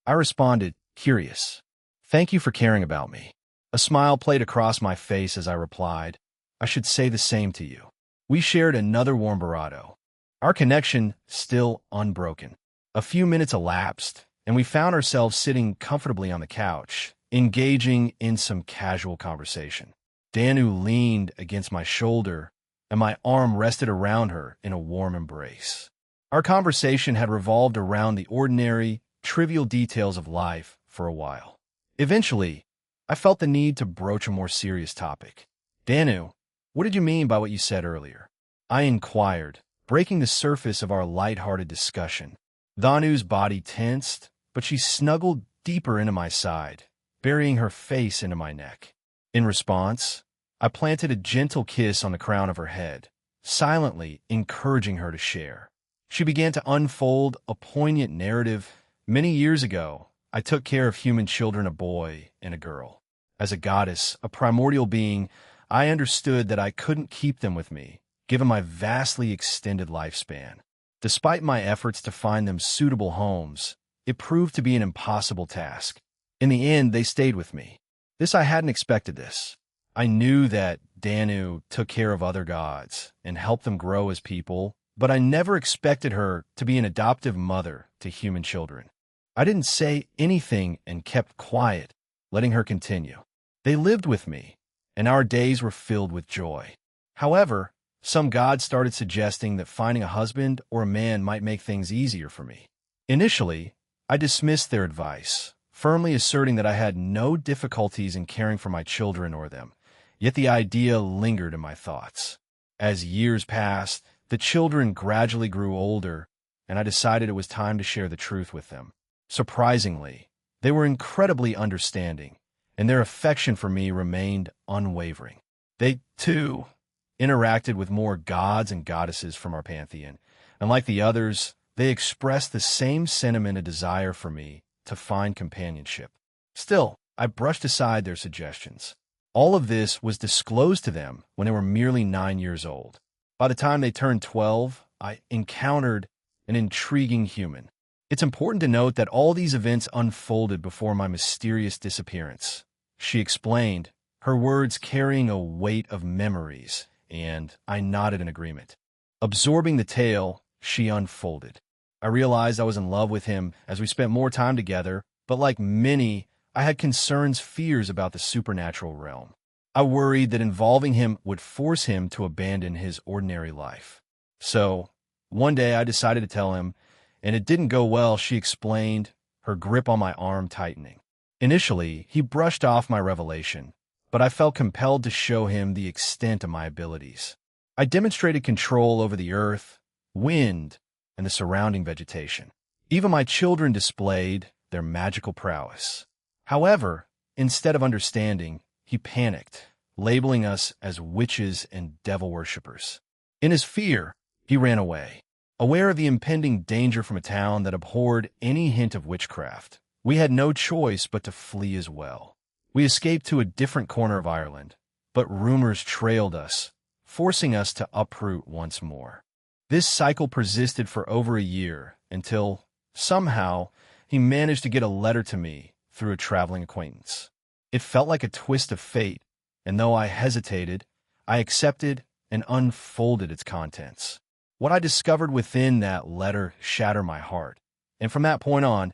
I responded, curious. Thank you for caring about me. A smile played across my face as I replied, I should say the same to you. We shared another warm barato, our connection still unbroken. A few minutes elapsed, and we found ourselves sitting comfortably on the couch, engaging in some casual conversation. Danu leaned against my shoulder, and my arm rested around her in a warm embrace. Our conversation had revolved around the ordinary, trivial details of life for a while. Eventually, I felt the need to broach a more serious topic. Danu, what did you mean by what you said earlier? I inquired, breaking the surface of our light-hearted discussion. Danu's body tensed, but she snuggled deeper into my side, burying her face into my neck. In response, I planted a gentle kiss on the crown of her head, silently encouraging her to share. She began to unfold a poignant narrative. Many years ago, I took care of human children, a boy and a girl. As a goddess, a primordial being, I understood that I couldn't keep them with me, given my vastly extended lifespan. Despite my efforts to find them suitable homes, it proved to be an impossible task. In the end, they stayed with me. I hadn't expected this. I knew that Danu took care of other gods and helped them grow as people, but I never expected her to be an adoptive mother to human children. I didn't say anything and kept quiet, letting her continue. They lived with me, and our days were filled with joy. However, some gods started suggesting that finding a husband or a man might make things easier for me. Initially, I dismissed their advice, firmly asserting that I had no difficulties in caring for my children or them, yet the idea lingered in my thoughts. As years passed, the children gradually grew older, and I decided it was time to share the truth with them. Surprisingly, they were incredibly understanding, and their affection for me remained unwavering. They, too, interacted with more gods and goddesses from our pantheon, and like the others, they expressed the same sentiment and desire for me to find companionship. Still, I brushed aside their suggestions. All of this was disclosed to them when they were merely 9 years old. By the time they turned 12, I encountered an intriguing human. It's important to note that all these events unfolded before my mysterious disappearance. She explained, her words carrying a weight of memories, and I nodded in agreement. Absorbing the tale, she unfolded. I realized I was in love with him as we spent more time together, but like many, I had concerns, fears about the supernatural realm. I worried that involving him would force him to abandon his ordinary life. So, one day I decided to tell him, and it didn't go well, she explained, her grip on my arm tightening. Initially, he brushed off my revelation, but I felt compelled to show him the extent of my abilities. I demonstrated control over the earth, wind, and the surrounding vegetation. Even my children displayed their magical prowess. However, instead of understanding, he panicked, labeling us as witches and devil worshippers. In his fear, he ran away. Aware of the impending danger from a town that abhorred any hint of witchcraft, we had no choice but to flee as well. We escaped to a different corner of Ireland, but rumors trailed us, forcing us to uproot once more. This cycle persisted for over a year until, somehow, he managed to get a letter to me through a traveling acquaintance. It felt like a twist of fate, and though I hesitated, I accepted and unfolded its contents. What I discovered within that letter shattered my heart, and from that point on,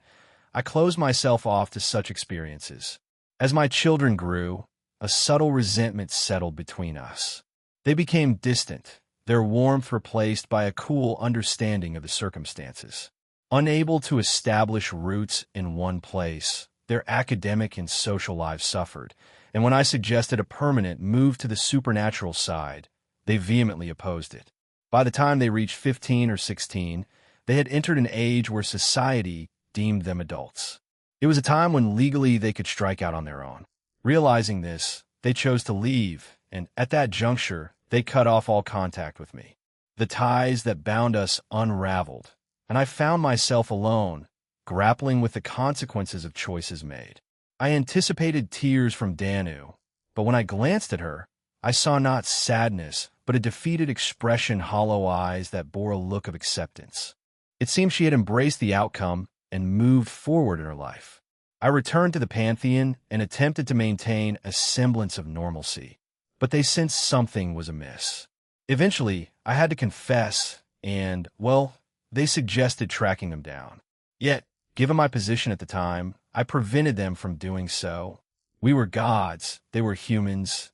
I closed myself off to such experiences. As my children grew, a subtle resentment settled between us. They became distant, their warmth replaced by a cool understanding of the circumstances. Unable to establish roots in one place, their academic and social lives suffered, and when I suggested a permanent move to the supernatural side, they vehemently opposed it. By the time they reached 15 or 16, they had entered an age where society deemed them adults. It was a time when legally they could strike out on their own. Realizing this, they chose to leave, and at that juncture, they cut off all contact with me. The ties that bound us unraveled, and I found myself alone, grappling with the consequences of choices made. I anticipated tears from Danu, but when I glanced at her, I saw not sadness, but a defeated expression, hollow eyes that bore a look of acceptance. It seemed she had embraced the outcome and moved forward in her life. I returned to the Pantheon and attempted to maintain a semblance of normalcy, but they sensed something was amiss. Eventually, I had to confess, and, well, they suggested tracking them down. Yet, given my position at the time, I prevented them from doing so. We were gods, they were humans,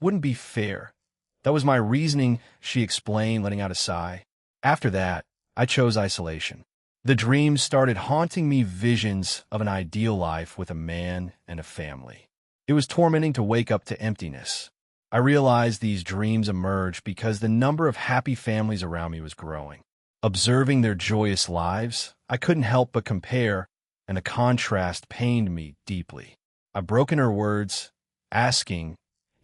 wouldn't be fair. That was my reasoning, she explained, letting out a sigh. After that, I chose isolation. The dreams started haunting me, visions of an ideal life with a man and a family. It was tormenting to wake up to emptiness. I realized these dreams emerged because the number of happy families around me was growing. Observing their joyous lives, I couldn't help but compare, and the contrast pained me deeply. I broke in her words, asking,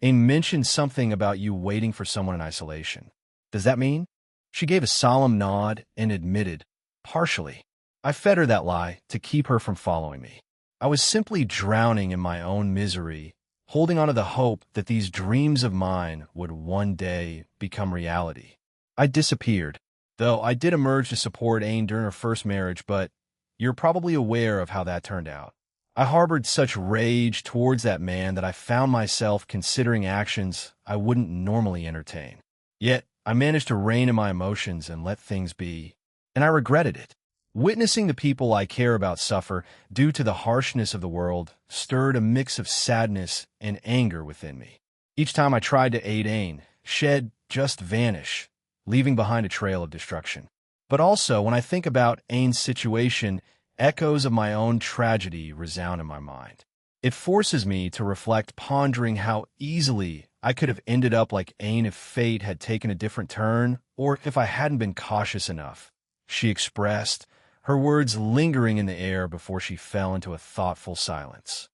"Ain mentioned something about you waiting for someone in isolation. Does that mean?" She gave a solemn nod and admitted, partially. I fed her that lie to keep her from following me. I was simply drowning in my own misery, holding on to the hope that these dreams of mine would one day become reality. I disappeared, though I did emerge to support Ain during her first marriage, but you're probably aware of how that turned out. I harbored such rage towards that man that I found myself considering actions I wouldn't normally entertain. Yet, I managed to rein in my emotions and let things be, and I regretted it. Witnessing the people I care about suffer due to the harshness of the world stirred a mix of sadness and anger within me. Each time I tried to aid Ain, she'd just vanish, leaving behind a trail of destruction. But also, when I think about Ain's situation, echoes of my own tragedy resound in my mind. It forces me to reflect, pondering how easily I could have ended up like Ain if fate had taken a different turn, or if I hadn't been cautious enough, she expressed, her words lingering in the air before she fell into a thoughtful silence.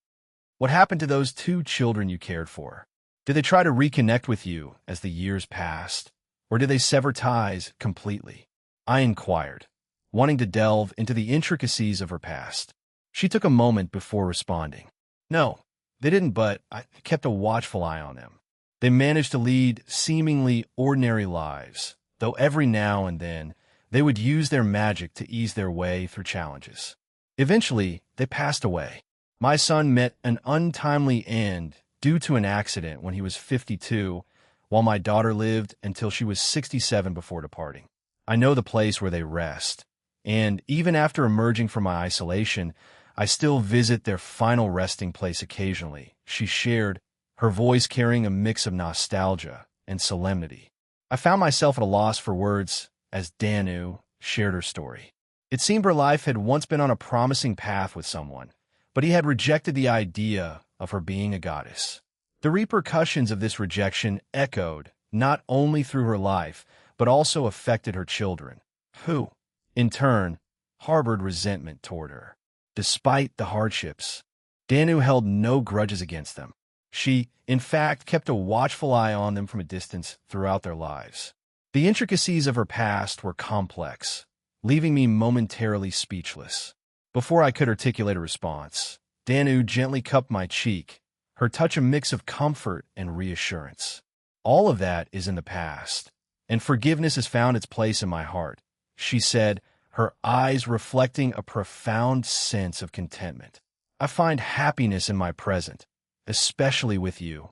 What happened to those 2 children you cared for? Did they try to reconnect with you as the years passed, or did they sever ties completely? I inquired, wanting to delve into the intricacies of her past. She took a moment before responding. No, they didn't, but I kept a watchful eye on them. They managed to lead seemingly ordinary lives, though every now and then they would use their magic to ease their way through challenges. Eventually, they passed away. My son met an untimely end due to an accident when he was 52, while my daughter lived until she was 67 before departing. I know the place where they rest, and even after emerging from my isolation, I still visit their final resting place occasionally, she shared, her voice carrying a mix of nostalgia and solemnity. I found myself at a loss for words as Danu shared her story. It seemed her life had once been on a promising path with someone, but he had rejected the idea of her being a goddess. The repercussions of this rejection echoed not only through her life, but also affected her children, who, in turn, harbored resentment toward her. Despite the hardships, Danu held no grudges against them. She, in fact, kept a watchful eye on them from a distance throughout their lives. The intricacies of her past were complex, leaving me momentarily speechless. Before I could articulate a response, Danu gently cupped my cheek, her touch a mix of comfort and reassurance. All of that is in the past, and forgiveness has found its place in my heart, she said, her eyes reflecting a profound sense of contentment. I find happiness in my present, especially with you,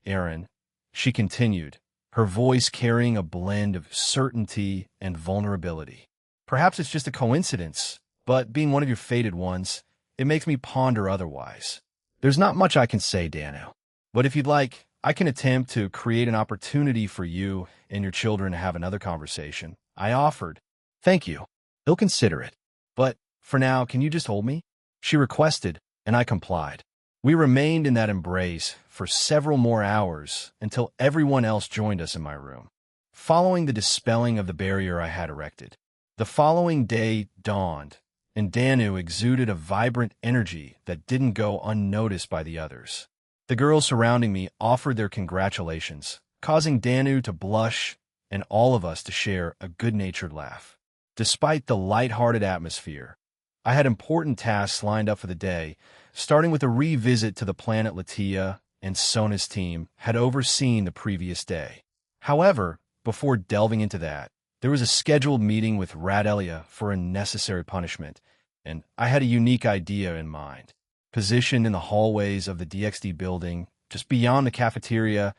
Aaron, she continued, her voice carrying a blend of certainty and vulnerability. Perhaps it's just a coincidence, but being one of your fated ones, it makes me ponder otherwise. There's not much I can say, Danu, but if you'd like, I can attempt to create an opportunity for you and your children to have another conversation. I offered. Thank you. He'll consider it. But for now, can you just hold me? She requested, and I complied. We remained in that embrace for several more hours until everyone else joined us in my room, following the dispelling of the barrier I had erected. The following day dawned, and Danu exuded a vibrant energy that didn't go unnoticed by the others. The girls surrounding me offered their congratulations, causing Danu to blush and all of us to share a good-natured laugh. Despite the light-hearted atmosphere, I had important tasks lined up for the day, starting with a revisit to the planet Latia and Sona's team had overseen the previous day. However, before delving into that, there was a scheduled meeting with Radelia for a necessary punishment, and I had a unique idea in mind. Positioned in the hallways of the DXD building, just beyond the cafeteria,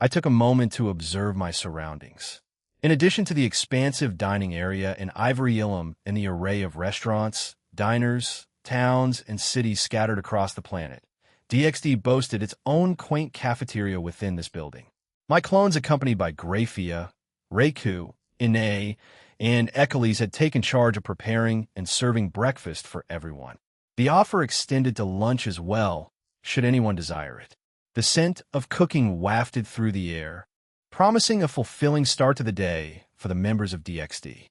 I took a moment to observe my surroundings. In addition to the expansive dining area in Ivory Ilum and the array of restaurants, diners, towns, and cities scattered across the planet, DXD boasted its own quaint cafeteria within this building. My clones, accompanied by Grafia, Reiku, Ine, and Echeles, had taken charge of preparing and serving breakfast for everyone. The offer extended to lunch as well, should anyone desire it. The scent of cooking wafted through the air, promising a fulfilling start to the day for the members of DXD.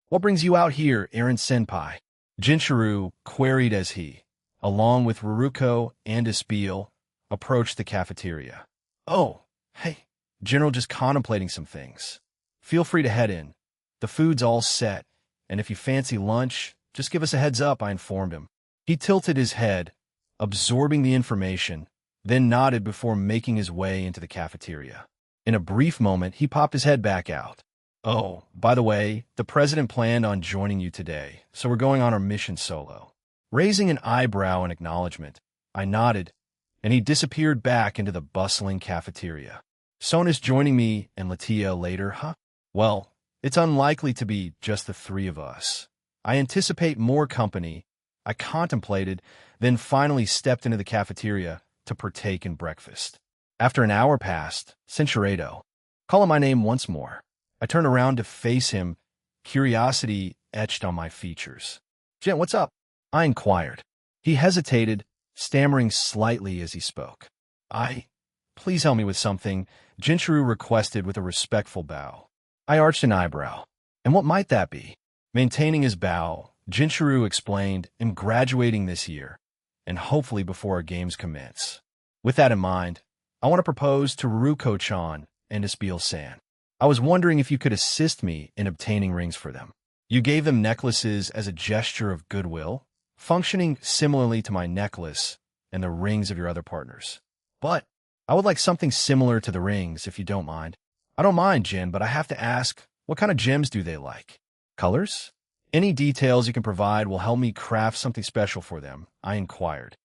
What brings you out here, Eren Senpai? Jinchuru queried as he, along with Ruruko and Espiel, approached the cafeteria. Oh, hey, General, just contemplating some things. Feel free to head in. The food's all set, and if you fancy lunch, just give us a heads up, I informed him. He tilted his head, absorbing the information, then nodded before making his way into the cafeteria. In a brief moment, he popped his head back out. Oh, by the way, the president planned on joining you today, so we're going on our mission solo. Raising an eyebrow in acknowledgement, I nodded, and he disappeared back into the bustling cafeteria. Sona's joining me and Latia later, huh? Well, it's unlikely to be just the three of us. I anticipate more company, I contemplated, then finally stepped into the cafeteria to partake in breakfast. After an hour passed, Cinchuredo, calling my name once more. I turned around to face him, curiosity etched on my features. Gent, what's up? I inquired. He hesitated, stammering slightly as he spoke. Please help me with something, Jinchuru requested with a respectful bow. I arched an eyebrow. And what might that be? Maintaining his bow, Jinchuru explained, I'm graduating this year, and hopefully before our games commence. With that in mind, I want to propose to Ruruko-chan and Espiel-san. I was wondering if you could assist me in obtaining rings for them. You gave them necklaces as a gesture of goodwill, functioning similarly to my necklace and the rings of your other partners. But I would like something similar to the rings, if you don't mind. I don't mind, Jin, but I have to ask, what kind of gems do they like? Colors? Any details you can provide will help me craft something special for them, I inquired.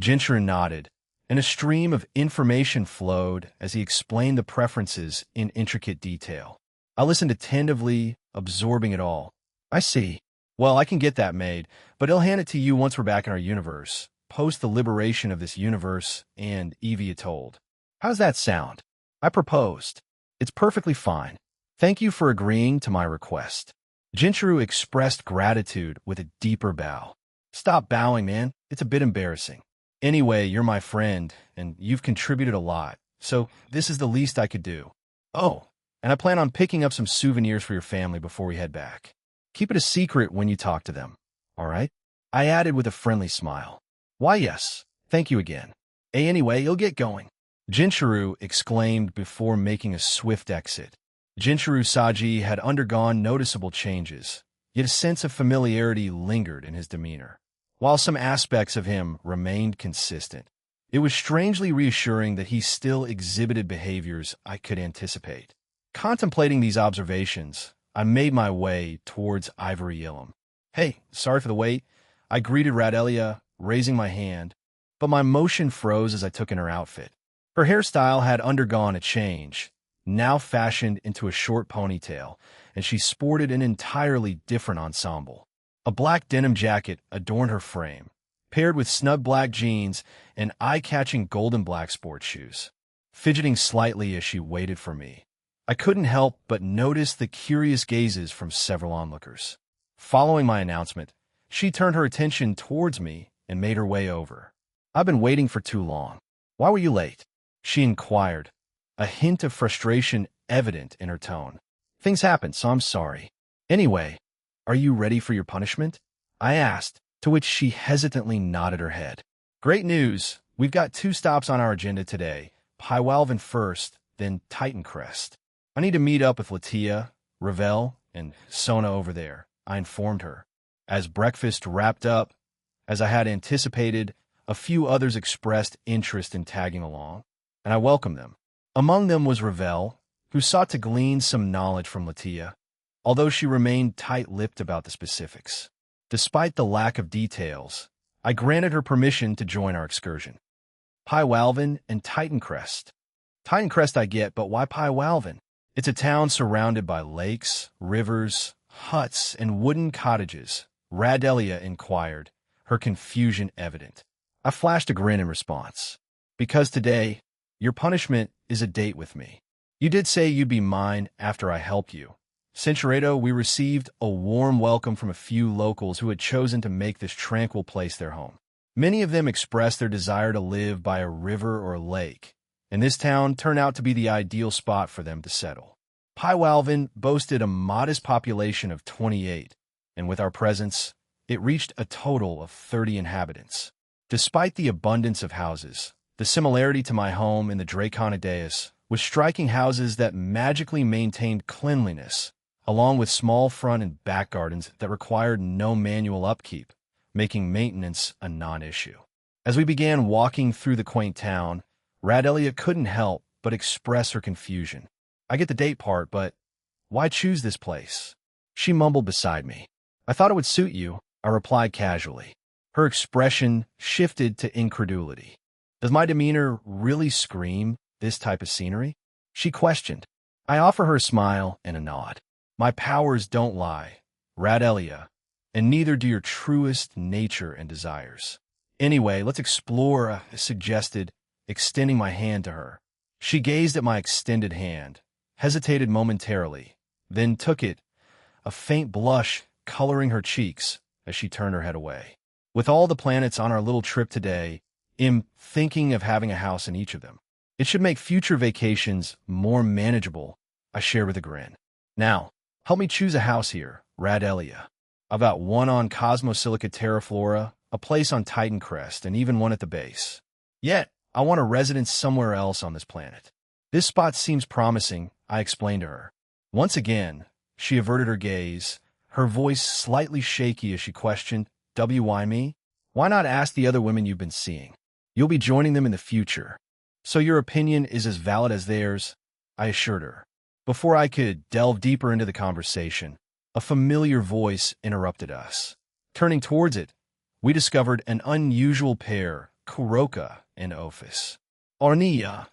Jinchuru nodded, and a stream of information flowed as he explained the preferences in intricate detail. I listened attentively, absorbing it all. I see. Well, I can get that made, but I'll hand it to you once we're back in our universe, post the liberation of this universe and Evie told. How does that sound? I proposed. It's perfectly fine. Thank you for agreeing to my request. Jinchuru expressed gratitude with a deeper bow. Stop bowing, man. It's a bit embarrassing. Anyway, you're my friend, and you've contributed a lot, so this is the least I could do. Oh, and I plan on picking up some souvenirs for your family before we head back. Keep it a secret when you talk to them, all right? I added with a friendly smile. Why, yes. Thank you again. Anyway, you'll get going. Jinchuru exclaimed before making a swift exit. Jinchuru Saji had undergone noticeable changes, yet a sense of familiarity lingered in his demeanor. While some aspects of him remained consistent, it was strangely reassuring that he still exhibited behaviors I could anticipate. Contemplating these observations, I made my way towards Ivory Ilum. Hey, sorry for the wait. I greeted Radelia, raising my hand, but my motion froze as I took in her outfit. Her hairstyle had undergone a change, now fashioned into a short ponytail, and she sported an entirely different ensemble. A black denim jacket adorned her frame, paired with snug black jeans and eye-catching golden black sports shoes. Fidgeting slightly as she waited for me, I couldn't help but notice the curious gazes from several onlookers. Following my announcement, she turned her attention towards me and made her way over. I've been waiting for too long. Why were you late? She inquired, a hint of frustration evident in her tone. Things happened, so I'm sorry. Anyway, are you ready for your punishment? I asked, to which she hesitantly nodded her head. Great news. We've got 2 stops on our agenda today. Pywalvin first, then Titan Crest. I need to meet up with Latia, Ravel, and Sona over there, I informed her. As breakfast wrapped up, as I had anticipated, a few others expressed interest in tagging along, and I welcomed them. Among them was Ravel, who sought to glean some knowledge from Latia, although she remained tight-lipped about the specifics. Despite the lack of details, I granted her permission to join our excursion. Pywalvin and Titan Crest. Titan Crest I get, but why Pywalvin? It's a town surrounded by lakes, rivers, huts, and wooden cottages, Radelia inquired, her confusion evident. I flashed a grin in response. Because today, your punishment is a date with me. You did say you'd be mine after I helped you. Cinchureto, we received a warm welcome from a few locals who had chosen to make this tranquil place their home. Many of them expressed their desire to live by a river or lake, and this town turned out to be the ideal spot for them to settle. Pywalvin boasted a modest population of 28, and with our presence, it reached a total of 30 inhabitants. Despite the abundance of houses, the similarity to my home in the Draconideus was striking. Houses that magically maintained cleanliness, along with small front and back gardens that required no manual upkeep, making maintenance a non-issue. As we began walking through the quaint town, Radelia couldn't help but express her confusion. I get the date part, but why choose this place? She mumbled beside me. I thought it would suit you, I replied casually. Her expression shifted to incredulity. Does my demeanor really scream this type of scenery? She questioned. I offer her a smile and a nod. My powers don't lie, Radelia, and neither do your truest nature and desires. Anyway, let's explore, I suggested, extending my hand to her. She gazed at my extended hand, hesitated momentarily, then took it, a faint blush coloring her cheeks as she turned her head away. With all the planets on our little trip today, I'm thinking of having a house in each of them. It should make future vacations more manageable, I shared with a grin. Now, help me choose a house here, Radelia. I've got one on Cosmosilica Terraflora, a place on Titan Crest, and even one at the base. Yet, I want a residence somewhere else on this planet. This spot seems promising, I explained to her. Once again, she averted her gaze, her voice slightly shaky as she questioned, why me? Why not ask the other women you've been seeing? You'll be joining them in the future. So your opinion is as valid as theirs, I assured her. Before I could delve deeper into the conversation, a familiar voice interrupted us. Turning towards it, we discovered an unusual pair, Kuroka and Ophis. Arnia,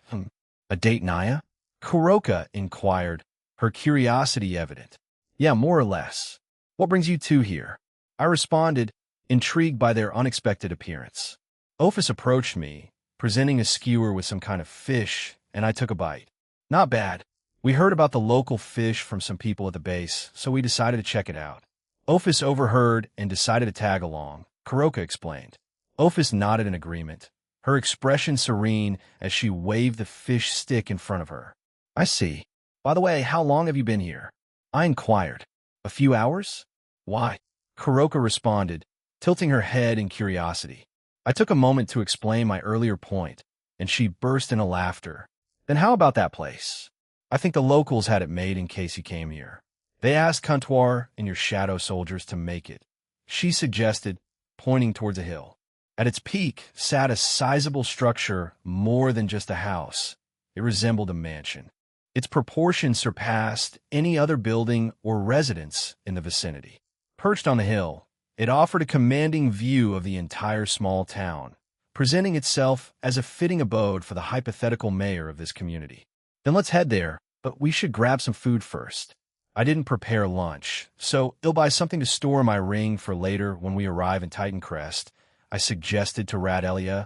a date, Naya? Kuroka inquired, her curiosity evident. Yeah, more or less. What brings you two here? I responded, intrigued by their unexpected appearance. Ophis approached me, presenting a skewer with some kind of fish, and I took a bite. Not bad. We heard about the local fish from some people at the base, so we decided to check it out. Ophis overheard and decided to tag along, Kuroka explained. Ophis nodded in agreement, her expression serene as she waved the fish stick in front of her. I see. By the way, how long have you been here? I inquired. A few hours? Why? Kuroka responded, tilting her head in curiosity. I took a moment to explain my earlier point, and she burst into laughter. Then how about that place? I think the locals had it made in case you came here. They asked Comptoir and your shadow soldiers to make it, she suggested, pointing towards a hill. At its peak sat a sizable structure more than just a house. It resembled a mansion. Its proportions surpassed any other building or residence in the vicinity. Perched on the hill, it offered a commanding view of the entire small town, presenting itself as a fitting abode for the hypothetical mayor of this community. Then let's head there, but we should grab some food first. I didn't prepare lunch, so I'll buy something to store my ring for later when we arrive in Titan Crest, I suggested to Radelia,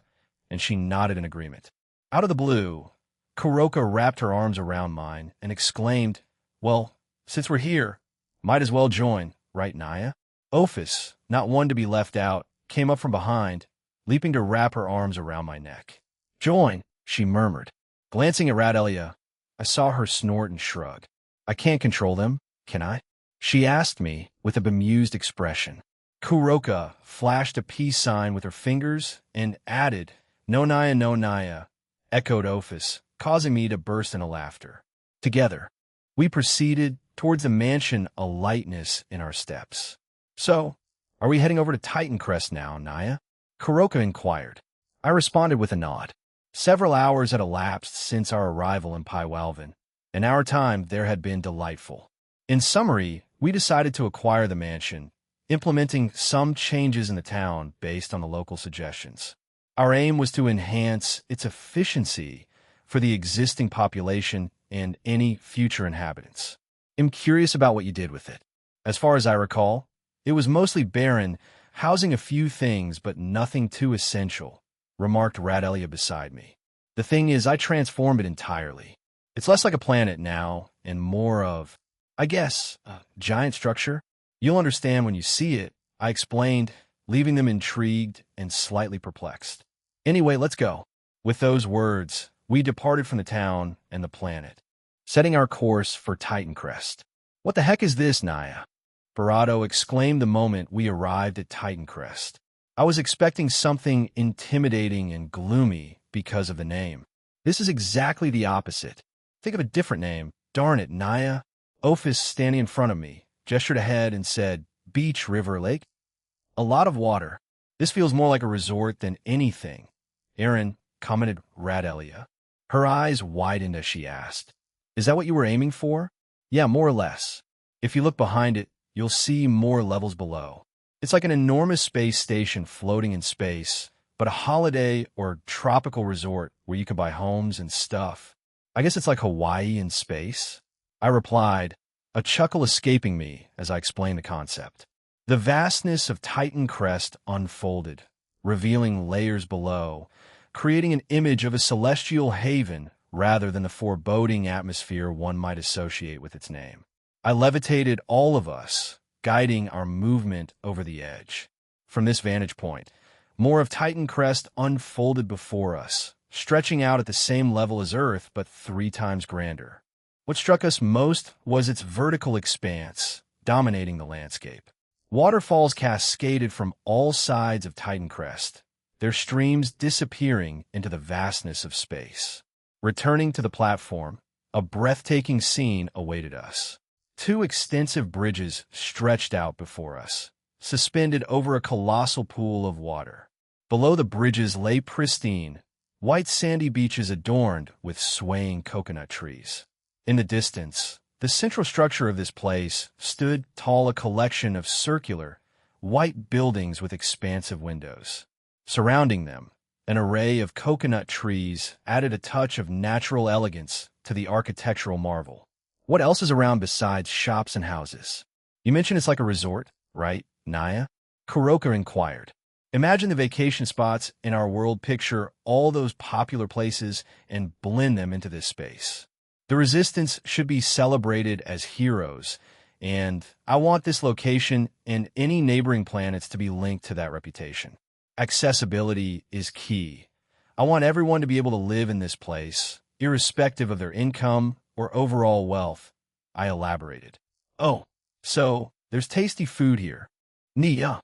and she nodded in agreement. Out of the blue, Kuroka wrapped her arms around mine and exclaimed, Well, since we're here, might as well join, right, Naya? Ophis, not one to be left out, came up from behind, leaping to wrap her arms around my neck. Join, she murmured. Glancing at Radelia, I saw her snort and shrug. I can't control them, can I? She asked me with a bemused expression. Kuroka flashed a peace sign with her fingers and added, No Naya, no Naya, echoed Ophis, causing me to burst into laughter. Together, we proceeded towards the mansion, a lightness in our steps. So, are we heading over to Titan Crest now, Naya? Kuroka inquired. I responded with a nod. Several hours had elapsed since our arrival in Pywalvin, and our time there had been delightful. In summary, we decided to acquire the mansion, implementing some changes in the town based on the local suggestions. Our aim was to enhance its efficiency for the existing population and any future inhabitants. I'm curious about what you did with it. As far as I recall, it was mostly barren, housing a few things but nothing too essential, remarked Radelia beside me. The thing is, I transformed it entirely. It's less like a planet now and more of, I guess, a giant structure. You'll understand when you see it, I explained, leaving them intrigued and slightly perplexed. Anyway, let's go. With those words, we departed from the town and the planet, setting our course for Titan Crest. What the heck is this, Naya? Barado exclaimed the moment we arrived at Titan Crest. I was expecting something intimidating and gloomy because of the name. This is exactly the opposite. Think of a different name. Darn it, Naya. Ophis, standing in front of me, gestured ahead and said, Beach, river, lake. A lot of water. This feels more like a resort than anything. Aaron, commented Radelia. Her eyes widened as she asked, Is that what you were aiming for? Yeah, more or less. If you look behind it, you'll see more levels below. It's like an enormous space station floating in space, but a holiday or tropical resort where you can buy homes and stuff. I guess it's like Hawaii in space. I replied, a chuckle escaping me as I explained the concept. The vastness of Titan Crest unfolded, revealing layers below, creating an image of a celestial haven rather than the foreboding atmosphere one might associate with its name. I levitated all of us, guiding our movement over the edge. From this vantage point, more of Titan Crest unfolded before us, stretching out at the same level as Earth but 3 times grander. What struck us most was its vertical expanse, dominating the landscape. Waterfalls cascaded from all sides of Titan Crest, their streams disappearing into the vastness of space. Returning to the platform, a breathtaking scene awaited us. 2 extensive bridges stretched out before us, suspended over a colossal pool of water. Below the bridges lay pristine, white sandy beaches adorned with swaying coconut trees. In the distance, the central structure of this place stood tall, a collection of circular, white buildings with expansive windows. Surrounding them, an array of coconut trees added a touch of natural elegance to the architectural marvel. What else is around besides shops and houses? You mentioned it's like a resort, right, Naya? Kuroka inquired. Imagine the vacation spots in our world, picture all those popular places and blend them into this space. The Resistance should be celebrated as heroes, and I want this location and any neighboring planets to be linked to that reputation. Accessibility is key. I want everyone to be able to live in this place, irrespective of their income or overall wealth, I elaborated. Oh, so there's tasty food here. Nia.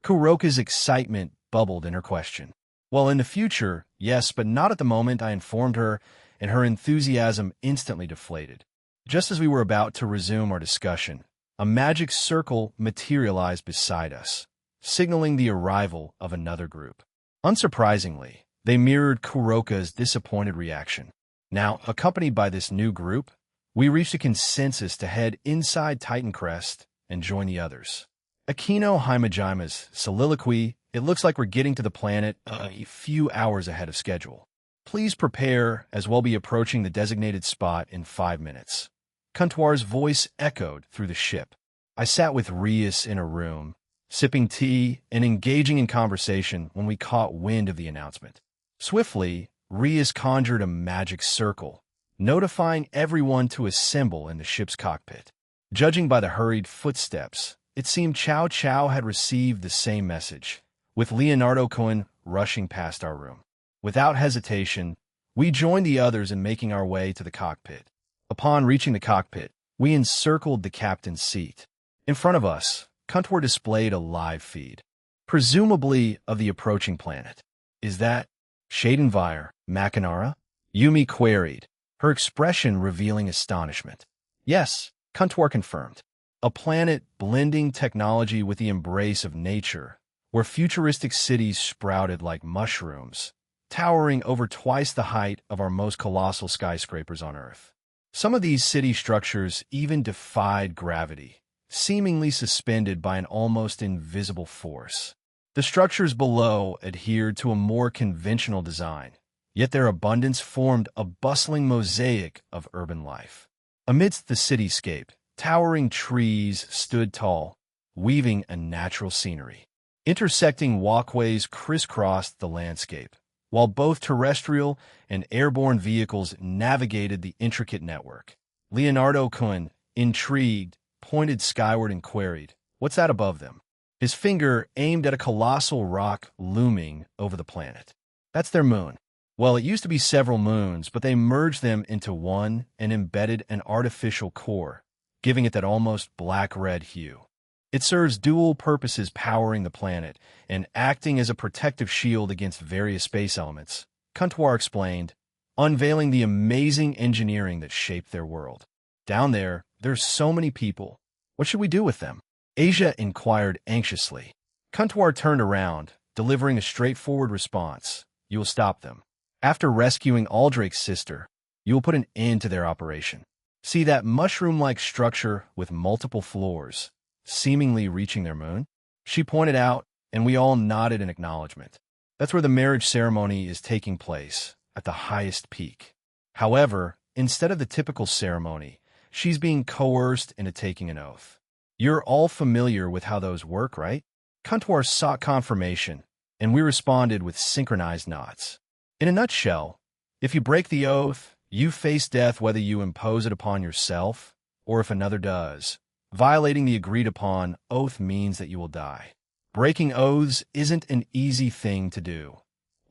Kuroka's excitement bubbled in her question. Well, in the future, yes, but not at the moment, I informed her, and her enthusiasm instantly deflated. Just as we were about to resume our discussion, a magic circle materialized beside us, signaling the arrival of another group. Unsurprisingly, they mirrored Kuroka's disappointed reaction. Now, accompanied by this new group, we reached a consensus to head inside Titan Crest and join the others. Akino Himajima's soliloquy, it looks like we're getting to the planet a few hours ahead of schedule. Please prepare, as we'll be approaching the designated spot in 5 minutes. Kuntuar's voice echoed through the ship. I sat with Rias in a room, sipping tea and engaging in conversation when we caught wind of the announcement. Swiftly, Rias conjured a magic circle, notifying everyone to assemble in the ship's cockpit. Judging by the hurried footsteps, it seemed Chow Chow had received the same message, with Leonardo Cohen rushing past our room. Without hesitation, we joined the others in making our way to the cockpit. Upon reaching the cockpit, we encircled the captain's seat. In front of us, Kuntuar displayed a live feed, presumably of the approaching planet. Is that Shadenvire, Makinara? Yumi queried, her expression revealing astonishment. Yes, Kuntuar confirmed. A planet blending technology with the embrace of nature, where futuristic cities sprouted like mushrooms, towering over twice the height of our most colossal skyscrapers on Earth. Some of these city structures even defied gravity, seemingly suspended by an almost invisible force. The structures below adhered to a more conventional design, yet their abundance formed a bustling mosaic of urban life. Amidst the cityscape, towering trees stood tall, weaving a natural scenery. Intersecting walkways crisscrossed the landscape, while both terrestrial and airborne vehicles navigated the intricate network. Leonardo Cohen, intrigued, pointed skyward and queried, "What's that above them?" His finger aimed at a colossal rock looming over the planet. "That's their moon." Well, it used to be several moons, but they merged them into one and embedded an artificial core, giving it that almost black-red hue. It serves dual purposes, powering the planet and acting as a protective shield against various space elements, Kuntuar explained, unveiling the amazing engineering that shaped their world. "Down there, there's so many people. What should we do with them?" Asia inquired anxiously. Kuntuar turned around, delivering a straightforward response. "You will stop them. After rescuing Aldrake's sister, you will put an end to their operation. See that mushroom-like structure with multiple floors, seemingly reaching their moon?" She pointed out, and we all nodded in acknowledgement. That's where the marriage ceremony is taking place, at the highest peak. However, instead of the typical ceremony, she's being coerced into taking an oath. "You're all familiar with how those work, right?" Kuntuar sought confirmation, and we responded with synchronized nods. In a nutshell, if you break the oath, you face death whether you impose it upon yourself or if another does. Violating the agreed-upon oath means that you will die. Breaking oaths isn't an easy thing to do.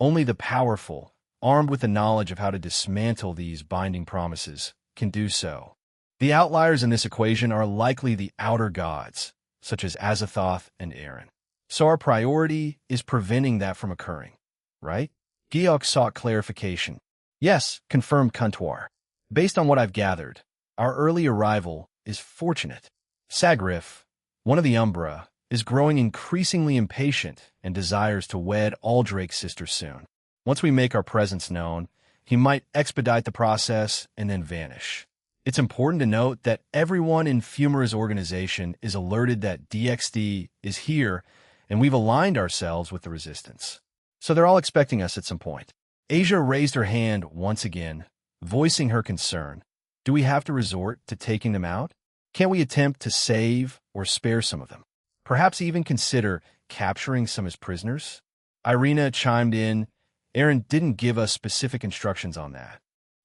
Only the powerful, armed with the knowledge of how to dismantle these binding promises, can do so. The outliers in this equation are likely the outer gods, such as Azathoth and Aaron. So our priority is preventing that from occurring, right? Geok sought clarification. "Yes," confirmed Kuntuar. "Based on what I've gathered, our early arrival is fortunate." Sagrif, one of the Umbra, is growing increasingly impatient and desires to wed Aldrake's sister soon. Once we make our presence known, he might expedite the process and then vanish. It's important to note that everyone in Fumara's organization is alerted that DXD is here, and we've aligned ourselves with the resistance. So they're all expecting us at some point. Asia raised her hand once again, voicing her concern. "Do we have to resort to taking them out? Can't we attempt to save or spare some of them? Perhaps even consider capturing some as prisoners?" Irina chimed in. "Aaron didn't give us specific instructions on that,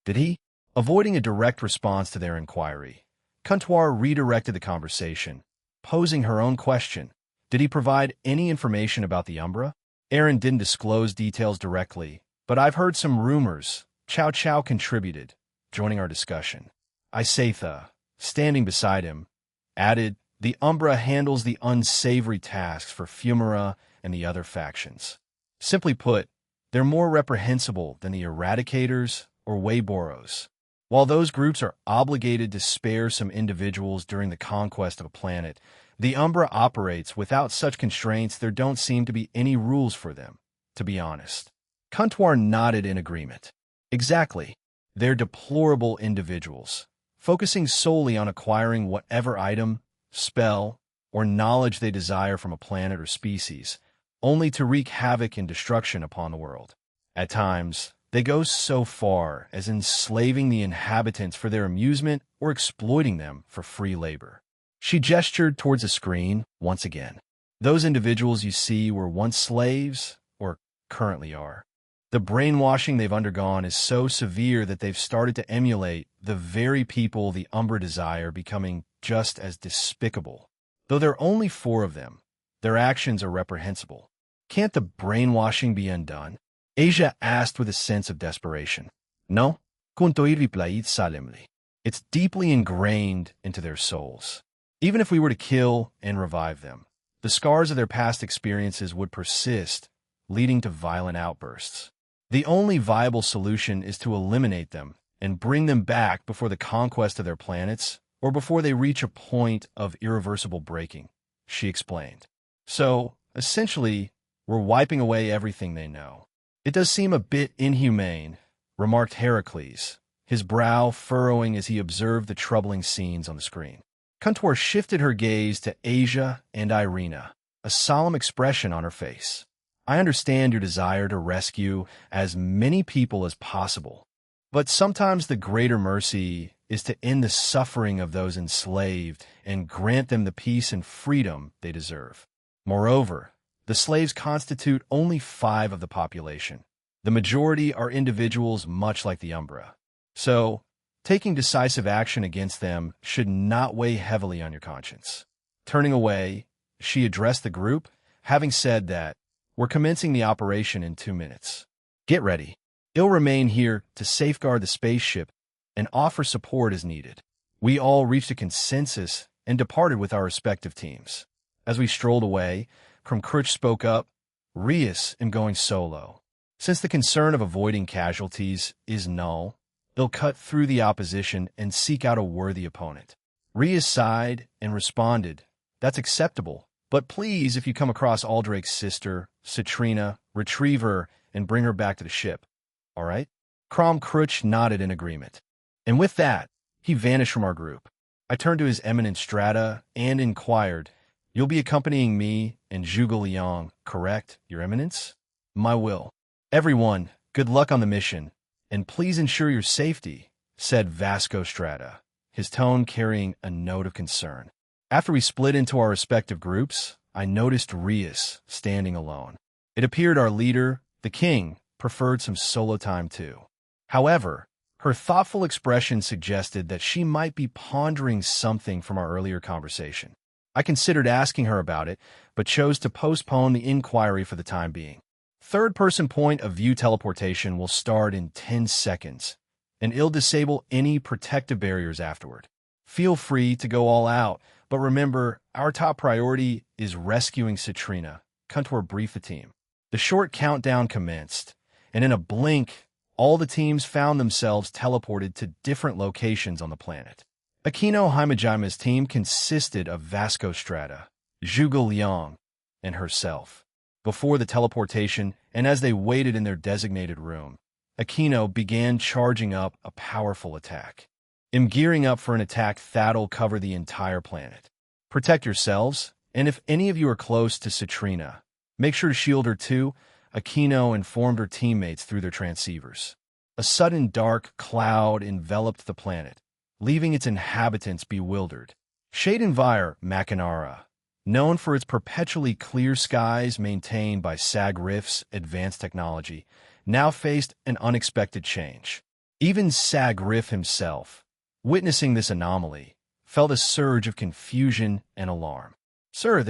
did he?" Avoiding a direct response to their inquiry, Kuntuar redirected the conversation, posing her own question. "Did he provide any information about the Umbra?" Aaron didn't disclose details directly, but I've heard some rumors. Chow Chow contributed, joining our discussion. Isatha, standing beside him, added, "The Umbra handles the unsavory tasks for Fumara and the other factions. Simply put, they're more reprehensible than the Eradicators or Wayboros. While those groups are obligated to spare some individuals during the conquest of a planet, the Umbra operates without such constraints. There don't seem to be any rules for them, to be honest." Kuntuar nodded in agreement. "Exactly. They're deplorable individuals, focusing solely on acquiring whatever item, spell, or knowledge they desire from a planet or species, only to wreak havoc and destruction upon the world. At times, they go so far as enslaving the inhabitants for their amusement or exploiting them for free labor." She gestured towards a screen once again. "Those individuals you see were once slaves, or currently are. The brainwashing they've undergone is so severe that they've started to emulate the very people the Umbra desire, becoming just as despicable. Though there are only 4 of them, their actions are reprehensible. Can't the brainwashing be undone?" Asia asked with a sense of desperation. "No," Kuntuir replied solemnly. "It's deeply ingrained into their souls. Even if we were to kill and revive them, the scars of their past experiences would persist, leading to violent outbursts. The only viable solution is to eliminate them and bring them back before the conquest of their planets or before they reach a point of irreversible breaking," she explained. "So, essentially, we're wiping away everything they know." "It does seem a bit inhumane," remarked Heracles, his brow furrowing as he observed the troubling scenes on the screen. Kuntuar shifted her gaze to Asia and Irina, a solemn expression on her face. "I understand your desire to rescue as many people as possible, but sometimes the greater mercy is to end the suffering of those enslaved and grant them the peace and freedom they deserve. Moreover, the slaves constitute only 5 of the population. The majority are individuals much like the Umbra. So, taking decisive action against them should not weigh heavily on your conscience. Turning away, she addressed the group, having said that, "We're commencing the operation in 2 minutes. Get ready. I'll remain here to safeguard the spaceship and offer support as needed." We all reached a consensus and departed with our respective teams. As we strolled away, Krumkruch spoke up, "Rias am going solo. Since the concern of avoiding casualties is null, they'll cut through the opposition and seek out a worthy opponent." Rias sighed and responded, "That's acceptable, but please, if you come across Aldrake's sister, Citrina, retrieve her and bring her back to the ship. All right?" Krumkruch nodded in agreement. And with that, he vanished from our group. I turned to His Eminence Strata and inquired, "You'll be accompanying me and Zhuge Liang, correct, Your Eminence?" "My will." "Everyone, good luck on the mission, and please ensure your safety," said Vasco Strata, his tone carrying a note of concern. After we split into our respective groups, I noticed Rias standing alone. It appeared our leader, the king, preferred some solo time too. However, her thoughtful expression suggested that she might be pondering something from our earlier conversation. I considered asking her about it, but chose to postpone the inquiry for the time being. Third-person point of view teleportation will start in 10 seconds, and it'll disable any protective barriers afterward. Feel free to go all out, but remember, our top priority is rescuing Citrina. Contour briefed the team. The short countdown commenced, and in a blink, all the teams found themselves teleported to different locations on the planet. Aquino Himajima's team consisted of Vasco Strata, Zhuge Liang, and herself. Before the teleportation, and as they waited in their designated room, Aquino began charging up a powerful attack. "I'm gearing up for an attack that'll cover the entire planet. Protect yourselves, and if any of you are close to Citrina, make sure to shield her too," Aquino informed her teammates through their transceivers. A sudden dark cloud enveloped the planet, leaving its inhabitants bewildered. Shadenvire Machinara, known for its perpetually clear skies maintained by Sagrif's advanced technology, now faced an unexpected change. Even Sagrif himself, witnessing this anomaly, felt a surge of confusion and alarm. "Sir,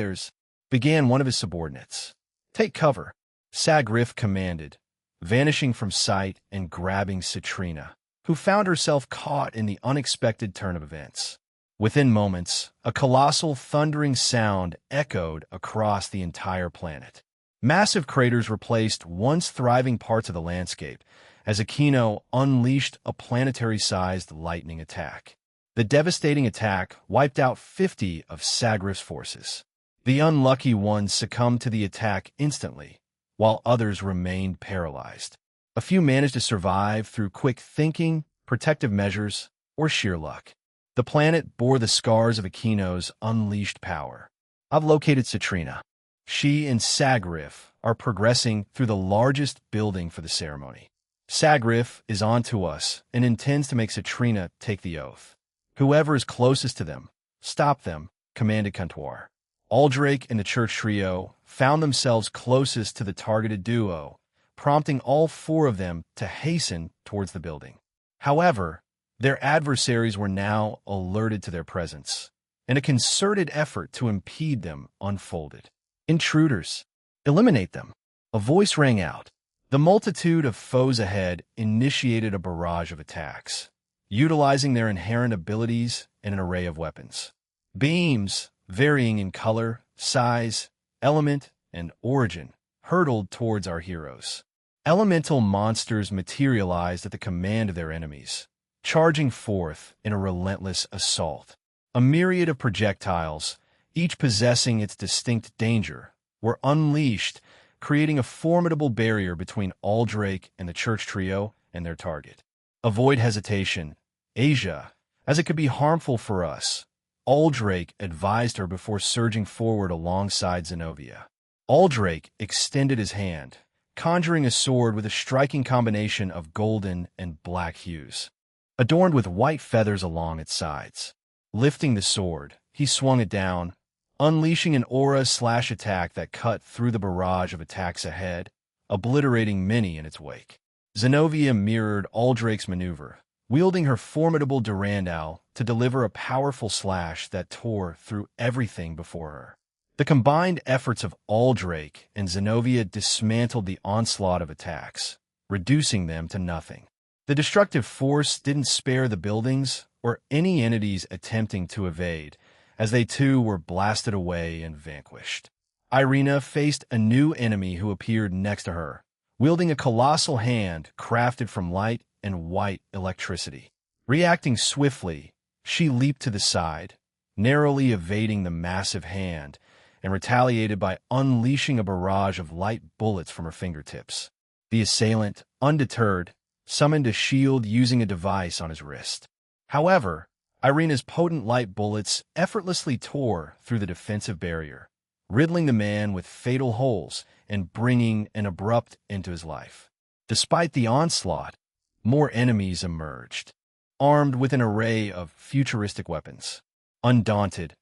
began one of his subordinates. "Take cover," Sagrif commanded, vanishing from sight and grabbing Citrina, who found herself caught in the unexpected turn of events. Within moments, a colossal thundering sound echoed across the entire planet. Massive craters replaced once thriving parts of the landscape as Aquino unleashed a planetary-sized lightning attack. The devastating attack wiped out 50 of Sagrif's forces. The unlucky ones succumbed to the attack instantly, while others remained paralyzed. A few managed to survive through quick thinking, protective measures, or sheer luck. The planet bore the scars of Aquino's unleashed power. I've located Citrina. She and Sagrif are progressing through the largest building for the ceremony. Sagrif is on to us and intends to make Citrina take the oath. Whoever is closest to them, stop them, commanded Contour. Aldrake and the church trio found themselves closest to the targeted duo, prompting all four of them to hasten towards the building. However, their adversaries were now alerted to their presence, and a concerted effort to impede them unfolded. "Intruders! Eliminate them!" A voice rang out. The multitude of foes ahead initiated a barrage of attacks, utilizing their inherent abilities and an array of weapons. Beams, varying in color, size, element, and origin, hurtled towards our heroes. Elemental monsters materialized at the command of their enemies, charging forth in a relentless assault. A myriad of projectiles, each possessing its distinct danger, were unleashed, creating a formidable barrier between Aldrake and the church trio and their target. "Avoid hesitation, Asia, as it could be harmful for us," Aldrake advised her before surging forward alongside Zenobia. Aldrake extended his hand, conjuring a sword with a striking combination of golden and black hues, adorned with white feathers along its sides. Lifting the sword, he swung it down, unleashing an aura/attack that cut through the barrage of attacks ahead, obliterating many in its wake. Zenobia mirrored Aldrake's maneuver, wielding her formidable Durandal to deliver a powerful slash that tore through everything before her. The combined efforts of Aldrake and Zenobia dismantled the onslaught of attacks, reducing them to nothing. The destructive force didn't spare the buildings or any entities attempting to evade, as they too were blasted away and vanquished. Irina faced a new enemy who appeared next to her, wielding a colossal hand crafted from light and white electricity. Reacting swiftly, she leaped to the side, narrowly evading the massive hand, and retaliated by unleashing a barrage of light bullets from her fingertips. The assailant, undeterred, summoned a shield using a device on his wrist. However, Irina's potent light bullets effortlessly tore through the defensive barrier, riddling the man with fatal holes and bringing an abrupt end to his life. Despite the onslaught, more enemies emerged, armed with an array of futuristic weapons. Undaunted,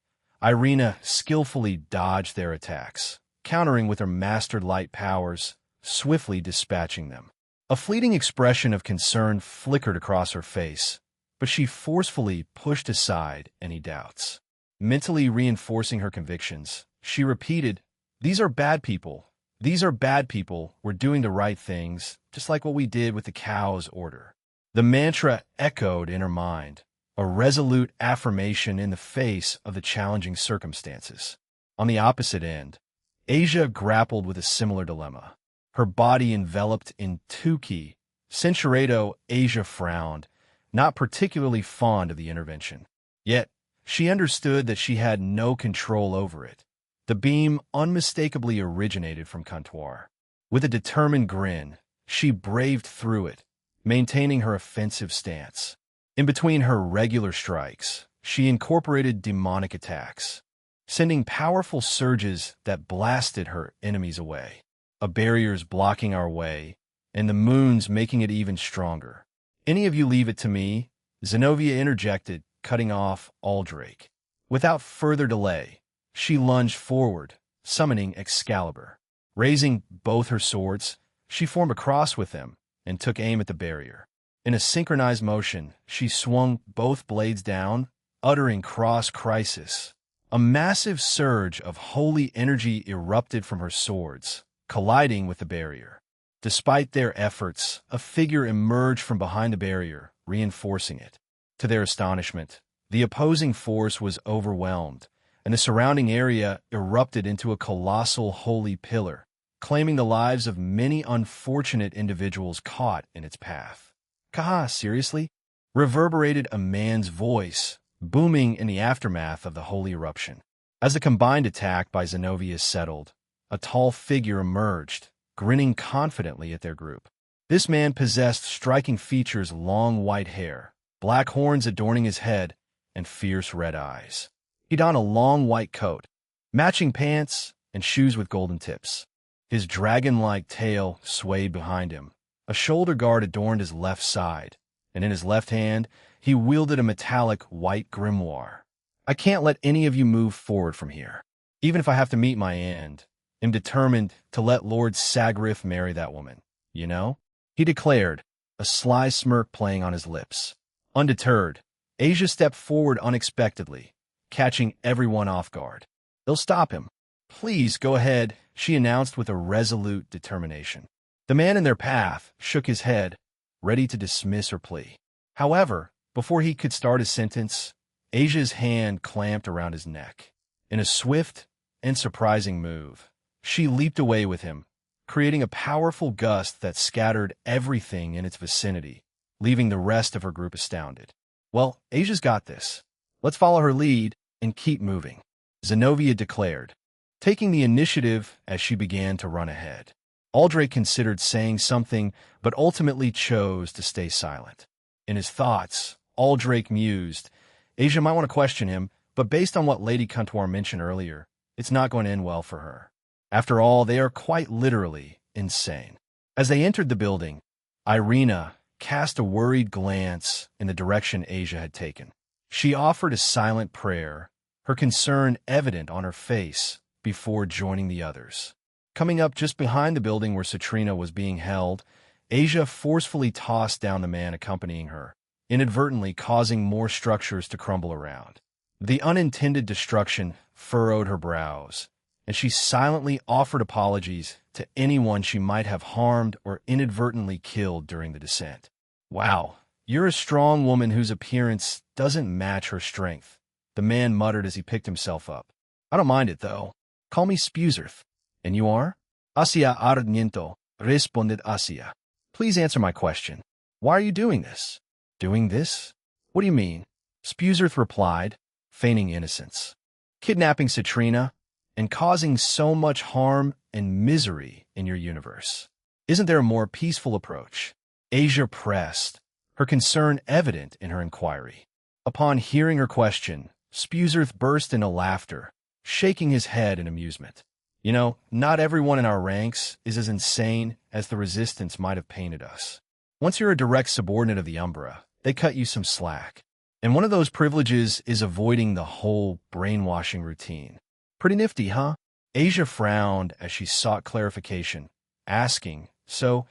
Irina skillfully dodged their attacks, countering with her mastered light powers, swiftly dispatching them. A fleeting expression of concern flickered across her face, but she forcefully pushed aside any doubts. Mentally reinforcing her convictions, she repeated, "These are bad people. These are bad people. We're doing the right things, just like what we did with the cow's order." The mantra echoed in her mind, a resolute affirmation in the face of the challenging circumstances. On the opposite end, Asia grappled with a similar dilemma. Her body enveloped in 10k. Cinceredo, Asia frowned, not particularly fond of the intervention. Yet, she understood that she had no control over it. The beam unmistakably originated from Comptoir. With a determined grin, she braved through it, maintaining her offensive stance. In between her regular strikes, she incorporated demonic attacks, sending powerful surges that blasted her enemies away. A barrier's blocking our way, and the moon's making it even stronger. Any of you leave it to me, Zenobia interjected, cutting off Aldrake. Without further delay, she lunged forward, summoning Excalibur. Raising both her swords, she formed a cross with them and took aim at the barrier. In a synchronized motion, she swung both blades down, uttering cross crisis. A massive surge of holy energy erupted from her swords, colliding with the barrier. Despite their efforts, a figure emerged from behind the barrier, reinforcing it. To their astonishment, the opposing force was overwhelmed, and the surrounding area erupted into a colossal holy pillar, claiming the lives of many unfortunate individuals caught in its path. "Kaha, seriously?" reverberated a man's voice, booming in the aftermath of the holy eruption. As the combined attack by Zenobia settled, a tall figure emerged, grinning confidently at their group. This man possessed striking features: long white hair, black horns adorning his head, and fierce red eyes. He donned a long white coat, matching pants, and shoes with golden tips. His dragon-like tail swayed behind him. A shoulder guard adorned his left side, and in his left hand, he wielded a metallic white grimoire. "I can't let any of you move forward from here. Even if I have to meet my end, I'm determined to let Lord Sagrif marry that woman, you know?" he declared, a sly smirk playing on his lips. Undeterred, Asia stepped forward unexpectedly, catching everyone off guard. "They'll stop him. Please go ahead," she announced with a resolute determination. The man in their path shook his head, ready to dismiss her plea. However, before he could start his sentence, Asia's hand clamped around his neck. In a swift and surprising move, she leaped away with him, creating a powerful gust that scattered everything in its vicinity, leaving the rest of her group astounded. "Well, Asia's got this. Let's follow her lead and keep moving," Zenobia declared, taking the initiative as she began to run ahead. Aldrake considered saying something, but ultimately chose to stay silent. In his thoughts, Aldrake mused, "Asia might want to question him, but based on what Lady Comptoir mentioned earlier, it's not going to end well for her. After all, they are quite literally insane." As they entered the building, Irina cast a worried glance in the direction Asia had taken. She offered a silent prayer, her concern evident on her face, before joining the others. Coming up just behind the building where Citrina was being held, Asia forcefully tossed down the man accompanying her, inadvertently causing more structures to crumble around. The unintended destruction furrowed her brows, and she silently offered apologies to anyone she might have harmed or inadvertently killed during the descent. "Wow, you're a strong woman whose appearance doesn't match her strength," the man muttered as he picked himself up. "I don't mind it, though. Call me Spuzerth. And you are?" "Asia Arniento," responded Asia. "Please answer my question. Why are you doing this?" "Doing this? What do you mean?" Spuzerth replied, feigning innocence. "Kidnapping Citrina and causing so much harm and misery in your universe. Isn't there a more peaceful approach?" Asia pressed, her concern evident in her inquiry. Upon hearing her question, Spuzerth burst into laughter, shaking his head in amusement. "You know, not everyone in our ranks is as insane as the Resistance might have painted us. Once you're a direct subordinate of the Umbra, they cut you some slack. And one of those privileges is avoiding the whole brainwashing routine. Pretty nifty, huh?" Asia frowned as she sought clarification, asking, "So,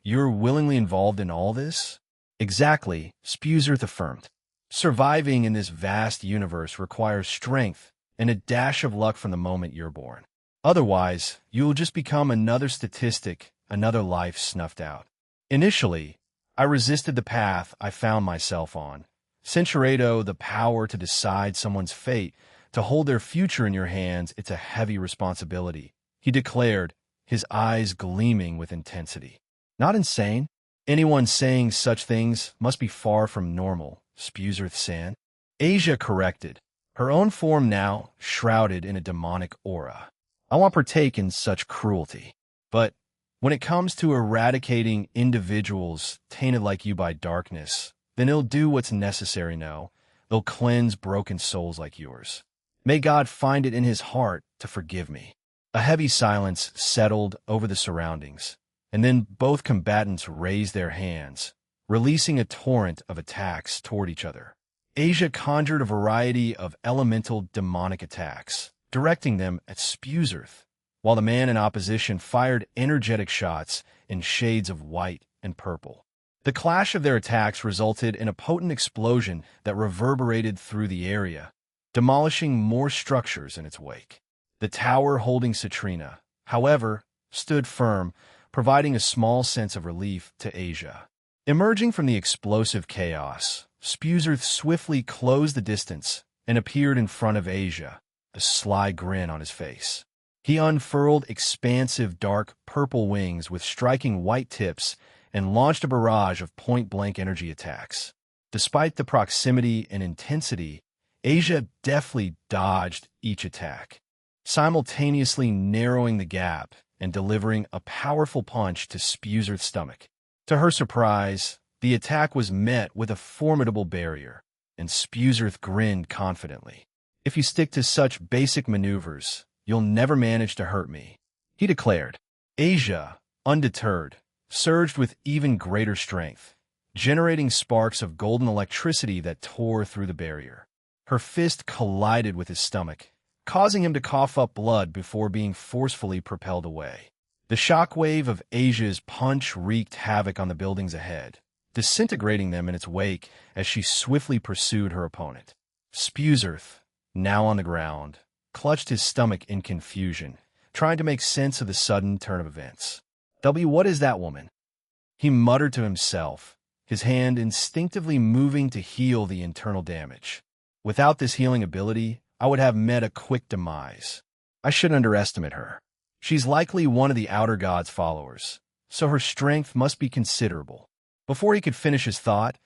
you're willingly involved in all this?" "Exactly," Spuzerth affirmed. "Surviving in this vast universe requires strength and a dash of luck from the moment you're born. Otherwise, you'll just become another statistic, another life snuffed out. Initially, I resisted the path I found myself on. Censurado, the power to decide someone's fate, to hold their future in your hands, it's a heavy responsibility," he declared, his eyes gleaming with intensity. "Not insane. Anyone saying such things must be far from normal," Spuzerth-san. Asia corrected, her own form now shrouded in a demonic aura. "I won't partake in such cruelty. But when it comes to eradicating individuals tainted like you by darkness, then it'll do what's necessary now. They'll cleanse broken souls like yours. May God find it in his heart to forgive me." A heavy silence settled over the surroundings, and then both combatants raised their hands, releasing a torrent of attacks toward each other. Asia conjured a variety of elemental demonic attacks, directing them at Spuzerth, while the man in opposition fired energetic shots in shades of white and purple. The clash of their attacks resulted in a potent explosion that reverberated through the area, demolishing more structures in its wake. The tower holding Citrina, however, stood firm, providing a small sense of relief to Asia. Emerging from the explosive chaos, Spuzerth swiftly closed the distance and appeared in front of Asia, a sly grin on his face. He unfurled expansive dark purple wings with striking white tips and launched a barrage of point-blank energy attacks. Despite the proximity and intensity, Asia deftly dodged each attack, simultaneously narrowing the gap and delivering a powerful punch to Spuzerth's stomach. To her surprise, the attack was met with a formidable barrier, and Spuzerth grinned confidently. "If you stick to such basic maneuvers, you'll never manage to hurt me," he declared. Asia, undeterred, surged with even greater strength, generating sparks of golden electricity that tore through the barrier. Her fist collided with his stomach, causing him to cough up blood before being forcefully propelled away. The shockwave of Asia's punch wreaked havoc on the buildings ahead, disintegrating them in its wake as she swiftly pursued her opponent. Spuzerth, now on the ground, clutched his stomach in confusion, trying to make sense of the sudden turn of events. What is that woman?" he muttered to himself, his hand instinctively moving to heal the internal damage. "Without this healing ability, I would have met a quick demise. I shouldn't underestimate her. She's likely one of the Outer God's followers, so her strength must be considerable." Before he could finish his thought,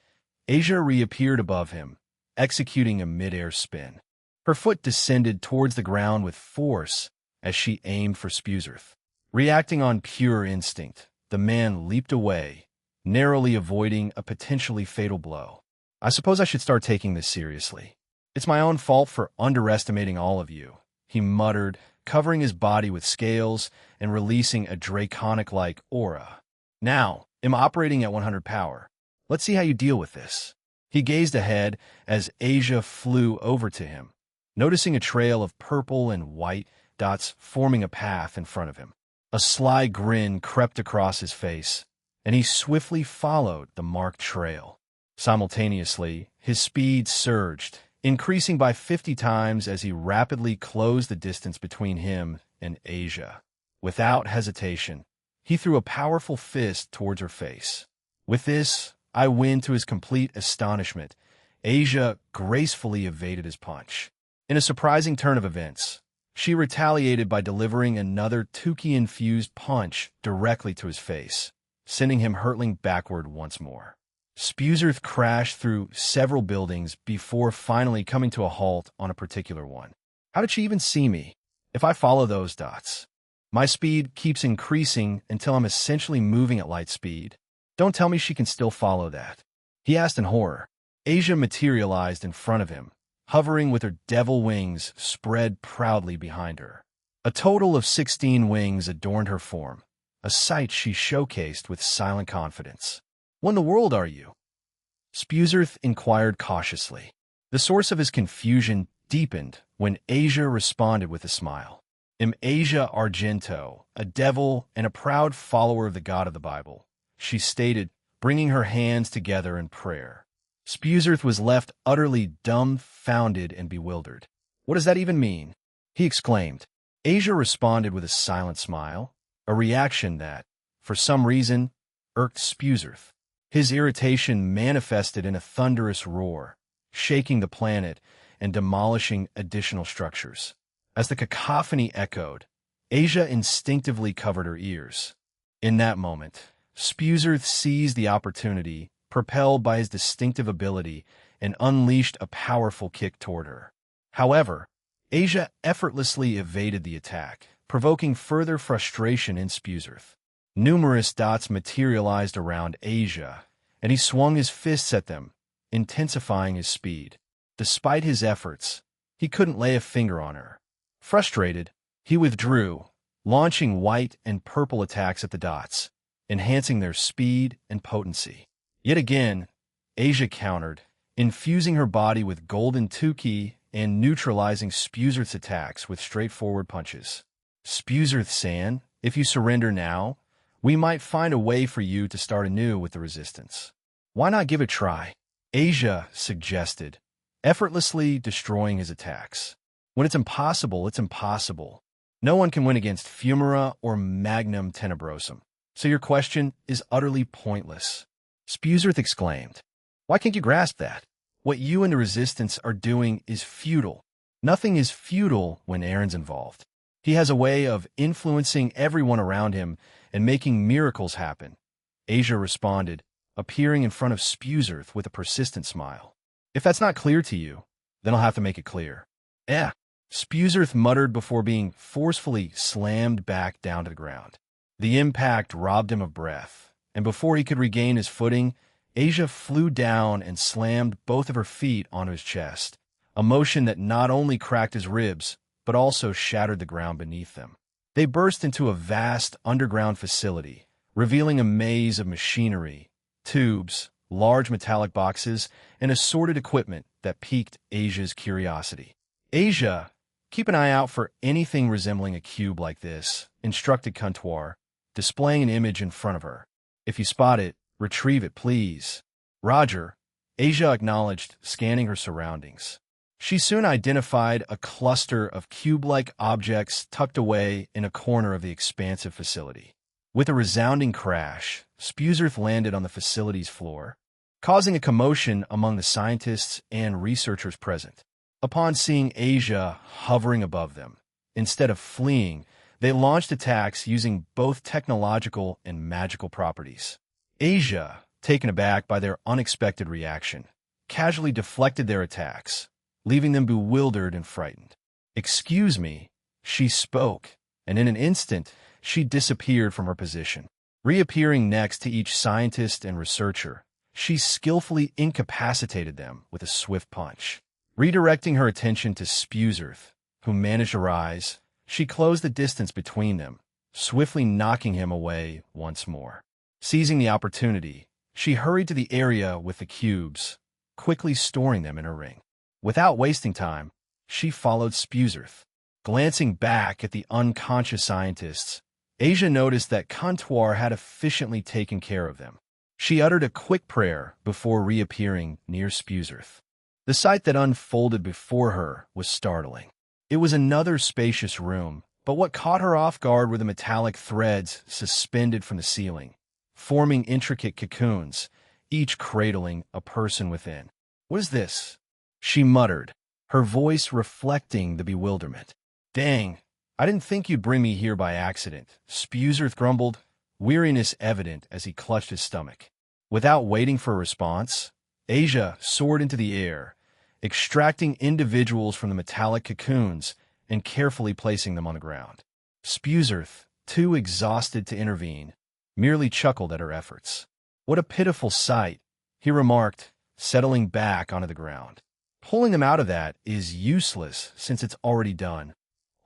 Asia reappeared above him, executing a mid-air spin. Her foot descended towards the ground with force as she aimed for Spuzerth. Reacting on pure instinct, the man leaped away, narrowly avoiding a potentially fatal blow. "I suppose I should start taking this seriously. It's my own fault for underestimating all of you," he muttered, covering his body with scales and releasing a draconic-like aura. "Now, I'm operating at 100 power. Let's see how you deal with this." He gazed ahead as Asia flew over to him, noticing a trail of purple and white dots forming a path in front of him. A sly grin crept across his face, and he swiftly followed the marked trail. Simultaneously, his speed surged, increasing by 50 times as he rapidly closed the distance between him and Asia. Without hesitation, he threw a powerful fist towards her face. With this, I win to his complete astonishment. Asia gracefully evaded his punch. In a surprising turn of events, she retaliated by delivering another 10k-infused punch directly to his face, sending him hurtling backward once more. Spuzerth crashed through several buildings before finally coming to a halt on a particular one. How did she even see me? If I follow those dots, my speed keeps increasing until I'm essentially moving at light speed. Don't tell me she can still follow that, he asked in horror. Asia materialized in front of him, hovering with her devil wings spread proudly behind her. A total of 16 wings adorned her form, a sight she showcased with silent confidence. "What in the world are you?" Spuzerth inquired cautiously. The source of his confusion deepened when Asia responded with a smile. "I'm Asia Argento, a devil and a proud follower of the God of the Bible," she stated, bringing her hands together in prayer. Spuzerth was left utterly dumbfounded and bewildered. "What does that even mean?" he exclaimed. Asia responded with a silent smile, a reaction that, for some reason, irked Spuzerth. His irritation manifested in a thunderous roar, shaking the planet and demolishing additional structures. As the cacophony echoed, Asia instinctively covered her ears. In that moment, Spuzerth seized the opportunity, propelled by his distinctive ability, and unleashed a powerful kick toward her. However, Asia effortlessly evaded the attack, provoking further frustration in Spuzerth. Numerous dots materialized around Asia, and he swung his fists at them, intensifying his speed. Despite his efforts, he couldn't lay a finger on her. Frustrated, he withdrew, launching white and purple attacks at the dots, enhancing their speed and potency. Yet again, Asia countered, infusing her body with golden 2k and neutralizing Spuzerth's attacks with straightforward punches. "Spuzerth-san, if you surrender now, we might find a way for you to start anew with the resistance. Why not give it a try?" Asia suggested, effortlessly destroying his attacks. "When it's impossible, it's impossible. No one can win against Fumara or Magnum Tenebrosum, so your question is utterly pointless," Spuzerth exclaimed. "Why can't you grasp that? What you and the Resistance are doing is futile. Nothing is futile when Aaron's involved. He has a way of influencing everyone around him and making miracles happen," Asia responded, appearing in front of Spuzerth with a persistent smile. "If that's not clear to you, then I'll have to make it clear." Spuzerth muttered before being forcefully slammed back down to the ground. The impact robbed him of breath, and before he could regain his footing, Asia flew down and slammed both of her feet onto his chest, a motion that not only cracked his ribs, but also shattered the ground beneath them. They burst into a vast underground facility, revealing a maze of machinery, tubes, large metallic boxes, and assorted equipment that piqued Asia's curiosity. "Asia, keep an eye out for anything resembling a cube like this," instructed Comptoir, displaying an image in front of her. "If you spot it, retrieve it, please." "Roger," Asia acknowledged, scanning her surroundings. She soon identified a cluster of cube-like objects tucked away in a corner of the expansive facility. With a resounding crash, Spuzerth landed on the facility's floor, causing a commotion among the scientists and researchers present. Upon seeing Asia hovering above them, instead of fleeing, they launched attacks using both technological and magical properties. Asia, taken aback by their unexpected reaction, casually deflected their attacks, leaving them bewildered and frightened. "Excuse me," she spoke, and in an instant, she disappeared from her position. Reappearing next to each scientist and researcher, she skillfully incapacitated them with a swift punch. Redirecting her attention to Spuzerth, who managed to rise, she closed the distance between them, swiftly knocking him away once more. Seizing the opportunity, she hurried to the area with the cubes, quickly storing them in her ring. Without wasting time, she followed Spuzerth. Glancing back at the unconscious scientists, Asia noticed that Comptoir had efficiently taken care of them. She uttered a quick prayer before reappearing near Spuzerth. The sight that unfolded before her was startling. It was another spacious room, but what caught her off guard were the metallic threads suspended from the ceiling, forming intricate cocoons, each cradling a person within. "What is this?" she muttered, her voice reflecting the bewilderment. "Dang, I didn't think you'd bring me here by accident," Spuzerth grumbled, weariness evident as he clutched his stomach. Without waiting for a response, Asia soared into the air, extracting individuals from the metallic cocoons and carefully placing them on the ground. Spuzerth, too exhausted to intervene, merely chuckled at her efforts. "What a pitiful sight," he remarked, settling back onto the ground. "Pulling them out of that is useless since it's already done.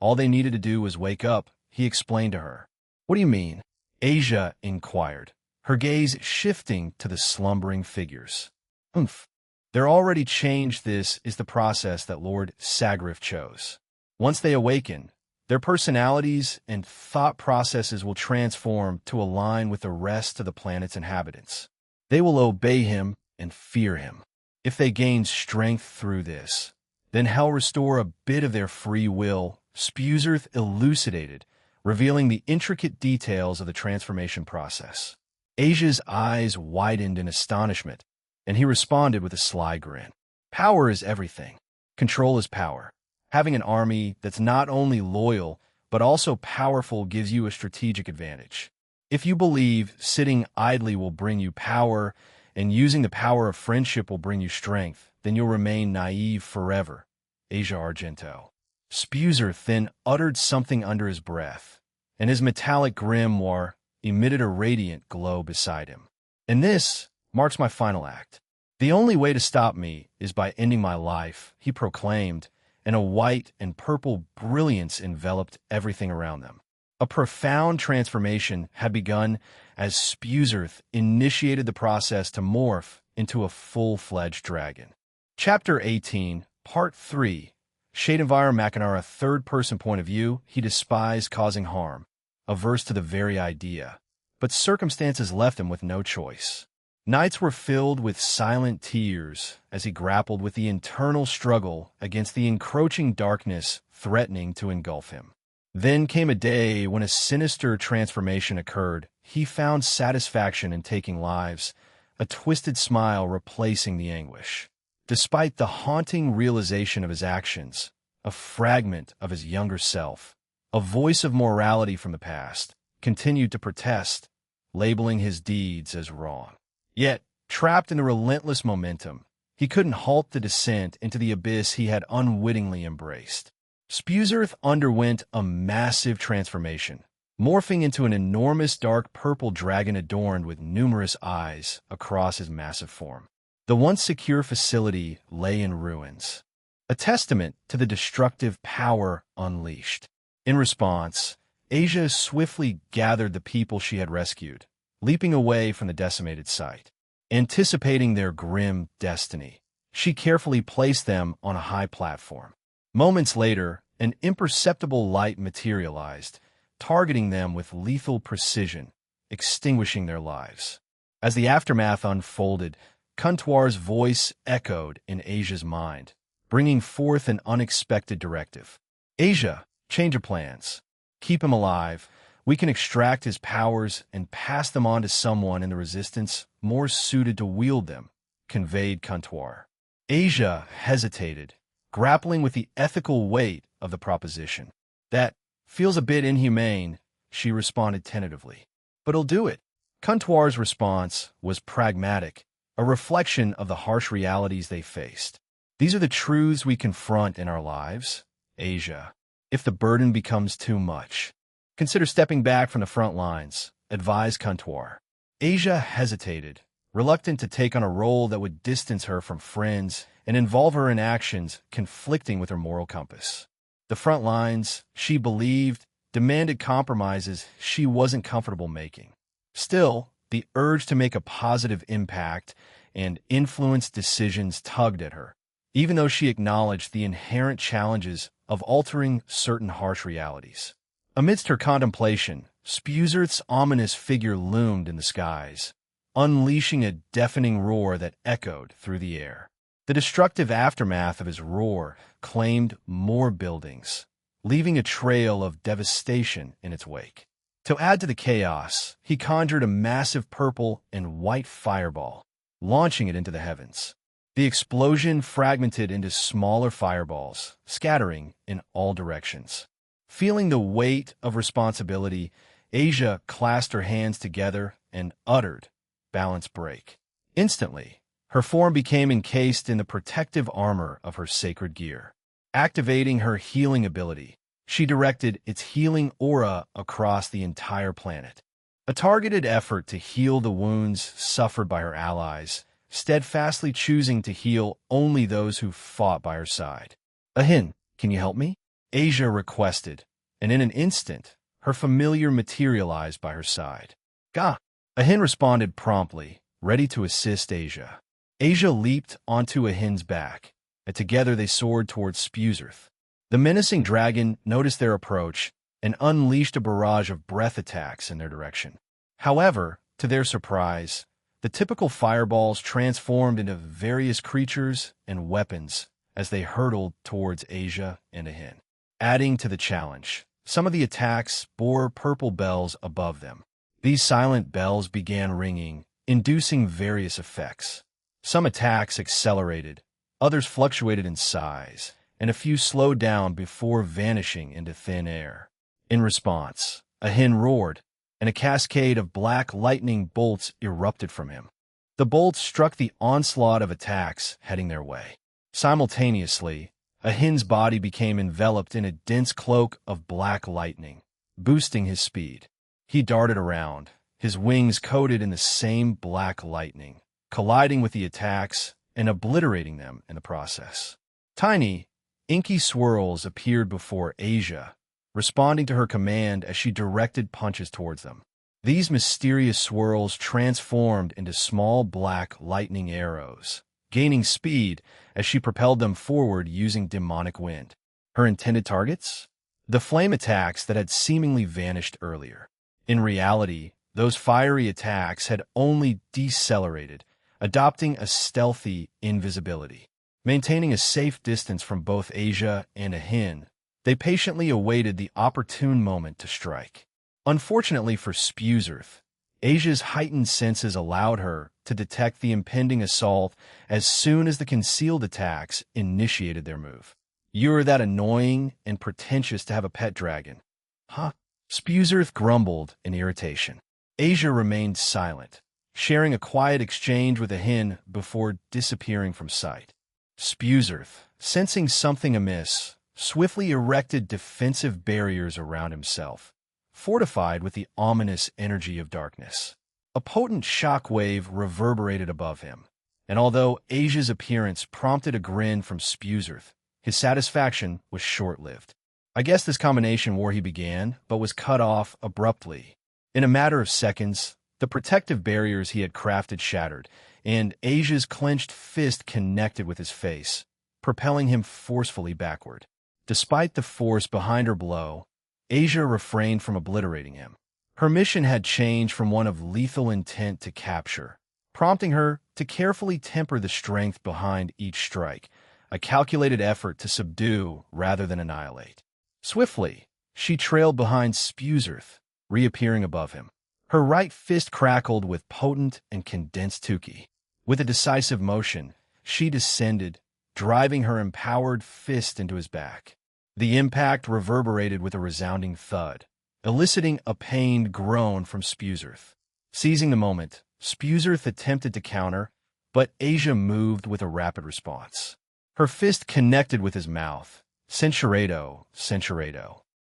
All they needed to do was wake up," he explained to her. "What do you mean?" Asia inquired, her gaze shifting to the slumbering figures. "Humph. They're already changed. This is the process that Lord Sagrif chose. Once they awaken, their personalities and thought processes will transform to align with the rest of the planet's inhabitants. They will obey him and fear him. If they gain strength through this, then he'll restore a bit of their free will," Spuzerth elucidated, revealing the intricate details of the transformation process. Asia's eyes widened in astonishment, and he responded with a sly grin. "Power is everything. Control is power. Having an army that's not only loyal, but also powerful gives you a strategic advantage. If you believe sitting idly will bring you power, and using the power of friendship will bring you strength, then you'll remain naive forever." Asia Argento. Spuzerth then uttered something under his breath, and his metallic grimoire emitted a radiant glow beside him. "And this marks my final act. The only way to stop me is by ending my life," he proclaimed, and a white and purple brilliance enveloped everything around them. A profound transformation had begun as Spuzerth initiated the process to morph into a full-fledged dragon. Chapter 18, Part 3. Shadenvire Makinara, third-person point of view. He despised causing harm, averse to the very idea, but circumstances left him with no choice. Nights were filled with silent tears as he grappled with the internal struggle against the encroaching darkness threatening to engulf him. Then came a day when a sinister transformation occurred. He found satisfaction in taking lives, a twisted smile replacing the anguish. Despite the haunting realization of his actions, a fragment of his younger self, a voice of morality from the past, continued to protest, labeling his deeds as wrong. Yet, trapped in the relentless momentum, he couldn't halt the descent into the abyss he had unwittingly embraced. Spuzerth underwent a massive transformation, morphing into an enormous dark purple dragon adorned with numerous eyes across his massive form. The once secure facility lay in ruins, a testament to the destructive power unleashed. In response, Asia swiftly gathered the people she had rescued, leaping away from the decimated site. Anticipating their grim destiny, she carefully placed them on a high platform. Moments later, an imperceptible light materialized, targeting them with lethal precision, extinguishing their lives. As the aftermath unfolded, Comptoir's voice echoed in Asia's mind, bringing forth an unexpected directive. "Asia, change your plans. Keep him alive. We can extract his powers and pass them on to someone in the Resistance more suited to wield them," conveyed Comptoir. Asia hesitated, grappling with the ethical weight of the proposition. "That feels a bit inhumane," she responded tentatively. "But he'll do it." Comptoir's response was pragmatic, a reflection of the harsh realities they faced. "These are the truths we confront in our lives, Asia. If the burden becomes too much, consider stepping back from the front lines," advised Comptoir. Asia hesitated, reluctant to take on a role that would distance her from friends and involve her in actions conflicting with her moral compass. The front lines, she believed, demanded compromises she wasn't comfortable making. Still, the urge to make a positive impact and influence decisions tugged at her, even though she acknowledged the inherent challenges of altering certain harsh realities. Amidst her contemplation, Spuzerth's ominous figure loomed in the skies, unleashing a deafening roar that echoed through the air. The destructive aftermath of his roar claimed more buildings, leaving a trail of devastation in its wake. To add to the chaos, he conjured a massive purple and white fireball, launching it into the heavens. The explosion fragmented into smaller fireballs, scattering in all directions. Feeling the weight of responsibility, Asia clasped her hands together and uttered, "Balance break." Instantly, her form became encased in the protective armor of her sacred gear. Activating her healing ability, she directed its healing aura across the entire planet. A targeted effort to heal the wounds suffered by her allies, steadfastly choosing to heal only those who fought by her side. "Ahin, can you help me?" Asia requested, and in an instant, her familiar materialized by her side. "Ga!" Ahin responded promptly, ready to assist Asia. Asia leaped onto Ahin's back, and together they soared towards Spuzerth. The menacing dragon noticed their approach and unleashed a barrage of breath attacks in their direction. However, to their surprise, the typical fireballs transformed into various creatures and weapons as they hurtled towards Asia and Ahin. Adding to the challenge, some of the attacks bore purple bells above them. These silent bells began ringing, inducing various effects. Some attacks accelerated, others fluctuated in size, and a few slowed down before vanishing into thin air. In response, Ahin roared, and a cascade of black lightning bolts erupted from him. The bolts struck the onslaught of attacks heading their way. Simultaneously, Ahin's body became enveloped in a dense cloak of black lightning, boosting his speed. He darted around, his wings coated in the same black lightning, colliding with the attacks and obliterating them in the process. Tiny, inky swirls appeared before Asia, responding to her command as she directed punches towards them. These mysterious swirls transformed into small black lightning arrows, gaining speed as she propelled them forward using demonic wind. Her intended targets? The flame attacks that had seemingly vanished earlier. In reality, those fiery attacks had only decelerated, adopting a stealthy invisibility. Maintaining a safe distance from both Asia and Ahin, they patiently awaited the opportune moment to strike. Unfortunately for Spuzerth, Asia's heightened senses allowed her to detect the impending assault as soon as the concealed attacks initiated their move. "You're that annoying and pretentious to have a pet dragon." "Huh?" Spuzerth grumbled in irritation. Asia remained silent, sharing a quiet exchange with Ahin before disappearing from sight. Spuzerth, sensing something amiss, swiftly erected defensive barriers around himself, fortified with the ominous energy of darkness. A potent shockwave reverberated above him, and although Asia's appearance prompted a grin from Spuzerth, his satisfaction was short-lived. "I guess this combination war," he began, but was cut off abruptly. In a matter of seconds, the protective barriers he had crafted shattered, and Asia's clenched fist connected with his face, propelling him forcefully backward. Despite the force behind her blow, Asia refrained from obliterating him. Her mission had changed from one of lethal intent to capture, prompting her to carefully temper the strength behind each strike, a calculated effort to subdue rather than annihilate. Swiftly, she trailed behind Spuzerth, reappearing above him. Her right fist crackled with potent and condensed tuki. With a decisive motion, she descended, driving her empowered fist into his back. The impact reverberated with a resounding thud, eliciting a pained groan from Spuzerth. Seizing the moment, Spuzerth attempted to counter, but Asia moved with a rapid response. Her fist connected with his mouth, Censuredo,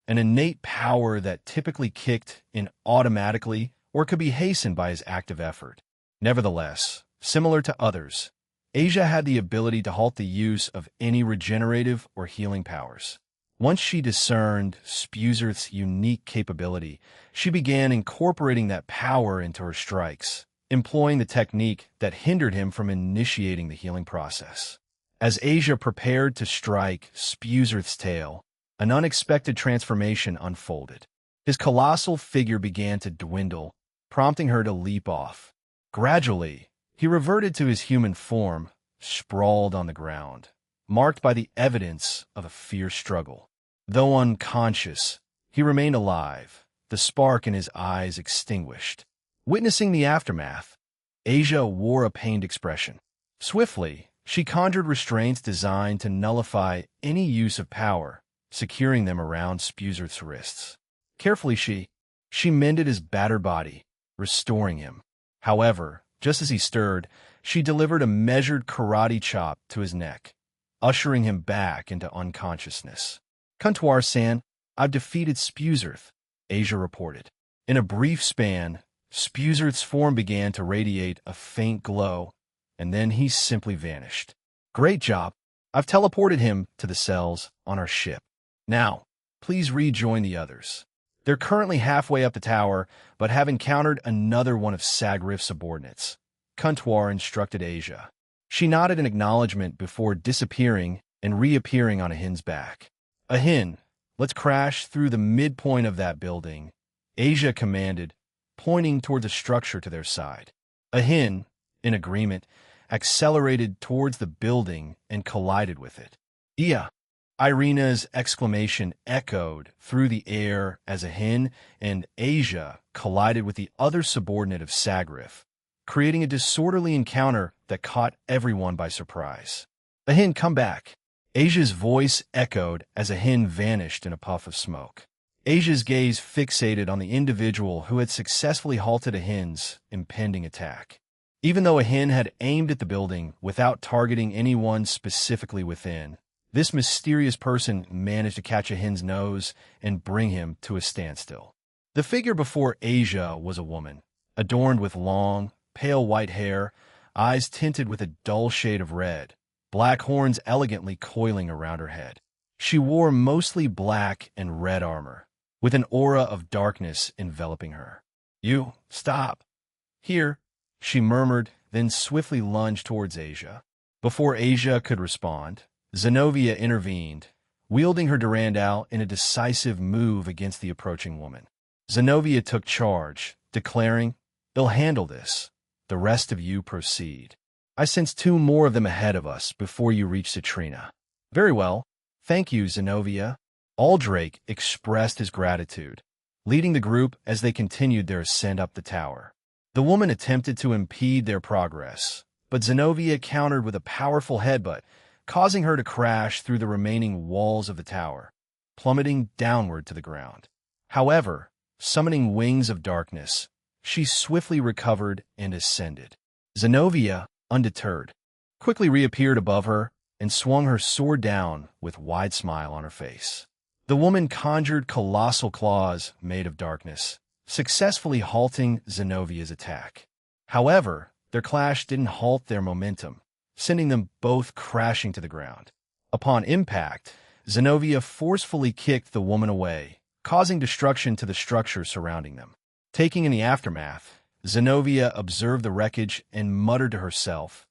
an innate power that typically kicked in automatically or could be hastened by his active effort. Nevertheless, similar to others, Asia had the ability to halt the use of any regenerative or healing powers. Once she discerned Spuzerth's unique capability, she began incorporating that power into her strikes, employing the technique that hindered him from initiating the healing process. As Asia prepared to strike Spuzerth's tail, an unexpected transformation unfolded. His colossal figure began to dwindle, prompting her to leap off. Gradually, he reverted to his human form, sprawled on the ground, marked by the evidence of a fierce struggle. Though unconscious, he remained alive, the spark in his eyes extinguished. Witnessing the aftermath, Asia wore a pained expression. Swiftly, she conjured restraints designed to nullify any use of power, securing them around Spuzer's wrists. Carefully, she mended his battered body, restoring him. However, just as he stirred, she delivered a measured karate chop to his neck, ushering him back into unconsciousness. "Kuntuar-san, I've defeated Spuzerth," Asia reported. In a brief span, Spuzerth's form began to radiate a faint glow, and then he simply vanished. "Great job. I've teleported him to the cells on our ship. Now, please rejoin the others. They're currently halfway up the tower, but have encountered another one of Sagrif's subordinates," Kuntuar instructed Asia. She nodded in acknowledgement before disappearing and reappearing on Ahin's back. "Ahin, let's crash through the midpoint of that building," Asia commanded, pointing toward the structure to their side. Ahin, in agreement, accelerated towards the building and collided with it. "Yeah!" Irina's exclamation echoed through the air as Ahin and Asia collided with the other subordinate of Sagrif, creating a disorderly encounter that caught everyone by surprise. "Ahin, come back!" Asia's voice echoed as Ahin vanished in a puff of smoke. Asia's gaze fixated on the individual who had successfully halted Ahin's impending attack. Even though Ahin had aimed at the building without targeting anyone specifically within, this mysterious person managed to catch Ahin's nose and bring him to a standstill. The figure before Asia was a woman, adorned with long, pale white hair, eyes tinted with a dull shade of red, black horns elegantly coiling around her head. She wore mostly black and red armor, with an aura of darkness enveloping her. "You, stop. Here," she murmured, then swiftly lunged towards Asia. Before Asia could respond, Zenobia intervened, wielding her Durandal in a decisive move against the approaching woman. Zenobia took charge, declaring, "They'll handle this. The rest of you proceed. I sense 2 more of them ahead of us before you reach Citrina." "Very well. Thank you, Zenobia." Aldrake expressed his gratitude, leading the group as they continued their ascent up the tower. The woman attempted to impede their progress, but Zenobia countered with a powerful headbutt, causing her to crash through the remaining walls of the tower, plummeting downward to the ground. However, summoning wings of darkness, she swiftly recovered and ascended. Zenobia, undeterred, quickly reappeared above her and swung her sword down with a wide smile on her face. The woman conjured colossal claws made of darkness, successfully halting Zenovia's attack. However, their clash didn't halt their momentum, sending them both crashing to the ground. Upon impact, Zenobia forcefully kicked the woman away, causing destruction to the structure surrounding them. Taking in the aftermath, Zenobia observed the wreckage and muttered to herself,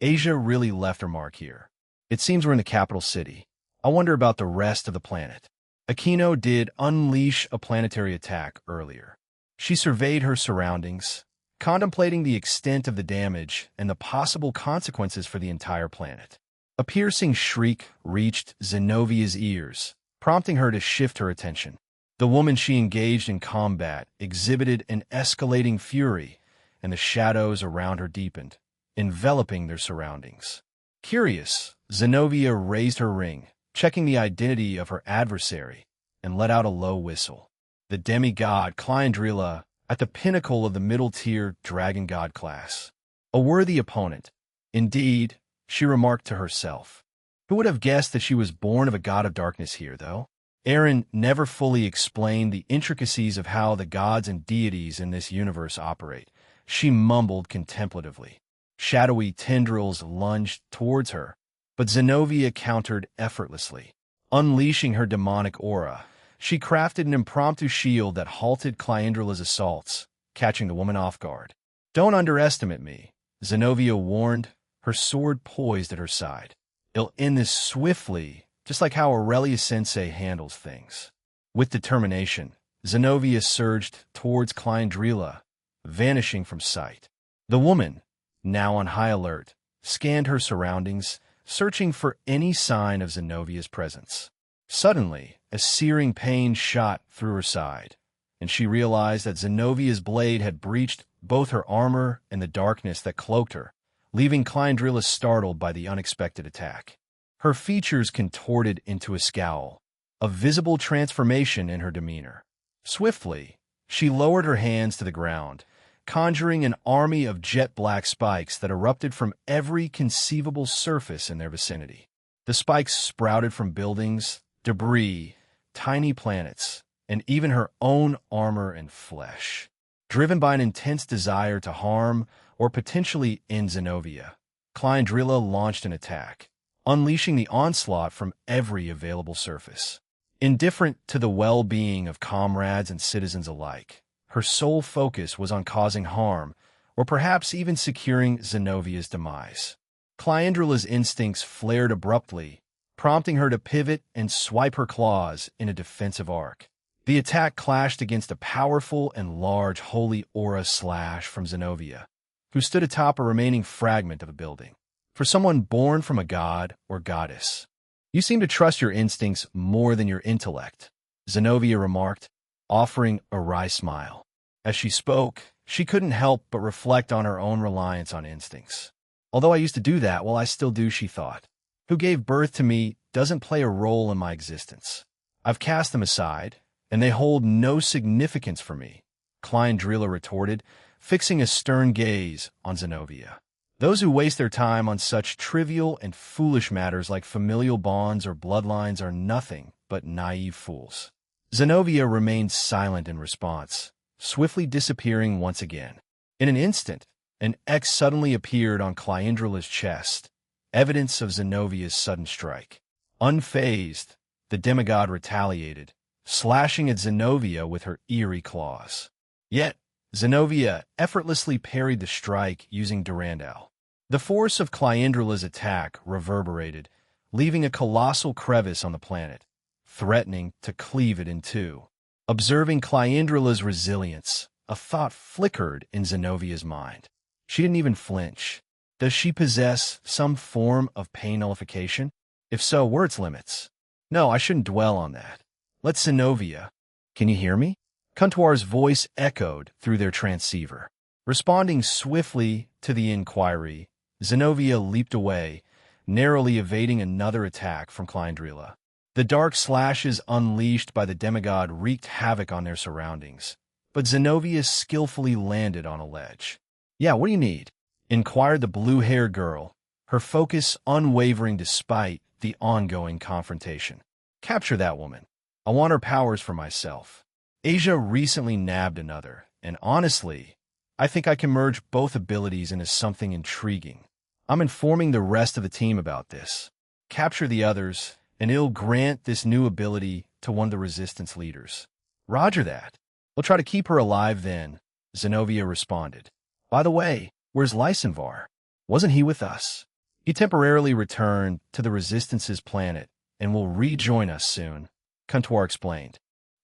"Asia really left her mark here. It seems we're in the capital city. I wonder about the rest of the planet." Aquino did unleash a planetary attack earlier. She surveyed her surroundings, contemplating the extent of the damage and the possible consequences for the entire planet. A piercing shriek reached Zenovia's ears, prompting her to shift her attention. The woman she engaged in combat exhibited an escalating fury, and the shadows around her deepened, enveloping their surroundings. Curious, Zenovia raised her ring, checking the identity of her adversary, and let out a low whistle. The demigod Clyandrila, at the pinnacle of the middle-tier dragon god class. A worthy opponent. Indeed, she remarked to herself. Who would have guessed that she was born of a god of darkness here, though? Aaron never fully explained the intricacies of how the gods and deities in this universe operate. She mumbled contemplatively. Shadowy tendrils lunged towards her, but Zenovia countered effortlessly. Unleashing her demonic aura, she crafted an impromptu shield that halted Clyandrila's assaults, catching the woman off guard. "Don't underestimate me," Zenovia warned, her sword poised at her side. "It'll end this swiftly, just like how Aurelia Sensei handles things." With determination, Zenobia surged towards Clyndrila, vanishing from sight. The woman, now on high alert, scanned her surroundings, searching for any sign of Zenobia's presence. Suddenly, a searing pain shot through her side, and she realized that Zenobia's blade had breached both her armor and the darkness that cloaked her, leaving Clyndrila startled by the unexpected attack. Her features contorted into a scowl, a visible transformation in her demeanor. Swiftly, she lowered her hands to the ground, conjuring an army of jet-black spikes that erupted from every conceivable surface in their vicinity. The spikes sprouted from buildings, debris, tiny planets, and even her own armor and flesh. Driven by an intense desire to harm or potentially end Zenobia, Clyndrila launched an attack, unleashing the onslaught from every available surface. Indifferent to the well-being of comrades and citizens alike, her sole focus was on causing harm, or perhaps even securing Zenobia's demise. Clyndrila's instincts flared abruptly, prompting her to pivot and swipe her claws in a defensive arc. The attack clashed against a powerful and large holy aura slash from Zenobia, who stood atop a remaining fragment of a building. For someone born from a god or goddess, you seem to trust your instincts more than your intellect, Zenobia remarked, offering a wry smile. As she spoke, she couldn't help but reflect on her own reliance on instincts. Although I used to do that, well, I still do, she thought. Who gave birth to me doesn't play a role in my existence. I've cast them aside, and they hold no significance for me, Clyndrila retorted, fixing a stern gaze on Zenobia. Those who waste their time on such trivial and foolish matters like familial bonds or bloodlines are nothing but naive fools. Zenobia remained silent in response, swiftly disappearing once again. In an instant, an X suddenly appeared on Clyndrila's chest, evidence of Zenobia's sudden strike. Unfazed, the demigod retaliated, slashing at Zenobia with her eerie claws. Yet, Zenobia effortlessly parried the strike using Durandal. The force of Clyndrila's attack reverberated, leaving a colossal crevice on the planet, threatening to cleave it in two. Observing Clyndrila's resilience, a thought flickered in Zenobia's mind. She didn't even flinch. Does she possess some form of pain nullification? If so, where are its limits? No, I shouldn't dwell on that. Let Zenobia. Can you hear me? Kuntuar's voice echoed through their transceiver. Responding swiftly to the inquiry, Zenobia leaped away, narrowly evading another attack from Clyndrila. The dark slashes unleashed by the demigod wreaked havoc on their surroundings, but Zenobia skillfully landed on a ledge. Yeah, what do you need? Inquired the blue-haired girl, her focus unwavering despite the ongoing confrontation. Capture that woman. I want her powers for myself. Asia recently nabbed another, and honestly, I think I can merge both abilities into something intriguing. I'm informing the rest of the team about this. Capture the others, and it'll grant this new ability to one of the resistance leaders. Roger that. We'll try to keep her alive then, Zenobia responded. By the way, where's Lysenvar? Wasn't he with us? He temporarily returned to the Resistance's planet and will rejoin us soon, Kuntuar explained.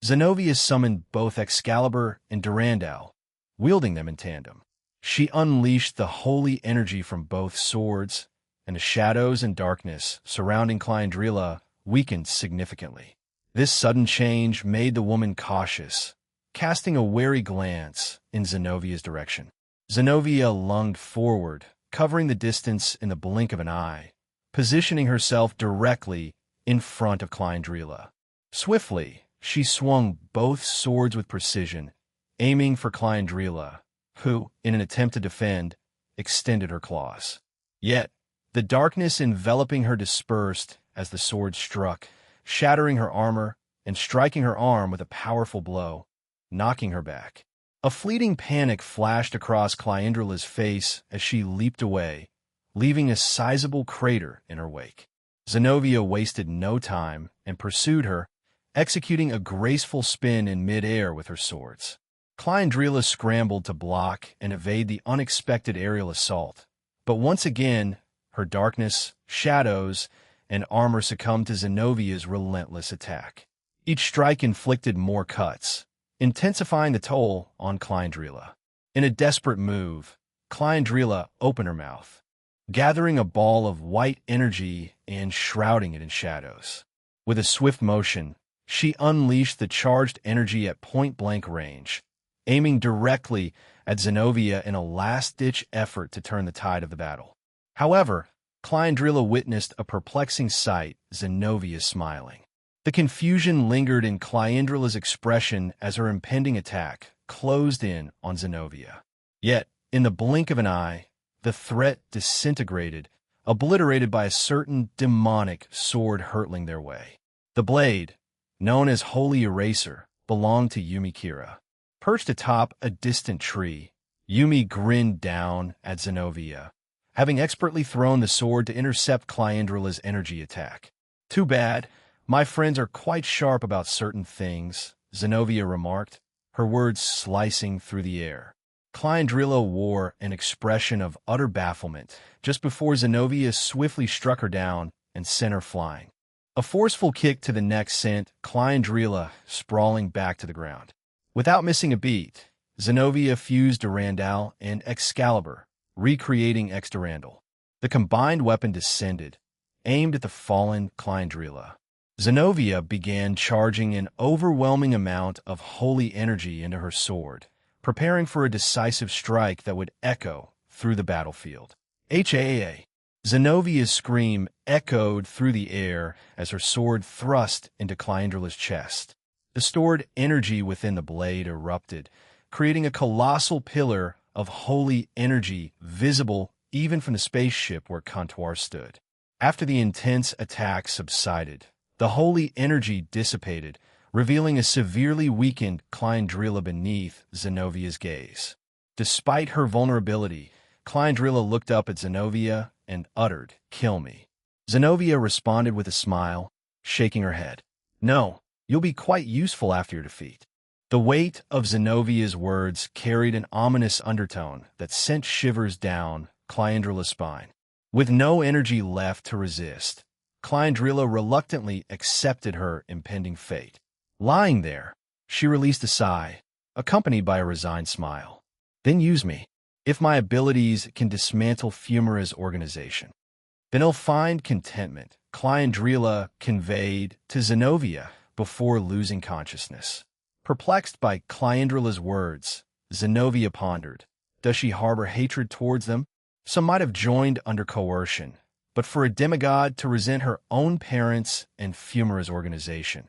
Zenobia summoned both Excalibur and Durandal, wielding them in tandem. She unleashed the holy energy from both swords, and the shadows and darkness surrounding Clyndrila weakened significantly. This sudden change made the woman cautious, casting a wary glance in Zenobia's direction. Zenobia lunged forward, covering the distance in the blink of an eye, positioning herself directly in front of Clyndrila. Swiftly, she swung both swords with precision, aiming for Clyndrila, who, in an attempt to defend, extended her claws. Yet, the darkness enveloping her dispersed as the sword struck, shattering her armor and striking her arm with a powerful blow, knocking her back. A fleeting panic flashed across Clyndrila's face as she leaped away, leaving a sizable crater in her wake. Zenobia wasted no time and pursued her, executing a graceful spin in mid-air with her swords. Clyndrila scrambled to block and evade the unexpected aerial assault, but once again, her darkness, shadows, and armor succumbed to Zenobia's relentless attack. Each strike inflicted more cuts, intensifying the toll on Clyndrila. In a desperate move, Clyndrila opened her mouth, gathering a ball of white energy and shrouding it in shadows. With a swift motion, she unleashed the charged energy at point-blank range, aiming directly at Zenobia in a last-ditch effort to turn the tide of the battle. However, Clyndrila witnessed a perplexing sight, Zenobia smiling. The confusion lingered in Clyndrila's expression as her impending attack closed in on Zenobia. Yet, in the blink of an eye, the threat disintegrated, obliterated by a certain demonic sword hurtling their way. The blade, known as Holy Eraser, belonged to Yumi Kira. Perched atop a distant tree, Yumi grinned down at Zenobia, having expertly thrown the sword to intercept Clyndrila's energy attack. "Too bad. My friends are quite sharp about certain things," Zenobia remarked, her words slicing through the air. Clyndrila wore an expression of utter bafflement just before Zenobia swiftly struck her down and sent her flying. A forceful kick to the neck sent Clyndrila sprawling back to the ground. Without missing a beat, Zenobia fused Durandal and Excalibur, recreating Ex-Durandal. The combined weapon descended, aimed at the fallen Clyndrila. Zenobia began charging an overwhelming amount of holy energy into her sword, preparing for a decisive strike that would echo through the battlefield. HAA! Zenovia's scream echoed through the air as her sword thrust into Clyndrila's chest. The stored energy within the blade erupted, creating a colossal pillar of holy energy visible even from the spaceship where Kantuar stood. After the intense attack subsided, the holy energy dissipated, revealing a severely weakened Clyndrila beneath Zenovia's gaze. Despite her vulnerability, Clyndrila looked up at Zenobia and uttered, "Kill me." Zenobia responded with a smile, shaking her head. "No, you'll be quite useful after your defeat." The weight of Zenovia's words carried an ominous undertone that sent shivers down Clyndrila's spine. With no energy left to resist, Clyndrila reluctantly accepted her impending fate. Lying there, she released a sigh, accompanied by a resigned smile. "Then use me. If my abilities can dismantle Fumara's organization, then he'll find contentment," Clyndrila conveyed to Zenobia before losing consciousness. Perplexed by Clyndrila's words, Zenobia pondered. Does she harbor hatred towards them? Some might have joined under coercion, but for a demigod to resent her own parents and Fumara's organization,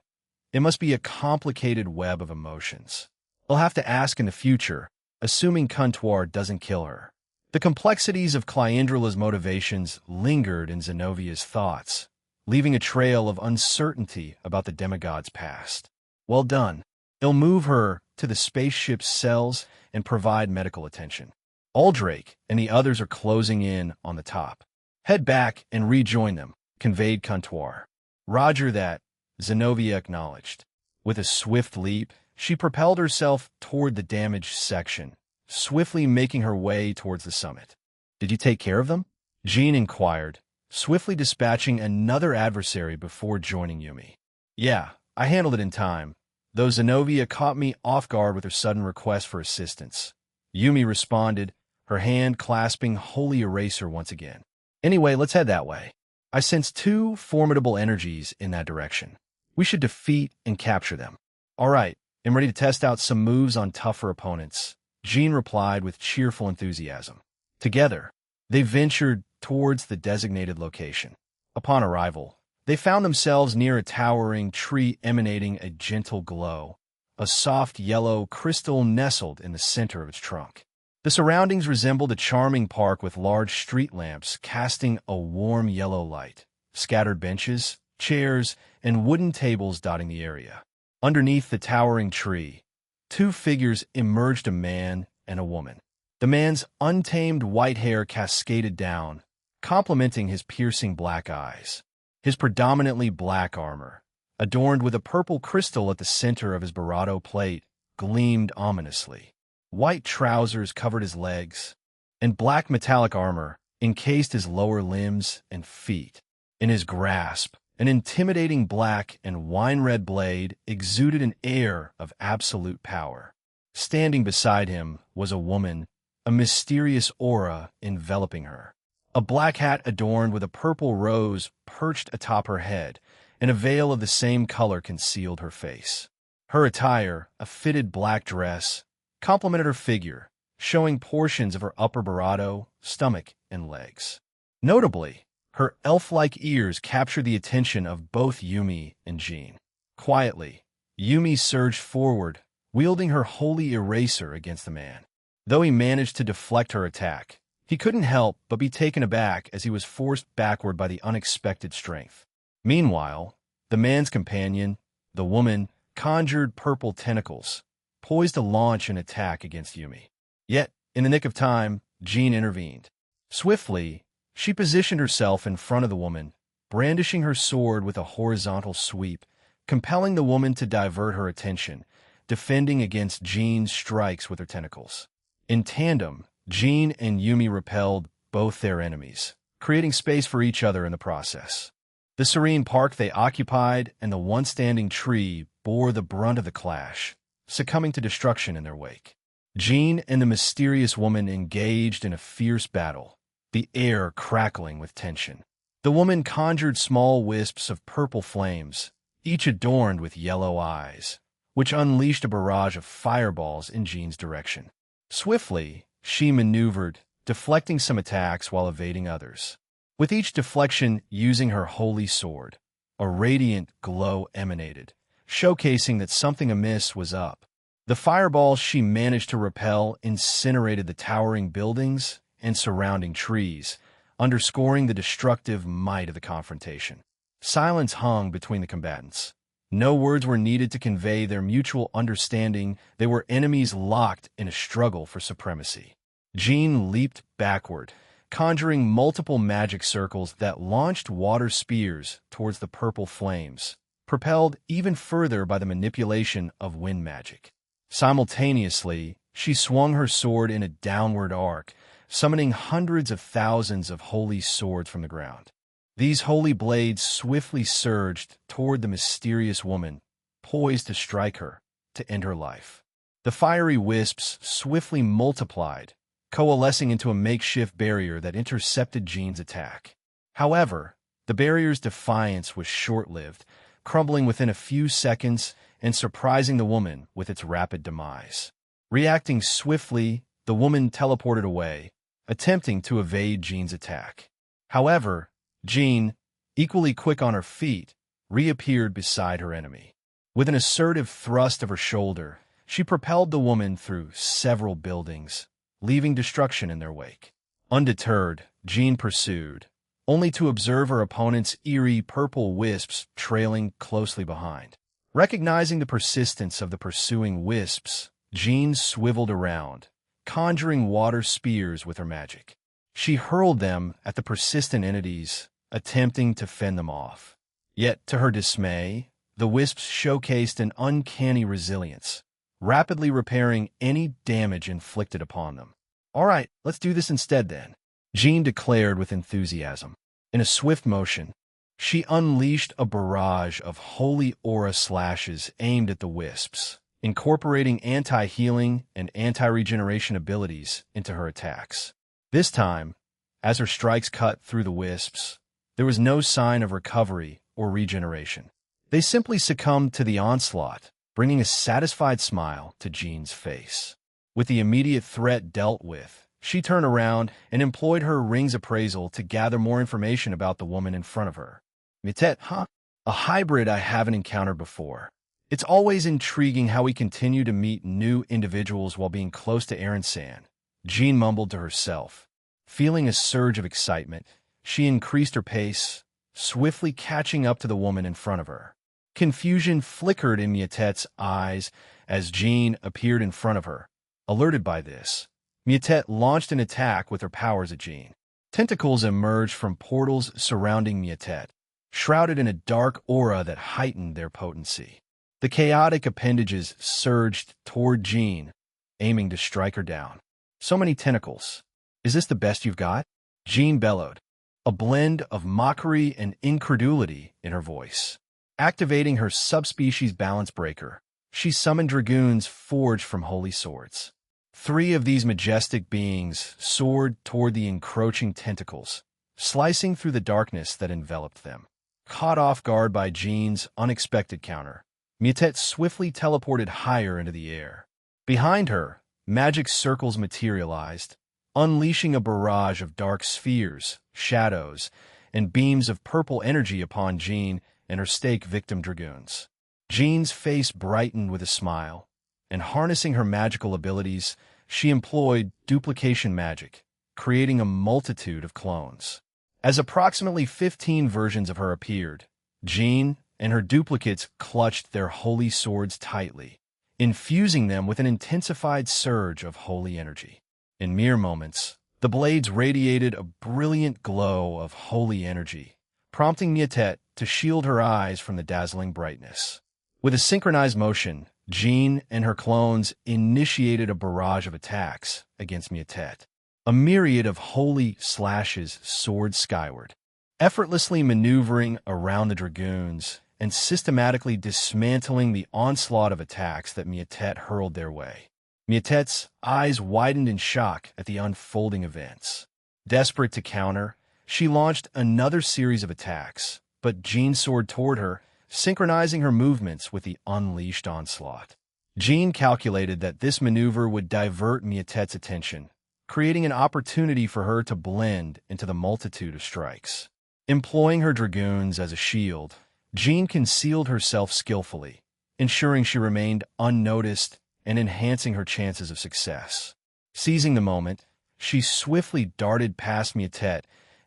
it must be a complicated web of emotions. They'll have to ask in the future, assuming Kantuar doesn't kill her. The complexities of Clyndrila's motivations lingered in Zenovia's thoughts, leaving a trail of uncertainty about the demigod's past. Well done. They'll move her to the spaceship's cells and provide medical attention. Aldrake and the others are closing in on the top. Head back and rejoin them, conveyed Kantuar. Roger that, Zenobia acknowledged. With a swift leap, she propelled herself toward the damaged section, swiftly making her way towards the summit. "Did you take care of them?" Jean inquired, swiftly dispatching another adversary before joining Yumi. "Yeah, I handled it in time, though Zenobia caught me off guard with her sudden request for assistance." Yumi responded, her hand clasping Holy Eraser once again. "Anyway, let's head that way. I sense two formidable energies in that direction. We should defeat and capture them." "All right, I'm ready to test out some moves on tougher opponents," Jean replied with cheerful enthusiasm. Together, they ventured towards the designated location. Upon arrival, they found themselves near a towering tree emanating a gentle glow, a soft yellow crystal nestled in the center of its trunk. The surroundings resembled a charming park with large street lamps casting a warm yellow light, scattered benches, chairs, and wooden tables dotting the area. Underneath the towering tree, two figures emerged, a man and a woman. The man's untamed white hair cascaded down, complementing his piercing black eyes. His predominantly black armor, adorned with a purple crystal at the center of his barato plate, gleamed ominously. White trousers covered his legs, and black metallic armor encased his lower limbs and feet. In his grasp, An intimidating black and wine-red blade exuded an air of absolute power. Standing beside him was a woman, a mysterious aura enveloping her. A black hat adorned with a purple rose perched atop her head, and a veil of the same color concealed her face. Her attire, a fitted black dress, complemented her figure, showing portions of her upper barato, stomach, and legs. Notably, her elf-like ears captured the attention of both Yumi and Jean. Quietly, Yumi surged forward, wielding her holy eraser against the man. Though he managed to deflect her attack, he couldn't help but be taken aback as he was forced backward by the unexpected strength. Meanwhile, the man's companion, the woman, conjured purple tentacles, poised to launch an attack against Yumi. Yet, in the nick of time, Jean intervened. Swiftly, she positioned herself in front of the woman, brandishing her sword with a horizontal sweep, compelling the woman to divert her attention, defending against Jean's strikes with her tentacles. In tandem, Jean and Yumi repelled both their enemies, creating space for each other in the process. The serene park they occupied and the once standing tree bore the brunt of the clash, succumbing to destruction in their wake. Jean and the mysterious woman engaged in a fierce battle, the air crackling with tension. The woman conjured small wisps of purple flames, each adorned with yellow eyes, which unleashed a barrage of fireballs in Jean's direction. Swiftly, she maneuvered, deflecting some attacks while evading others. With each deflection using her holy sword, a radiant glow emanated, showcasing that something amiss was up. The fireballs she managed to repel incinerated the towering buildings and surrounding trees, underscoring the destructive might of the confrontation. Silence hung between the combatants. No words were needed to convey their mutual understanding. They were enemies locked in a struggle for supremacy. Jean leaped backward, conjuring multiple magic circles that launched water spears towards the purple flames, propelled even further by the manipulation of wind magic. Simultaneously, she swung her sword in a downward arc, summoning hundreds of thousands of holy swords from the ground. These holy blades swiftly surged toward the mysterious woman, poised to strike her, to end her life. The fiery wisps swiftly multiplied, coalescing into a makeshift barrier that intercepted Jean's attack. However, the barrier's defiance was short-lived, crumbling within a few seconds and surprising the woman with its rapid demise. Reacting swiftly, the woman teleported away, attempting to evade Jean's attack. However, Jean, equally quick on her feet, reappeared beside her enemy. With an assertive thrust of her shoulder, she propelled the woman through several buildings, leaving destruction in their wake. Undeterred, Jean pursued, only to observe her opponent's eerie purple wisps trailing closely behind. Recognizing the persistence of the pursuing wisps, Jean swiveled around, conjuring water spears with her magic. She hurled them at the persistent entities, attempting to fend them off. Yet, to her dismay, the wisps showcased an uncanny resilience, rapidly repairing any damage inflicted upon them. "All right, let's do this instead then," Jean declared with enthusiasm. In a swift motion, she unleashed a barrage of holy aura slashes aimed at the wisps, incorporating anti-healing and anti-regeneration abilities into her attacks. This time, as her strikes cut through the wisps, there was no sign of recovery or regeneration. They simply succumbed to the onslaught, bringing a satisfied smile to Jean's face. With the immediate threat dealt with, she turned around and employed her ring's appraisal to gather more information about the woman in front of her. "Mitet, huh? A hybrid I haven't encountered before. It's always intriguing how we continue to meet new individuals while being close to Aaron-san," Jean mumbled to herself. Feeling a surge of excitement, she increased her pace, swiftly catching up to the woman in front of her. Confusion flickered in Mietet's eyes as Jean appeared in front of her. Alerted by this, Mietet launched an attack with her powers at Jean. Tentacles emerged from portals surrounding Mietet, shrouded in a dark aura that heightened their potency. The chaotic appendages surged toward Jean, aiming to strike her down. "So many tentacles. Is this the best you've got?" Jean bellowed. a blend of mockery and incredulity in her voice. Activating her subspecies balance breaker, she summoned dragoons forged from holy swords. 3 of these majestic beings soared toward the encroaching tentacles, slicing through the darkness that enveloped them. Caught off guard by Jean's unexpected counter, Mietet swiftly teleported higher into the air. Behind her, magic circles materialized, unleashing a barrage of dark spheres, shadows, and beams of purple energy upon Jean and her stake victim dragoons. Jean's face brightened with a smile, and harnessing her magical abilities, she employed duplication magic, creating a multitude of clones. As approximately 15 versions of her appeared, Jean and her duplicates clutched their holy swords tightly, infusing them with an intensified surge of holy energy. In mere moments, the blades radiated a brilliant glow of holy energy, prompting Mietet to shield her eyes from the dazzling brightness. With a synchronized motion, Jean and her clones initiated a barrage of attacks against Mietet. A myriad of holy slashes soared skyward, effortlessly maneuvering around the dragoons and systematically dismantling the onslaught of attacks that Mietet hurled their way. Mietet's eyes widened in shock at the unfolding events. Desperate to counter, she launched another series of attacks, but Jean soared toward her, synchronizing her movements with the unleashed onslaught. Jean calculated that this maneuver would divert Mietet's attention, creating an opportunity for her to blend into the multitude of strikes. Employing her dragoons as a shield, Jean concealed herself skillfully, ensuring she remained unnoticed and enhancing her chances of success. Seizing the moment, she swiftly darted past Mietet,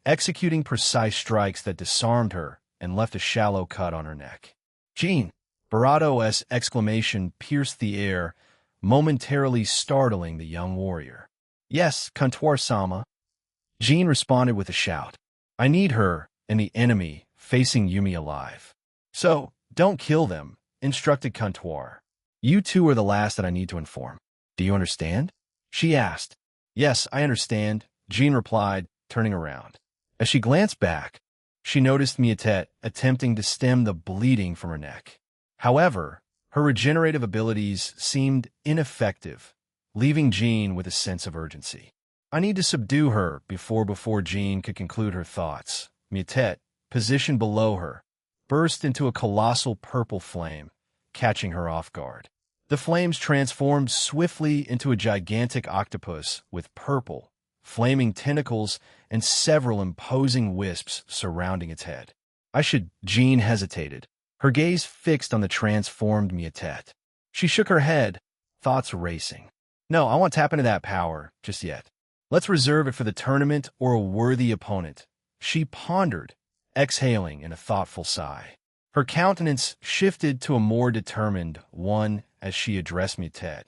executing precise strikes that disarmed her and left a shallow cut on her neck. Jean! Barato's exclamation pierced the air, momentarily startling the young warrior. Yes, Comptoir-sama. Jean responded with a shout. I need her and the enemy facing Yumi alive. So, don't kill them, instructed Comptoir. You two are the last that I need to inform. Do you understand? She asked. Yes, I understand, Jean replied, turning around. As she glanced back, she noticed Mietet attempting to stem the bleeding from her neck. However, her regenerative abilities seemed ineffective, leaving Jean with a sense of urgency. I need to subdue her before Jean could conclude her thoughts. Mietet, positioned below her, burst into a colossal purple flame, catching her off guard. The flames transformed swiftly into a gigantic octopus with purple, flaming tentacles and several imposing wisps surrounding its head. Jean hesitated, her gaze fixed on the transformed Mietet. She shook her head, thoughts racing. No, I won't tap into that power just yet. Let's reserve it for the tournament or a worthy opponent. She pondered, exhaling in a thoughtful sigh. Her countenance shifted to a more determined one as she addressed Mietet.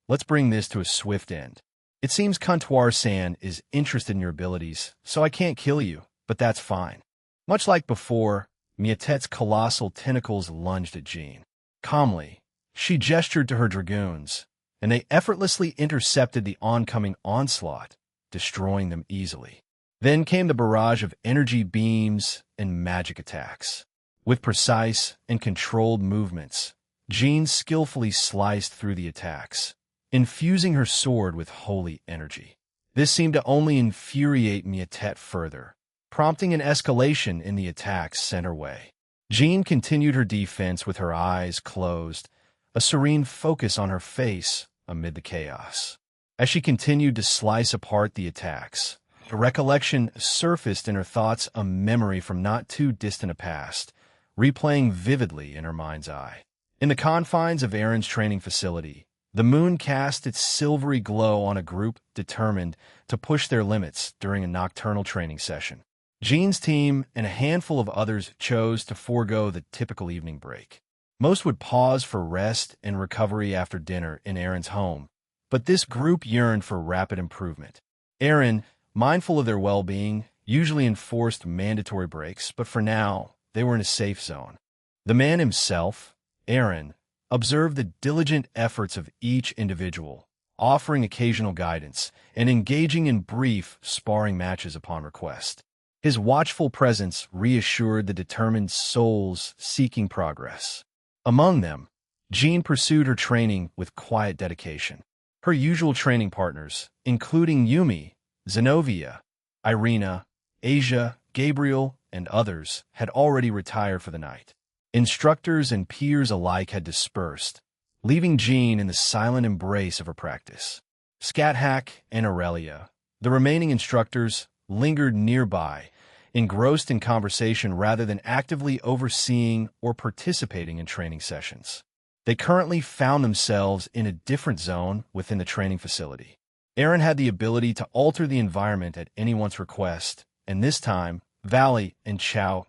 Let's bring this to a swift end. It seems Comptoir-san is interested in your abilities, so I can't kill you, but that's fine. Much like before, Mietet's colossal tentacles lunged at Jean. Calmly, she gestured to her dragoons, and they effortlessly intercepted the oncoming onslaught, destroying them easily. Then came the barrage of energy beams and magic attacks. With precise and controlled movements, Jean skillfully sliced through the attacks, infusing her sword with holy energy. This seemed to only infuriate Mietet further, prompting an escalation in the attacks sent her way. Jean continued her defense with her eyes closed, a serene focus on her face amid the chaos. As she continued to slice apart the attacks, a recollection surfaced in her thoughts, a memory from not too distant a past, replaying vividly in her mind's eye. In the confines of Aaron's training facility, the moon cast its silvery glow on a group determined to push their limits during a nocturnal training session. Jean's team and a handful of others chose to forego the typical evening break. Most would pause for rest and recovery after dinner in Aaron's home, but this group yearned for rapid improvement. Aaron, mindful of their well-being, usually enforced mandatory breaks, but for now, they were in a safe zone. The man himself, Aaron, observed the diligent efforts of each individual, offering occasional guidance and engaging in brief sparring matches upon request. His watchful presence reassured the determined souls seeking progress. Among them, Jean pursued her training with quiet dedication. Her usual training partners, including Yumi, Zenobia, Irina, Asia, Gabriel, and others, had already retired for the night. Instructors and peers alike had dispersed, leaving Jean in the silent embrace of her practice. Scathach and Aurelia, the remaining instructors, lingered nearby, engrossed in conversation rather than actively overseeing or participating in training sessions. They currently found themselves in a different zone within the training facility. Aaron had the ability to alter the environment at anyone's request, and this time, Valley and Chow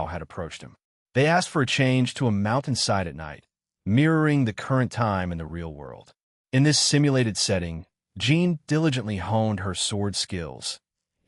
had approached him. They asked for a change to a mountainside at night, mirroring the current time in the real world. In this simulated setting, Jean diligently honed her sword skills,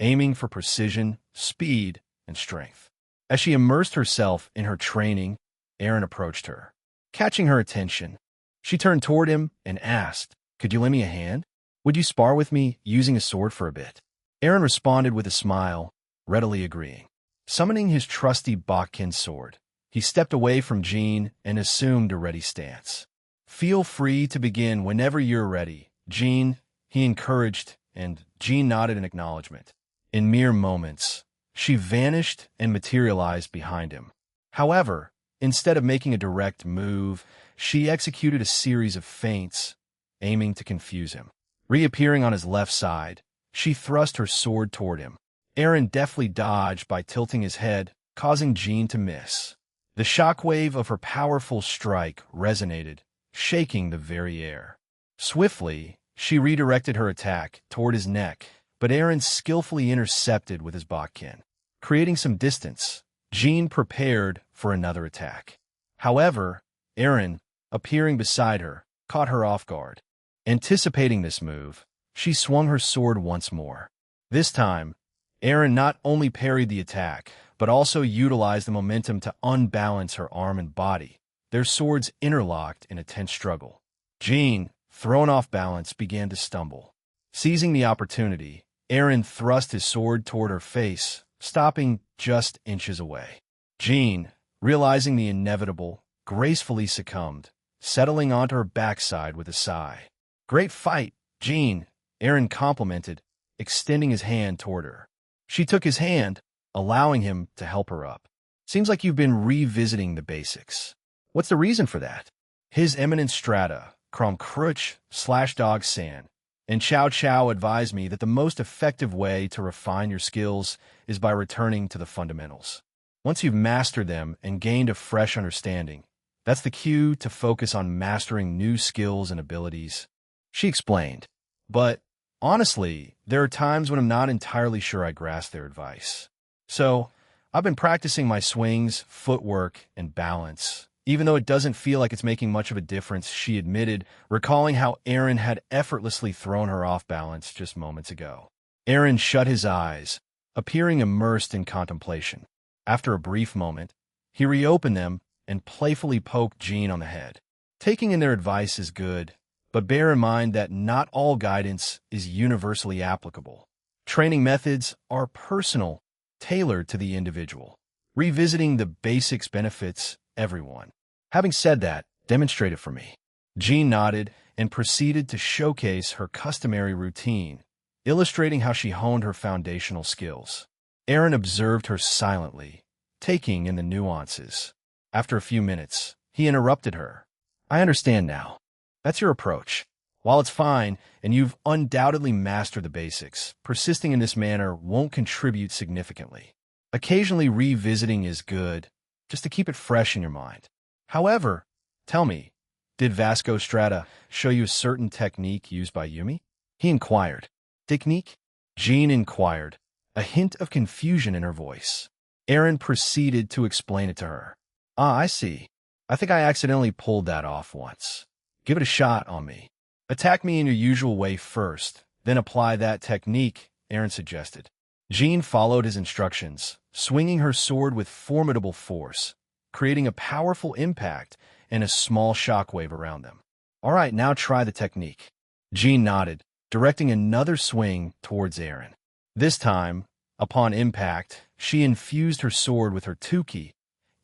aiming for precision, speed, and strength. As she immersed herself in her training, Aaron approached her. Catching her attention, she turned toward him and asked, "Could you lend me a hand? Would you spar with me using a sword for a bit?" Aaron responded with a smile, readily agreeing. Summoning his trusty Bakkin sword, he stepped away from Jean and assumed a ready stance. "Feel free to begin whenever you're ready, Jean," he encouraged, and Jean nodded in acknowledgement. In mere moments, she vanished and materialized behind him. However, instead of making a direct move, she executed a series of feints, aiming to confuse him. Reappearing on his left side, she thrust her sword toward him. Aaron deftly dodged by tilting his head, causing Jean to miss. The shockwave of her powerful strike resonated, shaking the very air. Swiftly, she redirected her attack toward his neck, but Aaron skillfully intercepted with his Bakkin. Creating some distance, Jean prepared for another attack. However, Aaron, appearing beside her, caught her off guard. Anticipating this move, she swung her sword once more. This time, Aaron not only parried the attack, but also utilized the momentum to unbalance her arm and body. Their swords interlocked in a tense struggle. Jean, thrown off balance, began to stumble. Seizing the opportunity, Aaron thrust his sword toward her face, stopping just inches away. Jean, realizing the inevitable, gracefully succumbed, settling onto her backside with a sigh. "Great fight, Jean," Aaron complimented, extending his hand toward her. She took his hand, allowing him to help her up. "Seems like you've been revisiting the basics. What's the reason for that?" His Eminent Strata, Krom Crutch / Dog San, and Chow advised me that the most effective way to refine your skills is by returning to the fundamentals. Once you've mastered them and gained a fresh understanding, that's the cue to focus on mastering new skills and abilities, she explained. But honestly, there are times when I'm not entirely sure I grasp their advice. So, I've been practicing my swings, footwork, and balance, even though it doesn't feel like it's making much of a difference, she admitted, recalling how Aaron had effortlessly thrown her off balance just moments ago. Aaron shut his eyes, appearing immersed in contemplation. After a brief moment, he reopened them and playfully poked Jean on the head. Taking in their advice is good, but bear in mind that not all guidance is universally applicable. Training methods are personal, tailored to the individual. Revisiting the basics benefits everyone. Having said that, demonstrate it for me. Jean nodded and proceeded to showcase her customary routine, illustrating how she honed her foundational skills. Aaron observed her silently, taking in the nuances. After a few minutes, he interrupted her. "I understand now. That's your approach. While it's fine, and you've undoubtedly mastered the basics, persisting in this manner won't contribute significantly. Occasionally revisiting is good, just to keep it fresh in your mind. However, tell me, did Vasco Strata show you a certain technique used by Yumi?" he inquired. "Technique?" Jean inquired, a hint of confusion in her voice. Aaron proceeded to explain it to her. "Ah, I see. I think I accidentally pulled that off once. Give it a shot on me. Attack me in your usual way first, then apply that technique," Aaron suggested. Jean followed his instructions, swinging her sword with formidable force, creating a powerful impact and a small shockwave around them. "All right, now try the technique." Jean nodded, directing another swing towards Aaron. This time, Upon impact, she infused her sword with her 10k,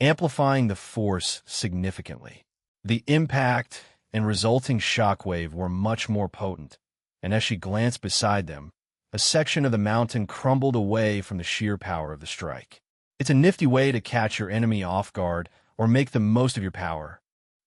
amplifying the force significantly. The impact and resulting shockwave were much more potent, and as she glanced beside them, a section of the mountain crumbled away from the sheer power of the strike. It's a nifty way to catch your enemy off guard or make the most of your power,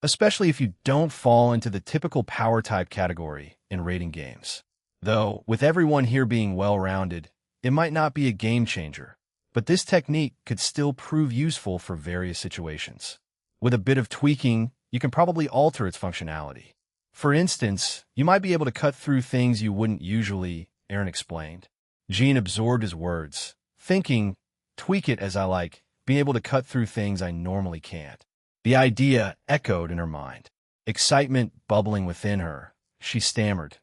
especially if you don't fall into the typical power type category in raiding games. Though, with everyone here being well-rounded, it might not be a game changer, but this technique could still prove useful for various situations. With a bit of tweaking, you can probably alter its functionality. For instance, you might be able to cut through things you wouldn't usually, Aaron explained. Jean absorbed his words, thinking, tweak it as I like, being able to cut through things I normally can't. The idea echoed in her mind. Excitement bubbling within her, she stammered.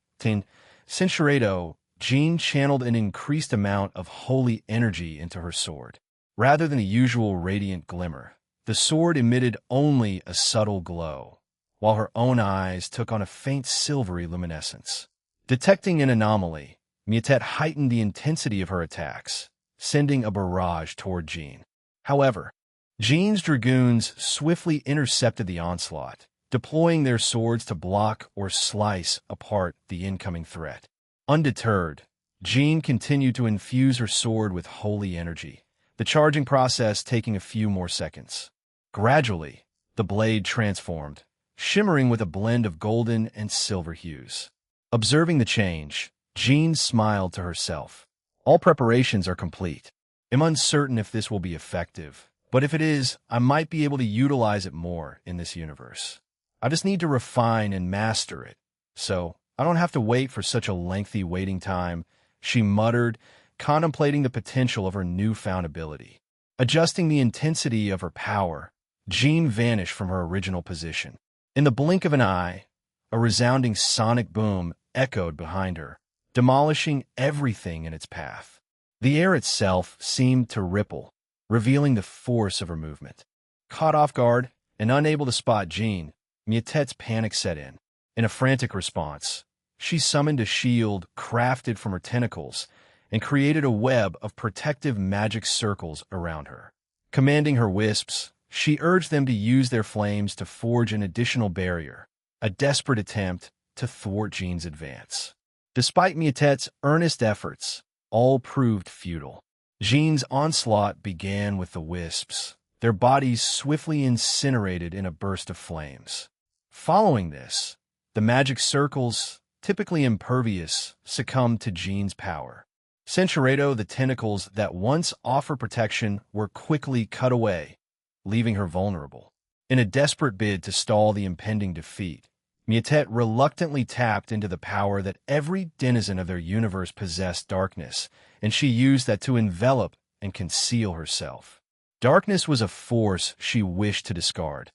Cinceredo, Jean channeled an increased amount of holy energy into her sword. Rather than the usual radiant glimmer, the sword emitted only a subtle glow, while her own eyes took on a faint silvery luminescence. Detecting an anomaly, Mietet heightened the intensity of her attacks, sending a barrage toward Jean. However, Jean's dragoons swiftly intercepted the onslaught, deploying their swords to block or slice apart the incoming threat. Undeterred, Jean continued to infuse her sword with holy energy, the charging process taking a few more seconds. Gradually, the blade transformed, shimmering with a blend of golden and silver hues. Observing the change, Jean smiled to herself. All preparations are complete. I'm uncertain if this will be effective, but if it is, I might be able to utilize it more in this universe. I just need to refine and master it, so I don't have to wait for such a lengthy waiting time, she muttered, contemplating the potential of her newfound ability. Adjusting the intensity of her power, Jean vanished from her original position. In the blink of an eye, a resounding sonic boom echoed behind her, demolishing everything in its path. The air itself seemed to ripple, revealing the force of her movement. Caught off guard and unable to spot Jean, Mietet's panic set in. In a frantic response, she summoned a shield crafted from her tentacles and created a web of protective magic circles around her. Commanding her wisps, she urged them to use their flames to forge an additional barrier, a desperate attempt to thwart Jean's advance. Despite Mietet's earnest efforts, all proved futile. Jean's onslaught began with the wisps, their bodies swiftly incinerated in a burst of flames. Following this, the magic circles, typically impervious, succumbed to Jean's power. Cinceredo, the tentacles that once offered protection, were quickly cut away, leaving her vulnerable. In a desperate bid to stall the impending defeat, Mietet reluctantly tapped into the power that every denizen of their universe possessed: darkness, and she used that to envelop and conceal herself. Darkness was a force she wished to discard,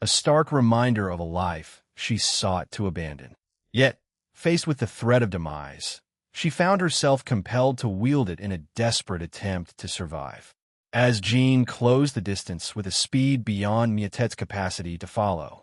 a stark reminder of a life she sought to abandon. Yet, faced with the threat of demise, she found herself compelled to wield it in a desperate attempt to survive. As Jean closed the distance with a speed beyond Mietet's capacity to follow,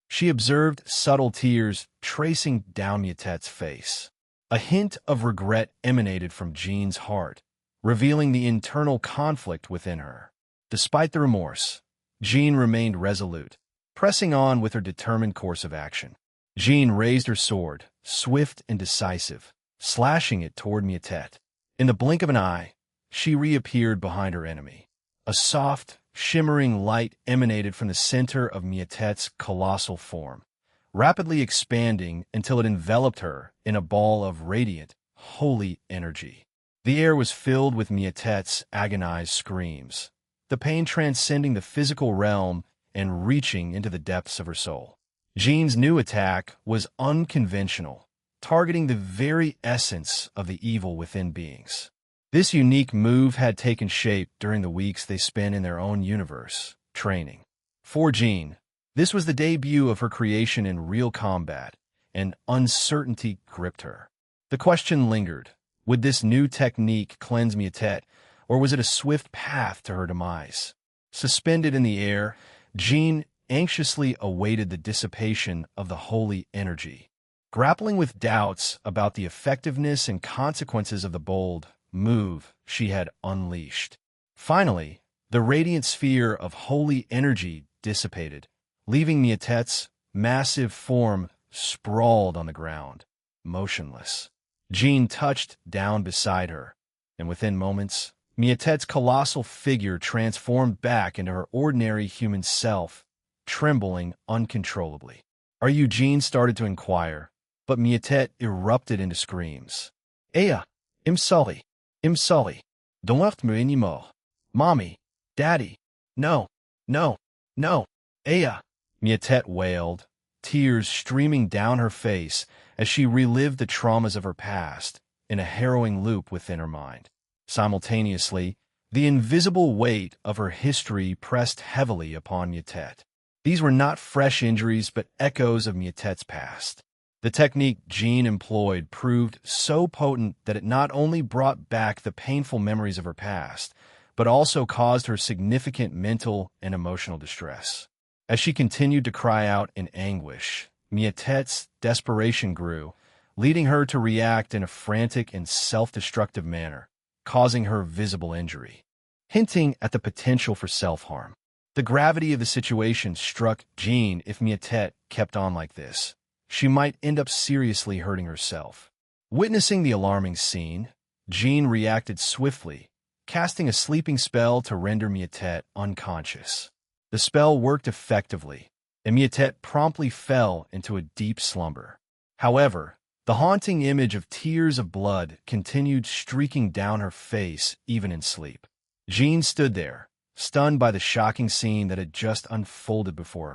she observed subtle tears tracing down Mietet's face. A hint of regret emanated from Jean's heart, revealing the internal conflict within her. Despite the remorse, Jean remained resolute, pressing on with her determined course of action. Jean raised her sword, swift and decisive, slashing it toward Mietet. In the blink of an eye, she reappeared behind her enemy. A soft, shimmering light emanated from the center of Mietet's colossal form, rapidly expanding until it enveloped her in a ball of radiant, holy energy. The air was filled with Mietet's agonized screams, the pain transcending the physical realm and reaching into the depths of her soul. Jean's new attack was unconventional, targeting the very essence of the evil within beings. This unique move had taken shape during the weeks they spent in their own universe, training. For Jean, this was the debut of her creation in real combat, and uncertainty gripped her. The question lingered: would this new technique cleanse Mietet, or was it a swift path to her demise? Suspended in the air, Jean anxiously awaited the dissipation of the holy energy. Grappling with doubts about the effectiveness and consequences of the bold move, she had unleashed. Finally, the radiant sphere of holy energy dissipated, leaving Mietet's massive form sprawled on the ground, motionless. Jean touched down beside her, and within moments, Mietet's colossal figure transformed back into her ordinary human self, trembling uncontrollably. "Are you?" Jean started to inquire, but Mietet erupted into screams. "Aya, I'm sorry. I'm sorry. Don't hurt me anymore. Mommy, Daddy, no, no, no, Aya," Mietet wailed, tears streaming down her face as she relived the traumas of her past in a harrowing loop within her mind. Simultaneously, the invisible weight of her history pressed heavily upon Mietet. These were not fresh injuries, but echoes of Mietet's past. The technique Jean employed proved so potent that it not only brought back the painful memories of her past, but also caused her significant mental and emotional distress. As she continued to cry out in anguish, Mietet's desperation grew, leading her to react in a frantic and self-destructive manner, causing her visible injury, hinting at the potential for self-harm. The gravity of the situation struck Jean. If Mietet kept on like this, she might end up seriously hurting herself. Witnessing the alarming scene, Jean reacted swiftly, casting a sleeping spell to render Mietet unconscious. The spell worked effectively, and Mietet promptly fell into a deep slumber. However, the haunting image of tears of blood continued streaking down her face even in sleep. Jean stood there, stunned by the shocking scene that had just unfolded before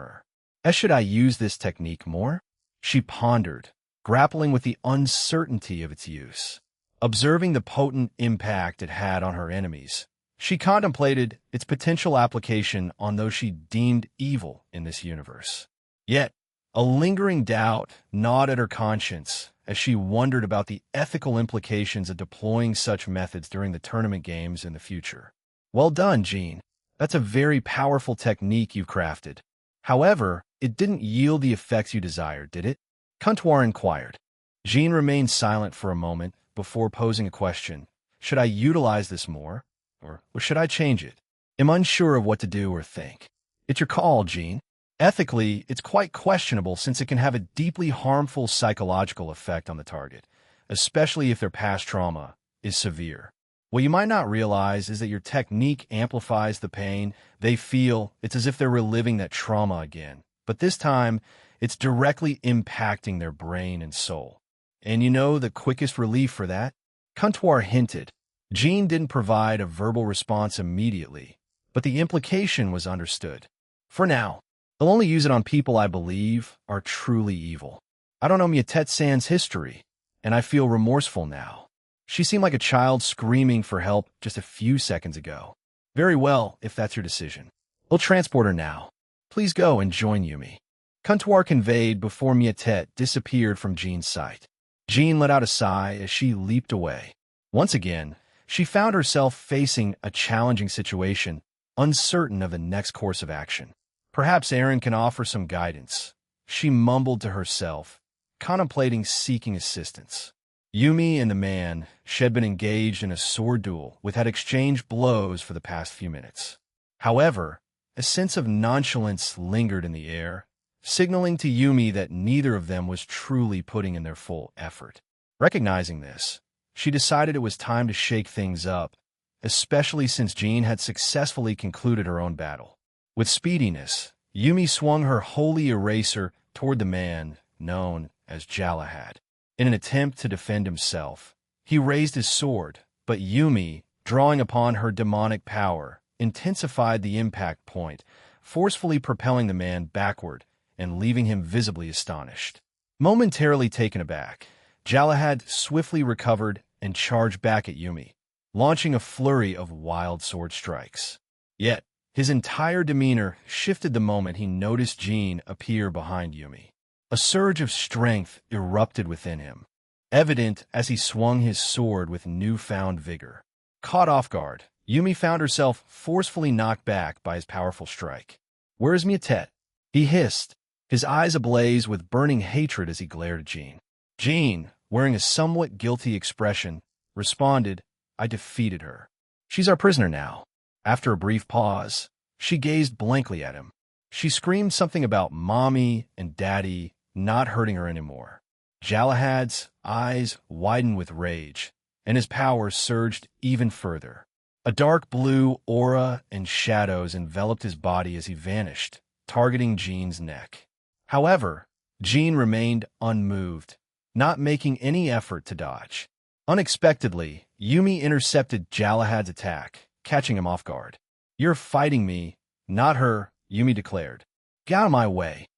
her. Should I use this technique more? She pondered, grappling with the uncertainty of its use. Observing the potent impact it had on her enemies, she contemplated its potential application on those she deemed evil in this universe. Yet, a lingering doubt gnawed at her conscience as she wondered about the ethical implications of deploying such methods during the tournament games in the future. "Well done, Jean. That's a very powerful technique you've crafted. However, it didn't yield the effects you desired, did it?" Contour inquired. Jean remained silent for a moment before posing a question. "Should I utilize this more? Or should I change it? I'm unsure of what to do or think." "It's your call, Jean. Ethically, it's quite questionable since it can have a deeply harmful psychological effect on the target, especially if their past trauma is severe. What you might not realize is that your technique amplifies the pain they feel. It's as if they're reliving that trauma again, but this time, it's directly impacting their brain and soul. And you know the quickest relief for that?" Contour hinted. Jean didn't provide a verbal response immediately, but the implication was understood. "For now, I'll only use it on people I believe are truly evil. I don't know Mietet-san's history, and I feel remorseful now. She seemed like a child screaming for help just a few seconds ago." "Very well, if that's your decision. We'll transport her now. Please go and join Yumi," Contour conveyed before Mietet disappeared from Jean's sight. Jean let out a sigh as she leaped away. Once again, she found herself facing a challenging situation, uncertain of the next course of action. "Perhaps Aaron can offer some guidance," she mumbled to herself, contemplating seeking assistance. Yumi and the man she had been engaged in a sword duel with had exchanged blows for the past few minutes. However, a sense of nonchalance lingered in the air, signaling to Yumi that neither of them was truly putting in their full effort. Recognizing this, she decided it was time to shake things up, especially since Jean had successfully concluded her own battle. With speediness, Yumi swung her holy eraser toward the man known as Jalahad. In an attempt to defend himself, he raised his sword, but Yumi, drawing upon her demonic power, intensified the impact point, forcefully propelling the man backward and leaving him visibly astonished. Momentarily taken aback, Jalahad swiftly recovered and charged back at Yumi, launching a flurry of wild sword strikes. Yet, his entire demeanor shifted the moment he noticed Jean appear behind Yumi. A surge of strength erupted within him, evident as he swung his sword with newfound vigor. Caught off guard, Yumi found herself forcefully knocked back by his powerful strike. "Where is Mietet?" he hissed, his eyes ablaze with burning hatred as he glared at Jean. Jean, wearing a somewhat guilty expression, responded, I defeated her. She's our prisoner now." After a brief pause, she gazed blankly at him. She screamed something about Mommy and Daddy not hurting her anymore. Galahad's eyes widened with rage, and his power surged even further. A dark blue aura and shadows enveloped his body as he vanished, targeting Jean's neck. However, Jean remained unmoved, not making any effort to dodge. Unexpectedly, Yumi intercepted Galahad's attack, catching him off guard. "You're fighting me, not her," Yumi declared. "Get out of my way,"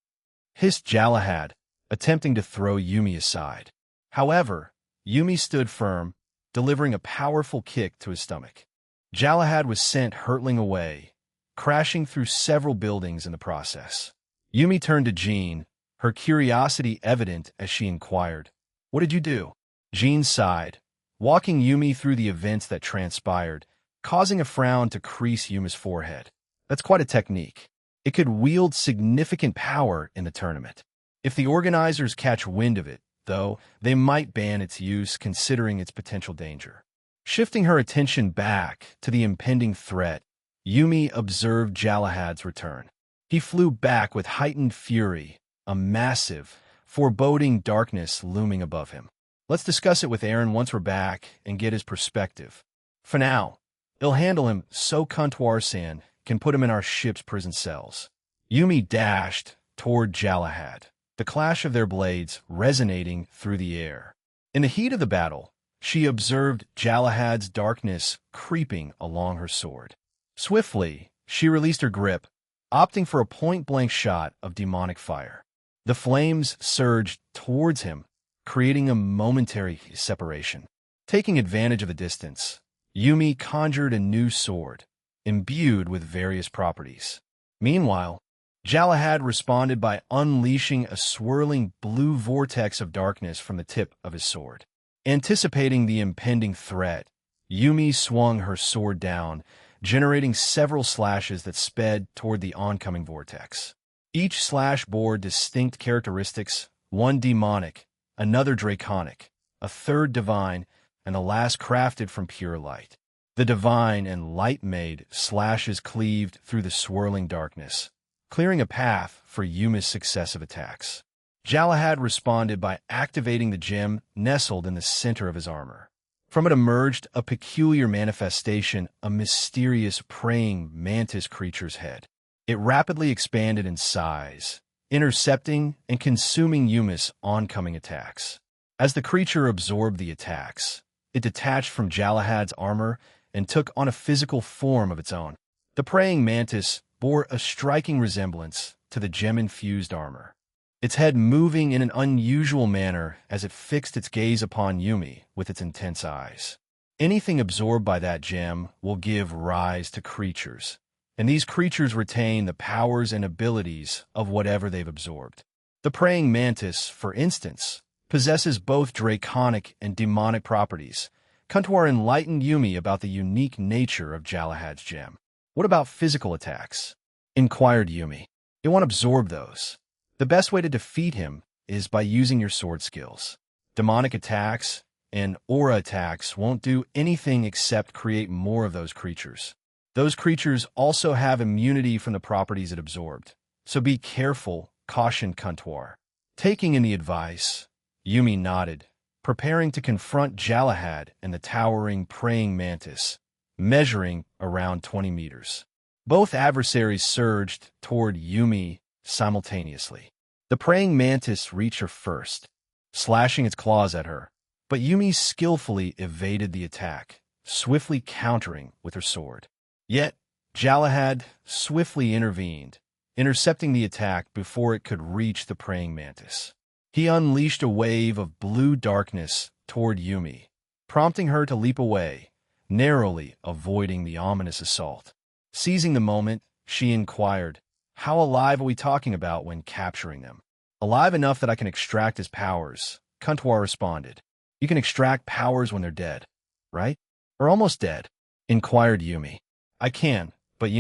hissed Galahad, attempting to throw Yumi aside. However, Yumi stood firm, delivering a powerful kick to his stomach. Galahad was sent hurtling away, crashing through several buildings in the process. Yumi turned to Jean, her curiosity evident as she inquired, "What did you do?" Jean sighed, walking Yumi through the events that transpired, causing a frown to crease Yumi's forehead. "That's quite a technique. It could wield significant power in the tournament. If the organizers catch wind of it, though, they might ban its use considering its potential danger." Shifting her attention back to the impending threat, Yumi observed Galahad's return. He flew back with heightened fury, a massive, foreboding darkness looming above him. "Let's discuss it with Aaron once we're back and get his perspective. For now, it'll handle him so Kuntuar-san can put him in our ship's prison cells." Yumi dashed toward Galahad, the clash of their blades resonating through the air. In the heat of the battle, she observed Galahad's darkness creeping along her sword. Swiftly, she released her grip, opting for a point-blank shot of demonic fire. The flames surged towards him, creating a momentary separation. Taking advantage of the distance, Yumi conjured a new sword, imbued with various properties. Meanwhile, Galahad responded by unleashing a swirling blue vortex of darkness from the tip of his sword. Anticipating the impending threat, Yumi swung her sword down, generating several slashes that sped toward the oncoming vortex. Each slash bore distinct characteristics, one demonic, another draconic, a third divine, and the last crafted from pure light. The divine and light-made slashes cleaved through the swirling darkness, clearing a path for Yumi's successive attacks. Galahad responded by activating the gem nestled in the center of his armor. From it emerged a peculiar manifestation, a mysterious praying mantis creature's head. It rapidly expanded in size, intercepting and consuming Yumi's oncoming attacks. As the creature absorbed the attacks, it detached from Galahad's armor and took on a physical form of its own. The praying mantis bore a striking resemblance to the gem-infused armor, its head moving in an unusual manner as it fixed its gaze upon Yumi with its intense eyes. Anything absorbed by that gem will give rise to creatures, and these creatures retain the powers and abilities of whatever they've absorbed. The praying mantis, for instance, possesses both draconic and demonic properties. Kuntuar enlightened Yumi about the unique nature of Galahad's gem. "What about physical attacks?" inquired Yumi. "It won't absorb those. The best way to defeat him is by using your sword skills. Demonic attacks and aura attacks won't do anything except create more of those creatures. Those creatures also have immunity from the properties it absorbed, so be careful," cautioned Kuntuar. Taking in the advice, Yumi nodded, preparing to confront Galahad and the towering praying mantis, measuring around 20 meters. Both adversaries surged toward Yumi simultaneously. The praying mantis reached her first, slashing its claws at her, but Yumi skillfully evaded the attack, swiftly countering with her sword. Yet, Galahad swiftly intervened, intercepting the attack before it could reach the praying mantis. He unleashed a wave of blue darkness toward Yumi, prompting her to leap away, narrowly avoiding the ominous assault. Seizing the moment, she inquired, "How alive are we talking about when capturing them?" "Alive enough that I can extract his powers," Kuntuar responded. "You can extract powers when they're dead, right? Or almost dead?" inquired Yumi. "I can, but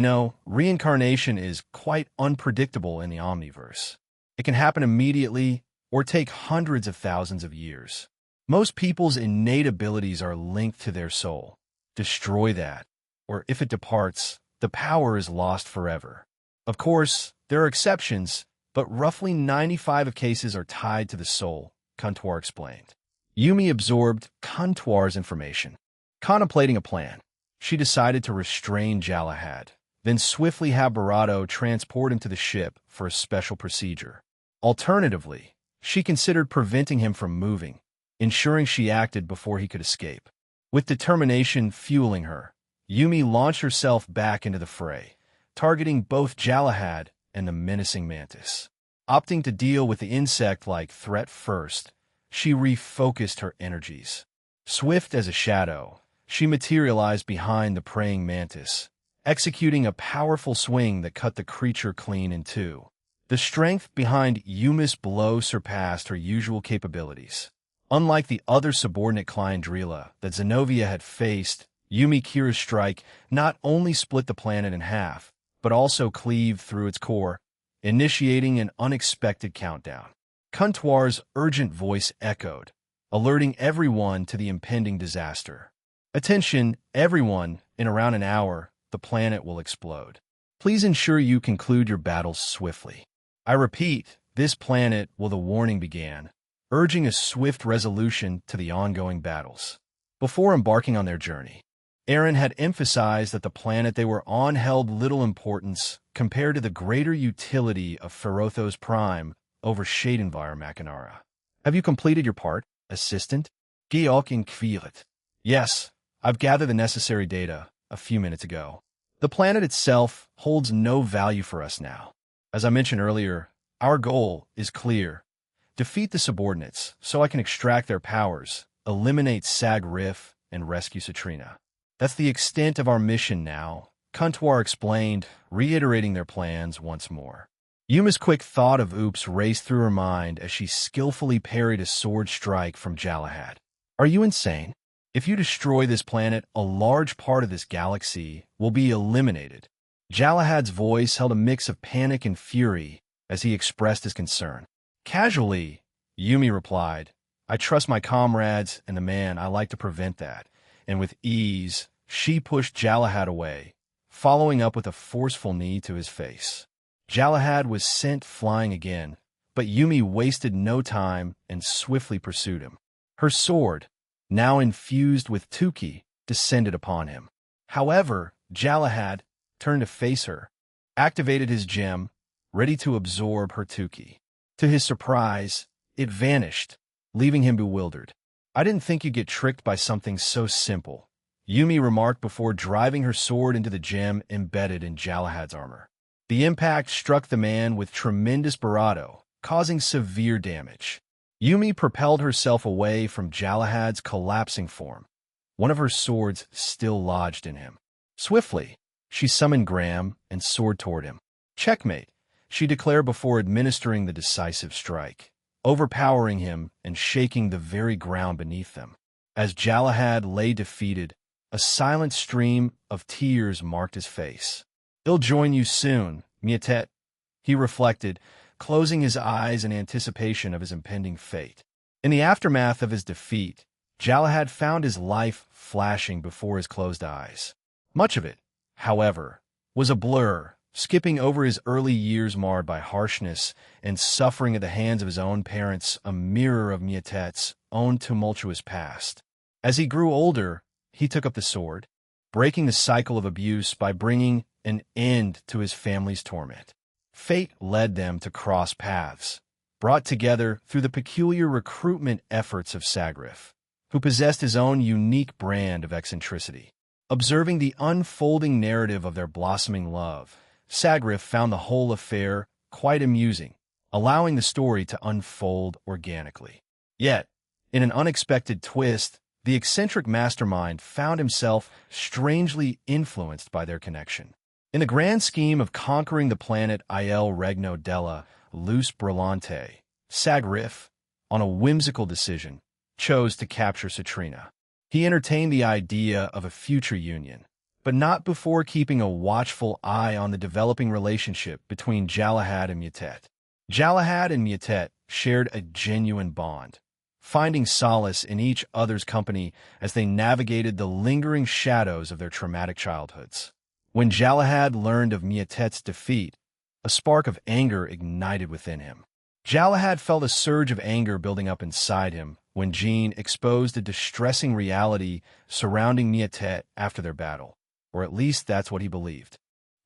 reincarnation is quite unpredictable in the Omniverse. It can happen immediately or take hundreds of thousands of years. Most people's innate abilities are linked to their soul, destroy that, or if it departs, the power is lost forever. Of course, there are exceptions, but roughly 95 of cases are tied to the soul, Kuntuar explained. Yumi absorbed Kuntuar's information. Contemplating a plan, she decided to restrain Galahad, then swiftly have Barato transport him to the ship for a special procedure. Alternatively, she considered preventing him from moving, ensuring she acted before he could escape. With determination fueling her, Yumi launched herself back into the fray, targeting both Galahad and the menacing mantis. Opting to deal with the insect-like threat first, she refocused her energies. Swift as a shadow, she materialized behind the praying mantis, executing a powerful swing that cut the creature clean in two. The strength behind Yumi's blow surpassed her usual capabilities. Unlike the other subordinate Clyandrila that Zenobia had faced, Yumi Kira's strike not only split the planet in half, but also cleaved through its core, initiating an unexpected countdown. Kuntuar's urgent voice echoed, alerting everyone to the impending disaster. Attention, everyone, in around an hour, the planet will explode. Please ensure you conclude your battles swiftly. I repeat, this planet will. The warning began, urging a swift resolution to the ongoing battles. Before embarking on their journey, Aaron had emphasized that the planet they were on held little importance compared to the greater utility of Ferothos Prime over Shadenvar Machinara. Have you completed your part, Assistant? Georg in Kvilet. Yes, I've gathered the necessary data a few minutes ago. The planet itself holds no value for us now. As I mentioned earlier, our goal is clear. Defeat the subordinates so I can extract their powers, eliminate Sag-Riff, and rescue Citrina. That's the extent of our mission now, Kuntuar explained, reiterating their plans once more. Yuma's quick thought of oops raced through her mind as she skillfully parried a sword strike from Galahad. Are you insane? If you destroy this planet, a large part of this galaxy will be eliminated. Galahad's voice held a mix of panic and fury as he expressed his concern. Casually, Yumi replied, I trust my comrades and the man. I like to prevent that. And with ease, she pushed Galahad away, following up with a forceful knee to his face. Galahad was sent flying again, but Yumi wasted no time and swiftly pursued him. Her sword, now infused with Tuki, descended upon him. However, Galahad turned to face her, activated his gem, ready to absorb her Tuki. To his surprise, it vanished, leaving him bewildered. I didn't think you'd get tricked by something so simple, Yumi remarked before driving her sword into the gem embedded in Galahad's armor. The impact struck the man with tremendous bravado, causing severe damage. Yumi propelled herself away from Galahad's collapsing form, one of her swords still lodged in him. Swiftly, she summoned Graham and soared toward him. Checkmate, she declared before administering the decisive strike, overpowering him and shaking the very ground beneath them. As Galahad lay defeated, a silent stream of tears marked his face. He'll join you soon, Mietet, he reflected, closing his eyes in anticipation of his impending fate. In the aftermath of his defeat, Galahad found his life flashing before his closed eyes. Much of it, however, was a blur, skipping over his early years marred by harshness and suffering at the hands of his own parents, a mirror of Mietet's own tumultuous past. As he grew older, he took up the sword, breaking the cycle of abuse by bringing an end to his family's torment. Fate led them to cross paths, brought together through the peculiar recruitment efforts of Sag-Riff, who possessed his own unique brand of eccentricity. Observing the unfolding narrative of their blossoming love, Sag-Riff found the whole affair quite amusing, allowing the story to unfold organically. Yet, in an unexpected twist, the eccentric mastermind found himself strangely influenced by their connection. In the grand scheme of conquering the planet Il Regno della Luce Brillante, Sag-Riff, on a whimsical decision, chose to capture Citrina. He entertained the idea of a future union, but not before keeping a watchful eye on the developing relationship between Galahad and Mietet. Galahad and Mietet shared a genuine bond, finding solace in each other's company as they navigated the lingering shadows of their traumatic childhoods. When Galahad learned of Miatet's defeat, a spark of anger ignited within him. Galahad felt a surge of anger building up inside him when Jean exposed a distressing reality surrounding Miatet after their battle, or at least that's what he believed.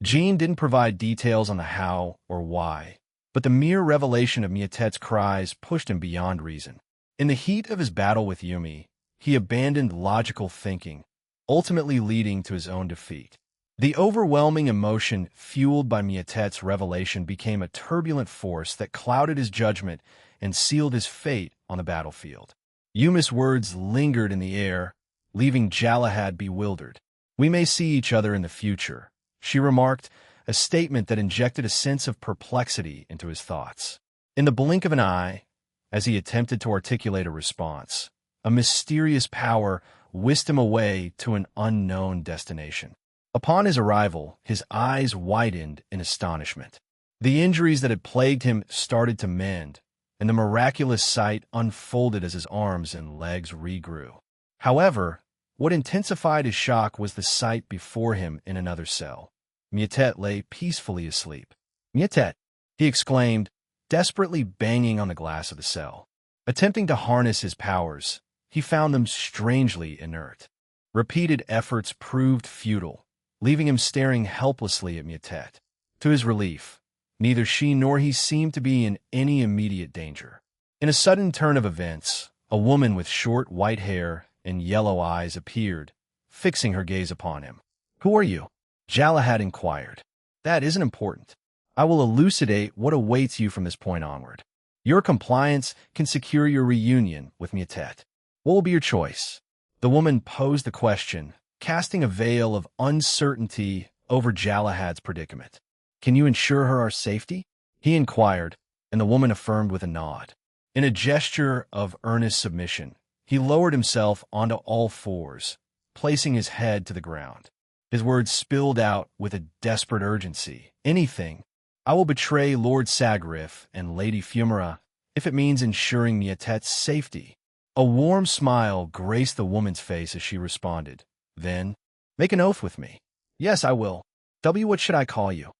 Jean didn't provide details on the how or why, but the mere revelation of Miatet's cries pushed him beyond reason. In the heat of his battle with Yumi, he abandoned logical thinking, ultimately leading to his own defeat. The overwhelming emotion fueled by Miatet's revelation became a turbulent force that clouded his judgment and sealed his fate on the battlefield. Yumi's words lingered in the air, leaving Galahad bewildered. "We may see each other in the future," she remarked, a statement that injected a sense of perplexity into his thoughts. In the blink of an eye, as he attempted to articulate a response, a mysterious power whisked him away to an unknown destination. Upon his arrival, his eyes widened in astonishment. The injuries that had plagued him started to mend, and the miraculous sight unfolded as his arms and legs regrew. However, what intensified his shock was the sight before him in another cell. Miatet lay peacefully asleep. "Miatet!" he exclaimed, desperately banging on the glass of the cell. Attempting to harness his powers, he found them strangely inert. Repeated efforts proved futile, leaving him staring helplessly at Miatet. To his relief, neither she nor he seemed to be in any immediate danger. In a sudden turn of events, a woman with short white hair and yellow eyes appeared, fixing her gaze upon him. "Who are you?" Galahad inquired. "That isn't important. I will elucidate what awaits you from this point onward. Your compliance can secure your reunion with Miatet. What will be your choice?" The woman posed the question, casting a veil of uncertainty over Galahad's predicament. "Can you ensure her our safety?" he inquired, and the woman affirmed with a nod. In a gesture of earnest submission, he lowered himself onto all fours, placing his head to the ground. His words spilled out with a desperate urgency. "Anything. I will betray Lord Sagrif and Lady Fumara if it means ensuring Miatet's safety." A warm smile graced the woman's face as she responded. Then, "Make an oath with me." "Yes, I will. What should I call you?"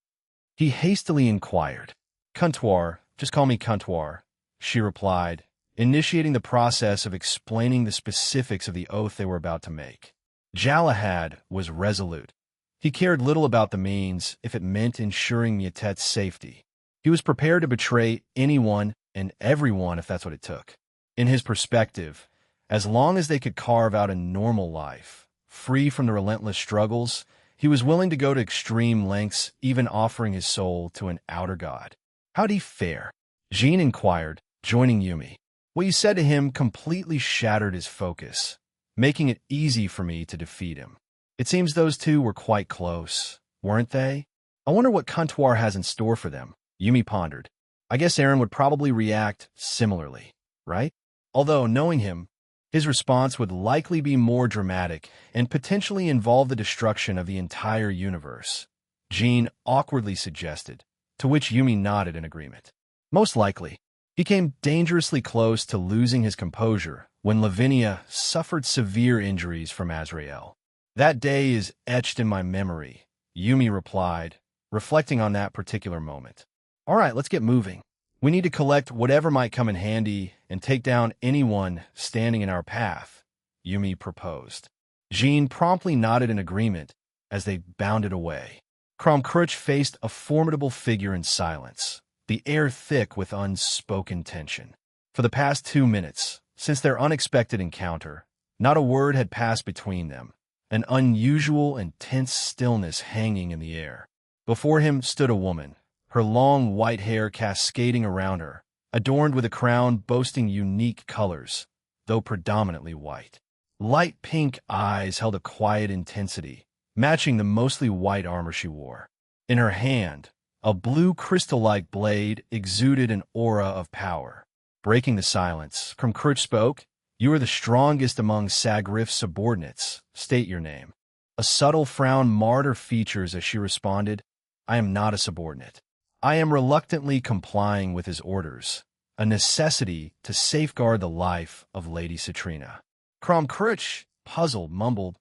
he hastily inquired. "Comptoir, just call me Comptoir," she replied, initiating the process of explaining the specifics of the oath they were about to make. Galahad was resolute. He cared little about the means if it meant ensuring Miatet's safety. He was prepared to betray anyone and everyone if that's what it took. In his perspective, as long as they could carve out a normal life, free from the relentless struggles, he was willing to go to extreme lengths, even offering his soul to an outer god. "How'd he fare?" Jean inquired, joining Yumi. "What you said to him completely shattered his focus, making it easy for me to defeat him. It seems those two were quite close, weren't they? I wonder what Comptoir has in store for them," Yumi pondered. "I guess Aaron would probably react similarly, right? Although, knowing him, his response would likely be more dramatic and potentially involve the destruction of the entire universe," Jean awkwardly suggested, to which Yumi nodded in agreement. "Most likely." He came dangerously close to losing his composure when Lavinia suffered severe injuries from Azrael. "That day is etched in my memory," Yumi replied, reflecting on that particular moment. "All right, let's get moving. We need to collect whatever might come in handy and take down anyone standing in our path," Yumi proposed. Jean promptly nodded in agreement as they bounded away. Kromkruch faced a formidable figure in silence, the air thick with unspoken tension. For the past 2 minutes, since their unexpected encounter, not a word had passed between them, an unusual and tense stillness hanging in the air. Before him stood a woman, her long white hair cascading around her, adorned with a crown boasting unique colors, though predominantly white. Light pink eyes held a quiet intensity, matching the mostly white armor she wore. In her hand, a blue crystal-like blade exuded an aura of power. Breaking the silence, Kromkruch spoke. "You are the strongest among Sagrif's subordinates. State your name." A subtle frown marred her features as she responded, "I am not a subordinate. I am reluctantly complying with his orders." a necessity to safeguard the life of Lady Citrina. Crumb-Crutch, puzzled, mumbled,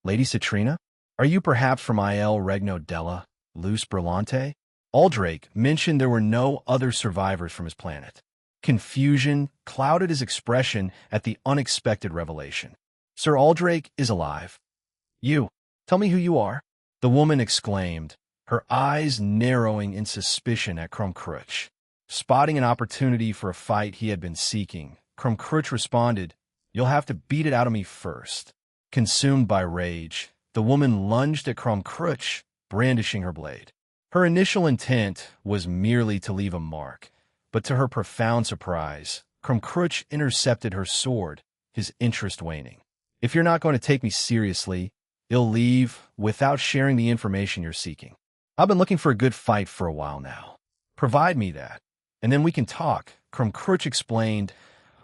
"Lady Citrina? Are you perhaps from Il Regno della Luce Brillante?" Aldrake mentioned there were no other survivors from his planet. Confusion clouded his expression at the unexpected revelation. "Sir Aldrake is alive." "You? Tell me who you are," the woman exclaimed, her eyes narrowing in suspicion at Crumb-Crutch. Spotting an opportunity for a fight he had been seeking, Crumb-Crutch responded, "You'll have to beat it out of me first." Consumed by rage, the woman lunged at Crumb-Crutch, brandishing her blade. Her initial intent was merely to leave a mark, but to her profound surprise, Crumb-Crutch intercepted her sword, his interest waning. "If you're not going to take me seriously, you'll leave without sharing the information you're seeking. I've been looking for a good fight for a while now. Provide me that, and then we can talk," Crumb-Crutch explained,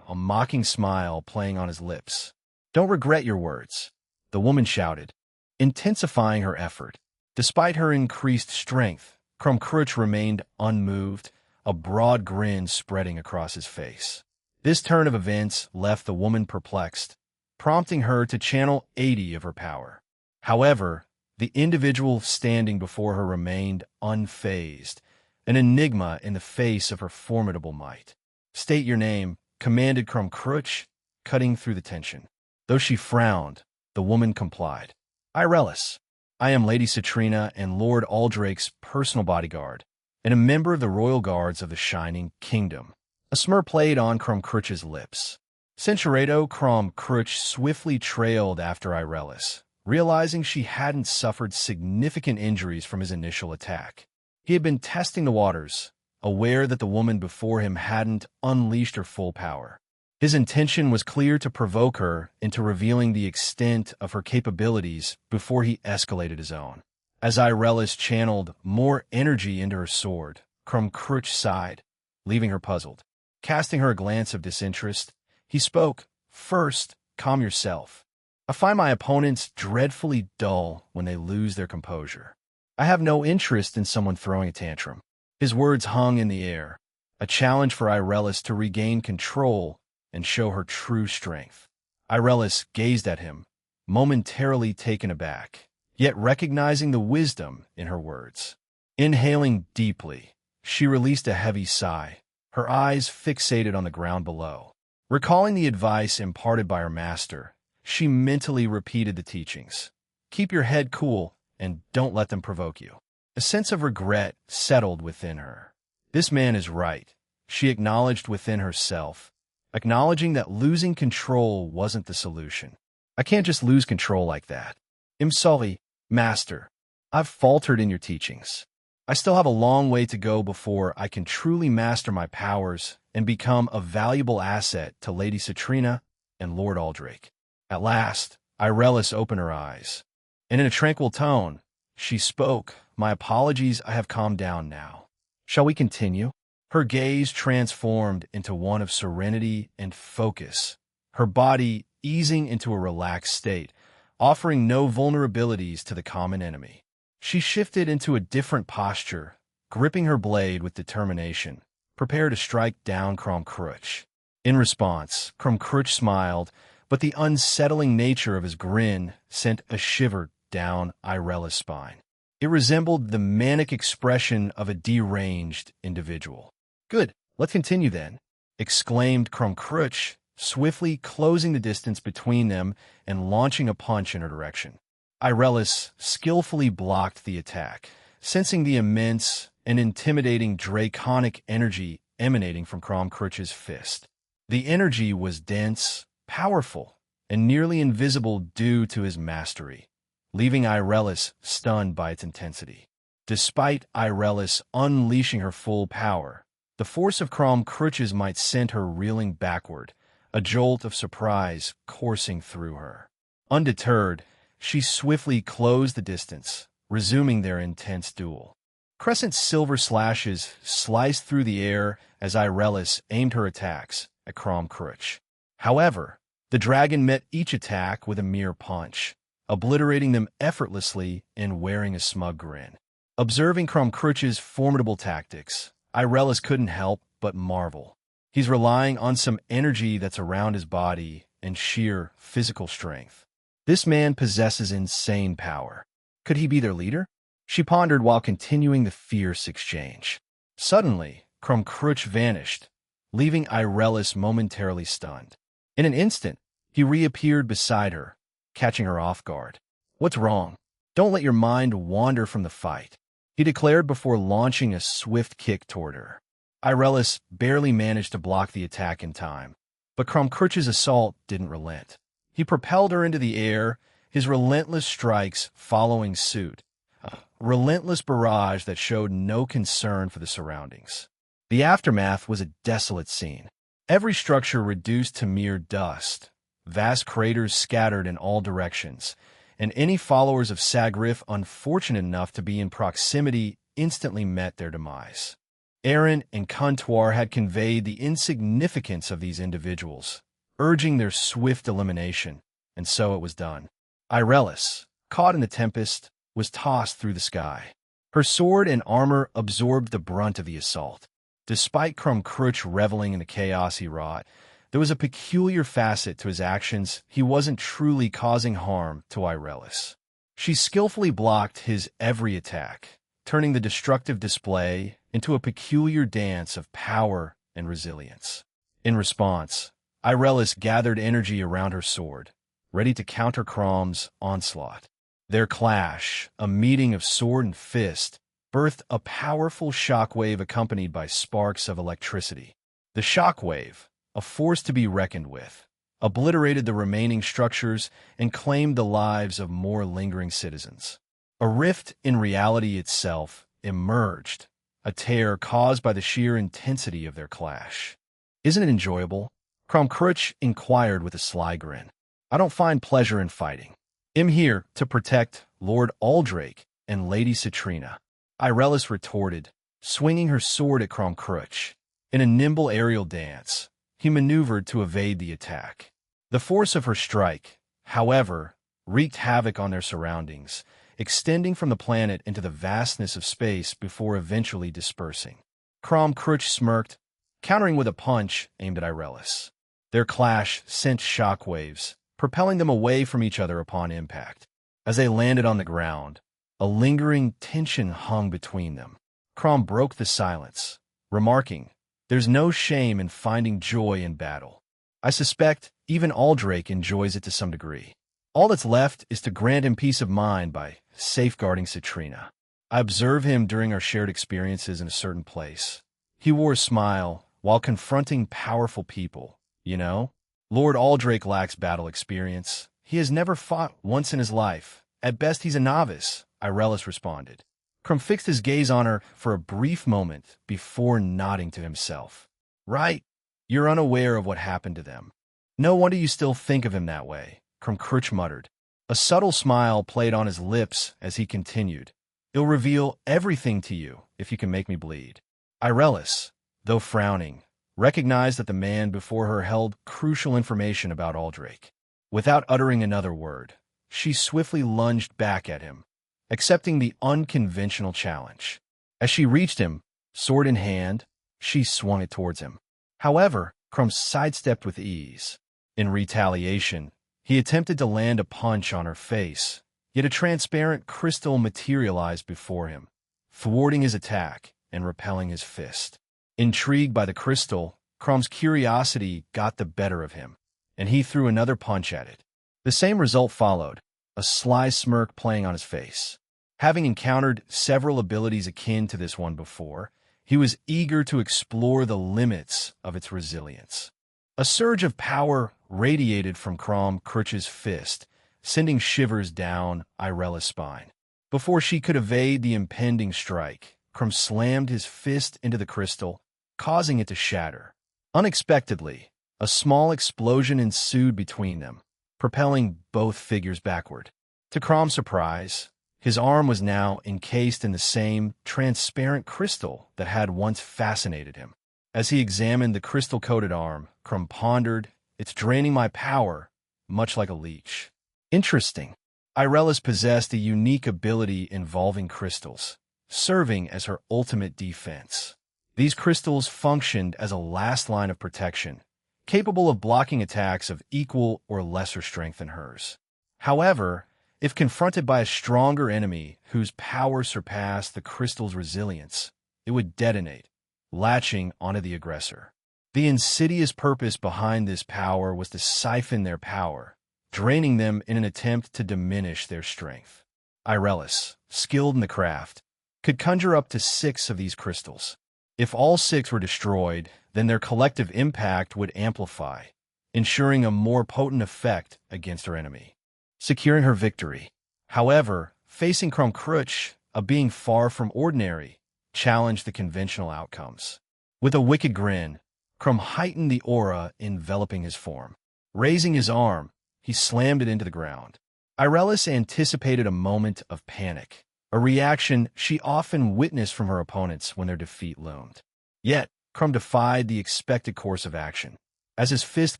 a mocking smile playing on his lips. "Don't regret your words," the woman shouted, intensifying her effort. Despite her increased strength, Crumb-Crutch remained unmoved, a broad grin spreading across his face. This turn of events left the woman perplexed, prompting her to channel 80 of her power. However, the individual standing before her remained unfazed, an enigma in the face of her formidable might. "State your name," commanded Crumb-Crutch, cutting through the tension. Though she frowned, the woman complied. "Irelis. I am Lady Citrina and Lord Aldrake's personal bodyguard, and a member of the Royal Guards of the Shining Kingdom." A smirk played on Crumb-Crutch's lips. Censurato, Crumb-Crutch swiftly trailed after Irelis, realizing she hadn't suffered significant injuries from his initial attack. He had been testing the waters, aware that the woman before him hadn't unleashed her full power. His intention was clear: to provoke her into revealing the extent of her capabilities before he escalated his own. As Irelis channeled more energy into her sword, Crumb-Crutch sighed, leaving her puzzled. Casting her a glance of disinterest, he spoke, "First, calm yourself. I find my opponents dreadfully dull when they lose their composure. I have no interest in someone throwing a tantrum." His words hung in the air, a challenge for Irelis to regain control and show her true strength. Irelis gazed at him, momentarily taken aback, yet recognizing the wisdom in her words. Inhaling deeply, she released a heavy sigh, her eyes fixated on the ground below. Recalling the advice imparted by her master, she mentally repeated the teachings. "Keep your head cool and don't let them provoke you." A sense of regret settled within her. This man is right, she acknowledged within herself, acknowledging that losing control wasn't the solution. "I can't just lose control like that. I'm sorry, Master. I've faltered in your teachings. I still have a long way to go before I can truly master my powers and become a valuable asset to Lady Citrina and Lord Aldrake." At last, Irelis opened her eyes, and in a tranquil tone, she spoke, "My apologies, I have calmed down now. Shall we continue?" Her gaze transformed into one of serenity and focus, her body easing into a relaxed state, offering no vulnerabilities to the common enemy. She shifted into a different posture, gripping her blade with determination, prepared to strike down Crumb-Crutch. In response, Crumb-Crutch smiled, but the unsettling nature of his grin sent a shiver down Irelis' spine. It resembled the manic expression of a deranged individual. "Good, let's continue then," exclaimed Crumb-Crutch, swiftly closing the distance between them and launching a punch in her direction. Irelis skillfully blocked the attack, sensing the immense and intimidating draconic energy emanating from Crumb-Crutch's fist. The energy was dense, powerful, and nearly invisible due to his mastery, leaving Irelis stunned by its intensity. Despite Irelis unleashing her full power, the force of Crumb-Crutch's might send her reeling backward, a jolt of surprise coursing through her. Undeterred, she swiftly closed the distance, resuming their intense duel. Crescent silver slashes sliced through the air as Irelis aimed her attacks at Crumb-Crutch. However, the dragon met each attack with a mere punch, obliterating them effortlessly and wearing a smug grin. Observing Crumb-Crutch's formidable tactics, Irelis couldn't help but marvel. He's relying on some energy that's around his body and sheer physical strength. This man possesses insane power. Could he be their leader? She pondered while continuing the fierce exchange. Suddenly, Crumb-Crutch vanished, leaving Irelis momentarily stunned. In an instant, he reappeared beside her, catching her off guard. "What's wrong? Don't let your mind wander from the fight," he declared before launching a swift kick toward her. Irelis barely managed to block the attack in time, but Crumb-Crutch's assault didn't relent. He propelled her into the air, his relentless strikes following suit, a relentless barrage that showed no concern for the surroundings. The aftermath was a desolate scene. Every structure reduced to mere dust, vast craters scattered in all directions, and any followers of Sagrif unfortunate enough to be in proximity instantly met their demise. Aaron and Contour had conveyed the insignificance of these individuals, urging their swift elimination, and so it was done. Irelis, caught in the tempest, was tossed through the sky. Her sword and armor absorbed the brunt of the assault. Despite Crumb-Crutch reveling in the chaos he wrought, there was a peculiar facet to his actions. He wasn't truly causing harm to Irelis. She skillfully blocked his every attack, turning the destructive display into a peculiar dance of power and resilience. In response, Irelis gathered energy around her sword, ready to counter Crumb's onslaught. Their clash, a meeting of sword and fist, birthed a powerful shockwave accompanied by sparks of electricity. The shockwave, a force to be reckoned with, obliterated the remaining structures and claimed the lives of more lingering citizens. A rift in reality itself emerged, a tear caused by the sheer intensity of their clash. "Isn't it enjoyable?" Crumb-Crutch inquired with a sly grin. "I don't find pleasure in fighting. I'm here to protect Lord Aldrake and Lady Citrina," Irelis retorted, swinging her sword at Crumb-Crutch. In a nimble aerial dance, he maneuvered to evade the attack. The force of her strike, however, wreaked havoc on their surroundings, extending from the planet into the vastness of space before eventually dispersing. Crumb-Crutch smirked, countering with a punch aimed at Irelis. Their clash sent shockwaves, propelling them away from each other upon impact. As they landed on the ground, a lingering tension hung between them. Crumb broke the silence, remarking, "There's no shame in finding joy in battle. I suspect even Aldrake enjoys it to some degree. All that's left is to grant him peace of mind by safeguarding Citrina. I observe him during our shared experiences in a certain place. He wore a smile while confronting powerful people, you know? Lord Aldrake lacks battle experience. He has never fought once in his life. At best, he's a novice," Irelis responded. Crumb fixed his gaze on her for a brief moment before nodding to himself. "Right. You're unaware of what happened to them. No wonder you still think of him that way," Crumb-Crutch muttered. A subtle smile played on his lips as he continued. "It'll reveal everything to you if you can make me bleed." Irelis, though frowning, recognized that the man before her held crucial information about Aldrake. Without uttering another word, she swiftly lunged back at him, accepting the unconventional challenge. As she reached him, sword in hand, she swung it towards him. However, Crumb sidestepped with ease. In retaliation, he attempted to land a punch on her face, yet a transparent crystal materialized before him, thwarting his attack and repelling his fist. Intrigued by the crystal, Crumb's curiosity got the better of him, and he threw another punch at it. The same result followed, a sly smirk playing on his face. Having encountered several abilities akin to this one before, he was eager to explore the limits of its resilience. A surge of power radiated from Crumb-Crutch's fist, sending shivers down Irelis' spine. Before she could evade the impending strike, Crumb slammed his fist into the crystal, causing it to shatter. Unexpectedly, a small explosion ensued between them, propelling both figures backward. To Crumb's surprise, his arm was now encased in the same transparent crystal that had once fascinated him. As he examined the crystal-coated arm, Crumb pondered, "It's draining my power, much like a leech." Interesting. Irelis possessed a unique ability involving crystals, serving as her ultimate defense. These crystals functioned as a last line of protection, capable of blocking attacks of equal or lesser strength than hers. However, if confronted by a stronger enemy whose power surpassed the crystal's resilience, it would detonate, latching onto the aggressor. The insidious purpose behind this power was to siphon their power, draining them in an attempt to diminish their strength. Irelis, skilled in the craft, could conjure up to 6 of these crystals. If all 6 were destroyed, then their collective impact would amplify, ensuring a more potent effect against her enemy, securing her victory. However, facing Krumkruch, a being far from ordinary, challenged the conventional outcomes. With a wicked grin, Krum heightened the aura enveloping his form. Raising his arm, he slammed it into the ground. Irelis anticipated a moment of panic, a reaction she often witnessed from her opponents when their defeat loomed. Yet, Krum defied the expected course of action. As his fist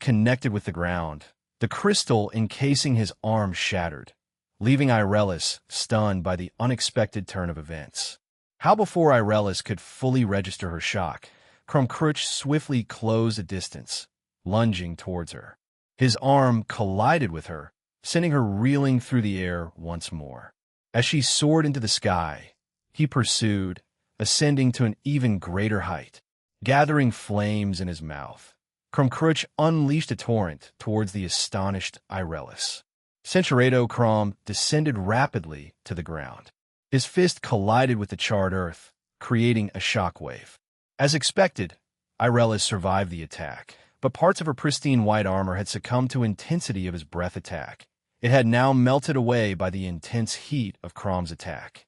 connected with the ground, the crystal encasing his arm shattered, leaving Irelis stunned by the unexpected turn of events. How before Irelis could fully register her shock, Krumkruch swiftly closed a distance, lunging towards her. His arm collided with her, sending her reeling through the air once more. As she soared into the sky, he pursued, ascending to an even greater height. Gathering flames in his mouth, Krumkruch unleashed a torrent towards the astonished Irelis. Centuredo Krum descended rapidly to the ground. His fist collided with the charred earth, creating a shockwave. As expected, Irelis survived the attack, but parts of her pristine white armor had succumbed to intensity of his breath attack. It had now melted away by the intense heat of Krum's attack.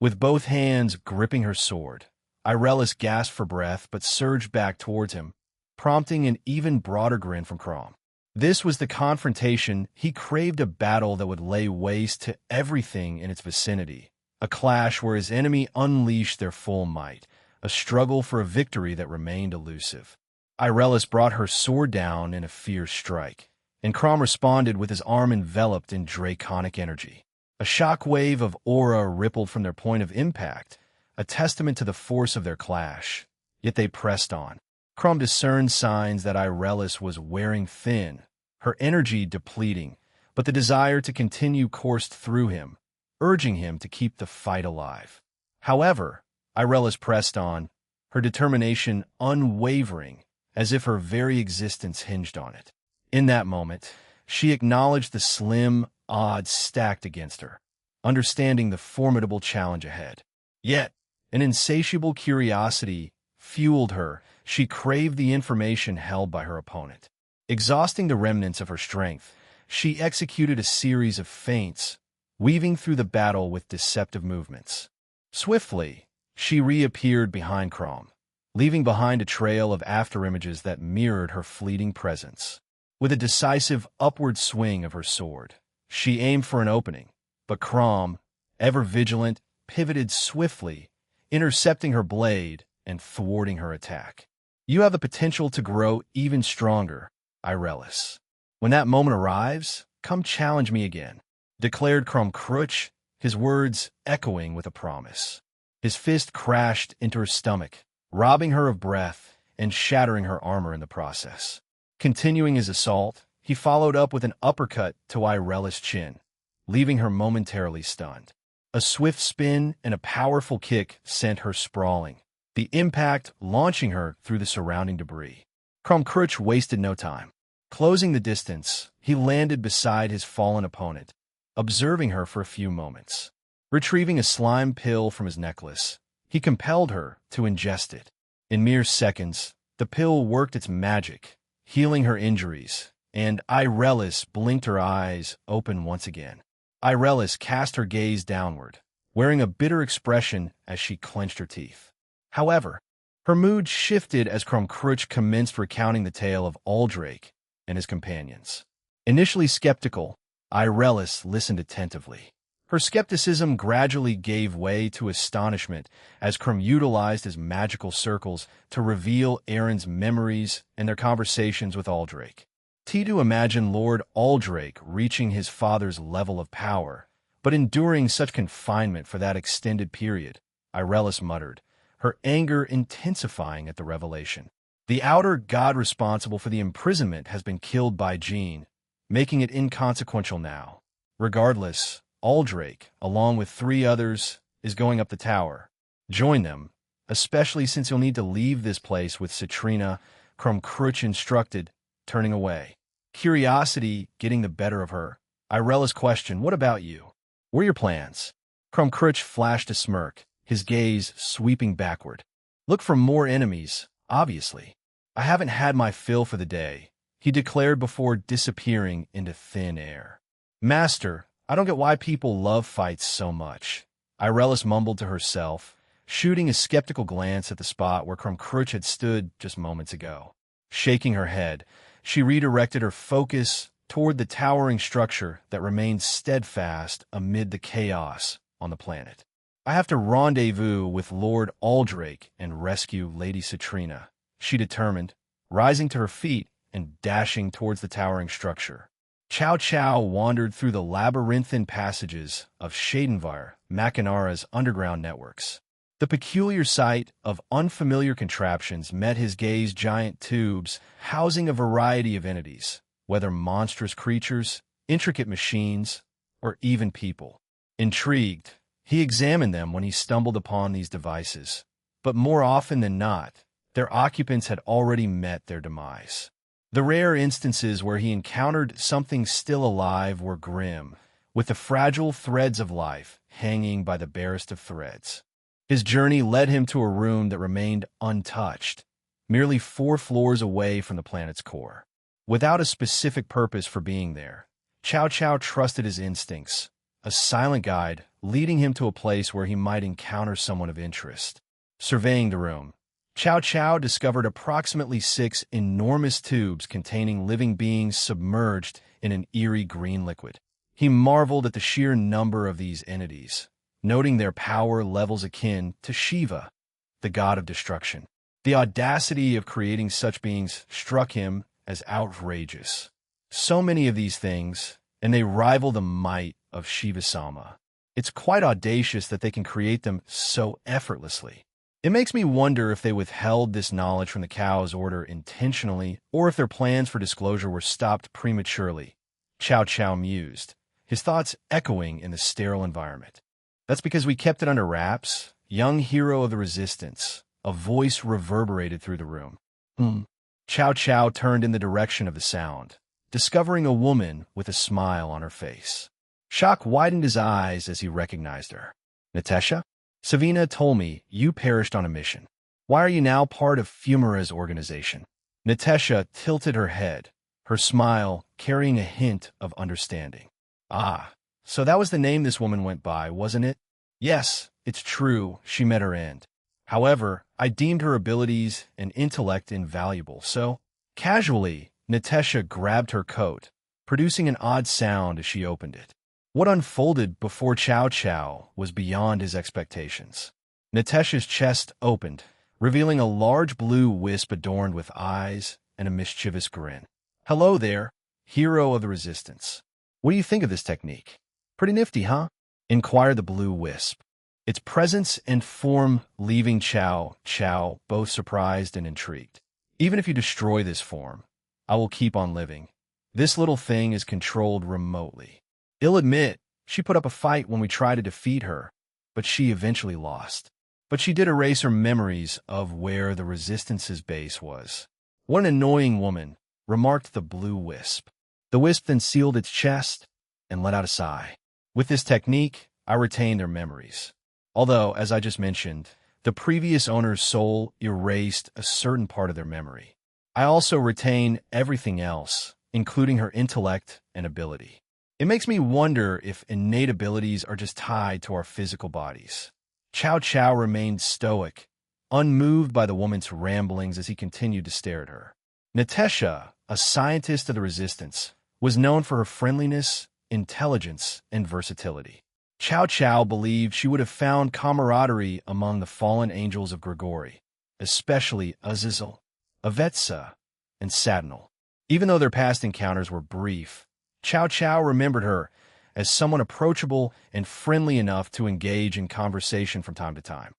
With both hands gripping her sword, Irelis gasped for breath but surged back towards him, prompting an even broader grin from Krum. This was the confrontation he craved, a battle that would lay waste to everything in its vicinity, a clash where his enemy unleashed their full might, a struggle for a victory that remained elusive. Irelis brought her sword down in a fierce strike, and Krum responded with his arm enveloped in draconic energy. A shock wave of aura rippled from their point of impact, a testament to the force of their clash. Yet they pressed on. Krum discerned signs that Irelis was wearing thin, her energy depleting, but the desire to continue coursed through him, urging him to keep the fight alive. However, Irelis pressed on, her determination unwavering, as if her very existence hinged on it. In that moment, she acknowledged the slim odds stacked against her, understanding the formidable challenge ahead. Yet, an insatiable curiosity fueled her. She craved the information held by her opponent. Exhausting the remnants of her strength, she executed a series of feints, weaving through the battle with deceptive movements. Swiftly, she reappeared behind Krum, leaving behind a trail of afterimages that mirrored her fleeting presence. With a decisive upward swing of her sword, she aimed for an opening, but Krum, ever vigilant, pivoted swiftly, intercepting her blade and thwarting her attack. "You have the potential to grow even stronger, Irelis. When that moment arrives, come challenge me again," declared Krumkruch, his words echoing with a promise. His fist crashed into her stomach, robbing her of breath and shattering her armor in the process. Continuing his assault, he followed up with an uppercut to Irelis' chin, leaving her momentarily stunned. A swift spin and a powerful kick sent her sprawling, the impact launching her through the surrounding debris. Krumkruch wasted no time. Closing the distance, he landed beside his fallen opponent, observing her for a few moments. Retrieving a slime pill from his necklace, he compelled her to ingest it. In mere seconds, the pill worked its magic, healing her injuries, and Irelis blinked her eyes open once again. Irelis cast her gaze downward, wearing a bitter expression as she clenched her teeth. However, her mood shifted as Krumkruch commenced recounting the tale of Aldrake and his companions. Initially skeptical, Irelis listened attentively. Her skepticism gradually gave way to astonishment as Krum utilized his magical circles to reveal Aaron's memories and their conversations with Aldrake. Tidu imagined Lord Aldrake reaching his father's level of power, but enduring such confinement for that extended period, Irelis muttered, her anger intensifying at the revelation. The outer god responsible for the imprisonment has been killed by Jean, making it inconsequential now. Regardless, Aldrake, along with 3 others, is going up the tower. Join them, especially since you'll need to leave this place with Citrina, Crumcrutch instructed, turning away. Curiosity getting the better of her. Irella's question, what about you? What are your plans? Crumcrutch flashed a smirk, his gaze sweeping backward. Look for more enemies, obviously. I haven't had my fill for the day, he declared before disappearing into thin air. Master, I don't get why people love fights so much. Irelis mumbled to herself, shooting a skeptical glance at the spot where Crumcrutch had stood just moments ago. Shaking her head, she redirected her focus toward the towering structure that remained steadfast amid the chaos on the planet. I have to rendezvous with Lord Aldrake and rescue Lady Citrina, she determined, rising to her feet and dashing towards the towering structure. Chow Chow wandered through the labyrinthine passages of Shadenvar, Machinara's underground networks. The peculiar sight of unfamiliar contraptions met his gaze, giant tubes housing a variety of entities, whether monstrous creatures, intricate machines, or even people. Intrigued, he examined them when he stumbled upon these devices, but more often than not, their occupants had already met their demise. The rare instances where he encountered something still alive were grim, with the fragile threads of life hanging by the barest of threads. His journey led him to a room that remained untouched, merely 4 floors away from the planet's core. Without a specific purpose for being there, Chow Chow trusted his instincts, a silent guide leading him to a place where he might encounter someone of interest. Surveying the room, Chow Chow discovered approximately 6 enormous tubes containing living beings submerged in an eerie green liquid. He marveled at the sheer number of these entities, noting their power levels akin to Shiva, the god of destruction. The audacity of creating such beings struck him as outrageous. So many of these things, and they rival the might of Shiva-sama. It's quite audacious that they can create them so effortlessly. It makes me wonder if they withheld this knowledge from the Cow's order intentionally, or if their plans for disclosure were stopped prematurely. Chow Chow mused, his thoughts echoing in the sterile environment. That's because we kept it under wraps, young hero of the resistance. A voice reverberated through the room. Chow Chow turned in the direction of the sound, discovering a woman with a smile on her face. Shock widened his eyes as he recognized her. Natesha? Savina told me you perished on a mission. Why are you now part of Fumara's organization? Natesha tilted her head, her smile carrying a hint of understanding. Ah, so that was the name this woman went by, wasn't it? Yes, it's true, she met her end. However, I deemed her abilities and intellect invaluable, so, casually, Natesha grabbed her coat, producing an odd sound as she opened it. What unfolded before Chow Chow was beyond his expectations. Natesha's chest opened, revealing a large blue wisp adorned with eyes and a mischievous grin. Hello there, hero of the resistance. What do you think of this technique? Pretty nifty, huh? Inquired the blue wisp. Its presence and form leaving Chow Chow both surprised and intrigued. Even if you destroy this form, I will keep on living. This little thing is controlled remotely. I'll admit, she put up a fight when we tried to defeat her, but she eventually lost. But she did erase her memories of where the Resistance's base was. What an annoying woman, remarked the blue wisp. The wisp then sealed its chest and let out a sigh. With this technique, I retained their memories. Although, as I just mentioned, the previous owner's soul erased a certain part of their memory. I also retain everything else, including her intellect and ability. It makes me wonder if innate abilities are just tied to our physical bodies. Chow Chow remained stoic, unmoved by the woman's ramblings as he continued to stare at her. Natesha, a scientist of the Resistance, was known for her friendliness, intelligence, and versatility. Chow Chow believed she would have found camaraderie among the fallen angels of Grigori, especially Azizel, Avetsa, and Sadnal. Even though their past encounters were brief, Chow Chow remembered her as someone approachable and friendly enough to engage in conversation from time to time.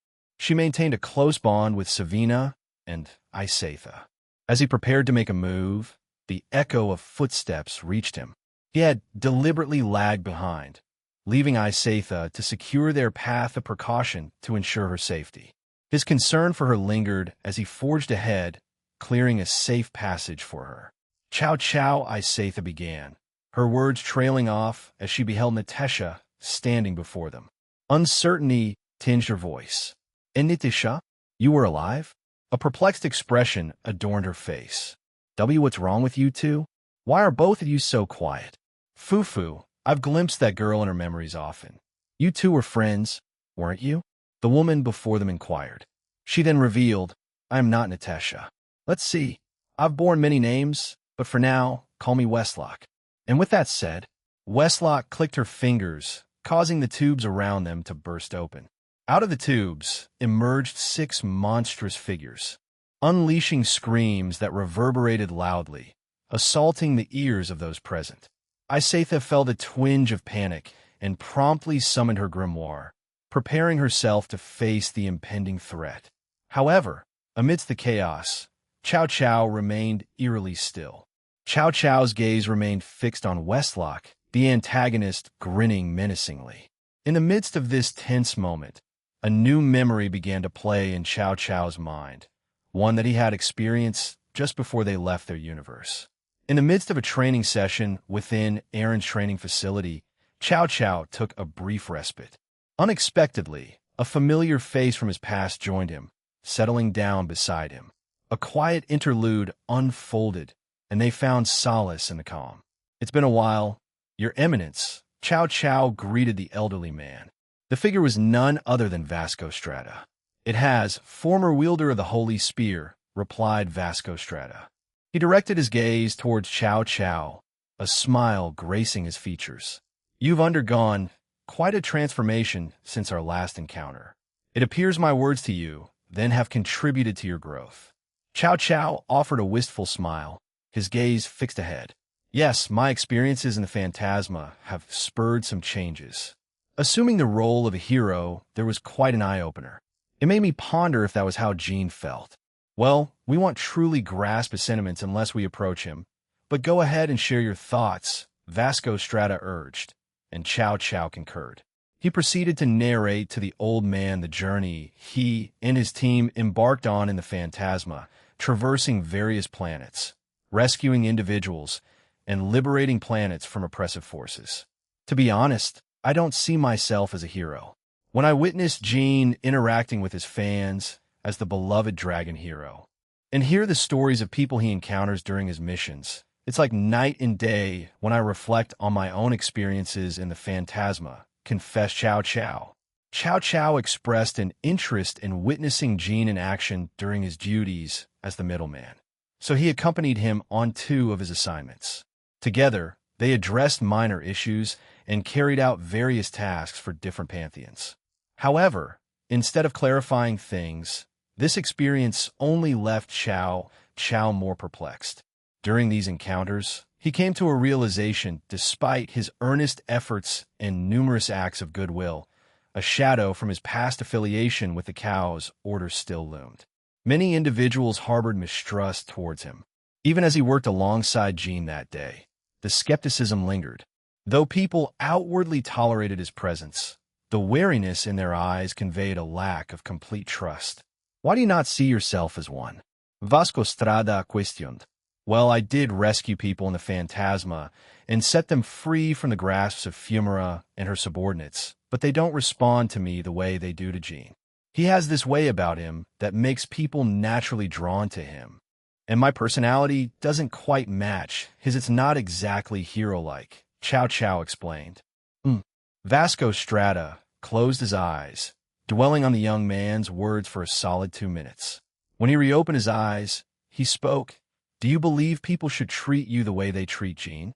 She maintained a close bond with Savina and Isatha. As he prepared to make a move, the echo of footsteps reached him. He had deliberately lagged behind, leaving Isatha to secure their path of precaution to ensure her safety. His concern for her lingered as he forged ahead, clearing a safe passage for her. "Ciao, ciao," Isatha began, her words trailing off as she beheld Natasha standing before them. Uncertainty tinged her voice. "And Natasha, you were alive?" A perplexed expression adorned her face. "What's wrong with you two? Why are both of you so quiet?" "Fufu, I've glimpsed that girl in her memories often. You two were friends, weren't you?" The woman before them inquired. She then revealed, "I am not Natasha. Let's see. I've borne many names, but for now, call me Westlock." And with that said, Westlock clicked her fingers, causing the tubes around them to burst open. Out of the tubes emerged 6 monstrous figures, unleashing screams that reverberated loudly, assaulting the ears of those present. Isatha felt a twinge of panic and promptly summoned her grimoire, preparing herself to face the impending threat. However, amidst the chaos, Chow Chow remained eerily still. Chow Chow's gaze remained fixed on Westlock, the antagonist grinning menacingly. In the midst of this tense moment, a new memory began to play in Chow Chow's mind, one that he had experienced just before they left their universe. In the midst of a training session within Aaron's training facility, Chow Chow took a brief respite. Unexpectedly, a familiar face from his past joined him, settling down beside him. A quiet interlude unfolded, and they found solace in the calm. "It's been a while, Your Eminence," Chow Chow greeted the elderly man. The figure was none other than Vasco Strata. "It has, former wielder of the Holy Spear," replied Vasco Strata. He directed his gaze towards Chow Chow, a smile gracing his features. "You've undergone quite a transformation since our last encounter. It appears my words to you then have contributed to your growth." Chow Chow offered a wistful smile, his gaze fixed ahead. "Yes, my experiences in the Phantasma have spurred some changes. Assuming the role of a hero, there was quite an eye-opener. It made me ponder if that was how Jean felt. Well, we won't truly grasp his sentiments unless we approach him. But go ahead and share your thoughts," Vasco Strata urged, and Chow Chow concurred. He proceeded to narrate to the old man the journey he and his team embarked on in the Phantasma, traversing various planets, rescuing individuals, and liberating planets from oppressive forces. "To be honest, I don't see myself as a hero. When I witnessed Jean interacting with his fans as the beloved dragon hero, and hear the stories of people he encounters during his missions, it's like night and day when I reflect on my own experiences in the Phantasma," confessed Chow Chow. Chow Chow expressed an interest in witnessing Jean in action during his duties as the middleman, so he accompanied him on 2 of his assignments. Together, they addressed minor issues and carried out various tasks for different pantheons. However, instead of clarifying things, this experience only left Chow Chow more perplexed. During these encounters, he came to a realization despite his earnest efforts and numerous acts of goodwill, a shadow from his past affiliation with the Cow's order still loomed. Many individuals harbored mistrust towards him. Even as he worked alongside Jean that day, the skepticism lingered. Though people outwardly tolerated his presence, the wariness in their eyes conveyed a lack of complete trust. "Why do you not see yourself as one?" Vasco Strada questioned. "Well, I did rescue people in the Phantasma and set them free from the grasps of Fumara and her subordinates, but they don't respond to me the way they do to Jean. He has this way about him that makes people naturally drawn to him. And my personality doesn't quite match his. It's not exactly hero-like," Chow Chow explained. Vasco Strata closed his eyes, dwelling on the young man's words for a solid 2 minutes. When he reopened his eyes, he spoke. "Do you believe people should treat you the way they treat Jean?"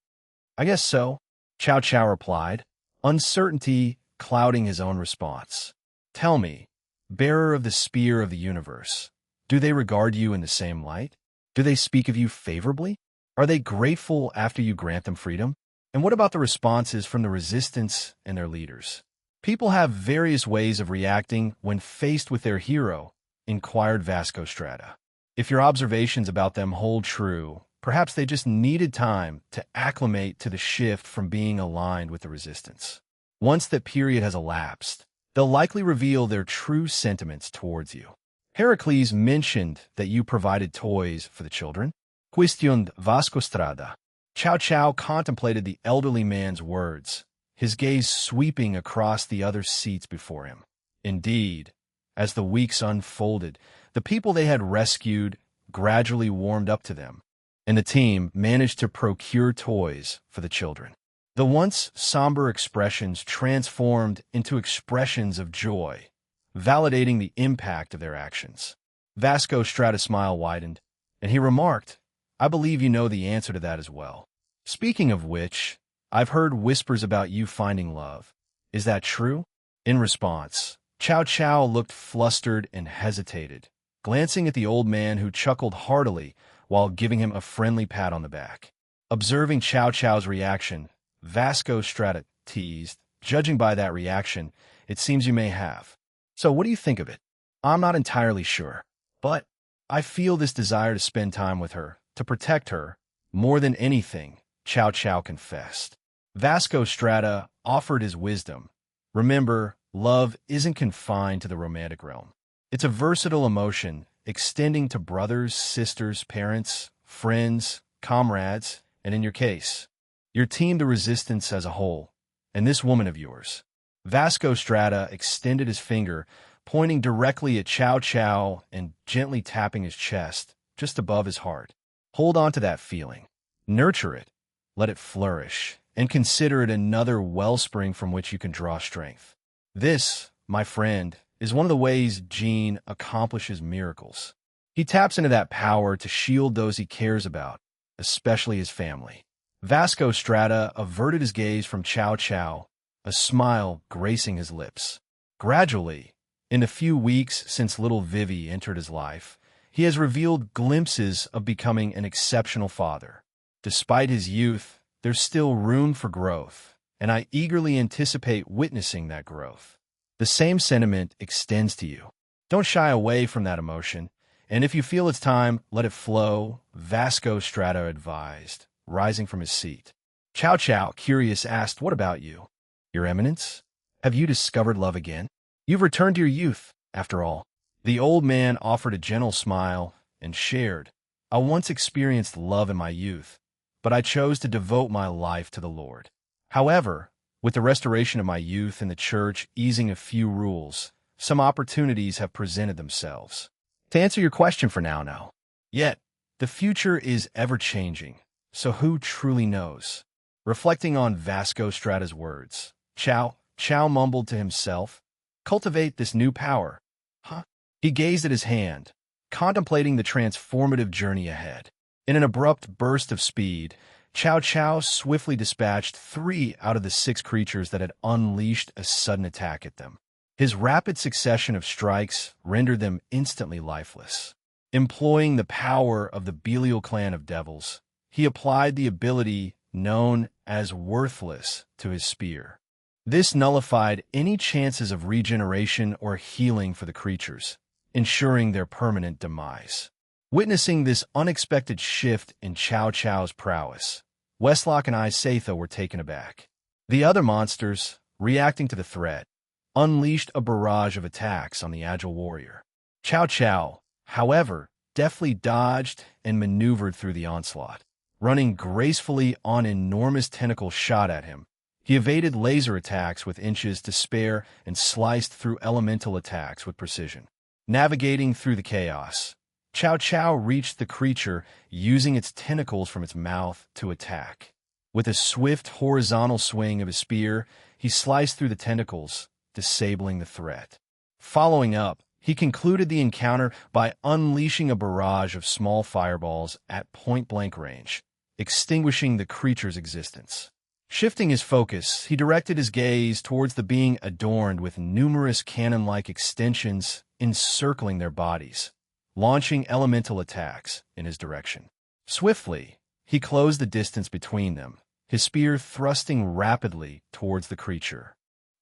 "I guess so," Chow Chow replied, uncertainty clouding his own response. "Tell me, bearer of the spear of the universe, do they regard you in the same light? Do they speak of you favorably? Are they grateful after you grant them freedom? And what about the responses from the resistance and their leaders?" People have various ways of reacting when faced with their hero, inquired Vasco Strata. If your observations about them hold true, perhaps they just needed time to acclimate to the shift from being aligned with the resistance. Once that period has elapsed, they'll likely reveal their true sentiments towards you. Heracles mentioned that you provided toys for the children. Questioned Vasco Strada. Chow Chow contemplated the elderly man's words, his gaze sweeping across the other seats before him. Indeed, as the weeks unfolded, the people they had rescued gradually warmed up to them, and the team managed to procure toys for the children. The once somber expressions transformed into expressions of joy, validating the impact of their actions. Vasco Strata's smile widened, and he remarked, "I believe you know the answer to that as well. Speaking of which, I've heard whispers about you finding love. Is that true?" In response, Chow Chow looked flustered and hesitated, glancing at the old man who chuckled heartily while giving him a friendly pat on the back. Observing Chow Chow's reaction, Vasco Strata teased, "Judging by that reaction, it seems you may have. So what do you think of it?" "I'm not entirely sure, but I feel this desire to spend time with her, to protect her, more than anything," Chow Chow confessed. Vasco Strata offered his wisdom. "Remember, love isn't confined to the romantic realm. It's a versatile emotion extending to brothers, sisters, parents, friends, comrades, and in your case, your team, the resistance as a whole, and this woman of yours." Vasco Strata extended his finger, pointing directly at Chow Chow and gently tapping his chest, just above his heart. "Hold on to that feeling. Nurture it. Let it flourish, and consider it another wellspring from which you can draw strength. This, my friend, is one of the ways Gene accomplishes miracles. He taps into that power to shield those he cares about, especially his family." Vasco Strata averted his gaze from Chow Chow, a smile gracing his lips. Gradually, in the few weeks since little Vivi entered his life, he has revealed glimpses of becoming an exceptional father. Despite his youth, there's still room for growth, and I eagerly anticipate witnessing that growth. The same sentiment extends to you. Don't shy away from that emotion, and if you feel it's time, let it flow, Vasco Strata advised, rising from his seat. Chow Chow, curious, asked, "What about you? Your Eminence? Have you discovered love again? You've returned to your youth, after all." The old man offered a gentle smile and shared, "I once experienced love in my youth, but I chose to devote my life to the Lord. However, with the restoration of my youth and the church easing a few rules, some opportunities have presented themselves. To answer your question for now. Yet, the future is ever-changing, so who truly knows?" Reflecting on Vasco Strata's words, Chow mumbled to himself, "Cultivate this new power, huh?" He gazed at his hand, contemplating the transformative journey ahead. In an abrupt burst of speed, Chow swiftly dispatched 3 out of the 6 creatures that had unleashed a sudden attack at them. His rapid succession of strikes rendered them instantly lifeless. Employing the power of the Belial clan of devils, he applied the ability known as Worthless to his spear. This nullified any chances of regeneration or healing for the creatures, ensuring their permanent demise. Witnessing this unexpected shift in Chow Chow's prowess, Westlock and Isatha were taken aback. The other monsters, reacting to the threat, unleashed a barrage of attacks on the agile warrior. Chow, however, deftly dodged and maneuvered through the onslaught. Running gracefully on enormous tentacles shot at him, he evaded laser attacks with inches to spare and sliced through elemental attacks with precision. Navigating through the chaos, Chow reached the creature using its tentacles from its mouth to attack. With a swift horizontal swing of his spear, he sliced through the tentacles, disabling the threat. Following up, he concluded the encounter by unleashing a barrage of small fireballs at point-blank range, extinguishing the creature's existence. Shifting his focus, he directed his gaze towards the being adorned with numerous cannon-like extensions encircling their bodies, launching elemental attacks in his direction. Swiftly, he closed the distance between them, his spear thrusting rapidly towards the creature.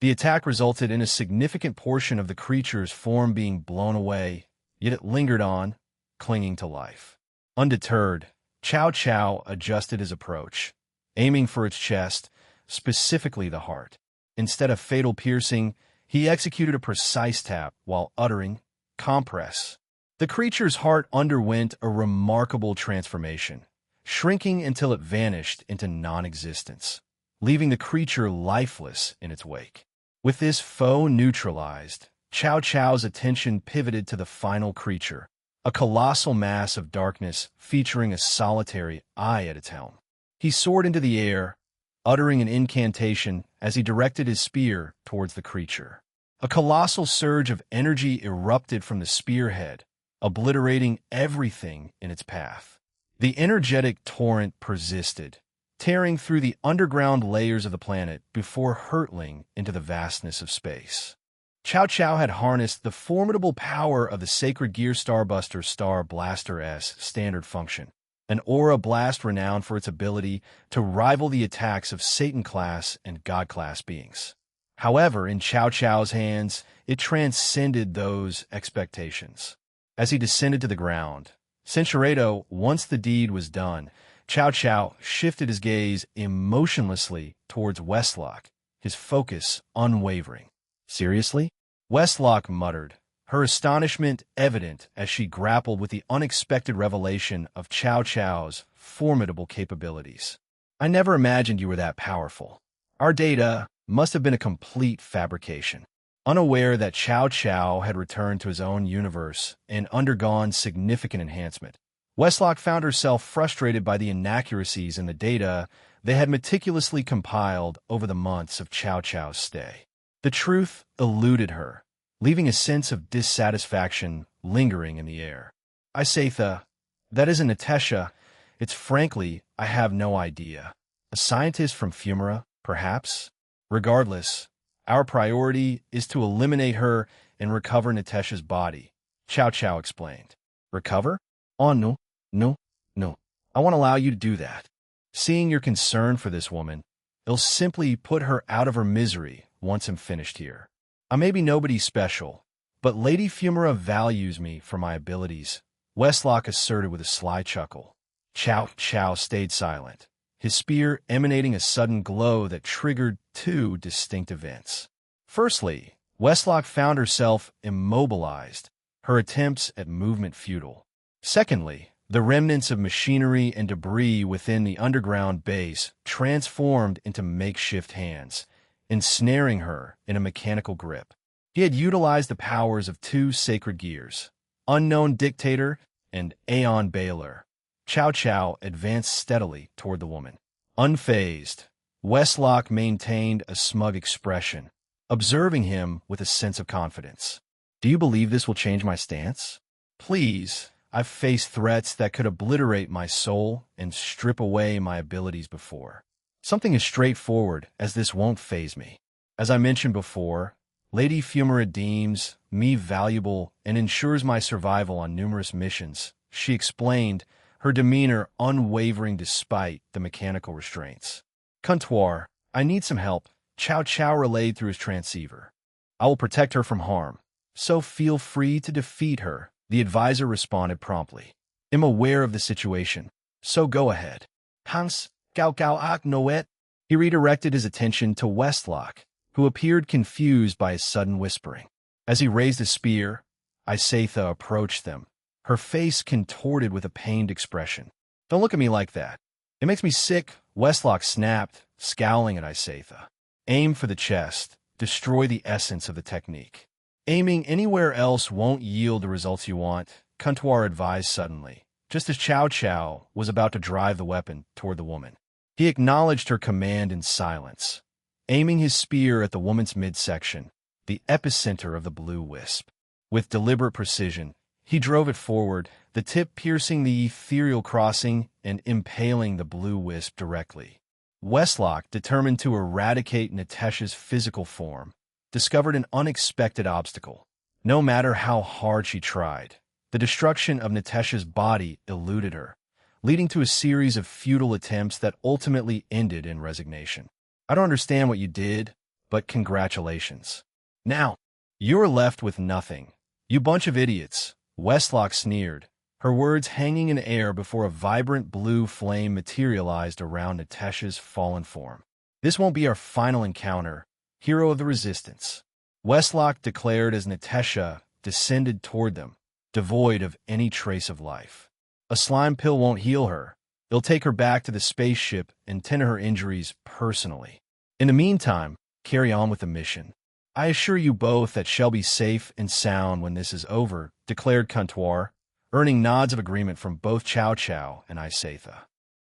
The attack resulted in a significant portion of the creature's form being blown away, yet it lingered on, clinging to life. Undeterred, Chow Chow adjusted his approach, aiming for its chest, specifically the heart. Instead of fatal piercing, he executed a precise tap while uttering, "Compress." The creature's heart underwent a remarkable transformation, shrinking until it vanished into non-existence, leaving the creature lifeless in its wake. With this foe neutralized, Chow Chow's attention pivoted to the final creature, a colossal mass of darkness featuring a solitary eye at its helm. He soared into the air, uttering an incantation as he directed his spear towards the creature. A colossal surge of energy erupted from the spearhead, obliterating everything in its path. The energetic torrent persisted, tearing through the underground layers of the planet before hurtling into the vastness of space. Chow Chow had harnessed the formidable power of the Sacred Gear Starbuster Star Blaster S standard function, an aura blast renowned for its ability to rival the attacks of Satan-class and God-class beings. However, in Chow Chow's hands, it transcended those expectations. As he descended to the ground, Cinchuredo, once the deed was done, Chow Chow shifted his gaze emotionlessly towards Westlock, his focus unwavering. "Seriously?" Westlock muttered, her astonishment evident as she grappled with the unexpected revelation of Chow Chow's formidable capabilities. "I never imagined you were that powerful. Our data must have been a complete fabrication." Unaware that Chow Chow had returned to his own universe and undergone significant enhancement, Westlock found herself frustrated by the inaccuracies in the data they had meticulously compiled over the months of Chow Chow's stay. The truth eluded her, leaving a sense of dissatisfaction lingering in the air. "Isaitha, that isn't Natesha. It's frankly, I have no idea. A scientist from Fumara, perhaps? Regardless, our priority is to eliminate her and recover Natesha's body," Chow Chow explained. "Recover? Oh, no, no, no. I won't allow you to do that. Seeing your concern for this woman, it'll simply put her out of her misery once I'm finished here. I may be nobody special, but Lady Fumara values me for my abilities," Westlock asserted with a sly chuckle. Chow Chow stayed silent, his spear emanating a sudden glow that triggered two distinct events. Firstly, Westlock found herself immobilized, her attempts at movement futile. Secondly, the remnants of machinery and debris within the underground base transformed into makeshift hands, ensnaring her in a mechanical grip. He had utilized the powers of two sacred gears, Unknown Dictator and Aeon Baylor. Chow Chow advanced steadily toward the woman. Unfazed, Westlock maintained a smug expression, observing him with a sense of confidence. "Do you believe this will change my stance? Please, I've faced threats that could obliterate my soul and strip away my abilities before. Something as straightforward as this won't faze me. As I mentioned before, Lady Fumara deems me valuable and ensures my survival on numerous missions," she explained, her demeanor unwavering despite the mechanical restraints. "Comptoir, I need some help," Chow Chow relayed through his transceiver. "I will protect her from harm, so feel free to defeat her," the advisor responded promptly. "I'm aware of the situation, so go ahead." "Hans, Gao Gao Ak Noet." He redirected his attention to Westlock, who appeared confused by his sudden whispering. As he raised his spear, Isaitha approached them, her face contorted with a pained expression. "Don't look at me like that. It makes me sick," Westlock snapped, scowling at Isaitha. "Aim for the chest. Destroy the essence of the technique. Aiming anywhere else won't yield the results you want," Comptoir advised suddenly, just as Chow Chow was about to drive the weapon toward the woman. He acknowledged her command in silence, aiming his spear at the woman's midsection, the epicenter of the blue wisp. With deliberate precision, he drove it forward, the tip piercing the ethereal crossing and impaling the blue wisp directly. Westlock, determined to eradicate Natesha's physical form, discovered an unexpected obstacle. No matter how hard she tried, the destruction of Natesha's body eluded her, leading to a series of futile attempts that ultimately ended in resignation. "I don't understand what you did, but congratulations. Now, you're left with nothing. You bunch of idiots, Westlock sneered, her words hanging in air before a vibrant blue flame materialized around Natesha's fallen form. This won't be our final encounter, hero of the resistance, Westlock declared as Natesha descended toward them, devoid of any trace of life. A slime pill won't heal her. It'll take her back to the spaceship and tend to her injuries personally. In the meantime, carry on with the mission. I assure you both that she'll be safe and sound when this is over, declared Comptoir, earning nods of agreement from both Chow Chow and Isatha.